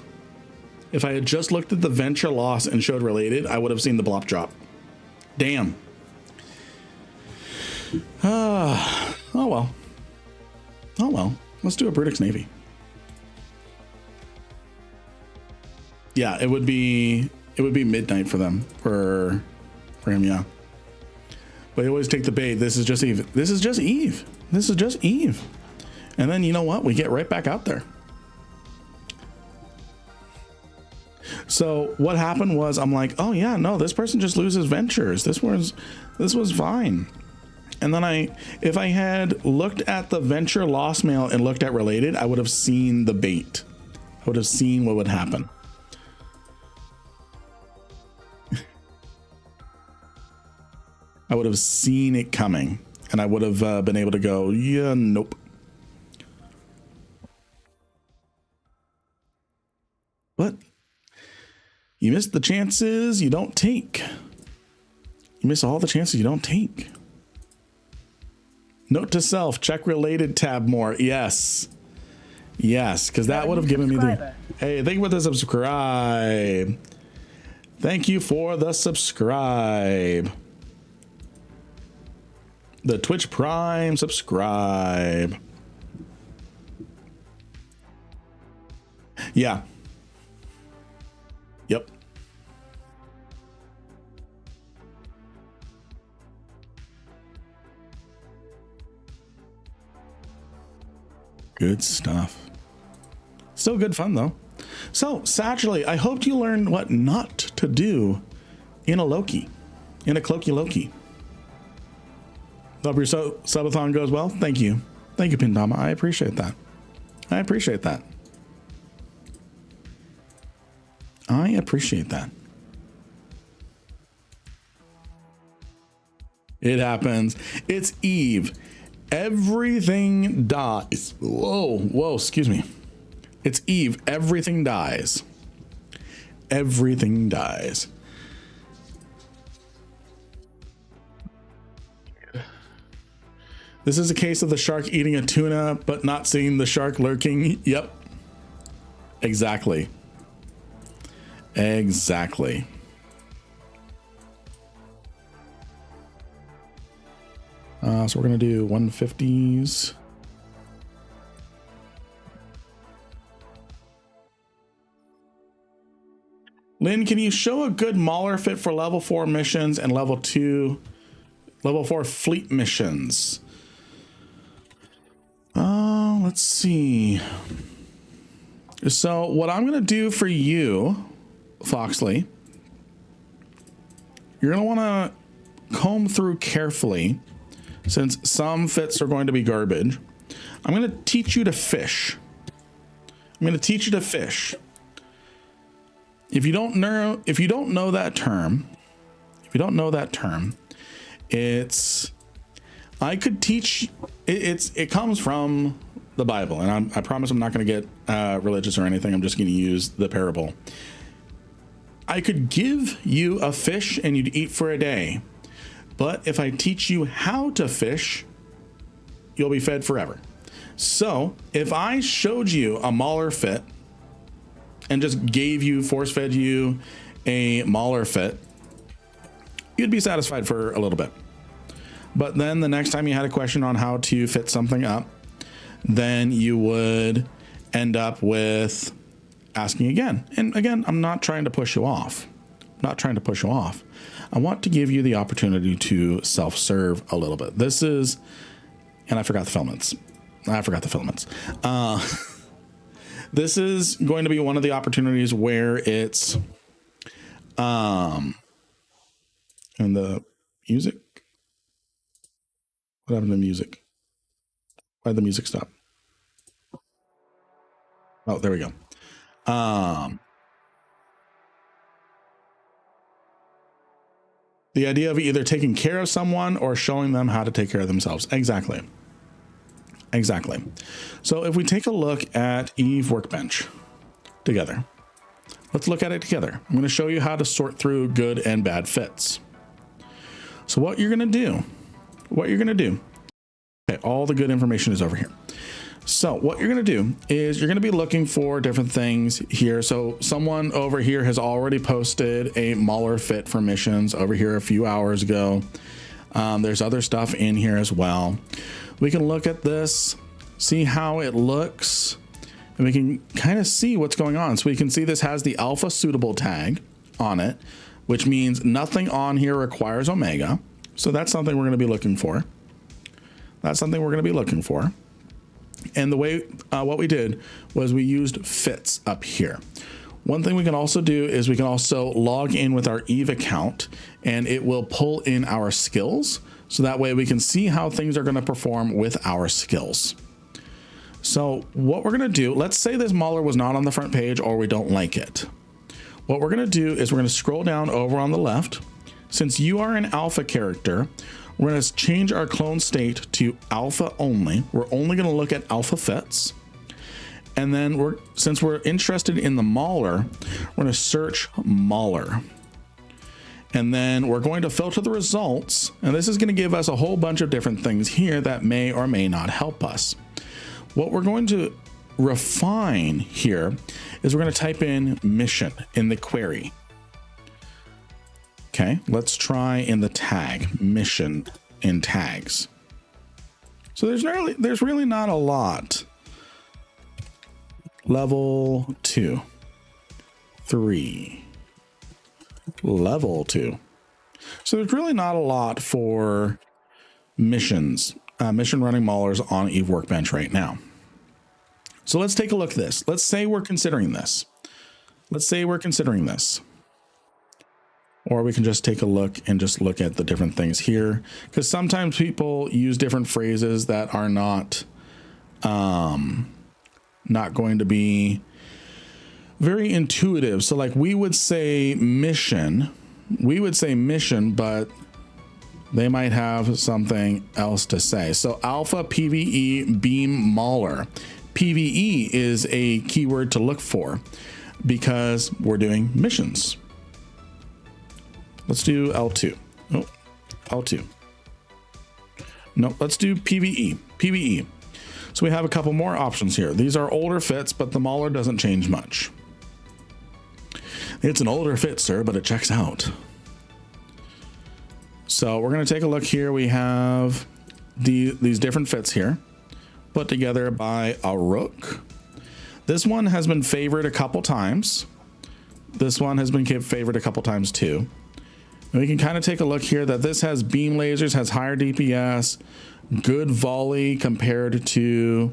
if I had just looked at the venture loss and showed related, I would have seen the blop drop. Damn. Oh well. Oh well. Let's do a Brutix Navy. Yeah, it would be midnight for them, for him, yeah. But they always take the bait. This is just Eve. This is just Eve. This is just Eve. And then you know what? We get right back out there. So what happened was I'm like, oh yeah, no, this person just loses ventures. This was fine. And then if I had looked at the venture loss mail and looked at related, I would have seen the bait. I would have seen what would happen. I would have seen it coming, and I would have been able to go, yeah, nope. But you miss the chances you don't take. You miss all the chances you don't take. Note to self, check related tab more. Yes. Yes, because that would have given me the... Hey, thank you for the subscribe. Thank you for the subscribe. The Twitch Prime subscribe. Yeah. Yep. Good stuff. Still good fun though. So, Satchely, I hoped you learned what not to do in a Loki, in a Cloaky Loki. Hope your subathon goes well. Thank you. Thank you, Pindama. I appreciate that. I appreciate that. I appreciate that. It happens. It's Eve. Everything dies. Whoa, excuse me. It's Eve. Everything dies. Everything dies. This is a case of the shark eating a tuna, but not seeing the shark lurking. Yep. Exactly. Exactly. So we're going to do 150s. Lynn, can you show a good Mauler fit for level 4 missions and level 4 fleet missions? Let's see. So what I'm going to do for you, Foxley, you're going to want to comb through carefully since some fits are going to be garbage. I'm going to teach you to fish. I'm going to teach you to fish. If you don't know that term, it's, I could teach, it comes from the Bible, and I promise I'm not going to get religious or anything. I'm just going to use the parable. I could give you a fish and you'd eat for a day, but if I teach you how to fish, you'll be fed forever. So if I showed you a Mauler fit and just force fed you a Mauler fit, you'd be satisfied for a little bit. But then the next time you had a question on how to fit something up, then you would end up with asking again. And again, I'm not trying to push you off. I want to give you the opportunity to self-serve a little bit. This is, and I forgot the filaments. This is going to be one of the opportunities where it's, and the music. What happened to music? Why did the music stop? Oh, there we go. The idea of either taking care of someone or showing them how to take care of themselves. Exactly. Exactly. So if we take a look at Eve Workbench together, let's look at it together. I'm going to show you how to sort through good and bad fits. So what you're going to do, okay, all the good information is over here. So what you're going to do is you're going to be looking for different things here. So someone over here has already posted a Mauler fit for missions over here a few hours ago. There's other stuff in here as well. We can look at this, see how it looks, and we can kind of see what's going on. So we can see this has the alpha suitable tag on it, which means nothing on here requires Omega. So that's something we're going to be looking for. That's something we're going to be looking for. And the way, what we did was we used fits up here. One thing we can also do is we can also log in with our Eve account, and it will pull in our skills. So that way we can see how things are going to perform with our skills. So what we're going to do, let's say this Mauler was not on the front page or we don't like it. What we're going to do is we're going to scroll down over on the left. Since you are an alpha character, we're going to change our clone state to alpha only. We're only going to look at alpha fits. And then since we're interested in the Mauler, we're going to search Mauler. And then we're going to filter the results. And this is going to give us a whole bunch of different things here that may or may not help us. What we're going to refine here is we're going to type in mission in the query. Okay, let's try in the tag, mission in tags. So there's really not a lot. Level 2, 3, level 2. So there's really not a lot for missions, mission running Maulers on Eve Workbench right now. So let's take a look at this. Let's say we're considering this. Or we can just take a look and just look at the different things here, because sometimes people use different phrases that are not going to be very intuitive. So like we would say mission, but they might have something else to say. So alpha PVE beam Mauler. PVE is a keyword to look for because we're doing missions. Let's do L2. Oh, L2. No, let's do PVE. PVE. So we have a couple more options here. These are older fits, but the Mauler doesn't change much. It's an older fit, sir, but it checks out. So we're going to take a look here. We have these different fits here put together by a rook. This one has been favored a couple times. This one has been favored a couple times too. And we can kind of take a look here that this has beam lasers, has higher DPS, good volley compared to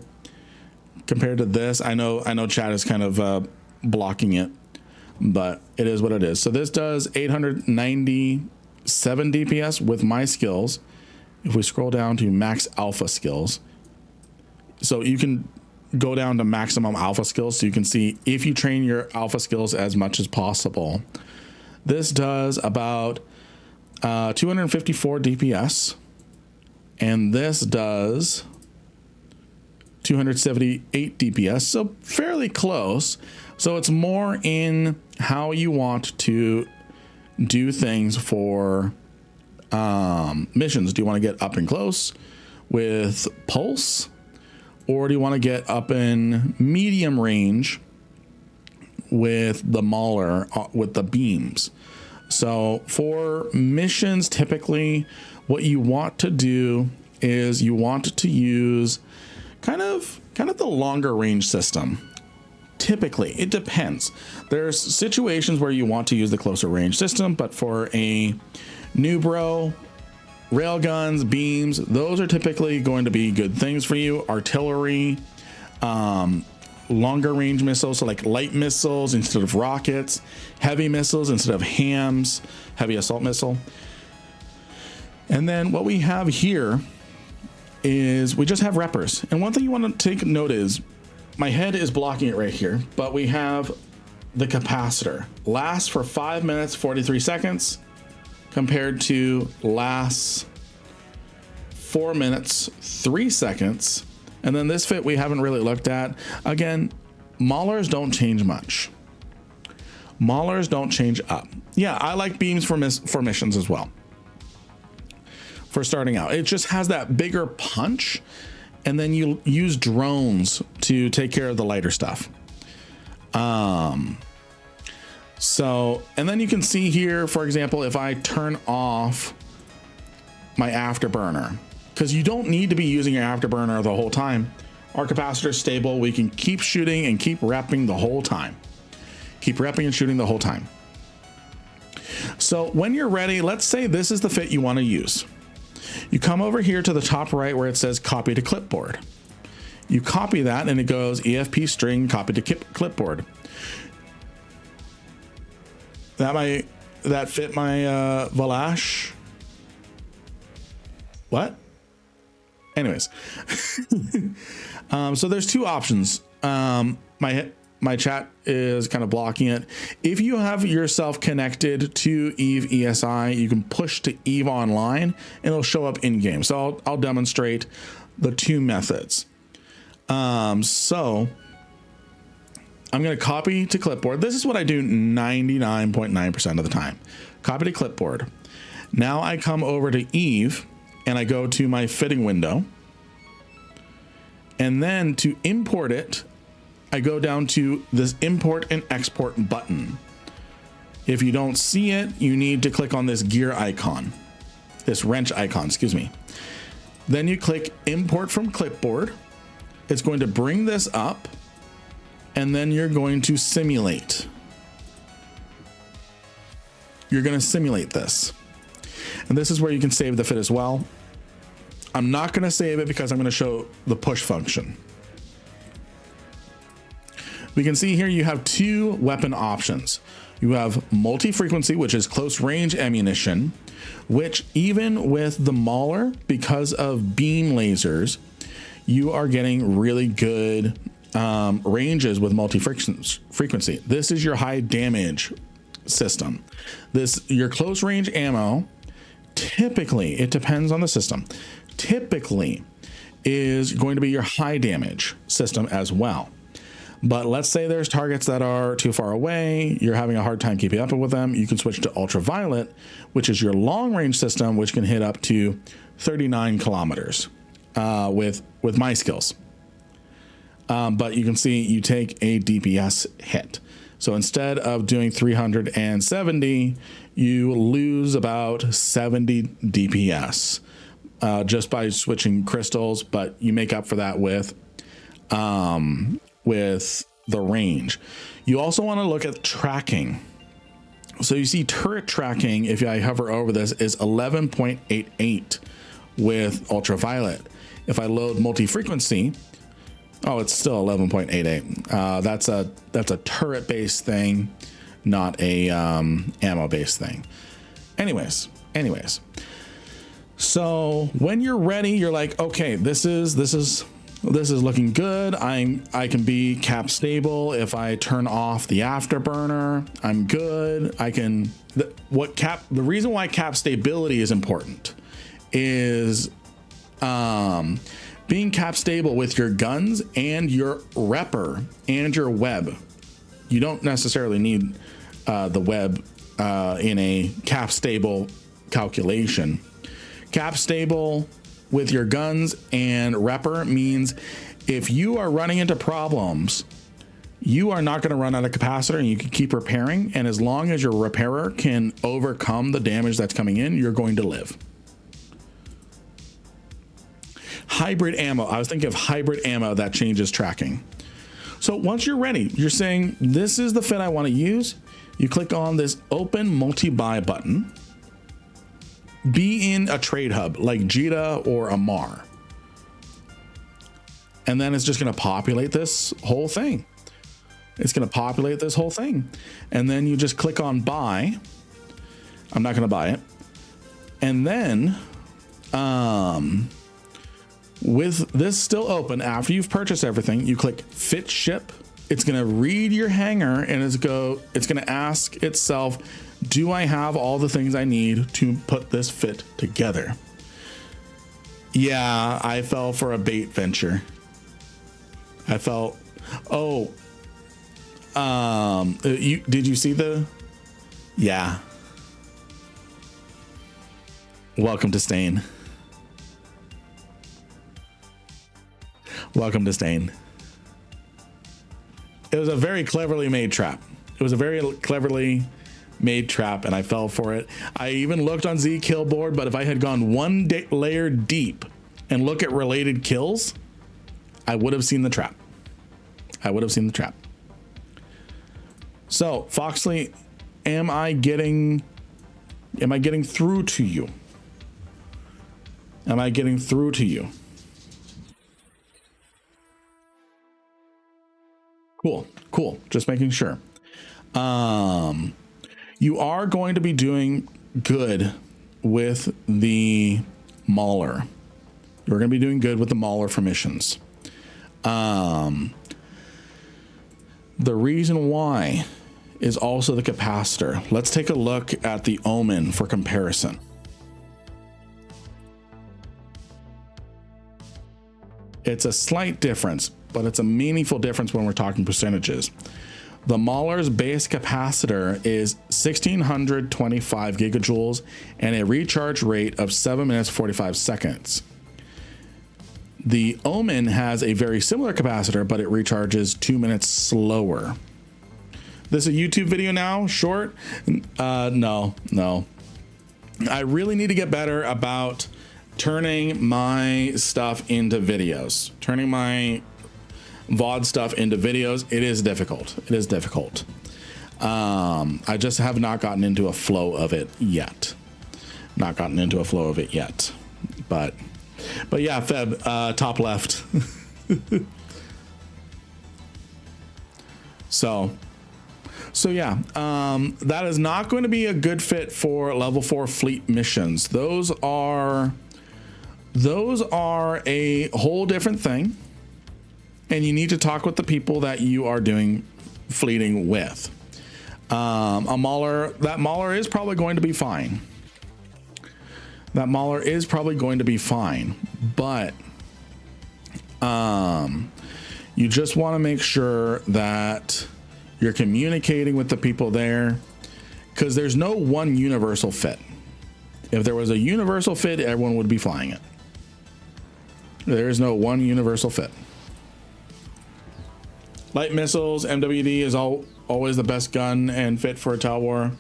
this. I know chat is kind of blocking it, but it is what it is. So this does 897 DPS with my skills. If we scroll down to max alpha skills, so you can go down to maximum alpha skills, so you can see if you train your alpha skills as much as possible. This does about 254 DPS, and this does 278 DPS, so fairly close. So it's more in how you want to do things for missions. Do you want to get up and close with pulse, or do you want to get up in medium range with the Mauler, with the beams? So for missions, typically what you want to do is you want to use kind of the longer range system. Typically, it depends. There's situations where you want to use the closer range system, but for a new bro, railguns, beams, those are typically going to be good things for you. Artillery, longer range missiles, so like light missiles instead of rockets, heavy missiles instead of hams, heavy assault missile. And then what we have here is we just have reppers. And one thing you want to take note is my head is blocking it right here, but we have the capacitor. Lasts for 5 minutes, 43 seconds, compared to lasts 4 minutes, 3 seconds. And then this fit we haven't really looked at. Again, maulers don't change much. Maulers don't change up. Yeah, I like beams for missions as well. For starting out, it just has that bigger punch, and then you use drones to take care of the lighter stuff. So, and then you can see here, for example, if I turn off my afterburner, because you don't need to be using your afterburner the whole time. Our capacitor is stable. We can keep shooting and keep repping the whole time. Keep repping and shooting the whole time. So when you're ready, let's say this is the fit you want to use. You come over here to the top right where it says copy to clipboard. You copy that and it goes EFP string copy to clipboard. That fit my Valash. What? Anyways, so there's two options. My chat is kind of blocking it. If you have yourself connected to Eve ESI, you can push to Eve Online and it'll show up in game. So I'll demonstrate the two methods. So I'm going to copy to clipboard. This is what I do 99.9% of the time. Copy to clipboard. Now I come over to Eve and I go to my fitting window. And then to import it, I go down to this import and export button. If you don't see it, you need to click on this gear icon, this wrench icon, excuse me. Then you click import from clipboard. It's going to bring this up and then you're going to simulate. You're going to simulate this. And this is where you can save the fit as well. I'm not going to save it because I'm going to show the push function. We can see here you have two weapon options. You have multi-frequency, which is close range ammunition, which even with the Mauler, because of beam lasers, you are getting really good ranges with multi-frequency. This is your high damage system. Your close range ammo, typically, it depends on the system, typically is going to be your high damage system as well. But let's say there's targets that are too far away, you're having a hard time keeping up with them, you can switch to ultraviolet, which is your long range system, which can hit up to 39 kilometers with my skills. But you can see you take a DPS hit. So instead of doing 370, you lose about 70 DPS just by switching crystals, but you make up for that with the range. You also want to look at tracking. So you see turret tracking, if I hover over this, is 11.88 with ultraviolet. If I load multi-frequency, oh, it's still 11.88. That's a turret based thing, not a ammo based thing. Anyways. So when you're ready, you're like, okay, this is looking good. I can be cap stable. If I turn off the afterburner, I'm good. The reason why cap stability is important is being cap stable with your guns and your repper and your web. You don't necessarily need the web in a cap stable calculation. Cap stable with your guns and repper means if you are running into problems, you are not going to run out of capacitor and you can keep repairing. And as long as your repairer can overcome the damage that's coming in, you're going to live. Hybrid ammo. I was thinking of hybrid ammo that changes tracking. So once you're ready, you're saying, this is the fit I want to use. You click on this open multi-buy button. Be in a trade hub like Jita or Amar. And then it's just going to populate this whole thing. And then you just click on buy. I'm not going to buy it. And then with this still open, after you've purchased everything, you click fit ship. It's going to read your hanger and it's going to ask itself, do I have all the things I need to put this fit together? Yeah, I fell for a bait venture. I felt, did you see the, yeah. Welcome to Stain. Welcome to Stain. It was a very cleverly made trap. It was a very cleverly made trap, and I fell for it. I even looked on Z kill board, but if I had gone one layer deep and look at related kills, I would have seen the trap. I would have seen the trap. So, Foxley, am I getting through to you? Am I getting through to you? Cool. Just making sure. You are going to be doing good with the Mauler. You're going to be doing good with the Mauler for missions. The reason why is also the capacitor. Let's take a look at the Omen for comparison. It's a slight difference, but it's a meaningful difference when we're talking percentages. The Mauler's base capacitor is 1625 gigajoules and a recharge rate of 7 minutes 45 seconds. The Omen has a very similar capacitor, but it recharges 2 minutes slower. This is a YouTube video now, short? No. I really need to get better about turning my stuff into videos, turning my VOD stuff into videos. It is difficult. I just have not gotten into a flow of it yet. But yeah, Feb, top left. So yeah, that is not going to be a good fit for level 4 fleet missions. Those are a whole different thing, and you need to talk with the people that you are doing fleeting with. That Mauler is probably going to be fine. But you just want to make sure that you're communicating with the people there, because there's no one universal fit. If there was a universal fit, everyone would be flying it. There is no one universal fit. Light missiles, MWD is always the best gun and fit for a Tal War.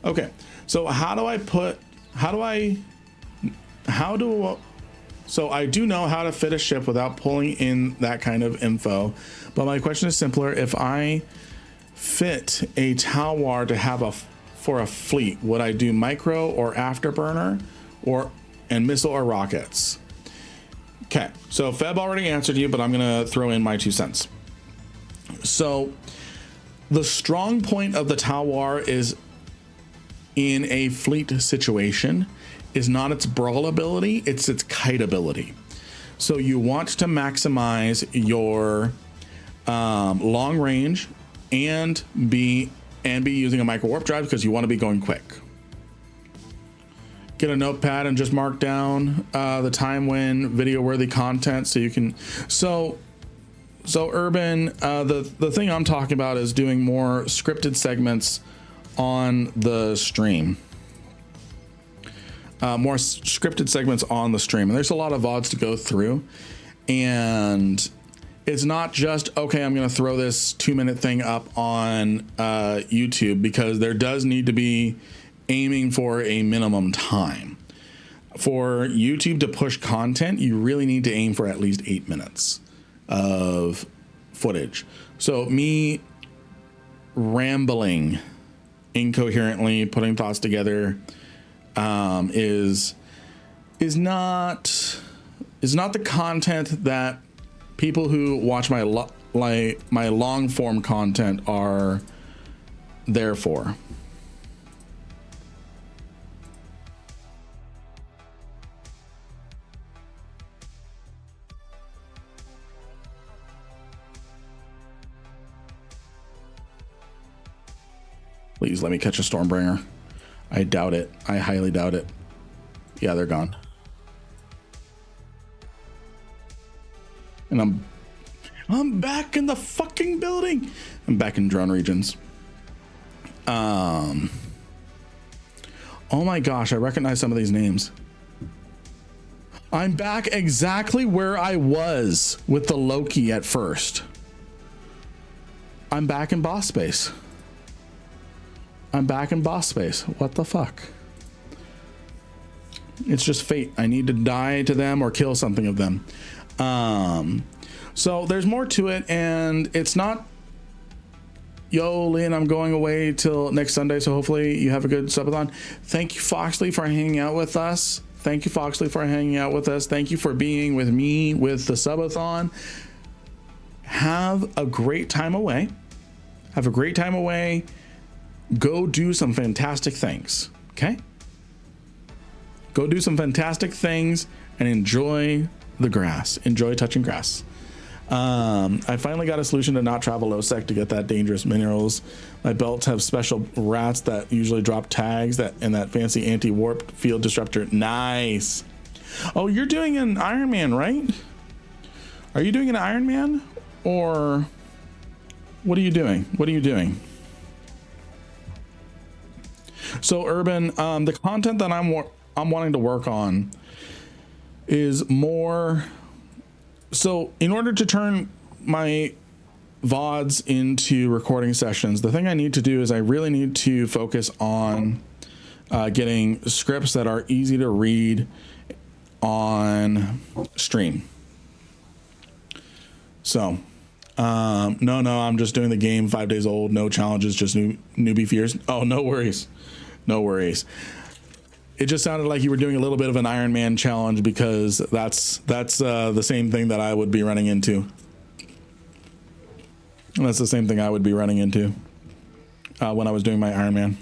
Okay, so so I do know how to fit a ship without pulling in that kind of info, but my question is simpler. If I fit a Tal War to have for a fleet, would I do micro or afterburner and missile or rockets? Okay, so Feb already answered you, but I'm gonna throw in my 2 cents. So the strong point of the Tal War is in a fleet situation is not its brawl ability, it's its kite ability. So you want to maximize your long range and be using a micro warp drive because you want to be going quick. Get a notepad and just mark down the time when video worthy content so you can. So Urban, the thing I'm talking about is doing more scripted segments on the stream. More scripted segments on the stream, and there's a lot of VODs to go through, and it's not just okay, I'm gonna throw this 2-minute thing up on YouTube, because there does need to be aiming for a minimum time. For YouTube to push content, you really need to aim for at least 8 minutes of footage. So me rambling incoherently, putting thoughts together, is not the content that people who watch my long form content are there for. Please let me catch a Stormbringer. I doubt it. I highly doubt it. Yeah, they're gone. And I'm back in the fucking building. I'm back in drone regions. Oh my gosh, I recognize some of these names. I'm back exactly where I was with the Loki at first. I'm back in boss space. I'm back in boss space. What the fuck? It's just fate. I need to die to them or kill something of them. So there's more to it, and it's not, yo, Lynn, I'm going away till next Sunday, so hopefully you have a good subathon. Thank you, Foxley, for hanging out with us. Thank you, Foxley, for hanging out with us. Thank you for being with me with the subathon. Have a great time away. Have a great time away. Go do some fantastic things, okay? Go do some fantastic things and enjoy the grass. Enjoy touching grass. I finally got a solution to not travel OSEC to get that dangerous minerals. My belts have special rats that usually drop tags and that fancy anti-warp field disruptor. Nice. Oh, you're doing an Iron Man, right? Are you doing an Iron Man? Or what are you doing? What are you doing? So Urban, the content that I'm wanting to work on is more. So in order to turn my VODs into recording sessions, the thing I need to do is I really need to focus on getting scripts that are easy to read on stream. So no, I'm just doing the game 5 days old, no challenges, just newbie fears. Oh, no worries. No worries. It just sounded like you were doing a little bit of an Iron Man challenge, because that's the same thing that I would be running into. That's the same thing I would be running into when I was doing my Iron Man.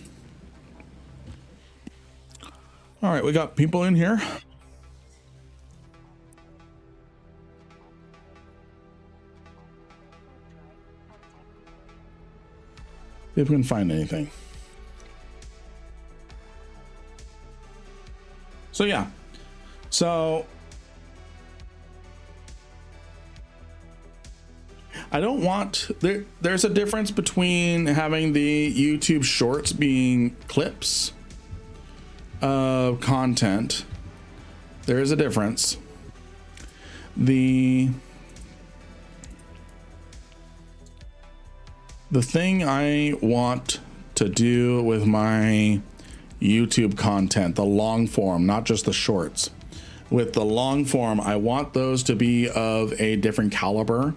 All right, we got people in here. See if we can find anything. So yeah, so I don't want, there's a difference between having the YouTube shorts being clips of content. There is a difference. The thing I want to do with my YouTube content, the long form, not just the shorts. With the long form, I want those to be of a different caliber.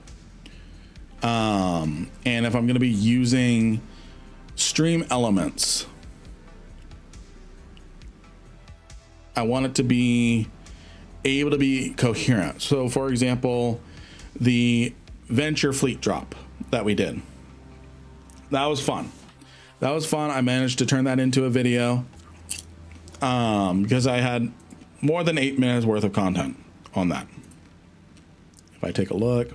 And if I'm going to be using stream elements, I want it to be able to be coherent. So for example, the venture fleet drop that we did, that was fun. That was fun. I managed to turn that into a video because I had more than 8 minutes worth of content on that. If I take a look,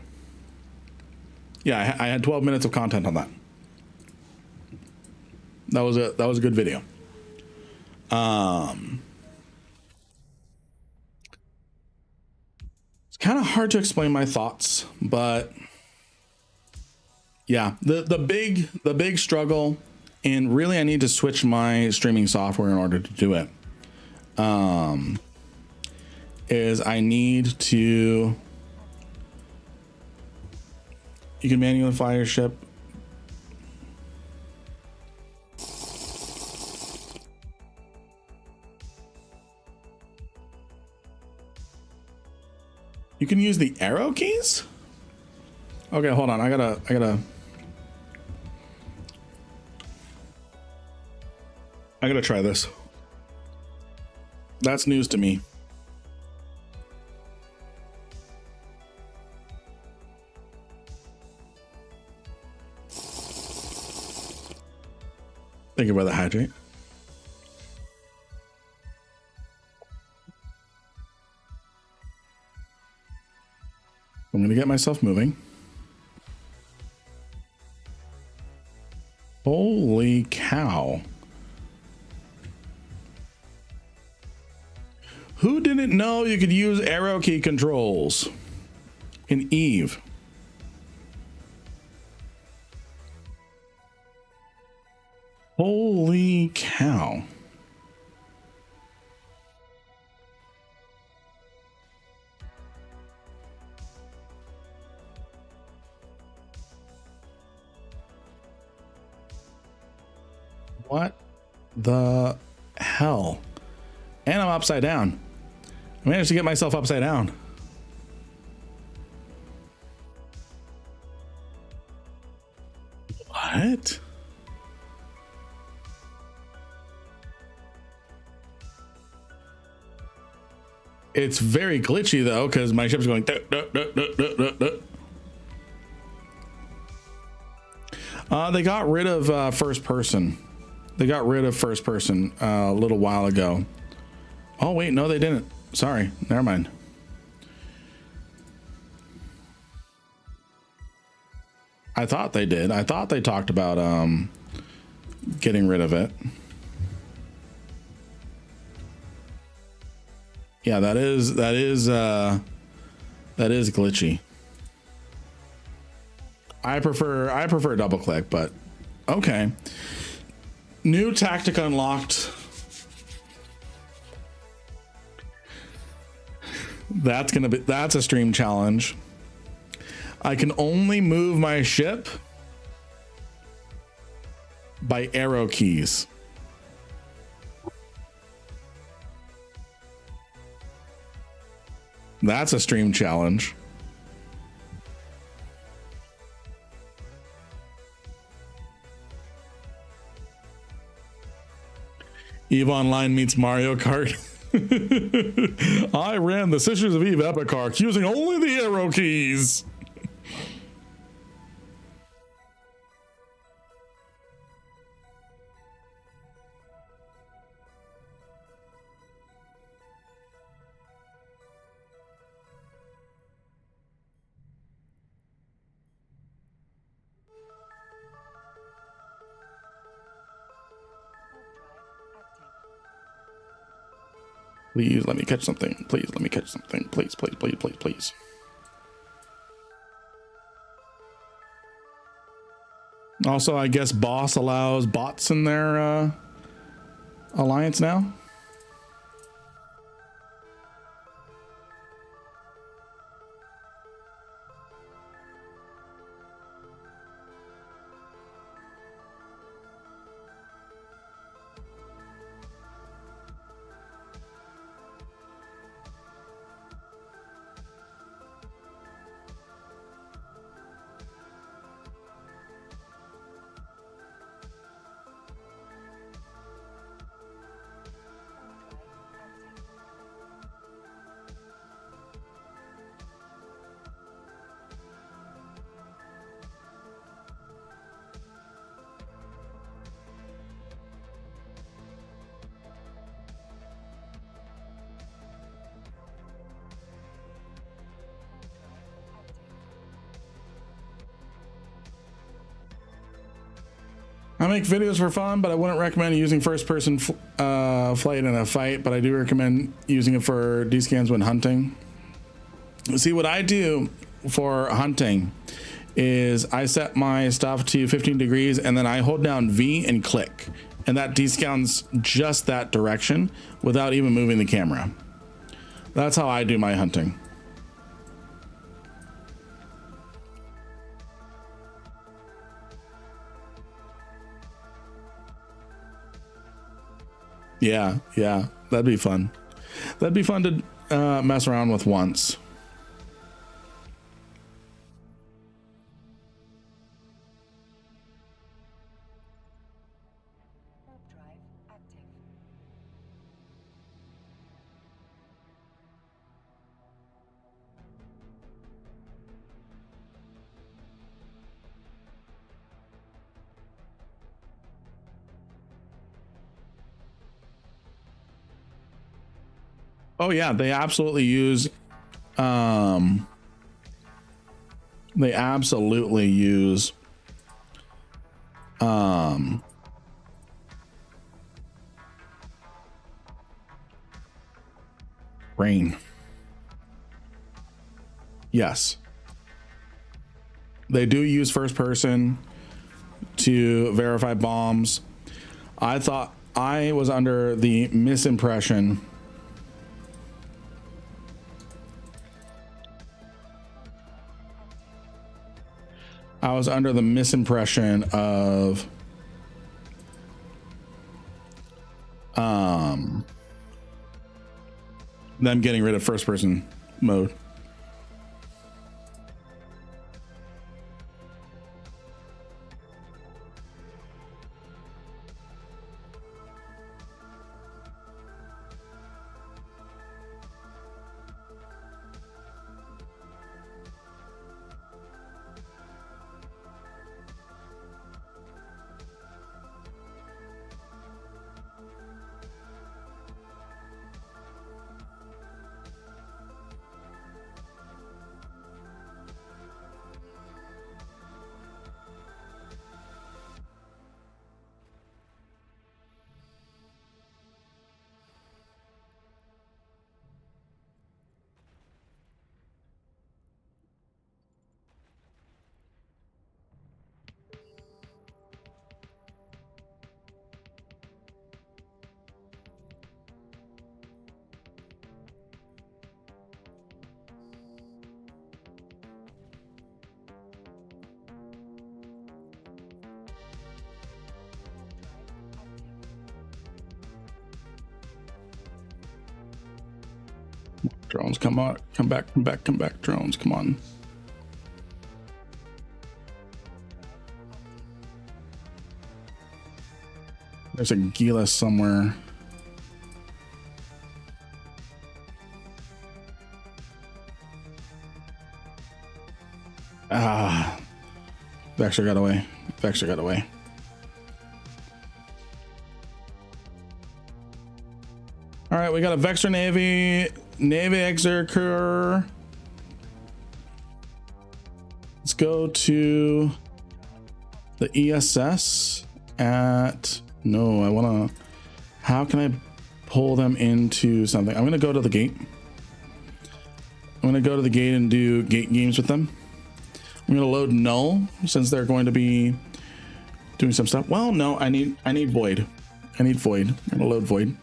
yeah, I had 12 minutes of content on that. That was a good video. It's kind of hard to explain my thoughts, but yeah, the big struggle. And really, I need to switch my streaming software in order to do it. Is I need to. You can manually fly your ship. You can use the arrow keys? Okay, hold on. I gotta try this. That's news to me. Thank you, Brother Hydrate. I'm gonna get myself moving. Holy cow. Who didn't know you could use arrow key controls in Eve? Holy cow. What the hell? And I'm upside down. I managed to get myself upside down. What? It's very glitchy though, because my ship's going. They got rid of first person. They got rid of first person a little while ago. Oh wait, no, they didn't. Sorry, never mind. I thought they did. I thought they talked about getting rid of it. Yeah, that is glitchy. I prefer double click, but okay. New tactic unlocked. That's a stream challenge. I can only move my ship by arrow keys. That's a stream challenge. EVE Online meets Mario Kart. I ran the Sisters of Eve Epic Arc using only the arrow keys. Please let me catch something. Please let me catch something. Please, please, please, please, please. Also, I guess Boss allows bots in their alliance now. I make videos for fun, but I wouldn't recommend using first-person flight in a fight, but I do recommend using it for D-scans when hunting. See, what I do for hunting is I set my stuff to 15 degrees, and then I hold down V and click, and that D-scans just that direction without even moving the camera. That's how I do my hunting. Yeah, that'd be fun. That'd be fun to mess around with once. Oh yeah, they absolutely use Rain. Yes. They do use first person to verify bombs. I thought I was under the misimpression of them getting rid of first person mode. Drones, come on, come back, drones, come on. There's a Gila somewhere. Ah, Vexor got away. All right, we got a Vexor Navy Executor. Let's go to the ESS at, no, I want to, how can I pull them into something? I'm going to go to the gate. I'm going to go to the gate and do gate games with them. I'm going to load null since they're going to be doing some stuff. Well, no, I need void. I'm going to load void.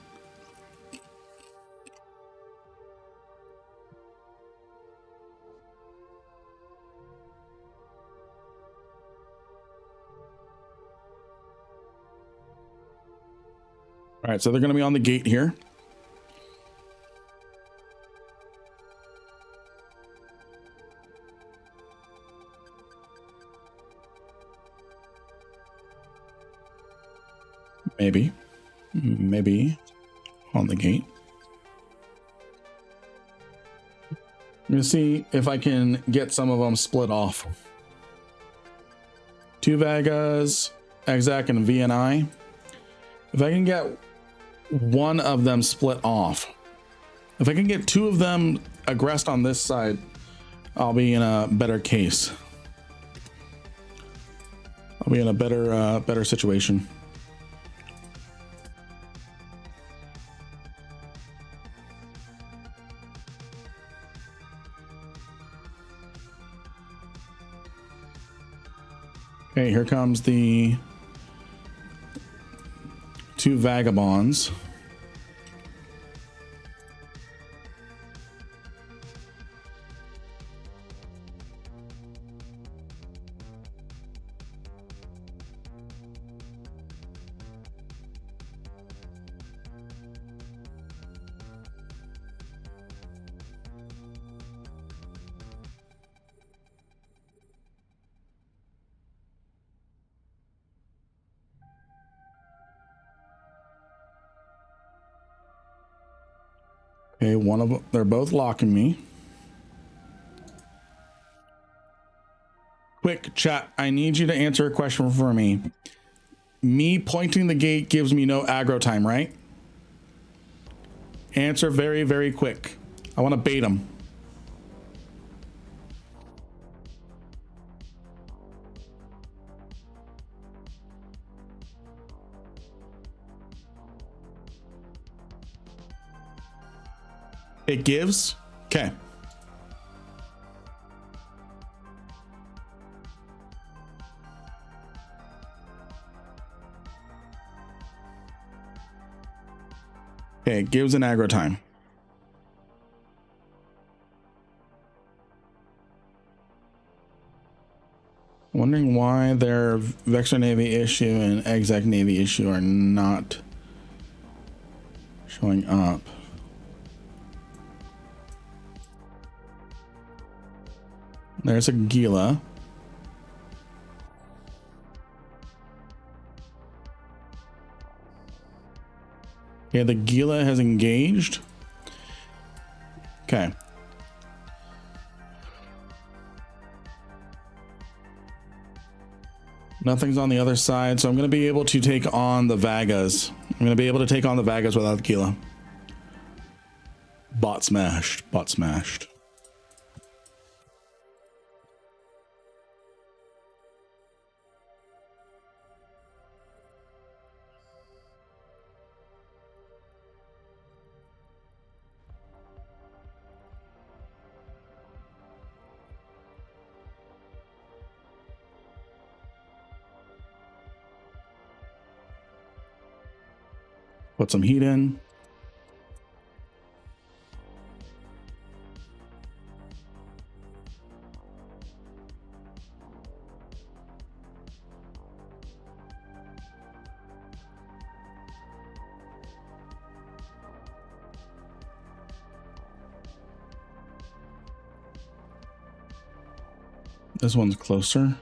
All right, so they're going to be on the gate here. Maybe on the gate. I'm going to see if I can get some of them split off. 2 Vegas, Exec, and VNI. If I can get one of them split off, if I can get 2 of them aggressed on this side, I'll be in a better case. I'll be in a better situation. Okay, here comes the 2 vagabonds. Okay, one of them, they're both locking me. Quick chat, I need you to answer a question for me. Me pointing the gate gives me no aggro time, right? Answer very, very quick. I want to bait them. It gives? Okay. Okay, it gives an aggro time. Wondering why their Vexor Navy issue and Exec Navy issue are not showing up. There's a Gila. Okay, the Gila has engaged. Okay. Nothing's on the other side, so I'm going to be able to take on the Vagas. I'm going to be able to take on the Vagas without the Gila. Bot smashed. Bot smashed. Put some heat in. This one's closer.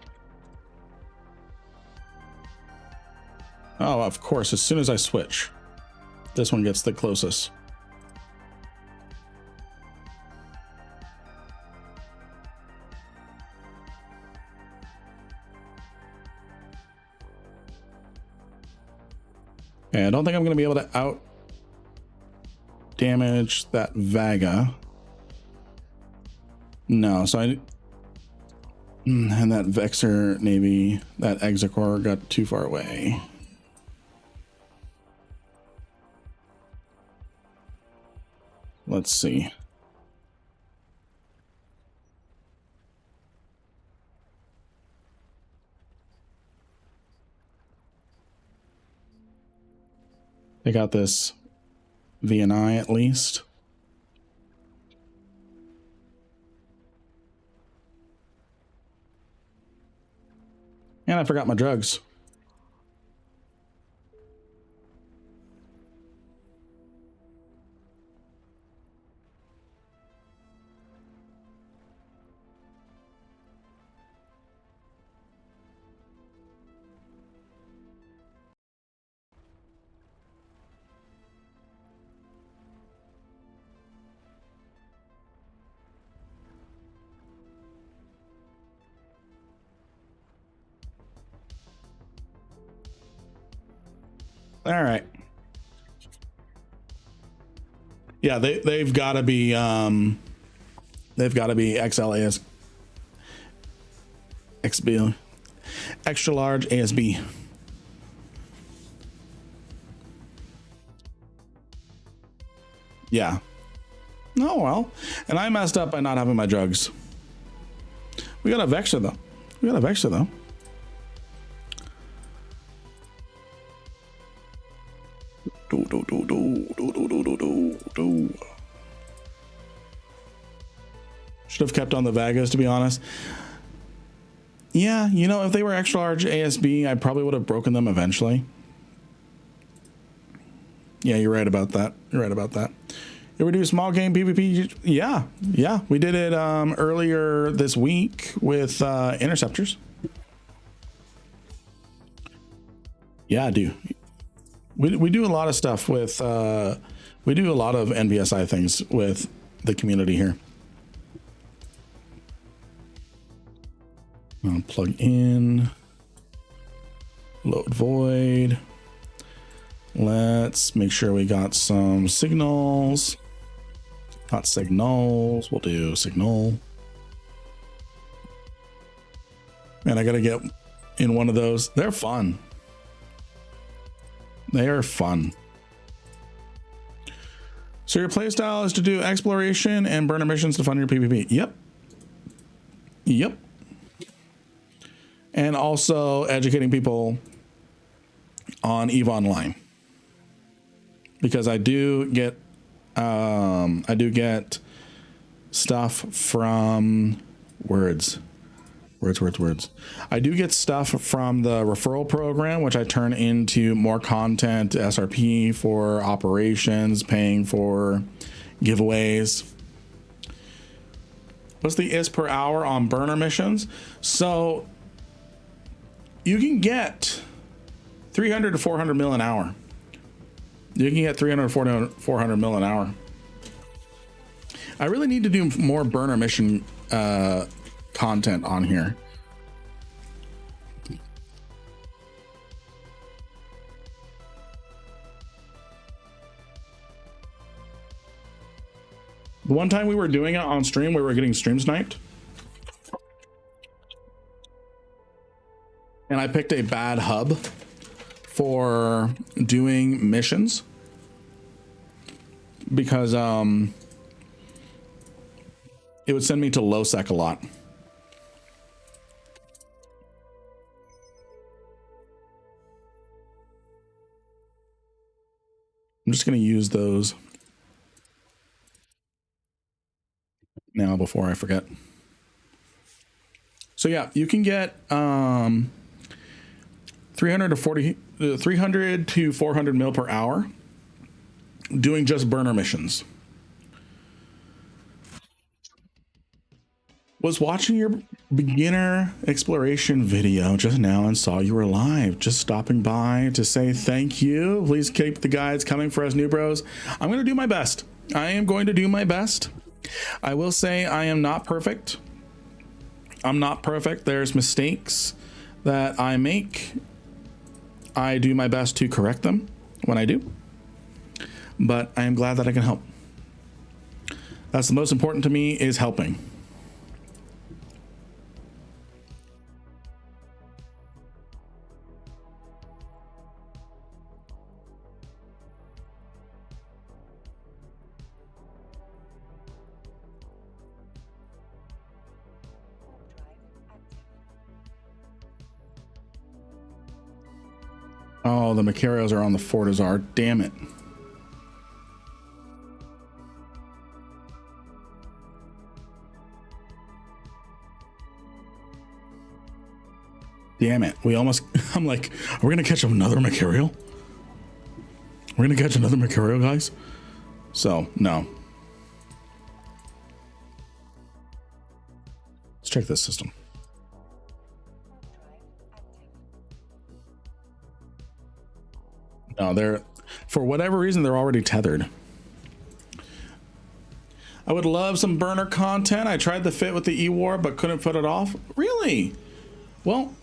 Oh, of course, as soon as I switch, this one gets the closest. Okay, I don't think I'm going to be able to out damage that Vaga. No, so I... And that Vexor Navy, that Exocor got too far away. Let's see. They got this VNI at least. And I forgot my drugs. All right. Yeah, they've got to be XLAS XB extra large ASB. Yeah. Oh well. And I messed up by not having my drugs. We got a Vexor though. Should have kept on the Vagas, to be honest. Yeah, you know, if they were extra large ASB, I probably would have broken them eventually. Yeah, you're right about that. You ever do small game PvP? Yeah, we did it earlier this week with interceptors. Yeah, I do. We do a lot of stuff with we do a lot of NVSI things with the community here. I'll plug in, load void. Let's make sure we got some signals. Not signals, we'll do signal. Man, I gotta get in one of those. They're fun. They are fun. So So your playstyle is to do exploration and burner missions to fund your PvP. Yep. Yep. And also educating people on EVE Online. Because I do get stuff from words. I do get stuff from the referral program, which I turn into more content, SRP for operations, paying for giveaways. What's the IS per hour on burner missions? So you can get 300 to 400 mil an hour. You can get 300 to 400 mil an hour. I really need to do more burner mission content on here. The one time we were doing it on stream, we were getting stream sniped. And I picked a bad hub for doing missions because it would send me to low sec a lot. I'm just going to use those now before I forget. So yeah, you can get 300 to 400 mil per hour doing just burner missions. Was watching your beginner exploration video just now and saw you were live. Just stopping by to say thank you. Please keep the guides coming for us new bros. I'm going to do my best. I am going to do my best. I will say I am not perfect. I'm not perfect. There's mistakes that I make. I do my best to correct them when I do. But I am glad that I can help. That's the most important to me, is helping. Oh, the Macarios are on the Fortizar. Damn it. Damn it. We almost... I'm like, are we going to catch another Macario? We're going to catch another Macario, guys? So, no. Let's check this system. No, they're, for whatever reason, they're already tethered. I would love some burner content. I tried the fit with the E-War, but couldn't put it off. Really? Well,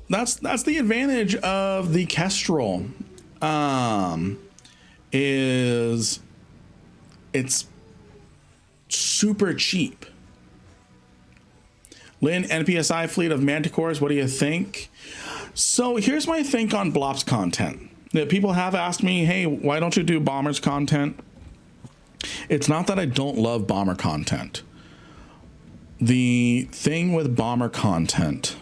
that's the advantage of the Kestrel. Is it's super cheap. Lynn, NPSI fleet of Manticores, what do you think? So here's my think on Blops content. That people have asked me, hey, why don't you do Bombers content? It's not that I don't love Bomber content. The thing with Bomber content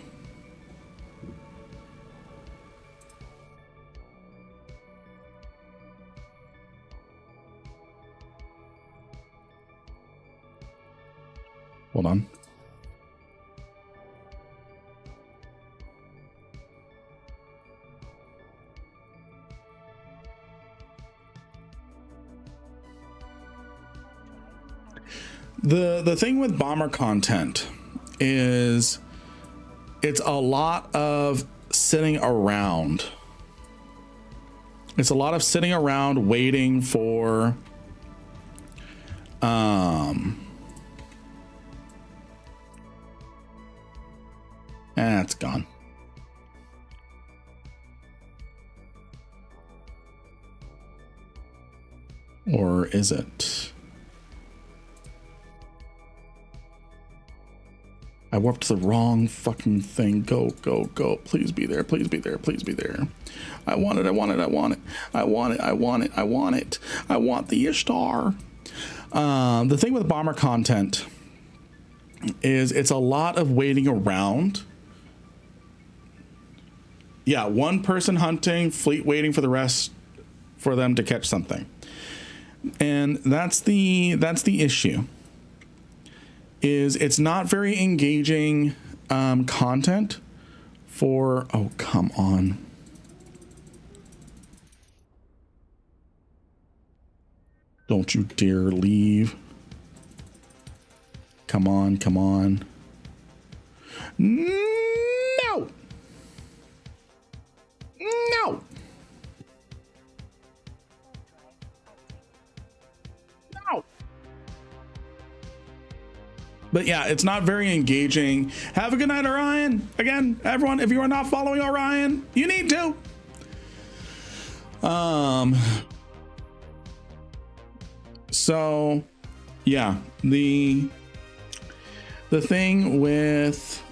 hold on. The thing with Bomber content is it's a lot of sitting around. It's a lot of sitting around waiting for it's gone. Or is it? I warped the wrong fucking thing. Go, go, go. Please be there. Please be there. Please be there. I want it. I want it. I want it. I want it. I want it. I want it. I want the Ishtar. The thing with bomber content is it's a lot of waiting around. Yeah, one person hunting, fleet waiting for the rest for them to catch something. And that's the issue. Is it's not very engaging content for, oh, come on. Don't you dare leave. Come on, come on. No! No! No! But yeah, it's not very engaging. Have a good night, Orion. Again, everyone, if you are not following Orion, you need to. So yeah, the thing with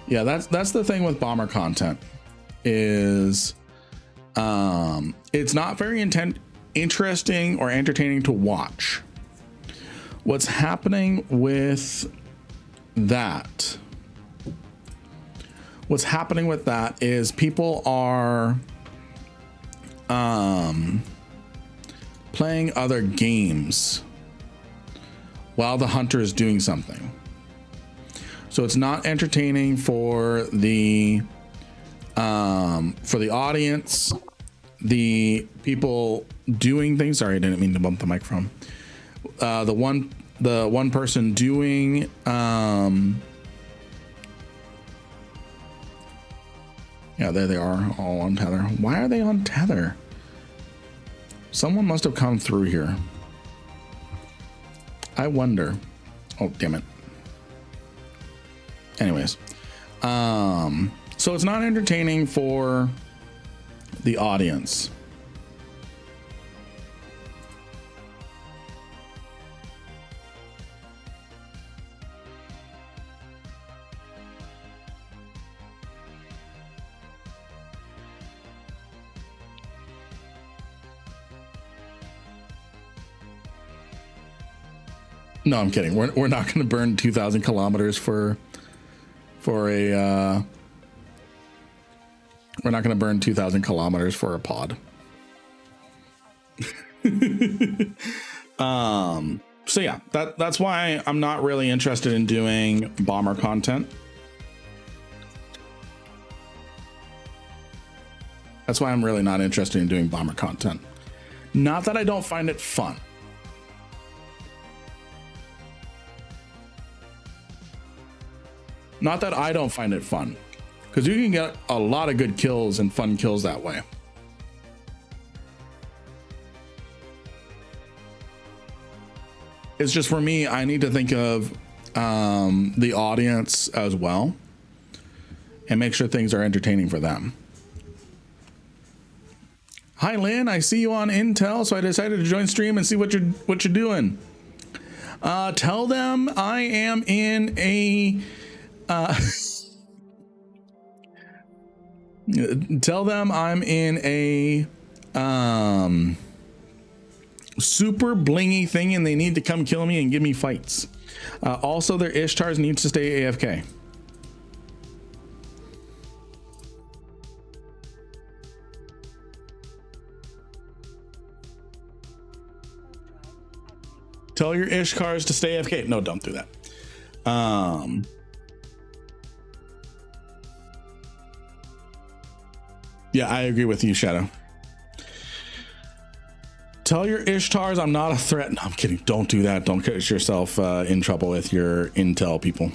yeah, that's the thing with bomber content is it's not very interesting or entertaining to watch. What's happening with that? What's happening with that is people are playing other games while the hunter is doing something. So it's not entertaining for the audience, the people doing things. Sorry, I didn't mean to bump the microphone. The one person doing yeah, there they are, all on tether. Why are they on tether? Someone must have come through here. I wonder. Oh, damn it. Anyways, so it's not entertaining for the audience. No, I'm kidding. We're not going to burn 2,000 kilometers for a. We're not going to burn 2,000 kilometers for a pod. So yeah, that's why I'm not really interested in doing bomber content. That's why I'm really not interested in doing bomber content. Not that I don't find it fun. Not that I don't find it fun, because you can get a lot of good kills and fun kills that way. It's just for me, I need to think of the audience as well and make sure things are entertaining for them. Hi, Lynn. I see you on Intel, so I decided to join stream and see what you're doing. Tell them I am in a tell them I'm in a super blingy thing and they need to come kill me and give me fights. Also, their Ishtars needs to stay AFK. Tell your Ishtars to stay AFK. No, don't do that. Yeah, I agree with you, Shadow. Tell your Ishtars I'm not a threat. No, I'm kidding. Don't do that. Don't get yourself in trouble with your Intel people.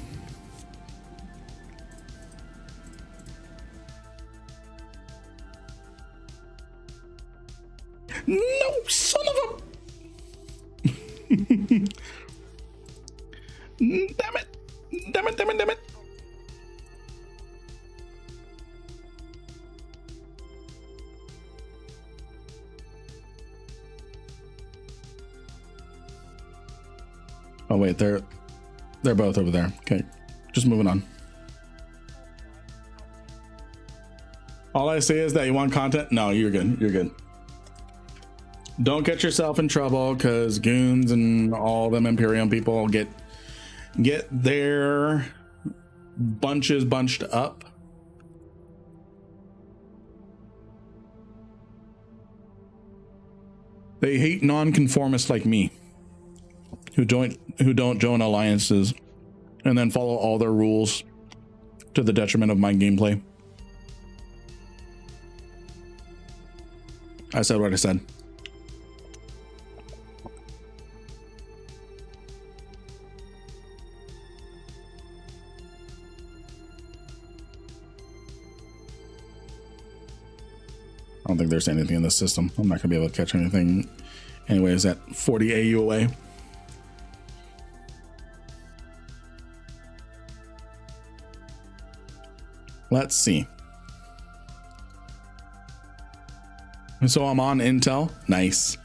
No, son of a... Damn it. Damn it, damn it, damn it. Oh wait, they're both over there. Okay, just moving on. All I say is that you want content. No, you're good. You're good. Don't get yourself in trouble, because goons and all them Imperium people get their bunches bunched up. They hate nonconformists like me, who don't join alliances and then follow all their rules to the detriment of my gameplay. I said what I said. I don't think there's anything in this system. I'm not gonna be able to catch anything. Anyways, at 40 AU away. Let's see. So I'm on Intel. Nice.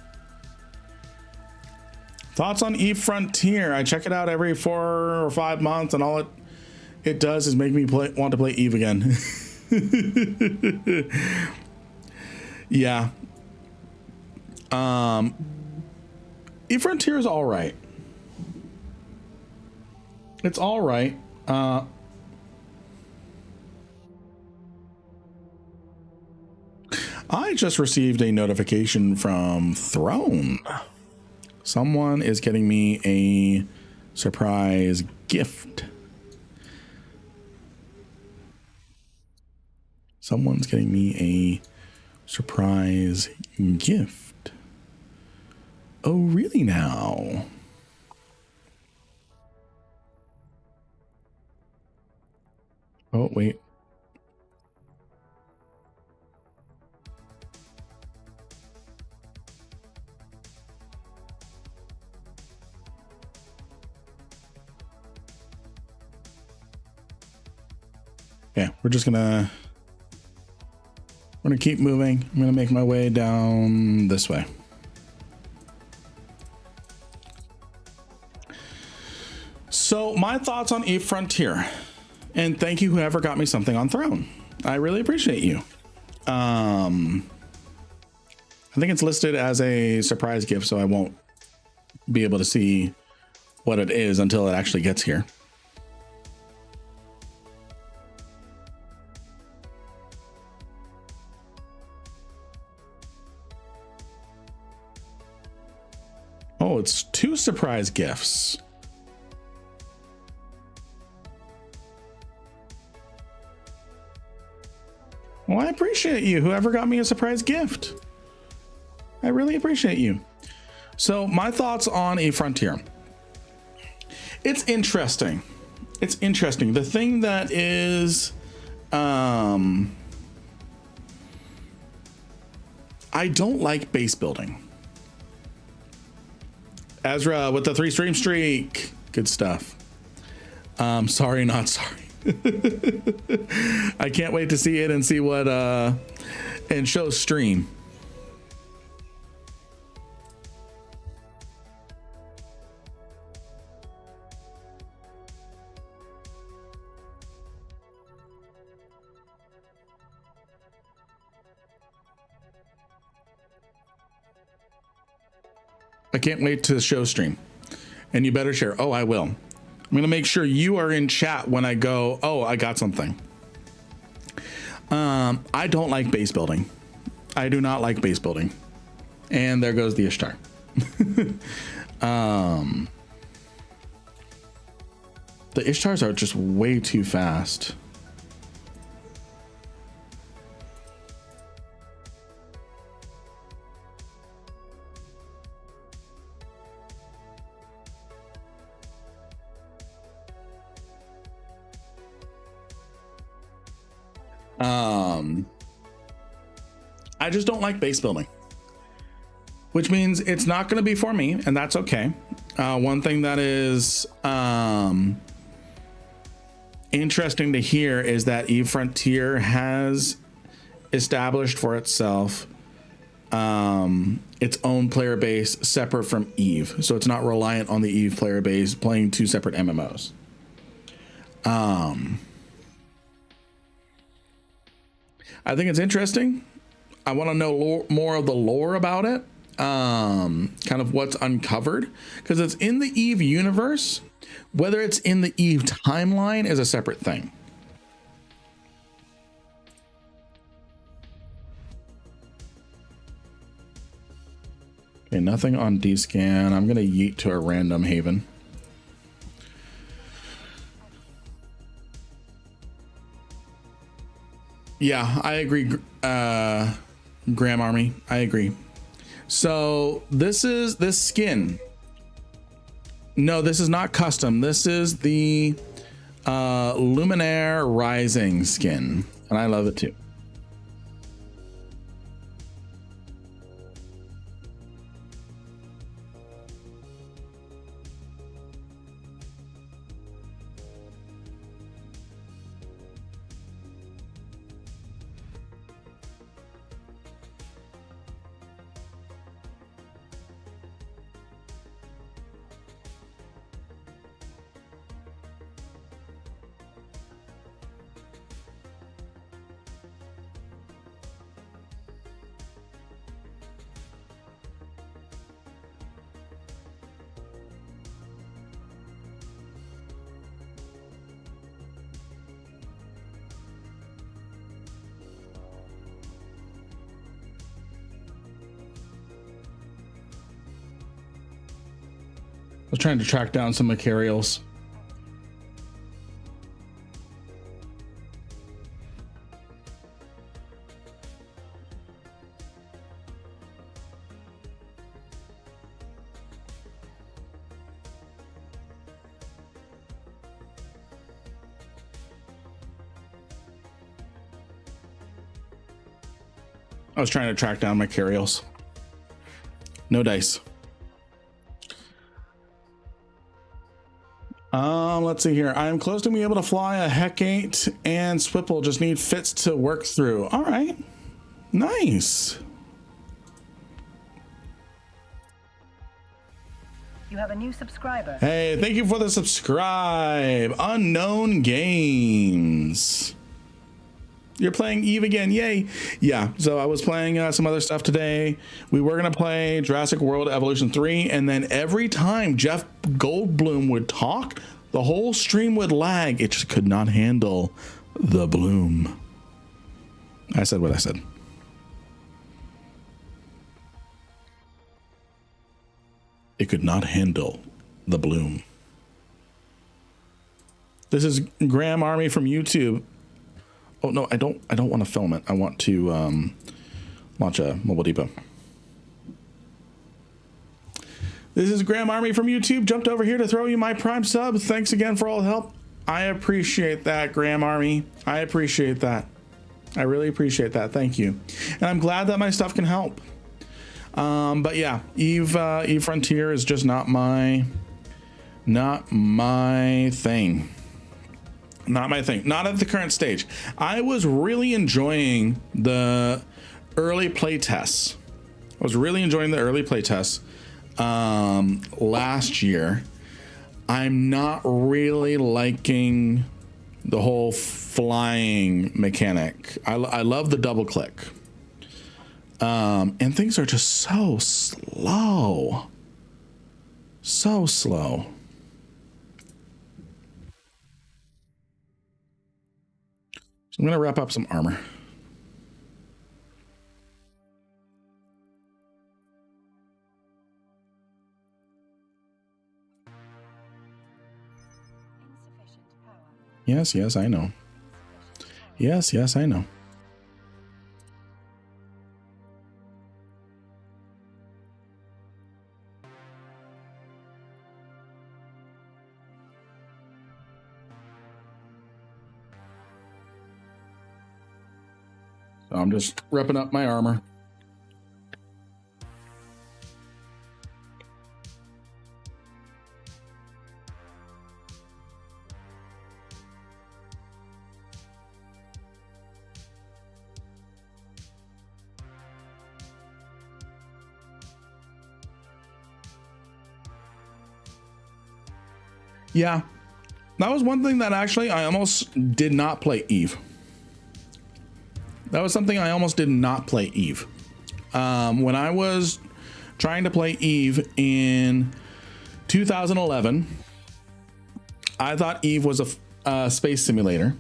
Thoughts on Eve Frontier? I check it out every 4 or 5 months, and all it does is make me want to play Eve again. Yeah. Eve Frontier is all right. It's all right. I just received a notification from Throne. Someone is getting me a surprise gift. Someone's getting me a surprise gift. Oh, really now? Oh, wait. Yeah, we're gonna keep moving. I'm gonna make my way down this way. So my thoughts on Eve Frontier, and thank you whoever got me something on Throne. I really appreciate you. I think it's listed as a surprise gift, so I won't be able to see what it is until it actually gets here. Oh, it's 2 surprise gifts. Well, I appreciate you, whoever got me a surprise gift. I really appreciate you. So my thoughts on a Frontier. It's interesting. It's interesting. The thing that is, I don't like base building. Ezra with the 3 stream streak. Good stuff. Sorry, not sorry. I can't wait to see it and see what and show stream. I can't wait to show stream, and you better share. Oh, I will. I'm gonna make sure you are in chat when I go, oh, I got something. I don't like base building. I do not like base building. And there goes the Ishtar. The Ishtars are just way too fast. I just don't like base building, which means it's not going to be for me, and that's okay. One thing that is interesting to hear is that Eve Frontier has established for itself its own player base separate from Eve, so it's not reliant on the Eve player base playing 2 separate MMOs. I think it's interesting. I want to know more of the lore about it, kind of what's uncovered, because it's in the Eve universe. Whether it's in the Eve timeline is a separate thing. Okay, nothing on D-scan. I'm gonna yeet to a random haven. Yeah, I agree, Graham Army. I agree. So this is this skin. No, this is not custom. This is the Luminaire Rising skin, and I love it too. I was trying to track down some Macarials. I was trying to track down Macarials. No dice. Let's see here. I am close to being able to fly a Hecate and Swipple. Just need fits to work through. All right. Nice. You have a new subscriber. Hey, thank you for the subscribe. Unknown Games. You're playing Eve again. Yay. Yeah. So I was playing some other stuff today. We were going to play Jurassic World Evolution 3. And then every time Jeff Goldblum would talk, the whole stream would lag. It just could not handle the bloom. I said what I said. It could not handle the bloom. This is Graham Army from YouTube. Oh no, I don't want to film it. I want to launch a mobile depot. This is Graham Army from YouTube. Jumped over here to throw you my Prime sub. Thanks again for all the help. I appreciate that, Graham Army. I appreciate that. I really appreciate that. Thank you. And I'm glad that my stuff can help. But yeah, Eve Frontier is just not my thing. Not my thing. Not at the current stage. I was really enjoying the early play tests. Last year. I'm not really liking the whole flying mechanic. I love the double click. And things are just so slow. So slow. So I'm going to wrap up some armor. Yes, I know. Yes, I know. So I'm just repping up my armor. Yeah, that was one thing that actually I almost did not play Eve. That was something I almost did not play Eve. When I was trying to play Eve in 2011, I thought Eve was a space simulator.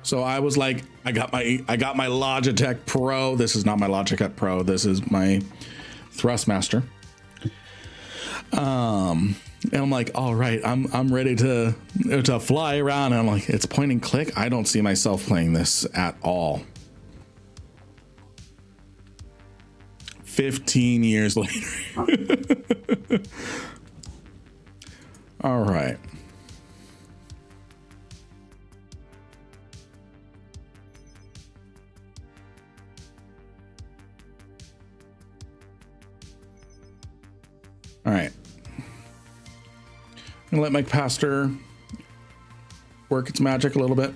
So I was like, I got my Logitech Pro. This is not my Logitech Pro. This is my Thrustmaster. And I'm like, all right, I'm ready to fly around. And I'm like, it's point and click. I don't see myself playing this at all. 15 years later. All right. All right. I'm gonna let my pastor work its magic a little bit.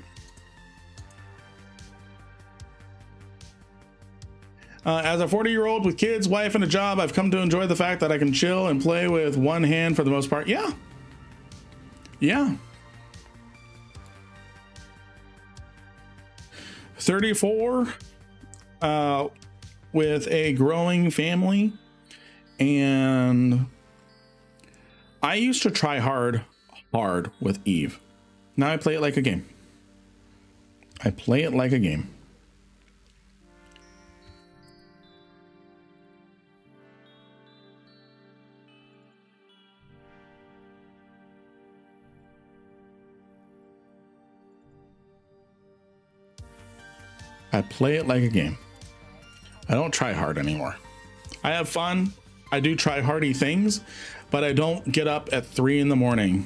As a 40-year-old with kids, wife, and a job, I've come to enjoy the fact that I can chill and play with one hand for the most part. Yeah. Yeah. 34, with a growing family, and I used to try hard with Eve. Now I play it like a game. I play it like a game. I play it like a game. I don't try hard anymore. I have fun. I do try hardy things, but I don't get up at 3 in the morning.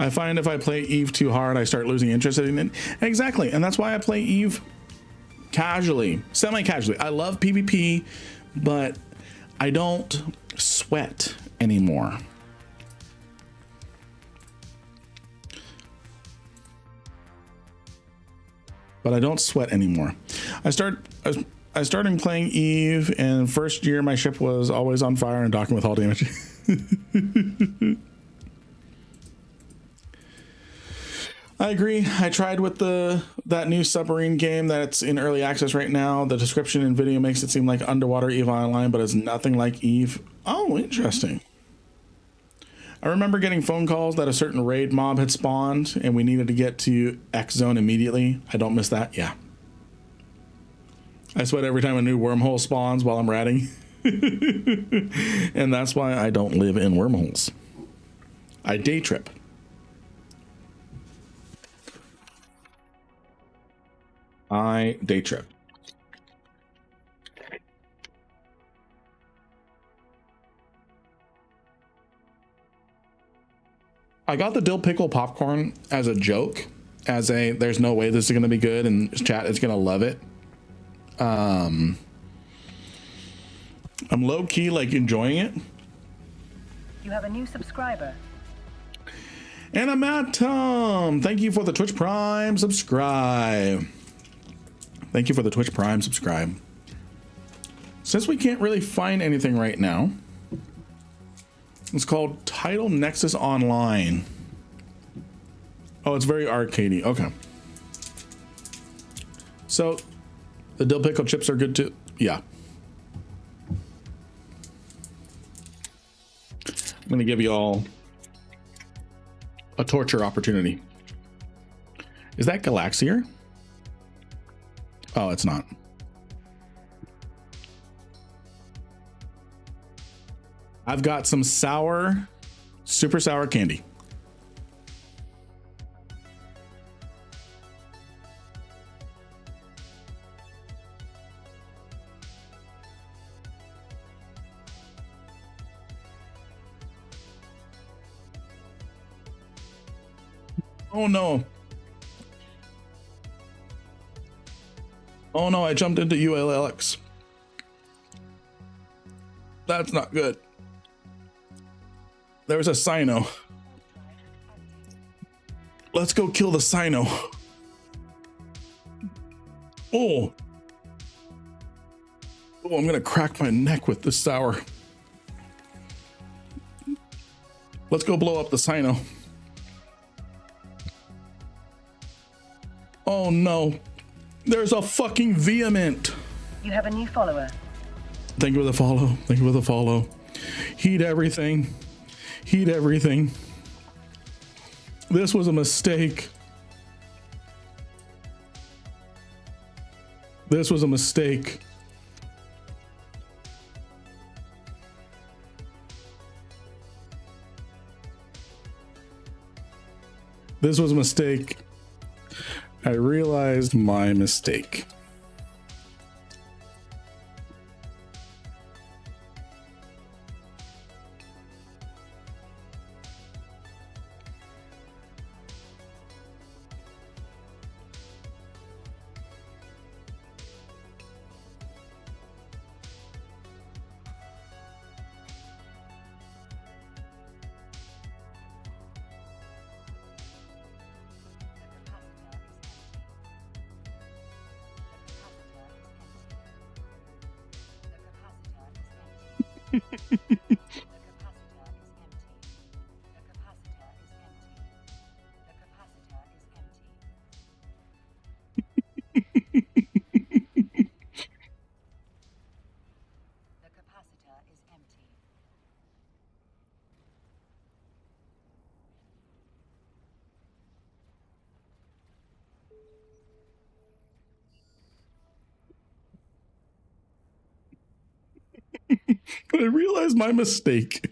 I find if I play Eve too hard, I start losing interest in it. Exactly. And that's why I play Eve casually, semi-casually. I love PvP, but I don't sweat anymore. But I don't sweat anymore. I started playing Eve, and first year my ship was always on fire and docking with hull damage. I agree. I tried with that new submarine game that's in early access right now. The description and video makes it seem like underwater Eve Online, but it's nothing like Eve. Oh, interesting. I remember getting phone calls that a certain raid mob had spawned and we needed to get to X zone immediately. I don't miss that. Yeah. I sweat every time a new wormhole spawns while I'm ratting. And that's why I don't live in wormholes. I day trip. I day trip. I got the dill pickle popcorn as a joke, as a there's no way this is going to be good and chat is going to love it. I'm low key like enjoying it. You have a new subscriber. And I'm at Tom. Thank you for the Twitch Prime subscribe. Thank you for the Twitch Prime subscribe. Since we can't really find anything right now, it's called Title Nexus Online. Oh, it's very arcadey. Okay. So the dill pickle chips are good too. Yeah. I'm gonna give you all a torture opportunity. Is that Galaxier? Oh, it's not. I've got some sour, super sour candy. Oh no. Oh no, I jumped into ULLX. That's not good. There's a Sino. Let's go kill the Sino. Oh. Oh, I'm gonna crack my neck with this sour. Let's go blow up the Sino. Oh no. There's a fucking vehement. You have a new follower. Thank you for the follow. Thank you for the follow. Heed everything. Heed everything. This was a mistake. This was a mistake. This was a mistake. I realized my mistake. I realized my mistake.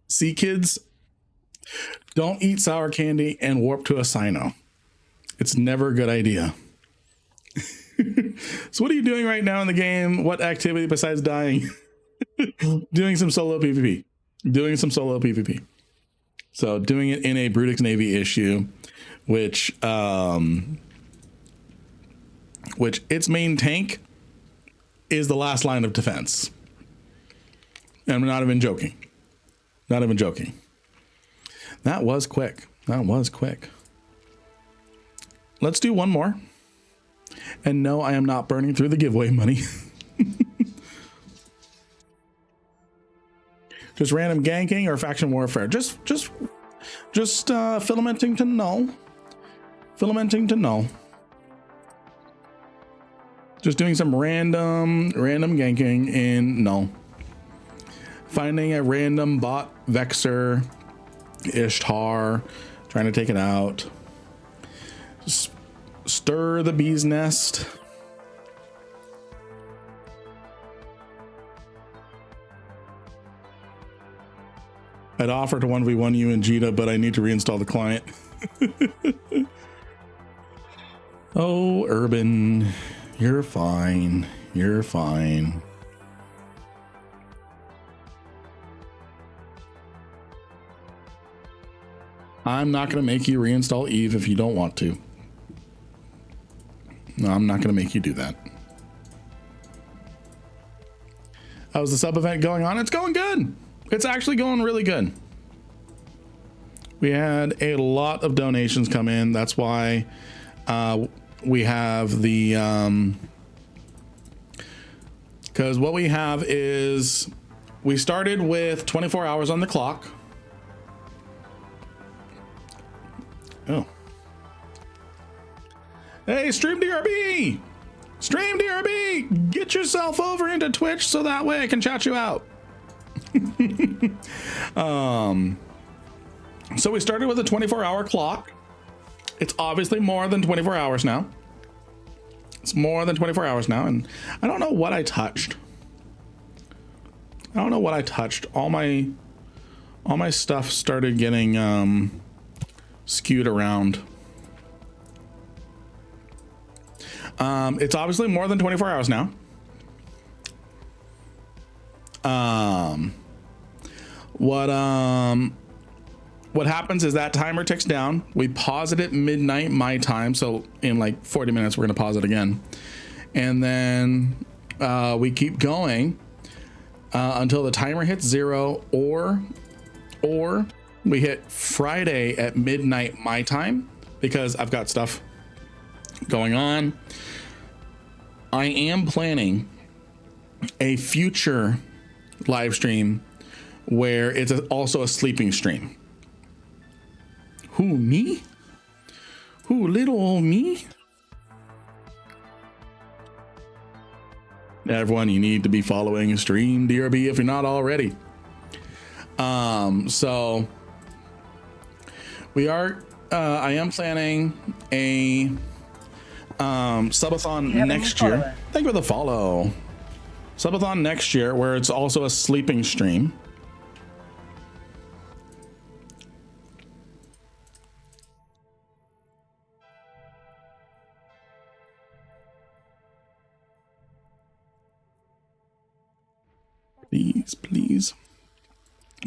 See, kids, don't eat sour candy and warp to a Sino. It's never a good idea. So what are you doing right now in the game? What activity besides dying? Doing some solo PvP. Doing some solo PvP. So doing it in a Brutix Navy issue, which its main tank is the last line of defense. And I'm not even joking. Not even joking. That was quick. That was quick. Let's do one more. And no, I am not burning through the giveaway money. Just random ganking or faction warfare. Just filamenting to null. Filamenting to null. Just doing some random ganking in null. Finding a random bot Vexer, Ishtar, trying to take it out. Just stir the bee's nest. I'd offer to 1v1 you and Jita, but I need to reinstall the client. Oh, Urban, you're fine. You're fine. I'm not going to make you reinstall Eve if you don't want to. No, I'm not going to make you do that. How's the sub event going on? It's going good. It's actually going really good. We had a lot of donations come in. That's why we have the because what we have is we started with 24 hours on the clock. Oh. Hey, Stream DRB! Stream DRB! Get yourself over into Twitch so that way I can chat you out. So we started with a 24-hour clock. It's obviously more than 24 hours now. It's more than 24 hours now, and I don't know what I touched. I don't know what I touched. All my stuff started getting skewed around. It's obviously more than 24 hours now. what happens is that timer ticks down. We pause it at midnight my time. So in like 40 minutes, we're going to pause it again. And then we keep going until the timer hits 0 or we hit Friday at midnight my time, because I've got stuff going on. I am planning a future live stream where it's also a sleeping stream. Who, me? Who, little old me? Everyone, you need to be following Stream DRB if you're not already. So we are, I am planning a subathon next year. Thank you for the follow. Subathon next year, where it's also a sleeping stream. Please.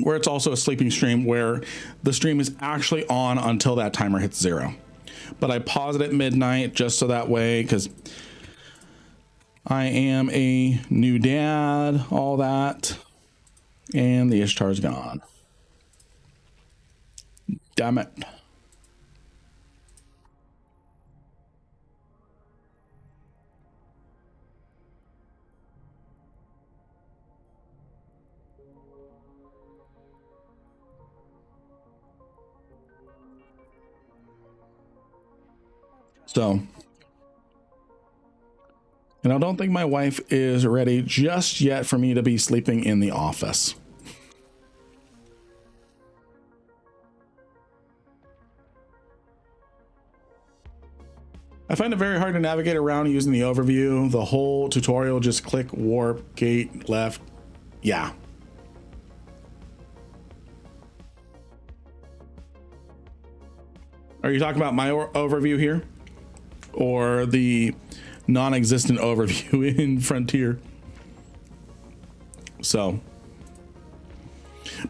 Where it's also a sleeping stream, where the stream is actually on until that timer hits 0. But I pause it at midnight just so that way, because I am a new dad, all that. And the Ishtar's gone. Damn it. So, and I don't think my wife is ready just yet for me to be sleeping in the office. I find it very hard to navigate around using the overview. The whole tutorial, just click warp, gate, left. Yeah. Are you talking about my overview here? Or the non-existent overview in Frontier? So,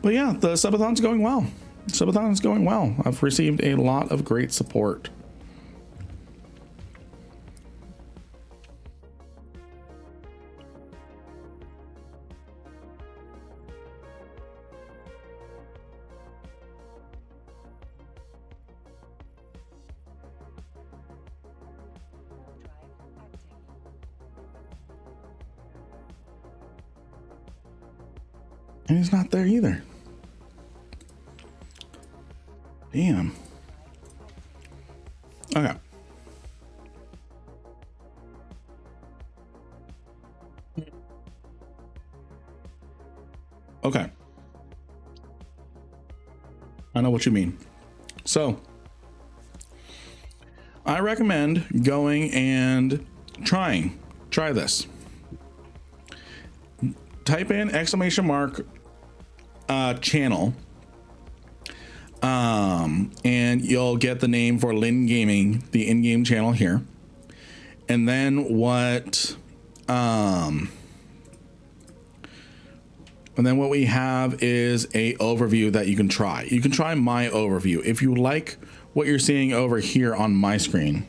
but yeah, the subathon's going well. Subathon's going well. I've received a lot of great support. And he's not there either. Damn. Okay. Okay. I know what you mean. So, I recommend going and try this. Type in !, channel, and you'll get the name for Lin Gaming, the in-game channel here. And then what we have is a overview that you can try. You can try my overview if you like what you're seeing over here on my screen.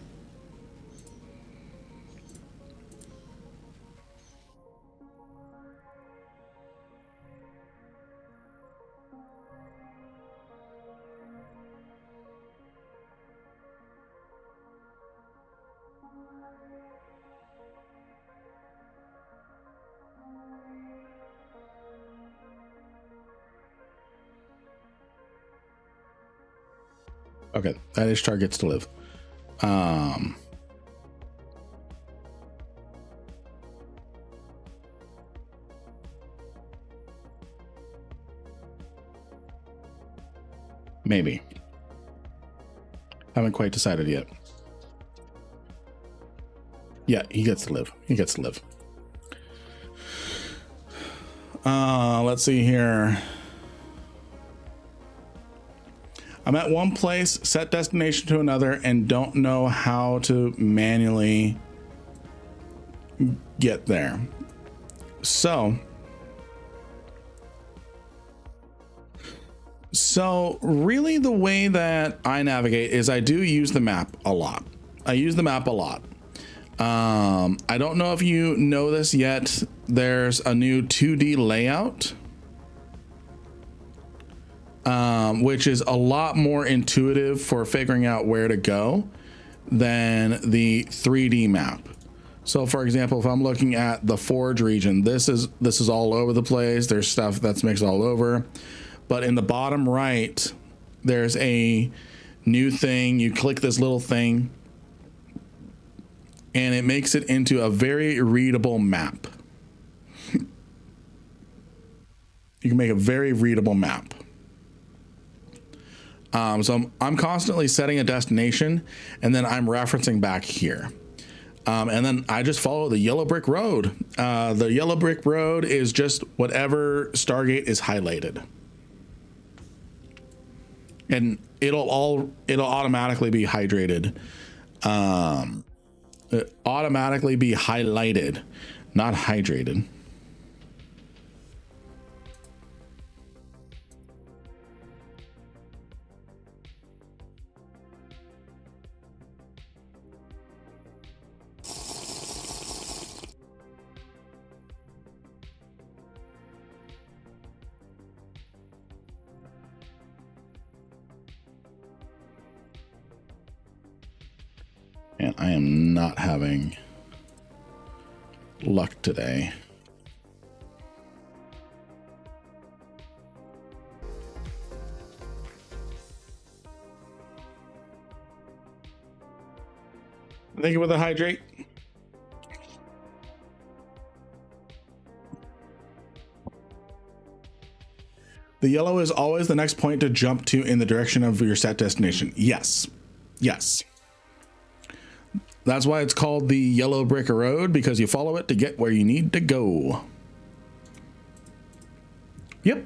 Okay, that Ishtar gets to live. Maybe. Haven't quite decided yet. Yeah, he gets to live. He gets to live. Let's see here. I'm at one place, set destination to another, and don't know how to manually get there. So So really the way that I navigate is I do use the map a lot. I use the map a lot. I don't know if you know this yet. There's a new 2D layout, which is a lot more intuitive for figuring out where to go than the 3D map. So for example, if I'm looking at the Forge region, this is all over the place. There's stuff that's mixed all over. But in the bottom right, there's a new thing. You click this little thing and it makes it into a very readable map. You can make a very readable map. So I'm constantly setting a destination and then I'm referencing back here. And then I just follow the yellow brick road. The yellow brick road is just whatever Stargate is highlighted. And it'll automatically be hydrated. Automatically be highlighted, not hydrated. And I am not having luck today. Thank you for the hydrate. The yellow is always the next point to jump to in the direction of your set destination. Yes. Yes. That's why it's called the yellow brick road, because you follow it to get where you need to go. Yep.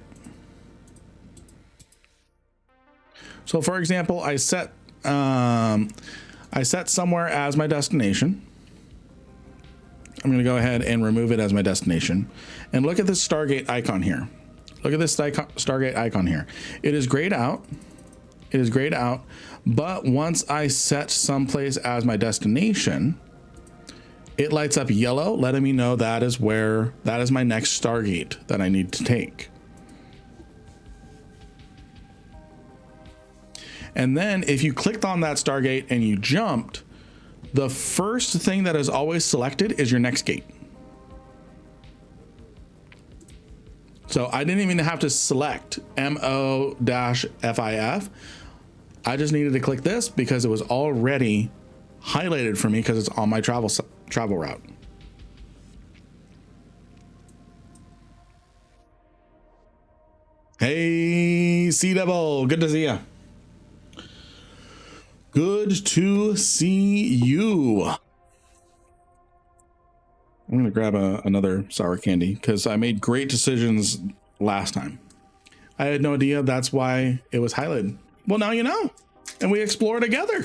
So for example, I set somewhere as my destination. I'm going to go ahead and remove it as my destination. And look at this Stargate icon here. Look at this Stargate icon here. It is grayed out. It is grayed out. But once I set someplace as my destination, it lights up yellow, letting me know that is my next Stargate that I need to take. And then if you clicked on that Stargate and you jumped, the first thing that is always selected is your next gate. So I didn't even have to select MO-FIF. I just needed to click this because it was already highlighted for me because it's on my travel route. Hey, Sea Devil, good to see you. Good to see you. I'm gonna grab another sour candy because I made great decisions last time. I had no idea that's why it was highlighted. Well, now you know, and we explore together.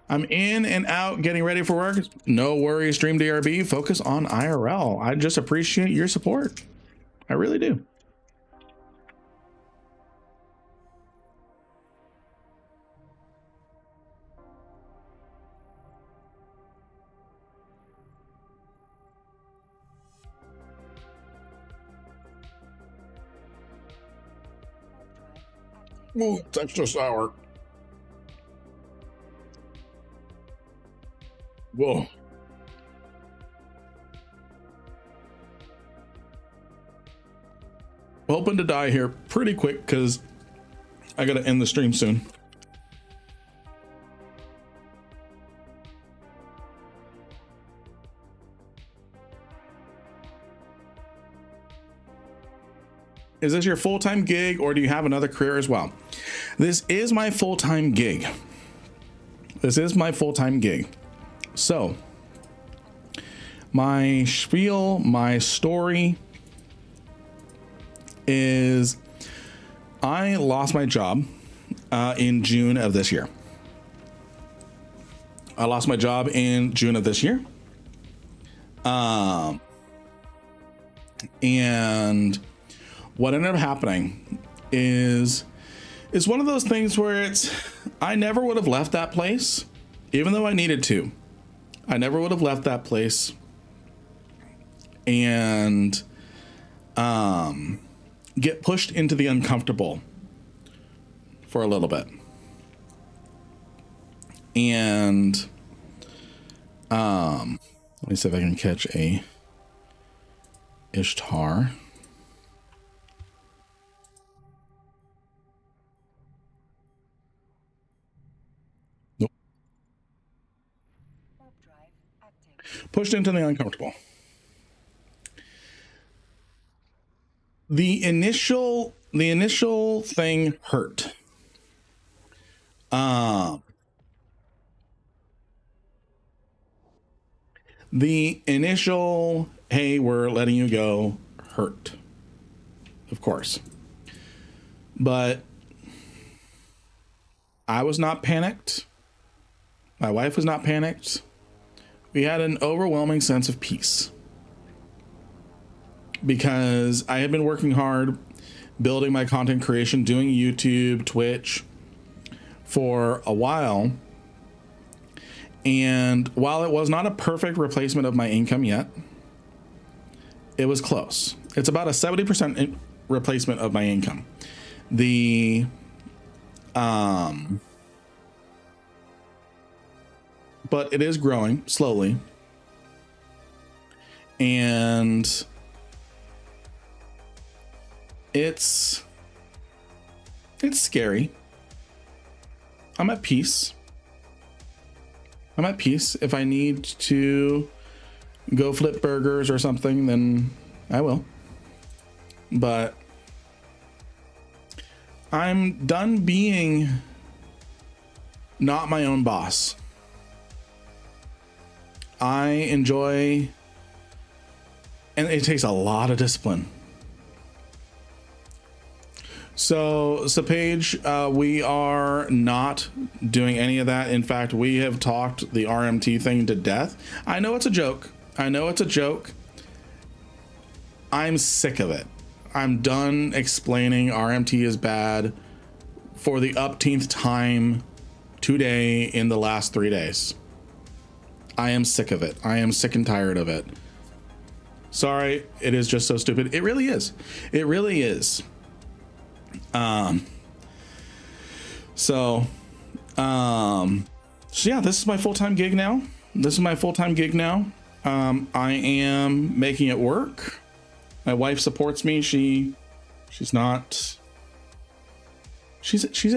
I'm in and out getting ready for work. No worries, Stream DRB, focus on IRL. I just appreciate your support. I really do. Ooh, it's extra sour. Whoa. Hoping to die here pretty quick because I gotta end the stream soon. Is this your full-time gig or do you have another career as well? This is my full-time gig. This is my full-time gig. So my spiel, my story is I lost my job in June of this year. I lost my job in June of this year. And what ended up happening is one of those things where I never would have left that place, even though I needed to. I never would have left that place and get pushed into the uncomfortable for a little bit. And let me see if I can catch a Ishtar. Nope. Pushed into the uncomfortable. The initial thing hurt. The initial, hey, we're letting you go, hurt, of course. But I was not panicked. My wife was not panicked. We had an overwhelming sense of peace. Because I had been working hard, building my content creation, doing YouTube, Twitch for a while. And while it was not a perfect replacement of my income yet, it was close. It's about a 70% replacement of my income. But it is growing slowly. And it's scary. I'm at peace. If I need to go flip burgers or something, then I will. But I'm done being not my own boss. I enjoy, and it takes a lot of discipline. So Paige, we are not doing any of that. In fact, we have talked the RMT thing to death. I know it's a joke. I'm sick of it. I'm done explaining RMT is bad for the upteenth time today in the last 3 days. I am sick of it. I am sick and tired of it. Sorry, it is just so stupid. It really is. It really is. So yeah, this is my full-time gig now. I am making it work. My wife supports me. She's at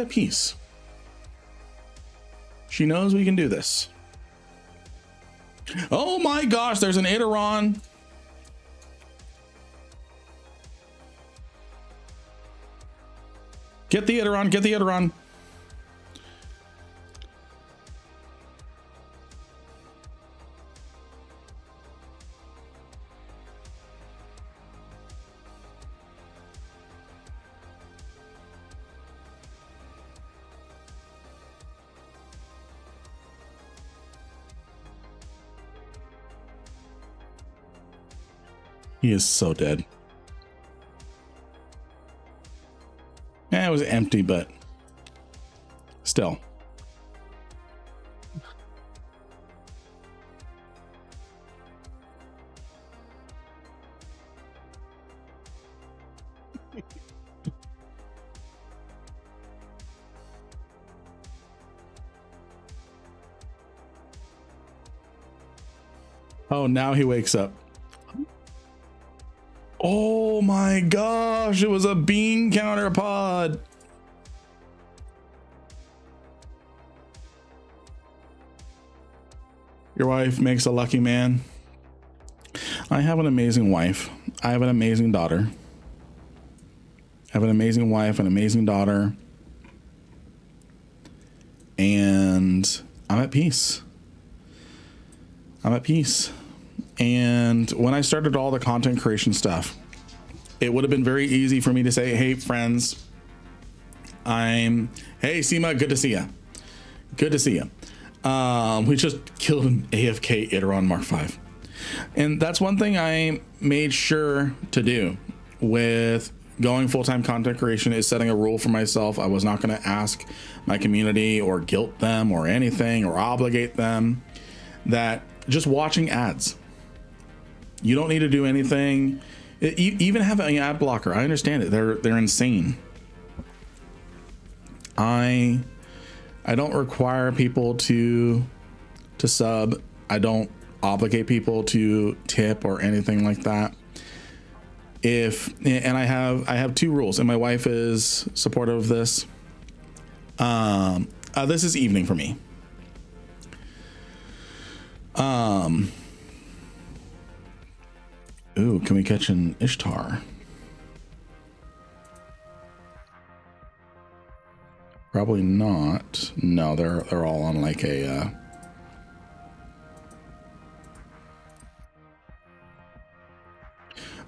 peace. She knows we can do this. Oh my gosh, there's an Idaron. Get the Idaron. He is so dead. Yeah, it was empty, but still. Oh, now he wakes up. Oh my gosh, it was a bean counter pod. Your wife makes a lucky man. I have an amazing wife. I have an amazing daughter. I have an amazing wife, an amazing daughter. And I'm at peace. And when I started all the content creation stuff, it would have been very easy for me to say, hey friends, hey Seema, good to see you. We just killed an AFK Idaron Mark V. And that's one thing I made sure to do with going full-time content creation is setting a rule for myself. I was not going to ask my community or guilt them or anything or obligate them. That just watching ads, you don't need to do anything. Even have an ad blocker. I understand it. They're insane. I don't require people to sub. I don't obligate people to tip or anything like that. And I have two rules, and my wife is supportive of this. This is evening for me. Ooh, can we catch an Ishtar? Probably not. No, they're all on like a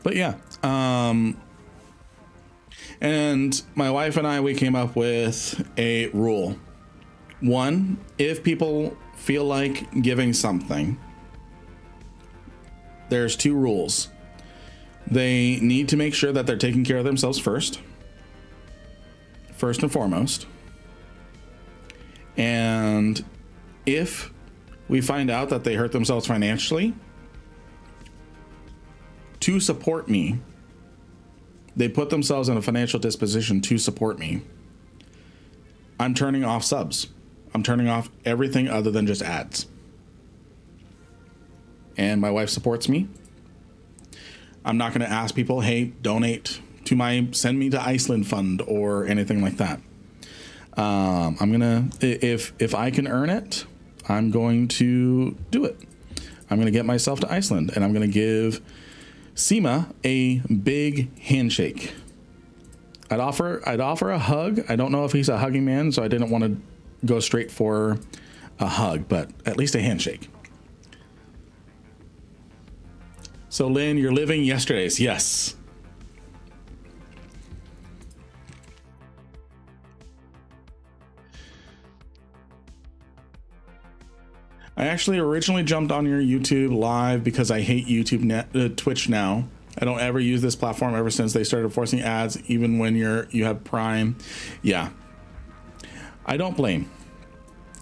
but yeah, and my wife and I, we came up with a rule. One, if people feel like giving something, there's two rules. They need to make sure that they're taking care of themselves first and foremost. And if we find out that they hurt themselves financially, to support me, they put themselves in a financial disposition to support me, I'm turning off subs. I'm turning off everything other than just ads. And my wife supports me. I'm not going to ask people, hey, donate to my send me to Iceland fund or anything like that. I'm going to, if I can earn it, I'm going to do it. I'm going to get myself to Iceland, and I'm going to give Seema a big handshake. I'd offer a hug. I don't know if he's a hugging man, so I didn't want to go straight for a hug, but at least a handshake. So Lynn, you're living yesterday's. Yes. I actually originally jumped on your YouTube live because I hate Twitch now. I don't ever use this platform ever since they started forcing ads, even when you have Prime. Yeah. I don't blame.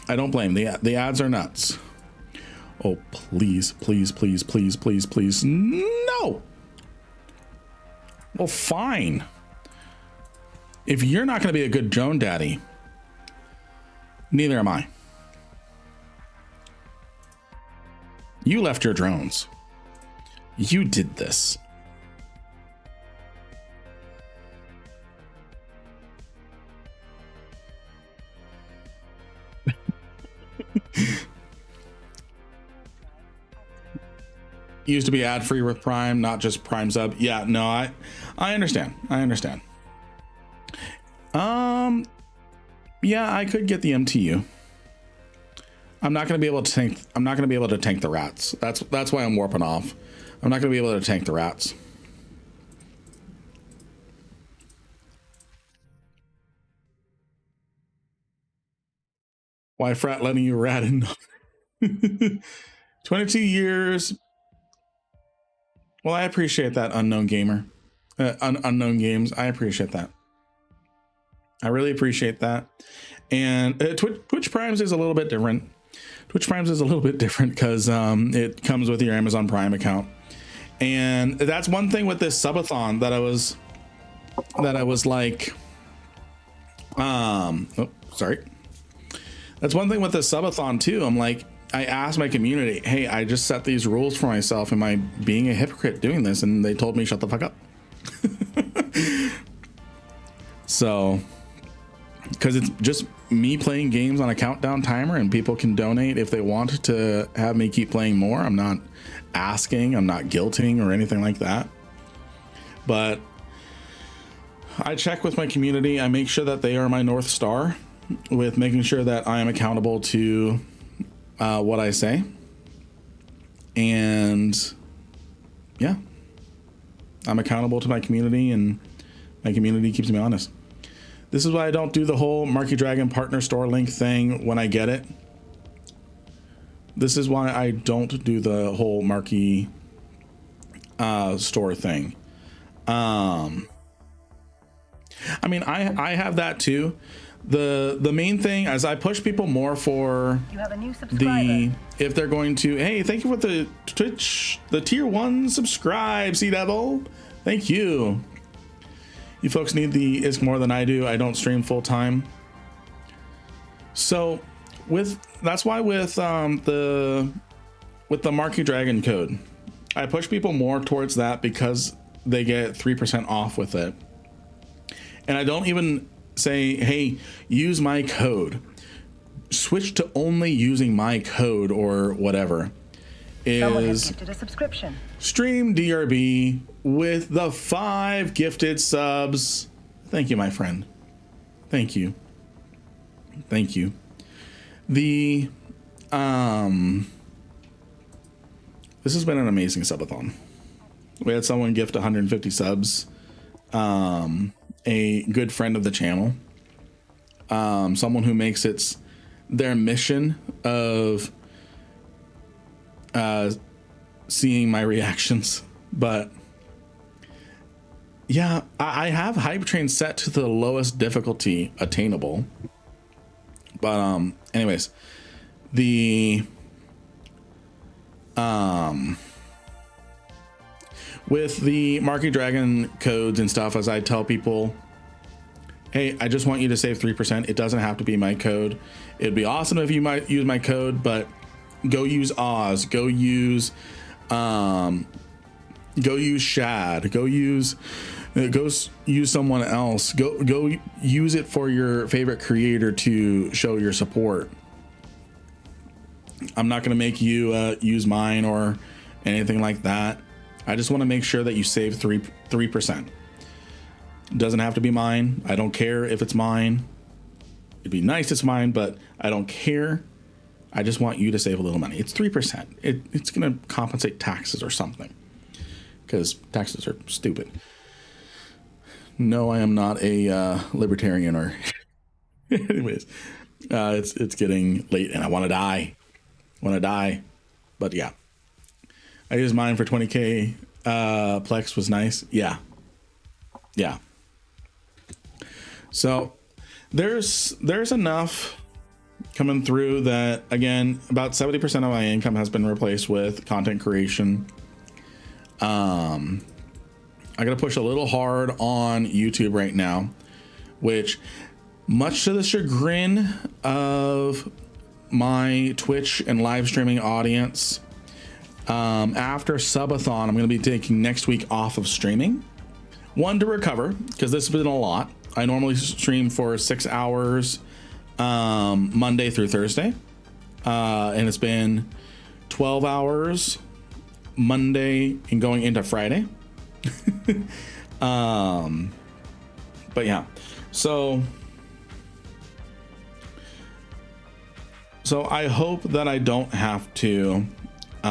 The ads are nuts. Oh, please, please, please, please, please, please. No. Well, fine. If you're not going to be a good drone daddy, neither am I. You left your drones. You did this. Used to be ad free with Prime, not just Prime sub. Yeah, no, I understand. Yeah, I could get the MTU. I'm not going to be able to tank. I'm not going to be able to tank the rats. That's why I'm warping off. I'm not going to be able to tank the rats. Why frat letting you rat in? 22 years. Well, I appreciate that, unknown gamer. Unknown games. I appreciate that. I really appreciate that. And Twitch Primes is a little bit different. Twitch Primes is a little bit different because it comes with your Amazon Prime account. And that's one thing with this subathon that I was like, oh, sorry. That's one thing with the subathon too. I'm like, I asked my community, hey, I just set these rules for myself. Am I being a hypocrite doing this? And they told me, shut the fuck up. So, because it's just me playing games on a countdown timer and people can donate if they want to have me keep playing more. I'm not asking, I'm not guilting or anything like that. But I check with my community. I make sure that they are my North Star with making sure that I am accountable to what I say. And yeah, I'm accountable to my community and my community keeps me honest. This is why I don't do the whole Marky Dragon partner store link thing when I get it. This is why I don't do the whole Marky store thing. I mean, I have that too. The main thing is I push people more for You have a new subscriber. if they're going to, hey, thank you for the Twitch, the tier 1 subscribe, Sea Devil. Thank you. You folks need the ISK more than I do. I don't stream full time. So that's why with the Marquee Dragon code, I push people more towards that because they get 3% off with it. And I don't even say, hey, use my code. Switch to only using my code or whatever. Someone has Is gifted a subscription. Stream DRB with the 5 gifted subs. Thank you, my friend. Thank you. Thank you. This has been an amazing subathon. We had someone gift 150 subs. A good friend of the channel. Someone who makes it their mission of seeing my reactions. But yeah, I have Hype Train set to the lowest difficulty attainable. But anyways, with the Marquee Dragon codes and stuff, as I tell people, hey, I just want you to save 3%. It doesn't have to be my code. It'd be awesome if you might use my code, but go use Oz, go use Shad, go use someone else, go use it for your favorite creator to show your support. I'm not going to make you use mine or anything like that. I just want to make sure that you save 3%. It doesn't have to be mine. I don't care if it's mine. It'd be nice if it's mine, but I don't care. I just want you to save a little money. It's 3%. It's going to compensate taxes or something, because taxes are stupid. No, I am not a libertarian or anyways. It's getting late and I want to die. But yeah, I used mine for 20k. Plex was nice. Yeah. So there's enough coming through that, again, about 70% of my income has been replaced with content creation. I gotta push a little hard on YouTube right now, which, much to the chagrin of my Twitch and live streaming audience, after Subathon, I'm going to be taking next week off of streaming. One, to recover, because this has been a lot. I normally stream for 6 hours Monday through Thursday, and it's been 12 hours Monday and going into Friday. But yeah, so I hope that I don't have to